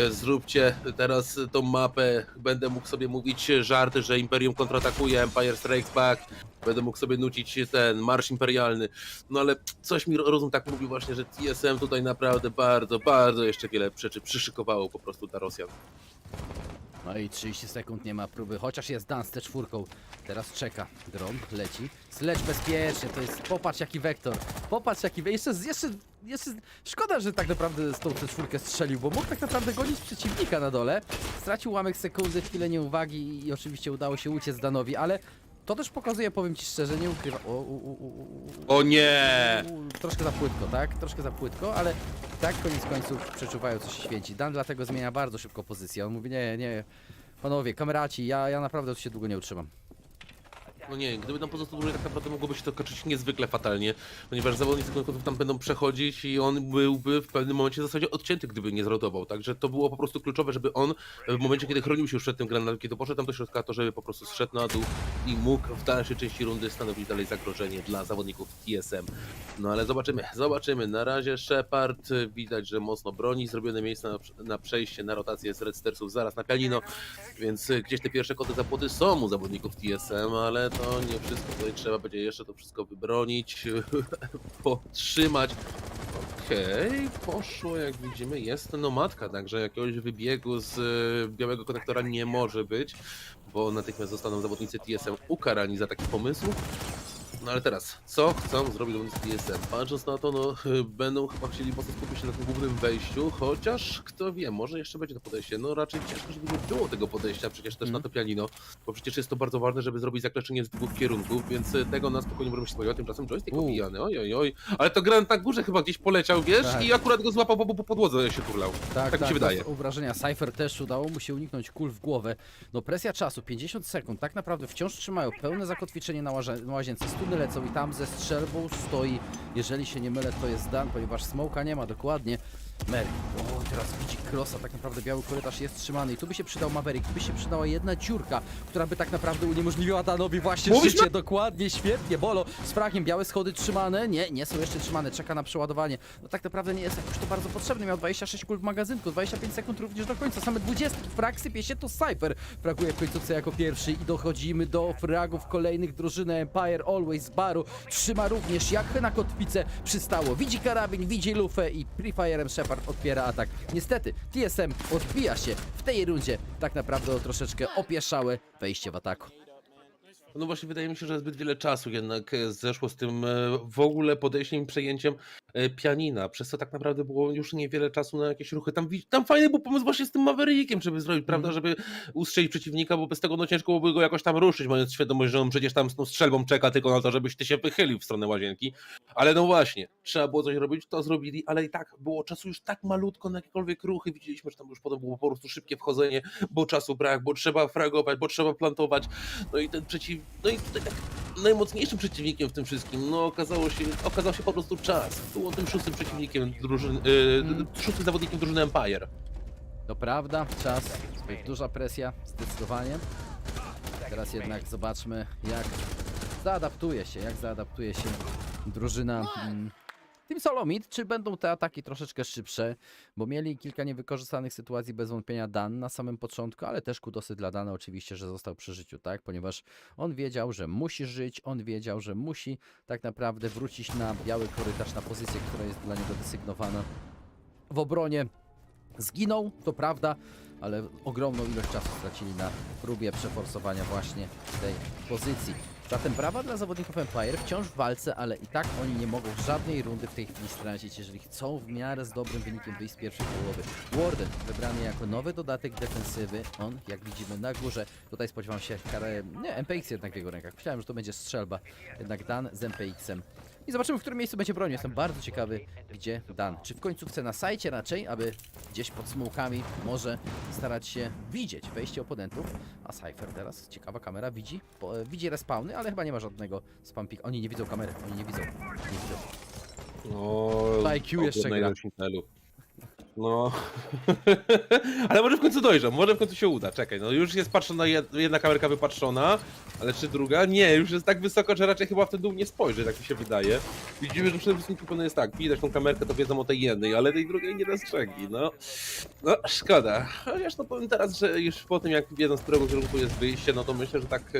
zróbcie teraz tą mapę, będę mógł sobie mówić żarty, że Imperium kontratakuje, Empire Strikes Back, będę mógł sobie nucić ten marsz imperialny, no ale coś mi rozum tak mówi właśnie, że TSM tutaj naprawdę bardzo jeszcze wiele rzeczy przyszykowało po prostu dla Rosjan. No i 30 sekund nie ma próby, chociaż jest Dan z T4. Teraz czeka. Dron leci. Sledge bezpiecznie, to jest... Popatrz jaki wektor. Popatrz jaki wektor. Jeszcze... Szkoda, że tak naprawdę z tą T4 strzelił, bo mógł tak naprawdę gonić przeciwnika na dole. Stracił ułamek sekundy, chwilę nieuwagi i oczywiście udało się uciec Danowi, ale... To też pokazuje, powiem ci szczerze, nie ukrywa... O nie! Troszkę za płytko, tak? Troszkę za płytko, ale tak koniec końców przeczuwają, co się święci. Dan dlatego zmienia bardzo szybko pozycję. On mówi, nie, panowie, kameraci, ja naprawdę tu się długo nie utrzymam. No nie, gdyby tam pozostał dłużej, tak naprawdę mogłoby się to kończyć niezwykle fatalnie, ponieważ zawodnicy końców tam będą przechodzić i on byłby w pewnym momencie w zasadzie odcięty, gdyby nie zrotował. Także to było po prostu kluczowe, żeby on w momencie, kiedy chronił się już przed tym granatem, kiedy poszedł tam do środka, to żeby po prostu zszedł na dół i mógł w dalszej części rundy stanowić dalej zagrożenie dla zawodników TSM. No ale zobaczymy. Na razie Shepard widać, że mocno broni, zrobione miejsce na przejście, na rotację z Red Starsów zaraz na pianino, więc gdzieś te pierwsze koty za płoty są u zawodników TSM, ale to nie wszystko, tutaj trzeba będzie jeszcze to wszystko wybronić, podtrzymać. Okej, poszło jak widzimy, jest nomadka, także jakiegoś wybiegu z białego konektora nie może być, bo natychmiast zostaną zawodnicy TSM ukarani za taki pomysł. No ale teraz, co chcą zrobić zawodnicy TSM? Patrząc na to, no będą chyba chcieli mocno skupić się na tym głównym wejściu, chociaż kto wie, może jeszcze będzie to podejście. No raczej ciężko, żeby nie było tego podejścia przecież też na to pianino, bo przecież jest to bardzo ważne, żeby zrobić zakleczenie z dwóch kierunków, więc tego na spokojnie możemy się spodziewać, tymczasem joystick obijany, oj, ale to granat na górze chyba gdzieś poleciał, wiesz, Tak. I akurat go złapał, bo po podłodze się turlał. Tak mi się wydaje. Bez wrażenia Cypher też udało mu się uniknąć kul w głowę. No presja czasu, 50 sekund, tak naprawdę wciąż trzymają pełne zakotwiczenie na łazience, stuny lecą i tam ze strzelbą stoi, jeżeli się nie mylę, to jest Dan, ponieważ smoka nie ma dokładnie. Merk. O, teraz widzi Crossa, tak naprawdę biały korytarz jest trzymany i tu by się przydał Maverick, tu by się przydała jedna dziurka, która by tak naprawdę uniemożliwiła Danowi właśnie życie. Dokładnie, świetnie, Bolo z fragiem, białe schody trzymane, nie są jeszcze trzymane, czeka na przeładowanie. No tak naprawdę nie jest jakoś to bardzo potrzebne, miał 26 kul w magazynku, 25 sekund również do końca, same 20, frag sypie się, to Cypher fraguje w końcówce jako pierwszy i dochodzimy do fragów kolejnych drużyny Empire, Always z baru, trzyma również jak na kotwicę przystało, widzi karabin, widzi lufę i Prefire'em Shepard odpiera atak. Niestety TSM odbija się w tej rundzie tak naprawdę o troszeczkę opieszałe wejście w ataku. No właśnie, wydaje mi się, że zbyt wiele czasu jednak zeszło z tym w ogóle podejściem i przejęciem pianina, przez co tak naprawdę było już niewiele czasu na jakieś ruchy. Tam fajny był pomysł właśnie z tym Maverickiem, żeby zrobić, prawda, żeby ustrzelić przeciwnika, bo bez tego no ciężko byłoby go jakoś tam ruszyć, mając świadomość, że on przecież tam z tą strzelbą czeka tylko na to, żebyś ty się wychylił w stronę łazienki. Ale no właśnie, trzeba było coś robić, to zrobili, ale i tak było czasu już tak malutko na jakiekolwiek ruchy. Widzieliśmy, że tam już potem było po prostu szybkie wchodzenie, bo czasu brak, bo trzeba fragować, bo trzeba plantować. No i no i tutaj tak najmocniejszym przeciwnikiem w tym wszystkim, no okazał się po prostu czas. Był tym szóstym przeciwnikiem drużyny, szóstym zawodnikiem drużyny Empire. To prawda, czas, zbyt duża presja, zdecydowanie. Teraz jednak zobaczmy, jak zaadaptuje się drużyna Team Solo Mid. Czy będą te ataki troszeczkę szybsze, bo mieli kilka niewykorzystanych sytuacji, bez wątpienia Dan na samym początku, ale też kudosy dla Dana oczywiście, że został przy życiu, tak? Ponieważ on wiedział, że musi żyć, on wiedział, że musi tak naprawdę wrócić na biały korytarz, na pozycję, która jest dla niego desygnowana w obronie. Zginął, to prawda, ale ogromną ilość czasu stracili na próbie przeforsowania właśnie tej pozycji. Zatem brawa dla zawodników Empire, wciąż w walce, ale i tak oni nie mogą żadnej rundy w tej chwili stracić, jeżeli chcą w miarę z dobrym wynikiem wyjść z pierwszej połowy. Warden wybrany jako nowy dodatek defensywy, on jak widzimy na górze, tutaj spodziewam się karę, nie, MPX jednak w jego rękach, myślałem, że to będzie strzelba, jednak Dan z MPX-em. I zobaczymy, w którym miejscu będzie bronił. Jestem bardzo ciekawy, gdzie Dan. Czy w końcówce na sajcie raczej, aby gdzieś pod smołkami może starać się widzieć wejście oponentów. A Cypher teraz, ciekawa kamera, widzi respawny, ale chyba nie ma żadnego spampika. Oni nie widzą kamery, oni nie widzą. No, to IQ jeszcze gra. No, ale może w końcu dojrzą, może w końcu się uda, czekaj, no już jest patrzona, jedna kamerka wypatrzona, ale czy druga? Nie, już jest tak wysoko, że raczej chyba w ten dół nie spojrzy, tak mi się wydaje. Widzimy, że przede wszystkim pewno jest tak, widać tą kamerkę, to wiedzą o tej jednej, ale tej drugiej nie dostrzegli, no szkoda. Chociaż no powiem teraz, że już po tym jak wiedzą, z którego kierunku jest wyjście, no to myślę, że tak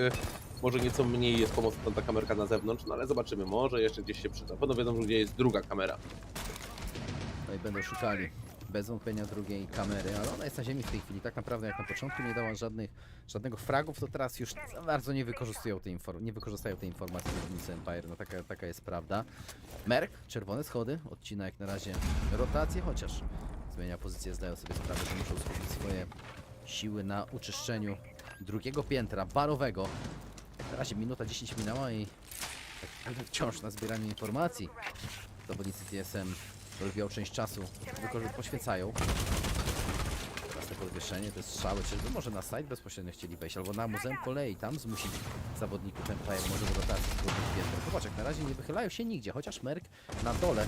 może nieco mniej jest pomocna ta kamerka na zewnątrz, no ale zobaczymy, może jeszcze gdzieś się przyda, pewno wiedzą, gdzie jest druga kamera. No i będą szukali bez wątpienia drugiej kamery, ale ona jest na ziemi w tej chwili. Tak naprawdę jak na początku nie dała żadnego fragów, to teraz już za bardzo nie wykorzystają tej informacji zawodnicy Empire. No taka jest prawda. Merk, czerwone schody, odcina jak na razie rotację, chociaż zmienia pozycję, zdają sobie sprawę, że muszą skupić swoje siły na uczyszczeniu drugiego piętra barowego. Na razie minuta 10 minęła i tak wciąż na zbieraniu informacji zawodnicy TSM rozwijał część czasu, poświęcają. Teraz to podwieszenie, te strzały, czyżby może na site bezpośrednio chcieli wejść, albo na muzeum kolei, tam zmusić zawodników Empire, może do rotacji skrócić piętro. Zobacz, jak na razie nie wychylają się nigdzie, chociaż Merk na dole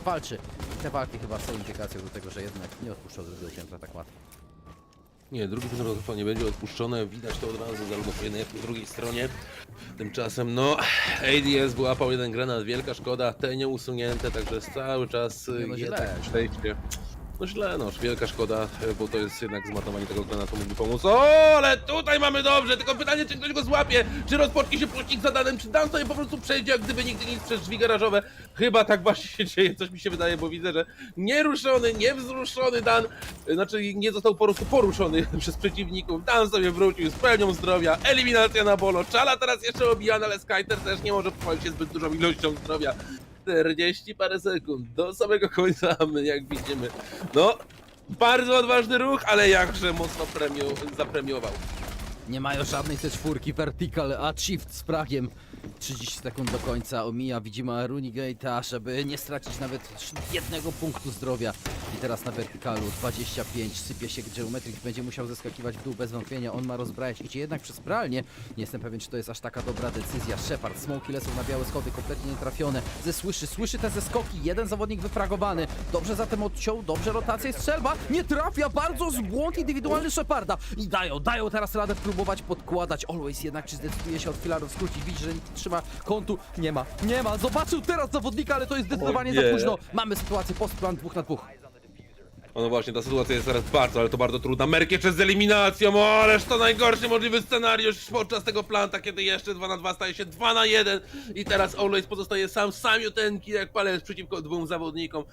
walczy. I te walki chyba są indykacją do tego, że jednak nie odpuszczał drugiego piętra tak łatwo. Nie, drugi piętro nie będzie odpuszczone, widać to od razu, zarówno po jednej, jak i po drugiej stronie. Tymczasem, no, ADS wyłapał jeden granat, wielka szkoda, te nieusunięte, także cały czas źle. przejście. No źle, no, wielka szkoda, bo to jest jednak zmatowanie tego granatu mógłby pomóc. O, ale tutaj mamy dobrze, tylko pytanie, czy ktoś go złapie, czy rozpocznie się pościg za Danem, czy Dan sobie po prostu przejdzie, jak gdyby nigdy nic przez drzwi garażowe. Chyba tak właśnie się dzieje, coś mi się wydaje, bo widzę, że nieruszony, niewzruszony Dan, znaczy nie został po prostu poruszony przez przeciwników. Dan sobie wrócił z pełnią zdrowia, eliminacja na bolo, Czala teraz jeszcze obijana, ale Skyter też nie może pochwalić się zbyt dużą ilością zdrowia. 40 parę sekund do samego końca, my jak widzimy, no bardzo odważny ruch, ale jakże mocno zapremiował. Nie mają żadnej te czwórki, vertical, a shift z fragiem. 30 sekund do końca omija, widzimy Runigate'a, żeby nie stracić nawet jednego punktu zdrowia. I teraz na wertykalu 25, sypie się Geometric, będzie musiał zeskakiwać w dół bez wątpienia, on ma rozbrajać, idzie jednak przez pralnię. Nie jestem pewien, czy to jest aż taka dobra decyzja. Shepard, smoki lecą na białe schody, kompletnie nietrafione. Słyszy te zeskoki, jeden zawodnik wyfragowany. Dobrze zatem odciął, dobrze rotacja i strzelba. Nie trafia, bardzo zbłąd indywidualny Sheparda. I dają teraz radę próbować podkładać. Always jednak, czy zdecyduje się od filarów skrócić, widzi, że nie trzyma kątu. Nie ma, zobaczył teraz zawodnika, ale to jest zdecydowanie za późno. Mamy sytuację post-plan 2 na 2. No właśnie, ta sytuacja jest teraz bardzo, ale to bardzo trudna. Merk jeszcze z eliminacją, o, ależ to najgorszy możliwy scenariusz podczas tego planta, kiedy jeszcze 2 na 2 staje się 2 na 1 i teraz Always pozostaje samiuteńki jak palec przeciwko dwóm zawodnikom.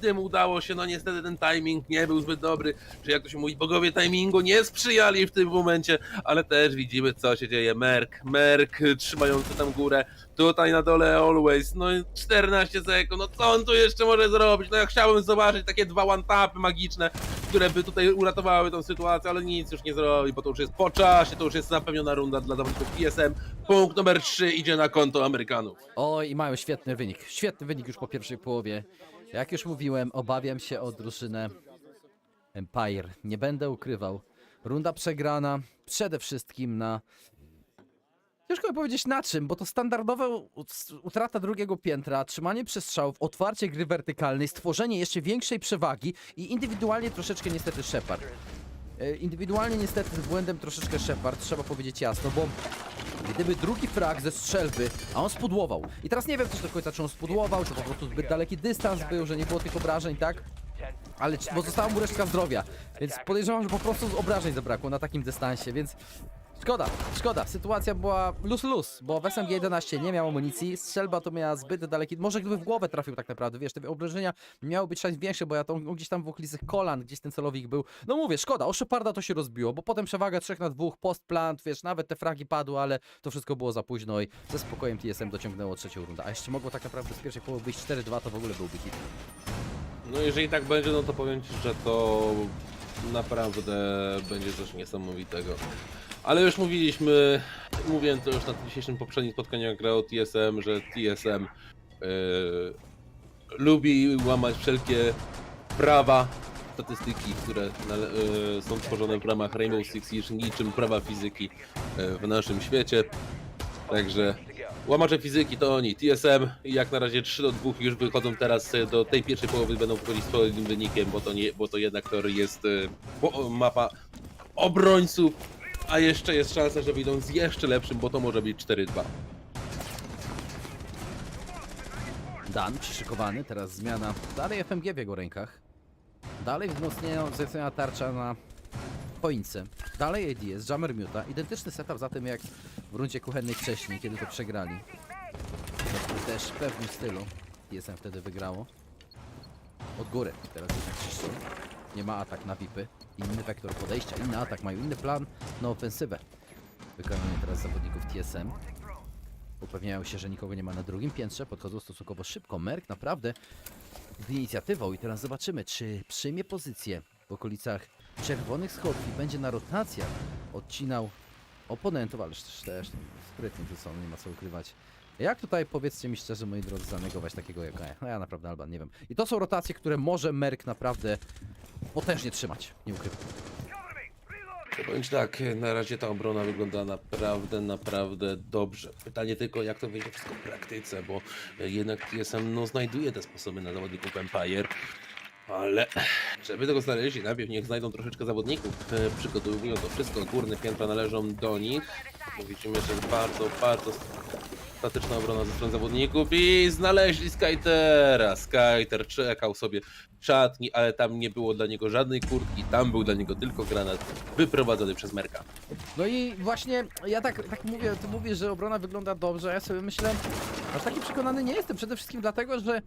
Tym udało się, no niestety ten timing nie był zbyt dobry, czy jak to się mówi, bogowie timingu nie sprzyjali w tym momencie, ale też widzimy, co się dzieje. Merk trzymający tam górę, tutaj na dole Always, no 14 sekund, no co on tu jeszcze może zrobić? No ja chciałbym zobaczyć takie 2 one-tapy magiczne, które by tutaj uratowały tą sytuację, ale nic już nie zrobi, bo to już jest po czasie, to już jest zapewniona runda dla zawodników TSM. Punkt numer 3 idzie na konto Amerykanów. Oj, i mają świetny wynik już po pierwszej połowie. Jak już mówiłem, obawiam się o drużynę Empire, nie będę ukrywał. Runda przegrana przede wszystkim na... Ciężko mi powiedzieć na czym, bo to standardowa utrata drugiego piętra, trzymanie przestrzałów, otwarcie gry wertykalnej, stworzenie jeszcze większej przewagi i indywidualnie troszeczkę niestety Shepard. Indywidualnie niestety z błędem troszeczkę Shepard, trzeba powiedzieć jasno, bo gdyby drugi frag ze strzelby, a on spudłował. I teraz nie wiem też do końca, czy on spudłował, czy po prostu zbyt daleki dystans był, że nie było tych obrażeń, tak? Ale bo została mu resztka zdrowia, więc podejrzewam, że po prostu obrażeń zabrakło na takim dystansie, więc... Szkoda, sytuacja była luz, bo w SMG-11 nie miał amunicji, strzelba to miała zbyt daleki, może gdyby w głowę trafił tak naprawdę, wiesz, te obrażenia miały być szans większe, bo ja to gdzieś tam w okolicach kolan, gdzieś ten celowik był, no mówię, szkoda, o Sheparda to się rozbiło, bo potem przewaga 3 na 2, post-plant, wiesz, nawet te fragi padły, ale to wszystko było za późno i ze spokojem TSM dociągnęło trzecią rundę, a jeszcze mogło tak naprawdę z pierwszej połowy być 4-2, to w ogóle byłby hit. No jeżeli tak będzie, no to powiem Ci, że to naprawdę będzie coś niesamowitego. Ale już mówiłem to już na dzisiejszym poprzednim spotkaniu, jak grał TSM, że TSM lubi łamać wszelkie prawa, statystyki, które są tworzone w ramach Rainbow Six Siege, niczym prawa fizyki w naszym świecie. Także łamacze fizyki to oni, TSM, i jak na razie 3-2 już wychodzą teraz do tej pierwszej połowy, będą wchodzić z swoim wynikiem, bo to jednak to jest mapa obrońców. A jeszcze jest szansa, że wyjdą z jeszcze lepszym, bo to może być 4-2. Dan przyszykowany, teraz zmiana. Dalej FMG w jego rękach. Dalej wzmocniona tarcza na choince. Dalej ADS, Jammer Muta. Identyczny setup za tym jak w rundzie kuchennej wcześniej, kiedy to przegrali. Też w pewnym stylu TSM wtedy wygrało. Od góry, teraz jednak czyszczą. Nie ma atak na VIPy. Inny wektor podejścia, inny atak, mają inny plan na ofensywę. Wykonanie teraz zawodników TSM. Upewniają się, że nikogo nie ma na drugim piętrze, podchodzą stosunkowo szybko. Merk naprawdę z inicjatywą i teraz zobaczymy, czy przyjmie pozycję w okolicach czerwonych schodów i będzie na rotacjach odcinał oponentów, ale też sprytnie to są, nie ma co ukrywać. Jak tutaj, powiedzcie mi szczerze, moi drodzy, zanegować takiego jak ja? No ja naprawdę, Alban, nie wiem. I to są rotacje, które może Merk naprawdę potężnie trzymać, nie ukrywam. Powiem Ci tak, na razie ta obrona wygląda naprawdę dobrze. Pytanie tylko, jak to wyjdzie wszystko w praktyce, bo jednak TSM znajduje te sposoby na zawodników Empire. Ale żeby tego znaleźli, najpierw niech znajdą troszeczkę zawodników, przygotowują to wszystko, górne piętra należą do nich. Widzimy, że bardzo statyczna obrona ze strony zawodników i znaleźli Skytera. Skyter czekał sobie w szatni, ale tam nie było dla niego żadnej kurtki, tam był dla niego tylko granat wyprowadzony przez Merka. No i właśnie ja tak mówię, ty mówisz, że obrona wygląda dobrze, a ja sobie myślę, aż taki przekonany nie jestem, przede wszystkim dlatego, że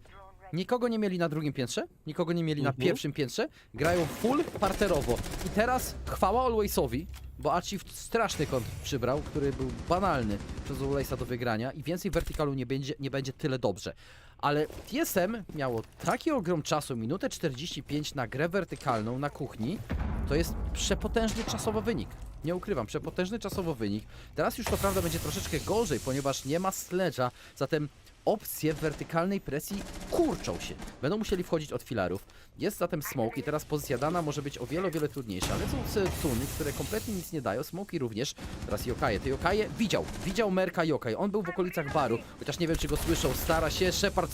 nikogo nie mieli na drugim piętrze, nikogo nie mieli na pierwszym piętrze, grają full parterowo i teraz chwała Alwaysowi, bo Achieve straszny kąt przybrał, który był banalny przez Alwaysa do wygrania i więcej wertykalu nie będzie tyle dobrze. Ale TSM miało taki ogrom czasu, minutę 45 na grę wertykalną na kuchni, to jest przepotężny czasowy wynik. Nie ukrywam, przepotężny czasowo wynik. Teraz już to prawda będzie troszeczkę gorzej, ponieważ nie ma sledge'a, zatem opcje wertykalnej presji kurczą się. Będą musieli wchodzić od filarów. Jest zatem smoke i teraz pozycja dana może być o wiele trudniejsza. Lecą tuny, które kompletnie nic nie dają. Smoki również. Teraz Yokaje. Ty Yokaje widział Merka Yokaj. On był w okolicach baru, chociaż nie wiem czy go słyszał. Stara się Shepard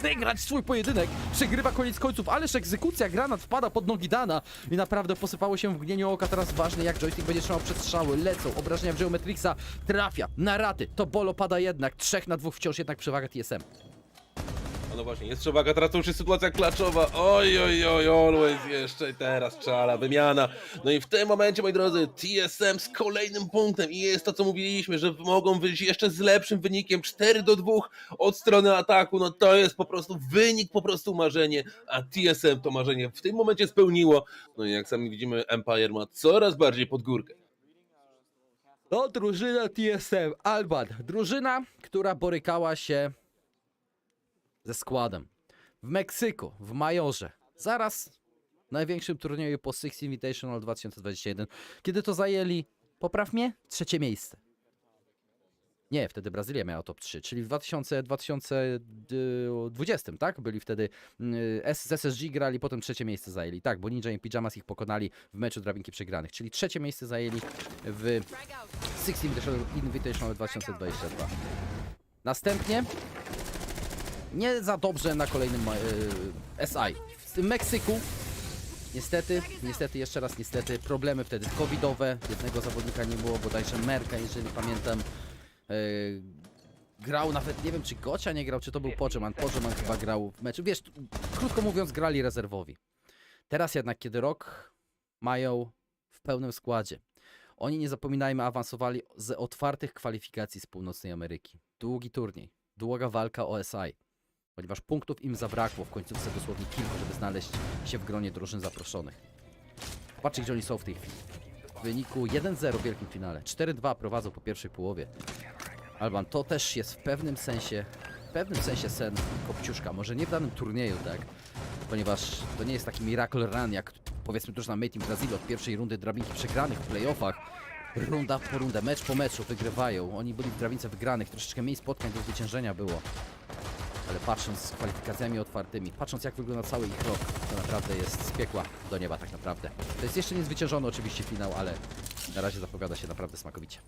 wygrać swój pojedynek. Przegrywa koniec końców, ależ egzekucja, granat wpada pod nogi Dana i naprawdę posypało się w mgnieniu oka. Teraz ważne jak joystick będzie trzymał przestrzały. Lecą, obrażenia w Geometrixa, trafia na raty. To bolo pada jednak, 3 na 2 wciąż jednak przewaga TSM. No właśnie, jest przewaga, teraz to już jest sytuacja klaczowa. Oj, always jeszcze i teraz czala, wymiana. No i w tym momencie, moi drodzy, TSM z kolejnym punktem i jest to, co mówiliśmy, że mogą wyjść jeszcze z lepszym wynikiem 4-2 od strony ataku. No to jest po prostu wynik, po prostu marzenie, a TSM to marzenie w tym momencie spełniło. No i jak sami widzimy, Empire ma coraz bardziej pod górkę. To drużyna TSM, Alban, drużyna, która borykała się ze składem w Meksyku, w Majorze, zaraz w największym turnieju po Six Invitational 2021, kiedy to zajęli, popraw mnie, 3. miejsce. Nie, wtedy Brazylia miała top 3, czyli w 2020, tak? Byli wtedy z SSG grali, potem 3. miejsce zajęli. Tak, bo Ninja i Pyjamas ich pokonali w meczu drabinki przegranych, czyli 3. miejsce zajęli w Six Invitational 2022. Następnie nie za dobrze na kolejnym SI. W Meksyku niestety, jeszcze raz niestety, problemy wtedy covidowe, jednego zawodnika nie było, bodajże Merka, jeżeli pamiętam. Grał nawet, nie wiem czy Gocia nie grał, czy to był Podżeman chyba grał w meczu. Wiesz, krótko mówiąc, grali rezerwowi. Teraz jednak, kiedy ROK mają w pełnym składzie, oni, nie zapominajmy, awansowali z otwartych kwalifikacji z Północnej Ameryki. Długi turniej, długa walka o SI. Ponieważ punktów im zabrakło w końcówce dosłownie kilku, żeby znaleźć się w gronie drużyn zaproszonych. Patrzcie, gdzie oni są w tej chwili. W wyniku 1-0 w wielkim finale. 4-2 prowadzą po pierwszej połowie. Alban, to też jest w pewnym sensie sen Kopciuszka. Może nie w danym turnieju, tak? Ponieważ to nie jest taki miracle run, jak powiedzmy drużyna Made in Brazil od pierwszej rundy drabinki przegranych w playoffach. Runda po rundę, mecz po meczu wygrywają. Oni byli w drabince wygranych, troszeczkę mniej spotkań do zwyciężenia było. Ale patrząc z kwalifikacjami otwartymi, patrząc jak wygląda cały ich rok, to naprawdę jest z piekła do nieba tak naprawdę. To jest jeszcze niezwyciężony oczywiście finał, ale na razie zapowiada się naprawdę smakowicie.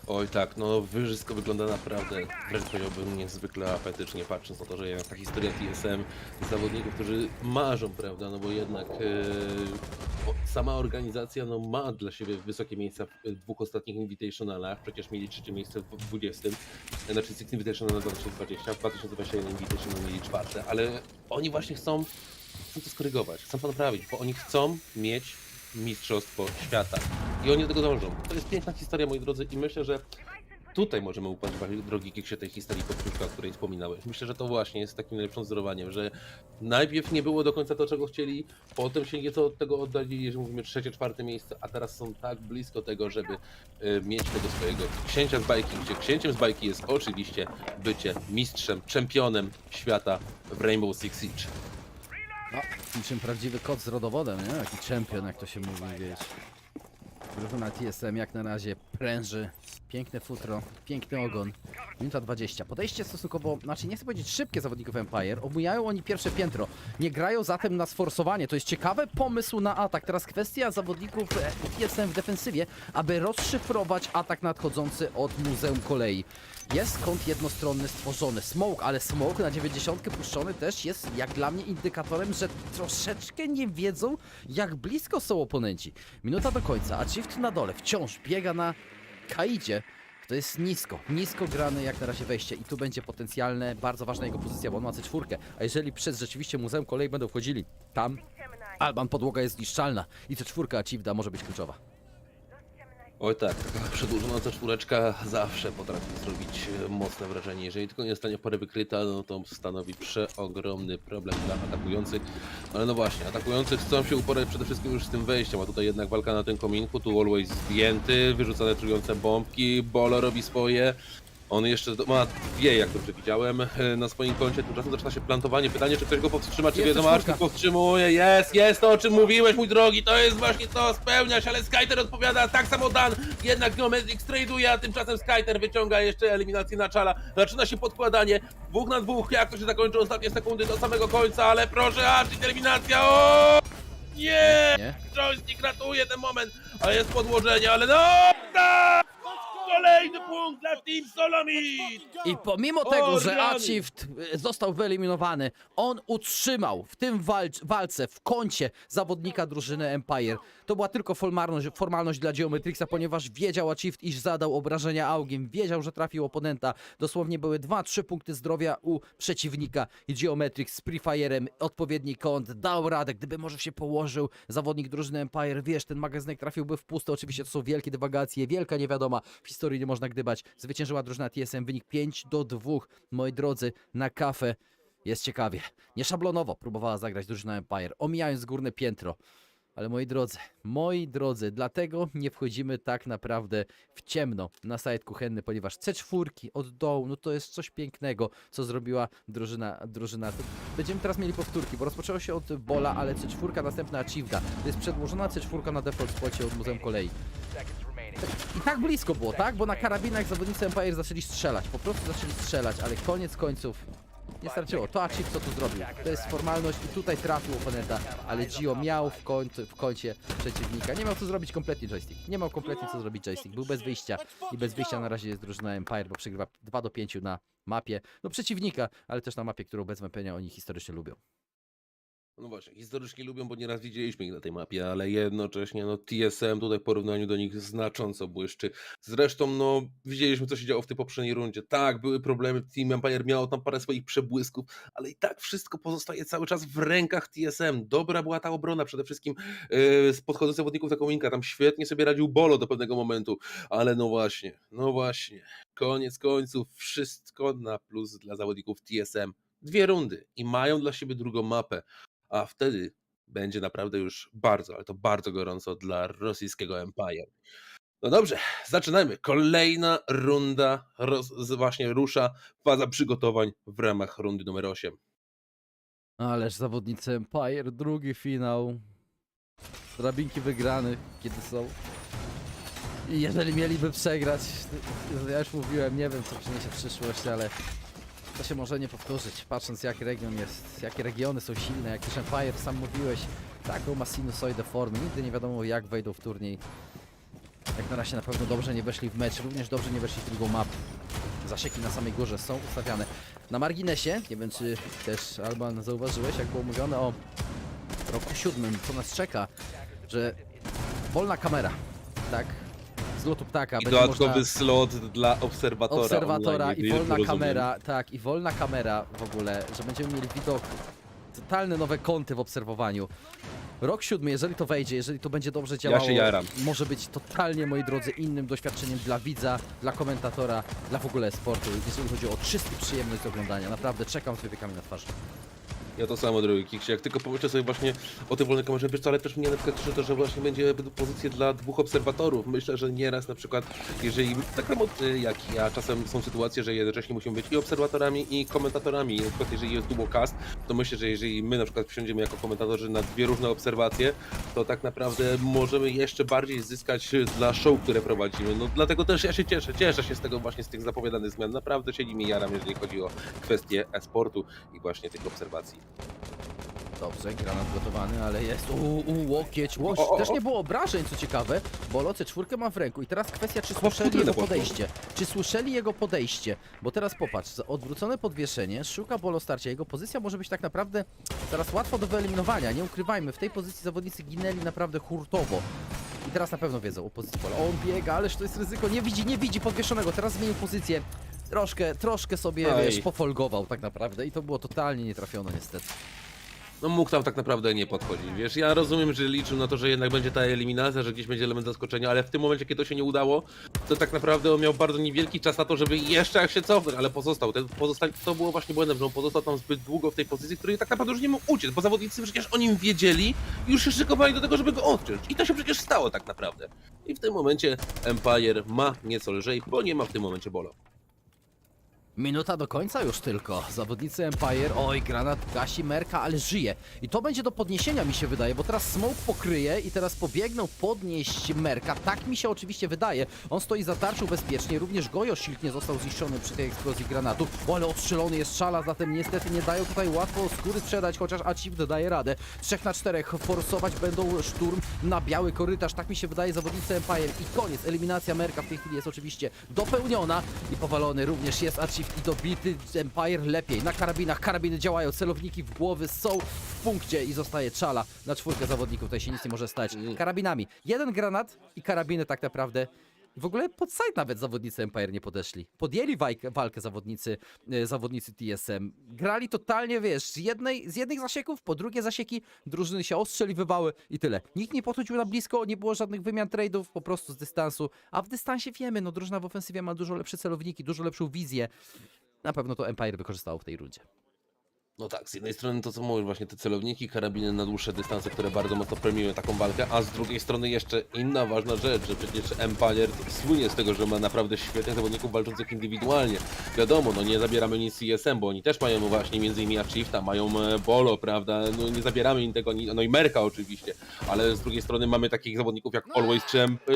Oj tak, no wszystko wygląda naprawdę, wręcz powiedziałbym, niezwykle apetycznie, patrząc na to, że jednak ta historia TSM, zawodników, którzy marzą, prawda, no bo jednak sama organizacja no, ma dla siebie wysokie miejsca w 2 ostatnich Invitationalach, przecież mieli 3. miejsce w 20, znaczy Six Invitational na 2020, w 2021 Invitational mieli 4, ale oni właśnie chcą to skorygować, chcą to naprawić, bo oni chcą mieć mistrzostwo świata. I oni do tego dążą. To jest piękna historia, moi drodzy, i myślę, że tutaj możemy upaść, drogi Kiksie, tej historii Kopciuszka, o której wspominałeś. Myślę, że to właśnie jest takim najlepszym wzorowaniem, że najpierw nie było do końca to, czego chcieli, potem się nieco od tego oddali, jeżeli mówimy 3., 4. miejsce, a teraz są tak blisko tego, żeby mieć tego swojego księcia z bajki, gdzie księciem z bajki jest oczywiście bycie mistrzem, czempionem świata w Rainbow Six Siege. No, niczym prawdziwy kot z rodowodem, nie? Taki czempion, jak to się mówi, wiesz. Drużyna TSM jak na razie pręży. Piękne futro, piękny ogon. Minuta 20. Podejście stosunkowo, znaczy nie chcę powiedzieć szybkie zawodników Empire. Omijają oni pierwsze piętro. Nie grają zatem na sforsowanie. To jest ciekawy pomysł na atak. Teraz kwestia zawodników TSM w defensywie, aby rozszyfrować atak nadchodzący od Muzeum Kolei. Jest kąt jednostronny stworzony. Smoke, ale smoke na 90 puszczony też jest jak dla mnie indykatorem, że troszeczkę nie wiedzą, jak blisko są oponenci. Minuta do końca, a Shift na dole wciąż biega na Kaidzie. To jest nisko grane jak na razie wejście i tu będzie potencjalne, bardzo ważna jego pozycja, bo on ma C4, a jeżeli przez rzeczywiście Muzeum Kolei będą wchodzili tam, Alban, podłoga jest zniszczalna i C4 Achieveda może być kluczowa. Oj tak, taka przedłużona C4 zawsze potrafi zrobić mocne wrażenie. Jeżeli tylko nie zostanie w porę wykryta, no to stanowi przeogromny problem dla atakujących. Ale no właśnie, atakujący chcą się uporać przede wszystkim już z tym wejściem, a tutaj jednak walka na tym kominku, tu always zdjęty, wyrzucane trujące bombki, Bolo robi swoje. On jeszcze ma 2, jak dobrze widziałem, na swoim koncie. Tymczasem zaczyna się plantowanie. Pytanie, czy ktoś go powstrzyma, czy wiadomo, Archie powstrzymuje. Jest to, o czym mówiłeś, mój drogi. To jest właśnie to, spełnia się, ale Skyter odpowiada, tak samo Dan. Jednak Geometrix tradeuje, a tymczasem Skyter wyciąga jeszcze eliminację na czala. Zaczyna się podkładanie. 2 na 2, jak to się zakończy, ostatnie sekundy do samego końca, ale proszę, Archie, eliminacja. O! Nie! Joystick ratuje ten moment, a jest podłożenie, ale no tak! Kolejny punkt dla Team Solomid! I pomimo tego, że Achieved został wyeliminowany, on utrzymał w tym walce w kącie zawodnika drużyny Empire. To była tylko formalność dla Geometrixa, ponieważ wiedział Achieved, iż zadał obrażenia augiem, wiedział, że trafił oponenta. Dosłownie były 2-3 punkty zdrowia u przeciwnika i Geometrix z Prefire'em, odpowiedni kąt, dał radę, gdyby może się położył zawodnik drużyny Empire, wiesz, ten magazynek trafiłby w puste. Oczywiście to są wielkie dywagacje, wielka niewiadoma, w historii nie można gdybać. Zwyciężyła drużyna TSM, wynik 5-2, moi drodzy, na kafę. Jest ciekawie. Nieszablonowo próbowała zagrać drużyna Empire, omijając górne piętro. Ale moi drodzy, dlatego nie wchodzimy tak naprawdę w ciemno na sajt kuchenny, ponieważ C4 od dołu, no to jest coś pięknego, co zrobiła drużyna. Będziemy teraz mieli powtórki, bo rozpoczęło się od Bola, ale C4 następna Achieveda. To jest przedłożona C4 na default spocie od Muzeum Kolei. I tak blisko było, tak? Bo na karabinach zawodnicy Empire zaczęli strzelać, po prostu zaczęli strzelać, ale koniec końców nie starczyło. To Achieve co tu zrobił. To jest formalność i tutaj trafił oponenta, ale Gio miał w kącie przeciwnika. Nie miał co zrobić kompletnie joystick. Nie miał kompletnie co zrobić joystick. Był bez wyjścia i bez wyjścia na razie jest drużyna Empire, bo przegrywa 2-5 na mapie. No przeciwnika, ale też na mapie, którą bez wątpienia oni historycznie lubią. No właśnie, historycznie lubią, bo nieraz widzieliśmy ich na tej mapie, ale jednocześnie no TSM tutaj w porównaniu do nich znacząco błyszczy. Zresztą no widzieliśmy, co się działo w tej poprzedniej rundzie. Tak, były problemy, Team Empire miało tam parę swoich przebłysków, ale i tak wszystko pozostaje cały czas w rękach TSM. Dobra była ta obrona, przede wszystkim z podchodzących zawodników taką Winka, tam świetnie sobie radził Bolo do pewnego momentu, ale no właśnie, koniec końców wszystko na plus dla zawodników TSM. 2 rundy i mają dla siebie drugą mapę. A wtedy będzie naprawdę już bardzo, ale to bardzo gorąco dla rosyjskiego Empire. No dobrze, zaczynajmy. Kolejna runda właśnie rusza. Faza przygotowań w ramach rundy numer 8. Ależ zawodnicy Empire, drugi finał. Drabinki wygranych, kiedy są. I jeżeli mieliby przegrać, ja już mówiłem, nie wiem co przyniesie przyszłość, ale to się może nie powtórzyć, patrząc jak region jest, jakie regiony są silne, jak też Empire, sam mówiłeś, taką ma sinusoidę formy, nigdy nie wiadomo jak wejdą w turniej. Jak na razie na pewno dobrze nie weszli w mecz, również dobrze nie weszli w drugą mapę. Zasieki na samej górze są ustawiane. Na marginesie, nie wiem czy też Alban zauważyłeś, jak było mówione o roku 7, co nas czeka, że wolna kamera, tak? Z lotu ptaka. I dodatkowy slot dla obserwatora online, i wolna kamera, tak, i wolna kamera w ogóle, że będziemy mieli widok, totalne nowe kąty w obserwowaniu. Rok 7, jeżeli to wejdzie, jeżeli to będzie dobrze działało, ja się jaram. może być totalnie, moi drodzy, innym doświadczeniem dla widza, dla komentatora, dla w ogóle sportu, jeżeli chodzi o czystą przyjemność oglądania. Naprawdę czekam z wypiekami na twarzy. Ja to samo, drogi Kiksie. Jak tylko pomyślę sobie właśnie o tym wolnej kamerze, wiesz co, ale też mnie na przykład cieszy to, że właśnie będzie pozycje dla 2 obserwatorów. Myślę, że nieraz na przykład, jeżeli tak samo ty jak ja, czasem są sytuacje, że jednocześnie musimy być i obserwatorami, i komentatorami. Na przykład jeżeli jest duocast, to myślę, że jeżeli my na przykład wsiądziemy jako komentatorzy na 2 różne obserwacje, to tak naprawdę możemy jeszcze bardziej zyskać dla show, które prowadzimy. No dlatego też ja się cieszę się z tego właśnie, z tych zapowiadanych zmian. Naprawdę siedzi mi jaram, jeżeli chodzi o kwestie e-sportu i właśnie tych obserwacji. Dobrze, granat gotowany, ale jest. Łokieć. Też nie było obrażeń, co ciekawe, bo C4 ma w ręku. I teraz kwestia, czy słyszeli jego podejście. Czy słyszeli jego podejście? Bo teraz popatrz, za odwrócone podwieszenie, szuka Bolo starcia. Jego pozycja może być tak naprawdę zaraz łatwo do wyeliminowania. Nie ukrywajmy, w tej pozycji zawodnicy ginęli naprawdę hurtowo. I teraz na pewno wiedzą o pozycji Bola. On biega, ależ to jest ryzyko. Nie widzi podwieszonego. Teraz zmienił pozycję. Troszkę sobie, wiesz, pofolgował tak naprawdę. I to było totalnie nietrafione niestety. No mógł tam tak naprawdę nie podchodzić, wiesz, ja rozumiem, że liczył na to, że jednak będzie ta eliminacja, że gdzieś będzie element zaskoczenia, ale w tym momencie, kiedy to się nie udało, to tak naprawdę on miał bardzo niewielki czas na to, żeby jeszcze jak się cofnąć, ale pozostał, to było właśnie błędem, że on pozostał tam zbyt długo w tej pozycji, której tak naprawdę już nie mógł uciec, bo zawodnicy przecież o nim wiedzieli i już się szykowali do tego, żeby go odciąć i to się przecież stało tak naprawdę. I w tym momencie Empire ma nieco lżej, bo nie ma w tym momencie Bolo. Minuta do końca już tylko. Zawodnicy Empire. Oj, granat gasi Merka, ale żyje. I to będzie do podniesienia, mi się wydaje, bo teraz Smoke pokryje i teraz pobiegną podnieść Merka. Tak mi się oczywiście wydaje. On stoi za tarczą bezpiecznie. Również Gojo Shield nie został zniszczony przy tej eksplozji granatu. O, ale ostrzelony jest Szala, zatem niestety nie dają tutaj łatwo skóry sprzedać, chociaż Achieved daje radę. 3 na 4. Forsować będą szturm na biały korytarz. Tak mi się wydaje, zawodnicy Empire. I koniec. Eliminacja Merka w tej chwili jest oczywiście dopełniona. I powalony również jest Achieved i dobity. Empire lepiej. Na karabinach. Karabiny działają. Celowniki w głowy są w punkcie i zostaje Czala na 4 zawodników. Tutaj się nic nie może stać. Karabinami. 1 granat i karabiny tak naprawdę. W ogóle pod side nawet zawodnicy Empire nie podeszli. Podjęli walkę zawodnicy TSM. Grali totalnie, wiesz, z jednych zasieków po drugie zasieki, drużyny się ostrzeliwywały i tyle. Nikt nie podchodził na blisko, nie było żadnych wymian trade'ów, po prostu z dystansu. A w dystansie wiemy, no drużyna w ofensywie ma dużo lepsze celowniki, dużo lepszą wizję. Na pewno to Empire wykorzystało w tej rundzie. No tak, z jednej strony to co mówisz, właśnie te celowniki, karabiny na dłuższe dystanse, które bardzo mocno premiują taką walkę, a z drugiej strony jeszcze inna ważna rzecz, że przecież Empire słynie z tego, że ma naprawdę świetnych zawodników walczących indywidualnie. Wiadomo, no nie zabieramy nic CSM, bo oni też mają właśnie między innymi Achieveta, mają Bolo, prawda, no nie zabieramy im tego, no i Merka oczywiście, ale z drugiej strony mamy takich zawodników jak Always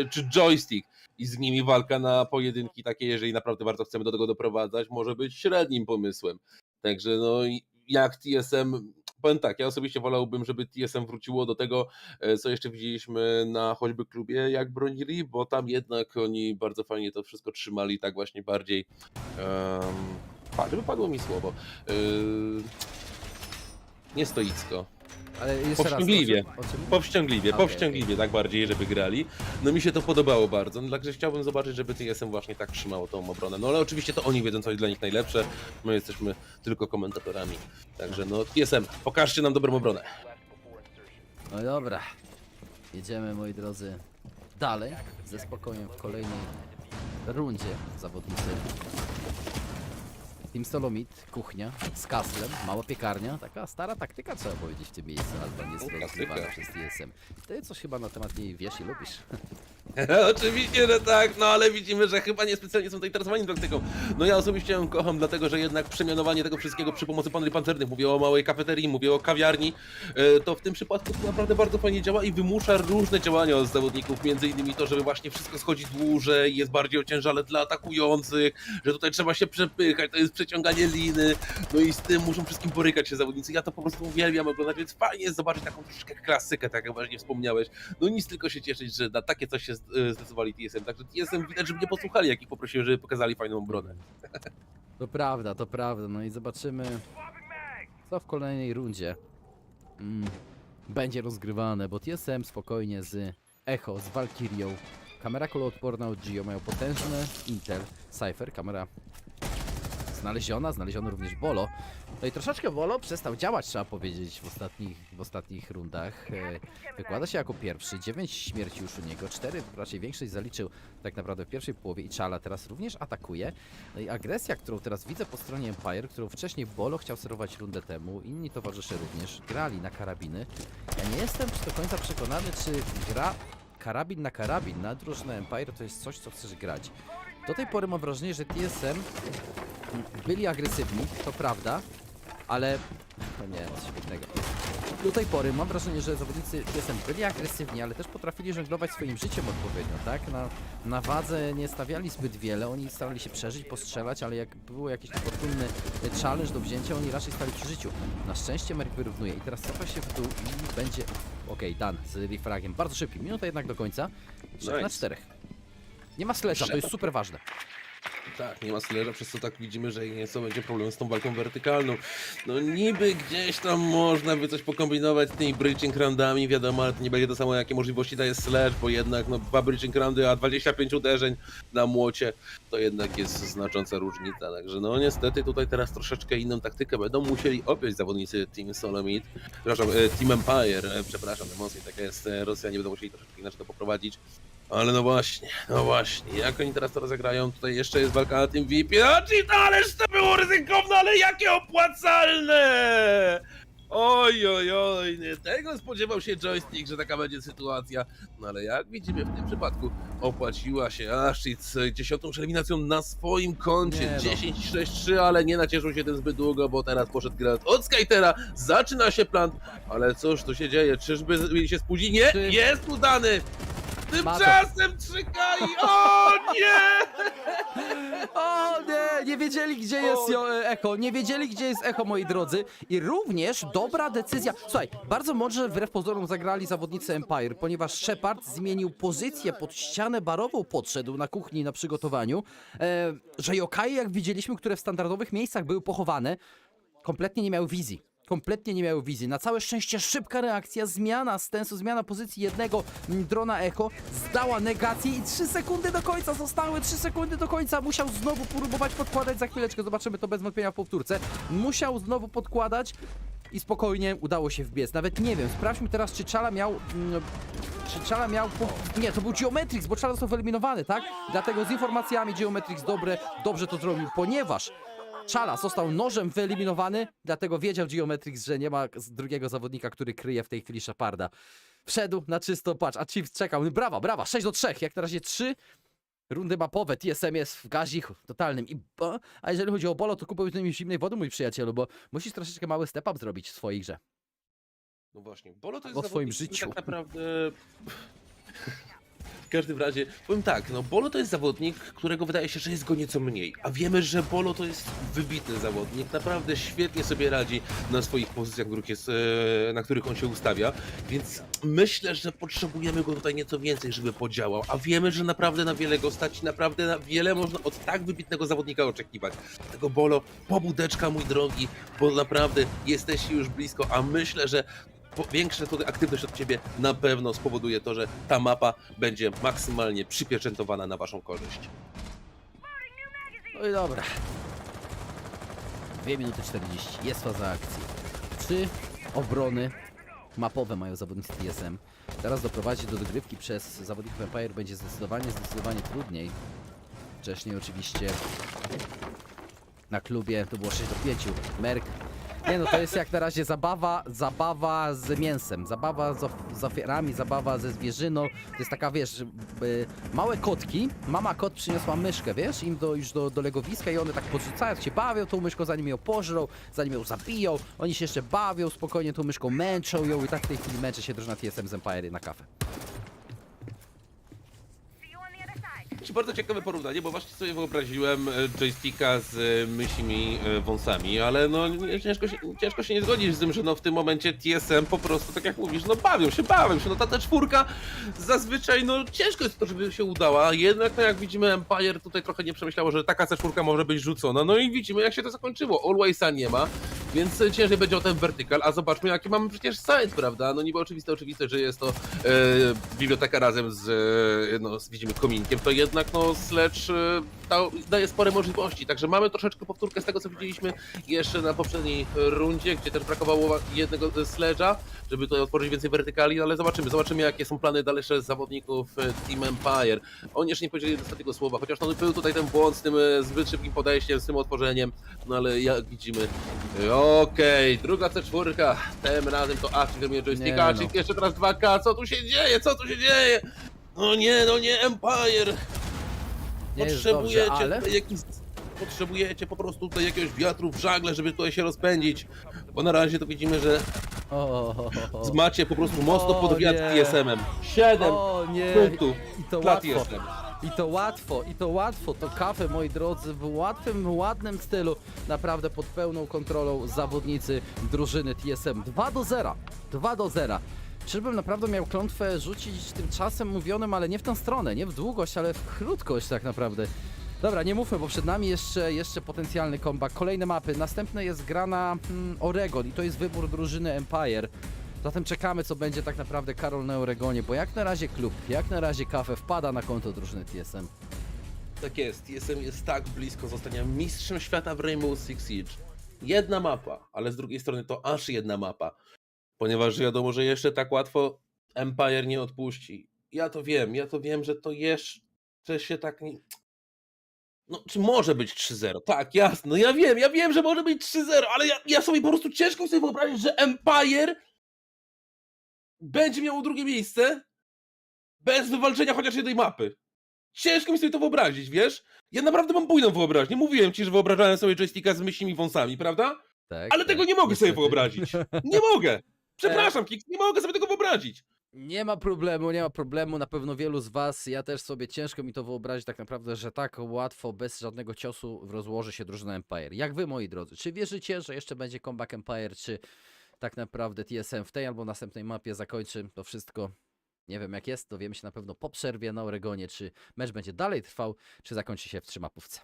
czy Joystick i z nimi walka na pojedynki takie, jeżeli naprawdę bardzo chcemy do tego doprowadzać, może być średnim pomysłem. Także no jak TSM, powiem tak, ja osobiście wolałbym, żeby TSM wróciło do tego, co jeszcze widzieliśmy na choćby klubie, jak bronili, bo tam jednak oni bardzo fajnie to wszystko trzymali, tak właśnie bardziej, żeby padło mi słowo, nie stoicko. Ale jeszcze powściągliwie, raz, powściągliwie, tak bardziej, żeby grali. No mi się to podobało bardzo, no, także chciałbym zobaczyć, żeby TSM właśnie tak trzymało tą obronę. No ale oczywiście to oni wiedzą, co jest dla nich najlepsze, my jesteśmy tylko komentatorami. Także no TSM, pokażcie nam dobrą obronę. No dobra, jedziemy moi drodzy dalej, ze spokojem w kolejnej rundzie zawodnicy. Team Solomid, kuchnia, z Kaslem, mała piekarnia, taka stara taktyka trzeba powiedzieć w tym miejscu, ale tam jest rozgrywana przez TSM. Ty coś chyba na temat niej wiesz i lubisz. Oczywiście, że tak, no ale widzimy, że chyba niespecjalnie są zainteresowani taktyką. No ja osobiście ją kocham, dlatego że jednak przemianowanie tego wszystkiego przy pomocy paneli pancernych, mówię o małej kafeterii, mówię o kawiarni, to w tym przypadku to naprawdę bardzo fajnie działa i wymusza różne działania od zawodników, między innymi to, żeby właśnie wszystko schodzi dłużej, jest bardziej ociężale dla atakujących, że tutaj trzeba się przepychać, to jest przeciąganie liny, no i z tym muszą wszystkim borykać się zawodnicy. Ja to po prostu uwielbiam oglądać, więc fajnie jest zobaczyć taką troszeczkę klasykę, tak jak właśnie wspomniałeś. No nic tylko się cieszyć, że na takie coś się zdecydowali TSM, także TSM widać, że mnie posłuchali, jak ich poprosiłem, żeby pokazali fajną obronę. To prawda, no i zobaczymy, co w kolejnej rundzie będzie rozgrywane, bo TSM spokojnie z Echo, z Valkyrią, kamera kuloodporna od Gio, mają potężny Intel, Cypher, kamera znaleziony również Bolo. No i troszeczkę Bolo przestał działać, trzeba powiedzieć, w ostatnich rundach. Wykłada się jako pierwszy, 9 śmierci już u niego, 4 raczej większość zaliczył tak naprawdę w pierwszej połowie i Czala teraz również atakuje. No i agresja, którą teraz widzę po stronie Empire, którą wcześniej Bolo chciał serwować rundę temu, inni towarzysze również grali na karabiny. Ja nie jestem do końca przekonany, czy gra karabin na drużynę Empire to jest coś, co chcesz grać. Do tej pory mam wrażenie, że TSM byli agresywni, to prawda, ale... No nie, coś pięknego. Do tej pory mam wrażenie, że zawodnicy TSM byli agresywni, ale też potrafili żonglować swoim życiem odpowiednio, tak? Na wadze nie stawiali zbyt wiele, oni starali się przeżyć, postrzelać, ale jak było jakiś oportunny challenge do wzięcia, oni raczej stali przy życiu. Na szczęście Merk wyrównuje i teraz cofa się w dół i będzie... Okej, Dan z refragiem, bardzo szybki, minuta jednak do końca, 3 na 4. Nie ma sledge'a, to jest super ważne. Tak, nie ma sledge'a, przez co tak widzimy, że nieco będzie problem z tą walką wertykalną. No niby gdzieś tam można by coś pokombinować z tymi bridging roundami, wiadomo, ale to nie będzie to samo, jakie możliwości daje sledge, bo jednak no 2 bridging roundy, a 25 uderzeń na młocie, to jednak jest znacząca różnica. Także no niestety tutaj teraz troszeczkę inną taktykę będą musieli objąć zawodnicy Team Solomid, przepraszam, Team Empire, przepraszam, mocniej taka jest, Rosjanie będą musieli troszeczkę inaczej to poprowadzić. Ale no właśnie, jak oni teraz to rozegrają, tutaj jeszcze jest walka na tym VIP, ależ to było ryzykowne, ale jakie opłacalne! Oj, oj, oj, nie tego spodziewał się joystick, że taka będzie sytuacja. No ale jak widzimy w tym przypadku opłaciła się Ashit z 10. już eliminacją na swoim koncie. Nie no. 10-6-3, ale nie nacieszył się tym zbyt długo, bo teraz poszedł grać od Skytera. Zaczyna się plant, ale cóż tu się dzieje? Czyżby się spóźni? Nie, jest udany! Tymczasem 3K i o nie! O nie, nie wiedzieli gdzie jest echo, nie wiedzieli gdzie jest echo, moi drodzy. I również dobra decyzja. Słuchaj, bardzo mądrze wbrew pozorom zagrali zawodnicy Empire, ponieważ Shepard zmienił pozycję pod ścianę barową, podszedł na kuchni na przygotowaniu. Że yokai, jak widzieliśmy, które w standardowych miejscach były pochowane, kompletnie nie miały wizji. Kompletnie nie miały wizji. Na całe szczęście szybka reakcja, zmiana stensu, zmiana pozycji jednego drona Echo zdała negację i 3 sekundy do końca zostały, 3 sekundy do końca. Musiał znowu próbować podkładać, za chwileczkę zobaczymy to bez wątpienia w powtórce. Musiał znowu podkładać i spokojnie udało się wbiec. Nawet nie wiem, sprawdźmy teraz, czy Chala miał... Nie, to był Geometrix, bo Chala został wyeliminowany, tak? Dlatego z informacjami Geometrix dobrze to zrobił, ponieważ Chala został nożem wyeliminowany, dlatego wiedział Geometrix, że nie ma drugiego zawodnika, który kryje w tej chwili Sheparda. Wszedł na czysto, patrz, a Chief czekał. Brawa, 6-3, jak na razie 3 rundy mapowe. TSM jest w gazichu totalnym. A jeżeli chodzi o Bolo, to kupuj zimnej wody, mój przyjacielu, bo musisz troszeczkę mały step up zrobić w swojej grze. No właśnie, Bolo to jest O swoim zawodnik, który życiu. tak naprawdę... W każdym razie, powiem tak, no Bolo to jest zawodnik, którego wydaje się, że jest go nieco mniej. A wiemy, że Bolo to jest wybitny zawodnik, naprawdę świetnie sobie radzi na swoich pozycjach, na których on się ustawia. Więc myślę, że potrzebujemy go tutaj nieco więcej, żeby podziałał. A wiemy, że naprawdę na wiele go stać, naprawdę na wiele można od tak wybitnego zawodnika oczekiwać. Tego Bolo, pobudeczka mój drogi, bo naprawdę jesteście już blisko, a myślę, że większa aktywność od ciebie na pewno spowoduje to, że ta mapa będzie maksymalnie przypieczętowana na waszą korzyść. No i dobra. 2 minuty 40, jest faza akcji. 3 obrony mapowe mają zawodnicy TSM. Teraz doprowadzić do dogrywki przez zawodników Empire będzie zdecydowanie trudniej. Wcześniej oczywiście na klubie to było 6-5. Merk. Nie no, to jest jak na razie zabawa z mięsem, zabawa z ofiarami, zabawa ze zwierzyną. To jest taka, wiesz, małe kotki, mama kot przyniosła myszkę, wiesz, im już do legowiska i one tak podrzucają, się bawią tą myszką, zanim ją pożrą, zanim ją zabiją. Oni się jeszcze bawią, spokojnie tą myszką męczą ją i tak w tej chwili męczy się drużyna TSM z Empire na kawę. Bardzo ciekawe porównanie, bo właśnie sobie wyobraziłem joysticka z mysimi wąsami, ale no ciężko się nie zgodzić z tym, że no w tym momencie TSM po prostu, tak jak mówisz, no bawią się, no ta czwórka zazwyczaj, no ciężko jest to, żeby się udała, jednak no jak widzimy Empire tutaj trochę nie przemyślało, że taka C4 może być rzucona, no i widzimy jak się to zakończyło, Alwaysa nie ma, więc ciężej będzie o ten vertical, a zobaczmy jaki mamy przecież side, prawda, no niby oczywiste, że jest to biblioteka razem z widzimy kominkiem, to jednak no Sledge daje spore możliwości, także mamy troszeczkę powtórkę z tego co widzieliśmy jeszcze na poprzedniej rundzie, gdzie też brakowało jednego Sledge'a, żeby tutaj otworzyć więcej wertykali, ale zobaczymy jakie są plany dalsze zawodników Team Empire. Oni jeszcze nie powiedzieli ostatniego słowa, chociaż no, był tutaj ten błąd z tym zbyt szybkim podejściem, z tym otworzeniem, no ale jak widzimy, okej, druga C4, tym razem to Ashik zajmuje joysticka, Ashik jeszcze teraz 2K, co tu się dzieje? No nie, Empire! Potrzebujecie po prostu tutaj jakiegoś wiatru w żagle, żeby tutaj się rozpędzić, bo na razie to widzimy, że macie po prostu mocno pod wiatr TSM-em. 7 punktów dla TSM. I to łatwo, to kawę, moi drodzy, w łatwym, ładnym stylu, naprawdę pod pełną kontrolą zawodnicy drużyny TSM. 2-0. Czyżbym naprawdę miał klątwę rzucić tymczasem mówionym, ale nie w tę stronę, nie w długość, ale w krótkość tak naprawdę. Dobra, nie mówmy, bo przed nami jeszcze potencjalny comeback. Kolejne mapy. Następne jest gra na Oregon i to jest wybór drużyny Empire. Zatem czekamy, co będzie tak naprawdę Karol na Oregonie, bo jak na razie klub, jak na razie kafę wpada na konto drużyny TSM. Tak jest, TSM jest tak blisko zostania mistrzem świata w Rainbow Six Siege. Jedna mapa, ale z drugiej strony to aż jedna mapa. Ponieważ wiadomo, że jeszcze tak łatwo Empire nie odpuści. Ja to wiem, że to jeszcze się tak nie... No, czy może być 3-0? Tak, jasne. No ja wiem, że może być 3-0, ale ja sobie po prostu ciężko mi sobie wyobrazić, że Empire będzie miało drugie miejsce bez wywalczenia chociaż jednej mapy. Ciężko mi sobie to wyobrazić, wiesz? Ja naprawdę mam bujną wyobraźnię. Mówiłem ci, że wyobrażałem sobie joysticka z myślimi wąsami, prawda? Tak, Ale tego nie mogę sobie wyobrazić. Nie mogę. Przepraszam, Kik, nie mogę sobie tego wyobrazić. Nie ma problemu, nie ma problemu. Na pewno wielu z was, ja też sobie ciężko mi to wyobrazić tak naprawdę, że tak łatwo, bez żadnego ciosu rozłoży się drużyna Empire. Jak wy, moi drodzy, czy wierzycie, że jeszcze będzie comeback Empire, czy tak naprawdę TSM w tej albo następnej mapie zakończy to wszystko? Nie wiem jak jest, dowiemy się na pewno po przerwie na Oregonie, czy mecz będzie dalej trwał, czy zakończy się w 3-mapówce.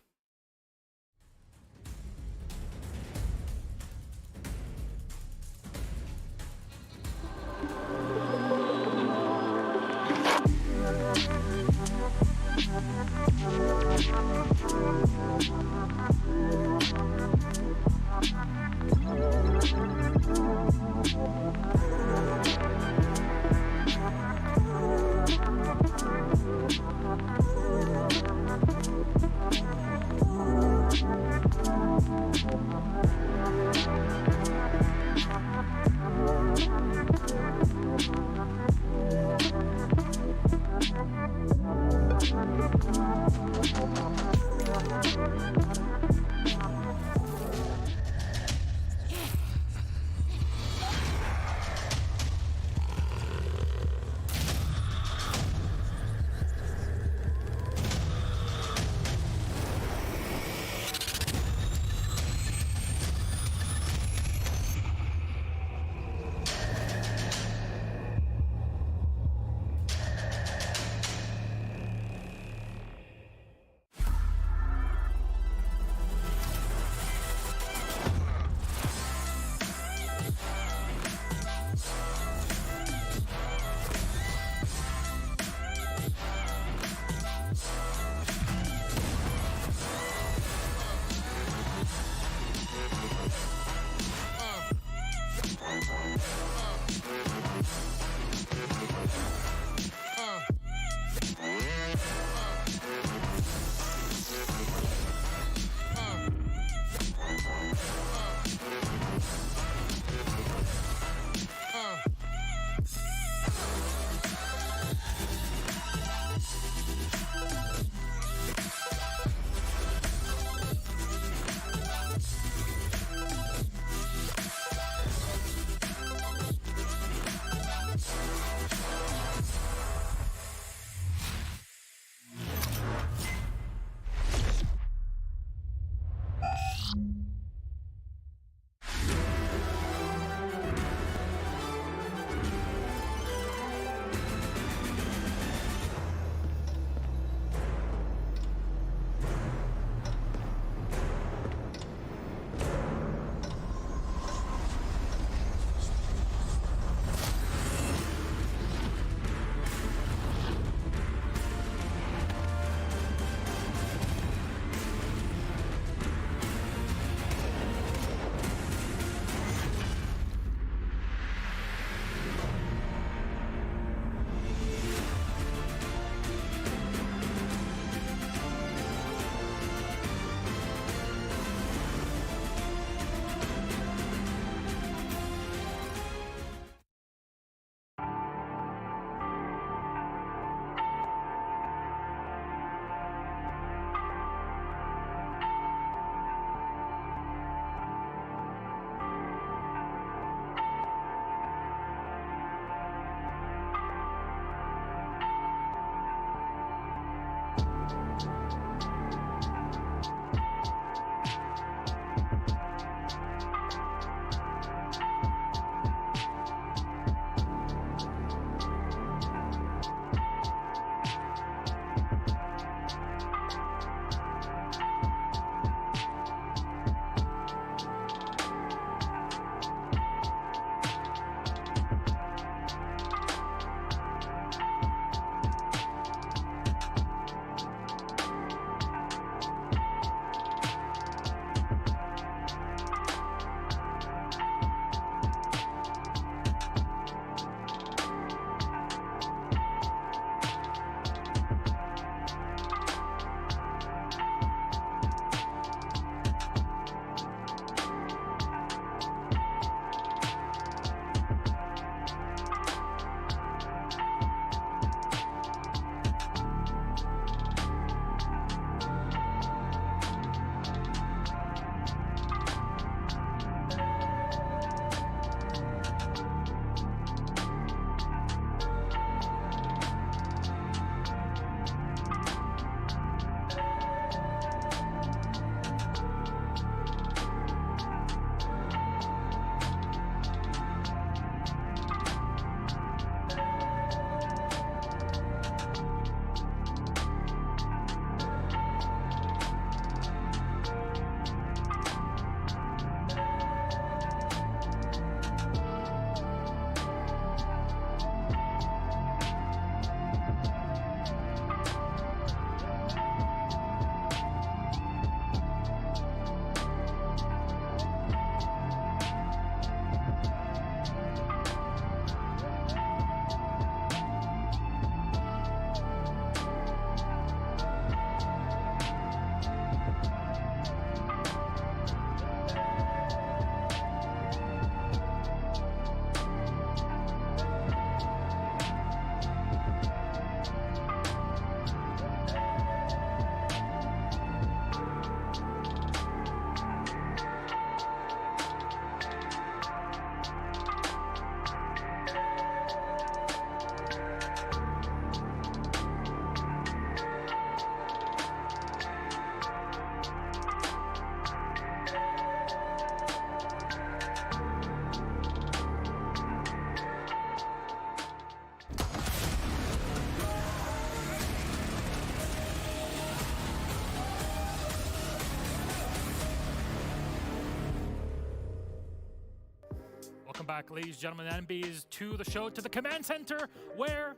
Welcome back, ladies and gentlemen, NBs, to the show, to the command center, where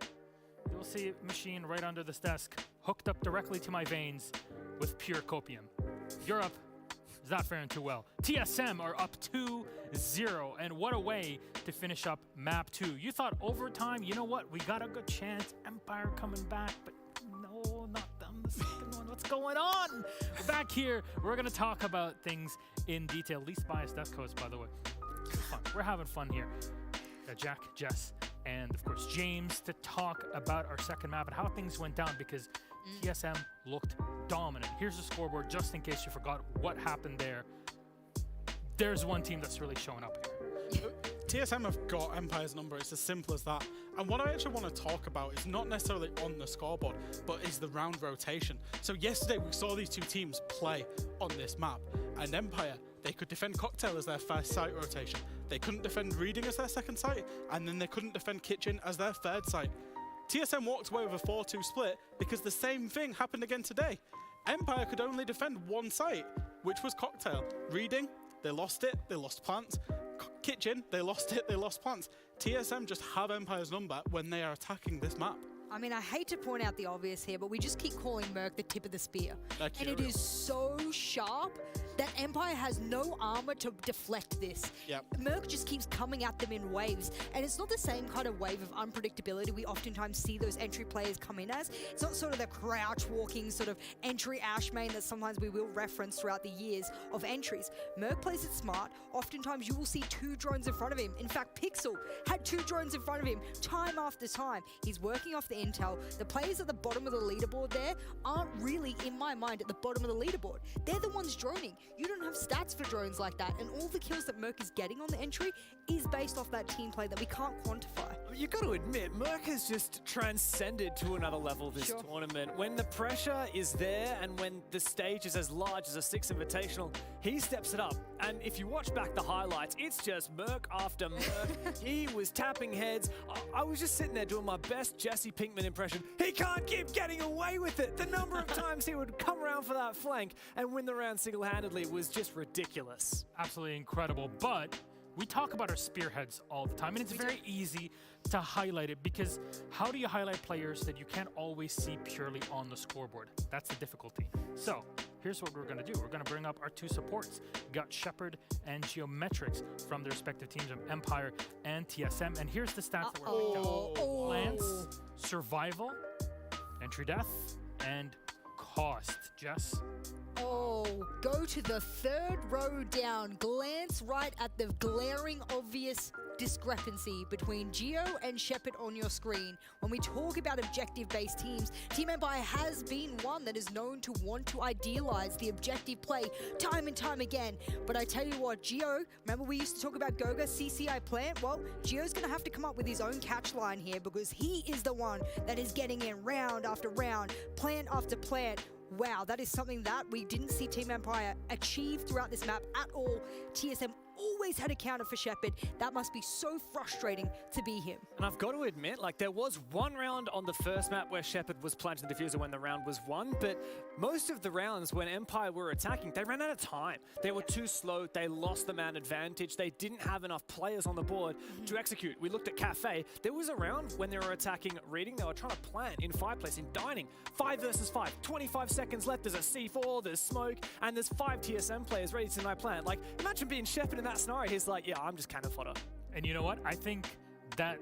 you'll see a machine right under this desk, hooked up directly to my veins with pure copium. Europe is not faring too well. TSM are up 2-0, and what a way to finish up map 2. You thought overtime, you know what, we got a good chance, Empire coming back, but no, not them, the second one. What's going on? We're back here. We're going to talk about things in detail. Least biased death codes, by the way. Fun. We're having fun here. Jack, Jess, and of course James to talk about our second map and how things went down, because TSM looked dominant. Here's the scoreboard just in case you forgot what happened there. There's one team that's really showing up here. TSM have got Empire's number. It's as simple as that. And what I actually want to talk about is not necessarily on the scoreboard, but is the round rotation. So yesterday we saw these two teams play on this map, and Empire, they could defend Cocktail as their first site rotation. They couldn't defend Reading as their second site, and then they couldn't defend Kitchen as their third site. TSM walked away with a 4-2 split because the same thing happened again today. Empire could only defend one site, which was Cocktail. Reading, they lost it, they lost plants. Kitchen, they lost it, they lost plants. TSM just have Empire's number when they are attacking this map. I mean, I hate to point out the obvious here, but we just keep calling Merc the tip of the spear. And it is so sharp that Empire has no armor to deflect this. Yep. Merc just keeps coming at them in waves, and it's not the same kind of wave of unpredictability we oftentimes see those entry players come in as. It's not sort of the crouch walking sort of entry Ash main that sometimes we will reference throughout the years of entries. Merc plays it smart. Oftentimes you will see 2 drones in front of him. In fact, Pixel had 2 drones in front of him time after time. He's working off the intel. The players at the bottom of the leaderboard there aren't really, in my mind, at the bottom of the leaderboard. They're the ones droning. You don't have stats for drones like that, and all the kills that Merc is getting on the entry is based off that team play that we can't quantify. You got to admit, Merc has just transcended to another level this tournament. When the pressure is there and when the stage is as large as a 6 Invitational, he steps it up. And if you watch back the highlights, it's just Merc after Merc. He was tapping heads. I was just sitting there doing my best Jesse Pinkman impression. He can't keep getting away with it. The number of times he would come around for that flank and win the round single-handedly was just ridiculous. Absolutely incredible. But we talk about our spearheads all the time, and it's very easy to highlight it, because how do you highlight players that you can't always see purely on the scoreboard? That's the difficulty. So here's what we're going to do. We're going to bring up our 2 supports. We got Shepard and Geometrics from their respective teams of Empire and TSM. And here's the stats that we're picking up. Lance, Survival, Entry Death, and Cost. Jess? Oh, go to the 3rd row down. Glance right at the glaring obvious discrepancy between Geo and Shepard on your screen. When we talk about objective-based teams, Team Empire has been one that is known to want to idealize the objective play time and time again. But I tell you what, Geo, remember we used to talk about Goga, CCI plant? Well, Geo's going to have to come up with his own catch line here, because he is the one that is getting in round after round, plant after plant. Wow, that is something that we didn't see Team Empire achieve throughout this map at all. TSM always had a counter for Shepard. That must be so frustrating to be him. And I've got to admit, like, there was one round on the first map where Shepard was planting the diffuser when the round was won, but most of the rounds when Empire were attacking, they ran out of time. They were too slow. They lost the man advantage. They didn't have enough players on the board to execute. We looked at Cafe. There was a round when they were attacking Reading. They were trying to plant in Fireplace, in Dining. 5 versus 5. 25 seconds left. There's a C4, there's smoke, and there's 5 TSM players ready to deny plant. Like, imagine being Shepard in that scenario. He's like, yeah, I'm just cannon fodder. And you know what? I think that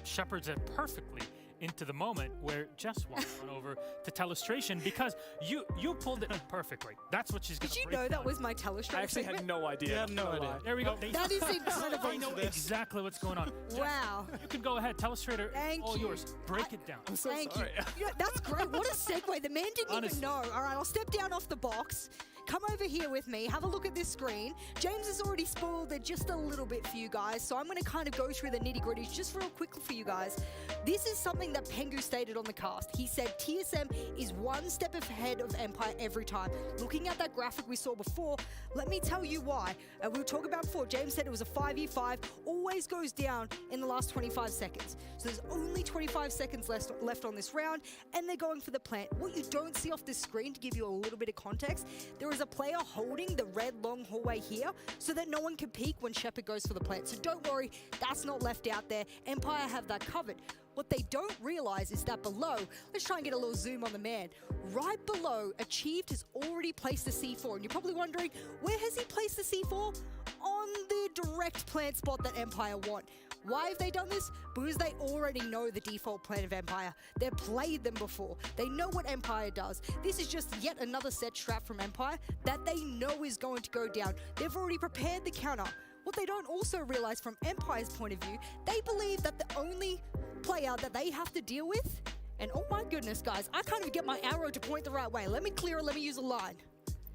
Shepard's it perfectly into the moment where Jess walked on over to Telestration, because you pulled it perfectly. That's what she's going to Did you know that was my Telestration? I actually had no idea. Yeah, no idea. There we go. That is incredible. I know exactly what's going on. Wow. You can go ahead. Telestrator, Thank all you. yours. Break it down. I'm so Thank sorry. you. You know, that's great. What a segue. The man didn't Honestly. even know. All right, I'll step down off the box. Come over here with me. Have a look at this screen. James has already spoiled it just a little bit for you guys, so I'm going to kind of go through the nitty-gritties just real quickly for you guys. This is something that Pengu stated on the cast. He said TSM is one step ahead of Empire every time. Looking at that graphic we saw before, let me tell you why. We were talking about before, James said it was a 5v5, always always goes down in the last 25 seconds. So there's only 25 seconds left on this round, and they're going for the plant. What you don't see off the screen, to give you a little bit of context, there is a player holding the red long hallway here so that no one can peek when Shepard goes for the plant. So don't worry, that's not left out there. Empire have that covered. What they don't realize is that below, let's try and get a little zoom on the man. Right below, Achieved has already placed the C4. And you're probably wondering, where has he placed the C4? On the direct plant spot that Empire want. Why have they done this? Because they already know the default plan of Empire. They've played them before. They know what Empire does. This is just yet another set strat from Empire that they know is going to go down. They've already prepared the counter. What they don't also realize from Empire's point of view, they believe that the only player that they have to deal with, and oh my goodness guys, I can't even get my arrow to point the right way. Let me clear it, let me use a line.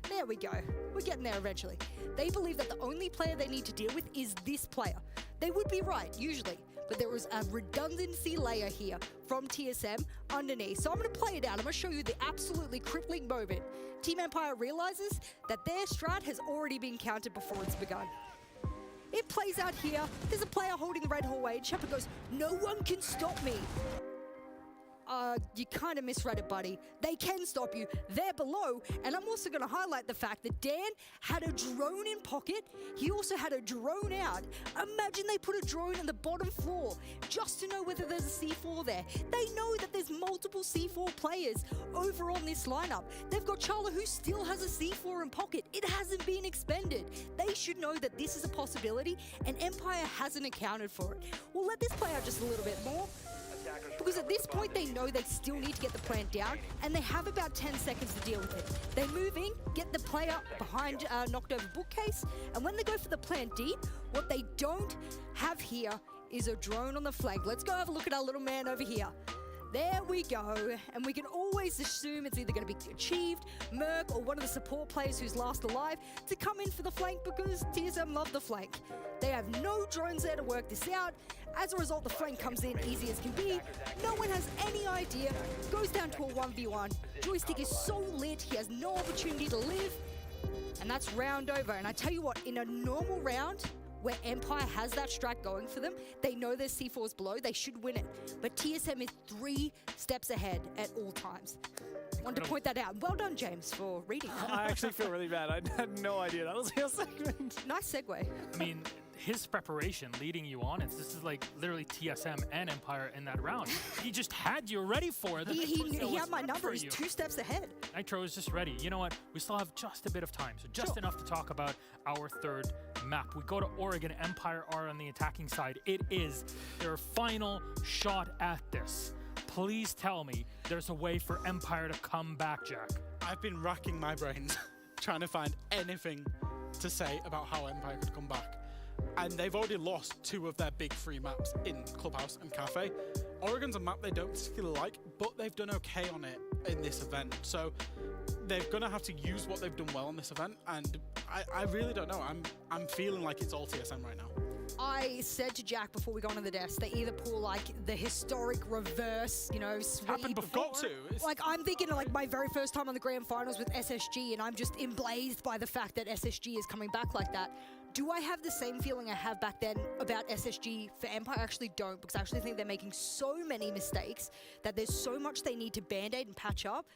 There we go. We're getting there eventually. They believe that the only player they need to deal with is this player. They would be right, usually, but there was a redundancy layer here from TSM underneath. So I'm going to play it out. I'm going to show you the absolutely crippling moment. Team Empire realizes that their strat has already been counted before it's begun. It plays out here. There's a player holding the red hallway, and Shepard goes, "No one can stop me." You kind of misread it, buddy. They can stop you. They're below. And I'm also going to highlight the fact that Dan had a drone in pocket. He also had a drone out. Imagine they put a drone on the bottom floor just to know whether there's a C4 there. They know that there's multiple C4 players over on this lineup. They've got Charla, who still has a C4 in pocket. It hasn't been expended. They should know that this is a possibility, and Empire hasn't accounted for it. We'll let this play out just a little bit more, because at this point they know they still need to get the plant down, and they have about 10 seconds to deal with it. They move in, get the player behind knocked over bookcase, and when they go for the plant deep, what they don't have here is a drone on the flank. Let's go have a look at our little man over here. There we go, and we can always assume it's either going to be Achieved, Merc, or one of the support players who's last alive to come in for the flank, because TSM love the flank. They have no drones there to work this out. As a result, the flank comes in easy as can be. No one has any idea. Goes down to a 1v1. Joystick is so lit, he has no opportunity to live. And that's round over. And I tell you what, in a normal round, where Empire has that strat going for them, they know there's C4s below, they should win it. But TSM is 3 steps ahead at all times. Wanted to point that out. Well done, James, for reading that. I actually feel really bad. I had no idea that was your segment. Nice segue. I mean, his preparation leading you on, this is like literally TSM and Empire in that round. He just had you ready for it. He had my number. He's 2 steps ahead. Nitro is just ready. You know what? We still have just a bit of time, so just enough to talk about our third map. We go to Oregon. Empire are on the attacking side. It is their final shot at this. Please tell me there's a way for Empire to come back, Jack. I've been racking my brains trying to find anything to say about how Empire could come back. And they've already lost 2 of their big 3 maps in Clubhouse and Cafe. Oregon's a map they don't particularly like, but they've done okay on it in this event. So they're going to have to use what they've done well in this event. And I really don't know. I'm feeling like it's all TSM right now. I said to Jack before we got on the desk, they either pull like the historic reverse, you know, sweep. Happened before. Like I'm thinking of like my very first time on the grand finals with SSG, and I'm just emblazed by the fact that SSG is coming back like that. Do I have the same feeling I have back then about SSG for Empire? I actually don't, because I actually think they're making so many mistakes that there's so much they need to band-aid and patch up.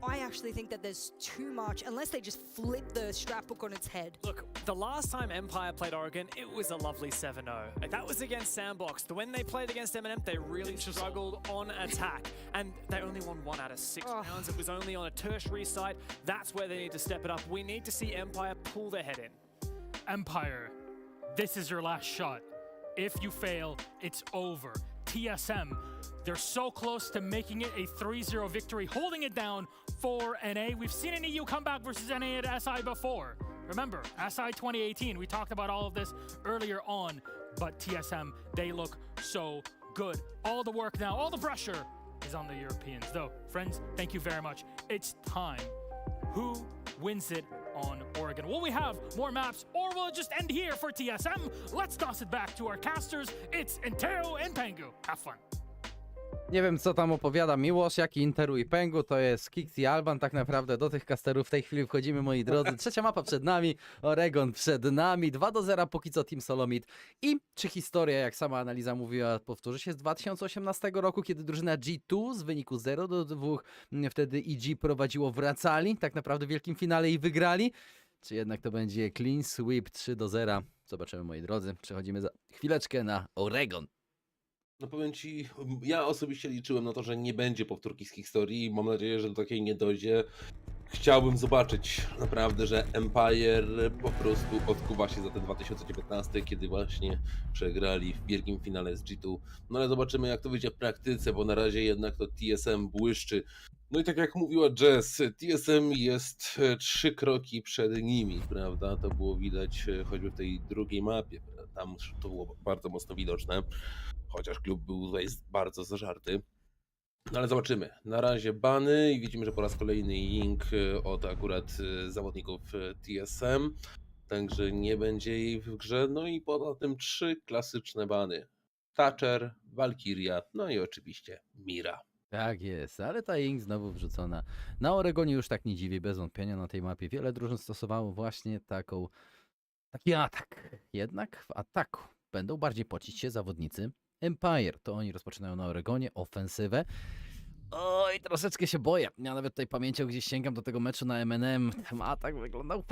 I actually think that there's too much, unless they just flip the strat book on its head. Look, the last time Empire played Oregon, it was a lovely 7-0. That was against Sandbox. When they played against M&M, they really struggled on attack. And they only won 1 out of 6 rounds. It was only on a tertiary site. That's where they need to step it up. We need to see Empire pull their head in. Empire, this is your last shot. If you fail, it's over. TSM, they're so close to making it a 3-0 victory, holding it down for NA. We've seen an EU come back versus NA at SI before. Remember, SI 2018, we talked about all of this earlier on, but TSM, they look so good. All the work now, all the pressure is on the Europeans. Though, friends, thank you very much. It's time. Who wins it on Oregon? Will we have more maps, or will it just end here for TSM? Let's toss it back to our casters. It's Intero and Pangu. Have fun. Nie wiem, co tam opowiada Miłosz, jak i Interu i Pęgu, to jest Kix i Alban, tak naprawdę do tych casterów w tej chwili wchodzimy, moi drodzy. Trzecia mapa przed nami, Oregon przed nami, 2-0 póki co Team Solomid. I czy historia, jak sama analiza mówiła, powtórzy się z 2018 roku, kiedy drużyna G2 z wyniku 0-2, wtedy EG prowadziło, wracali, tak naprawdę w wielkim finale i wygrali? Czy jednak to będzie clean sweep 3-0? Zobaczymy, moi drodzy. Przechodzimy za chwileczkę na Oregon. No powiem ci, ja osobiście liczyłem na to, że nie będzie powtórki z historii i mam nadzieję, że do takiej nie dojdzie. Chciałbym zobaczyć naprawdę, że Empire po prostu odkuwa się za ten 2019, kiedy właśnie przegrali w wielkim finale z G2. No ale zobaczymy, jak to wyjdzie w praktyce, bo na razie jednak to TSM błyszczy. No i tak jak mówiła Jess, TSM jest 3 kroki przed nimi, prawda? To było widać choćby w tej drugiej mapie. Tam to było bardzo mocno widoczne, chociaż klub był tutaj bardzo zażarty. No ale zobaczymy. Na razie bany i widzimy, że po raz kolejny link od akurat zawodników TSM. Także nie będzie jej w grze. No i poza tym 3 klasyczne bany. Thatcher, Valkyria, no i oczywiście Mira. Tak jest, ale ta Ink znowu wrzucona. Na Oregonie już tak nie dziwi, bez wątpienia na tej mapie. Wiele drużyn stosowało właśnie taki atak. Jednak w ataku będą bardziej pocić się zawodnicy Empire. To oni rozpoczynają na Oregonie ofensywę. Oj, troszeczkę się boję. Ja nawet tutaj pamięcią gdzieś sięgam do tego meczu na MNM. Ten atak wyglądał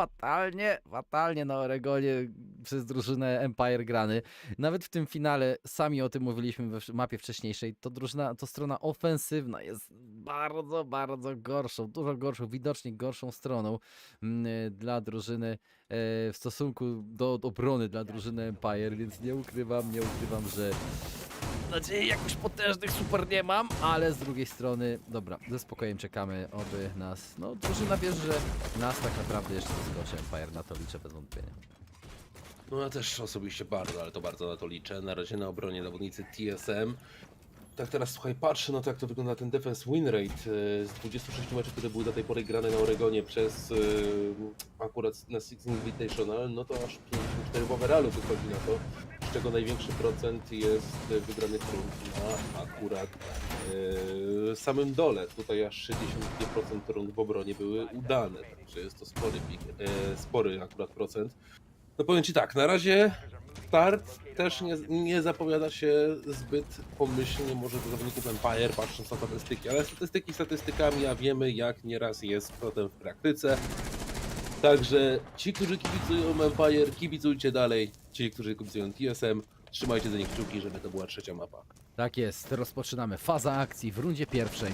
fatalnie na Oregonie przez drużynę Empire grany. Nawet w tym finale, sami o tym mówiliśmy w mapie wcześniejszej, to strona ofensywna jest bardzo gorszą, dużo gorszą, widocznie gorszą stroną dla drużyny w stosunku do obrony dla drużyny Empire, więc nie ukrywam, że nadziei jakoś potężnych super nie mam, ale z drugiej strony, dobra, ze spokojem czekamy, oby nas, no drużyna wierzy, że nas tak naprawdę jeszcze zaskoczy Empire, na to liczę bez wątpienia. No ja też osobiście bardzo, ale to bardzo na to liczę. Na razie na obronie zawodnicy TSM. Tak teraz słuchaj, patrzę na to, jak to wygląda ten defense win rate z 26 meczów, które były do tej pory grane na Oregonie przez akurat na Six Invitational, no to aż 54 w overalu wychodzi na to, z czego największy procent jest wygranych rund na akurat samym dole. Tutaj aż 62% rund w obronie były udane, także jest to spory akurat procent. No powiem ci tak, na razie start też nie zapowiada się zbyt pomyślnie może do zawodników Empire, patrząc na statystyki, ale statystyki statystykami, a wiemy jak nieraz jest potem w praktyce. Także ci, którzy kibicują Empire, kibicujcie dalej, ci, którzy kibicują TSM, trzymajcie za nich kciuki, żeby to była trzecia mapa. Tak jest, rozpoczynamy faza akcji w rundzie pierwszej.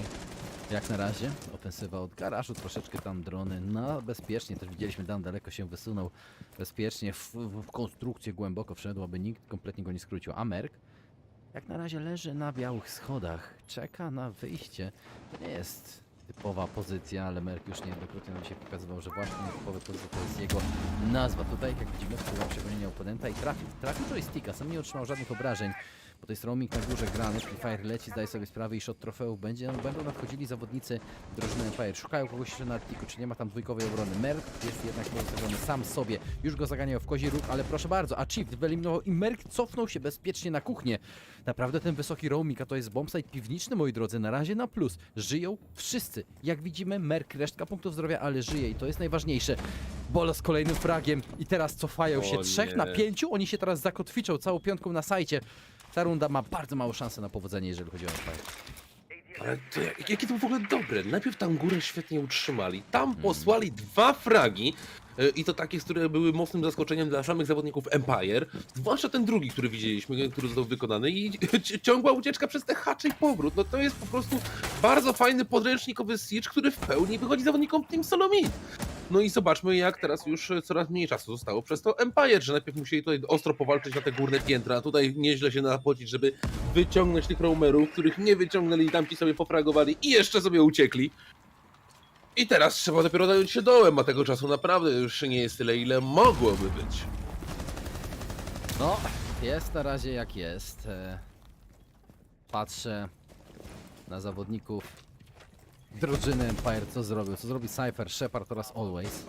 Jak na razie, ofensywa od garażu, troszeczkę tam drony na bezpiecznie, też widzieliśmy, Dan daleko się wysunął bezpiecznie, w konstrukcję głęboko wszedł, aby nikt kompletnie go nie skrócił. A Merk, jak na razie leży na białych schodach, czeka na wyjście. To nie jest typowa pozycja, ale Merk już niejednokrotnie nam się pokazywał, że właśnie typowa pozycja to jest jego nazwa. Tutaj, jak widzimy, wpływał przegonienia oponenta i trafił joysticka, sam nie otrzymał żadnych obrażeń. Bo to jest roaming na górze grany, Free Fire leci, zdaje sobie sprawę i shot trofeów będą nadchodzili zawodnicy drużyny Empire. Szukają kogoś jeszcze na artiku, czy nie ma tam dwójkowej obrony. Merk jest jednak pozostawiony sam sobie. Już go zaganiał w kozi róg, ale proszę bardzo, Achieved wyeliminował i Merk cofnął się bezpiecznie na kuchnię. Naprawdę ten wysoki roaming, a to jest bombsite piwniczny, moi drodzy, na razie na plus. Żyją wszyscy. Jak widzimy, Merk resztka punktów zdrowia, ale żyje i to jest najważniejsze. Bolo z kolejnym fragiem i teraz cofają się 3 na 5. Oni się teraz zakotwiczą całą piątką na sajcie. Ta runda ma bardzo małą szansę na powodzenie, jeżeli chodzi o Empire. Ale to, jakie to w ogóle dobre. Najpierw tam górę świetnie utrzymali, tam posłali 2 fragi i to takie, które były mocnym zaskoczeniem dla samych zawodników Empire, zwłaszcza ten drugi, który widzieliśmy, który został wykonany i ciągła ucieczka przez te hacze i powrót. No to jest po prostu bardzo fajny podręcznikowy siege, który w pełni wychodzi zawodnikom Team Solomid. No i zobaczmy, jak teraz już coraz mniej czasu zostało przez to Empire, że najpierw musieli tutaj ostro powalczyć na te górne piętra, tutaj nieźle się napocić, żeby wyciągnąć tych roamerów, których nie wyciągnęli, tamci sobie pofragowali i jeszcze sobie uciekli. I teraz trzeba dopiero zająć się dołem, a tego czasu naprawdę już nie jest tyle, ile mogłoby być. No, jest na razie jak jest. Patrzę na zawodników drużyny Empire, co zrobił. Co zrobi Cypher, Shepard oraz Always.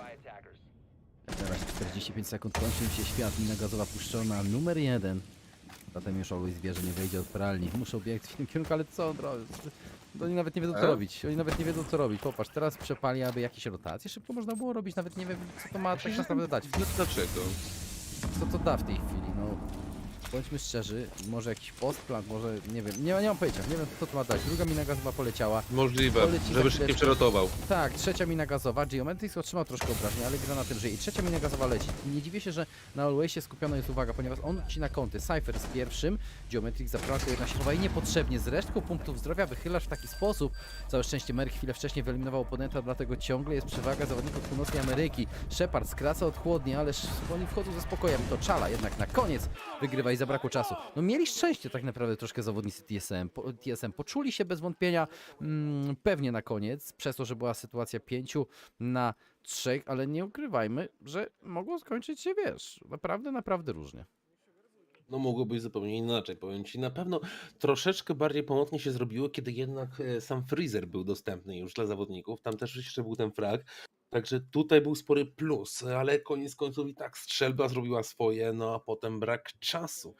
Na razie 45 sekund, kończy im się świat, mina gazowa puszczona numer 1. Zatem już Always wie, że nie wejdzie od pralni. Muszą biegać w tym kierunku, ale co on robi? Oni nawet nie wiedzą co robić. Oni nawet nie wiedzą co robić. Popatrz, teraz przepali, aby jakieś rotacje szybko można było robić. Nawet nie wiem co to ma tak naprawdę dać. Dlaczego? Co to da w tej chwili? No, bądźmy szczerzy, może jakiś postplan, może nie wiem, nie mam pojęcia, nie wiem co to ma dać. Druga mina gazowa poleciała. Możliwe, Poleci za żeby szybciej chwileczkę. przerotował. Tak, trzecia mina gazowa, Geometrix otrzymał troszkę obrażeń, ale gra na tym żyje. I trzecia mina gazowa leci. Nie dziwię się, że na Alwaysie skupiona jest uwaga, ponieważ on cina kąty. Cypher z pierwszym, Geometrix zaprawia jedna się chowa i niepotrzebnie. Z resztką punktów zdrowia wychylasz w taki sposób. Całe szczęście Merk chwilę wcześniej wyeliminował oponenta, dlatego ciągle jest przewaga zawodników Północnej Ameryki. Shepard skraca odchłodnie, ale oni wchodzą ze spokojem. To Czala jednak na koniec wygrywa i zabrakło czasu. No mieli szczęście tak naprawdę troszkę zawodnicy TSM. Poczuli się bez wątpienia pewnie na koniec, przez to, że była sytuacja 5-3, ale nie ukrywajmy, że mogło skończyć się, wiesz, naprawdę różnie. No mogło być zupełnie inaczej, powiem Ci. Na pewno troszeczkę bardziej pomocnie się zrobiło, kiedy jednak sam freezer był dostępny już dla zawodników. Tam też jeszcze był ten frag. Także tutaj był spory plus, ale koniec końców i tak strzelba zrobiła swoje, no a potem brak czasu.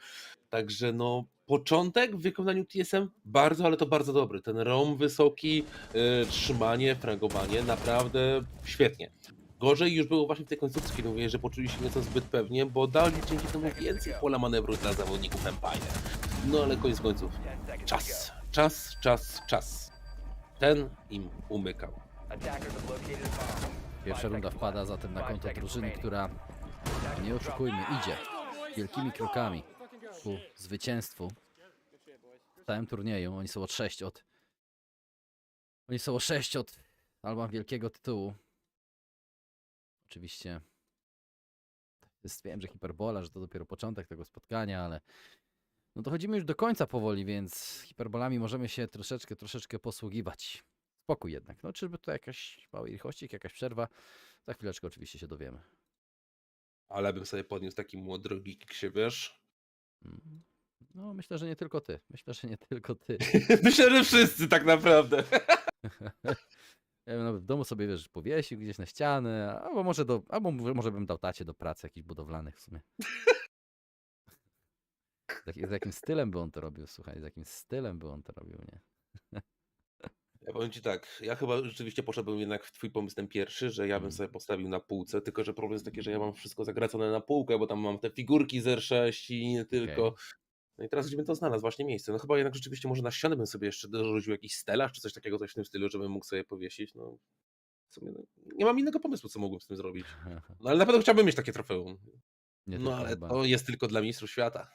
Także no początek w wykonaniu TSM bardzo, ale to bardzo dobry. Ten roam wysoki, trzymanie, fragowanie, naprawdę świetnie. Gorzej już było właśnie w tej końcówce, kiedy mówię, że poczuli się nieco zbyt pewnie, bo dali dzięki temu więcej pola manewru dla zawodników Empire. No ale koniec końców, czas. Ten im umykał. Pierwsza runda wpada zatem na konto drużyny, która, nie oszukujmy, idzie wielkimi krokami ku zwycięstwu w całym turnieju. Oni są o 6 od albo wielkiego tytułu. Oczywiście wiem, że hiperbola, że to dopiero początek tego spotkania, ale no dochodzimy już do końca powoli, więc hiperbolami możemy się troszeczkę posługiwać. Spokój jednak. No czyżby to jakaś mały richościk, jakaś przerwa? Za chwileczkę oczywiście się dowiemy. Ale bym sobie podniósł taki młodrogi się, wiesz? No myślę, że nie tylko ty. Myślę, że wszyscy tak naprawdę. Ja bym nawet w domu sobie, wiesz, powiesił gdzieś na ścianę, albo może bym dał tacie do pracy jakichś budowlanych w sumie. Z jakim stylem by on to robił, słuchaj, nie? Ja powiem Ci tak, ja chyba rzeczywiście poszedłbym jednak w Twój pomysł ten pierwszy, że ja bym sobie postawił na półce, tylko że problem jest taki, że ja mam wszystko zagracone na półkę, bo tam mam te figurki z R6 i nie tylko. Okay. No i teraz gdzie bym to znalazł właśnie miejsce? No chyba jednak rzeczywiście może na ścianę bym sobie jeszcze dorzucił jakiś stelaż czy coś takiego, coś w tym stylu, żebym mógł sobie powiesić. No w sumie nie mam innego pomysłu, co mógłbym z tym zrobić. No ale na pewno chciałbym mieć takie trofeum. No ale to jest tylko dla mistrzów świata.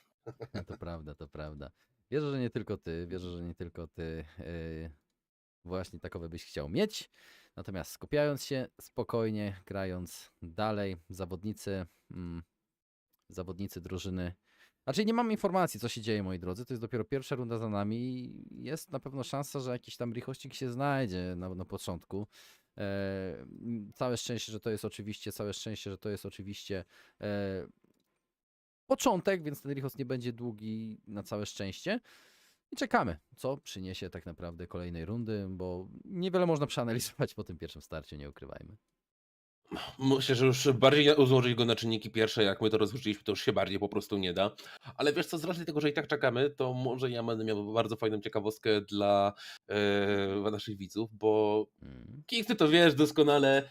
To prawda. Wierzę, że nie tylko ty właśnie takowe byś chciał mieć. Natomiast skupiając się, spokojnie, grając dalej, zawodnicy drużyny. Znaczy nie mam informacji, co się dzieje, moi drodzy. To jest dopiero pierwsza runda za nami i jest na pewno szansa, że jakiś tam richościk się znajdzie na początku. Całe szczęście, że to jest oczywiście początek, więc ten richost nie będzie długi na całe szczęście. I czekamy, co przyniesie tak naprawdę kolejnej rundy, bo niewiele można przeanalizować po tym pierwszym starciu, nie ukrywajmy. Myślę, że już bardziej rozłożyć go na czynniki pierwsze, jak my to rozłożyliśmy, to już się bardziej po prostu nie da. Ale wiesz co, z racji tego, że i tak czekamy, to może ja będę miał bardzo fajną ciekawostkę dla naszych widzów, bo King, ty to wiesz doskonale,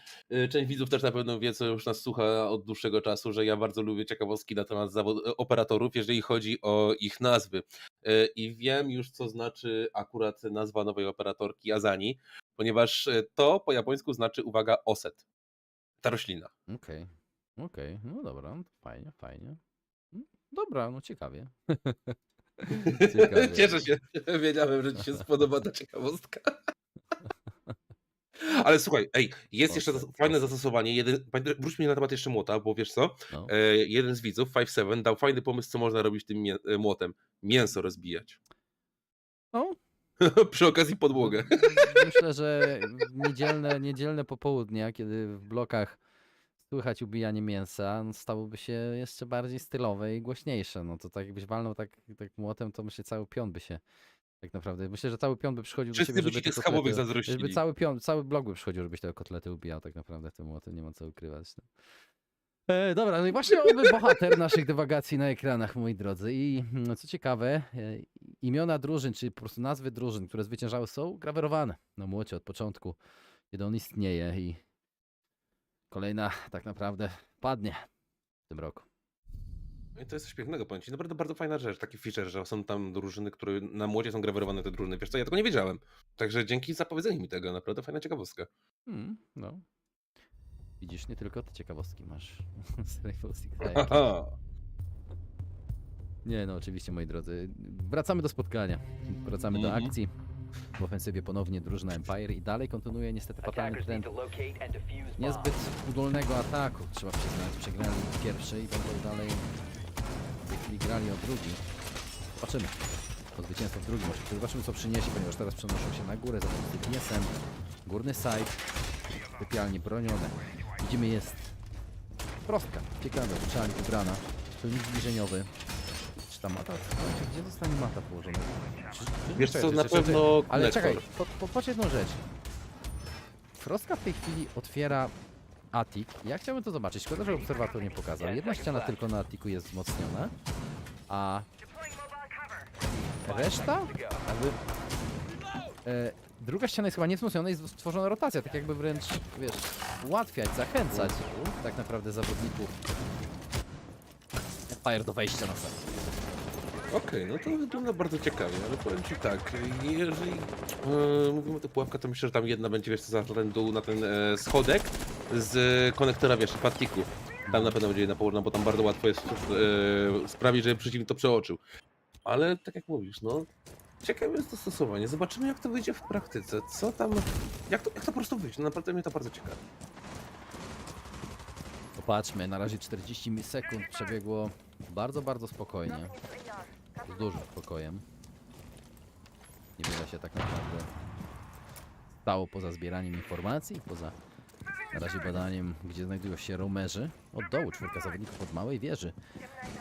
część widzów też na pewno wie, co już nas słucha od dłuższego czasu, że ja bardzo lubię ciekawostki na temat operatorów, jeżeli chodzi o ich nazwy. I wiem już, co znaczy akurat nazwa nowej operatorki Azani, ponieważ to po japońsku znaczy, uwaga, oset. Ta roślina. Okej, no dobra, no to fajnie. Dobra, no ciekawie. Cieszę się, wiedziałem, że Ci się spodoba ta ciekawostka. Ale słuchaj, jest jeszcze fajne zastosowanie. Wróćmy na temat jeszcze młota, bo wiesz co? No. Jeden z widzów, 5-7, dał fajny pomysł, co można robić tym młotem. Mięso rozbijać. O. Przy okazji podłogę. Myślę, że niedzielne popołudnia, kiedy w blokach słychać ubijanie mięsa, no stałoby się jeszcze bardziej stylowe i głośniejsze. No to tak jakbyś walnął tak młotem, to myślę, cały pion by się tak naprawdę. Myślę, że cały pion by przychodził do ciebie, żeby te schabowych zazdrościli. Żeby cały blok by przychodził, żebyś te kotlety ubijał tak naprawdę tym młotem, nie ma co ukrywać. No. Dobra, no i właśnie owy bohater naszych dywagacji na ekranach, moi drodzy. I co ciekawe, imiona drużyn, czy po prostu nazwy drużyn, które zwyciężały, są grawerowane na młocie od początku, kiedy on istnieje i kolejna tak naprawdę padnie w tym roku. No i to jest coś pięknego, powiem ci. Naprawdę bardzo fajna rzecz, taki feature, że są tam drużyny, które na młodzie są grawerowane te drużyny. Wiesz co, ja tego nie wiedziałem. Także dzięki za powiedzenie mi tego, naprawdę fajna ciekawostka. No. Widzisz, nie tylko te ciekawostki masz z Rainbow Six. Haha. Nie, no oczywiście, moi drodzy. Wracamy do spotkania. Wracamy do akcji. W ofensywie ponownie drużyna Empire i dalej kontynuuje niestety fatalny trend niezbyt udolnego ataku. Trzeba przyznać, przegrali pierwszy i będą dalej w tej chwili grali o drugi. Zobaczymy. To zwycięstwo w drugim oczywiście. Zobaczymy, co przyniesie, ponieważ teraz przenoszą się na górę. Zawodnicy TSM, górny side, sypialnie bronione. Widzimy, jest prostka. Ciekawe, czarnik ubrana. Silnik zbliżeniowy. Czy ta mata? Gdzie zostanie mata położona? Wiesz co, na pewno Ale konektor. czekaj, popatrz jedną rzecz. Frostka w tej chwili otwiera attic. Ja chciałbym to zobaczyć. Szkoda, że obserwator nie pokazał. Jedna ściana tylko na attiku jest wzmocniona, a reszta jakby... druga ściana jest chyba niewzmocniona i jest stworzona rotacja, tak jakby wręcz, wiesz, ułatwiać, zachęcać tak naprawdę zawodników Empire do wejścia na salę. Okej, no to wygląda bardzo ciekawie, ale powiem ci tak, jeżeli mówimy o tej pułapka, to myślę, że tam jedna będzie, wiesz co, za ten dół na ten schodek z konektora, wiesz, patiku. Tam na pewno będzie jedna położona, bo tam bardzo łatwo jest sprawić, żeby przeciwnik to przeoczył. Ale tak jak mówisz, no ciekawe jest dostosowanie. Zobaczymy, jak to wyjdzie w praktyce. Co tam, jak to po prostu wyjdzie. No, naprawdę mnie to bardzo ciekawi. Popatrzmy, na razie 40 sekund przebiegło bardzo, bardzo spokojnie. Z dużym spokojem. Niewiele się tak naprawdę stało poza zbieraniem informacji, poza na razie badaniem, gdzie znajdują się roamerzy. Od dołu czwórka zawodników od małej wieży.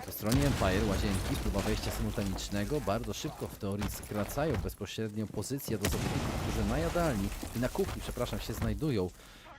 Po stronie Empire łazienki, próba wejścia symultanicznego. Bardzo szybko w teorii skracają bezpośrednio pozycję do zawodników, którzy na jadalni i na kuchni, przepraszam, się znajdują.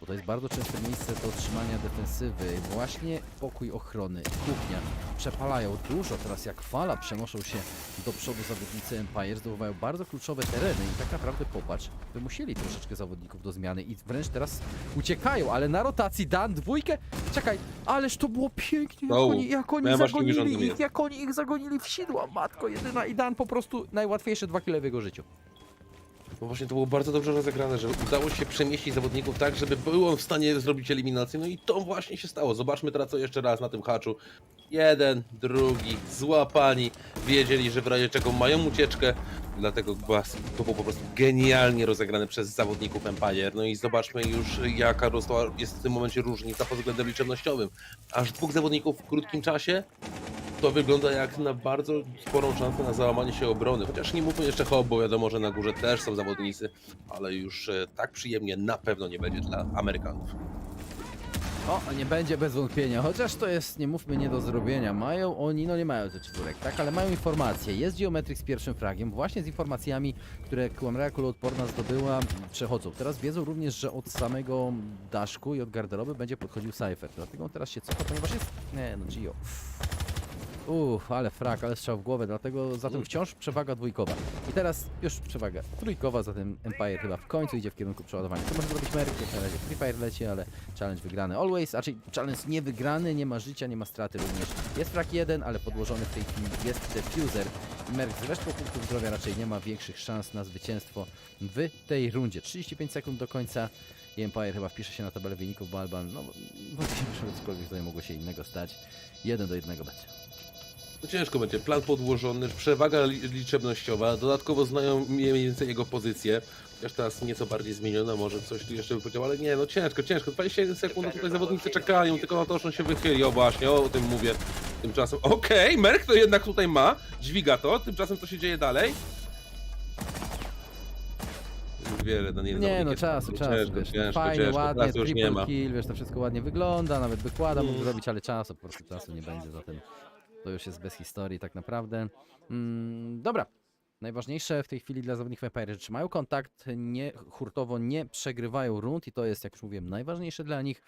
Bo to jest bardzo częste miejsce do trzymania defensywy. Właśnie pokój ochrony, kuchnia. Przepalają dużo, teraz jak fala przenoszą się do przodu zawodnicy Empire, zdobywają bardzo kluczowe tereny i tak naprawdę popatrz, wymusili troszeczkę zawodników do zmiany i wręcz teraz uciekają, ale na rotacji Dan dwójkę, czekaj, ależ to było pięknie, jak oni zagonili ich, jak oni ich zagonili w sidła, matko jedyna i Dan po prostu najłatwiejsze 2 kile w jego życiu. No właśnie to było bardzo dobrze rozegrane, że udało się przemieścić zawodników tak, żeby był on w stanie zrobić eliminację. No i to właśnie się stało. Zobaczmy teraz co jeszcze raz na tym haczu. Jeden, drugi, złapani. Wiedzieli, że w razie czego mają ucieczkę. Dlatego to było po prostu genialnie rozegrane przez zawodników Empire. No i zobaczmy już, jaka jest w tym momencie różnica pod względem liczebnościowym. Aż 2 zawodników w krótkim czasie. To wygląda jak na bardzo sporą szansę na załamanie się obrony. Chociaż nie mówmy jeszcze hop, bo wiadomo, że na górze też są zawodnicy, ale już tak przyjemnie na pewno nie będzie dla Amerykanów. O, nie będzie bez wątpienia, chociaż to jest, nie mówmy, nie do zrobienia. Mają oni, no nie mają tych czwórek, tak, ale mają informacje. Jest Geometryk z pierwszym fragiem, właśnie z informacjami, które Kłamrea kuloodporna zdobyła, przechodzą. Teraz wiedzą również, że od samego daszku i od garderoby będzie podchodził Cypher, dlatego on teraz się cofa, ponieważ jest... Nie, no Gio. Ale frak, ale strzał w głowę, dlatego zatem wciąż przewaga dwójkowa. I teraz już przewaga trójkowa, zatem Empire chyba w końcu idzie w kierunku przeładowania. Co może zrobić Merrick? Jak na razie Free Fire leci, ale challenge wygrany always, raczej challenge nie wygrany, nie ma życia, nie ma straty również. Jest frak 1, ale podłożony w tej chwili jest defuser. I Merrick z resztą punktów zdrowia raczej nie ma większych szans na zwycięstwo w tej rundzie. 35 sekund do końca. I Empire chyba wpisze się na tabelę wyników, bo Alban, no wątpię, że cokolwiek tutaj mogło się innego stać. 1-1 będzie. No ciężko będzie, plan podłożony, przewaga liczebnościowa, dodatkowo znają mniej więcej jego pozycję, chociaż teraz nieco bardziej zmieniona, może coś tu jeszcze by powiedział, ale nie, no ciężko, 21 sekund, no tutaj zawodnicy czekają, tylko na to, że on się wychyli, o właśnie, o tym mówię, tymczasem, okej, Merk to jednak tutaj ma, dźwiga to, tymczasem co się dzieje dalej? Wiele, no nie, no czasu, wiesz, fajnie, ładnie, triple kill, wiesz, to wszystko ładnie wygląda, nawet wykłada mógł zrobić, ale czasu, po prostu czasu nie będzie, zatem to już jest bez historii tak naprawdę. Dobra, najważniejsze w tej chwili dla zawodników Empire, że trzymają kontakt, hurtowo nie przegrywają rund i to jest, jak już mówiłem, najważniejsze dla nich.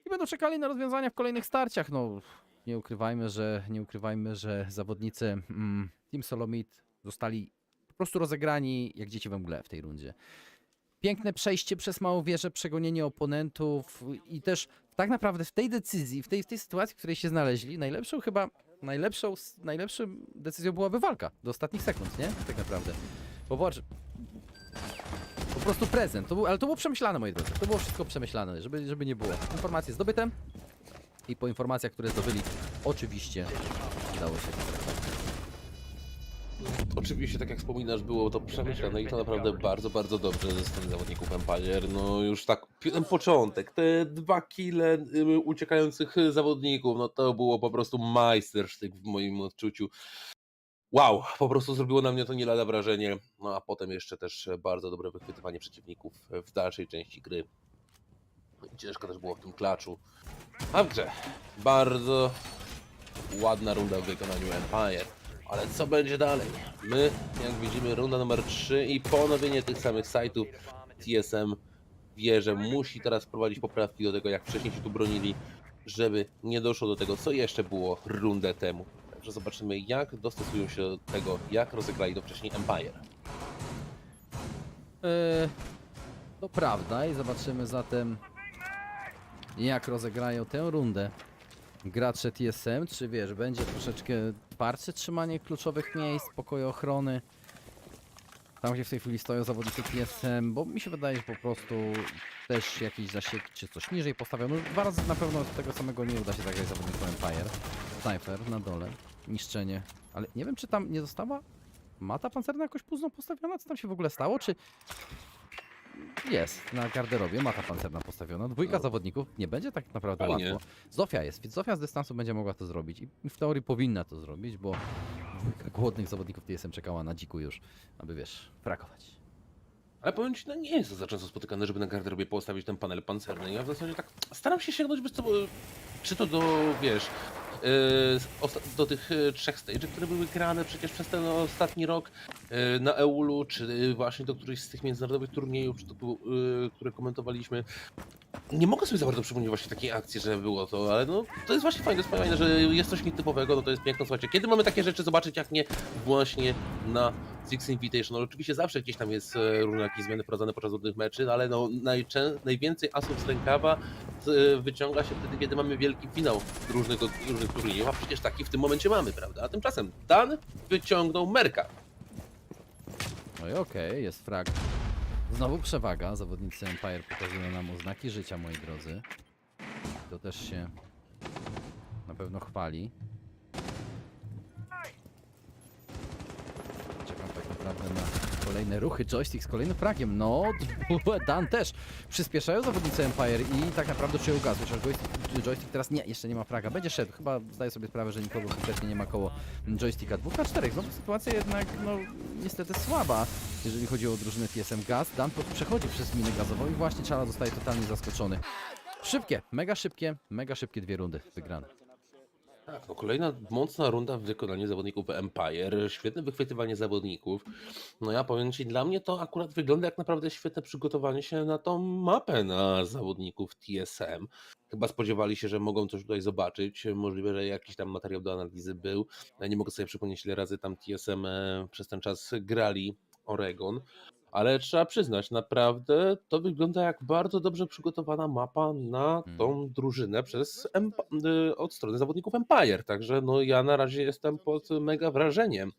i będą czekali na rozwiązania w kolejnych starciach. No, nie ukrywajmy, że zawodnicy Team Solomid zostali po prostu rozegrani jak dzieci we mgle w tej rundzie. Piękne przejście przez małą wieżę, przegonienie oponentów i też tak naprawdę w tej decyzji, w tej sytuacji, w której się znaleźli, najlepszą decyzją byłaby walka do ostatnich sekund, nie? Tak naprawdę. Bo po prostu prezent, ale to było przemyślane, moi drodzy. To było wszystko przemyślane, żeby nie było. Informacje zdobyte i po informacjach, które zdobyli, oczywiście udało się wygrać. Oczywiście, tak jak wspominasz, było to przemyślane i to naprawdę bardzo, bardzo dobrze ze strony zawodników Empire. No już tak, ten początek, te 2 kile uciekających zawodników, no to było po prostu majstersztyk w moim odczuciu. Wow, po prostu zrobiło na mnie to nie lada wrażenie. No a potem jeszcze też bardzo dobre wychwytywanie przeciwników w dalszej części gry. No i ciężko też było w tym klaczu. A w grze bardzo ładna runda w wykonaniu Empire. Ale co będzie dalej? My, jak widzimy, runda numer 3 i ponowienie tych samych sajtów. TSM wie, że musi teraz wprowadzić poprawki do tego, jak wcześniej się tu bronili, żeby nie doszło do tego, co jeszcze było rundę temu. Także zobaczymy, jak dostosują się do tego, jak rozegrali to wcześniej Empire. To prawda i zobaczymy zatem, jak rozegrają tę rundę gracze TSM, czy wiesz, będzie troszeczkę twardsze trzymanie kluczowych miejsc, pokoju ochrony, tam gdzie w tej chwili stoją zawodnicy TSM, bo mi się wydaje, że po prostu też jakiś zasieki czy coś niżej postawią. No, 2 razy na pewno tego samego nie uda się zagrać zawodnikom Empire. Sniper na dole, niszczenie, ale nie wiem, czy tam nie została mata pancerna jakoś późno postawiona, co tam się w ogóle stało, czy... Jest, na garderobie mata pancerna postawiona. 2 zawodników, nie będzie tak naprawdę Fajnie. łatwo. Zofia jest, więc Zofia z dystansu będzie mogła to zrobić i w teorii powinna to zrobić, bo 2 głodnych zawodników TSM czekała na dziku już, aby wiesz, frakować. Ale powiem Ci, no nie jest to za często spotykane, żeby na garderobie postawić ten panel pancerny. Ja w zasadzie tak staram się sięgnąć bez co, czy to do, wiesz, do tych 3 stage'ów, które były grane przecież przez ten ostatni rok na EUL-u, czy właśnie do którychś z tych międzynarodowych turniejów, czy to, które komentowaliśmy. Nie mogę sobie za bardzo przypomnieć właśnie takiej akcji, że było to, ale no to jest właśnie fajne, że jest coś nietypowego, no to jest piękno. Słuchajcie, kiedy mamy takie rzeczy zobaczyć, jak nie właśnie na Six Invitational? Oczywiście zawsze gdzieś tam jest różne jakieś zmiany wprowadzane podczas różnych meczy, ale no najwięcej asów z rękawa wyciąga się wtedy, kiedy mamy wielki finał różnych turniejów, a przecież taki w tym momencie mamy, prawda? A tymczasem Dan wyciągnął Merka. No i okej, jest frag. Znowu przewaga, zawodnicy Empire pokazują nam oznaki życia, moi drodzy. To też się na pewno chwali. Czekam tak naprawdę na kolejne ruchy. Joystick z kolejnym fragiem. No, Dan też. Przyspieszają zawodnicy Empire i tak naprawdę czują gaz. Chociaż joystick teraz jeszcze nie ma fraga. Będzie szedł. Chyba zdaję sobie sprawę, że nikogo kompletnie nie ma koło joysticka. 2 na 4. Znowu sytuacja jednak, no, niestety słaba, jeżeli chodzi o drużynę TSM Gaz. Dan przechodzi przez minę gazową i właśnie Czala zostaje totalnie zaskoczony. Szybkie, mega szybkie 2 rundy wygrane. Tak, no kolejna mocna runda w wykonaniu zawodników Empire, świetne wychwytywanie zawodników. No ja powiem Ci, dla mnie to akurat wygląda jak naprawdę świetne przygotowanie się na tą mapę na zawodników TSM. Chyba spodziewali się, że mogą coś tutaj zobaczyć, możliwe, że jakiś tam materiał do analizy był. Ja nie mogę sobie przypomnieć, ile razy tam TSM przez ten czas grali Oregon. Ale trzeba przyznać, naprawdę to wygląda jak bardzo dobrze przygotowana mapa na tą drużynę od strony zawodników Empire. Także no ja na razie jestem pod mega wrażeniem.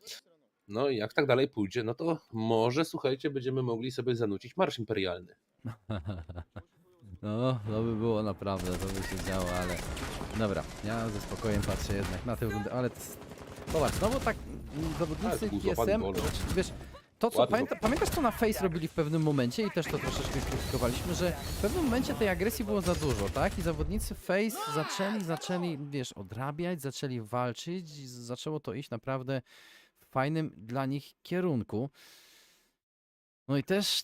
No i jak tak dalej pójdzie, no to może, słuchajcie, będziemy mogli sobie zanucić Marsz Imperialny. No, to by było naprawdę, to by się działo, ale... Dobra, ja ze spokojem patrzę jednak na tę rundę, ale... Zobacz, znowu tak zawodnicy TSM, wiesz... To co, pamiętasz co na Face robili w pewnym momencie i też to troszeczkę krytykowaliśmy, że w pewnym momencie tej agresji było za dużo, tak? I zawodnicy Face zaczęli, wiesz, odrabiać, zaczęli walczyć, zaczęło to iść naprawdę w fajnym dla nich kierunku. No i też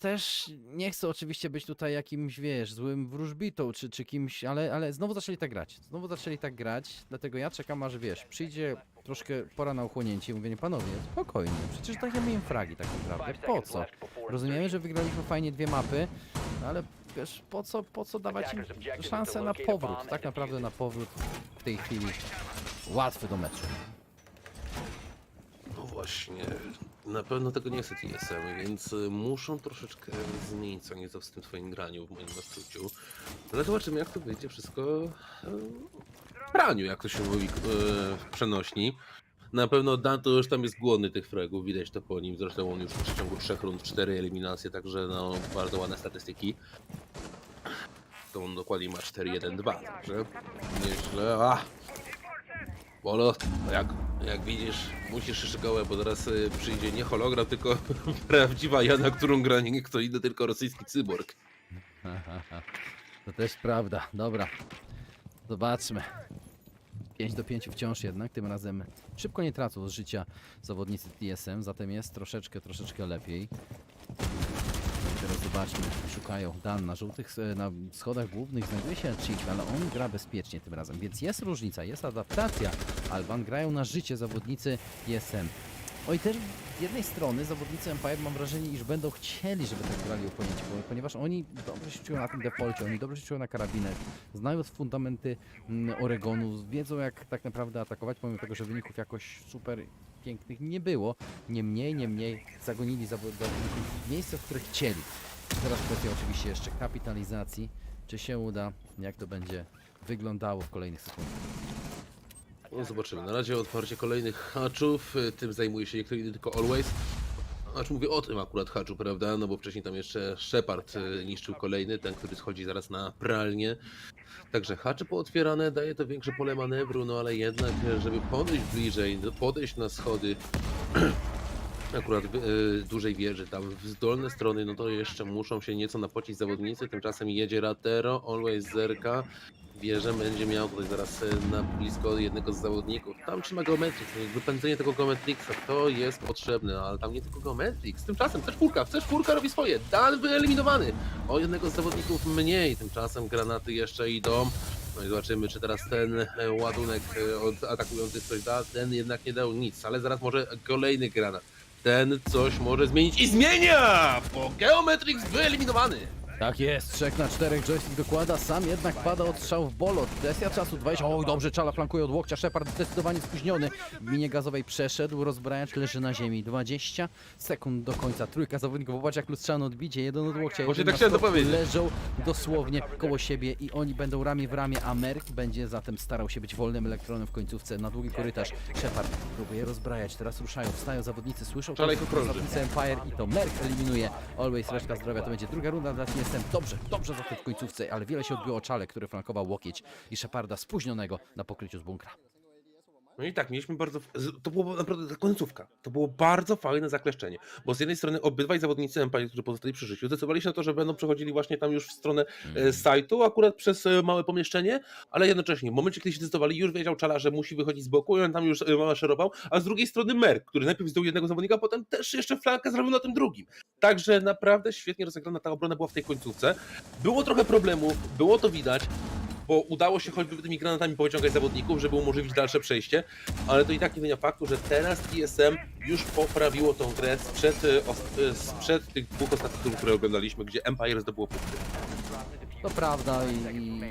nie chcę oczywiście być tutaj jakimś, wiesz, złym wróżbitą czy kimś, ale znowu zaczęli tak grać, dlatego ja czekam, aż wiesz, przyjdzie troszkę pora na uchłonięcie i mówię, panowie, spokojnie, przecież dajemy im fragi tak naprawdę, po co? Rozumiemy, że wygraliśmy fajnie 2 mapy, ale wiesz, po co dawać im szansę na powrót, tak naprawdę na powrót w tej chwili łatwy do meczu. No właśnie, na pewno tego nie chce TSM, więc muszą troszeczkę zmienić co nieco w tym twoim graniu, w moim odczuciu. Ale zobaczymy, jak to wyjdzie wszystko w praniu, jak to się mówi w przenośni. Na pewno Dan to już tam jest głodny tych fragów, widać to po nim. Zresztą on już w przeciągu 3 rund 4 eliminacje, także no bardzo ładne statystyki. To on dokładnie ma 4-1-2, także nieźle. Bolo, jak widzisz, musisz szykować, bo teraz przyjdzie nie hologram, tylko prawdziwa Jana, którą gra nie kto inny, tylko rosyjski cyborg. To też prawda. Dobra, zobaczmy. 5-5 wciąż jednak, tym razem szybko nie tracą z życia zawodnicy TSM, zatem jest troszeczkę lepiej. I teraz zobaczmy, szukają Dan na żółtych, na schodach głównych znajduje się Chief, ale on gra bezpiecznie tym razem, więc jest różnica, jest adaptacja. Alban grają na życie zawodnicy TSM. Oj, też z jednej strony zawodnicy Empire mam wrażenie, iż będą chcieli, żeby tak grali oponenci, ponieważ oni dobrze się czują na tym defolcie, oni dobrze się czują na karabinach, znają fundamenty Oregonu, wiedzą jak tak naprawdę atakować, pomimo tego, że wyników jakoś super pięknych nie było. Niemniej zagonili zawodników w miejsce, w których chcieli. Teraz kwestia oczywiście jeszcze kapitalizacji, czy się uda, jak to będzie wyglądało w kolejnych sekundach. No zobaczymy. Na razie otwarcie kolejnych haczów. Tym zajmuje się nie kto inny, tylko Always. Acz mówię o tym akurat haczu, prawda? No bo wcześniej tam jeszcze Shepard niszczył kolejny, ten, który schodzi zaraz na pralnię. Także hacze pootwierane, daje to większe pole manewru, no ale jednak, żeby podejść bliżej, podejść na schody akurat dużej wieży, tam w dolne strony, no to jeszcze muszą się nieco napocić zawodnicy. Tymczasem jedzie Ratero, Always zerka. Wieżę będzie miał tutaj zaraz na blisko jednego z zawodników. Tam trzyma Geometrix, wypędzenie tego Geometrixa to jest potrzebne, ale tam nie tylko Geometrix. Tymczasem C4 robi swoje, Dan wyeliminowany. O jednego z zawodników mniej, tymczasem granaty jeszcze idą. No i zobaczymy, czy teraz ten ładunek od atakujących coś da. Ten jednak nie dał nic, ale zaraz może kolejny granat. Ten coś może zmienić i zmienia! Bo Geometrix wyeliminowany. Tak jest, 3 na 4 joystick dokłada, sam jednak pada od strzał w bolot. Kwestia czasu 20. Oj, dobrze, Czala flankuje od łokcia, Shepard zdecydowanie spóźniony. W minie gazowej przeszedł, rozbrajacz leży na ziemi. 20 sekund do końca. Trójka zawodników, popatrz jak lustrzane odbicie, jeden od łokcia, Właśnie jeden tak na chciałem to stopniu. powiedzieć. Leżą dosłownie koło siebie i oni będą ramię w ramię, a Merk będzie zatem starał się być wolnym elektronem w końcówce. Na długi korytarz Shepard próbuje rozbrajać, teraz ruszają, wstają zawodnicy, słyszą Czalej krąży. zawodnicy Empire i to Merk eliminuje. Always reszta zdrowia, to będzie druga runda dla TSM. Dobrze za to w końcówce, ale wiele się odbiło o Czale, który flankował łokieć i Sheparda spóźnionego na pokryciu z bunkra. No i tak, mieliśmy bardzo. To było naprawdę końcówka. To było bardzo fajne zakleszczenie. Bo z jednej strony obydwaj zawodnicy Empire, którzy pozostali przy życiu, zdecydowali się na to, że będą przechodzili właśnie tam już w stronę sajtu, akurat przez małe pomieszczenie, ale jednocześnie w momencie, kiedy się zdecydowali, już wiedział Czala, że musi wychodzić z boku i on tam już maszerował, a z drugiej strony Merk, który najpierw zdjął jednego zawodnika, a potem też jeszcze flankę zrobił na tym drugim. Także naprawdę świetnie rozegrana ta obrona była w tej końcówce. Było trochę problemów, było to widać, bo udało się choćby tymi granatami pociągać zawodników, żeby umożliwić dalsze przejście, ale to i tak nie zmienia faktu, że teraz TSM już poprawiło tą grę sprzed tych dwóch ostatnich turów, które oglądaliśmy, gdzie Empire zdobyło punkty. To prawda i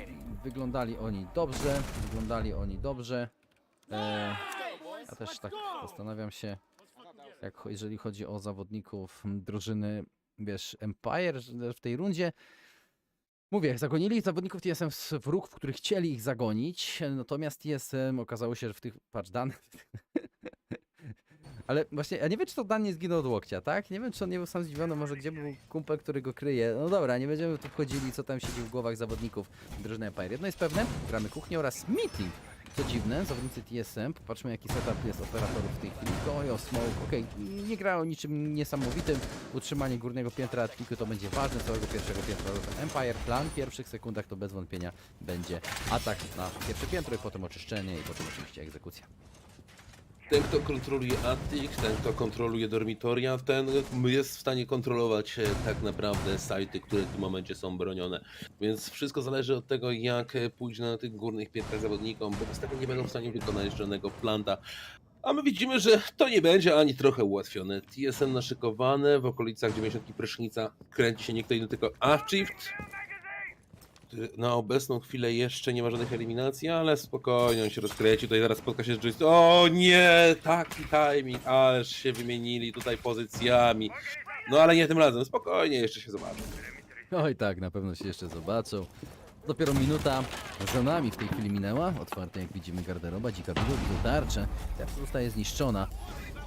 wyglądali oni dobrze. Ja też tak zastanawiam się, jeżeli chodzi o zawodników drużyny, wiesz, Empire, że w tej rundzie mówię, zagonili zawodników TSM w róg, w których chcieli ich zagonić, natomiast TSM okazało się, że w tych, patrz, Dan, ale właśnie, ja nie wiem, czy to Dan nie zginął od łokcia, tak? Nie wiem, czy on nie był sam zdziwiony, może gdzie był kumpel, który go kryje. No dobra, nie będziemy tu wchodzili, co tam siedzi w głowach zawodników drużyny Empire. Jedno jest pewne, gramy kuchnię oraz meeting. Co dziwne, zawodnicy TSM, popatrzmy jaki setup jest operatorów w tej chwili. Gojo, Smoke, okej, nie grają niczym niesamowitym. Utrzymanie górnego piętra atliku to będzie ważne, całego pierwszego piętra. Empire plan w pierwszych sekundach to bez wątpienia będzie atak na pierwsze piętro i potem oczyszczenie i potem oczywiście egzekucja. Ten, kto kontroluje attic, ten, kto kontroluje dormitoria, ten jest w stanie kontrolować tak naprawdę sajty, które w tym momencie są bronione. Więc wszystko zależy od tego, jak pójdzie na tych górnych piętrach zawodnikom, bo bez tego nie będą w stanie wykonać żadnego planta. A my widzimy, że to nie będzie ani trochę ułatwione. TSM naszykowane, w okolicach 90 prysznica kręci się nie kto inny, tylko Achieved. który na obecną chwilę jeszcze nie ma żadnych eliminacji, ale spokojnie, on się rozkręci, tutaj zaraz spotka się z Joystick. O nie, taki timing, ależ się wymienili tutaj pozycjami. No ale nie tym razem, spokojnie, jeszcze się zobaczą. Oj tak, na pewno się jeszcze zobaczą. Dopiero minuta za nami w tej chwili minęła. Otwarta, jak widzimy, garderoba, dzika widzą tarczę. Teraz zostaje zniszczona.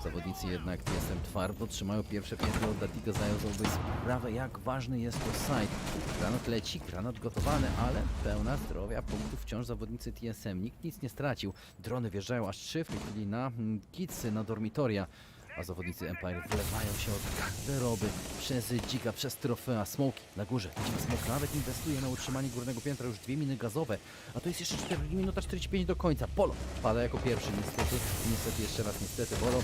Zawodnicy jednak TSM twardo trzymają pierwsze piętro od Datiga, zdają sobie sprawę, jak ważny jest to site. Granat leci, granat gotowany, ale pełna zdrowia punktów wciąż zawodnicy TSM. Nikt nic nie stracił. Drony wjeżdżają aż 3 w tej chwili na kidsy, na dormitoria. A zawodnicy Empire wlewają się od garderoby przez dzika, przez trofea. Smoki na górze. Widzimy, Smoke nawet inwestuje na utrzymanie górnego piętra. Już 2 miny gazowe. A to jest jeszcze 4 minuta 45 do końca. Polo pada jako pierwszy niestety. Niestety jeszcze raz niestety Polo.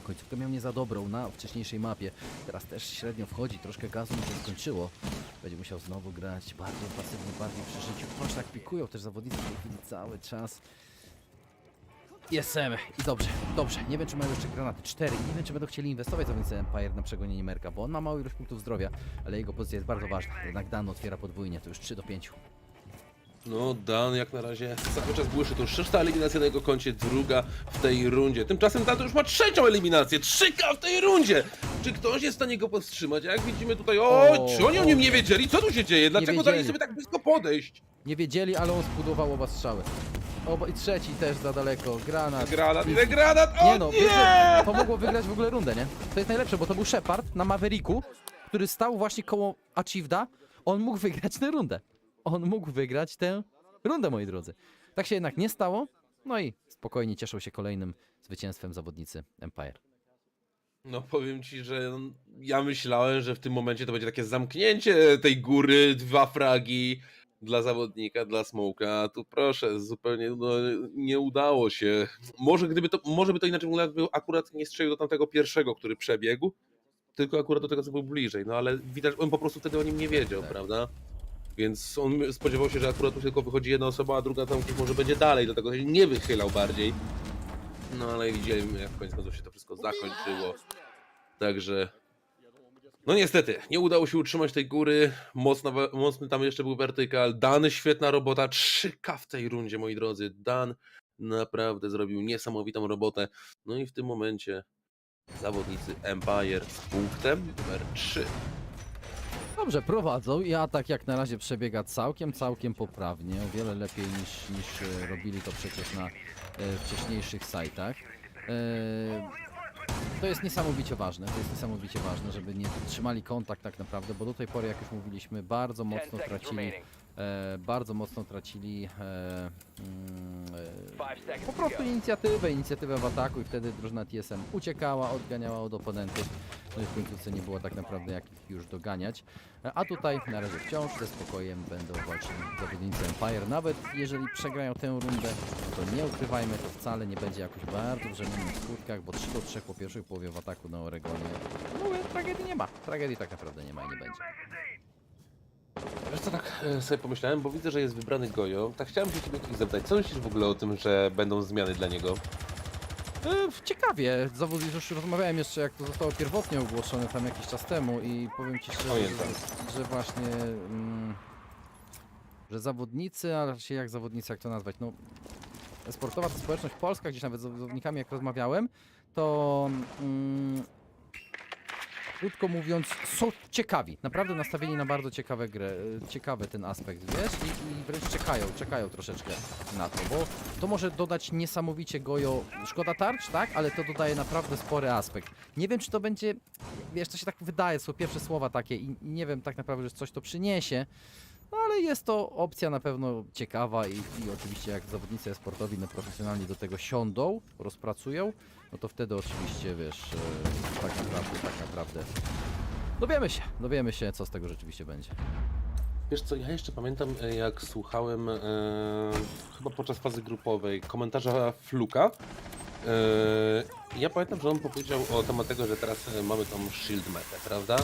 Końcówkę miał nie za dobrą na wcześniejszej mapie. Teraz też średnio wchodzi. Troszkę gazu mu się skończyło. Będzie musiał znowu grać bardziej pasywnie, bardziej przy życiu. Choć tak pikują też zawodnicy w tej chwili cały czas. TSM i dobrze, nie wiem czy mają jeszcze granaty, 4, nie wiem czy będą chcieli inwestować zawodnicy Empire na przegonienie Merka, bo on ma mały ilość punktów zdrowia, ale jego pozycja jest bardzo ważna, jednak Dan otwiera podwójnie, to już 3 do 5. No Dan jak na razie cały czas błyszy, to już 6. eliminacja na jego koncie, 2. w tej rundzie. Tymczasem Dan to już ma 3. eliminację, 3K w tej rundzie! Czy ktoś jest w stanie go powstrzymać? Jak widzimy tutaj, czy oni o nim nie wiedzieli? Co tu się dzieje? Dlaczego dali sobie tak blisko podejść? Nie wiedzieli, ale on zbudował oba strzały. I trzeci też za daleko, granat. Ile granat? O nie no, wiecie, to mogło wygrać w ogóle rundę, nie? To jest najlepsze, bo to był Shepard na Mavericku, który stał właśnie koło Achieve'da. On mógł wygrać tę rundę. On mógł wygrać tę rundę, moi drodzy. Tak się jednak nie stało. No i spokojnie cieszą się kolejnym zwycięstwem zawodnicy Empire. No powiem ci, że ja myślałem, że w tym momencie to będzie takie zamknięcie tej góry, 2 fragi dla zawodnika, dla Smoke'a. Tu proszę, zupełnie nie udało się. Może by to inaczej wyglądało, jakby akurat nie strzelił do tamtego pierwszego, który przebiegł, tylko akurat do tego, co był bliżej. No ale widać, on po prostu wtedy o nim nie wiedział, prawda? Więc on spodziewał się, że akurat tu tylko wychodzi jedna osoba, a druga tam gdzieś może będzie dalej, dlatego się nie wychylał bardziej. No ale widzieliśmy, jak w końcu się to wszystko zakończyło. Także... No niestety, nie udało się utrzymać tej góry, mocny tam jeszcze był vertykal. Dan, świetna robota, 3K w tej rundzie, moi drodzy. Dan naprawdę zrobił niesamowitą robotę. No i w tym momencie zawodnicy Empire z punktem numer 3. Dobrze, prowadzą i atak jak na razie przebiega całkiem poprawnie. O wiele lepiej niż robili to przecież na wcześniejszych sajtach. To jest niesamowicie ważne, żeby nie trzymali kontakt tak naprawdę, bo do tej pory, jak już mówiliśmy, bardzo mocno tracili po prostu inicjatywę w ataku i wtedy drużyna TSM uciekała, odganiała od oponentów, no i w końcówce nie było tak naprawdę jak ich już doganiać. A tutaj na razie wciąż ze spokojem będą walczyli zawodnicy Empire. Nawet jeżeli przegrają tę rundę, to nie ukrywajmy, to wcale nie będzie jakoś bardzo w żennych skutkach, bo 3 do 3 po pierwszej połowie w ataku na Oregonie. Mówię, tragedii nie ma. Tragedii tak naprawdę nie ma i nie będzie. Wiesz co, tak sobie pomyślałem, bo widzę, że jest wybrany Gojo. Tak chciałem się ciebie kiedyś zapytać, co myślisz w ogóle o tym, że będą zmiany dla niego? Ciekawie, już rozmawiałem jeszcze, jak to zostało pierwotnie ogłoszone tam jakiś czas temu i powiem ci szczerze, że właśnie że zawodnicy, a raczej jak zawodnicy, jak to nazwać, no sportowa ta społeczność polska, gdzieś nawet z zawodnikami jak rozmawiałem, to krótko mówiąc, są ciekawi, naprawdę nastawieni na bardzo ciekawe grę, ciekawy ten aspekt, wiesz, i wręcz czekają troszeczkę na to, bo to może dodać niesamowicie Gojo, szkoda tarcz, tak, ale to dodaje naprawdę spory aspekt. Nie wiem, czy to będzie, wiesz, to się tak wydaje, są pierwsze słowa takie i nie wiem tak naprawdę, że coś to przyniesie, no ale jest to opcja na pewno ciekawa i oczywiście jak zawodnicy sportowi, profesjonalni do tego siądą, rozpracują, no to wtedy oczywiście, wiesz, tak naprawdę dowiemy się, co z tego rzeczywiście będzie. Wiesz co, ja jeszcze pamiętam, jak słuchałem chyba podczas fazy grupowej komentarza Fluka. Ja pamiętam, że on powiedział o temat tego, że teraz mamy tą shield metę, prawda?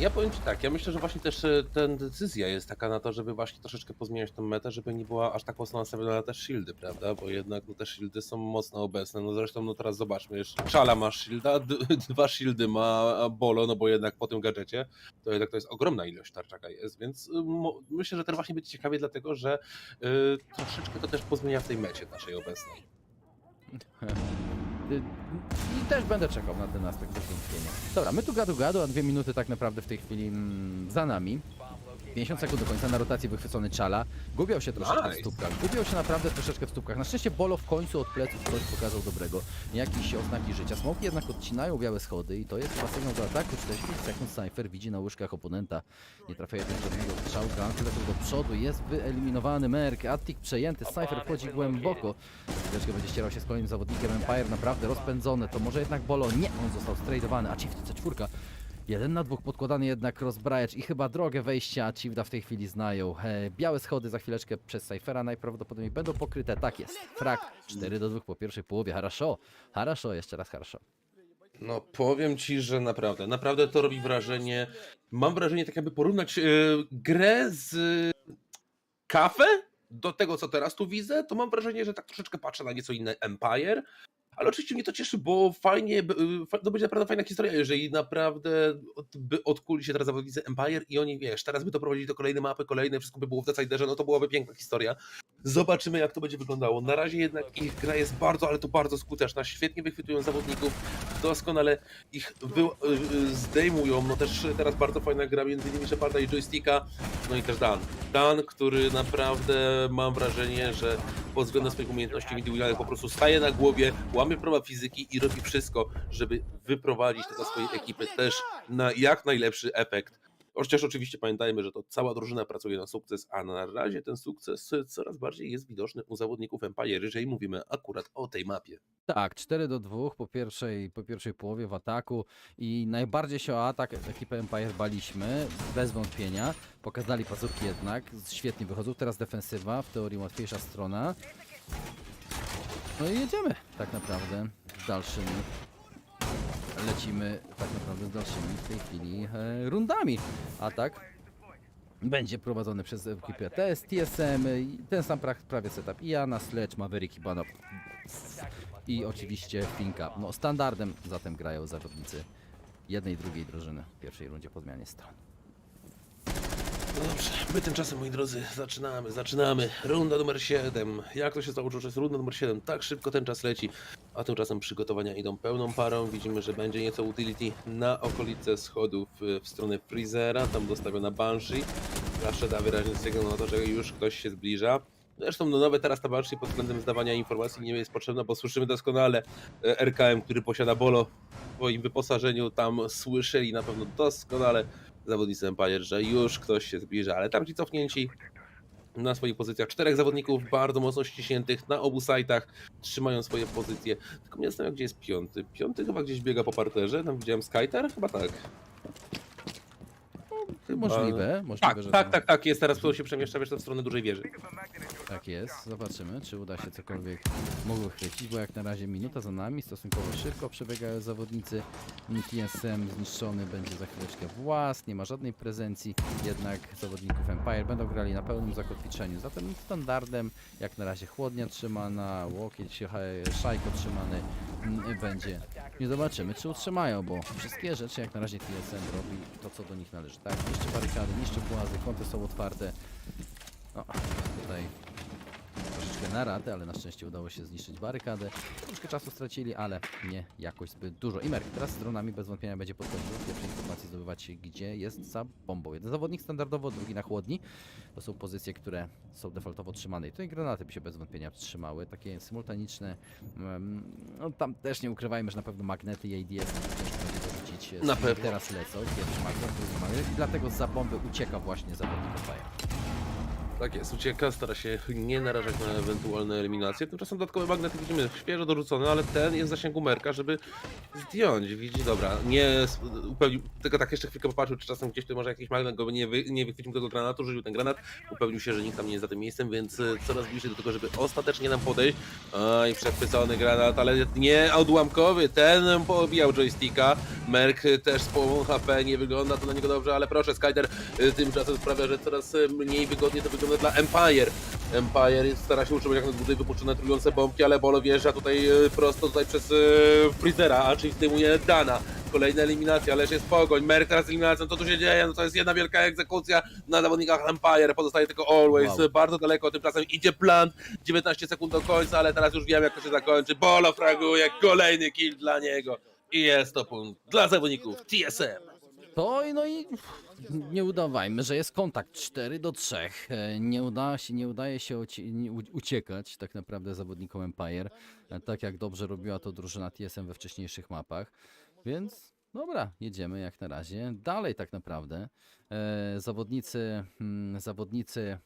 Ja powiem Ci tak, ja myślę, że właśnie też ta decyzja jest taka na to, żeby właśnie troszeczkę pozmieniać tę metę, żeby nie była aż tak mocno nastawiona na te shieldy, prawda? Bo jednak no, te shieldy są mocno obecne. No zresztą no teraz zobaczmy, jeszcze Czala ma shielda, dwa shieldy ma Bolo, no bo jednak po tym gadżecie to jednak to jest ogromna ilość tarcz jaka jest, więc myślę, że też właśnie będzie ciekawie, dlatego że troszeczkę to też pozmienia w tej mecie naszej obecnej. I też będę czekał na ten aspekt bez wątpienia. Dobra, my tu gadu, a 2 minuty tak naprawdę w tej chwili za nami. 50 sekund do końca, na rotacji wychwycony Czala. Gubiał się troszeczkę w stópkach. Gubiał się naprawdę troszeczkę w stópkach. Na szczęście Bolo w końcu od pleców coś pokazał dobrego. Jakieś oznaki życia. Smoki jednak odcinają białe schody i to jest chyba sygnał do ataku. 45 sekund Cypher widzi na łyżkach oponenta. Nie trafia jednak żadnego strzału. Gank lecą do przodu. Jest wyeliminowany Merk. Attic przejęty. Cypher wchodzi głęboko. Chwileczkę będzie ścierał się z kolejnym zawodnikiem. Empire naprawdę rozpędzone. To może jednak Bolo? Nie, on został strajdowany. A Chiefy C4. 1 na 2 podkładany jednak rozbrajacz i chyba drogę wejścia Chiefda w tej chwili znają. Białe schody za chwileczkę przez Cyphera najprawdopodobniej będą pokryte. Tak jest. Frak 4-2 po pierwszej połowie. Haraszo, jeszcze raz haraszo. No powiem Ci, że naprawdę to robi wrażenie. Mam wrażenie, tak jakby porównać grę z Cafe do tego, co teraz tu widzę, to mam wrażenie, że tak troszeczkę patrzę na nieco inny Empire. Ale oczywiście mnie to cieszy, bo fajnie, to będzie naprawdę fajna historia, jeżeli naprawdę by odkuli się teraz zawodnicy Empire i oni, wiesz, teraz by doprowadzili do kolejnej mapy, kolejne, wszystko by było w Deciderze, no to byłaby piękna historia. Zobaczymy, jak to będzie wyglądało. Na razie jednak ich gra jest bardzo, ale to bardzo skuteczna, świetnie wychwytują zawodników, doskonale ich zdejmują, no też teraz bardzo fajna gra między innymi Sheparda i Joysticka, no i też Dan, który naprawdę mam wrażenie, że pod względem swoich umiejętności indywidualnych po prostu staje na głowie, łamie prawa fizyki i robi wszystko, żeby wyprowadzić to dla swojej ekipy też na jak najlepszy efekt. Chociaż oczywiście pamiętajmy, że to cała drużyna pracuje na sukces, a na razie ten sukces coraz bardziej jest widoczny u zawodników Empire, jeżeli mówimy akurat o tej mapie. Tak, 4-2 po pierwszej połowie w ataku i najbardziej się o atak ekipy Empire baliśmy, bez wątpienia. Pokazali pazurki jednak, świetnie wychodzą. Teraz defensywa, w teorii łatwiejsza strona. No i jedziemy tak naprawdę z dalszymi. Lecimy tak naprawdę z dalszymi w tej chwili rundami. Atak będzie prowadzony przez ekipę TSM, ten sam prawie setup. Iana, Sledge, Maverick, Hibana i oczywiście Finka. No standardem zatem grają zawodnicy jednej i drugiej drużyny w pierwszej rundzie po zmianie stron. No dobrze, my tymczasem, moi drodzy, zaczynamy. Runda numer 7. Jak to się stało, że jest runda numer 7? Tak szybko ten czas leci, a tymczasem przygotowania idą pełną parą. Widzimy, że będzie nieco utility na okolice schodów w stronę Freezera. Tam dostawiona Banshee. Zawsze da wyraźny sygnał na to, że już ktoś się zbliża. Zresztą no nawet teraz ta Banshee pod względem zdawania informacji nie jest potrzebna, bo słyszymy doskonale RKM, który posiada Bolo w swoim wyposażeniu. Tam słyszeli na pewno doskonale zawodnicy Empire, że już ktoś się zbliża, ale tam ci cofnięci na swoich pozycjach. 4 zawodników bardzo mocno ściśniętych na obu sajtach, trzymają swoje pozycje. Tylko mnie zastanawiam, gdzie jest piąty. Piąty chyba gdzieś biega po parterze, tam widziałem Skytar, chyba tak. Możliwe, że tak, jest teraz, kto się przemieszcza wiesz, w stronę dużej wieży. Tak jest, zobaczymy, czy uda się cokolwiek mogło chwycić, bo jak na razie minuta za nami, stosunkowo szybko przebiegają zawodnicy. TSM zniszczony będzie za chwileczkę włas, nie ma żadnej prezencji, jednak zawodników Empire będą grali na pełnym zakotwiczeniu. Zatem standardem, jak na razie chłodnia trzymana, łokieć, szajko trzymany będzie. Nie zobaczymy, czy utrzymają, bo wszystkie rzeczy jak na razie TSM robi to, co do nich należy. Tak, niszczy barykady, niszczy płazy, kąty są otwarte. No, tutaj troszeczkę na radę, ale na szczęście udało się zniszczyć barykadę. Troszkę czasu stracili, ale nie jakoś zbyt dużo. I Merk teraz z dronami bez wątpienia będzie podchodził. Pierwsze informacje zdobywać się, gdzie jest za bombą. Jeden zawodnik standardowo, drugi na chłodni. To są pozycje, które są defaultowo trzymane. I tutaj granaty by się bez wątpienia trzymały. Takie symultaniczne. No tam też nie ukrywajmy, że na pewno magnety i ADS ciężko będzie to widzieć. Na pewno. Teraz lecą. Pierwszy magnet, drugi magnet. I dlatego za bomby ucieka właśnie zawodnik Fire. Tak jest, ucieka, stara się nie narażać na ewentualne eliminacje. Tymczasem dodatkowy magnet widzimy świeżo dorzucony, ale ten jest w zasięgu Merka, żeby zdjąć. Widzi, dobra, nie upewnił, tylko tak jeszcze chwilkę popatrzył, czy czasem gdzieś tu może jakiś magnet go nie wychwycił tego granatu, rzucił ten granat, upewnił się, że nikt tam nie jest za tym miejscem, więc coraz bliżej do tego, żeby ostatecznie nam podejść. I przechwycony granat, ale nie odłamkowy, ten pobijał joysticka. Merk też z połową HP, nie wygląda to na niego dobrze, ale proszę, Skyder tymczasem sprawia, że coraz mniej wygodnie to wygląda dla Empire. Empire stara się utrzymać jak na dłużej wypuszczone trójkące bombki, ale Bolo wjeżdża tutaj prosto tutaj przez Freezera, czyli zdejmuje Dana. Kolejna eliminacja, ależ jest pogoń. Merk teraz eliminacją, co tu się dzieje? No to jest jedna wielka egzekucja na zawodnikach Empire. Pozostaje tylko Always, bardzo daleko, tymczasem idzie Plant. 19 sekund do końca, ale teraz już wiem, jak to się zakończy. Bolo fraguje, kolejny kill dla niego. I jest to punkt dla zawodników TSM. To no i nie udawajmy, że jest kontakt 4-3. Nie udaje się uciekać tak naprawdę zawodnikom Empire, tak jak dobrze robiła to drużyna TSM we wcześniejszych mapach. Więc dobra, jedziemy jak na razie. Dalej tak naprawdę zawodnicy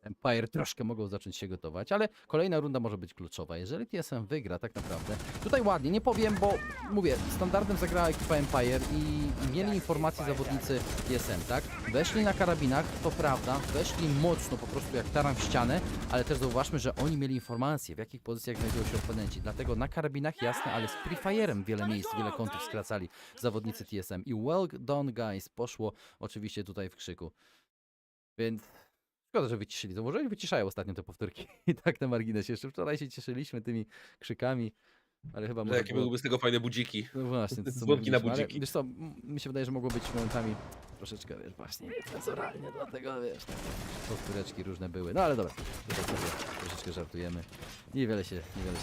Empire troszkę mogą zacząć się gotować, ale kolejna runda może być kluczowa. Jeżeli TSM wygra, tak naprawdę, tutaj ładnie, nie powiem, bo mówię, standardem zagrała ekipa Empire i mieli informacje zawodnicy TSM, tak? Weszli na karabinach, to prawda, weszli mocno, po prostu jak taran w ścianę, ale też zauważmy, że oni mieli informacje, w jakich pozycjach znajdują się oponenci. Dlatego na karabinach jasne, ale z Prefire'em wiele miejsc, wiele kątów skracali zawodnicy TSM. I well done guys, poszło oczywiście tutaj w krzyku. Więc szkoda, że wyciszyli to. Może wyciszają ostatnio te powtórki. I tak na marginesie. Jeszcze wczoraj się cieszyliśmy tymi krzykami, ale chyba może Jakie byłyby z tego fajne budziki. No właśnie, to co dzwonki na mówiliśmy, ale budziki. wiesz co, mi się wydaje, że mogło być momentami troszeczkę, wiesz, właśnie cenzuralnie, dlatego wiesz, tak, powtóreczki różne były. No ale dobra, tutaj sobie troszeczkę żartujemy. Niewiele się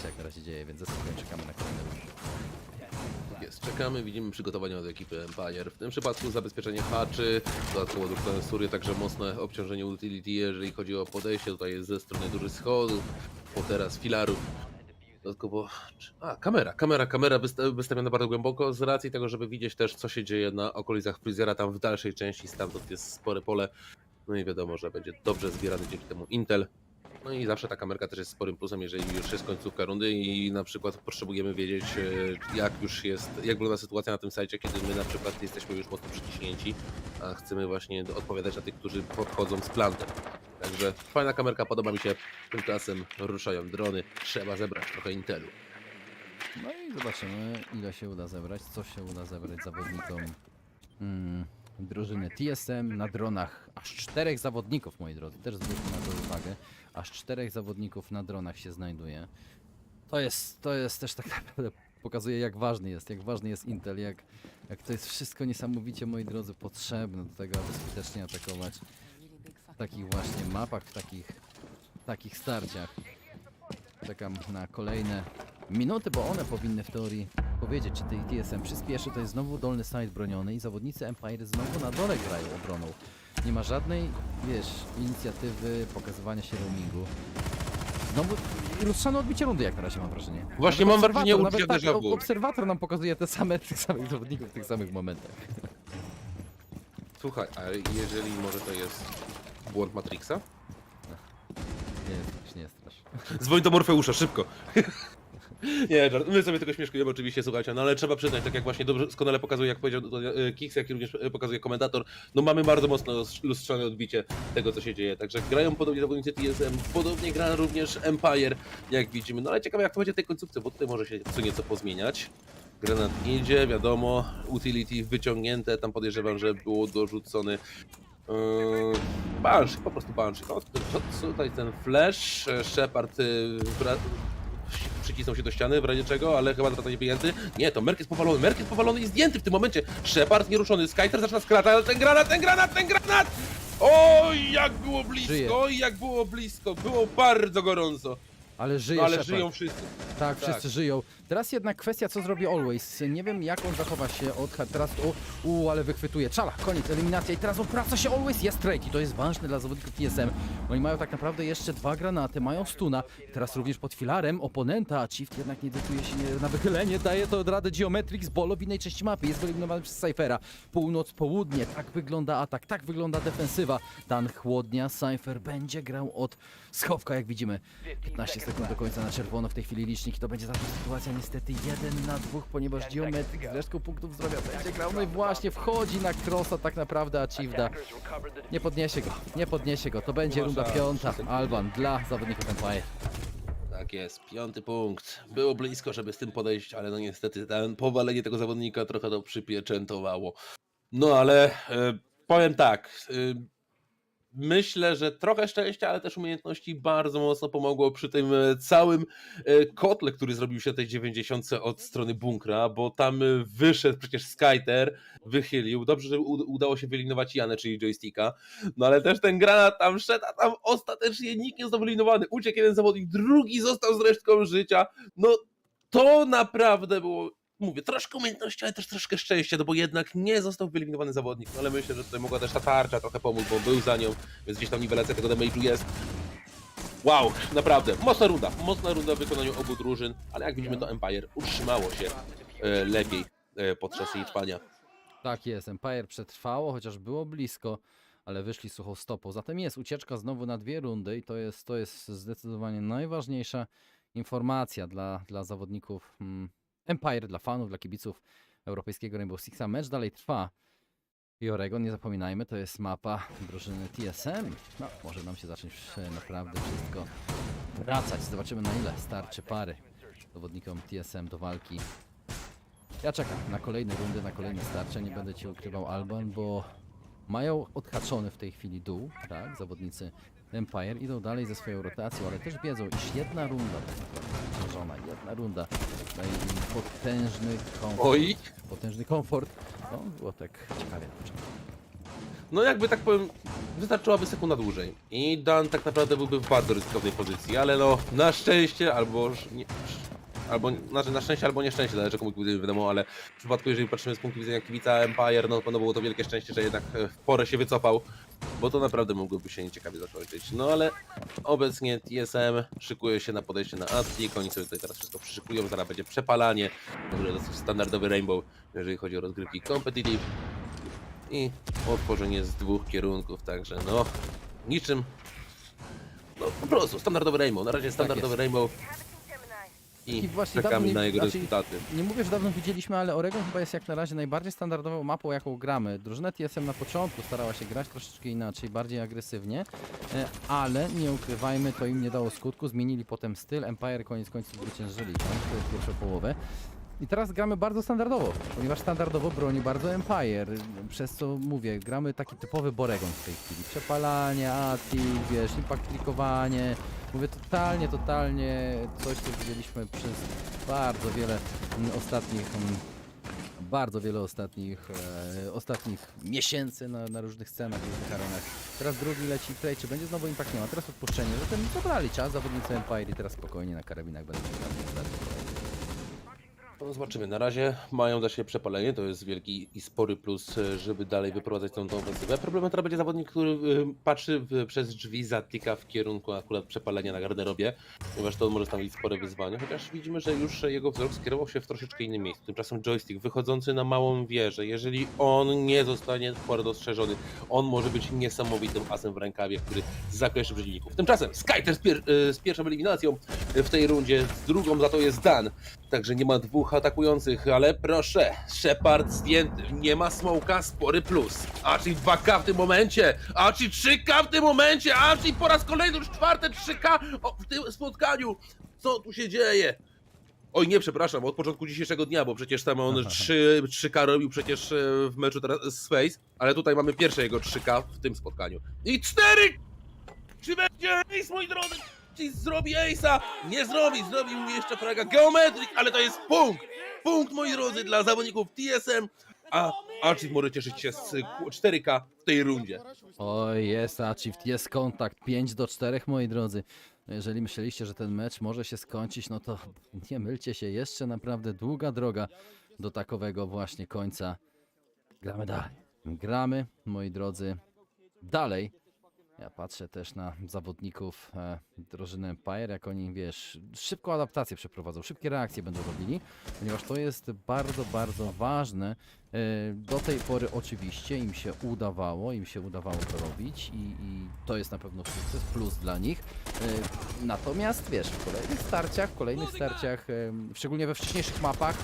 jak na razie dzieje, więc zasadniczo czekamy na kolejny ruch. Jest, czekamy, widzimy przygotowania od ekipy Empire. W tym przypadku zabezpieczenie haczy, dodatkowo drużyny Sury, także mocne obciążenie utility, jeżeli chodzi o podejście. Tutaj jest ze strony dużych schodów, po teraz filarów. Dodatkowo, kamera wystawiona bardzo głęboko z racji tego, żeby widzieć też, co się dzieje na okolicach Freezera, tam w dalszej części, stamtąd jest spore pole. No i wiadomo, że będzie dobrze zbierany dzięki temu Intel. No i zawsze ta kamerka też jest sporym plusem, jeżeli już jest końcówka rundy i na przykład potrzebujemy wiedzieć, jak wygląda sytuacja na tym sajcie, kiedy my na przykład jesteśmy już mocno przyciśnięci, a chcemy właśnie odpowiadać na tych, którzy podchodzą z plantem. Także fajna kamerka, podoba mi się. Tymczasem ruszają drony, trzeba zebrać trochę intelu. No i zobaczymy, ile się uda zebrać, co się uda zebrać zawodnikom drużyny TSM na dronach. Aż 4 zawodników, moi drodzy, też zwróćmy na to uwagę. Aż 4 zawodników na dronach się znajduje. To jest też tak naprawdę pokazuje, jak ważny jest Intel, jak to jest wszystko niesamowicie, moi drodzy, potrzebne do tego, aby skutecznie atakować w takich właśnie mapach, w takich starciach. Czekam na kolejne minuty, bo one powinny w teorii powiedzieć, czy TSM przyspieszy. To jest znowu dolny side broniony i zawodnicy Empire znowu na dole grają obroną. Nie ma żadnej, wiesz, inicjatywy pokazywania się roamingu. Znowu lustrzane odbicie rundy, jak na razie mam wrażenie. Właśnie Nawet mam wrażenie nawet odbicia déjà vu. obserwator nam pokazuje tych samych zawodników w tych samych momentach. Słuchaj, a jeżeli może to jest błąd Matrixa? Nie strasz. Dzwoń do Morfeusza, szybko! Nie, my sobie tego śmieszkujemy oczywiście, słuchajcie, no ale trzeba przyznać, tak jak właśnie doskonale pokazuje, jak powiedział Kix, jak również pokazuje komentator, no mamy bardzo mocno lustrzane odbicie tego, co się dzieje, także grają podobnie zawodnicy TSM, podobnie gra również Empire, jak widzimy, no ale ciekawe, jak to będzie w tej końcówce, bo tutaj może się co nieco pozmieniać. Granat idzie, wiadomo, utility wyciągnięte, tam podejrzewam, że było dorzucony Banshee, po prostu Banshee. No, tutaj ten flash, Shepard przycisnął się do ściany w razie czego, ale chyba zwracanie pieniędzy. Nie, to Merk jest powalony i zdjęty w tym momencie. Shepard nieruszony, Skyter zaczyna skracać, ale ten granat! Oj, jak było blisko, było bardzo gorąco. Ale żyje No ale Shepard. żyją wszyscy. Tak, wszyscy żyją. Teraz jednak kwestia, co zrobi Always. Nie wiem, jak on zachowa się od... Teraz, ale wychwytuje. Czala, koniec, eliminacja i teraz obraca się Always. Jest trade i to jest ważne dla zawodników TSM. Oni mają tak naprawdę jeszcze 2 granaty, mają stuna. Teraz również pod filarem oponenta, a Chief jednak nie decyduje się na wychylenie. Daje to od radę Geometrix, Bolo w innej części mapy. Jest wyeliminowany przez Cyphera. Północ, południe. Tak wygląda atak, tak wygląda defensywa. Dan chłodnia, Cypher będzie grał od schowka, jak widzimy. 15 sekund do końca na czerwono w tej chwili licznik. To będzie ta sytuacja niestety 1 na 2, ponieważ Geometrix z resztką punktów zdrowia będzie grał. No i właśnie wchodzi na crossa tak naprawdę Achievda. Nie podniesie go. To będzie runda 5. Alban dla zawodników Empire. Tak jest, 5. punkt. Było blisko, żeby z tym podejść, ale no niestety powalenie tego zawodnika trochę to przypieczętowało. No ale powiem tak, myślę, że trochę szczęścia, ale też umiejętności bardzo mocno pomogło przy tym całym kotle, który zrobił się tej 90 od strony bunkra, bo tam wyszedł przecież Skyter, wychylił. Dobrze, że udało się wyeliminować Janę, czyli joysticka, no ale też ten granat tam szedł, a tam ostatecznie nikt nie został wyeliminowany. Uciekł jeden zawodnik, drugi został z resztką życia. No to naprawdę było... Mówię, troszkę umiejętności, ale też troszkę szczęścia, no bo jednak nie został wyeliminowany zawodnik, no ale myślę, że tutaj mogła też ta tarcza trochę pomóc, bo był za nią, więc gdzieś tam niwelacja tego damage'u jest. Wow, naprawdę, mocna runda w wykonaniu obu drużyn, ale jak widzimy to Empire utrzymało się lepiej podczas jej trwania. Tak jest, Empire przetrwało, chociaż było blisko, ale wyszli suchą stopą. Zatem jest ucieczka znowu na 2 rundy i to jest zdecydowanie najważniejsza informacja dla zawodników Empire, dla fanów, dla kibiców europejskiego Rainbow Sixa. Mecz dalej trwa. I Oregon, nie zapominajmy, to jest mapa drużyny TSM. No, może nam się zacząć naprawdę wszystko wracać. Zobaczymy, na ile starczy pary zawodnikom TSM do walki. Ja czekam na kolejne rundy, na kolejne starcze. Nie będę Ci ukrywał, Alban, bo mają odhaczony w tej chwili dół, tak, zawodnicy Empire. Idą dalej ze swoją rotacją, ale też wiedzą, iż jedna runda jedna runda daje im potężny komfort. No, było tak ciekawie na początku. No jakby tak powiem, wystarczyłaby sekunda dłużej i Dan tak naprawdę byłby w bardzo ryzykownej pozycji, ale no na szczęście na szczęście albo nieszczęście, zależy komu kibicuję, wiadomo, ale w przypadku, jeżeli patrzymy z punktu widzenia kibica Empire, no było to wielkie szczęście, że jednak w porę się wycofał, bo to naprawdę mogłoby się nieciekawie zakończyć. No ale obecnie TSM szykuje się na podejście na Atlik, oni sobie tutaj teraz wszystko przyszykują, zaraz będzie przepalanie, to dosyć standardowy Rainbow, jeżeli chodzi o rozgrywki competitive i otworzenie z 2 kierunków, także no niczym, no po prostu standardowy Rainbow, na razie standardowy Rainbow. I właśnie czekamy na jego rezultaty. Nie mówię, że dawno widzieliśmy, ale Oregon chyba jest jak na razie najbardziej standardową mapą, jaką gramy. Drużyna TSM na początku starała się grać troszeczkę inaczej, bardziej agresywnie, ale nie ukrywajmy, to im nie dało skutku. Zmienili potem styl, Empire koniec końców zwyciężyli pierwszą połowę. I teraz gramy bardzo standardowo, ponieważ standardowo broni bardzo Empire, przez co mówię, gramy taki typowy Boregon w tej chwili. Przepalanie, attik, wiesz, impact klikowanie. Mówię totalnie coś, co widzieliśmy przez bardzo wiele ostatnich miesięcy na różnych scenach, różnych arenach. Teraz drugi leci trade, czy będzie znowu impact? Nie ma, teraz odpuszczenie, zatem dobrali czas zawodnicy Empire i teraz spokojnie na karabinach będą grali. No zobaczymy, na razie mają dla siebie przepalenie, to jest wielki i spory plus, żeby dalej wyprowadzać tą ofensywę. Problemem teraz będzie zawodnik, który patrzy przez drzwi Zatika w kierunku akurat przepalenia na garderobie, ponieważ to może stanowić spore wyzwanie, chociaż widzimy, że już jego wzrok skierował się w troszeczkę innym miejscu. Tymczasem joystick wychodzący na małą wieżę, jeżeli on nie zostanie sporo dostrzeżony, on może być niesamowitym asem w rękawie, który zakreśli przeciwników. Tymczasem Skyter z pierwszą eliminacją w tej rundzie, z drugą za to jest Dan, także nie ma 2 atakujących, ale proszę, Shepard zdjęty, nie ma smoka, spory plus. Archie 2K w tym momencie, Archie 3K w tym momencie, Archie po raz kolejny już 4 3K w tym spotkaniu. Co tu się dzieje? Oj nie, przepraszam, od początku dzisiejszego dnia, bo przecież tam on 3K robił przecież w meczu teraz z Face, ale tutaj mamy pierwsze jego 3K w tym spotkaniu. I 4! Czy będzie ace, moi drodzy? Czy zrobi ace'a? Nie zrobi, zrobił jeszcze fraga Geometric, ale to jest punkt! Punkt, moi drodzy, dla zawodników TSM, a Achieve może cieszyć się z 4K w tej rundzie. Oj, jest Achieve, jest kontakt, 5-4, moi drodzy. No jeżeli myśleliście, że ten mecz może się skończyć, no to nie mylcie się, jeszcze naprawdę długa droga do takowego właśnie końca. Gramy dalej. Gramy, moi drodzy, dalej. Ja patrzę też na zawodników drużyny Empire, jak oni, wiesz, szybką adaptację przeprowadzą, szybkie reakcje będą robili, ponieważ to jest bardzo, bardzo ważne. Do tej pory oczywiście im się udawało to robić i to jest na pewno sukces, plus dla nich. Natomiast, wiesz, w kolejnych starciach, szczególnie we wcześniejszych mapach,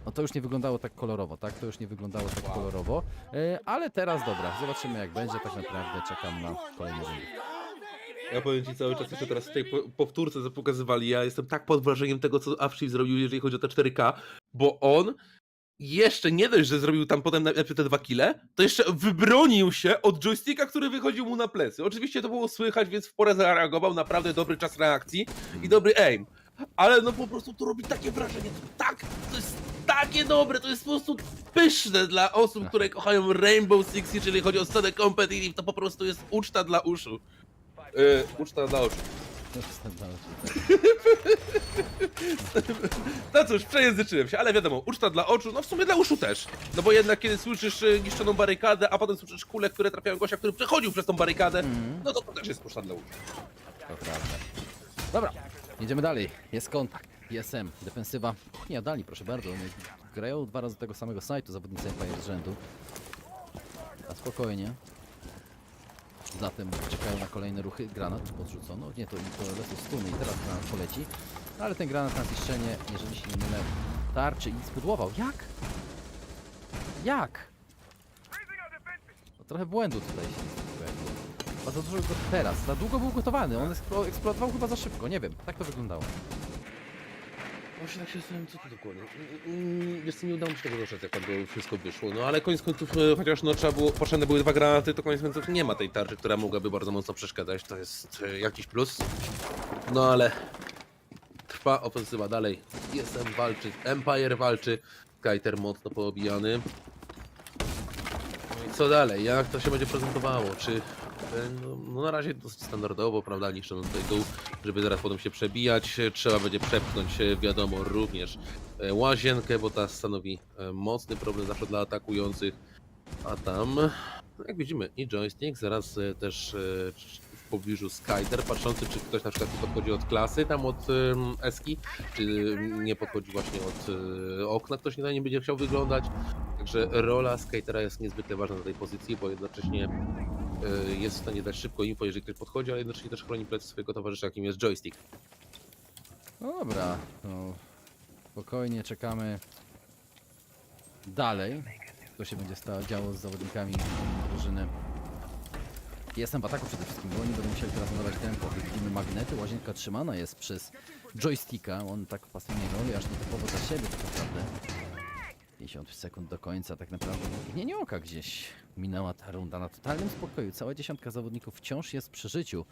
no to już nie wyglądało tak kolorowo, tak? To już nie wyglądało tak kolorowo, ale teraz dobra, zobaczymy jak będzie, tak naprawdę czekam na kolejny rundy. Ja powiem ci cały czas, jeszcze teraz w tej powtórce, co pokazywali, ja jestem tak pod wrażeniem tego, co Avshi zrobił, jeżeli chodzi o te 4K, bo on jeszcze nie dość, że zrobił tam potem najpierw te 2 kile, to jeszcze wybronił się od joysticka, który wychodził mu na plecy. Oczywiście to było słychać, więc w porę zareagował, naprawdę dobry czas reakcji i dobry aim. Ale no po prostu to robi takie wrażenie, to jest takie dobre, to jest po prostu pyszne dla osób, które kochają Rainbow Six, jeżeli chodzi o scenę competitive, to po prostu jest uczta dla uszu. Uczta dla oczu. No cóż, przejęzyczyłem się, ale wiadomo, uczta dla oczu, no w sumie dla uszu też. No bo jednak kiedy słyszysz niszczoną barykadę, a potem słyszysz kule, które trafiają gościa, który przechodził przez tą barykadę, no to też jest uczta dla uszu. To prawda. Dobra, jedziemy dalej. Jest kontakt. TSM, defensywa. Nie dali, proszę bardzo. Oni grają 2 razy tego samego sajtu, zawodnicy Empire z rzędu. A spokojnie. Zatem czekają na kolejne ruchy. Granat podrzucono. Nie, to lecą stuny i teraz granat poleci. Ale ten granat na ziszczenie, jeżeli się nie mylę, tarczy i spudłował. Jak? Jak? No, trochę błędu tutaj się pojawiło. Bardzo dużo go teraz. Za długo był gotowany. On eksploatował chyba za szybko. Nie wiem. Tak to wyglądało. Właśnie tak się zastanawiam, co to dokładnie. Wiesz co, nie udało mi się tego doszedł, jak tam było wszystko wyszło. No ale koniec końców, chociaż no trzeba było, potrzebne były 2 granaty, to koniec końców nie ma tej tarczy, która mogłaby bardzo mocno przeszkadzać. To jest jakiś plus. No ale trwa ofensywa dalej. TSM walczy, Empire walczy. Skyter mocno poobijany. No i co dalej? Jak to się będzie prezentowało? Czy no na razie dosyć standardowo, prawda, niszczono tutaj dół, żeby zaraz potem się przebijać. Trzeba będzie przepchnąć, wiadomo, również łazienkę, bo ta stanowi mocny problem zawsze dla atakujących. A tam, jak widzimy, i joystick, zaraz też w pobliżu Skyter, patrzący, czy ktoś na przykład nie podchodzi od klasy, tam od eski, czy nie podchodzi właśnie od okna, ktoś nie będzie chciał wyglądać. Także rola Skytera jest niezwykle ważna na tej pozycji, bo jednocześnie jest w stanie dać szybko info, jeżeli ktoś podchodzi, ale jednocześnie też chroni plecy swojego towarzysza, jakim jest joystick. No dobra, no, spokojnie czekamy dalej. Co się będzie działo z zawodnikami drużyny. Jestem w ataku przede wszystkim, bo oni będą musieli teraz nadawać tempo. Widzimy magnety, łazienka trzymana jest przez joysticka. On tak w pasywnej roli, aż nietypowo dla siebie tak naprawdę. 50 sekund do końca, tak naprawdę w mgnieniu oka gdzieś minęła ta runda na totalnym spokoju. Cała 10 zawodników wciąż jest przy życiu.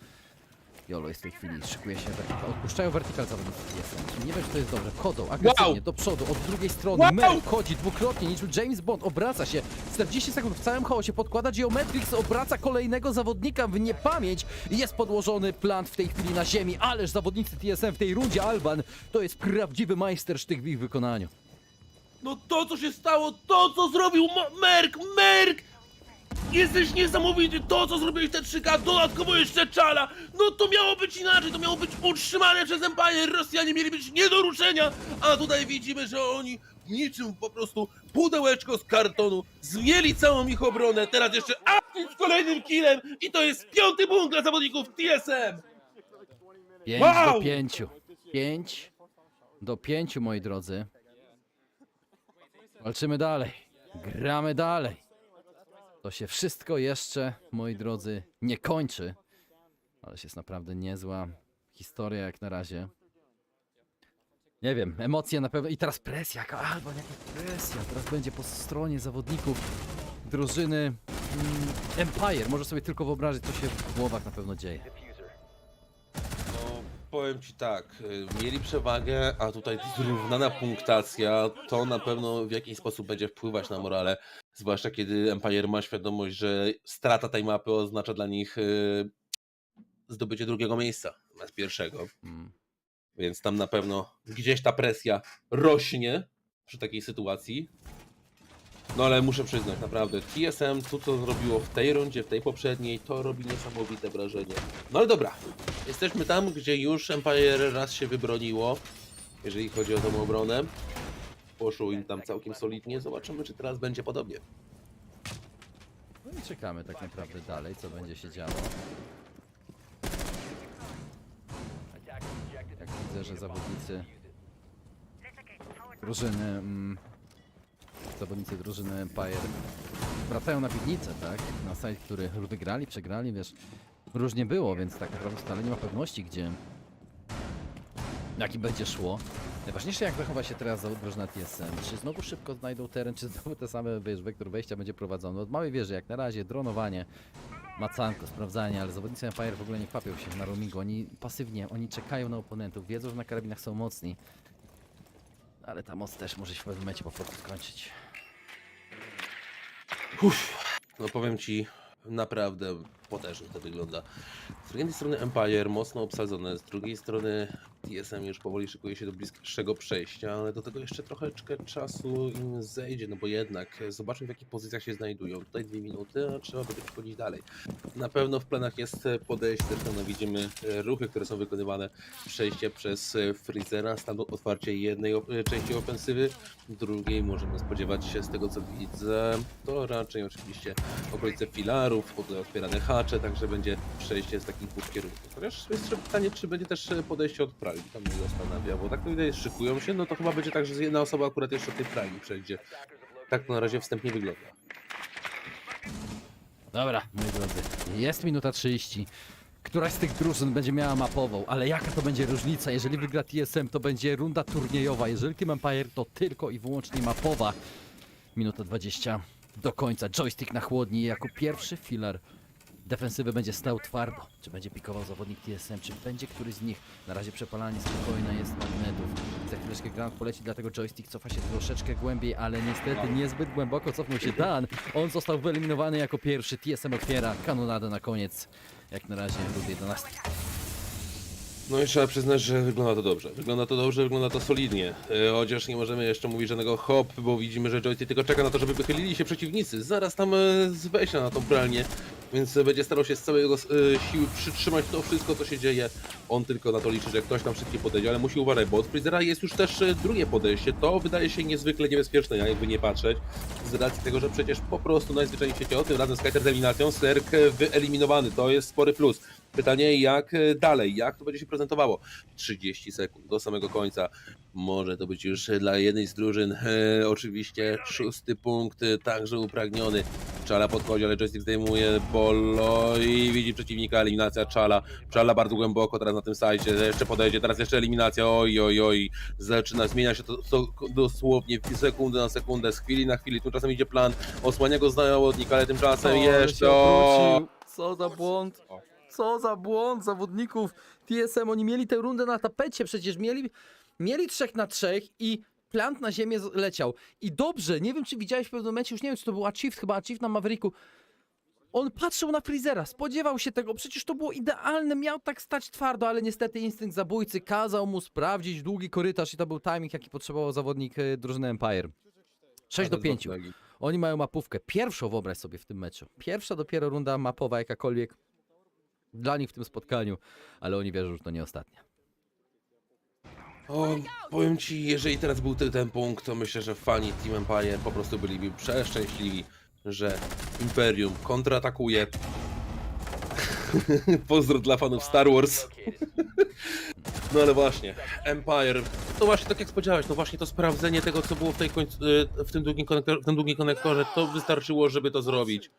Jolo jest w tej chwili, szykuje się vertical, odpuszczają vertical zawodnicy TSM. Nie wiem, czy to jest dobrze. Chodzą agresywnie do przodu, od drugiej strony. Merk chodzi dwukrotnie, niczym James Bond, obraca się. 40 sekund w całym chaosie, podkłada Geometrix, obraca kolejnego zawodnika w niepamięć. Jest podłożony plant w tej chwili na ziemi, ależ zawodnicy TSM w tej rundzie Alban to jest prawdziwy majstersztyk w ich wykonaniu. No to, co się stało, to, co zrobił Merk! Jesteś niesamowity, to, co zrobiłeś te 3K, dodatkowo jeszcze czala! No to miało być inaczej, to miało być utrzymane przez Empire, Rosjanie mieli być nie do ruszenia, a tutaj widzimy, że oni niczym po prostu pudełeczko z kartonu zmieli całą ich obronę, teraz jeszcze Afin z kolejnym killem i to jest 5. punkt dla zawodników TSM! 5 do 5. 5 do 5, moi drodzy. Walczymy dalej. Gramy dalej. To się wszystko jeszcze, moi drodzy, nie kończy. Ależ jest naprawdę niezła historia jak na razie. Nie wiem, emocje na pewno. I teraz presja, albo jaka presja. Teraz będzie po stronie zawodników drużyny Empire. Może sobie tylko wyobrazić, co się w głowach na pewno dzieje. Powiem ci tak, mieli przewagę, a tutaj zrównana punktacja, to na pewno w jakiś sposób będzie wpływać na morale, zwłaszcza kiedy Empire ma świadomość, że strata tej mapy oznacza dla nich zdobycie drugiego miejsca zamiast pierwszego. Więc tam na pewno gdzieś ta presja rośnie przy takiej sytuacji. No ale muszę przyznać, naprawdę, TSM, to co zrobiło w tej rundzie, w tej poprzedniej, to robi niesamowite wrażenie. No ale dobra, jesteśmy tam, gdzie już Empire raz się wybroniło, jeżeli chodzi o tą obronę. Poszło im tam całkiem solidnie, zobaczymy, czy teraz będzie podobnie. No i czekamy tak naprawdę dalej, co będzie się działo. Jak widzę, że zawodnicy drużyny Empire wracają na piwnicę, tak? Na site, który wygrali, przegrali, wiesz, różnie było, więc tak naprawdę wcale nie ma pewności, jaki będzie szło. Najważniejsze, jak zachowa się teraz drużyna TSM. Czy znowu szybko znajdą teren, czy znowu te same, wiesz, wektor wejścia będzie prowadzony. Od małej wieży, jak na razie, dronowanie, macanko, sprawdzanie, ale zawodnicy Empire w ogóle nie kwapią się na roamingu. Oni pasywnie, oni czekają na oponentów, wiedzą, że na karabinach są mocni. Ale ta moc też może się w pewnym momencie po prostu skończyć. No powiem ci, naprawdę potężnie to wygląda. Z jednej strony Empire mocno obsadzone, z drugiej strony TSM już powoli szykuje się do bliższego przejścia, ale do tego jeszcze troszeczkę czasu im zejdzie, no bo jednak zobaczmy, w jakich pozycjach się znajdują. Tutaj 2 minuty, a trzeba będzie wchodzić dalej. Na pewno w planach jest podejście, no widzimy ruchy, które są wykonywane, przejście przez Freezera, stamtąd otwarcie jednej części ofensywy, drugiej możemy spodziewać się, z tego co widzę, to raczej oczywiście okolice filarów, potem otwierane hacze, także będzie przejście z takich dwóch kierunków. Chociaż jest jeszcze pytanie, czy będzie też podejście od prali, tam mnie zastanawia, bo tak to widać, szykują się, no to chyba będzie tak, że jedna osoba akurat jeszcze od tej prali przejdzie. Tak to na razie wstępnie wygląda. Dobra, moi drodzy, jest minuta 30. Któraś z tych drużyn będzie miała mapową, ale jaka to będzie różnica? Jeżeli wygra TSM, to będzie runda turniejowa, jeżeli Team Empire, to tylko i wyłącznie mapowa. Minuta 20 do końca, joystick na chłodni, jako pierwszy filar defensywy będzie stał twardo. Czy będzie pikował zawodnik TSM, czy będzie któryś z nich? Na razie przepalanie spokojne jest magnetów. Za chwileczkę ground poleci, dlatego joystick cofa się troszeczkę głębiej, ale niestety niezbyt głęboko cofnął się Dan. On został wyeliminowany jako pierwszy. TSM otwiera kanonadę na koniec. Jak na razie rund 11. No i trzeba przyznać, że wygląda to dobrze. Wygląda to solidnie. Chociaż nie możemy jeszcze mówić żadnego hop, bo widzimy, że joystick tylko czeka na to, żeby wychylili się przeciwnicy. Zaraz tam z wejścia na tą pralnię, więc będzie starał się z całej jego siły przytrzymać to wszystko, co się dzieje. On tylko na to liczy, że ktoś tam szybciej podejdzie, ale musi uważać, bo od Freezera jest już też drugie podejście. To wydaje się niezwykle niebezpieczne, jakby nie patrzeć. Z racji tego, że przecież po prostu najzwyczajniej w świecie, tym razem z Skyter z eliminacją, Serk wyeliminowany. To jest spory plus. Pytanie, jak dalej, jak to będzie się prezentowało? 30 sekund do samego końca. Może to być już dla jednej z drużyn oczywiście 6. punkt, także upragniony. Czala podchodzi, ale joystick zdejmuje Bollo i widzi przeciwnika, eliminacja Czala. Czala bardzo głęboko teraz na tym sajcie, jeszcze podejdzie, teraz jeszcze eliminacja, oj. Zaczyna, zmienia się to dosłownie sekundę na sekundę, z chwili na chwilę. Tymczasem idzie plan, osłania go zawodnik, ale tymczasem jeszcze... Co za błąd! Co za błąd zawodników TSM. Oni mieli tę rundę na tapecie, przecież mieli 3 na 3 i plant na ziemię leciał. I dobrze, nie wiem czy widziałeś w pewnym momencie, już nie wiem czy to był Achieve, chyba Achieve na Mavericku. On patrzył na Freezera, spodziewał się tego, przecież to było idealne, miał tak stać twardo, ale niestety instynkt zabójcy kazał mu sprawdzić długi korytarz i to był timing, jaki potrzebował zawodnik drużyny Empire. 6 do 5. Oni mają mapówkę. Pierwszą, wyobraź sobie, w tym meczu. Pierwsza dopiero runda mapowa jakakolwiek dla nich w tym spotkaniu, ale oni wierzą, że to nie ostatnia. O, powiem ci, jeżeli teraz był ten punkt, to myślę, że fani Team Empire po prostu byliby przeszczęśliwi, że Imperium kontratakuje. Pozdro dla fanów Star Wars. No ale właśnie, Empire, to właśnie tak jak spodziewałeś, no właśnie to sprawdzenie tego, co było w tym długim konektorze, to wystarczyło, żeby to zrobić.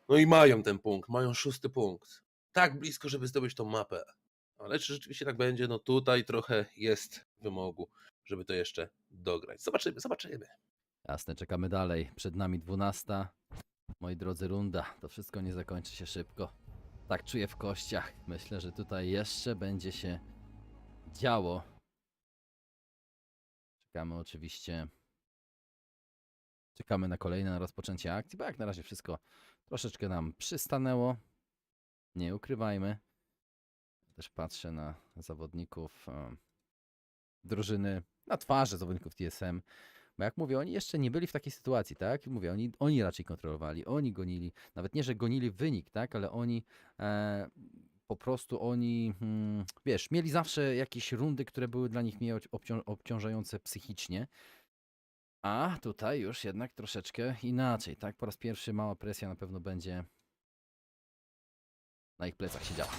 No i mają ten punkt, mają 6. punkt. Tak blisko, żeby zdobyć tą mapę. Ale czy rzeczywiście tak będzie? No tutaj trochę jest wymogu, żeby to jeszcze dograć. Zobaczymy. Jasne, czekamy dalej. Przed nami 12. Moi drodzy, runda. To wszystko nie zakończy się szybko. Tak czuję w kościach. Myślę, że tutaj jeszcze będzie się działo. Czekamy oczywiście. Czekamy na kolejne rozpoczęcie akcji, bo jak na razie wszystko troszeczkę nam przystanęło. Nie ukrywajmy. Też patrzę na zawodników drużyny, na twarze zawodników TSM. Bo jak mówię, oni jeszcze nie byli w takiej sytuacji, tak? Mówię, oni raczej kontrolowali, oni gonili. Nawet nie, że gonili wynik, tak? Ale oni po prostu wiesz, mieli zawsze jakieś rundy, które były dla nich mniej obciążające psychicznie. A tutaj już jednak troszeczkę inaczej, tak? Po raz pierwszy mała presja na pewno będzie na ich plecach siedziała.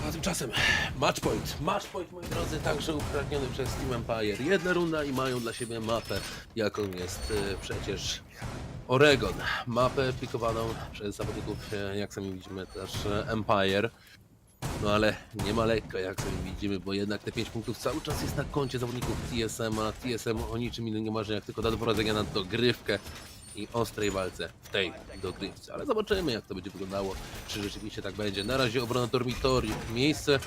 A tymczasem matchpoint, moi drodzy, także upragniony przez Team Empire. Jedna runda i mają dla siebie mapę, jaką jest przecież Oregon. Mapę pikowaną przez zawodników, jak sami widzimy, też Empire. No ale nie ma lekko, jak sami widzimy, bo jednak te 5 punktów cały czas jest na koncie zawodników TSM, a TSM o niczym innym nie marzy, jak tylko do prowadzenia na dogrywkę i ostrej walce w tej dogrywce. Ale zobaczymy, jak to będzie wyglądało, czy rzeczywiście tak będzie. Na razie obrona dormitorium, miejsce,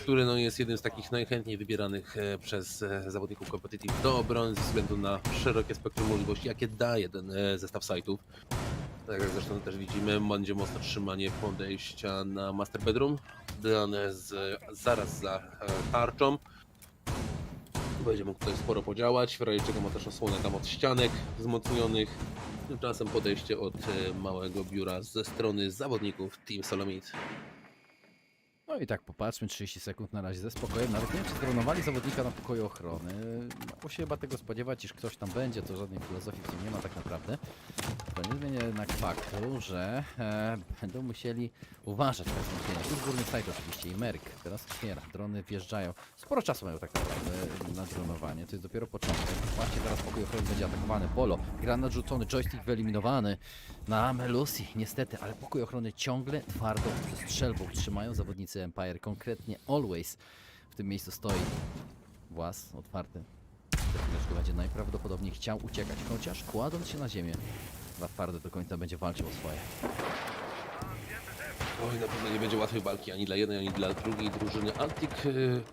które no, jest jednym z takich najchętniej wybieranych przez zawodników competitive do obrony ze względu na szerokie spektrum możliwości, jakie daje ten zestaw site'ów. Tak jak zresztą też widzimy, będzie mocne trzymanie podejścia na Master Bedroom, dane zaraz za tarczą. Będzie mógł tutaj sporo podziałać, w razie czego ma też osłonę tam od ścianek wzmocnionych. Tymczasem podejście od małego biura ze strony zawodników Team Solomid. No i tak popatrzmy, 30 sekund na razie ze spokojem. Nawet nie wiem, czy zdronowali zawodnika na pokoju ochrony. Mogło się chyba tego spodziewać, iż ktoś tam będzie, to żadnej filozofii w tym nie ma tak naprawdę. To nie zmienia jednak faktu, że będą musieli uważać na zniesienie. Tu górny site oczywiście i Merk teraz otwiera. Drony wjeżdżają. Sporo czasu mają tak naprawdę na dronowanie. To jest dopiero początek. Właśnie teraz pokój ochrony będzie atakowany. Polo, granat rzucony, joystick wyeliminowany na Melusi. Niestety, ale pokój ochrony ciągle twardo ze strzelbą trzymają zawodnicy Empire. Konkretnie Always w tym miejscu stoi. Włas otwarty. Chwileczkę będzie najprawdopodobniej chciał uciekać, chociaż kładąc się na ziemię, na twarde do końca będzie walczył o swoje. Oj, na pewno nie będzie łatwej walki ani dla jednej, ani dla drugiej drużyny. Antik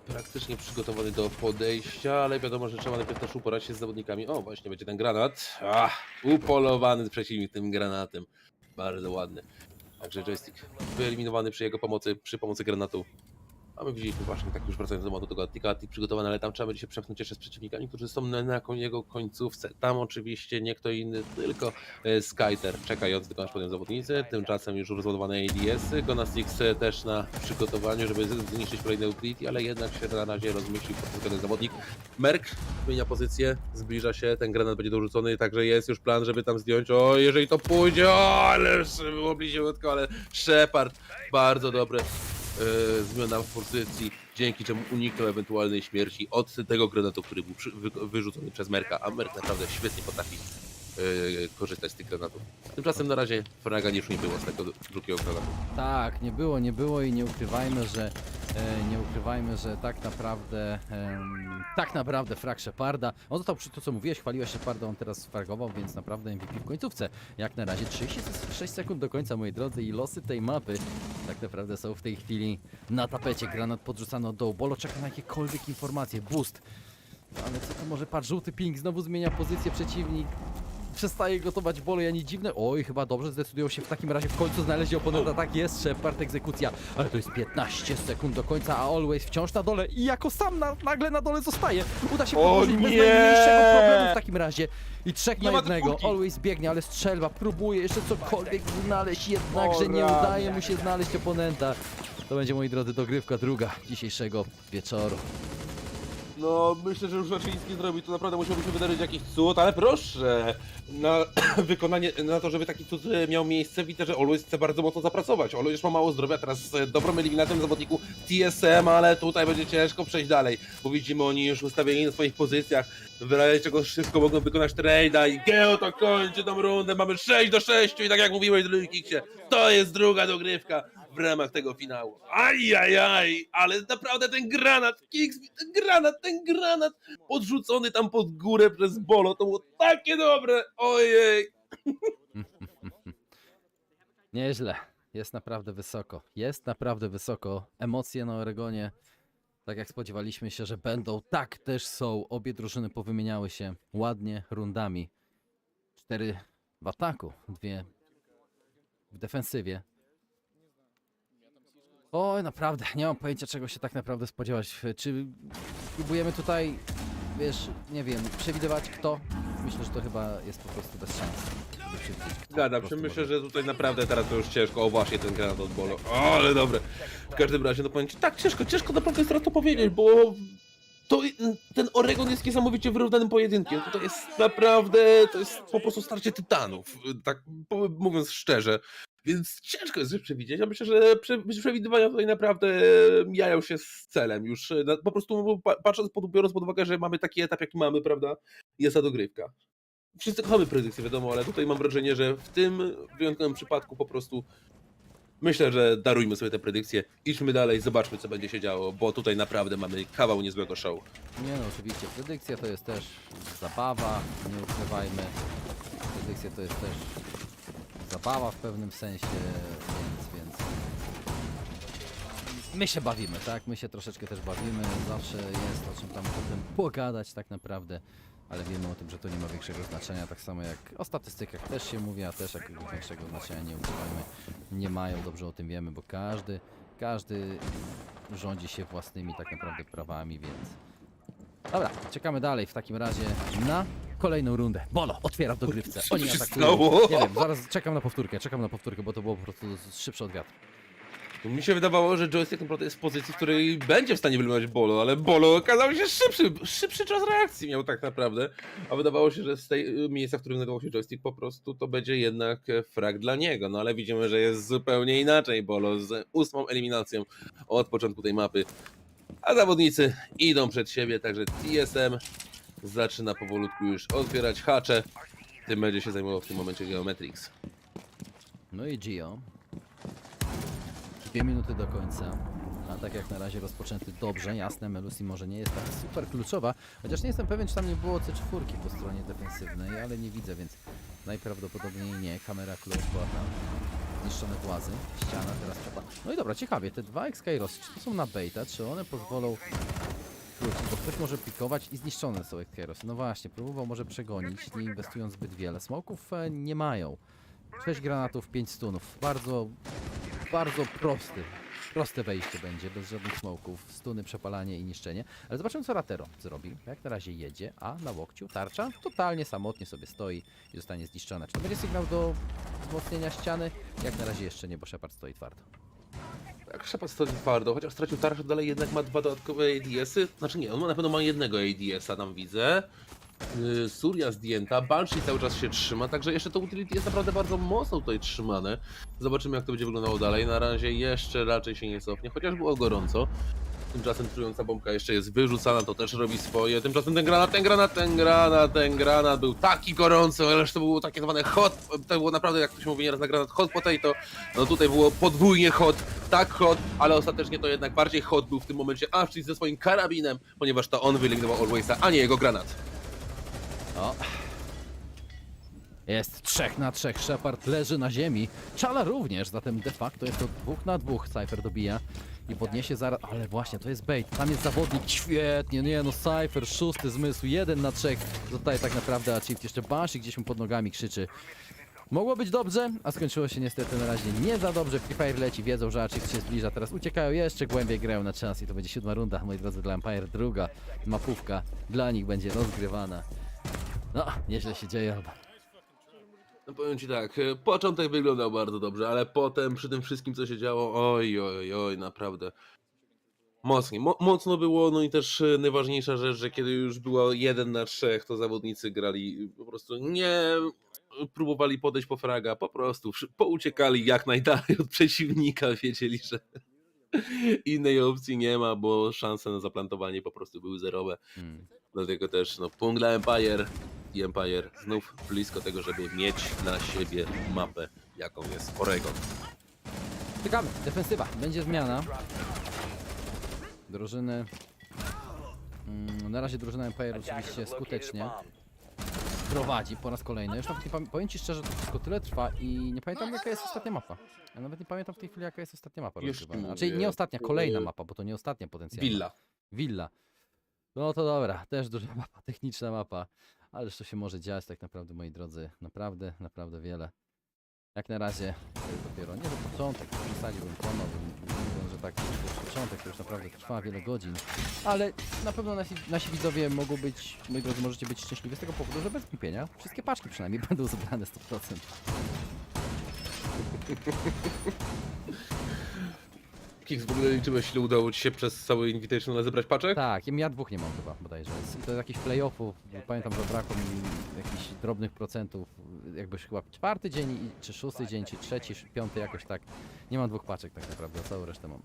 praktycznie przygotowany do podejścia, ale wiadomo, że trzeba najpierw też uporać się z zawodnikami. O, właśnie będzie ten granat. Upolowany przeciwnik tym granatem. Bardzo ładny. Także joystick wyeliminowany przy jego pomocy, przy pomocy granatu. A my widzieliśmy właśnie, tak już wracając do tego Attika, Attik przygotowany, ale tam trzeba będzie się przepchnąć jeszcze z przeciwnikami, którzy są na jego końcówce. Tam oczywiście nie kto inny, tylko Skyter, czekający tylko aż potem zawodnicy. Tymczasem już rozładowany ADS, Gonastix też na przygotowaniu, żeby zniszczyć kolejne utility, ale jednak się na razie rozmyślił ten zawodnik. Merk zmienia pozycję, zbliża się, ten granat będzie dorzucony, także jest już plan, żeby tam zdjąć. O, jeżeli to pójdzie, o, ale było bliziutko, ale Shepard, bardzo dobre. Zmiana w pozycji, dzięki czemu uniknął ewentualnej śmierci od tego granatu, który był wyrzucony przez Merka, a Merk naprawdę świetnie potrafi korzystać z tych granatów. Tymczasem na razie fraga już nie było z tego drugiego granatu. Tak, nie było i nie ukrywajmy, że tak naprawdę frag Sheparda, on został przy to, co mówiłeś, chwaliłeś Sheparda, on teraz fragował, więc naprawdę MVP w końcówce. Jak na razie 36 sekund do końca, moi drodzy, i losy tej mapy tak naprawdę są w tej chwili na tapecie. Granat podrzucany od dołu, Bolo czeka na jakiekolwiek informacje, boost. Ale co to może, patrz, żółty ping, znowu zmienia pozycję przeciwnik. Przestaje gotować Bolo, ani dziwne. Oj, chyba dobrze zdecydują się w takim razie w końcu znaleźć oponenta. Tak jest, Shepard, egzekucja. Ale to jest 15 sekund do końca, a Always wciąż na dole i jako sam nagle na dole zostaje. Uda się podłożyć bez najmniejszego problemu w takim razie. I 3 na 1. Always biegnie, ale strzelba, próbuje jeszcze cokolwiek znaleźć, jednakże nie udaje mu się znaleźć oponenta. To będzie, moi drodzy, dogrywka druga dzisiejszego wieczoru. No, myślę, że już Raczyński zrobi, to naprawdę musiałby się wydarzyć jakiś cud, ale proszę, na wykonanie, na to, żeby taki cud miał miejsce, widzę, że Always chce bardzo mocno zapracować. Always już ma mało zdrowia, teraz dobrą eliminacją zawodniku TSM, ale tutaj będzie ciężko przejść dalej, bo widzimy, oni już ustawieni na swoich pozycjach, w razie czego wszystko mogą wykonać trade'a i Geo to kończy tą rundę, mamy 6-6 i tak jak mówiłeś, drugi Kiksie, to jest druga dogrywka w ramach tego finału. Ajajaj, ale naprawdę ten granat, Kiks, ten granat podrzucony tam pod górę przez Bolo, to było takie dobre, ojej. Nieźle, jest naprawdę wysoko, emocje na Oregonie, tak jak spodziewaliśmy się, że będą, tak też są, obie drużyny powymieniały się ładnie rundami, 4 w ataku, 2 w defensywie. Oj, naprawdę, nie mam pojęcia, czego się tak naprawdę spodziewać. Czy próbujemy tutaj, wiesz, nie wiem, przewidywać kto? Myślę, że to chyba jest po prostu bez szans, żeby przewidzieć kto. Zgadzam Po się, prostu myślę, może. że tutaj naprawdę teraz to już ciężko. O właśnie, ten granat od Bolo. O, ale dobre. W każdym razie, no powiem ci, tak ciężko naprawdę jest teraz to powiedzieć, bo to, ten Oregon jest niesamowicie wyrównanym pojedynkiem. Tutaj jest naprawdę, to jest po prostu starcie tytanów, tak mówiąc szczerze. Więc ciężko jest coś przewidzieć. Ja myślę, że przewidywania tutaj naprawdę mijają się z celem. Już po prostu biorąc pod uwagę, że mamy taki etap, jaki mamy, prawda, jest ta dogrywka. Wszyscy kochamy predykcje, wiadomo, ale tutaj mam wrażenie, że w tym wyjątkowym przypadku po prostu myślę, że darujmy sobie te predykcje, idźmy dalej, zobaczmy co będzie się działo, bo tutaj naprawdę mamy kawał niezłego show. Nie no, oczywiście, predykcja to jest też zabawa, nie ukrywajmy. Predykcja to jest też zabawa w pewnym sensie, więc my się bawimy, tak? My się troszeczkę też bawimy, zawsze jest o czym tam potem pogadać tak naprawdę, ale wiemy o tym, że to nie ma większego znaczenia, tak samo jak o statystykach też się mówi, a też jakiegoś większego znaczenia nie ukrywajmy, nie mają, dobrze o tym wiemy, bo każdy rządzi się własnymi tak naprawdę prawami, więc... Dobra, czekamy dalej w takim razie na kolejną rundę. Bolo, otwiera w dogrywce, oni się atakują. stało? Nie wiem, zaraz czekam na powtórkę, bo to było po prostu szybsze od wiatru. Mi się wydawało, że joystick naprawdę jest w pozycji, w której będzie w stanie wyeliminować Bolo, ale Bolo okazał się szybszy czas reakcji miał tak naprawdę, a wydawało się, że z tej miejsca, w którym znajdował się joystick po prostu to będzie jednak frag dla niego, no ale widzimy, że jest zupełnie inaczej Bolo z 8. eliminacją od początku tej mapy, a zawodnicy idą przed siebie, także TSM zaczyna powolutku już otwierać hacze, tym będzie się zajmował w tym momencie Geometrix. No i Gio. 2 minuty do końca. A tak jak na razie rozpoczęty dobrze, jasne, Melusi może nie jest tak super kluczowa, chociaż nie jestem pewien, czy tam nie było C4 po stronie defensywnej, ale nie widzę, więc najprawdopodobniej nie. Kamera close była tam. Zniszczone włazy. Ściana teraz trzeba... No i dobra, ciekawie, te 2 X-Kairos, czy to są na baita, czy one pozwolą wrócić, bo ktoś może pikować i zniszczone są X-Kairosy. No właśnie, próbował może przegonić, nie inwestując zbyt wiele. Smoków nie mają. 6 granatów, 5 stunów. Bardzo proste wejście będzie, bez żadnych smoków, stuny, przepalanie i niszczenie. Ale zobaczymy, co Ratero zrobi. Jak na razie jedzie, a na łokciu tarcza totalnie samotnie sobie stoi i zostanie zniszczona. Czy to będzie sygnał do wzmocnienia ściany? Jak na razie jeszcze nie, bo Shepard stoi twardo. Tak, Shepard stoi twardo, chociaż stracił tarczę, dalej jednak ma 2 dodatkowe ADS-y. Znaczy nie, on na pewno ma jednego ADS-a, tam widzę. Surya zdjęta, Banshee cały czas się trzyma, także jeszcze to utility jest naprawdę bardzo mocno tutaj trzymane. Zobaczymy, jak to będzie wyglądało dalej. Na razie jeszcze raczej się nie cofnie, chociaż było gorąco. Tymczasem trująca bombka jeszcze jest wyrzucana, to też robi swoje. Tymczasem ten granat był taki gorący, ależ to było takie zwane hot, to było naprawdę, jak to się mówi nieraz na granat, hot potato. No tutaj było podwójnie hot, tak hot, ale ostatecznie to jednak bardziej hot był w tym momencie Ashton ze swoim karabinem, ponieważ to on wyeliminował Alwaysa, a nie jego granat. O. Jest 3 na 3, Shepard leży na ziemi, Czala również, zatem de facto jest to 2 na 2, Cypher dobija i podniesie zaraz, ale właśnie to jest bait, tam jest zawodnik, świetnie, nie no, Cypher, 6. zmysł, 1 na 3, zostaje tak naprawdę achieved, jeszcze Banshee gdzieś mu pod nogami krzyczy. Mogło być dobrze, a skończyło się niestety na razie nie za dobrze, Free Fire leci, wiedzą, że achieved się zbliża, teraz uciekają jeszcze głębiej, grają na czas i to będzie 7. runda, moi drodzy, dla Empire, druga mapówka dla nich będzie rozgrywana. No, nieźle się dzieje, ale... No powiem ci tak, początek wyglądał bardzo dobrze, ale potem przy tym wszystkim co się działo, oj, naprawdę mocno było, no i też najważniejsza rzecz, że kiedy już było 1 na 3, to zawodnicy grali po prostu nie próbowali podejść po fraga, po prostu pouciekali jak najdalej od przeciwnika, wiedzieli, że innej opcji nie ma, bo szanse na zaplantowanie po prostu były zerowe. Dlatego też no, punkt dla Empire i Empire znów blisko tego, żeby mieć na siebie mapę, jaką jest Oregon. Czekamy, defensywa, będzie zmiana. Drużyny... na razie drużyna Empire oczywiście skutecznie prowadzi po raz kolejny. Już nawet nie powiem ci szczerze, to wszystko tyle trwa i nie pamiętam, jaka jest ostatnia mapa. Ja nawet nie pamiętam w tej chwili, jaka jest ostatnia mapa rozgrywana. Znaczy nie ostatnia, kolejna mapa, bo to nie ostatnia potencjalna. Villa. No to dobra, też duża mapa, techniczna mapa. Ależ to się może dziać tak naprawdę, moi drodzy. Naprawdę wiele. Jak na razie to jest dopiero nie do początek, przesadziłbym, kłamałbym, mówiąc, że tak to jest początek, to już naprawdę trwa wiele godzin, ale na pewno nasi widzowie mogą być, moi drodzy, możecie być szczęśliwi z tego powodu, że bez kupienia wszystkie paczki przynajmniej będą zebrane 100%. Kix, w ogóle liczyłeś, ile udało ci się przez cały Invitational zebrać paczek? Tak, ja dwóch nie mam chyba bodajże. I to jakichś playoffów, pamiętam, że brakło mi jakichś drobnych procentów, jakbyś chyba 4. dzień, czy 6. dzień, czy 3., 5. jakoś tak. Nie mam 2 paczek tak naprawdę, a całą resztę mam.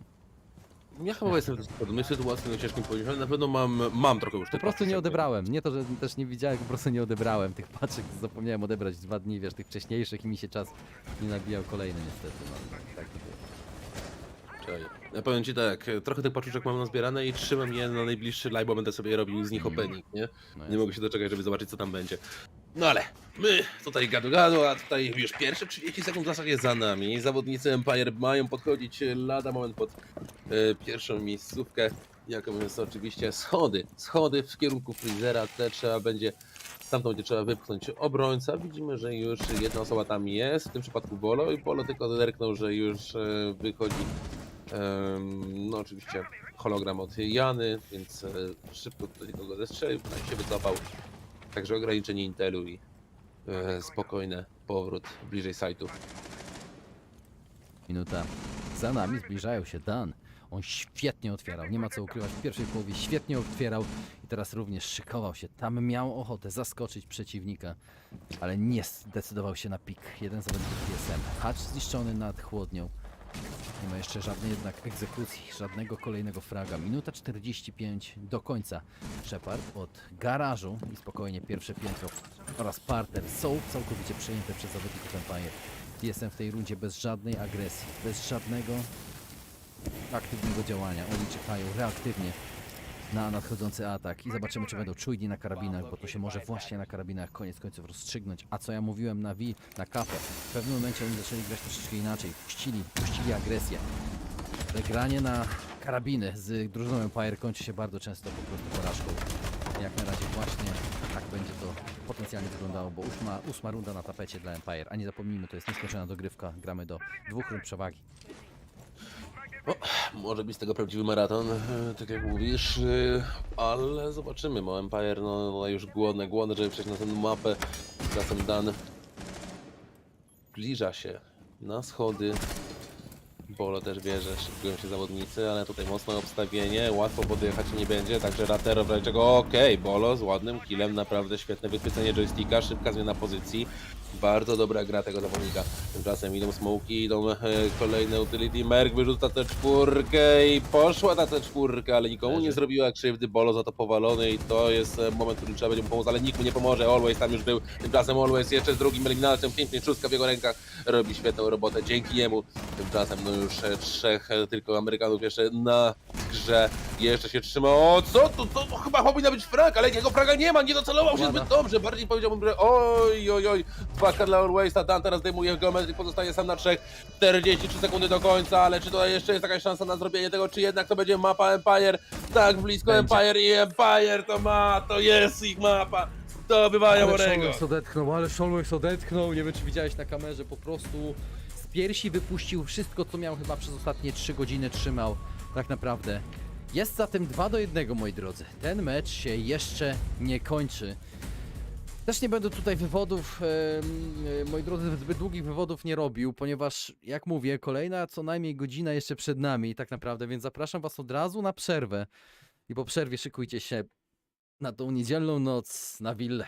Ja chyba jestem w podobnej sytuacji, no ciężkim powiedzieć, ale na pewno mam trochę już Po tych prostu paczek. nie odebrałem. Nie to, że też nie widziałem, po prostu nie odebrałem tych paczek. Zapomniałem odebrać 2 dni, wiesz, tych wcześniejszych i mi się czas nie nabijał kolejny niestety. No, tak to było. Ja powiem ci tak, trochę tych paczuszek mam nazbierane i trzymam je na najbliższy live, bo będę sobie robił z nich opening, nie? Nie mogę się doczekać, żeby zobaczyć, co tam będzie. No ale my tutaj gadu, a tutaj już pierwsze 30 sekund w zasadzie za nami. Zawodnicy Empire mają podchodzić lada moment pod pierwszą miejscówkę, jaką jest oczywiście schody w kierunku Freezera, te trzeba będzie, stamtąd będzie trzeba wypchnąć obrońca. Widzimy, że już jedna osoba tam jest, w tym przypadku Bolo, i Bolo tylko zerknął, że już wychodzi no oczywiście hologram od Jany, więc szybko tutaj go zestrzelił, potem się wycofał. Także ograniczenie Intelu i spokojny powrót bliżej sajtu. Minuta za nami, zbliżają się Dan. On świetnie otwierał, nie ma co ukrywać, w pierwszej połowie świetnie otwierał i teraz również szykował się. Tam miał ochotę zaskoczyć przeciwnika, ale nie zdecydował się na pik. Jeden zawodnik TSM. Hatch zniszczony nad chłodnią. Nie ma jeszcze żadnej jednak egzekucji, żadnego kolejnego fraga. Minuta 45 do końca. Shepard od garażu i spokojnie pierwsze piętro oraz parter są całkowicie przejęte przez zawodników Empire. TSM w tej rundzie bez żadnej agresji, bez żadnego aktywnego działania. Oni czekają reaktywnie na nadchodzący atak i zobaczymy, czy będą czujni na karabinach, bo to się może właśnie na karabinach koniec końców rozstrzygnąć. A co ja mówiłem na na kapę, w pewnym momencie oni zaczęli grać troszeczkę inaczej, puścili agresję. Ale granie na karabiny z drużyną Empire kończy się bardzo często po prostu porażką. Jak na razie właśnie tak będzie to potencjalnie wyglądało, bo ósma runda na tapecie dla Empire, a nie zapomnijmy, to jest nieskończona dogrywka, gramy do 2 rund przewagi. No, może być z tego prawdziwy maraton, tak jak mówisz, ale zobaczymy, bo Empire no już głodne, żeby przejść na tę mapę. Czasem Dan zbliża się na schody. Bolo też wie, że szykują się zawodnicy, ale tutaj mocne obstawienie, łatwo podjechać nie będzie, także Ratero w razie czego okej, Bolo z ładnym killem, naprawdę świetne wychwycenie joysticka, szybka zmiana pozycji, bardzo dobra gra tego zawodnika. Tymczasem idą smoki, idą kolejne utility, Merk wyrzuca tę czwórkę i poszła na tę czwórkę, ale nikomu nie zrobiła krzywdy, Bolo za to powalony i to jest moment, w którym trzeba będzie mu pomóc, ale nikt mu nie pomoże, Always tam już był, tymczasem Always jeszcze z drugim eliminacją, pięknie szóstka w jego rękach, robi świetną robotę, dzięki niemu tymczasem no już 3 tylko Amerykanów jeszcze na grze, jeszcze się trzyma, o co tu, to chyba powinna być frag, ale jego fraga nie ma, nie docelował się zbyt dobrze, bardziej powiedziałbym, że oj, 2 dla Alwaysa, Dan teraz zdejmuje geometrii, pozostaje sam na 3, 43 sekundy do końca, ale czy tutaj jeszcze jest jakaś szansa na zrobienie tego, czy jednak to będzie mapa Empire, tak blisko będzie. Empire i Empire to jest ich mapa, zdobywają orego. Ale Always odetchnął, nie wiem czy widziałeś na kamerze, po prostu z piersi wypuścił wszystko, co miał chyba przez ostatnie 3 godziny trzymał, tak naprawdę. Jest zatem 2-1, moi drodzy. Ten mecz się jeszcze nie kończy. Też nie będę tutaj wywodów, moi drodzy, zbyt długich wywodów nie robił, ponieważ, jak mówię, kolejna co najmniej godzina jeszcze przed nami, tak naprawdę, więc zapraszam was od razu na przerwę. I po przerwie szykujcie się na tą niedzielną noc na willę.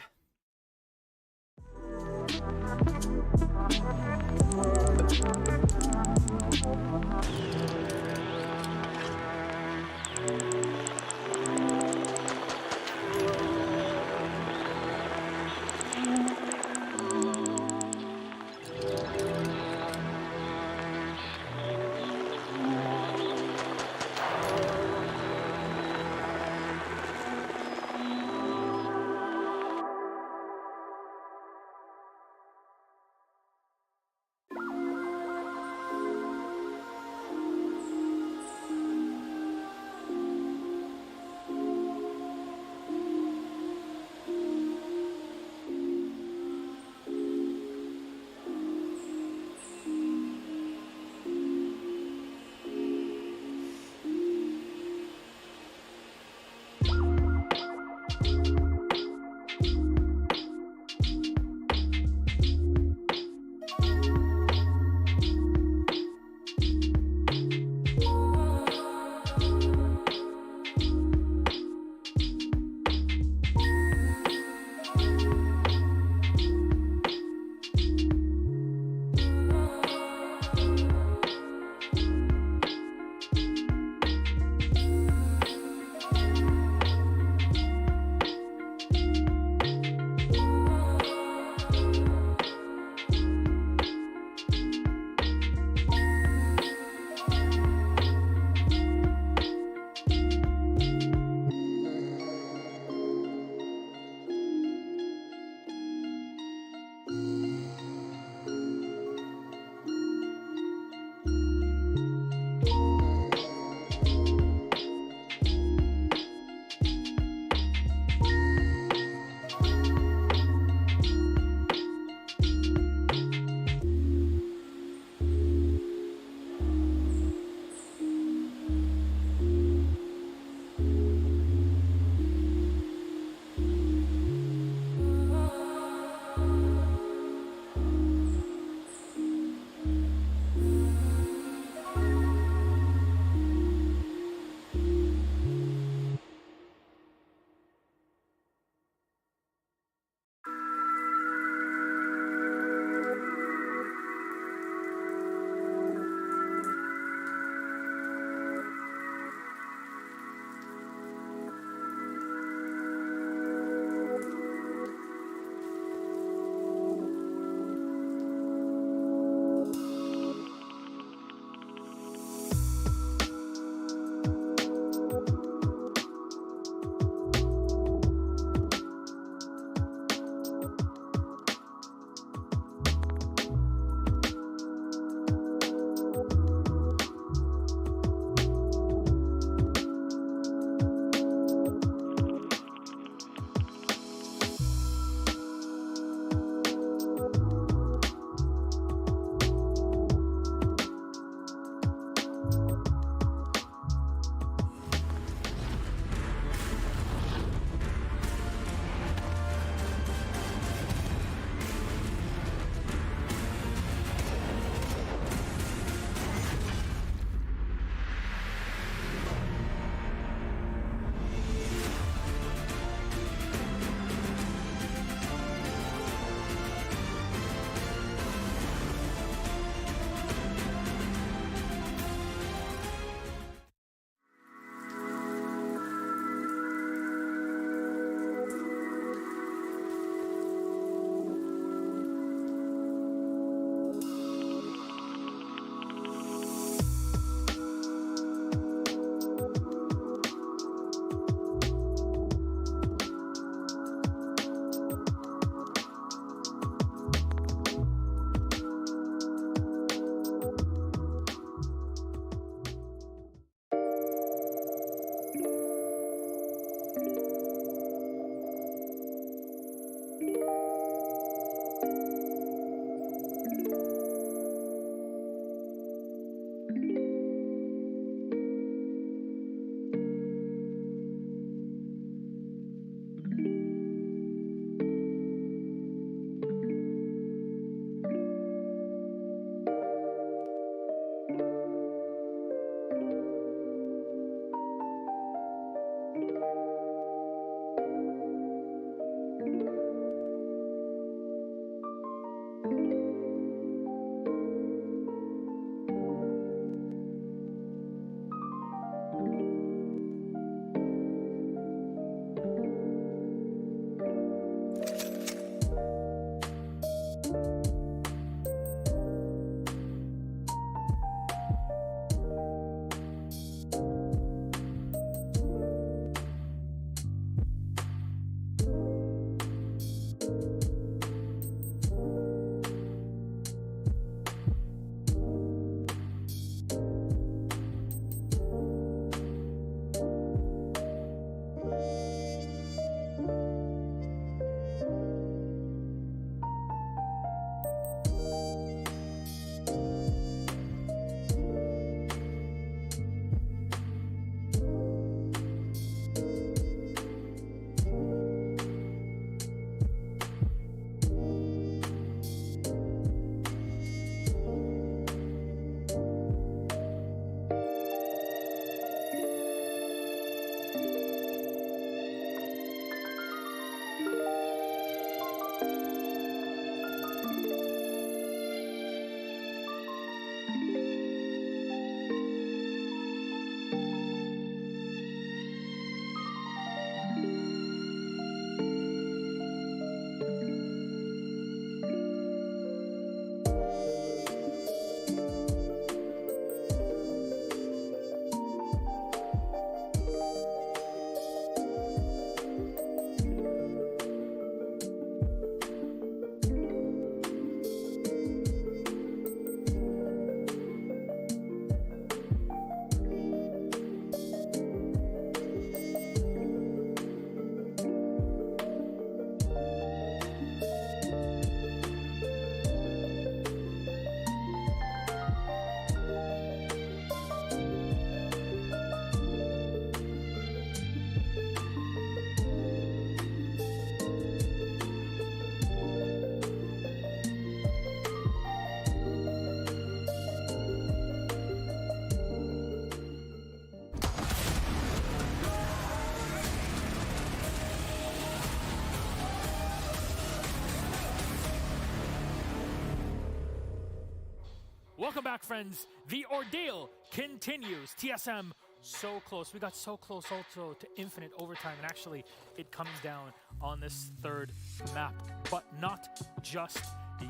Welcome back, friends. The ordeal continues. TSM so close. We got so close also to infinite overtime, and actually it comes down on this third map, but not just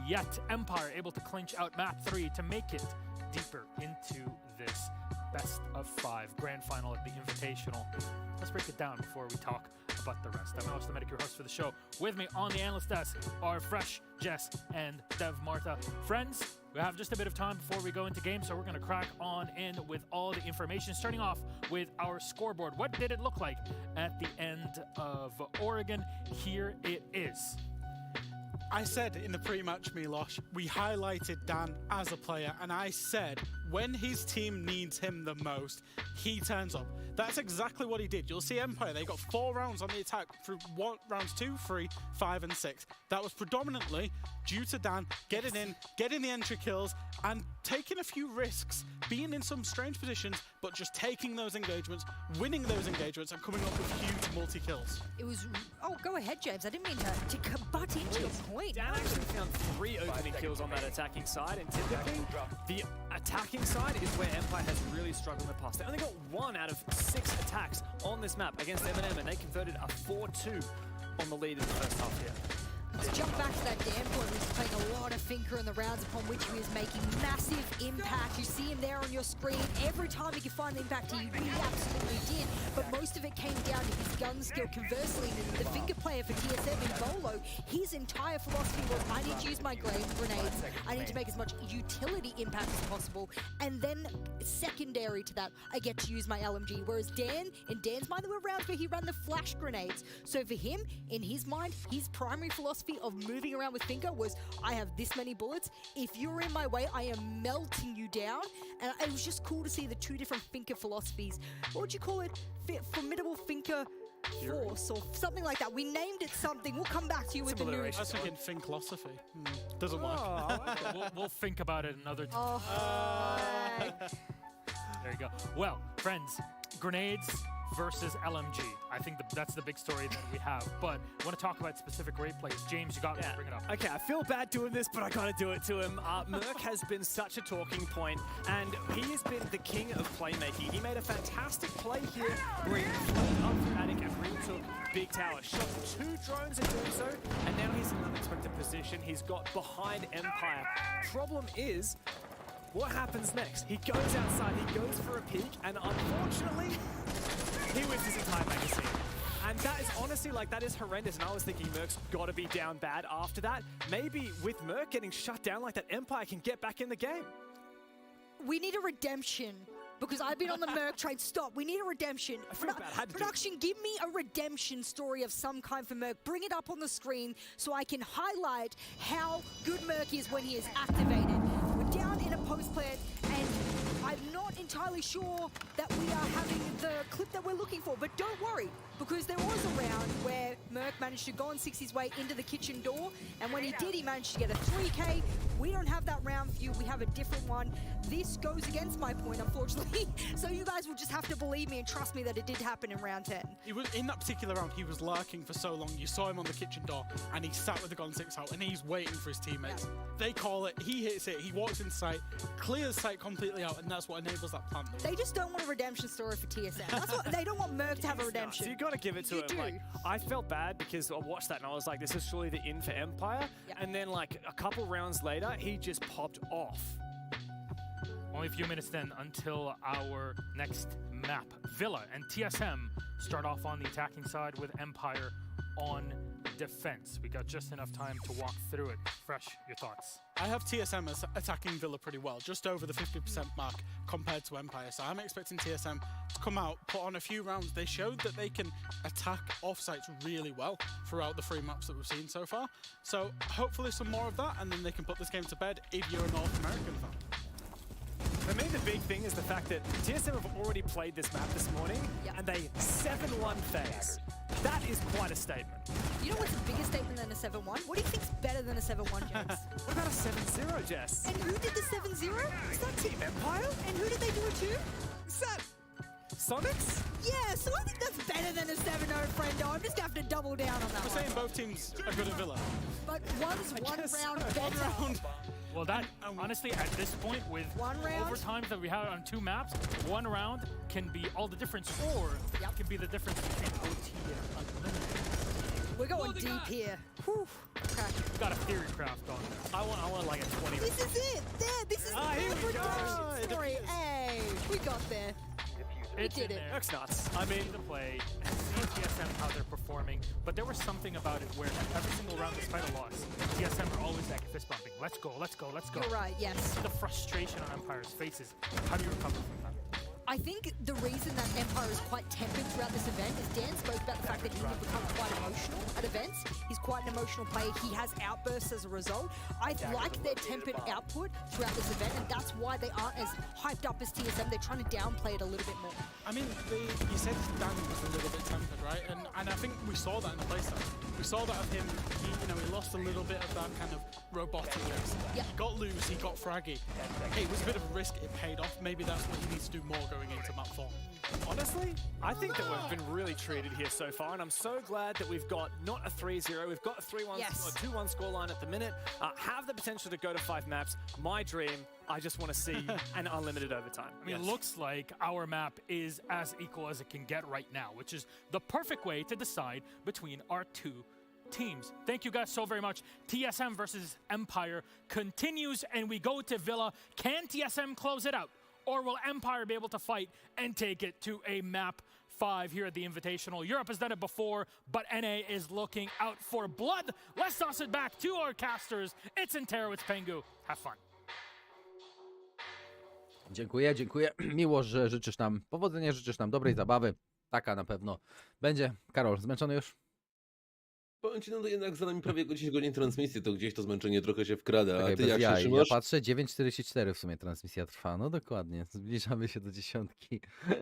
yet. Empire able to clinch out map 3 to make it deeper into this best of 5 grand final at the Invitational. Let's break it down before we talk about the rest. I'm Alex the Medic, your host for the show. With me on the analyst desk are Fresh, Jess, and Dev Marta. Friends, we have just a bit of time before we go into game, so we're going to crack on in with all the information, starting off with our scoreboard. What did it look like at the end of Oregon? Here it is. I said in the pre-match, Milosh, we highlighted Dan as a player, and I said when his team needs him the most, he turns up. That's exactly what he did. You'll see Empire, they got 4 rounds on the attack through rounds 2, 3, 5, and 6. That was predominantly due to Dan getting in, getting the entry kills, and taking a few risks, being in some strange positions, but just taking those engagements, winning those engagements, and coming up with huge multi-kills. It was... Oh, go ahead, James. I didn't mean to butt into your point. Dan actually found 3 opening kills on that attacking side, and typically the attacking side is where Empire has really struggled in the past. They only got 1 out of 6 attacks on this map against M&M, and they converted a 4-2 on the lead in the first half here. Let's jump back to that Dan point. He was playing a lot of Finker in the rounds upon which he was making massive impact. You see him there on your screen. Every time he could find the impact, he absolutely did. But most of it came down to his gun skill. Conversely, the Finker player for TSM in Bolo, His entire philosophy was, I need to use my grenades, I need to make as much utility impact as possible, and then secondary to that, I get to use my LMG. Whereas Dan, in Dan's mind, there were rounds where he ran the flash grenades. So for him, in his mind, his primary philosophy of moving around with Finka was, I have this many bullets. If you're in my way, I am melting you down. And it was just cool to see the two different Finka philosophies. What would you call it? Formidable Finka force or something like that. We named it something. We'll come back to you with the news. I was thinking Finklosophy. Doesn't work. We'll think about it another time. There you go. Well, friends, grenades versus LMG. I think that's the big story that we have. But I want to talk about specific raid plays. James, you got to bring it up. Okay, I feel bad doing this, but I got to do it to him. Merc has been such a talking point, and he has been the king of playmaking. He made a fantastic play here where he floated up from Attic and re-took Big Tower. Shot 2 drones in doing so, and now he's in an unexpected position. He's got behind Empire. Problem is, what happens next? He goes outside, he goes for a peek, and unfortunately, he wins his entire magazine. And that is honestly, that is horrendous. And I was thinking Merc's got to be down bad after that. Maybe with Merc getting shut down like that, Empire can get back in the game. We need a redemption. Because I've been on the Merc train. Stop. We need a redemption. Production, give me a redemption story of some kind for Merc. Bring it up on the screen so I can highlight how good Merc is when he is activated. We're down in a post plant, and I'm not entirely sure that we are having the clip that we're looking for. But don't worry, because there was a round where Merc managed to go and 6 his way into the kitchen door, and when he did, he managed to get a 3K. We don't have that round for you. We have a different one. This goes against my point, unfortunately. So you guys will just have to believe me and trust me that it did happen in round 10. He was in that particular round. He was lurking for so long. You saw him on the kitchen door, and he sat with the gun 6 out, and he's waiting for his teammates. They call it. He hits it. He walks in sight, clears sight completely out, and that's what enables that plant. They just don't want a redemption story for TSM. That's what they don't want Merc to have a redemption. So you got to give it to him. I felt bad because I watched that and I was like, this is surely the in for Empire. Yep. And then a couple rounds later, he just popped off. Only a few minutes then until our next map. Villa and TSM start off on the attacking side with Empire on defense. We got just enough time to walk through it. Fresh, your thoughts? I have TSM as attacking Villa pretty well, just over the 50% mark compared to Empire. So I'm expecting TSM to come out, put on a few rounds. They showed that they can attack offsites really well throughout the 3 maps that we've seen so far. So hopefully some more of that, and then they can put this game to bed if you're a North American fan. For me, the big thing is the fact that TSM have already played this map this morning, and they 7-1 FaZe. That is quite a statement. You know what's a bigger statement than a 7-1? What do you think's better than a 7-1, Jess? What about a 7-0, Jess? And who did the 7-0? Is that Team Empire? And who did they do it to? Is that Sonics? Yeah, so I think that's better than a 7-0, friendo. I'm just going to have to double down on that We're saying both teams are good at Villa. But one's one round better. Well, that, honestly, at this point, with overtimes that we have on 2 maps, 1 round can be all the difference, or it can be the difference between OT and Unlimited. We're going deep here. Whew. Okay. We've got a theory craft on there. I want like a 20. This is it. There. This is the redemption story. Hey, we got there. We did it. That's nuts. I mean, the play, see TSM how they're performing, but there was something about it where every single round, despite a loss, TSM are always like fist bumping. Let's go, let's go, let's go. You're right, yes. The frustration on Empire's faces. How do you recover from that? I think the reason that Empire is quite tempered throughout this event is Dan spoke about the fact that he will become quite emotional at events. He's quite an emotional player. He has outbursts as a result. I like their tempered output throughout this event, and that's why they aren't as hyped up as TSM. They're trying to downplay it a little bit more. I mean, you said Dan was a little bit tempered, right? And I think we saw that in the playstyle. We saw that of him. He lost a little bit of that kind of roboticness. Yeah. He got loose, he got fraggy. It was a bit of a risk, it paid off. Maybe that's what he needs to do more going into map 4. Honestly, I think that we've been really treated here so far, and I'm so glad that we've got not a 3-0, we've got a 3-1 or 2-1 scoreline at the minute. Have the potential to go to 5 maps. My dream, I just want to see an unlimited overtime. I mean, it looks like our map is as equal as it can get right now, which is the perfect way to decide between our 2 teams. Thank you guys so very much. TSM versus Empire continues, and we go to Villa. Can TSM close it out, or will Empire be able to fight and take it to a map 5 here at the Invitational. Europe has done it before, but NA is looking out for blood. Let's toss it back to our casters. It's Intero, it's Pengu. Have fun. Dziękuję, dziękuję. Miło, że życzysz nam powodzenia, życzysz nam dobrej zabawy. Taka na pewno będzie. Karol, zmęczony już? Powiem ci, no to jednak za nami prawie 10 godzin transmisji, to gdzieś to zmęczenie trochę się wkrada, a Czekaj, ty bez jak się jaj. Ja trzymasz? patrzę, 9:44 w sumie transmisja trwa. No dokładnie, zbliżamy się do 10.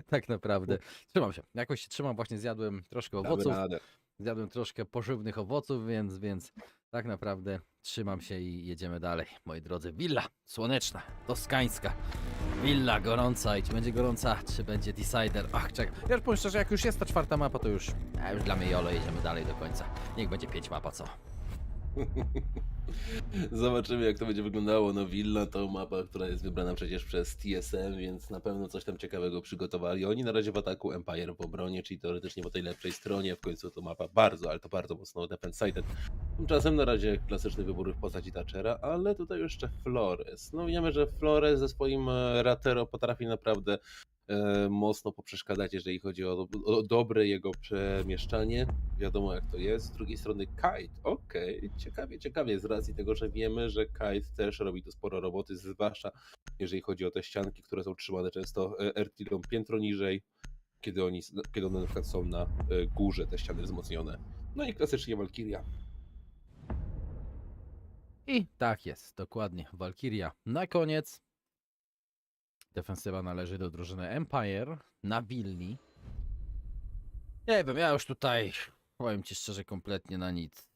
Tak naprawdę. Trzymam się. Jakoś się trzymam, właśnie zjadłem troszkę Damy owoców. radę. Zjadłem troszkę pożywnych owoców, więc tak naprawdę trzymam się i jedziemy dalej. Moi drodzy, willa słoneczna, toskańska. Willa gorąca i czy będzie gorąca, czy będzie decider. Ach, czekaj. Ja już powiem szczerze, jak już jest ta 4. mapa, to już dla mnie jolo, jedziemy dalej do końca. Niech będzie 5 mapa, co? Zobaczymy, jak to będzie wyglądało. No Villa to mapa, która jest wybrana przecież przez TSM, więc na pewno coś tam ciekawego przygotowali. Oni na razie w ataku, Empire w obronie, czyli teoretycznie po tej lepszej stronie. W końcu to mapa bardzo, ale to bardzo mocno defense-sided. Tymczasem na razie klasyczny wybór w postaci Thatchera, ale tutaj jeszcze Flores. No wiemy, że Flores ze swoim Ratero potrafi naprawdę mocno poprzeszkadzać, jeżeli chodzi o dobre jego przemieszczanie. Wiadomo, jak to jest. Z drugiej strony Kite, okej, ciekawie z racji tego, że wiemy, że Kite też robi tu sporo roboty, zwłaszcza jeżeli chodzi o te ścianki, które są trzymane często Ertilą piętro niżej, kiedy one na przykład są na górze, te ściany wzmocnione. No i klasycznie Valkyria. I tak jest, dokładnie. Valkyria na koniec. Defensywa należy do drużyny Empire na willi. Nie wiem, ja już tutaj powiem ci szczerze, kompletnie na nic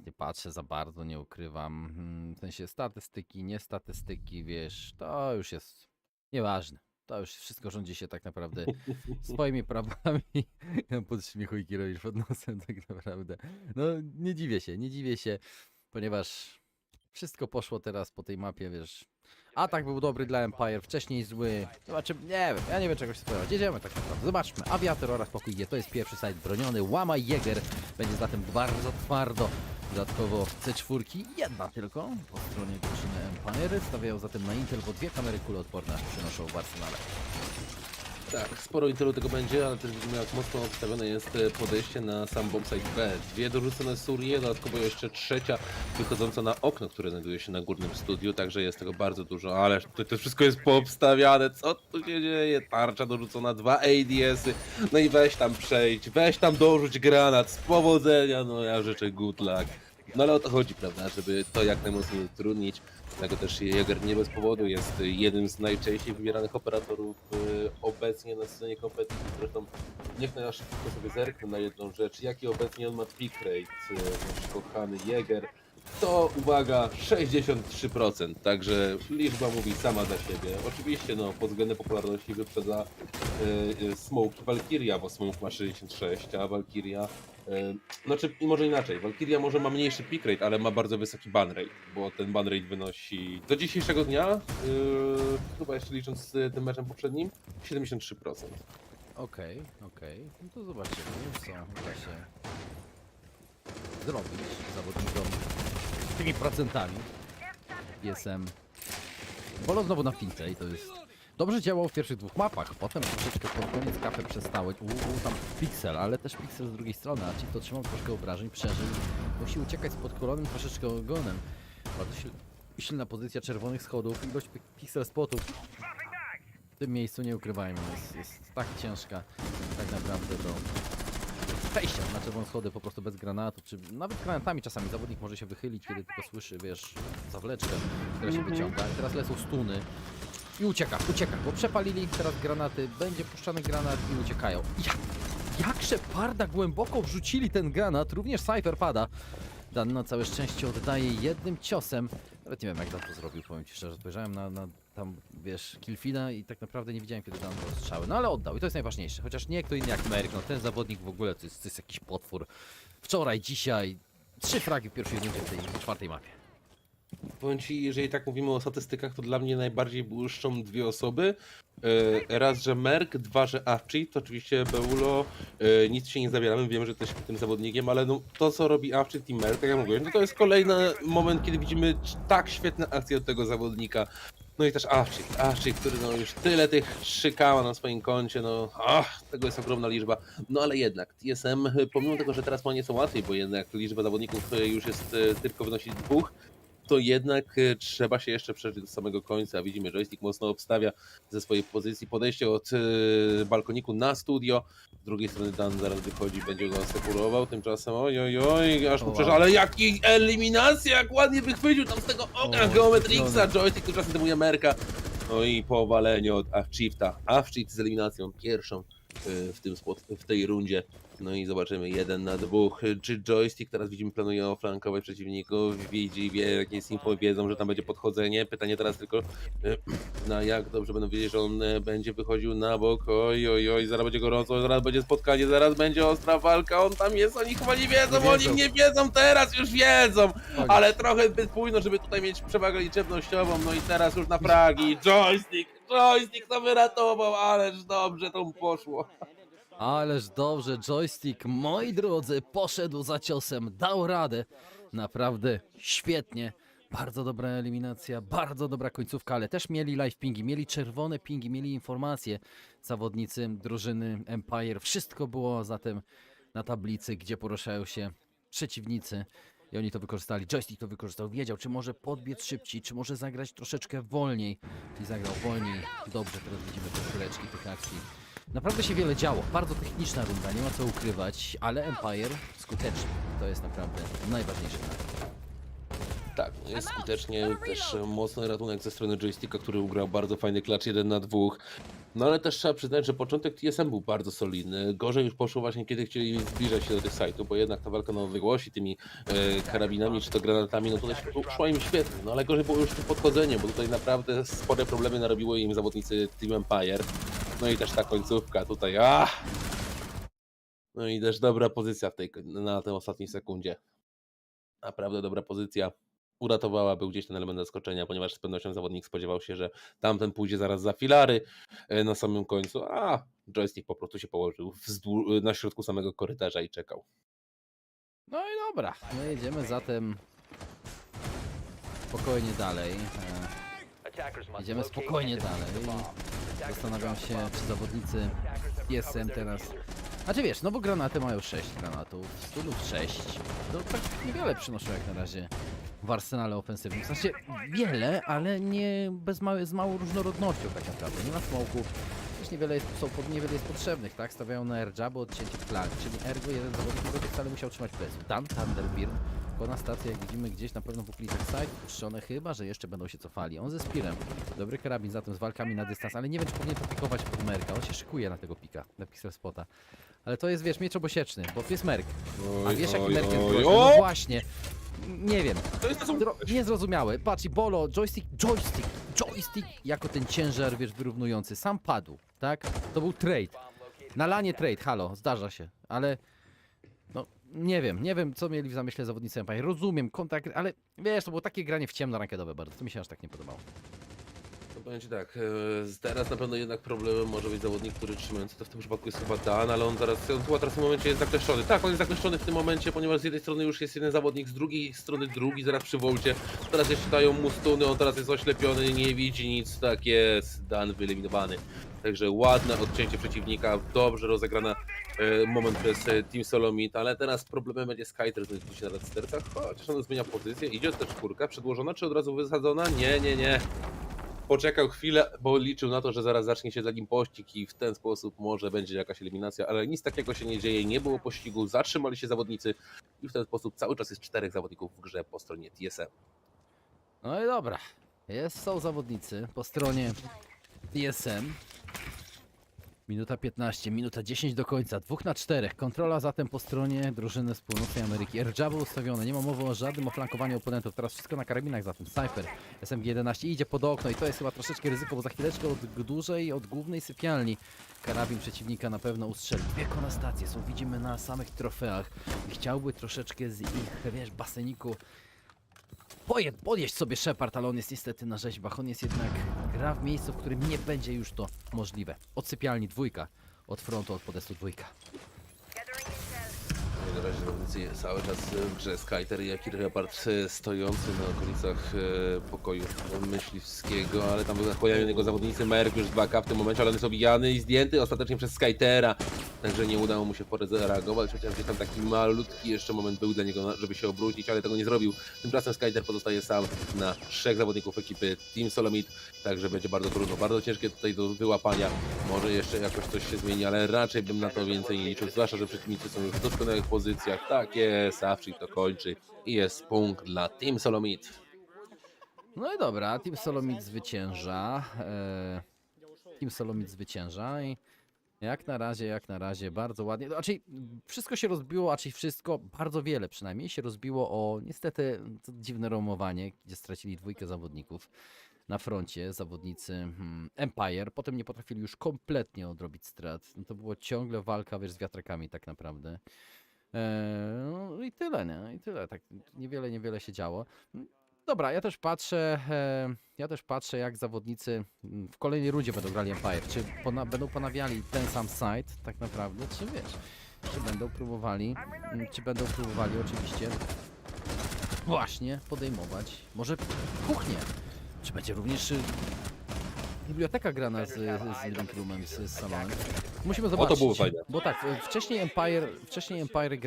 nie patrzę za bardzo, nie ukrywam. W sensie statystyki, nie statystyki, wiesz, to już jest nieważne. To już wszystko rządzi się tak naprawdę swoimi prawami. Podśmiechujki robisz pod nosem tak naprawdę. No nie dziwię się, ponieważ wszystko poszło teraz po tej mapie, wiesz. Atak był dobry dla Empire, wcześniej zły. Zobaczymy, nie wiem, ja nie wiem czego się spodziewać. Jedziemy tak naprawdę. Zobaczmy. Aviator oraz pokój G to jest pierwszy site broniony. Łamaj Jäger będzie zatem bardzo twardo. Dodatkowo C4, jedna tylko po stronie drużyny Empire. Stawiają zatem na Intel, bo 2 kamery kuloodporne przynoszą w arsenale. Tak, sporo Intelu tego będzie, ale też widzimy, jak mocno odstawione jest podejście na sam bombsite B. 2 dorzucone Surie, dodatkowo jeszcze 3 wychodząca na okno, które znajduje się na górnym studiu, także jest tego bardzo dużo, ale tutaj to wszystko jest poobstawiane, co tu się dzieje? Tarcza dorzucona, 2 ADS-y, no i weź tam przejdź, weź tam dorzuć granat, z powodzenia, no ja życzę good luck. No ale o to chodzi, prawda, żeby to jak najmocniej utrudnić. Dlatego też Jäger nie bez powodu jest jednym z najczęściej wybieranych operatorów obecnie na scenie kompeticji. Zresztą niech na szybko sobie zerknę na jedną rzecz, jaki obecnie on ma pick rate, nasz kochany Jäger. To uwaga, 63%, także liczba mówi sama za siebie. Oczywiście no, pod względem popularności wyprzedza Smoke Valkyria, bo Smoke ma 66, a Valkyria, znaczy może inaczej, Valkyria może ma mniejszy pick rate, ale ma bardzo wysoki ban rate, bo ten ban rate wynosi do dzisiejszego dnia, chyba jeszcze licząc z tym meczem poprzednim, 73%. Okej. No to zobaczymy, co uda się zrobić zawodnikom z tymi procentami. TSM Bolo znowu na fintę i to jest... Dobrze działało w pierwszych 2 mapach, potem troszeczkę pod koniec kafę przestały. Tam Pixel, ale też Pixel z drugiej strony, a ci to trzymał troszkę obrażeń, przeżył. Musi uciekać spod kolonem troszeczkę ogonem. Bardzo silna pozycja czerwonych schodów, ilość Pixel spotów w tym miejscu, nie ukrywajmy, jest tak ciężka tak naprawdę do wejścia na czerwone schody po prostu bez granatu, czy nawet granatami czasami zawodnik może się wychylić, kiedy tylko słyszy, wiesz, zawleczkę, która się wyciąga. I teraz lecą stuny i ucieka, bo przepalili teraz granaty, będzie puszczany granat i uciekają. Jak Sheparda głęboko wrzucili ten granat, również Cypher pada. Dan na całe szczęście oddaje jednym ciosem. Nawet nie wiem, jak Dan to zrobił, powiem ci szczerze. Spojrzałem na tam, wiesz, killfeeda i tak naprawdę nie widziałem, kiedy Dan rozstrzały. No ale oddał i to jest najważniejsze. Chociaż nie kto inny jak Merrick, no ten zawodnik w ogóle to jest jakiś potwór. Wczoraj, dzisiaj 3 fragi w pierwszej rundzie w tej 4. mapie. Powiem ci, jeżeli tak mówimy o statystykach, to dla mnie najbardziej błyszczą 2 osoby. Raz, że Merk, 2, że Avci, to oczywiście Beulo, nic się nie zabieramy, wiem, że też tym zawodnikiem, ale no, to co robi Avci i Merk, tak jak mówiłem, to jest kolejny moment, kiedy widzimy tak świetne akcje od tego zawodnika. No i też Awczyk, który no już tyle tych szykała na swoim koncie, no tego jest ogromna liczba. No ale jednak TSM, pomimo tego, że teraz ma nieco łatwiej, bo jednak liczba zawodników już jest tylko wynosić 2, to jednak trzeba się jeszcze przeżyć do samego końca. Widzimy, joystick mocno obstawia ze swojej pozycji podejście od balkoniku na studio. Z drugiej strony Dan zaraz wychodzi, będzie go asekurował. Tymczasem oj, aż mu przeszło. Ale jaki eliminacja, jak ładnie wychwycił tam z tego oka Geometrixa. Joystick tymczasem tymuje Merka. No i powalenie od Awchifta. Awchif z eliminacją pierwszą w tej rundzie. No i zobaczymy 1 na 2. Czy joystick teraz widzimy planuje oflankować przeciwników? Widzi, wie, jakieś info, wiedzą, że tam będzie podchodzenie. Pytanie teraz tylko na jak dobrze będą wiedzieć, że on będzie wychodził na bok. Oj, zaraz będzie gorąco, zaraz będzie spotkanie, zaraz będzie ostra walka. On tam jest, oni chyba nie wiedzą, oni nie wiedzą, teraz już wiedzą. Ale trochę zbyt późno, żeby tutaj mieć przewagę liczebnościową. No i teraz już na fragi. Joystick to wyratował, ależ dobrze to mu poszło. Ależ dobrze, joystick, moi drodzy, poszedł za ciosem, dał radę. Naprawdę świetnie. Bardzo dobra eliminacja, bardzo dobra końcówka, ale też mieli live pingi, mieli czerwone pingi, mieli informacje. Zawodnicy drużyny Empire, wszystko było zatem na tablicy, gdzie poruszają się przeciwnicy. I oni to wykorzystali, joystick to wykorzystał, wiedział, czy może podbiec szybciej, czy może zagrać troszeczkę wolniej. I zagrał wolniej, dobrze, teraz widzimy te chwileczki tych akcji. Naprawdę się wiele działo, bardzo techniczna runda, nie ma co ukrywać, ale Empire skuteczny, to jest naprawdę najważniejsze. Tak, jest skutecznie, też mocny ratunek ze strony joysticka, który ugrał bardzo fajny klacz 1 na 2. No ale też trzeba przyznać, że początek TSM był bardzo solidny. Gorzej już poszło właśnie, kiedy chcieli zbliżać się do tych sajtów, bo jednak ta walka na odległości tymi karabinami czy to granatami, no tutaj szła im świetnie. No ale gorzej było już to podchodzenie, bo tutaj naprawdę spore problemy narobiły im zawodnicy Team Empire. No i też ta końcówka tutaj, No i też dobra pozycja na tej ostatniej sekundzie. Naprawdę dobra pozycja. Uratowała, był gdzieś ten element zaskoczenia, ponieważ z pewnością zawodnik spodziewał się, że tamten pójdzie zaraz za filary na samym końcu, a joystick po prostu się położył na środku samego korytarza i czekał. No i dobra, no jedziemy zatem spokojnie dalej. Jedziemy spokojnie dalej. Zastanawiam się, czy zawodnicy TSM teraz... Znaczy wiesz, no bo granaty mają 6 granatów, stunów 6. To tak niewiele przynoszą jak na razie w arsenale ofensywnym. W sensie wiele, ale nie z małą różnorodnością tak naprawdę. Nie ma smoków, też niewiele jest potrzebnych, tak? Stawiają na airjabby, odcięcie flag, czyli ergo jeden zawodnik nie będzie wcale musiał trzymać presu. Dan Thunderbird, na stację, jak widzimy, gdzieś na pewno w okolicach side, puszczone chyba, że jeszcze będą się cofali. On ze Spearem, dobry karabin zatem z walkami na dystans, ale nie wiem, czy powinien to pikować pod Merka. On się szykuje na tego pika, na pixel spota. Ale to jest, wiesz, miecz obosieczny, bo to jest Merk. A wiesz, jaki Merk jest groźny? No właśnie. Nie wiem. Niezrozumiałe. Patrz, i Bolo, joystick jako ten ciężar, wiesz, wyrównujący. Sam padł, tak? To był trade. Na lanie trade, halo, zdarza się, ale... No, nie wiem, co mieli w zamyśle zawodnicy Empire. Rozumiem kontakt, ale wiesz, to było takie granie w ciemno rankedowe bardzo. To mi się aż tak nie podobało. To będzie tak, teraz na pewno jednak problemem może być zawodnik, który trzymający to w tym przypadku jest chyba Dan, ale on teraz w tym momencie jest zakleszczony. Tak, on jest zakleszczony w tym momencie, ponieważ z jednej strony już jest jeden zawodnik, z drugiej strony drugi, zaraz przy wolcie. Teraz jeszcze dają mu stuny, on teraz jest oślepiony, nie widzi nic, tak jest, Dan wyeliminowany. Także ładne odcięcie przeciwnika, dobrze rozegrana moment przez Team Solomit, ale teraz problemem będzie Skyter, który tu się na stercach, chociaż on zmienia pozycję, idzie też czwórka, przedłożona czy od razu wysadzona? Nie. Poczekał chwilę, bo liczył na to, że zaraz zacznie się za nim pościg i w ten sposób może będzie jakaś eliminacja, ale nic takiego się nie dzieje, nie było pościgu, zatrzymali się zawodnicy i w ten sposób cały czas jest 4 zawodników w grze po stronie TSM. No i dobra, są zawodnicy po stronie TSM. Minuta 15, minuta 10 do końca, 2 na 4. Kontrola zatem po stronie drużyny z północnej Ameryki. Airjabby ustawione, nie ma mowy o żadnym oflankowaniu oponentów. Teraz wszystko na karabinach zatem. Cypher, SMG-11 idzie pod okno i to jest chyba troszeczkę ryzyko, bo za chwileczkę od głównej sypialni karabin przeciwnika na pewno ustrzeli. 2 konastacje są, widzimy na samych trofeach. I chciałby troszeczkę z ich, wiesz, baseniku podjeść sobie Shepard, ale on jest niestety na rzeźbach. On jest jednak, gra w miejscu, w którym nie będzie już to możliwe. Od sypialni 2, od frontu, od podestu 2. Na razie zawodnicy cały czas w grze Skyter, jak i Leopard stojący na okolicach pokoju myśliwskiego, ale tam pojawiają jego zawodnicy. Merk już 2K w tym momencie, ale on jest obijany i zdjęty ostatecznie przez Skytera, także nie udało mu się w porę zareagować, chociaż gdzieś tam taki malutki jeszcze moment był dla niego, żeby się obrócić, ale tego nie zrobił. Tymczasem Skyter pozostaje sam na 3 zawodników ekipy Team Solomid, także będzie bardzo trudno, bardzo ciężkie tutaj do wyłapania. Może jeszcze jakoś coś się zmieni, ale raczej bym na to więcej nie liczył, zwłaszcza, że przeciwnicy są już w doskonałych pozycjach. Tak jest, Awczyk to kończy i jest punkt dla Team Solomid. No i dobra, Team Solomid zwycięża. Team Solomid zwycięża i jak na razie bardzo ładnie. Znaczy wszystko się rozbiło, wszystko, bardzo wiele przynajmniej się rozbiło o niestety dziwne roamowanie, gdzie stracili 2 zawodników na froncie, zawodnicy Empire. Potem nie potrafili już kompletnie odrobić strat. No to było ciągle walka, wiesz, z wiatrakami tak naprawdę. No i tyle, nie? I tyle. Tak niewiele się działo. Dobra, ja też patrzę jak zawodnicy w kolejnej rundzie będą grali Empire. Czy będą ponawiali ten sam site tak naprawdę, czy wiesz, czy będą próbowali oczywiście właśnie podejmować może kuchnię. Czy będzie również biblioteka grana z living roomem, z salonem? Musimy zobaczyć. O, to było fajne. Bo tak, wcześniej Empire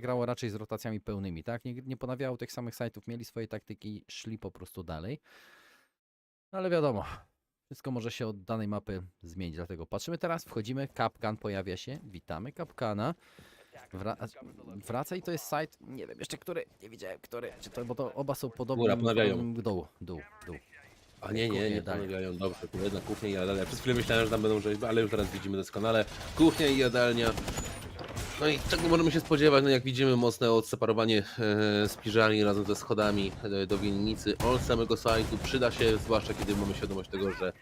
grało raczej z rotacjami pełnymi, tak? Nie ponawiało tych samych site'ów, mieli swoje taktyki, szli po prostu dalej. Ale wiadomo, wszystko może się od danej mapy zmienić, dlatego patrzymy teraz, wchodzimy, Kapkan pojawia się, witamy Kapkana. Wraca i to jest site, nie wiem jeszcze który, nie widziałem który, czy to, bo to oba są podobne. Dół. A nie ponawiają, dobrze, tu jedna kuchnia i jadalnia. Przez chwilę myślałem, że tam będą rzeźby, ale już teraz widzimy doskonale. Kuchnia i jadalnia. No i czego możemy się spodziewać? No jak widzimy, mocne odseparowanie spiżarni razem ze schodami do winnicy od samego sajtu. Przyda się, zwłaszcza kiedy mamy świadomość tego, że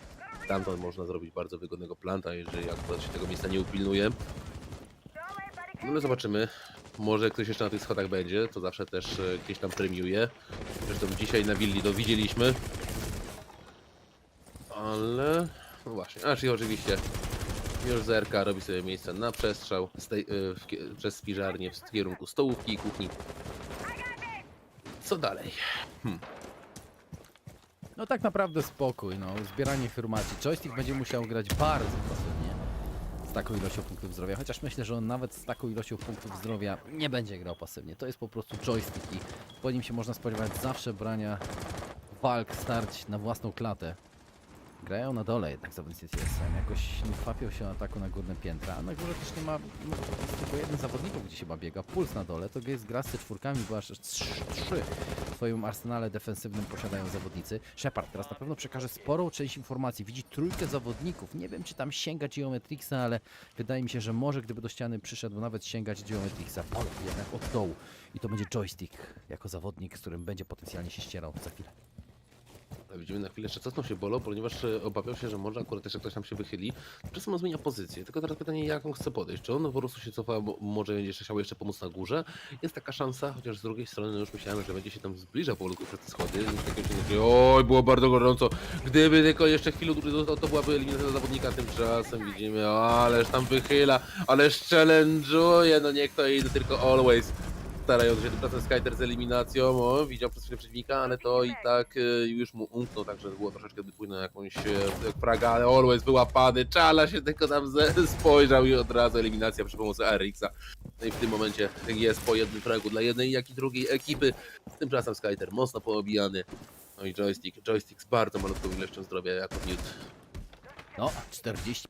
stamtąd można zrobić bardzo wygodnego planta, jeżeli akurat się tego miejsca nie upilnuje. No ale zobaczymy. Może ktoś jeszcze na tych schodach będzie, to zawsze też gdzieś tam premiuje. Zresztą dzisiaj na willi to widzieliśmy. Ale... no właśnie, czyli oczywiście już zerka robi sobie miejsce na przestrzał przez spiżarnię w kierunku stołówki i kuchni. Co dalej? No tak naprawdę spokój, no, zbieranie informacji. Joystick będzie musiał grać bardzo pasywnie z taką ilością punktów zdrowia, chociaż myślę, że on nawet z taką ilością punktów zdrowia nie będzie grał pasywnie. To jest po prostu joystick i po nim się można spodziewać zawsze brania walk, starć na własną klatę. Grają na dole jednak zawodnicy TSM, jakoś nie kwapią się ataku na górne piętra, a na górze też nie ma, no, tylko jeden zawodników, gdzie się chyba biega, Puls na dole, to jest gra z C4, bo aż 3 w swoim arsenale defensywnym posiadają zawodnicy. Shepard teraz na pewno przekaże sporą część informacji, widzi 3 zawodników, nie wiem czy tam sięga Geometrixa, ale wydaje mi się, że może gdyby do ściany przyszedł nawet sięgać Geometrixa, jednak od dołu i to będzie joystick jako zawodnik, z którym będzie potencjalnie się ścierał za chwilę. Widzimy na chwilę jeszcze cofnął się Bolo, ponieważ obawiał się, że może akurat jeszcze ktoś tam się wychyli. Czasem on zmienia pozycję, tylko teraz pytanie, jak on chce podejść. Czy on po prostu się cofa, bo może jeszcze chciał jeszcze pomóc na górze? Jest taka szansa, chociaż z drugiej strony no już myślałem, że będzie się tam zbliżał powolutku przez te schody. Oj, było bardzo gorąco. Gdyby tylko jeszcze chwilę to byłaby eliminacja zawodnika, tymczasem widzimy, ależ tam wychyla, ależ challenge'uje, no nie kto inny, tylko Always. Starając się tymczasem Skyter z eliminacją, widział przez chwilę przeciwnika, ale to i tak już mu umknął, także było troszeczkę pójść na jakąś fragę, ale Always wyłapany, Czala się tylko tam spojrzał i od razu eliminacja przy pomocy RX-a. No i w tym momencie jest po jednym fragu dla jednej jak i drugiej ekipy, tymczasem Skyter mocno poobijany, no i joystick z bardzo malutką ilością zdrowia jako miód. No,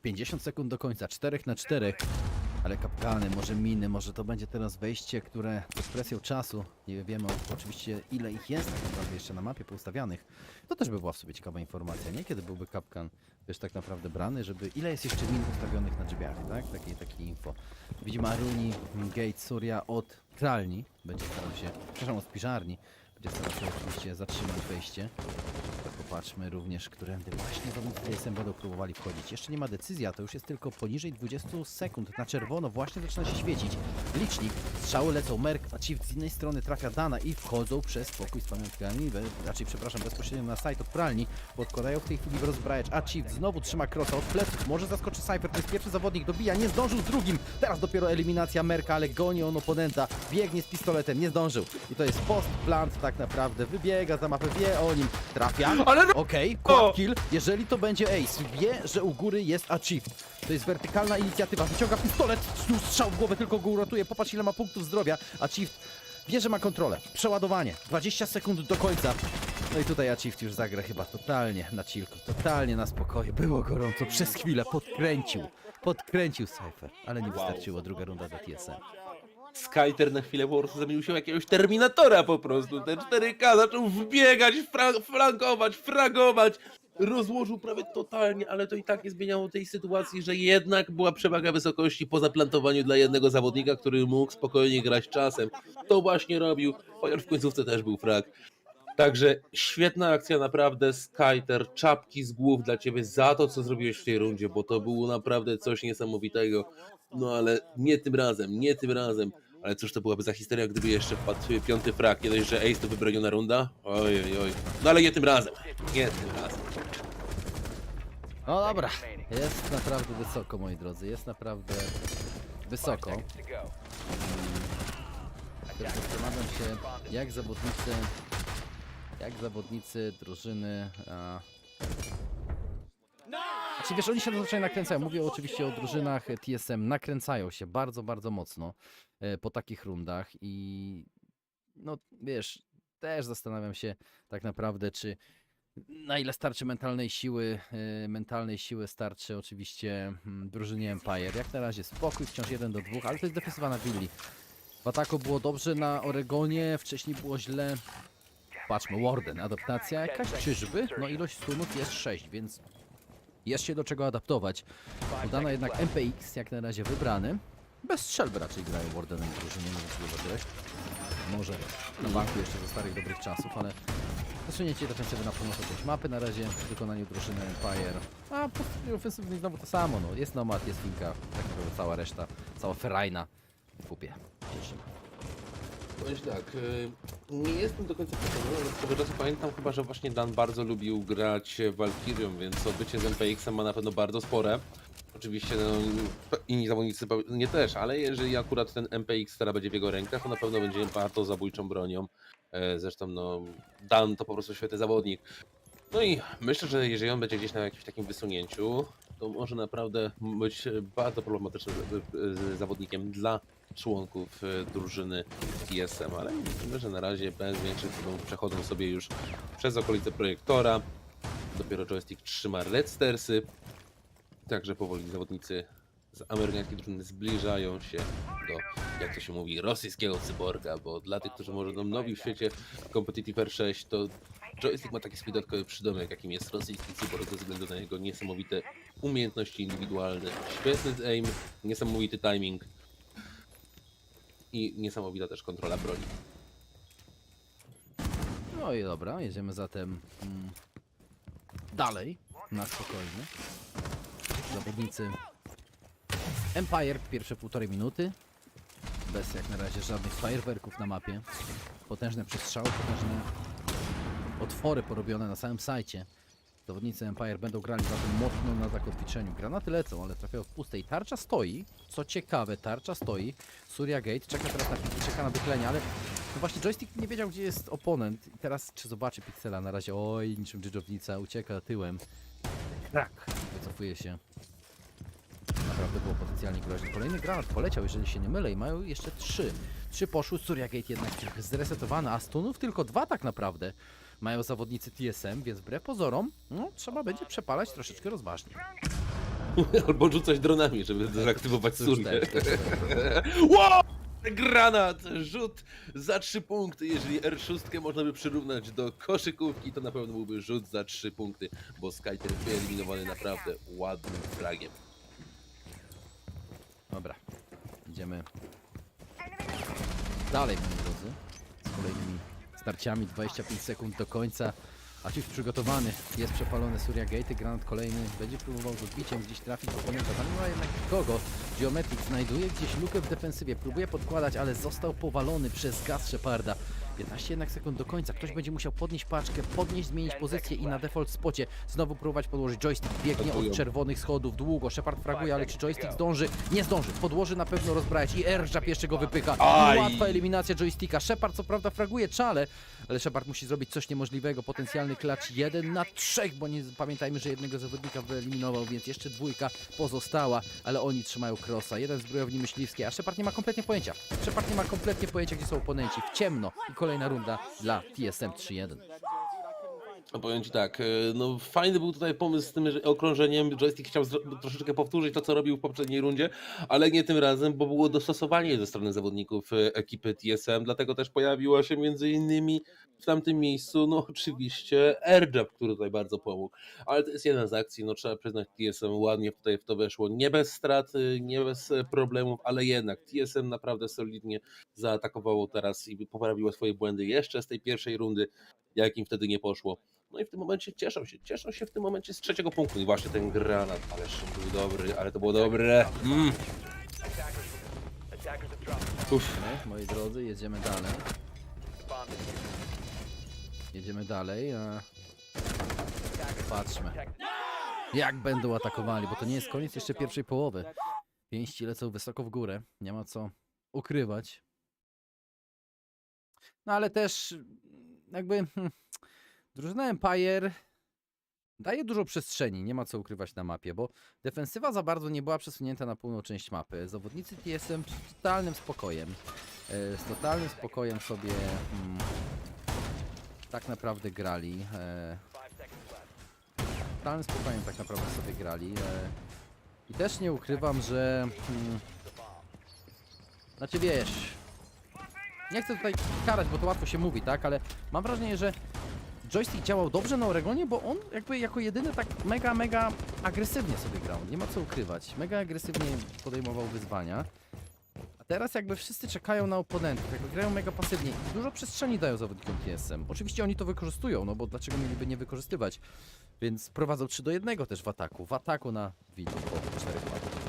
50 sekund do końca, 4 na 4. Ale kapkany, może miny, może to będzie teraz wejście, które pod presją czasu, nie wiemy oczywiście ile ich jest tak naprawdę jeszcze na mapie poustawianych. To też by była w sobie ciekawa informacja, nie? Kiedy byłby kapkan, wiesz, tak naprawdę brany, żeby ile jest jeszcze min ustawionych na drzwiach, tak? Takie info. Widzimy Aruni, Gate, Surya od pralni, będzie starał się, przepraszam, od spiżarni, będzie starał się oczywiście zatrzymać wejście. Tak Zobaczmy również, którędy właśnie zawodnicy TSM będą próbowali wchodzić. Jeszcze nie ma decyzji, a to już jest tylko poniżej 20 sekund. Na czerwono właśnie zaczyna się świecić licznik. Strzały lecą, Merk, a Chief z innej strony trafia Dana i wchodzą przez pokój z pamiątkami, raczej przepraszam, bezpośrednio na site od pralni. Podkładają w tej chwili w rozbrajacz, a Chief znowu trzyma krosa od pleców. Może zaskoczy Cypher, to jest pierwszy zawodnik, dobija, nie zdążył z drugim. Teraz dopiero eliminacja Merka, ale goni on oponenta. Biegnie z pistoletem, nie zdążył. I to jest post-plant tak naprawdę. Wybiega za mapę, wie o nim. Trafia. Ale no... Okej, quad kill. Jeżeli to będzie ace, wie, że u góry jest achieve. To jest wertykalna inicjatywa. Wyciąga pistolet, strzał w głowę, tylko go uratuje. Popatrz, ile ma punktów zdrowia. Achieve wie, że ma kontrolę. Przeładowanie. 20 sekund do końca. No i tutaj Achieve już zagra chyba totalnie na chillku, totalnie na spokoju. Było gorąco przez chwilę. Podkręcił Cypher, ale nie wystarczyło. Druga runda dla TSM. Skyter na chwilę po prostu zamienił się w jakiegoś Terminatora po prostu. Ten 4K zaczął wbiegać, flankować, fragować. Rozłożył prawie totalnie, ale to i tak nie zmieniało tej sytuacji, że jednak była przewaga wysokości po zaplantowaniu dla jednego zawodnika, który mógł spokojnie grać czasem. To właśnie robił, chociaż w końcówce też był frag. Także świetna akcja, naprawdę, Skyter, czapki z głów dla ciebie za to, co zrobiłeś w tej rundzie, bo to było naprawdę coś niesamowitego. No ale nie tym razem. Ale cóż to byłaby za historia, gdyby jeszcze wpadł piąty frag, nie dość, że ace to wybroniona runda. Oj. No ale nie tym razem. No dobra, jest naprawdę wysoko, moi drodzy, jest naprawdę wysoko. Też zastanawiam się, jak zawodnicy drużyny... Znaczy, wiesz, oni się zazwyczaj nakręcają. Mówię oczywiście o drużynach TSM. Nakręcają się bardzo, bardzo mocno po takich rundach i no wiesz, też zastanawiam się tak naprawdę, czy na ile starczy mentalnej siły starczy oczywiście drużynie Empire. Jak na razie spokój, wciąż 1-2, ale to jest defensywa na WIELI. W ataku było dobrze na Oregonie, wcześniej było źle. Patrzmy, Warden, adaptacja jakaś, czyżby? No ilość stunów jest 6, więc jest się do czego adaptować. Udana jednak MPX, jak na razie wybrany. Bez strzelby raczej grają Wardenem w drużynie, może na banku jeszcze ze starych dobrych czasów, ale zasunięcie defensywy na północ od mapy na razie w wykonaniu drużyny Empire. A po stronie ofensywnej znowu to samo, no. Jest Nomad, jest Finka, tak naprawdę cała reszta, cała Ferajna w pupie. Powiem tak, nie jestem do końca przekonany, ale z tego czasu pamiętam chyba, że właśnie Dan bardzo lubił grać Valkyrią, więc obycie z MPX-em ma na pewno bardzo spore. Oczywiście no, inni zawodnicy nie też, ale jeżeli akurat ten MPX teraz będzie w jego rękach, to na pewno będzie bardzo zabójczą bronią. Zresztą no, Dan to po prostu świetny zawodnik. No i myślę, że jeżeli on będzie gdzieś na jakimś takim wysunięciu, to może naprawdę być bardzo problematycznym zawodnikiem dla członków drużyny TSM, ale myślę, że na razie bez większych problemów przechodzą sobie już przez okolice projektora. Dopiero joystick trzyma Red Stersy, także powoli zawodnicy z amerykańskiej drużyny zbliżają się do, jak to się mówi, rosyjskiego cyborga, bo dla tych, którzy może będą nowi w świecie Competitive R6, to joystick ma taki swój dodatkowy przydomek, jakim jest rosyjski cyborg, ze względu na jego niesamowite umiejętności indywidualne. Świetny aim, niesamowity timing i niesamowita też kontrola broni. No i dobra, jedziemy zatem dalej, na spokojnie. Zawodnicy Empire pierwsze 1,5 minuty. Bez jak na razie żadnych fajerwerków na mapie. Potężne przestrzały, potężne otwory porobione na samym sajcie. Zawodnicy Empire będą grali zatem mocno na zakotwiczeniu. Granaty lecą, ale trafiają w pustej. Tarcza stoi. Co ciekawe, tarcza stoi. Surya Gate czeka teraz na piki, czeka na wyklenie, ale no właśnie joystick nie wiedział, gdzie jest oponent. I teraz czy zobaczy Pixela na razie? Oj, niczym dżdżownica, ucieka tyłem. Tak, wycofuje się. Naprawdę było potencjalnie groźne. Kolejny granat poleciał, jeżeli się nie mylę, i mają jeszcze 3. 3 poszły, Surya Gate jednak zresetowana, a stunów tylko 2 tak naprawdę mają zawodnicy TSM, więc wbrew pozorom, no, trzeba będzie przepalać troszeczkę rozważnie. Albo rzucać dronami, żeby dezaktywować Suryę. Wow! Granat! Rzut za 3 punkty. Jeżeli R6 można by przyrównać do koszykówki, to na pewno byłby rzut za 3 punkty, bo Skyter wyeliminowany naprawdę ładnym fragiem. Dobra, idziemy dalej, moi drodzy, z kolejnymi starciami. 25 sekund do końca. Achieve przygotowany, jest przepalony Surya Gate, granat kolejny będzie próbował z odbiciem gdzieś trafić w oponenta, tam nie ma jednak nikogo. Geometric znajduje gdzieś lukę w defensywie, próbuje podkładać, ale został powalony przez gaz Sheparda. 15 jednak sekund do końca, ktoś będzie musiał podnieść paczkę, zmienić pozycję i na default spocie znowu próbować podłożyć. Joystick biegnie od czerwonych schodów długo, Shepard fraguje, ale czy joystick zdąży? Nie zdąży, podłoży na pewno rozbrajać i Airjab jeszcze go wypycha. Łatwa eliminacja joysticka, Shepard co prawda fraguje czale, ale Shepard musi zrobić coś niemożliwego, potencjalny klacz 1 na 3, bo nie pamiętajmy, że jednego zawodnika wyeliminował, więc jeszcze dwójka pozostała, ale oni trzymają crossa, jeden zbrojowni myśliwski, a Shepard nie ma kompletnie pojęcia. Shepard nie ma kompletnie pojęcia, gdzie są oponenci, w ciemno i kolejna runda dla TSM 3-1. No powiem ci tak, no fajny był tutaj pomysł z tym że okrążeniem, joystick chciał troszeczkę powtórzyć to, co robił w poprzedniej rundzie, ale nie tym razem, bo było dostosowanie ze strony zawodników ekipy TSM, dlatego też pojawiła się między innymi w tamtym miejscu, no oczywiście Airjab, który tutaj bardzo pomógł, ale to jest jedna z akcji, no trzeba przyznać, TSM ładnie tutaj w to weszło, nie bez strat, nie bez problemów, ale jednak TSM naprawdę solidnie zaatakowało teraz i poprawiło swoje błędy jeszcze z tej pierwszej rundy, jak im wtedy nie poszło. No i w tym momencie cieszą się w tym momencie z trzeciego punktu. I właśnie ten granat, ależ był dobry, ale to było dobre. Moi drodzy, jedziemy dalej. Jedziemy dalej, a patrzmy, jak będą atakowali, bo to nie jest koniec jeszcze pierwszej połowy. Pięści lecą wysoko w górę, nie ma co ukrywać. No ale też jakby drużyna Empire daje dużo przestrzeni, nie ma co ukrywać na mapie, bo defensywa za bardzo nie była przesunięta na pełną część mapy. Zawodnicy TSM z totalnym spokojem sobie tak naprawdę grali. Totalnym spokojem tak naprawdę sobie grali. I też nie ukrywam, że znaczy wiesz, nie chcę tutaj karać, bo to łatwo się mówi, tak, ale mam wrażenie, że joystick działał dobrze na Oregonie, bo on jakby jako jedyny tak mega agresywnie sobie grał, nie ma co ukrywać. Mega agresywnie podejmował wyzwania. A teraz jakby wszyscy czekają na oponentów, jakby grają mega pasywnie i dużo przestrzeni dają zawodnikom TSM. Oczywiście oni to wykorzystują, no bo dlaczego mieliby nie wykorzystywać? Więc prowadzą 3-1 też w ataku na widu po 4 latach.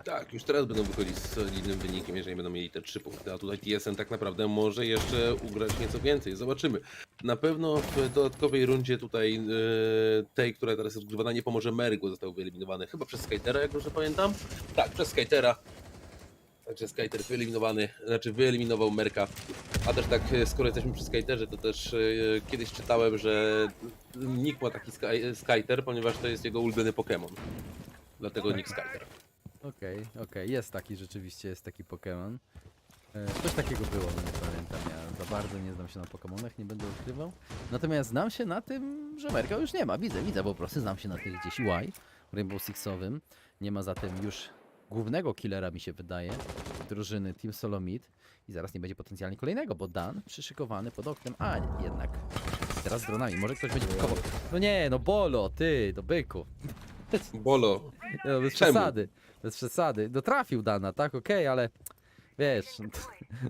Tak, już teraz będą wychodzić z solidnym wynikiem, jeżeli będą mieli te 3 punkty, a tutaj TSM tak naprawdę może jeszcze ugrać nieco więcej, zobaczymy. Na pewno w dodatkowej rundzie tutaj tej, która teraz jest rozgrywana, nie pomoże Merrick, bo został wyeliminowany chyba przez Skitera, jak dobrze pamiętam. Tak, przez Skitera. Także Skiter wyeliminowany, znaczy wyeliminował Merka. A też tak, skoro jesteśmy przy Skiterze, to też kiedyś czytałem, że nick ma taki Skiter, ponieważ to jest jego ulubiony Pokémon. Dlatego nick Skiter. Okej, jest taki rzeczywiście, jest taki Pokémon. Coś takiego było, no nie pamiętam, ja za bardzo nie znam się na Pokémonach, nie będę ukrywał. Natomiast znam się na tym, że Merka już nie ma, widzę po prostu, znam się na tych gdzieś UI, Rainbow Sixowym. Nie ma zatem już głównego killera, mi się wydaje, drużyny Team Solo Mid. I zaraz nie będzie potencjalnie kolejnego, bo Dan przyszykowany pod oknem, a jednak teraz z dronami, może ktoś będzie pikował. No nie, no Bolo, ty, do byku. Bolo. No, bez przesady. Bez przesady. No trafił Dana, tak? Okej, ale wiesz,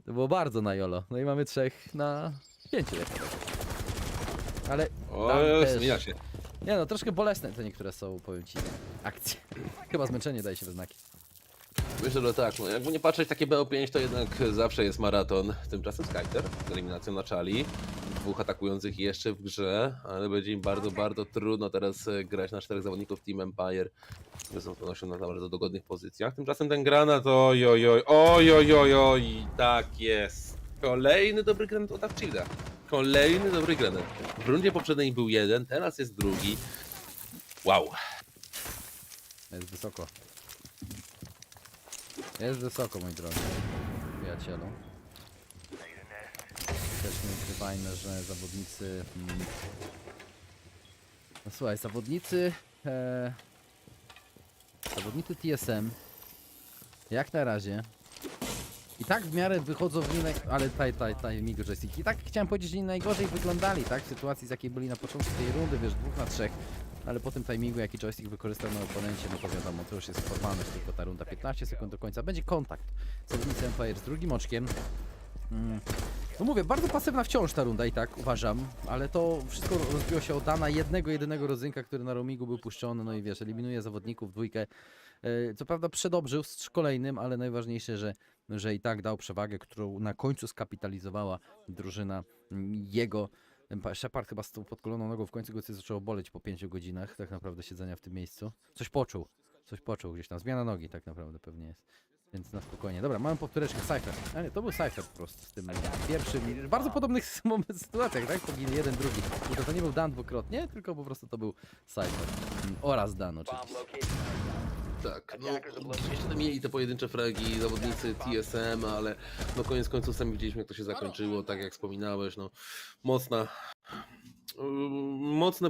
to było bardzo na jolo. No i mamy 3 na 5. Ale zmienia się. Nie no, troszkę bolesne to niektóre są, powiem ci, akcje. Chyba zmęczenie daje się we znaki. Myślę, że tak. No, jakby nie patrzeć, takie BO5 to jednak zawsze jest maraton. Tymczasem Skiter z eliminacją na Charlie. 2 atakujących jeszcze w grze, ale będzie im bardzo trudno teraz grać na 4 zawodników Team Empire. Są to na bardzo dogodnych pozycjach. Tymczasem ten granat, oj, tak jest. Kolejny dobry granat od Avchilda. Kolejny dobry granat. W rundzie poprzedniej był jeden, teraz jest drugi. Wow. Jest wysoko. Jest wysoko, moi drodzy przyjacielu. Też nie ukrywajmy, że zawodnicy... No słuchaj, zawodnicy TSM jak na razie i tak w miarę wychodzą w niej, ale taj migu joystick. I tak chciałem powiedzieć, że nie najgorzej wyglądali, tak? W sytuacji, z jakiej byli na początku tej rundy, wiesz, 2 na 3. Ale po tym timingu, jaki joystick wykorzystał na oponencie, no to wiadomo, to już jest formalność, tylko ta runda 15 sekund do końca. Będzie kontakt. Zawodnicy Empire z drugim oczkiem. No mówię, bardzo pasywna wciąż ta runda i tak uważam, ale to wszystko rozbiło się o Dana, jedynego rodzynka, który na roamingu był puszczony, no i wiesz, eliminuje zawodników, dwójkę. Co prawda przedobrzył z kolejnym, ale najważniejsze, że i tak dał przewagę, którą na końcu skapitalizowała drużyna jego. Shepard chyba z tą podkoloną nogą w końcu go coś zaczęło boleć po 5 godzinach tak naprawdę siedzenia w tym miejscu. Coś poczuł gdzieś tam, zmiana nogi tak naprawdę pewnie jest. Więc na spokojnie. Dobra, mamy powtóreczkę. Cypher. A nie, to był Cypher po prostu z tym pierwszym. W bardzo podobnych sytuacjach, tak? Poginął jeden, drugi. Tylko to nie był Dan dwukrotnie, tylko po prostu to był Cypher. Oraz Dan oczywiście. Tak, no gdzieś tam mieli te pojedyncze fragi zawodnicy TSM, ale no koniec końców sami widzieliśmy, jak to się zakończyło, tak jak wspominałeś, no mocne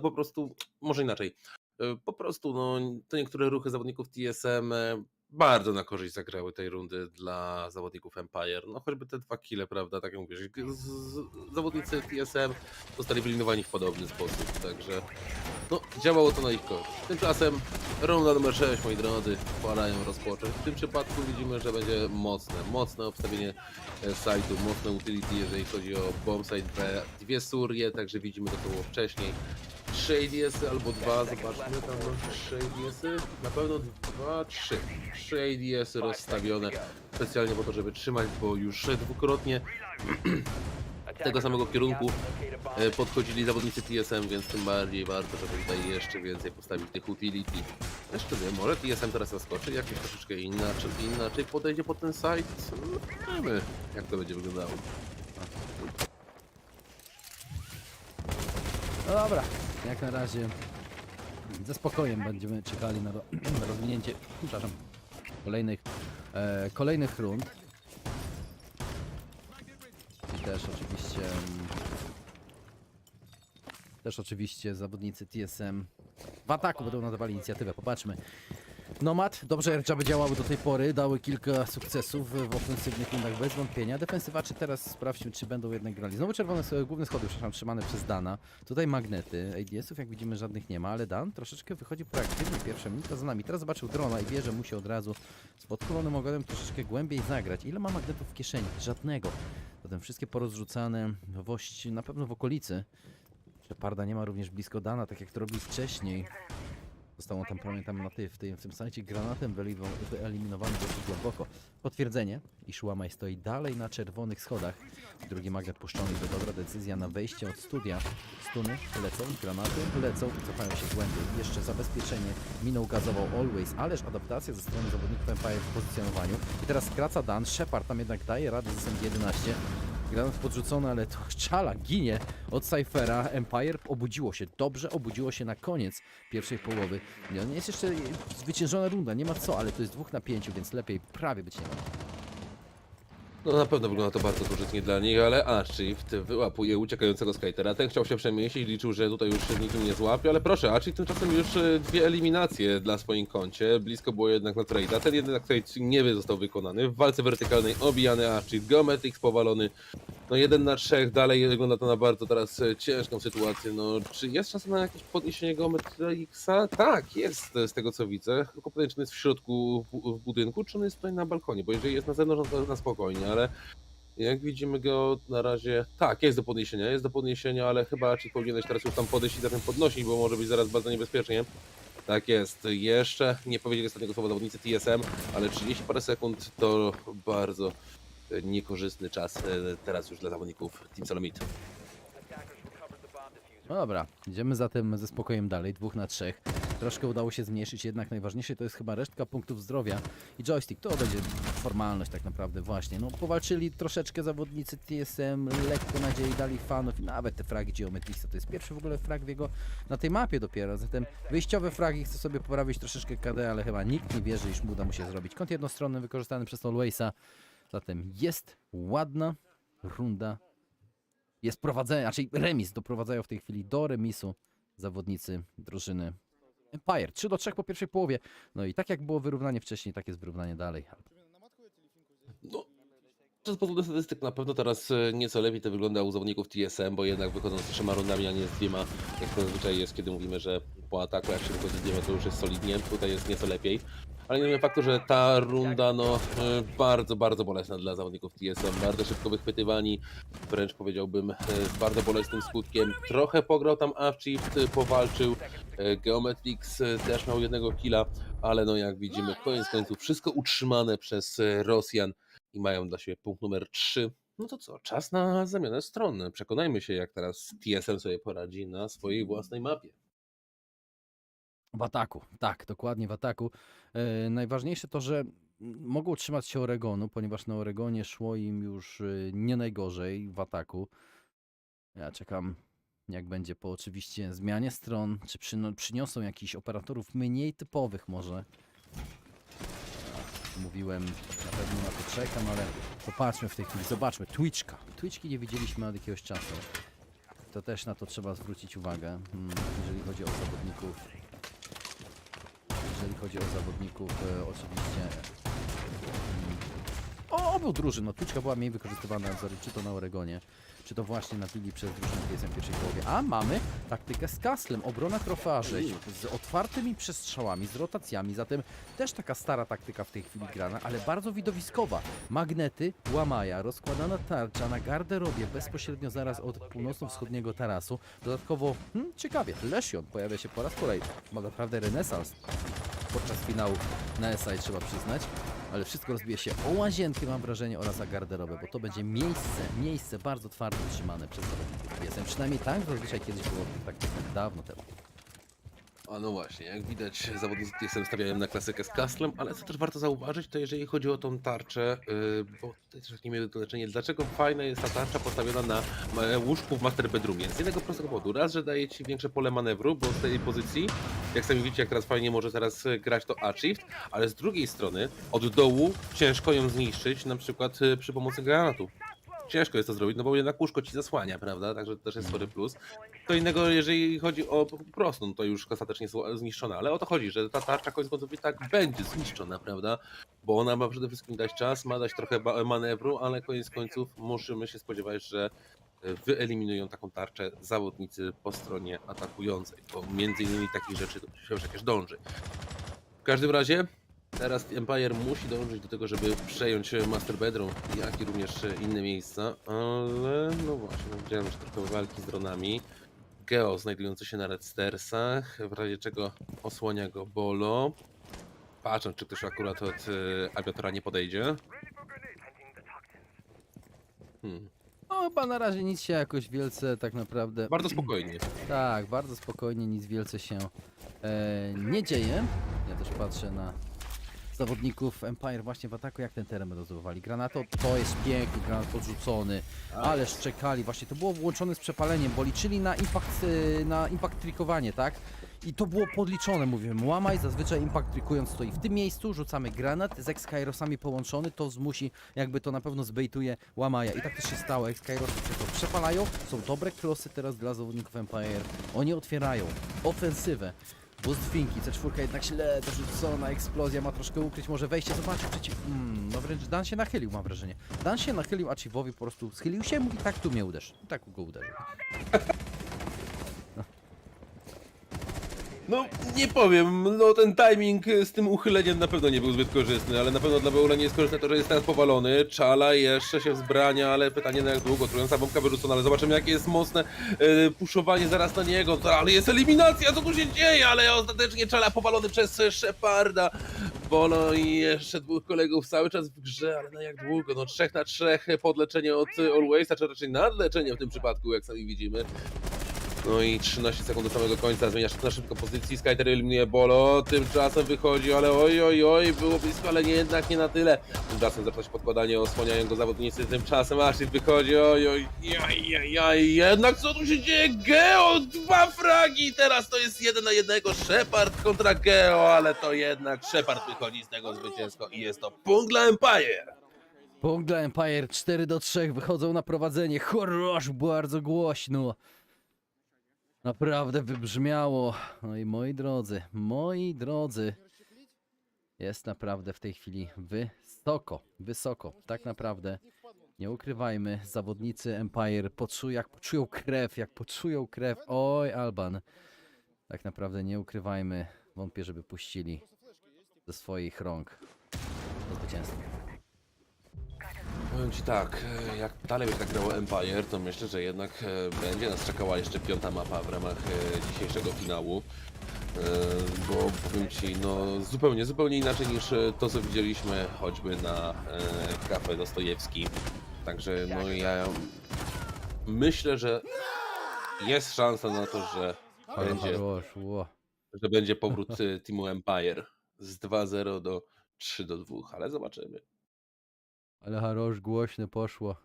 po prostu, może inaczej, po prostu no te niektóre ruchy zawodników TSM bardzo na korzyść zagrały tej rundy dla zawodników Empire. No choćby te 2 kile, prawda, tak jak mówisz, zawodnicy TSM zostali wyeliminowani w podobny sposób, także no działało to na ich korzyść. Tymczasem runda numer 6, moi drodzy, pora ją rozpocząć. W tym przypadku widzimy, że będzie mocne obstawienie sajtu, mocne utility, jeżeli chodzi o bombsite B, 2 surie, także widzimy to było wcześniej. 3 ADS-y albo 2, zobaczmy, tam 3 ADS-y, na pewno 2, 3. 3 ADS-y rozstawione specjalnie po to, żeby trzymać, bo już dwukrotnie tego samego kierunku podchodzili zawodnicy TSM, więc tym bardziej warto, żeby tutaj jeszcze więcej postawić tych utility. Jeszcze wiem, może TSM teraz zaskoczy, jakoś troszeczkę inaczej podejdzie pod ten site. Zobaczymy, jak to będzie wyglądało. No dobra, jak na razie ze spokojem będziemy czekali na rozwinięcie, przepraszam, kolejnych rund. I też oczywiście zawodnicy TSM w ataku będą nadawali inicjatywę. Popatrzmy. Nomad, dobrze airjabby działały do tej pory, dały kilka sukcesów w ofensywnych rundach bez wątpienia. Defensywaczy teraz sprawdźmy, czy będą jednak grali. Znowu czerwone główne schody, przepraszam, trzymane przez Dana. Tutaj magnety, ADS-ów jak widzimy żadnych nie ma, ale Dan troszeczkę wychodzi proaktywnie, pierwsza minuta za nami. Teraz zobaczył drona i wie, że musi od razu z podkulonym ogonem troszeczkę głębiej zagrać. Ile ma magnetów w kieszeni? Żadnego. Zatem wszystkie porozrzucane na pewno w okolicy. Sheparda nie ma również blisko Dana, tak jak to robił wcześniej. Został on tam, pamiętam, w tym sajcie granatem wyeliminowany dosyć głęboko. Potwierdzenie, iż Łamaj stoi dalej na czerwonych schodach. Drugi magnet puszczony, to dobra decyzja na wejście od studia. Stuny lecą, granaty lecą i cofają się głębiej. Jeszcze zabezpieczenie miną gazował Always, ależ adaptacja ze strony zawodników Empire w pozycjonowaniu. I teraz skraca Dan, Shepard tam jednak daje radę z SMG-11. Granat podrzucony, ale to Czala ginie od Cyphera. Empire obudziło się, dobrze obudziło się na koniec pierwszej połowy. Nie jest jeszcze zwyciężona runda, nie ma co, ale to jest 2 na 5, więc lepiej prawie być nie ma. No na pewno wygląda to bardzo korzystnie dla nich, ale Archive wyłapuje uciekającego skatera. Ten chciał się przemieścić, liczył, że tutaj już nikim nie złapie, ale proszę, Archive tymczasem już 2 eliminacje dla swoim koncie. Blisko było jednak na trade'a. Ten jednak trade nie został wykonany. W walce wertykalnej obijany Archive, Geometrix powalony. No 1 na 3, dalej wygląda to na bardzo teraz ciężką sytuację. No czy jest szansa na jakieś podniesienie Geometrixa? Tak, jest z tego co widzę. Tylko pytanie, czy on jest w środku w budynku, czy on jest tutaj na balkonie, bo jeżeli jest na zewnątrz, to na spokojnie, ale jak widzimy go na razie, tak, jest do podniesienia, ale chyba czy powinieneś teraz już tam podejść i zatem podnosić, bo może być zaraz bardzo niebezpiecznie. Tak jest, jeszcze nie powiedzieli ostatniego słowa zawodnicy TSM, ale 30 parę sekund to bardzo niekorzystny czas teraz już dla zawodników Team Solomid. No dobra, idziemy zatem ze spokojem dalej, 2 na 3. Troszkę udało się zmniejszyć, jednak najważniejsze to jest chyba resztka punktów zdrowia i joystick. To będzie formalność tak naprawdę właśnie. No powalczyli troszeczkę zawodnicy TSM, lekko nadziei dali fanów i nawet te fragi Geometrixa. To jest pierwszy w ogóle frag w jego na tej mapie dopiero. Zatem wyjściowe fragi chce sobie poprawić troszeczkę KD, ale chyba nikt nie wierzy, iż uda mu się zrobić. Kąt jednostronny wykorzystany przez Alwaysa. Zatem jest ładna runda. Jest prowadzenie, znaczy remis doprowadzają w tej chwili do remisu zawodnicy drużyny Empire. 3 do 3 po pierwszej połowie. No i tak jak było wyrównanie wcześniej, tak jest wyrównanie dalej. No, z powodu statystyk na pewno teraz nieco lepiej to wygląda u zawodników TSM, bo jednak wychodzą z 3 rundami, a nie z 2, jak to zazwyczaj jest, kiedy mówimy, że po ataku, jak się tylko zjedziemy, to już jest solidnie, tutaj jest nieco lepiej. Ale nie wiem faktu, że ta runda bardzo, bardzo bolesna dla zawodników TSM, bardzo szybko wychwytywani, wręcz powiedziałbym z bardzo bolesnym skutkiem. Trochę pograł tam Avchift, powalczył, Geometrix też miał jednego killa, ale no jak widzimy, koniec końców wszystko utrzymane przez Rosjan i mają dla siebie punkt numer 3. No to co, czas na zamianę stron. Przekonajmy się, jak teraz TSM sobie poradzi na swojej własnej mapie. W ataku, tak, dokładnie w ataku. Najważniejsze to, że mogą trzymać się Oregonu, ponieważ na Oregonie szło im już nie najgorzej w ataku. Ja czekam, jak będzie po oczywiście zmianie stron, czy przyniosą jakichś operatorów mniej typowych może. Mówiłem, na pewno na to czekam, ale popatrzmy w tej chwili, zobaczmy, Twitchki nie widzieliśmy od jakiegoś czasu. To też na to trzeba zwrócić uwagę, jeżeli chodzi o zawodników. Jeżeli chodzi o zawodników, oczywiście obu drużyn. No, Twitchka była mniej wykorzystywana, czy to na Oregonie, czy to właśnie na Willi przez drużynę TSM w pierwszej połowie. A mamy taktykę z Castlem, obrona trofea 6, z otwartymi przestrzałami, z rotacjami, zatem też taka stara taktyka w tej chwili grana, ale bardzo widowiskowa. Magnety, łamaja, rozkładana tarcza na garderobie bezpośrednio zaraz od północno-wschodniego tarasu. Dodatkowo, ciekawie, Lesion pojawia się po raz kolejny. Ma naprawdę renesans podczas finału na SI, trzeba przyznać. Ale wszystko rozbije się o łazienkę, mam wrażenie, oraz o garderobę, bo to będzie miejsce bardzo twardo trzymane przez zawodników TSM. Przynajmniej tak zazwyczaj kiedyś było w tych taktykach, dawno temu. A no właśnie, jak widać, zawodnicy TSM stawiają na klasykę z Castlem, ale co też warto zauważyć, to jeżeli chodzi o tą tarczę, bo tutaj też nie miałem tłumaczenia, dlaczego fajna jest ta tarcza postawiona na łóżku w master bedroomie. Z jednego prostego powodu. Raz, że daje ci większe pole manewru, bo z tej pozycji, jak sami widzicie, jak teraz fajnie może teraz grać to Achieved, ale z drugiej strony, od dołu ciężko ją zniszczyć, na przykład przy pomocy granatu. Ciężko jest to zrobić, no bo jednak łóżko ci zasłania, prawda? Także to też jest spory plus. To innego, jeżeli chodzi o po prostu, no to już ostatecznie zniszczona, ale o to chodzi, że ta tarcza koniec końców i tak będzie zniszczona, prawda? Bo ona ma przede wszystkim dać czas, ma dać trochę manewru, ale koniec końców musimy się spodziewać, że wyeliminują taką tarczę zawodnicy po stronie atakującej, bo między innymi takich rzeczy się przecież dąży. W każdym razie teraz Empire musi dążyć do tego, żeby przejąć Master Bedroom, jak i również inne miejsca, ale no właśnie, widziałem już trochę walki z dronami. Geo znajdujący się na Red Stairsach, w razie czego osłania go Bolo. Patrzę, czy ktoś akurat od awiatora nie podejdzie. No chyba na razie nic się jakoś wielce tak naprawdę... Bardzo spokojnie. Tak, bardzo spokojnie, nic wielce się nie dzieje. Ja też patrzę na zawodników Empire właśnie w ataku, jak ten teren będą zdobywali. Granato to jest piękny granat podrzucony, ale szczekali, właśnie to było włączone z przepaleniem, bo liczyli na impact trikowanie, tak? I to było podliczone, mówiłem, łamaj, zazwyczaj impact trikując stoi w tym miejscu, rzucamy granat, z X-Kairosami połączony, to zmusi, jakby to na pewno zbejtuje łamaja. I tak też się stało, X-Kairosy to przepalają, są dobre klosy teraz dla zawodników Empire, oni otwierają ofensywę. Boost Finki, C4 jednak źle dorzucona, eksplozja ma troszkę ukryć, może wejście, zobaczyć przeciw... no wręcz Dan się nachylił, mam wrażenie. Dan się nachylił, a Chivowi po prostu schylił się i mówi, tak tu mnie uderz. I tak go uderzył. No, nie powiem, no ten timing z tym uchyleniem na pewno nie był zbyt korzystny, ale na pewno dla Beula nie jest korzystne to, że jest teraz powalony. Czala jeszcze się wzbrania, ale pytanie na jak długo, trująca bombka wyrzucona, ale zobaczymy jakie jest mocne puszowanie zaraz na niego, ale jest eliminacja, co tu się dzieje, ale ostatecznie Czala powalony przez Sheparda. Bolo i jeszcze dwóch kolegów cały czas w grze, ale na jak długo, no 3 na 3 podleczenie od Alwaysa, czy raczej nadleczenie w tym przypadku, jak sami widzimy. No i 13 sekund do samego końca, zmienia na szybko pozycji, Skyter eliminuje Bolo, tymczasem wychodzi, ale oj, było blisko, ale jednak nie na tyle. Tymczasem zaczyna się podkładanie, osłaniają go zawodnicy, tymczasem Ashley wychodzi, jednak co tu się dzieje? Geo, 2 fragi, teraz to jest 1 na 1, Shepard kontra Geo, ale to jednak Shepard wychodzi z tego zwycięsko i jest to punkt dla Empire. Punkt dla Empire, 4-3, wychodzą na prowadzenie, chorosz, bardzo głośno. Naprawdę wybrzmiało. No i moi drodzy, jest naprawdę w tej chwili wysoko, tak naprawdę. Nie ukrywajmy, zawodnicy Empire jak poczują krew, oj Alban. tak naprawdę nie ukrywajmy, wątpię, żeby puścili ze swoich rąk do zwycięstwa. Powiem Ci tak, jak dalej będzie tak grało Empire, to myślę, że jednak będzie nas czekała jeszcze 5. mapa w ramach dzisiejszego finału. Bo powiem Ci, no zupełnie inaczej niż to, co widzieliśmy choćby na Cafe Dostojewski. Także no ja myślę, że jest szansa na to, że będzie powrót teamu Empire z 2-0 do 3-2, ale zobaczymy. Ale harosz głośne poszło.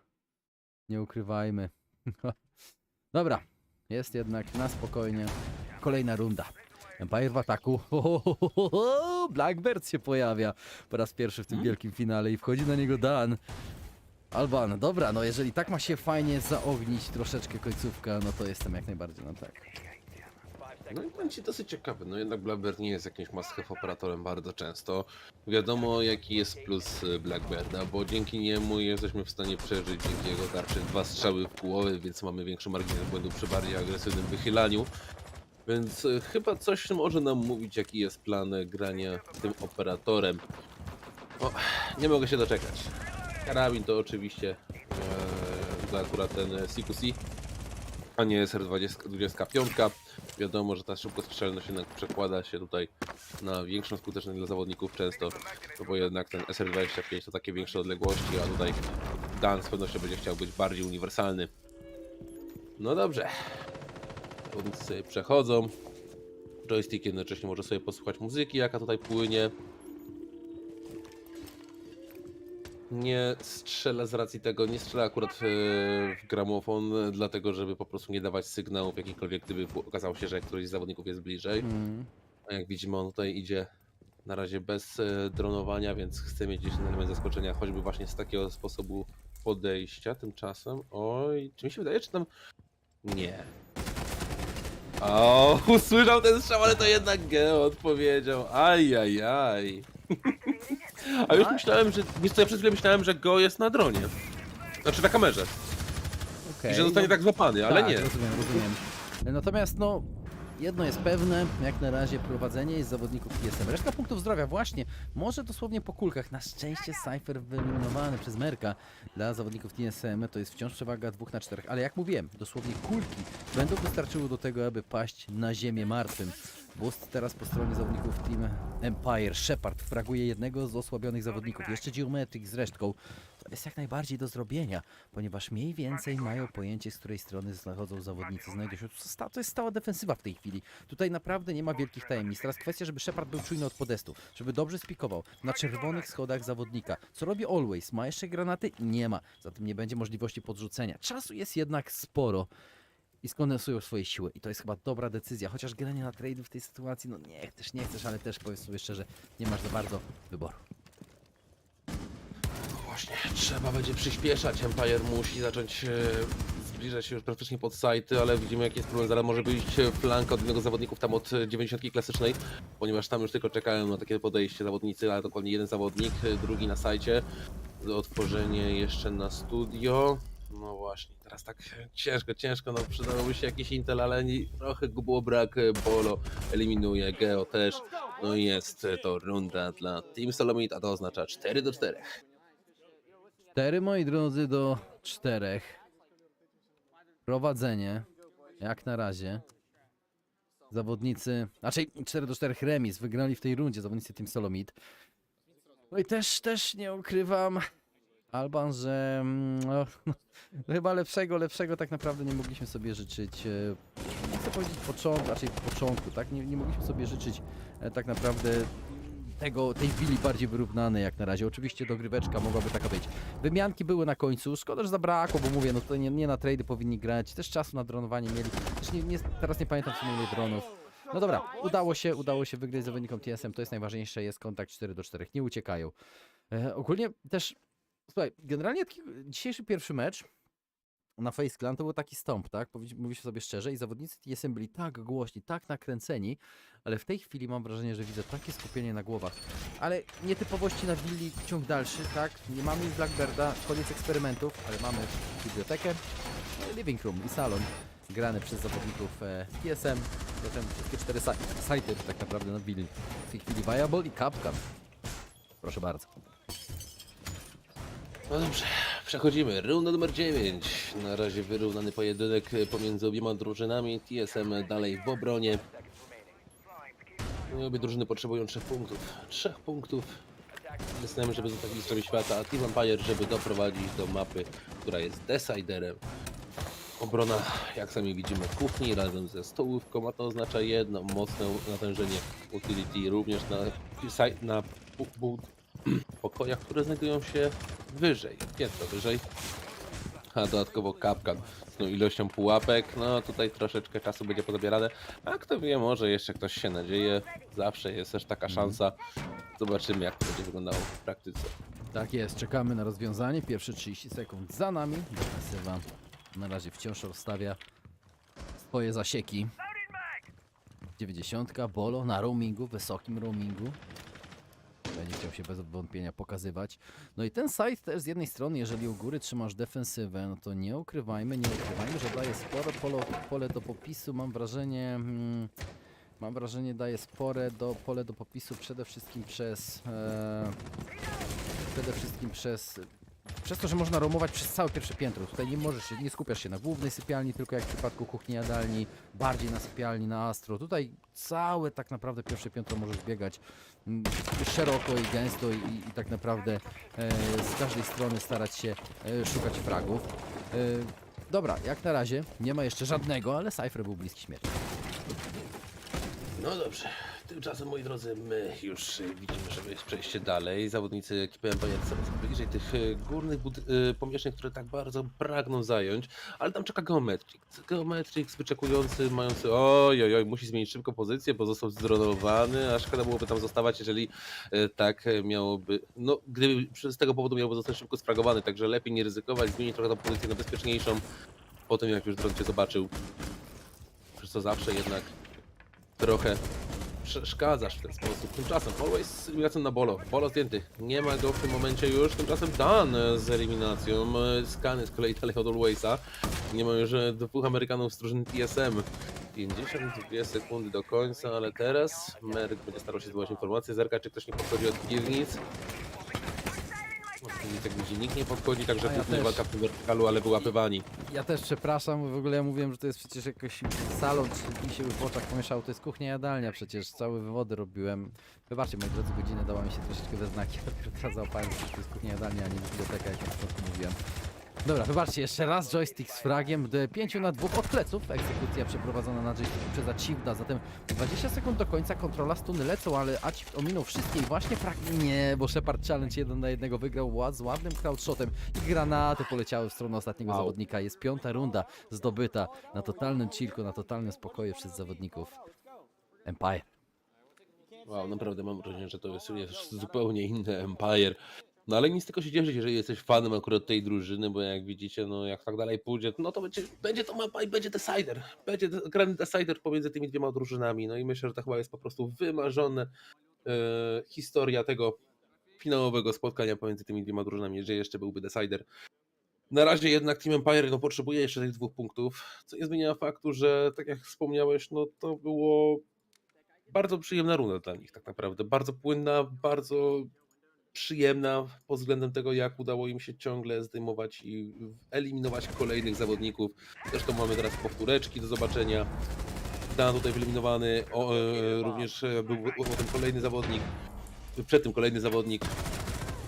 Nie ukrywajmy. Dobra, jest jednak na spokojnie. Kolejna runda. Empire w ataku. Blackbird się pojawia po raz pierwszy w tym wielkim finale i wchodzi na niego Dan. Alban, dobra, no jeżeli tak ma się fajnie zaognić troszeczkę końcówka, no to jestem jak najbardziej na tak. No i będzie dosyć ciekawy, no jednak Blackbird nie jest jakimś must-have operatorem bardzo często. Wiadomo jaki jest plus Blackbirda, bo dzięki niemu jesteśmy w stanie przeżyć dzięki jego tarczy 2 strzały w głowę, więc mamy większy margines błędu przy bardziej agresywnym wychylaniu. Więc chyba coś może nam mówić jaki jest plan grania tym operatorem. O, nie mogę się doczekać. Karabin to oczywiście to akurat ten CQC, a nie SR-25. Wiadomo, że ta szybkostrzelność jednak przekłada się tutaj na większą skuteczność dla zawodników często, no bo jednak ten SR-25 to takie większe odległości, a tutaj Dan z pewnością będzie chciał być bardziej uniwersalny. No dobrze. Zawodnicy sobie przechodzą. Joystick jednocześnie może sobie posłuchać muzyki, jaka tutaj płynie. Nie strzela z racji tego, nie strzela akurat w gramofon, dlatego żeby po prostu nie dawać sygnałów jakichkolwiek, gdyby okazało się, że któryś z zawodników jest bliżej. A jak widzimy, on tutaj idzie na razie bez dronowania, więc chce mieć gdzieś ten element zaskoczenia, choćby właśnie z takiego sposobu podejścia. Tymczasem, oj, czy mi się wydaje, czy tam... Nie. O, usłyszał ten strzał, ale to jednak Geo odpowiedział. Ajajaj. A już myślałem, że... Wiesz co, ja przez chwilę myślałem, że Go jest na dronie. Znaczy na kamerze. I że zostanie tak złapany, ale tak, nie. Rozumiem. Natomiast no, jedno jest pewne, jak na razie prowadzenie jest zawodników TSM. Reszta punktów zdrowia właśnie, może dosłownie po kulkach. Na szczęście Cypher wyeliminowany przez Merka. Dla zawodników TSM to jest wciąż przewaga 2-4, ale jak mówiłem, dosłownie kulki będą wystarczyły do tego, aby paść na ziemię martwym. Boost teraz po stronie zawodników Team Empire. Shepard fraguje jednego z osłabionych zawodników. Jeszcze Geometric z resztką. To jest jak najbardziej do zrobienia, ponieważ mniej więcej mają pojęcie, z której strony zachodzą zawodnicy. Znajdzie się to jest stała defensywa w tej chwili. Tutaj naprawdę nie ma wielkich tajemnic. Teraz kwestia, żeby Shepard był czujny od podestu, żeby dobrze spikował na czerwonych schodach zawodnika. Co robi Always? Ma jeszcze granaty? Nie ma. Zatem nie będzie możliwości podrzucenia. Czasu jest jednak sporo. I skondensują swoje siły. I to jest chyba dobra decyzja. Chociaż granie na trade w tej sytuacji, no nie chcesz, ale też powiedz sobie szczerze, nie masz za bardzo wyboru. No właśnie, trzeba będzie przyspieszać. Empire musi zacząć zbliżać się już praktycznie pod sajty, ale widzimy jaki jest problem. Zaraz może być flanka od jednego z zawodników tam od 90 klasycznej, ponieważ tam już tylko czekają na takie podejście zawodnicy, ale dokładnie jeden zawodnik, drugi na sajcie. Otworzenie jeszcze na studio. No właśnie, teraz tak ciężko, no przydałoby się jakiś Intel, ale trochę go było brak. Bolo eliminuje, Geo też. No i jest to runda dla Team Solomid, a to oznacza 4-4. 4, moi drodzy, do 4. Prowadzenie, jak na razie. Zawodnicy, raczej 4-4 remis, wygrali w tej rundzie zawodnicy Team Solomid. No i też nie ukrywam, Alban, że no, chyba lepszego tak naprawdę nie mogliśmy sobie życzyć. Nie chcę powiedzieć początku, tak? Nie mogliśmy sobie życzyć tak naprawdę tej willi bardziej wyrównanej jak na razie. Oczywiście dogryweczka mogłaby taka być. Wymianki były na końcu, szkoda, że zabrakło, bo mówię, no to nie na trady powinni grać. Też czasu na dronowanie mieli. Też teraz nie pamiętam, co mieli dronów. No dobra, udało się wygrać zawodnikom TSM, to jest najważniejsze, jest kontakt 4-4, nie uciekają. Ogólnie też, słuchaj, generalnie dzisiejszy pierwszy mecz na Face Clan to był taki stąp, tak? Mówię sobie szczerze, i zawodnicy TSM byli tak głośni, tak nakręceni, ale w tej chwili mam wrażenie, że widzę takie skupienie na głowach. Ale nietypowości na willi, ciąg dalszy, tak? Nie mamy już Blackbirda, koniec eksperymentów, ale mamy bibliotekę, living room i salon. grany przez zawodników TSM. Zatem wszystkie 4 sajty tak naprawdę na Willi. W tej chwili Viable i Capcom. Proszę bardzo. No dobrze, przechodzimy. Runda numer 9. Na razie wyrównany pojedynek pomiędzy obiema drużynami. TSM dalej w obronie. No, obie drużyny potrzebują 3 punktów. 3 punktów. TSM, żeby zostać mistrzem świata, a Team Empire, żeby doprowadzić do mapy, która jest deciderem. Obrona, jak sami widzimy, w kuchni razem ze stołówką, a to oznacza jedno, mocne natężenie utility również na pokojach, które znajdują się wyżej, piętro wyżej, a dodatkowo kapkan z tą ilością pułapek. No tutaj troszeczkę czasu będzie pozabierane, a kto wie, może jeszcze ktoś się nadzieje, zawsze jest też taka szansa. Zobaczymy, jak to będzie wyglądało w praktyce. Tak jest, czekamy na rozwiązanie. Pierwsze 30 sekund za nami. Defensywa na razie wciąż rozstawia swoje zasieki. 90, Bolo na roamingu, wysokim roamingu. Będzie chciał się bez wątpienia pokazywać. No i ten side też z jednej strony, jeżeli u góry trzymasz defensywę, no to nie ukrywajmy, że daje sporo pole do popisu. Mam wrażenie, daje spore pole do popisu przede wszystkim przez to, że można roamować przez całe pierwsze piętro. Tutaj nie skupiasz się na głównej sypialni, tylko jak w przypadku kuchni jadalni, bardziej na sypialni, na Astro. Tutaj całe tak naprawdę pierwsze piętro możesz biegać szeroko i gęsto i tak naprawdę z każdej strony starać się szukać fragów. Dobra, jak na razie nie ma jeszcze żadnego, ale Cypher był bliski śmierci. No dobrze, tymczasem moi drodzy, my już widzimy, że jest przejście dalej. Zawodnicy ekipy Empire coraz bliżej tych górnych pomieszczeń, które tak bardzo pragną zająć, ale tam czeka Geometrix. Geometrix wyczekujący, mający musi zmienić szybko pozycję, bo został zdronowany, a szkoda byłoby tam zostawać, jeżeli tak miałoby, no gdyby z tego powodu miałby zostać szybko sfragowany, także lepiej nie ryzykować, zmienić trochę tą pozycję na bezpieczniejszą, po tym jak już dron cię zobaczył, przez co zawsze jednak trochę przeszkadzasz w ten sposób. Tymczasem always eliminacją na Bolo. Bolo zdjęty. Nie ma go w tym momencie już. Tymczasem Dan z eliminacją. Skany z kolei dalej od Alwaysa. Nie ma już 2 Amerykanów z drużyny TSM. 52 sekundy do końca, ale teraz Merk będzie starał się zdobywać informacje. Zerka, czy ktoś nie podchodzi od piwnic. Tak widzi, nikt nie podchodzi, także tutaj walka w tym wertykalu, ale wyłapywani. Ja też przepraszam, w ogóle ja mówiłem, że to jest przecież jakiś salon, czy mi się w oczach pomieszało, to jest kuchnia jadalnia przecież, całe wywody robiłem. Wybaczcie moi drodzy, godzina dała mi się troszeczkę we znaki, dopiero teraz załapałem, że to jest kuchnia jadalnia, a nie biblioteka, jak na początku mówiłem. Dobra, wybaczcie, jeszcze raz joystick z fragiem, 5 na 2 od pleców, egzekucja przeprowadzona na joysticku przez Achieve'a, zatem 20 sekund do końca, kontrola, stuny lecą, ale Achieve ominął wszystkie i właśnie frag nie, bo Shepard Challenge 1 na 1 wygrał z ładnym crowdshotem i granaty poleciały w stronę ostatniego zawodnika. Jest 5. runda zdobyta na totalnym chillku, na totalnym spokoju przez zawodników Empire. Wow, naprawdę mam wrażenie, że to jest zupełnie inny Empire. No ale nic tylko się cieszyć, jeżeli jesteś fanem akurat tej drużyny, bo jak widzicie, no jak tak dalej pójdzie, no to będzie to mapa i będzie decider. Będzie grany decider pomiędzy tymi 2 drużynami. No i myślę, że to chyba jest po prostu wymarzona historia tego finałowego spotkania pomiędzy tymi 2 drużynami, jeżeli jeszcze byłby decider. Na razie jednak Team Empire no, potrzebuje jeszcze tych 2 punktów, co nie zmienia faktu, że tak jak wspomniałeś, no to było bardzo przyjemna runda dla nich tak naprawdę. Bardzo płynna, bardzo przyjemna pod względem tego, jak udało im się ciągle zdejmować i eliminować kolejnych zawodników. Zresztą mamy teraz powtóreczki do zobaczenia. Dan tutaj wyeliminowany, również był potem kolejny zawodnik, przed tym kolejny zawodnik.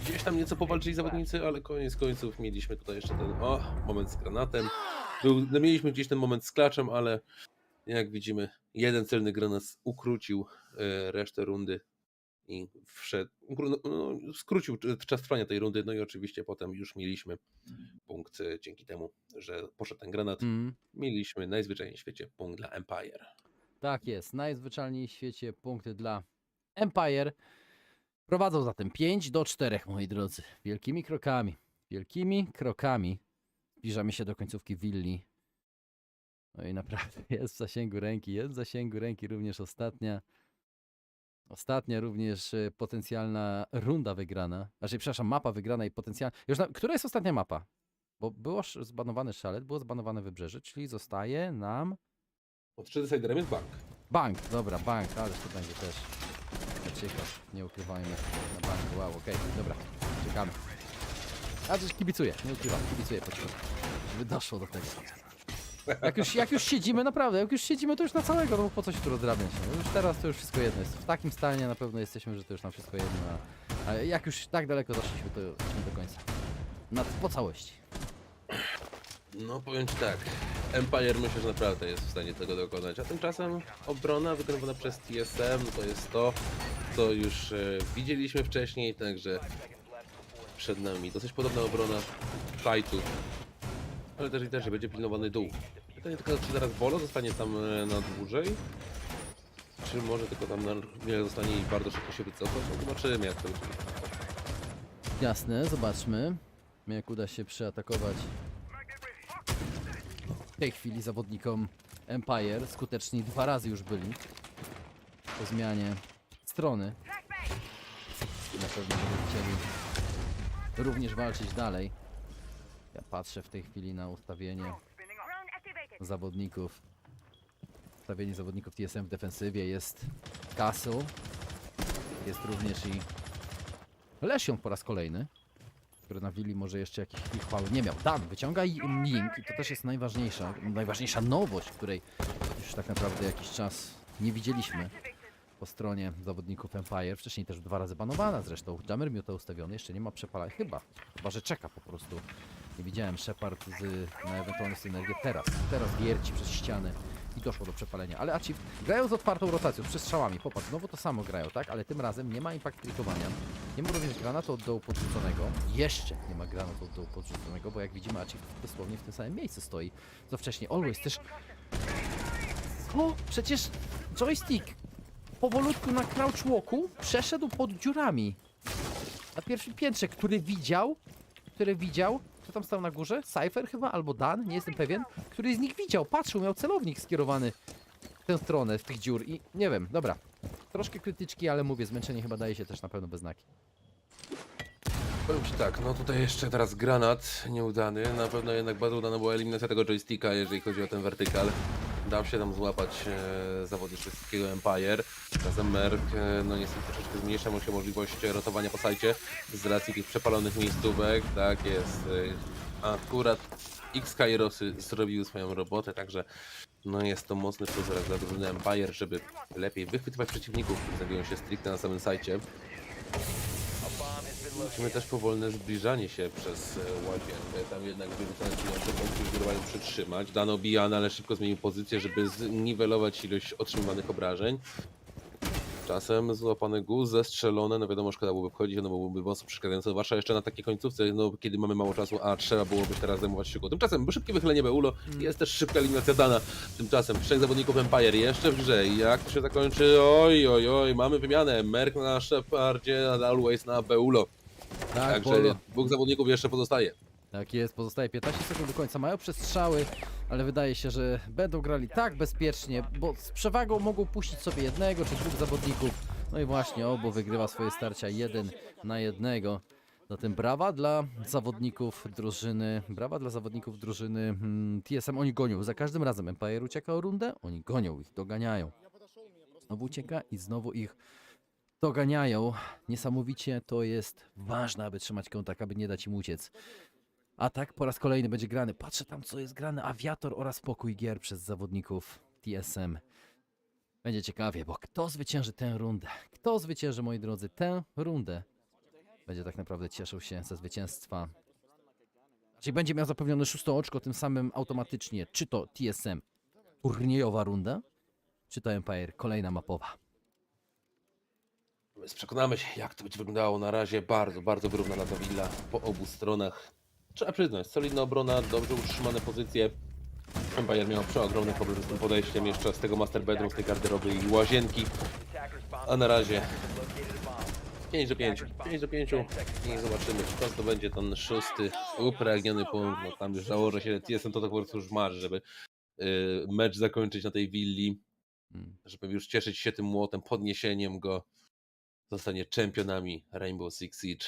Gdzieś tam nieco powalczyli zawodnicy, ale koniec końców mieliśmy tutaj jeszcze ten moment z granatem. Mieliśmy gdzieś ten moment z klaczem, ale jak widzimy, jeden celny granat ukrócił resztę rundy i skrócił czas trwania tej rundy, no i oczywiście potem już mieliśmy punkt dzięki temu, że poszedł ten granat. Mieliśmy najzwyczajniej w świecie punkt dla Empire. Tak jest, najzwyczajniej w świecie punkty dla Empire. Prowadzą zatem 5-4, moi drodzy. Wielkimi krokami zbliżamy się do końcówki willi. No i naprawdę jest w zasięgu ręki również ostatnia również potencjalna runda wygrana. Znaczy, przepraszam, mapa wygrana i potencjalna. Która jest ostatnia mapa? Bo było zbanowany Szalet, było zbanowane Wybrzeże, czyli zostaje nam... Od 3 deciderem jest bank. Bank, dobra, bank, ależ to będzie też ciekawe, nie ukrywajmy. Na bank, wow, okej, dobra, czekamy. A też kibicuję, nie ukrywam, kibicuję po cichu, żeby doszło do tego. Jak już siedzimy, naprawdę, jak już siedzimy, to już na całego, no po co się tu rozdrabniać? No już teraz to już wszystko jedno jest. W takim stanie na pewno jesteśmy, że to już nam wszystko jedno, a jak już tak daleko doszliśmy, to idźmy do końca. Po całości. No powiem Ci tak, Empire myślę, że naprawdę jest w stanie tego dokonać, a tymczasem obrona wykonywana przez TSM to jest to, co już widzieliśmy wcześniej, także przed nami dosyć podobna obrona fightu, ale też i też będzie pilnowany dół. Pytanie tylko, czy zaraz Bolo zostanie tam na dłużej, czy może tylko tam na chwilę zostanie i bardzo szybko się wycofać, no zobaczymy jak to będzie. Jasne, zobaczmy, jak uda się przeatakować w tej chwili zawodnikom Empire. Skuteczni 2 razy już byli po zmianie strony. Na pewno będą chcieli również walczyć dalej. Ja patrzę w tej chwili na ustawienie zawodników. Ustawienie zawodników TSM w defensywie jest Castle. Jest również i Lesion po raz kolejny, który na willi może jeszcze jakichś chwały nie miał. Dan wyciąga i link i to też jest najważniejsza nowość, której już tak naprawdę jakiś czas nie widzieliśmy po stronie zawodników Empire. Wcześniej też 2 razy banowana zresztą. Jammer miał to ustawiony, jeszcze nie ma przepalania. Chyba, że czeka po prostu. Nie widziałem Shepard na ewentualną synergię. Teraz wierci przez ściany i doszło do przepalenia. Ale Achieve grają z otwartą rotacją, z przestrzałami. Popatrz, znowu to samo grają, tak? Ale tym razem nie ma impact tritowania. Nie ma również granatu od dołu podrzuconego. Jeszcze nie ma granatu od dołu podrzuconego, bo jak widzimy Achieve dosłownie w tym samym miejscu stoi. Co wcześniej. Always też... O, przecież joystick powolutku na crouch walku przeszedł pod dziurami. Na pierwszym piętrze, który widział, kto tam stał na górze? Cypher chyba, albo Dan, nie jestem pewien. Który z nich widział, patrzył, miał celownik skierowany w tę stronę, w tych dziur i nie wiem, dobra. Troszkę krytyczki, ale mówię, zmęczenie chyba daje się też na pewno bez znaki. Powiem Ci tak, no tutaj jeszcze teraz granat nieudany, na pewno jednak bardzo udana była eliminacja tego joysticka, jeżeli chodzi o ten wertykal. Dał się tam złapać zawodnik wszystkiego Empire. Czasem Merk, no niestety troszeczkę zmniejsza mu się możliwość rotowania po sajcie z racji tych przepalonych miejscówek. Tak jest, akurat X-Kairosy zrobiły swoją robotę, także no jest to mocny plus zaraz dla drużyny Empire, żeby lepiej wychwytywać przeciwników, którzy znajdują się stricte na samym sajcie. Musimy też powolne zbliżanie się przez łazienkę, tam jednak wyrzucane pieniądze bądź wyrwają przytrzymać. Dan obijany, ale szybko zmienił pozycję, żeby zniwelować ilość otrzymywanych obrażeń. Czasem złapany guz, zestrzelone, no wiadomo, szkoda byłoby wchodzić, no byłoby mocno przeszkadzające, zwłaszcza jeszcze na takiej końcówce, no kiedy mamy mało czasu, a trzeba byłoby teraz zajmować się go. Tymczasem, bo szybkie wychylenie Beulo, jest też szybka eliminacja Dana. Tymczasem 3 zawodników Empire jeszcze w grze. Jak to się zakończy? Oj, mamy wymianę. Merk na Shepardzie, a Always na Beulo. Tak, Także Bolo. 2 zawodników jeszcze pozostaje. Tak jest, pozostaje 15 sekund do końca, mają przestrzały, ale wydaje się, że będą grali tak bezpiecznie, bo z przewagą mogą puścić sobie 1 czy 2 zawodników. No i właśnie obu wygrywa swoje starcia 1 na 1. Zatem brawa dla zawodników drużyny TSM. Oni gonią, za każdym razem Empire ucieka o rundę, oni gonią ich, doganiają. Znowu ucieka i znowu ich doganiają. Niesamowicie to jest ważne, aby trzymać kontakt, aby nie dać im uciec. Atak po raz kolejny będzie grany. Patrzę tam, co jest grane. Awiator oraz pokój gier przez zawodników TSM. Będzie ciekawie, bo kto zwycięży tę rundę? Kto zwycięży, moi drodzy, tę rundę? Będzie tak naprawdę cieszył się ze zwycięstwa. Czyli będzie miał zapewnione 6 oczko, tym samym automatycznie, czy to TSM turniejowa runda, czy to Empire kolejna mapowa. Więc przekonamy się, jak to będzie wyglądało. Na razie bardzo wyrównana ta willa po obu stronach. Trzeba przyznać, solidna obrona, dobrze utrzymane pozycje. Empire miał przeogromny problem z tym podejściem jeszcze z tego master bedroom, z tej garderoby i łazienki. A na razie 5 do 5 i zobaczymy, kto to będzie ten 6. upragniony punkt. No tam już założę się, TSM to po prostu już marzy, żeby mecz zakończyć na tej willi, żeby już cieszyć się tym młotem, podniesieniem go. Zostanie czempionami Rainbow Six Siege.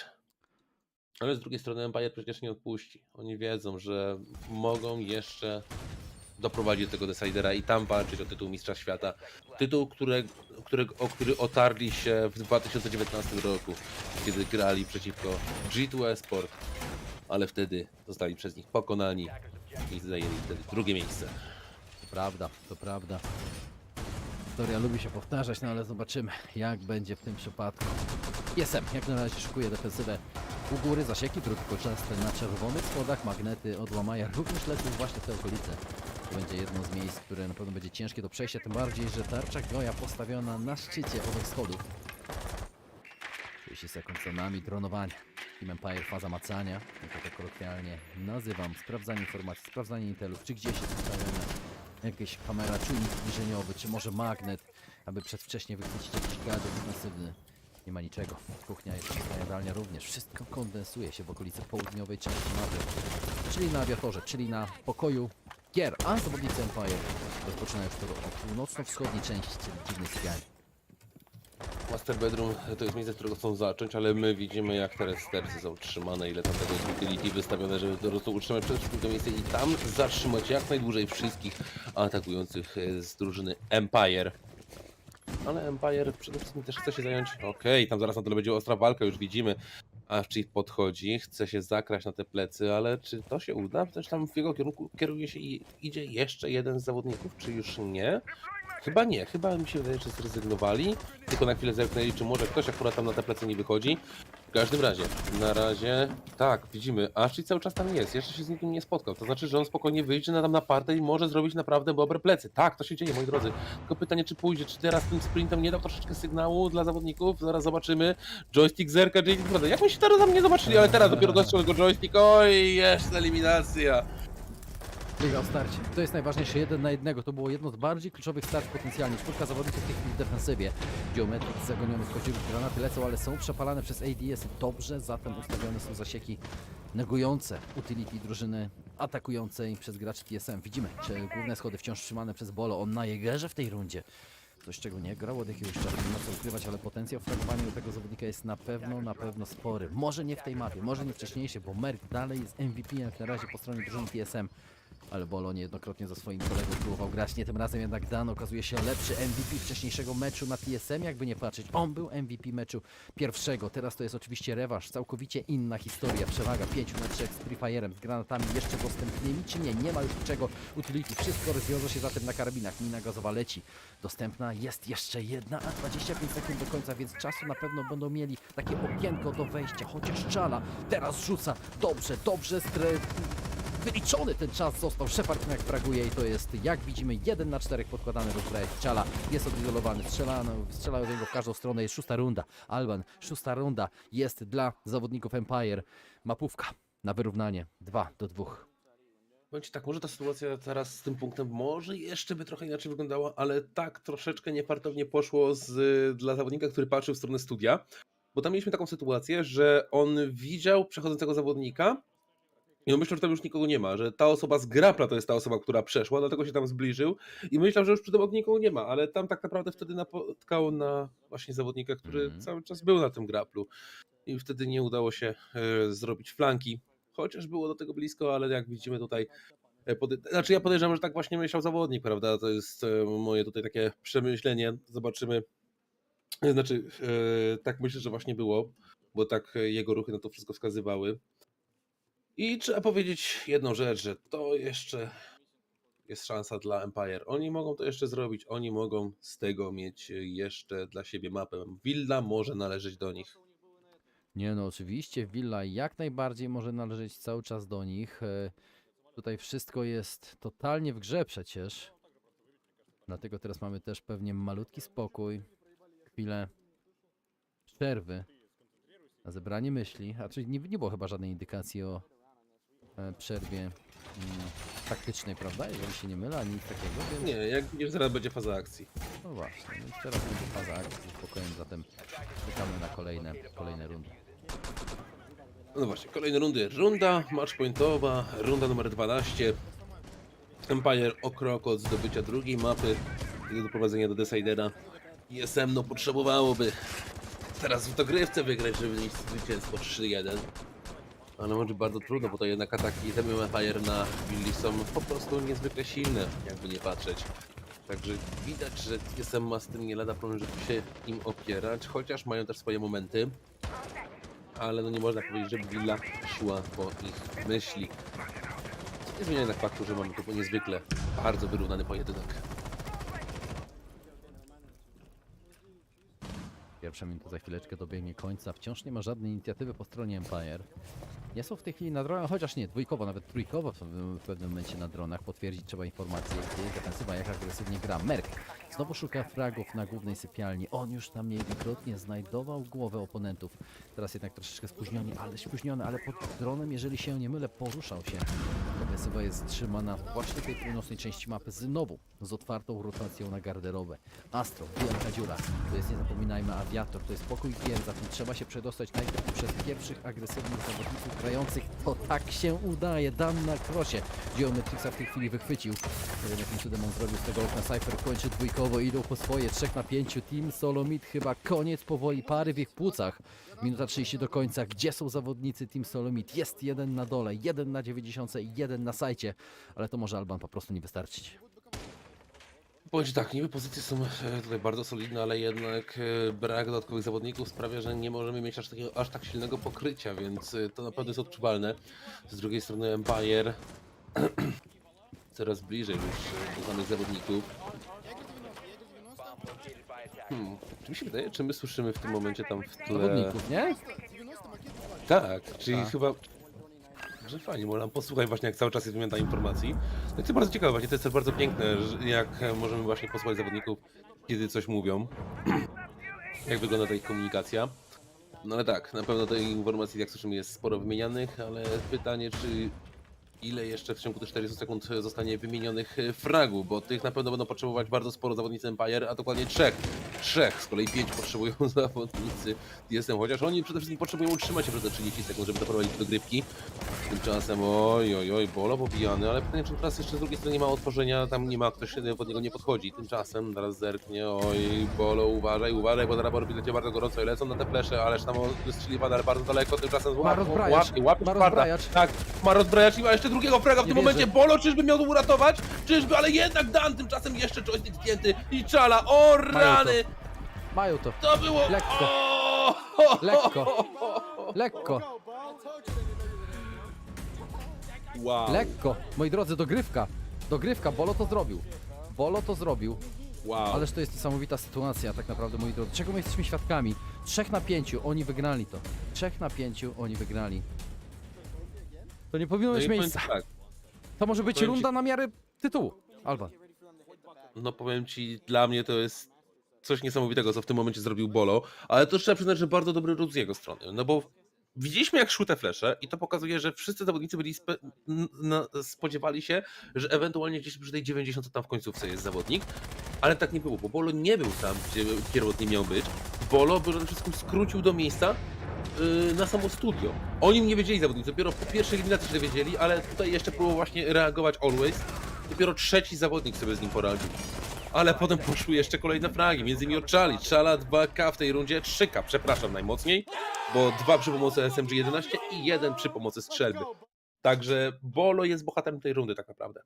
Ale z drugiej strony Empire przecież nie odpuści. Oni wiedzą, że mogą jeszcze doprowadzić do tego Decidera i tam walczyć o tytuł Mistrza Świata. Tytuł, o który otarli się w 2019 roku, kiedy grali przeciwko G2 Esport, ale wtedy zostali przez nich pokonani i zajęli wtedy drugie miejsce. To prawda, to prawda. Historia lubi się powtarzać, no ale zobaczymy, jak będzie w tym przypadku. TSM jak na razie szykuje defensywę u góry, zasieki krótkoczesne na czerwonych schodach, magnety od Łamaja również lecą właśnie w te okolice. To będzie jedno z miejsc, które na pewno będzie ciężkie do przejścia, tym bardziej, że tarcza Goja postawiona na szczycie owych schodów. 30 sekund za nami, dronowanie. Team Empire, faza macania, jak to kolokwialnie nazywam, sprawdzanie informacji, sprawdzanie intelów, czy gdzieś jest ustawiona jakaś kamera, czujnik zbliżeniowy, czy może magnet, aby przedwcześnie wychwycić jakiś gadżet defensywny. Nie ma niczego. Kuchnia jest jadalnia również. Wszystko kondensuje się w okolicy południowej części mapy, czyli na awiatorze, czyli na pokoju gier, a zawodnicy Empire rozpoczynają już od północno-wschodniej części, czyli dziwny sypialni. Master Bedroom to jest miejsce, z którego chcą zacząć, ale my widzimy, jak te stercy są trzymane, ile tam tego jest utility wystawione, żeby po prostu utrzymać przede wszystkim to miejsce i tam zatrzymać jak najdłużej wszystkich atakujących z drużyny Empire. Ale Empire przede wszystkim też chce się zająć... Okej, tam zaraz na tyle będzie ostra walka, już widzimy. A Chief podchodzi, chce się zakraść na te plecy, ale czy to się uda? Też tam w jego kierunku kieruje się i idzie jeszcze jeden z zawodników, czy już nie? Chyba nie, chyba mi się wydaje, że zrezygnowali. Tylko na chwilę zerknęli, czy może ktoś akurat tam na te plecy nie wychodzi. W każdym razie, na razie, tak, widzimy, Ashley cały czas tam jest, jeszcze się z nikim nie spotkał. To znaczy, że on spokojnie wyjdzie tam na partę i może zrobić naprawdę dobre plecy. Tak, to się dzieje, moi drodzy. Tylko pytanie, czy pójdzie, czy teraz tym sprintem nie dał troszeczkę sygnału dla zawodników? Zaraz zobaczymy. Joystick zerka, jak my się teraz tam nie zobaczyli, ale teraz dopiero dostrzegł go joystick. Oj, jest eliminacja. Liga o starcie. To jest najważniejsze, 1 na 1. To było jedno z bardziej kluczowych starć potencjalnie. Czwórka zawodników w tej chwili w defensywie. Geometric zagoniony w kościołach, granaty lecą, ale są przepalane przez ADS. Dobrze zatem ustawione są zasieki negujące utility drużyny atakującej przez graczy TSM. Widzimy, że główne schody wciąż trzymane przez Bolo. On na Jägerze w tej rundzie. Coś, czego nie grał od jakiegoś czasu, nie ma co ukrywać, ale potencjał fragowania do tego zawodnika jest na pewno spory. Może nie w tej mapie, może nie wcześniejszy, bo Merk dalej jest MVP jak na razie po stronie drużyny TSM. Ale Bolo niejednokrotnie za swoim kolegą próbował grać, nie tym razem jednak Dan okazuje się lepszy MVP wcześniejszego meczu na TSM, jakby nie patrzeć. On był MVP meczu pierwszego, teraz to jest oczywiście rewanż, całkowicie inna historia, przewaga 5 na 3 z Free Fire'em, z granatami jeszcze dostępnymi, czy nie? Nie ma już czego utility, wszystko rozwiąże się zatem na karabinach, mina gazowa leci. Dostępna jest jeszcze jedna, a 25 sekund do końca, więc czasu na pewno będą mieli takie okienko do wejścia, chociaż Czala teraz rzuca, dobrze, wyliczony ten czas został, Shepard jak fraguje i to jest, jak widzimy, 1 na 4 podkładany do projekt. Czala jest odizolowany, strzelają do niego w każdą stronę, jest 6. runda. Alban, 6. runda jest dla zawodników Empire. Mapówka na wyrównanie 2-2. Powiem ci tak, może ta sytuacja teraz z tym punktem może jeszcze by trochę inaczej wyglądała, ale tak troszeczkę niefartownie poszło dla zawodnika, który patrzył w stronę studia, bo tam mieliśmy taką sytuację, że on widział przechodzącego zawodnika i on myślał, że tam już nikogo nie ma, że ta osoba z grapla to jest ta osoba, która przeszła, dlatego się tam zbliżył i myślał, że już przy tym nikogo nie ma, ale tam tak naprawdę wtedy napotkał na właśnie zawodnika, który cały czas był na tym graplu i wtedy nie udało się zrobić flanki, chociaż było do tego blisko, ale jak widzimy tutaj, znaczy ja podejrzewam, że tak właśnie myślał zawodnik, prawda, to jest moje tutaj takie przemyślenie, zobaczymy, znaczy tak myślę, że właśnie było, bo tak jego ruchy na to wszystko wskazywały. I trzeba powiedzieć jedną rzecz, że to jeszcze jest szansa dla Empire. Oni mogą to jeszcze zrobić, oni mogą z tego mieć jeszcze dla siebie mapę. Willa może należeć do nich. Nie no, oczywiście Villa jak najbardziej może należeć cały czas do nich. Tutaj wszystko jest totalnie w grze przecież. Dlatego teraz mamy też pewnie malutki spokój. Chwilę przerwy na zebranie myśli. A czyli nie było chyba żadnej indikacji o przerwie taktycznej, prawda? Jeżeli się nie mylę, ani nic takiego. Więc... Nie, jak widzisz, zaraz będzie faza akcji. No właśnie, więc teraz będzie faza akcji, spokojnie, zatem czekamy na kolejne rundy. No właśnie, kolejne rundy. Runda matchpointowa, runda numer 12. Empire o krok od zdobycia drugiej mapy i do doprowadzenia do Decidera. TSM no potrzebowałoby teraz w dogrywce wygrać, żeby mieć zwycięstwo 3-1. Ale może bardzo trudno, bo to jednak ataki Empire na WIELI są po prostu niezwykle silne, jakby nie patrzeć. Także widać, że TSM ma z tym nie lada problem, żeby się im opierać, chociaż mają też swoje momenty. Ale no nie można powiedzieć, żeby Willa szła po ich myśli. Co nie zmienia jednak faktu, że mamy tu niezwykle bardzo wyrównany pojedynek. Pierwsza minuta za chwileczkę dobiegnie końca. Wciąż nie ma żadnej inicjatywy po stronie Empire. Nie są w tej chwili na dronach, chociaż nie, dwójkowo, nawet trójkowo w pewnym momencie na dronach. Potwierdzić trzeba informacje, gdzie jest defensywa, jak agresywnie gra. Merk znowu szuka fragów na głównej sypialni. On już tam niejednokrotnie znajdował głowę oponentów. Teraz jednak troszeczkę spóźniony, ale pod dronem, jeżeli się nie mylę, poruszał się. Defensywa jest trzymana właśnie w tej północnej części mapy znowu z otwartą rotacją na garderobę. Astro, wielka dziura, to jest, nie zapominajmy, awiator, to jest pokój gier, zatem trzeba się przedostać najpierw przez pierwszych agresywnych zawodników grających. To tak się udaje, Dan na krosie. Geometrixa w tej chwili wychwycił. Nie wiem, jakim cudem on zrobił z tego okna. Cypher kończy dwójkowo, idą po swoje, 3 na 5. Team Solo Mid chyba koniec powoli pary w ich płucach. Minuta 30 do końca. Gdzie są zawodnicy Team Solo Mid? Jest jeden na dole, jeden na 90 i jeden na sajcie, ale to może Alban po prostu nie wystarczyć. Bądź tak, niby pozycje są tutaj bardzo solidne, ale jednak brak dodatkowych zawodników sprawia, że nie możemy mieć aż tak silnego pokrycia, więc to na pewno jest odczuwalne. Z drugiej strony Empire coraz bliżej już do znanych zawodników. Czy mi się wydaje, czy my słyszymy w tym momencie tam w tle... Zawodników, nie? Tak, czyli chyba... Że fajnie, można posłuchać właśnie, jak cały czas jest wymiana informacji. No i to bardzo ciekawe, właśnie to jest też bardzo piękne, jak możemy właśnie posłuchać zawodników, kiedy coś mówią. Jak wygląda ta ich komunikacja. No ale tak, na pewno tej informacji, jak słyszymy, jest sporo wymienianych, ale pytanie, czy ile jeszcze w ciągu tych 40 sekund zostanie wymienionych fragów, bo tych na pewno będą potrzebować bardzo sporo zawodnicy Empire, a dokładnie 3. Z kolei 5 potrzebują zawodnicy TSM, chociaż oni przede wszystkim potrzebują utrzymać się przez te 30 sekund, żeby doprowadzić do grywki. Tymczasem oj, Bolo pobijany, ale pytanie, czy teraz jeszcze z drugiej strony nie ma otworzenia, tam nie ma, ktoś pod niego nie podchodzi. Tymczasem teraz zerknie, Bolo, uważaj, bo zaraz lecie bardzo gorąco i lecą na te flesze, ależ tam wystrzeliwane, ale bardzo daleko, tymczasem łapie, tak, ma rozbrajacz i ma jeszcze drugiego fraga w tym momencie. Bolo czyżby miał to uratować? Czyżby, ale jednak Dan, tymczasem jeszcze joystick zdjęty i czala, o rany! Mają to. To było... Lekko. Wow. Lekko. Moi drodzy, dogrywka, Bolo to zrobił. Wow. Ależ to jest niesamowita sytuacja, tak naprawdę, moi drodzy. Czego my jesteśmy świadkami? 3 na 5, oni wygrali to. 3 na 5, oni wygrali. To nie powinno mieć miejsca. Tak. To może być runda na miarę tytułu. Alban. No powiem ci, dla mnie to jest coś niesamowitego, co w tym momencie zrobił Bolo, ale to trzeba przyznać, że bardzo dobry ruch z jego strony, no bo widzieliśmy, jak szły te flesze i to pokazuje, że wszyscy zawodnicy byli spodziewali się, że ewentualnie gdzieś przy tej 90 tam w końcówce jest zawodnik, ale tak nie było, bo Bolo nie był tam, gdzie pierwotnie miał być. Bolo przede wszystkim skrócił do miejsca na samo studio. Oni nie wiedzieli zawodnicy, dopiero po pierwszej eliminacji się dowiedzieli, ale tutaj jeszcze próbował właśnie reagować Always. Dopiero trzeci zawodnik sobie z nim poradził. Ale potem poszły jeszcze kolejne fragi, między innymi od Czali. Czala 2K w tej rundzie, 3K, przepraszam najmocniej, bo 2 przy pomocy SMG-11 i 1 przy pomocy strzelby. Także Bolo jest bohaterem tej rundy tak naprawdę.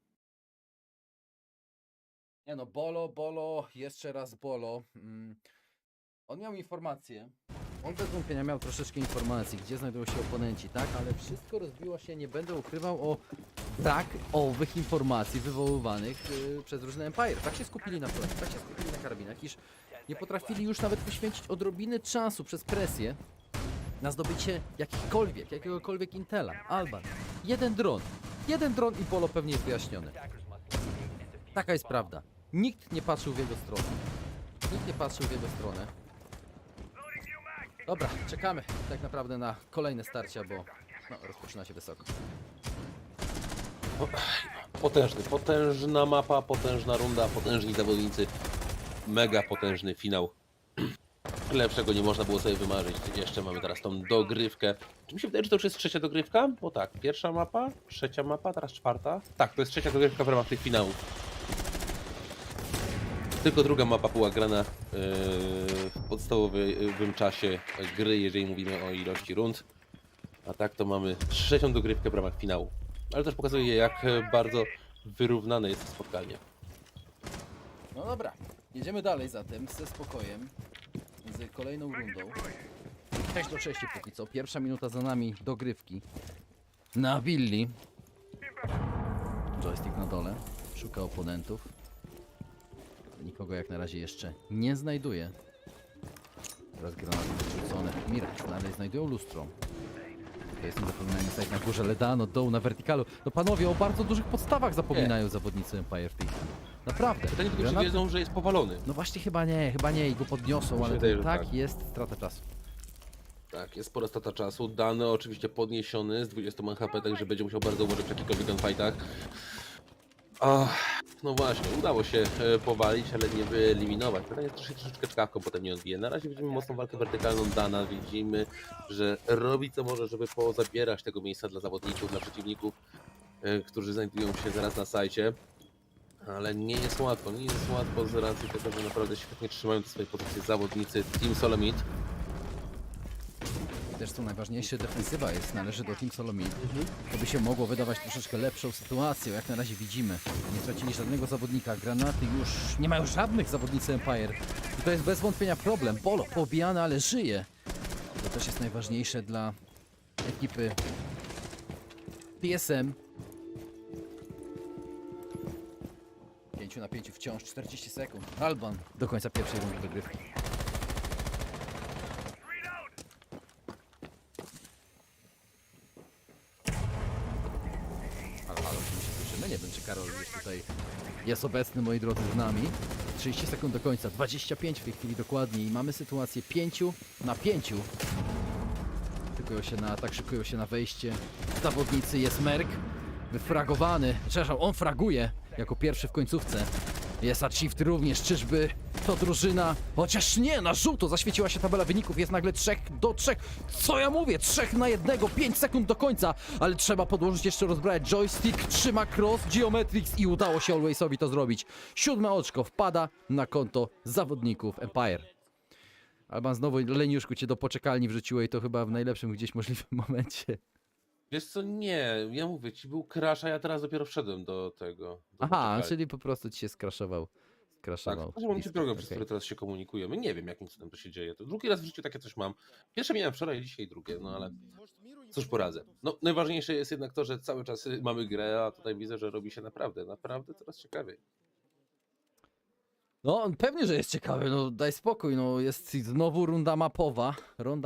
Nie no, Bolo, jeszcze raz Bolo. On miał informacje. On bez wątpienia miał troszeczkę informacji, gdzie znajdują się oponenci, tak? Ale wszystko rozbiło się, nie będę ukrywał, o brak owych informacji wywoływanych przez różne Empire. Tak się skupili na froncie, tak się skupili na karabinach, iż nie potrafili już nawet poświęcić odrobiny czasu przez presję na zdobycie jakiegokolwiek intela. Alban, jeden dron i Bolo pewnie jest wyjaśniony. Taka jest prawda. Nikt nie patrzył w jego stronę. Dobra, czekamy tak naprawdę na kolejne starcia, bo rozpoczyna się wysoko. Potężna mapa, potężna runda, potężni zawodnicy, mega potężny finał. Lepszego nie można było sobie wymarzyć. Jeszcze mamy teraz tą dogrywkę. Czy mi się wydaje, że to już jest trzecia dogrywka? Bo tak, pierwsza mapa, trzecia mapa, teraz czwarta. Tak, to jest trzecia dogrywka w ramach tych finałów. Tylko druga mapa była grana w podstawowym czasie gry, jeżeli mówimy o ilości rund. A tak to mamy trzecią dogrywkę w ramach finału. Ale też pokazuje, jak bardzo wyrównane jest to spotkanie. No dobra, jedziemy dalej zatem ze spokojem, z kolejną rundą. 6-6 póki co, pierwsza minuta za nami dogrywki. Na willi. Joystick na dole, szuka oponentów. Nikogo jak na razie jeszcze nie znajduje. Teraz granaty wyrzucone. Mira, dalej znajdują lustro. To jest, nie zapominajmy, jak na górze Ledano, doł na wertykalu. No panowie, o bardzo dużych podstawach zapominają zawodnicy Empire w tej chwili. Naprawdę. Pytanie tylko, czy wiedzą, że jest powalony. No właśnie chyba nie i go podniosą, ale wydaje, to że tak tak. jest strata czasu. Tak, jest spora strata czasu. Dany oczywiście podniesiony z 20 HP, także będzie musiał bardzo uważać w jakichkolwiek gunfightach. No właśnie, udało się powalić, ale nie wyeliminować. Pytanie jest troszeczkę czkawką potem nie odbije. Na razie widzimy mocną walkę wertykalną Dana. Widzimy, że robi co może, żeby pozabierać tego miejsca dla zawodników, dla przeciwników, którzy znajdują się zaraz na sajcie. Ale nie jest łatwo z racji tego, że naprawdę świetnie trzymają te swoje pozycje zawodnicy Team Solomid. Też co najważniejsze, defensywa jest, należy do Team Solomid. To by się mogło wydawać troszeczkę lepszą sytuacją, jak na razie widzimy. Nie stracili żadnego zawodnika, granaty już nie mają żadnych zawodnicy Empire. I to jest bez wątpienia problem. Bolo pobijany, ale żyje. To też jest najważniejsze dla ekipy TSM. 5 na 5 wciąż, 40 sekund. Alban do końca pierwszej rundy dogrywki. Nie wiem, czy Karol gdzieś tutaj jest obecny, moi drodzy, z nami. 30 sekund do końca, 25 w tej chwili dokładnie i mamy sytuację 5 na 5. Szykują się na atak, szykują się na wejście. Zawodnicy, jest Merk, wyfragowany, przepraszam, on fraguje jako pierwszy w końcówce. Jest Achieved również, czyżby to drużyna, chociaż nie, na żółto zaświeciła się tabela wyników, jest nagle 3 do 3, co ja mówię, 3 na 1, 5 sekund do końca, ale trzeba podłożyć jeszcze rozbrać joystick, trzyma cross, Geometrix i udało się Alwaysowi to zrobić. 7 oczko wpada na konto zawodników Empire. Alban, znowu leniuszku cię do poczekalni wrzuciło i to chyba w najlepszym gdzieś możliwym momencie. Wiesz co, nie, ja mówię ci, był crash, a ja teraz dopiero wszedłem do tego. Do Aha, poczekalni. czyli po prostu ci się skraszował. Tak, mam ci drogę, przez który teraz się komunikujemy. Nie wiem, jakim cudem to się dzieje. To drugi raz w życiu takie coś mam. Pierwsze miałem wczoraj, dzisiaj drugie, no ale cóż poradzę. No, najważniejsze jest jednak to, że cały czas mamy grę, a tutaj widzę, że robi się naprawdę coraz ciekawiej. No, pewnie, że jest ciekawy, no daj spokój, no jest znowu runda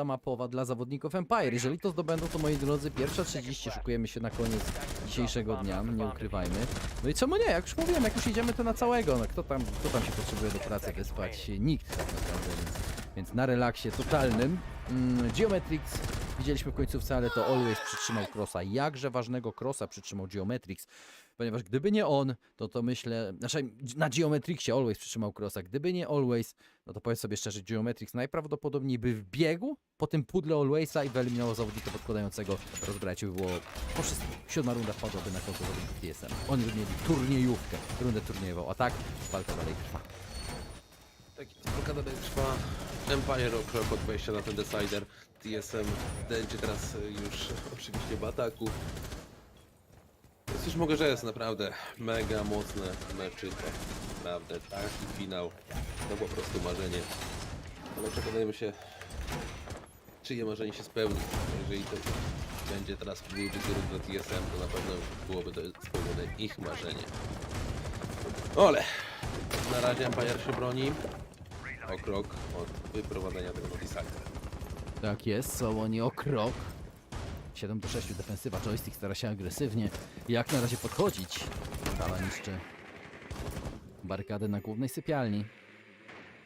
mapowa dla zawodników Empire. Jeżeli to zdobędą, to moi drodzy, pierwsza 30, szykujemy się na koniec dzisiejszego dnia, nie ukrywajmy. No i czemu nie, jak już mówiłem, jak już idziemy to na całego, no kto tam się potrzebuje do pracy wyspać? Nikt tak naprawdę, więc na relaksie totalnym. Geometrix widzieliśmy w końcówce, ale to Always przytrzymał crossa, jakże ważnego crossa przytrzymał Geometrix. Ponieważ gdyby nie on, to myślę, znaczy na Geometrixie Always przytrzymał crossa, gdyby nie Always, no to powiedz sobie szczerze, Geometrix najprawdopodobniej by wbiegł po tym pudle Alwaysa i wyeliminował zawodnika podkładającego, rozbrać by było po wszystkim. 7 runda wpadłaby na konto zawodników TSM. Oni by mieli turniejówkę, rundę turniejową, a tak walka dalej trwa. Tak, walka dalej trwa. Empire o krok od wejścia na ten decider. TSM będzie teraz już oczywiście w ataku. Więc już mogę rzec, naprawdę mega mocne meczy, to naprawdę taki finał, to po prostu marzenie. Ale przekonajmy się, czyje marzenie się spełni. Jeżeli to będzie teraz byłby kierunek dla TSM, to na pewno byłoby to spełnione ich marzenie. Ale na razie Empire się broni o krok od wyprowadzenia tego Notisaxa. Tak jest, są oni o krok. 7 do 6 defensywa, joystick stara się agresywnie jak na razie podchodzić. Dala niszczy barykadę na głównej sypialni.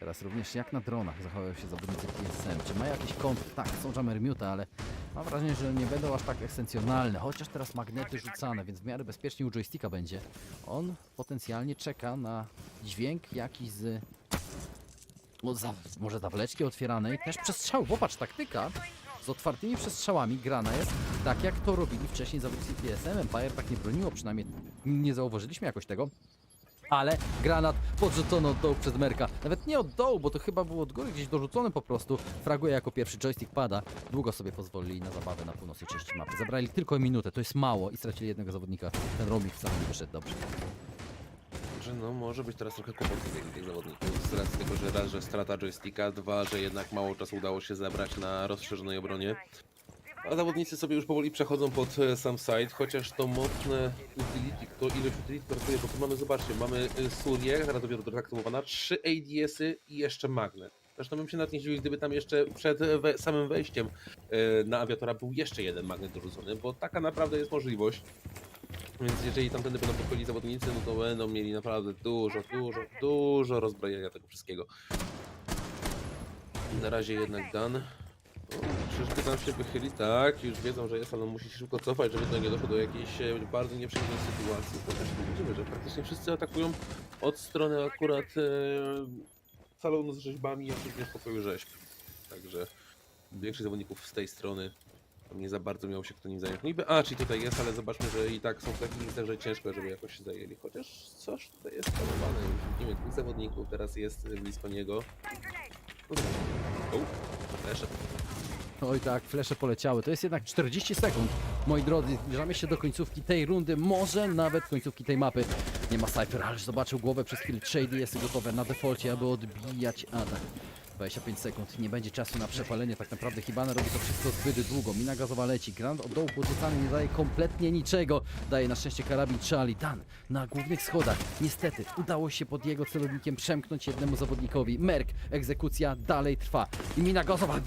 Teraz również jak na dronach zachowują się zawodnicy TSM. Czy ma jakiś kąt? Tak, są Jammermuta, ale mam wrażenie, że nie będą aż tak esencjonalne. Chociaż teraz magnety rzucane, więc w miarę bezpiecznie u joysticka będzie. On potencjalnie czeka na dźwięk jakiś z... może zawleczki otwieranej. Też przestrzał, popatrz, taktyka. Z otwartymi przestrzałami grana jest tak, jak to robili wcześniej zawodnicy TSM. Empire tak nie broniło, przynajmniej nie zauważyliśmy jakoś tego. ale granat podrzucony od dołu przez Merka. Nawet nie od dołu, bo to chyba było od góry gdzieś dorzucony po prostu. Fraguje jako pierwszy, joystick pada. Długo sobie pozwolili na zabawę na północnej części mapy. Zabrali tylko minutę, to jest mało i stracili jednego zawodnika. Ten roaming wcale nie wyszedł dobrze. Że no może być teraz trochę kłopotów tych zawodników z racji tego, że raz, że strata joysticka, dwa, że jednak mało czasu udało się zebrać na rozszerzonej obronie. A zawodnicy sobie już powoli przechodzą pod sam side, chociaż to mocne utility, to ilość utility pracuje, bo tu mamy, zobaczcie, mamy Surię, teraz dopiero doaktywowana, 3 ADS-y i jeszcze magnet. Zresztą bym się nawet nie zdziwił, gdyby tam jeszcze przed samym wejściem na awiatora był jeszcze jeden magnet dorzucony, bo taka naprawdę jest możliwość. Więc jeżeli tamtędy będą podchodzić zawodnicy, no to będą mieli naprawdę dużo rozbrojenia tego wszystkiego. Na razie jednak Dan. Czyżby tam się wychyli? Tak, już wiedzą, że jest, ale musi się szybko cofać, żeby to nie doszło do jakiejś bardzo nieprzyjemnej sytuacji. To też widzimy, że praktycznie wszyscy atakują od strony akurat salonu z rzeźbami, jak również pokoju rzeźb. Także większość zawodników z tej strony nie za bardzo miał się kto nim zająć. Niby, czyli tutaj jest, ale zobaczmy, że i tak są w takich miejscach, że ciężko, żeby jakoś się zajęli. Chociaż coś tutaj jest planowane. Już widzimy dwóch zawodników, teraz jest blisko niego. Flesze. Oj tak, flesze poleciały. To jest jednak 40 sekund. Moi drodzy, zbliżamy się do końcówki tej rundy, może nawet końcówki tej mapy. Nie ma Cypher, ale zobaczył głowę przez chwilę. 3 ADS-y gotowe na defaulcie, aby odbijać atak. 25 sekund, nie będzie czasu na przepalenie, tak naprawdę Hibana robi to wszystko zbyt długo, mina gazowa leci, granat od dołu podrzucany nie daje kompletnie niczego, daje na szczęście karabin Charlie. Dan na głównych schodach, niestety udało się pod jego celownikiem przemknąć jednemu zawodnikowi. Merk, egzekucja dalej trwa i mina gazowa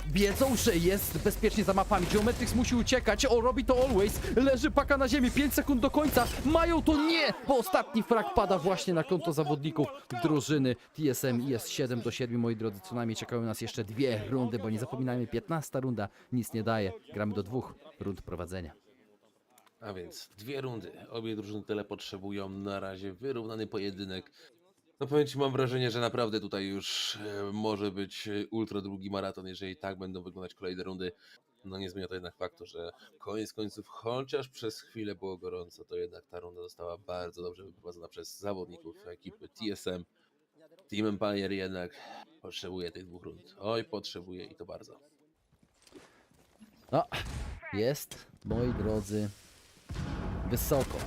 wiedzą, że jest bezpiecznie za mapami, Geometrix musi uciekać, robi to always, leży paka na ziemi, 5 sekund do końca, mają to nie, bo ostatni frag pada właśnie na konto zawodników drużyny TSM i jest 7-7, moi drodzy. Co najmniej czekają nas jeszcze 2 rundy, bo nie zapominajmy, 15 runda nic nie daje. Gramy do 2 rund prowadzenia. A więc 2 rundy. Obie drużyny tyle potrzebują. Na razie wyrównany pojedynek. No powiem ci, mam wrażenie, że naprawdę tutaj już może być ultra długi maraton, jeżeli tak będą wyglądać kolejne rundy. No nie zmienia to jednak faktu, że koniec końców, chociaż przez chwilę było gorąco, to jednak ta runda została bardzo dobrze wyprowadzona przez zawodników ekipy TSM. Team Empire jednak potrzebuje tych 2 rund. Oj, potrzebuje i to bardzo. No, jest, moi drodzy, wysoko.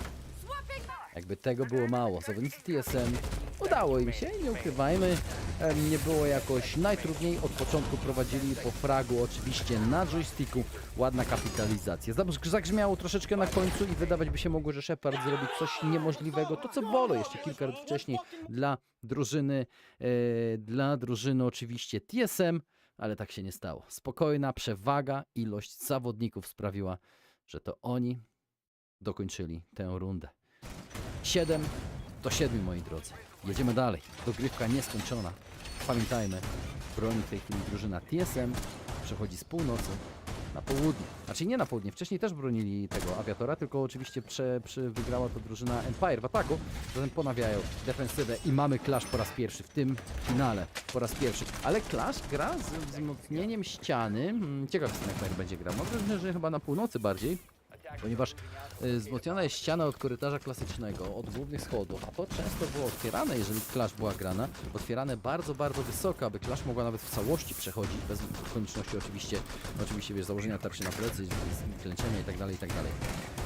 Jakby tego było mało. Zawodnicy TSM udało im się, nie ukrywajmy. Nie było jakoś najtrudniej. Od początku prowadzili po fragu oczywiście na joysticku. Ładna kapitalizacja. Zagrzmiało troszeczkę na końcu i wydawać by się mogło, że Shepard zrobi coś niemożliwego. To co bolo jeszcze kilka rund wcześniej dla drużyny oczywiście TSM, ale tak się nie stało. Spokojna przewaga, ilość zawodników sprawiła, że to oni dokończyli tę rundę. 7-7, moi drodzy. Jedziemy dalej. Dogrywka nieskończona. Pamiętajmy, broni w tej chwili drużyna TSM. Przechodzi z północy na południe. Znaczy nie na południe. Wcześniej też bronili tego awiatora, tylko oczywiście wygrała to drużyna Empire w ataku. Zatem ponawiają defensywę i mamy clash po raz pierwszy w tym finale. Po raz pierwszy. Ale clash gra z wzmocnieniem ściany. Ciekaw jestem, jak tak będzie grał. Mam wrażenie, że chyba na północy bardziej. Ponieważ wzmocniona jest ściana od korytarza klasycznego, od głównych schodów, a to często było otwierane, jeżeli clash była grana, otwierane bardzo, bardzo wysoko, aby clash mogła nawet w całości przechodzić, bez konieczności oczywiście wiesz, założenia tarczy na plecy, klęczenia itd., itd.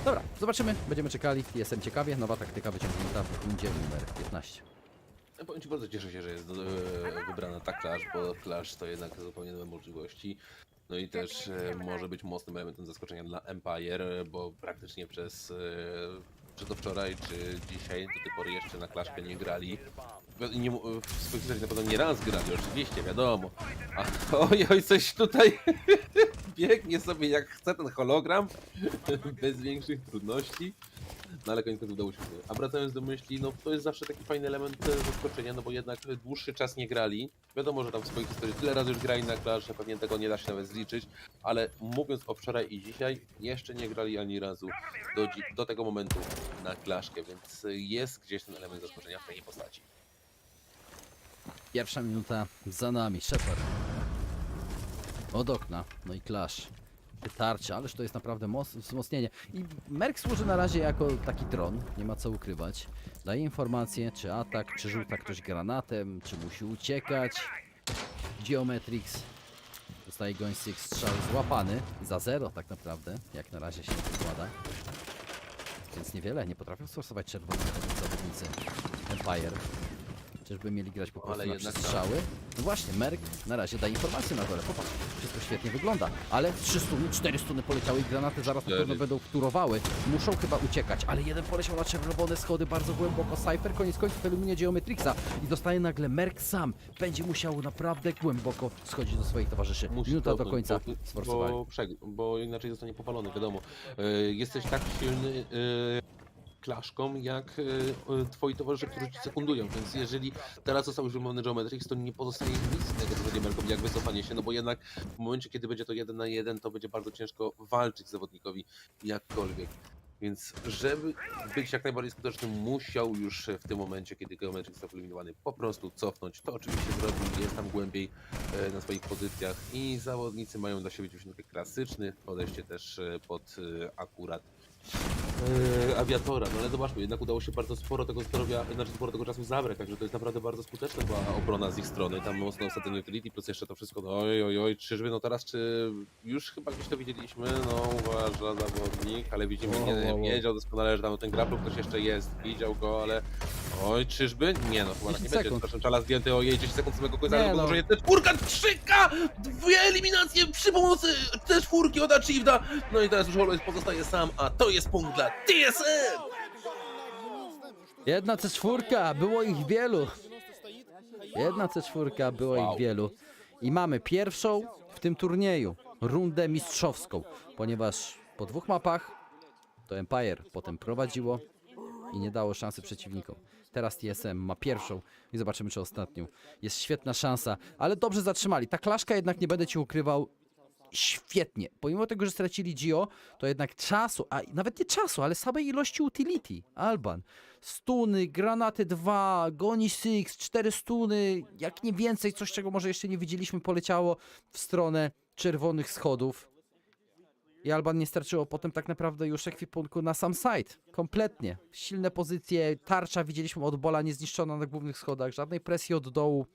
Dobra, zobaczymy, będziemy czekali, TSM ciekawie, nowa taktyka wyciągnięta w rundzie numer 15. Ja powiem ci, bardzo cieszę się, że jest wybrana ta clash, bo clash to jednak zupełnie nowe możliwości. No i też może być mocnym elementem zaskoczenia dla Empire, bo praktycznie czy to wczoraj, czy dzisiaj do tej pory jeszcze na klaszkę nie grali. W swoich historii na pewno nie raz grali, oczywiście, wiadomo. Oj, coś tutaj biegnie sobie jak chce ten hologram, bez większych trudności. No ale koniec końców udało się. A wracając do myśli, no to jest zawsze taki fajny element zaskoczenia, no bo jednak dłuższy czas nie grali. Wiadomo, że tam w swojej historii tyle razy już grali na Clash, że pewnie tego nie da się nawet zliczyć, ale mówiąc o wczoraj i dzisiaj, jeszcze nie grali ani razu do tego momentu na Clashkę, więc jest gdzieś ten element zaskoczenia w tej postaci. Pierwsza minuta za nami, Shepard od okna, no i clash. granaty, tarcze, ależ to jest naprawdę wzmocnienie. I Merk służy na razie jako taki dron, nie ma co ukrywać. Daje informacje, czy atak, czy rzuca ktoś granatem, czy musi uciekać. Geometrix dostaje goństyk, strzał złapany za 0 tak naprawdę, jak na razie się wykłada. Więc niewiele, nie potrafią sforsować czerwoni zawodnicy Empire. Czyżby mieli grać po prostu na strzały? No właśnie, Merk na razie daje informacje na dole. Popatrz, wszystko świetnie wygląda. Ale 3 stuny, 4 stuny poleciały i granaty zaraz na pewno będą wturowały. Muszą chyba uciekać, ale jeden poleciał na czerwone schody bardzo głęboko. Cypher koniec końców eliminuje Geometrixa i dostaje nagle Merk sam. Będzie musiał naprawdę głęboko schodzić do swoich towarzyszy. Minuta do końca sforsowali. Bo inaczej zostanie powalony, wiadomo. Jesteś tak silny klaszką, jak twoi towarzysze, którzy ci sekundują, więc jeżeli teraz został już wyłoniony Geometrix, to nie pozostaje nic innego do Merkowi, jak wycofanie się, no bo jednak w momencie, kiedy będzie to 1 na 1, to będzie bardzo ciężko walczyć zawodnikowi jakkolwiek. Więc żeby być jak najbardziej skutecznym, musiał już w tym momencie, kiedy Geometrix został eliminowany, po prostu cofnąć. To oczywiście zrobił, jest tam głębiej na swoich pozycjach i zawodnicy mają dla siebie uśmiech klasyczny, podejście też pod akurat awiatora, no ale zobaczmy, jednak udało się bardzo sporo tego zdrowia, znaczy sporo tego czasu zabrać, także to jest naprawdę bardzo skuteczna była obrona z ich strony, tam mocno osadzony utility, plus jeszcze to wszystko, no oj, czyżby, no teraz czy już chyba gdzieś to widzieliśmy, no uważa zawodnik, ale widzimy, nie wiedział doskonale, że tam ten grapple ktoś jeszcze jest, widział go, ale oj, czyżby? Nie no, chyba tak nie będzie, przepraszam, czala zdjęty, ojej, 10 sekund z samego końca, ale może jest czwórka, 3K, 2 eliminacje przy pomocy też czwórki od Achieveda, no i teraz już Always pozostaje sam, a to jest punkt dla TSM! Jedna C4, było ich wielu. Jedna C4, było ich wielu. I mamy pierwszą w tym turnieju rundę mistrzowską, ponieważ po 2 mapach to Empire potem prowadziło i nie dało szansy przeciwnikom. Teraz TSM ma pierwszą i zobaczymy, czy ostatnią. Jest świetna szansa, ale dobrze zatrzymali. Ta klaszka jednak, nie będę ci ukrywał, świetnie. Pomimo tego, że stracili Gio, to jednak czasu, a nawet nie czasu, ale samej ilości utility. Alban. Stuny, granaty 2, goni 6, 4 stuny, jak nie więcej, coś czego może jeszcze nie widzieliśmy, poleciało w stronę czerwonych schodów. I Alban nie starczyło potem tak naprawdę już ekwipunku na sam side. Kompletnie. Silne pozycje, tarcza widzieliśmy od Bola niezniszczona na głównych schodach, żadnej presji od dołu.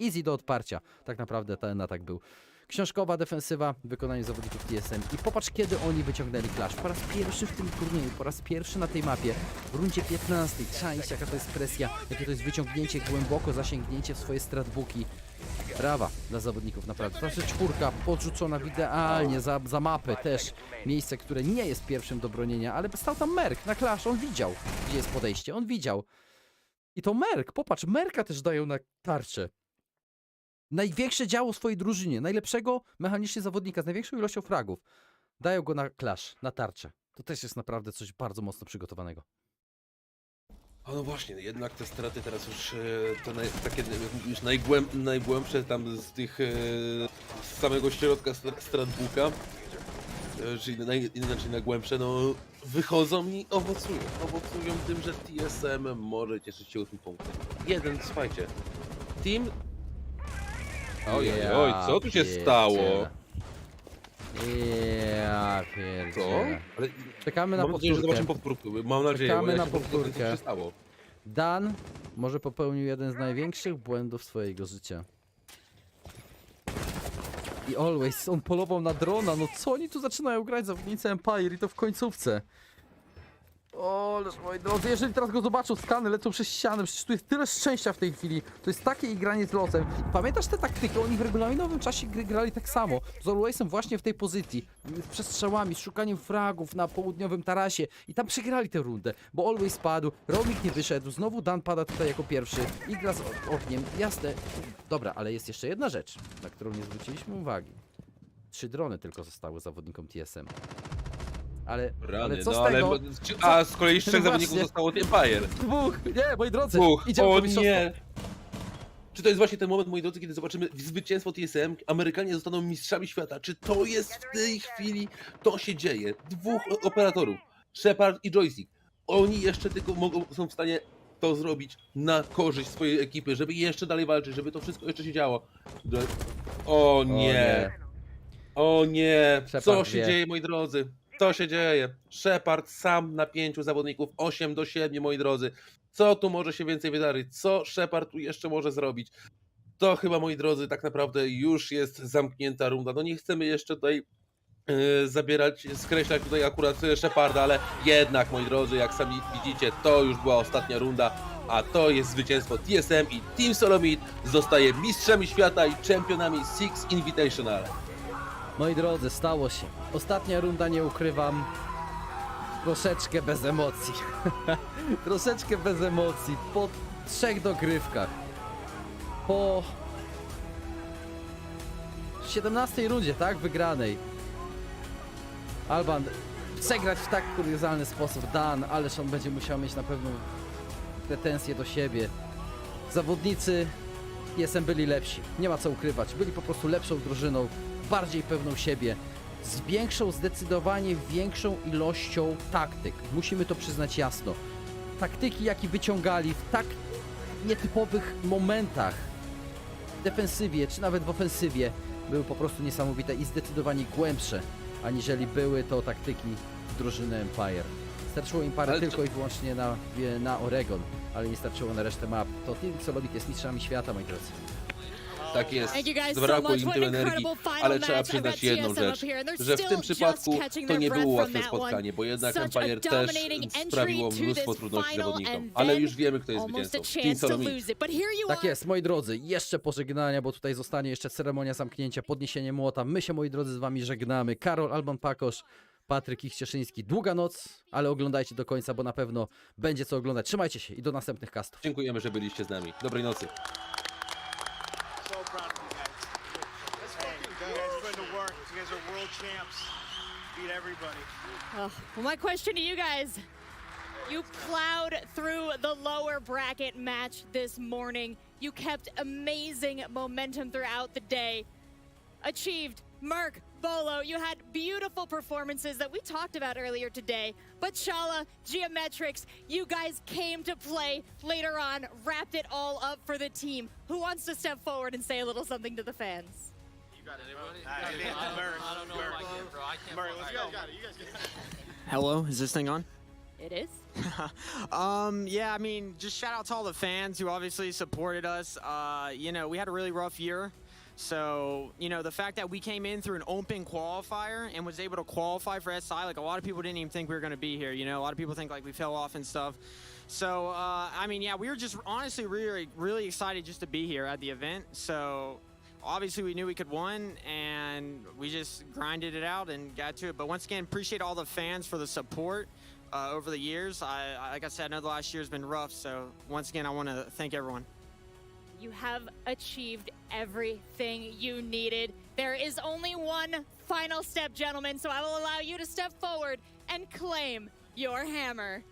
Easy do odparcia. Tak naprawdę ten atak był. Książkowa defensywa w wykonaniu zawodników TSM. I popatrz, kiedy oni wyciągnęli clash. Po raz pierwszy w tym turnieju, po raz pierwszy na tej mapie, w rundzie 15. Czaisz, jaka to jest presja, jakie to jest wyciągnięcie głęboko, zasięgnięcie w swoje stratbooki. Brawa dla zawodników, naprawdę. To znaczy 4 podrzucona idealnie za mapę też. Miejsce, które nie jest pierwszym do bronienia, ale stał tam Merk na clash. On widział, gdzie jest podejście. On widział. I to Merk, popatrz, Merka też dają na tarczę. Największe działo w swojej drużynie, najlepszego mechanicznie zawodnika z największą ilością fragów. Dają go na clash, na tarczę. To też jest naprawdę coś bardzo mocno przygotowanego. A no właśnie, jednak te straty teraz już takie już najgłębsze tam z tych z samego środka stratbooka, czyli inaczej najgłębsze, no wychodzą i owocują tym, że TSM może cieszyć się 8 punktów. Słuchajcie, team... Oj, co tu się stało? Ja pierdzielę. Ale czekamy na powtórkę. Mam nadzieję, że zobaczymy powtórkę. Mam nadzieję, czekamy na powtórkę. Co się powtórkę. Dan może popełnił jeden z największych błędów swojego życia. I Always, on polował na drona, no co oni tu zaczynają grać, zawodnicy Empire, i to w końcówce. O, ależ moi drodzy, jeżeli teraz go zobaczą, skany lecą przez ścianę, przecież tu jest tyle szczęścia w tej chwili. To jest takie igranie z losem. Pamiętasz te taktyki? Oni w regulaminowym czasie gry grali tak samo. Z Alwaysem właśnie w tej pozycji. Z przestrzałami, z szukaniem fragów na południowym tarasie. I tam przegrali tę rundę, bo Always spadł, Romik nie wyszedł, znowu Dan pada tutaj jako pierwszy. I gra z ogniem, jasne. Dobra, ale jest jeszcze jedna rzecz, na którą nie zwróciliśmy uwagi. 3 drony tylko zostały zawodnikom TSM. Ale co z tego? A z kolei 3 zawodników zostało od Empire. 2! Nie, moi drodzy! 2! Idziemy O po mistrzostwo. nie! Czy to jest właśnie ten moment, moi drodzy, kiedy zobaczymy zwycięstwo TSM? Amerykanie zostaną mistrzami świata. Czy to jest w tej chwili? To się dzieje. 2 operatorów. Shepard i Joystick. Oni jeszcze tylko są w stanie to zrobić na korzyść swojej ekipy, żeby jeszcze dalej walczyć, żeby to wszystko jeszcze się działo. O nie! O nie, Shepard co się wie. dzieje, moi drodzy? Co się dzieje? Shepard sam na 5 zawodników, 8-7, moi drodzy. Co tu może się więcej wydarzyć? Co Shepard tu jeszcze może zrobić? To chyba, moi drodzy, tak naprawdę już jest zamknięta runda. No nie chcemy jeszcze tutaj zabierać, skreślać tutaj akurat Sheparda, ale jednak, moi drodzy, jak sami widzicie, to już była ostatnia runda, a to jest zwycięstwo TSM i Team Solomid zostaje mistrzami świata i czempionami Six Invitational. Moi drodzy, stało się. Ostatnia runda, nie ukrywam, troszeczkę bez emocji. Troszeczkę bez emocji. Po 3 dogrywkach. Po 17 rundzie, tak? Wygranej. Alban przegrać w tak kuriozalny sposób. Dan, ależ on będzie musiał mieć na pewno pretensje do siebie. Zawodnicy TSM byli lepsi. Nie ma co ukrywać. Byli po prostu lepszą drużyną. Bardziej pewną siebie, z większą, zdecydowanie większą ilością taktyk. Musimy to przyznać jasno. Taktyki, jakie wyciągali w tak nietypowych momentach w defensywie, czy nawet w ofensywie, były po prostu niesamowite i zdecydowanie głębsze, aniżeli były to taktyki drużyny Empire. Starczyło im parę tylko i wyłącznie na Oregon, ale nie starczyło na resztę map. To Team Solomid jest mistrzami świata, moi drodzy. Tak jest, zabrakło im tyle energii, ale trzeba przyznać jedną rzecz, że w tym przypadku to nie było łatwe spotkanie, bo jednak Empire też sprawiło mnóstwo trudności zawodnikom, ale już wiemy, kto jest zwycięzcą. Team Solomid. Tak jest, moi drodzy, jeszcze pożegnania, bo tutaj zostanie jeszcze ceremonia zamknięcia, podniesienie młota. My się, moi drodzy, z wami żegnamy. Karol, Alban Pakosz, Patryk Ich-Cieszyński. Długa noc, ale oglądajcie do końca, bo na pewno będzie co oglądać. Trzymajcie się i do następnych castów. Dziękujemy, że byliście z nami. Dobrej nocy. Well, my question to you guys, you plowed through the lower bracket match this morning. You kept amazing momentum throughout the day. Achieved Merc, Bolo, you had beautiful performances that we talked about earlier today. But Shala, Geometrics, you guys came to play later on, wrapped it all up for the team. Who wants to step forward and say a little something to the fans? Hello, is this thing on? It is. Yeah, I mean, just shout out to all the fans who obviously supported us. You know, we had a really rough year. So, you know, the fact that we came in through an open qualifier and was able to qualify for SI, like a lot of people didn't even think we were going to be here. You know, a lot of people think like we fell off and stuff. So, I mean, yeah, we were just honestly really excited just to be here at the event. So, obviously we knew we could win and we just grinded it out and got to it. But once again, appreciate all the fans for the support over the years. Like I said, I know the last year has been rough. So, once again, I want to thank everyone. You have achieved everything you needed. There is only one final step, gentlemen, so I will allow you to step forward and claim your hammer.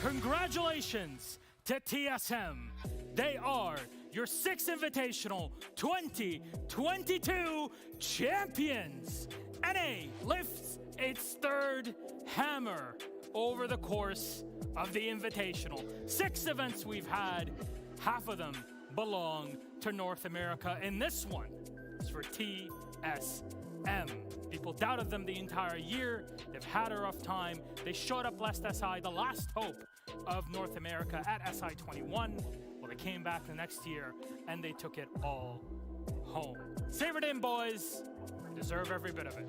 Congratulations to TSM. They are your 6th Invitational 2022 champions. NA lifts its 3rd hammer over the course of the Invitational. 6 events we've had, half of them belong to North America, and this one is for TSM. People doubted them the entire year. They've had a rough time. They showed up last SI, the last hope of North America at SI 21. Well, they came back the next year and they took it all home. Savor it in, boys. Deserve every bit of it.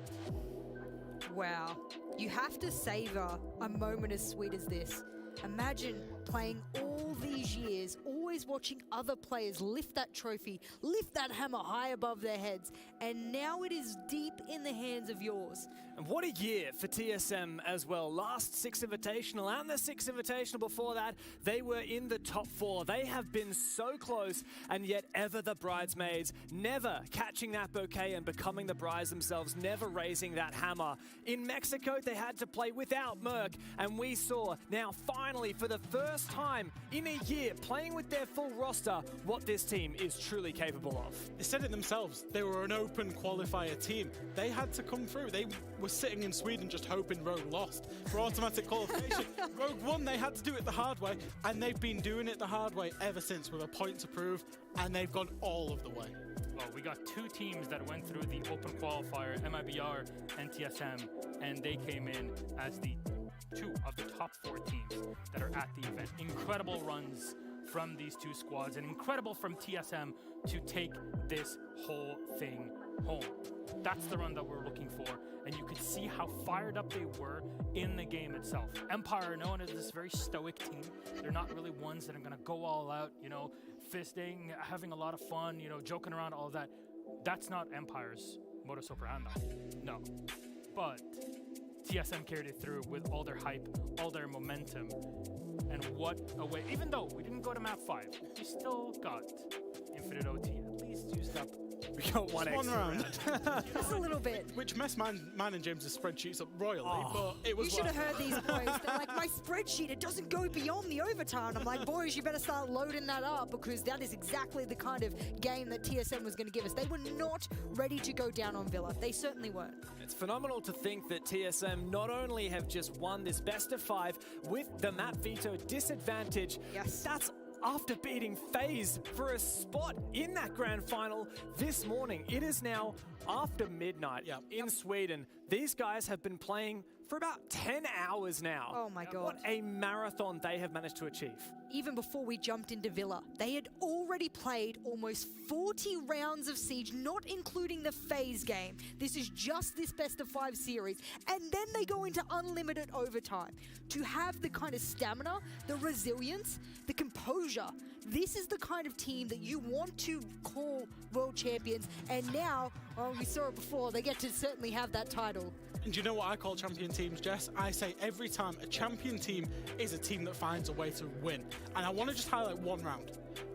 Wow. You have to savor a moment as sweet as this. Imagine playing all these years, always always watching other players lift that trophy, lift that hammer high above their heads, and now it is deep in the hands of yours. And what a year for TSM as well. Last Six Invitational and the Six Invitational before that, they were in the top 4. They have been so close, and yet ever the bridesmaids, never catching that bouquet and becoming the brides themselves, never raising that hammer. In Mexico, they had to play without Merc, and we saw now finally for the first time in a year playing with their full roster what this team is truly capable of. They said it themselves. They were an open qualifier team. They had to come through. They were sitting in Sweden just hoping Rogue lost for automatic qualification. Rogue won. They had to do it the hard way, and they've been doing it the hard way ever since with a point to prove, and they've gone all of the way. Well, we got 2 teams that went through the open qualifier, MIBR and TSM, and they came in as the 2 of the top 4 teams that are at the event. Incredible runs from these 2 squads, and incredible from TSM to take this whole thing home. That's the run that we're looking for, and you could see how fired up they were in the game itself. Empire, known as this very stoic team, they're not really ones that are going to go all out, you know, fisting, having a lot of fun, you know, joking around, all of that. That's not Empire's modus operandi. No. But TSM carried it through with all their hype, all their momentum, and what a way. Even though we didn't go to map 5, we still got Infinite OT. At least used up. We got one round. Just a little bit. Which messed mine and James's spreadsheets up royally, but it was You should have heard these boys. They're like, my spreadsheet, it doesn't go beyond the overtime. I'm like, boys, you better start loading that up, because that is exactly the kind of game that TSM was going to give us. They were not ready to go down on Villa. They certainly weren't. It's phenomenal to think that TSM not only have just won this best of 5 with the map veto disadvantage. Yes. That's after beating FaZe for a spot in that grand final this morning. It is now after midnight in Sweden. These guys have been playing for about 10 hours now. Oh my God. What a marathon they have managed to achieve. Even before we jumped into Villa, they had already played almost 40 rounds of Siege, not including the FaZe game. This is just this best of 5 series. And then they go into unlimited overtime. To have the kind of stamina, the resilience, the composure, this is the kind of team that you want to call world champions. And now, well, we saw it before, they get to certainly have that title. And do you know what I call champion teams, Jess? I say every time a champion team is a team that finds a way to win. And I want to just highlight one round.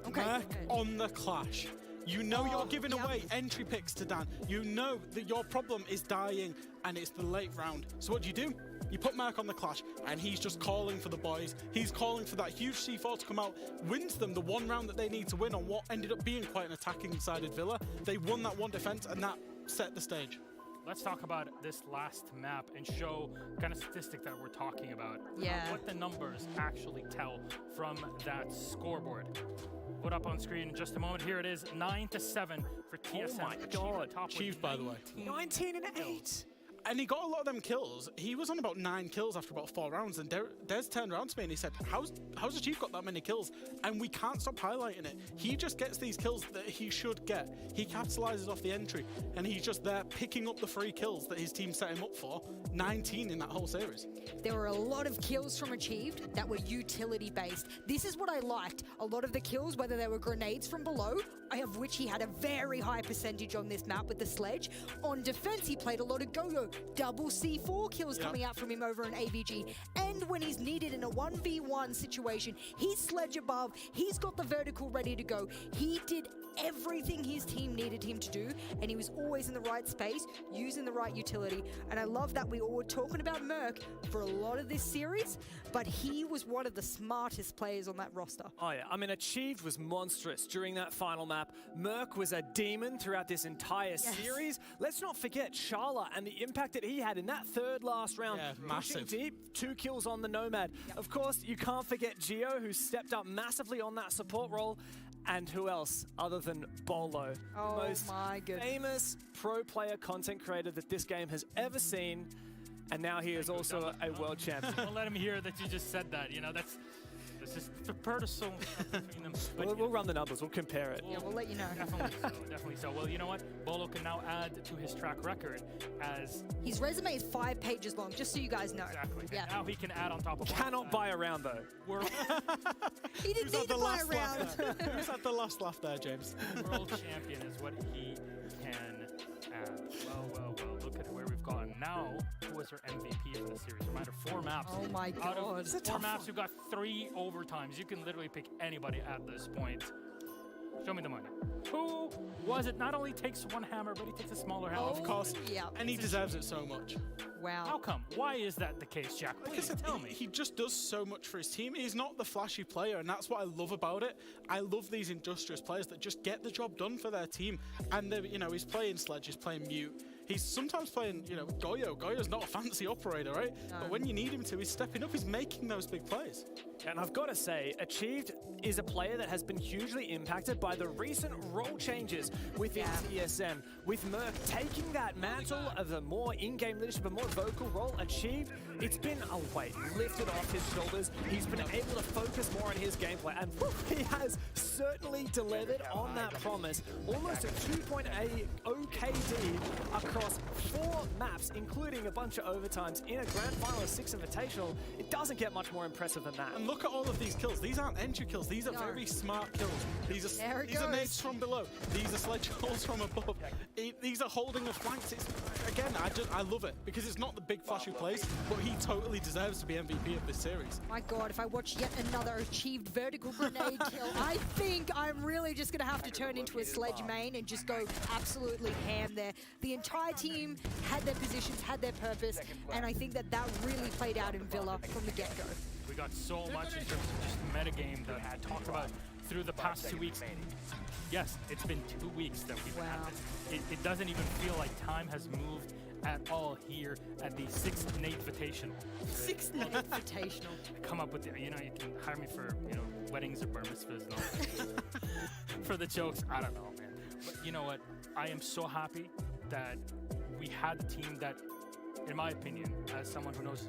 Okay. Merc on the Clash. You know you're giving away entry picks to Dan. You know that your problem is dying and it's the late round. So what do? You put Merc on the Clash and he's just calling for the boys. He's calling for that huge C4 to come out, wins them the one round that they need to win on what ended up being quite an attacking-sided Villa. They won that one defense and that set the stage. Let's talk about this last map and show kind of statistic that we're talking about. Yeah. What the numbers actually tell from that scoreboard. Put up on screen in just a moment. Here it is, 9-7 for TSM. Oh my God. Chief, by the way. 19 and 8. And he got a lot of them kills. He was on about 9 kills after about 4 rounds, and Des turned around to me and he said, how's the Chief got that many kills? And we can't stop highlighting it. He just gets these kills that he should get. He capitalizes off the entry, and he's just there picking up the free kills that his team set him up for. 19 in that whole series. There were a lot of kills from Achieved that were utility-based. This is what I liked. A lot of the kills, whether they were grenades from below, of which he had a very high percentage on this map with the sledge. On defense, he played a lot of go-go. Double C4 kills coming out from him over an AVG. And when he's needed in a 1v1 situation, he's sledge above, he's got the vertical ready to go. He did everything his team needed him to do, and he was always in the right space, using the right utility. And I love that we all were talking about Merc for a lot of this series, but he was one of the smartest players on that roster. Oh yeah, I mean, Achieved was monstrous during that final map. Merc was a demon throughout this entire series. Let's not forget Sharla and the impact that he had in that third last round. Yeah, Pushing massive. deep, 2 kills on the Nomad. Of course, you can't forget Gio, who stepped up massively on that support role. And who else other than Bolo? Oh the most my goodness. famous pro player content creator that this game has ever seen. And now he is also a world champion. Don't let him hear that you just said that. You know, that's This is the personal between them. But We'll run the numbers. We'll compare it. Yeah, we'll let you know. Definitely so. Well, you know what? Bolo can now add to his track record as His resume is 5 pages long, just so you guys know. exactly. Yeah. Now he can add on top of Cannot buy a round though. World, He didn't need to buy a round. Who's had the last laugh there, James? world champion is what he can add. Well. Look at where we've gotten now. Who was our MVP for the series? Reminder: 4 maps. Oh my Out God. of 4 maps, you got 3 overtimes. You can literally pick anybody at this point. Show me the money. Who was it? Not only takes 1 hammer, but he takes a smaller hammer. Of course. Yeah. And he deserves it so much. Wow. How come? Why is that the case, Jack? Please tell me. He just does so much for his team. He's not the flashy player, and that's what I love about it. I love these industrious players that just get the job done for their team. And he's playing Sledge, he's playing Mute. He's sometimes playing, Goyo. Goyo's not a fancy operator, right? No. But when you need him to, he's stepping up. He's making those big plays. And I've got to say, Achieved is a player that has been hugely impacted by the recent role changes within TSM. With Merc taking that mantle of a more in-game leadership, a more vocal role, Achieved, it's been a weight lifted off his shoulders. He's been able to focus more on his gameplay, and he has certainly delivered on that promise. Almost a 2.8 OKD across 4 maps, including a bunch of overtimes in a grand final of 6 Invitational. It doesn't get much more impressive than that. And look at all of these kills. These aren't entry kills. These are very smart kills. These are nades from below. These are sledge holes from above. These are holding the flanks. Again, I love it because it's not the big flashy plays, but he totally deserves to be MVP of this series. My God, if I watch yet another Achieved vertical grenade kill, I think I'm really just going to have to turn into a Sledge main and just go absolutely ham there. The entire team had their positions, had their purpose, and I think that really played out in Villa from the get-go. We got so much in terms of just metagame that I talked about through the past 2 weeks. Yes, it's been 2 weeks that we've had this. It doesn't even feel like time has moved at all here at the 6th Nate Invitational. 6th Nate Invitational. Come up with you can hire me for, weddings or bar mitzvahs and all. For the jokes, I don't know, man. But you know what? I am so happy that we had a team that, in my opinion, as someone who knows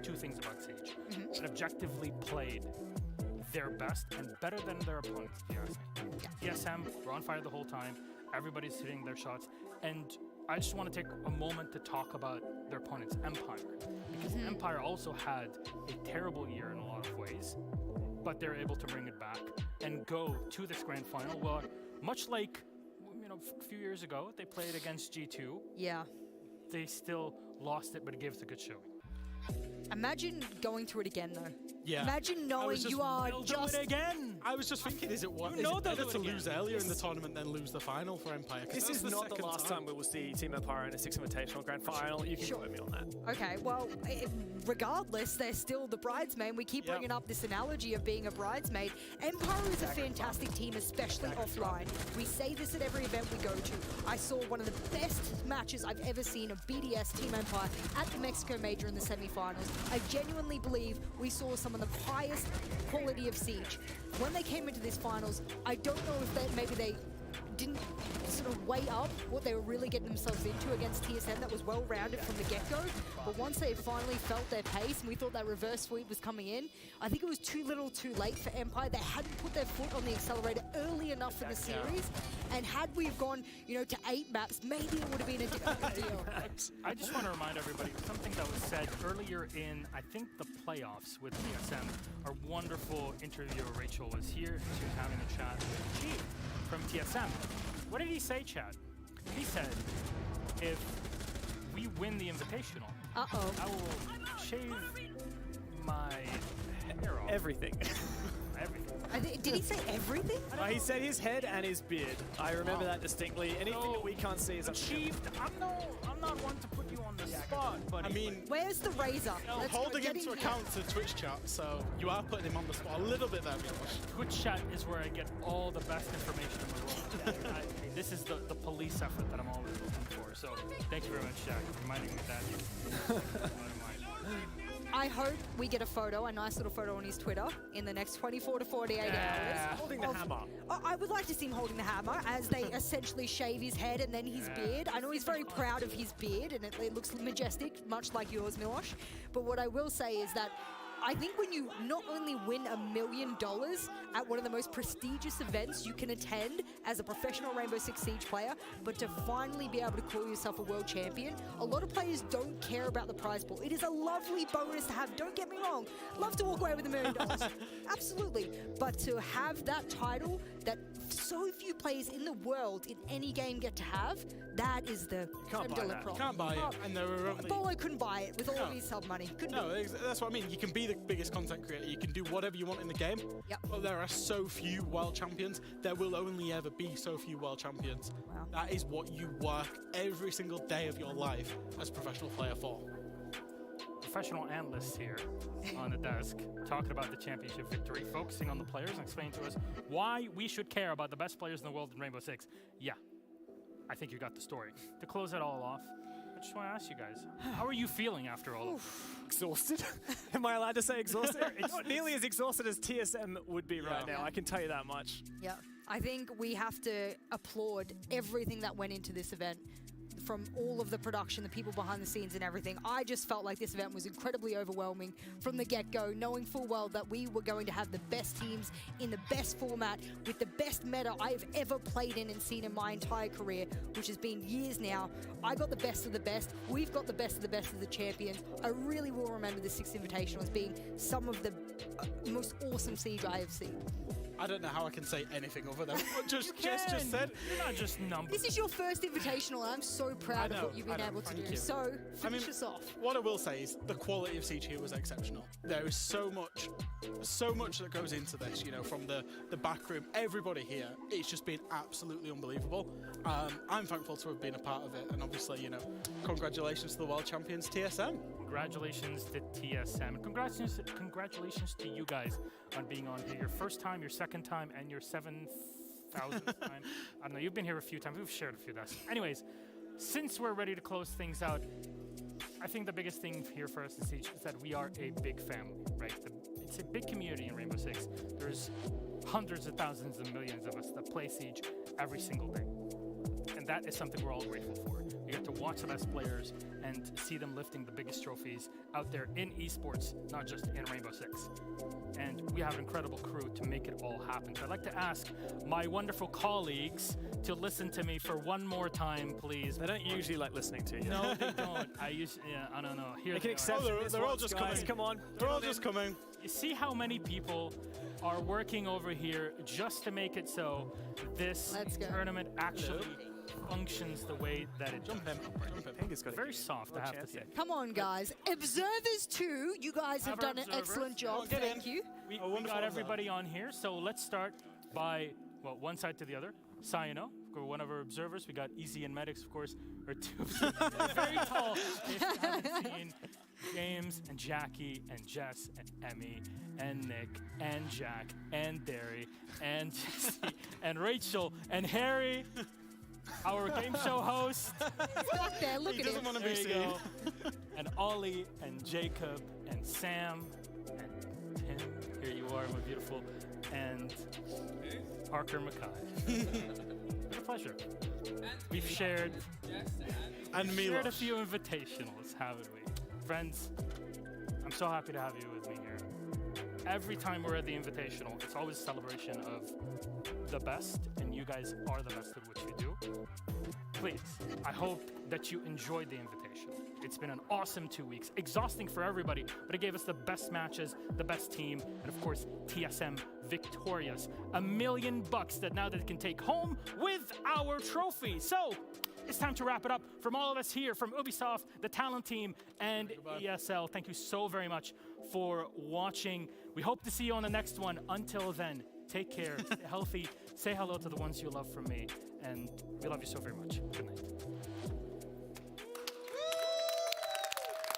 2 things about Sage, that objectively played their best and better than their opponents, if you ask me. TSM were on fire the whole time. Everybody's hitting their shots. And I just want to take a moment to talk about their opponents, Empire. Because Empire also had a terrible year in a lot of ways, but they're able to bring it back and go to this grand final. Well, much like, a few years ago, they played against G2. Yeah. They still lost it, but it gave us a good showing. Imagine going through it again, though. Yeah. Imagine knowing you are just... again. I was just thinking, is it better to lose earlier in the tournament than lose the final for Empire? This is not the last time we will see Team Empire in a 6 Invitational Grand Final. You can quote me on that. Okay, well, regardless, they're still the bridesmaid. We keep bringing up this analogy of being a bridesmaid. Empire is a fantastic team, especially offline. We say this at every event we go to. I saw one of the best matches I've ever seen of BDS Team Empire at the Mexico Major in the semifinals. I genuinely believe we saw some of the highest quality of Siege. When they came into this finals, I don't know if maybe they didn't sort of weigh up what they were really getting themselves into against TSM that was well-rounded from the get-go. But once they finally felt their pace and we thought that reverse sweep was coming in, I think it was too little too late for Empire. They hadn't put their foot on the accelerator early enough in the series. And had we have gone, to 8 maps, maybe it would have been a different deal. I just want to remind everybody something that was said earlier in, I think, the playoffs with TSM. Our wonderful interviewer, Rachel, was here. She was having a chat with Chief from TSM. What did he say, Chad? He said, if we win the Invitational, I will shave my hair off. Everything. Everything. Did he say everything? He said his head and his beard. I remember that distinctly. Anything that we can't see is Achieved. I'm not one to put you on the spot, but I mean, where's the razor? Holding into account to Twitch chat, so you are putting him on the spot a little bit there, Milosh. Twitch chat is where I get all the best information in the world. This is the police effort that I'm always looking for. So thank you very much, Jack, for reminding me that. I hope we get a nice little photo on his Twitter in the next 24 to 48 hours. Holding the hammer. I would like to see him holding the hammer as they essentially shave his head and then his beard. I know he's very proud of his beard and it looks majestic, much like yours, Milosh. But what I will say is that I think when you not only win $1 million at one of the most prestigious events you can attend as a professional Rainbow Six Siege player, but to finally be able to call yourself a world champion, a lot of players don't care about the prize pool. It is a lovely bonus to have, don't get me wrong. Love to walk away with $1 million. Absolutely. But to have that title that so few players in the world in any game get to have, that is the creme de la creme. You can't buy it. And there are only... Bolo couldn't buy it with all of his sub money. No, that's what I mean. You can be the biggest content creator. You can do whatever you want in the game. Yep. But there are so few world champions. There will only ever be so few world champions. Wow. That is what you work every single day of your life as a professional player for. Professional analysts here on the desk talking about the championship victory, focusing on the players and explaining to us why we should care about the best players in the world in Rainbow Six. Yeah, I think you got the story. To close it all off, I just want to ask you guys, how are you feeling after all of this? Exhausted. Am I allowed to say exhausted? It's not nearly as exhausted as TSM would be right now, I can tell you that much. Yeah, I think we have to applaud everything that went into this event. From all of the production, the people behind the scenes and everything. I just felt like this event was incredibly overwhelming from the get-go, knowing full well that we were going to have the best teams in the best format with the best meta I've ever played in and seen in my entire career, which has been years now. I got the best of the best. We've got the best of the champions. I really will remember the Sixth Invitational as being some of the most awesome Siege I have seen. I don't know how I can say anything other than what just said. You're not just numbers. This is your first Invitational, and I'm so proud of what you've been able to do. So, finish us off. What I will say is the quality of Siege here was exceptional. There is so much that goes into this, you know, from the back room, everybody here. It's just been absolutely unbelievable. I'm thankful to have been a part of it, and obviously, you know, congratulations to the world champions, TSM. Congratulations to TSM. And congratulations to you guys on being on here. Your first time, your second time, and your 7,000th time. I don't know, you've been here a few times. We've shared a few desks. Anyways, since we're ready to close things out, I think the biggest thing here for us in Siege is that we are a big family, right? It's a big community in Rainbow Six. There's hundreds of thousands and millions of us that play Siege every single day. And that is something we're all grateful for. You get to watch the best players and see them lifting the biggest trophies out there in esports, not just in Rainbow Six. And we have an incredible crew to make it all happen. So I'd like to ask my wonderful colleagues to listen to me for one more time, please. They don't usually like listening to you. No, they don't. I don't know. Here Make an they exception. are. They're all just coming. Come on. They're all just coming. You see how many people are working over here just to make it so this tournament actually functions the way that it does. It's very soft, I have to say. Come on, guys. Observers too. You guys have done an excellent job. Thank you. We got everybody on here, so let's start by, well, one side to the other. Sayano, one of our observers. We got Easy and Medics, of course, are two observers. Very tall. If you haven't seen James and Jackie and Jess and Emmy and Nick and Jack and Derry and Jesse and Rachel and Harry, our game show host. He's back there. Look at him. He doesn't want to be seen. And Ollie and Jacob and Sam and Tim. Here you are, my beautiful. And Parker Mackay. What a pleasure. We've shared a few invitationals, haven't we? Friends, I'm so happy to have you with me here. Every time we're at the invitational, it's always a celebration of the best, and you guys are the best at what you do. Please, I hope that you enjoyed the invitation. It's been an awesome 2 weeks, exhausting for everybody, but it gave us the best matches, the best team, and of course, TSM victorious. $1 million that now they can take home with our trophy. So, it's time to wrap it up. From all of us here, from Ubisoft, the talent team, and ESL, thank you so very much for watching. We hope to see you on the next one. Until then, take care, stay healthy, say hello to the ones you love from me, and we love you so very much. Good night.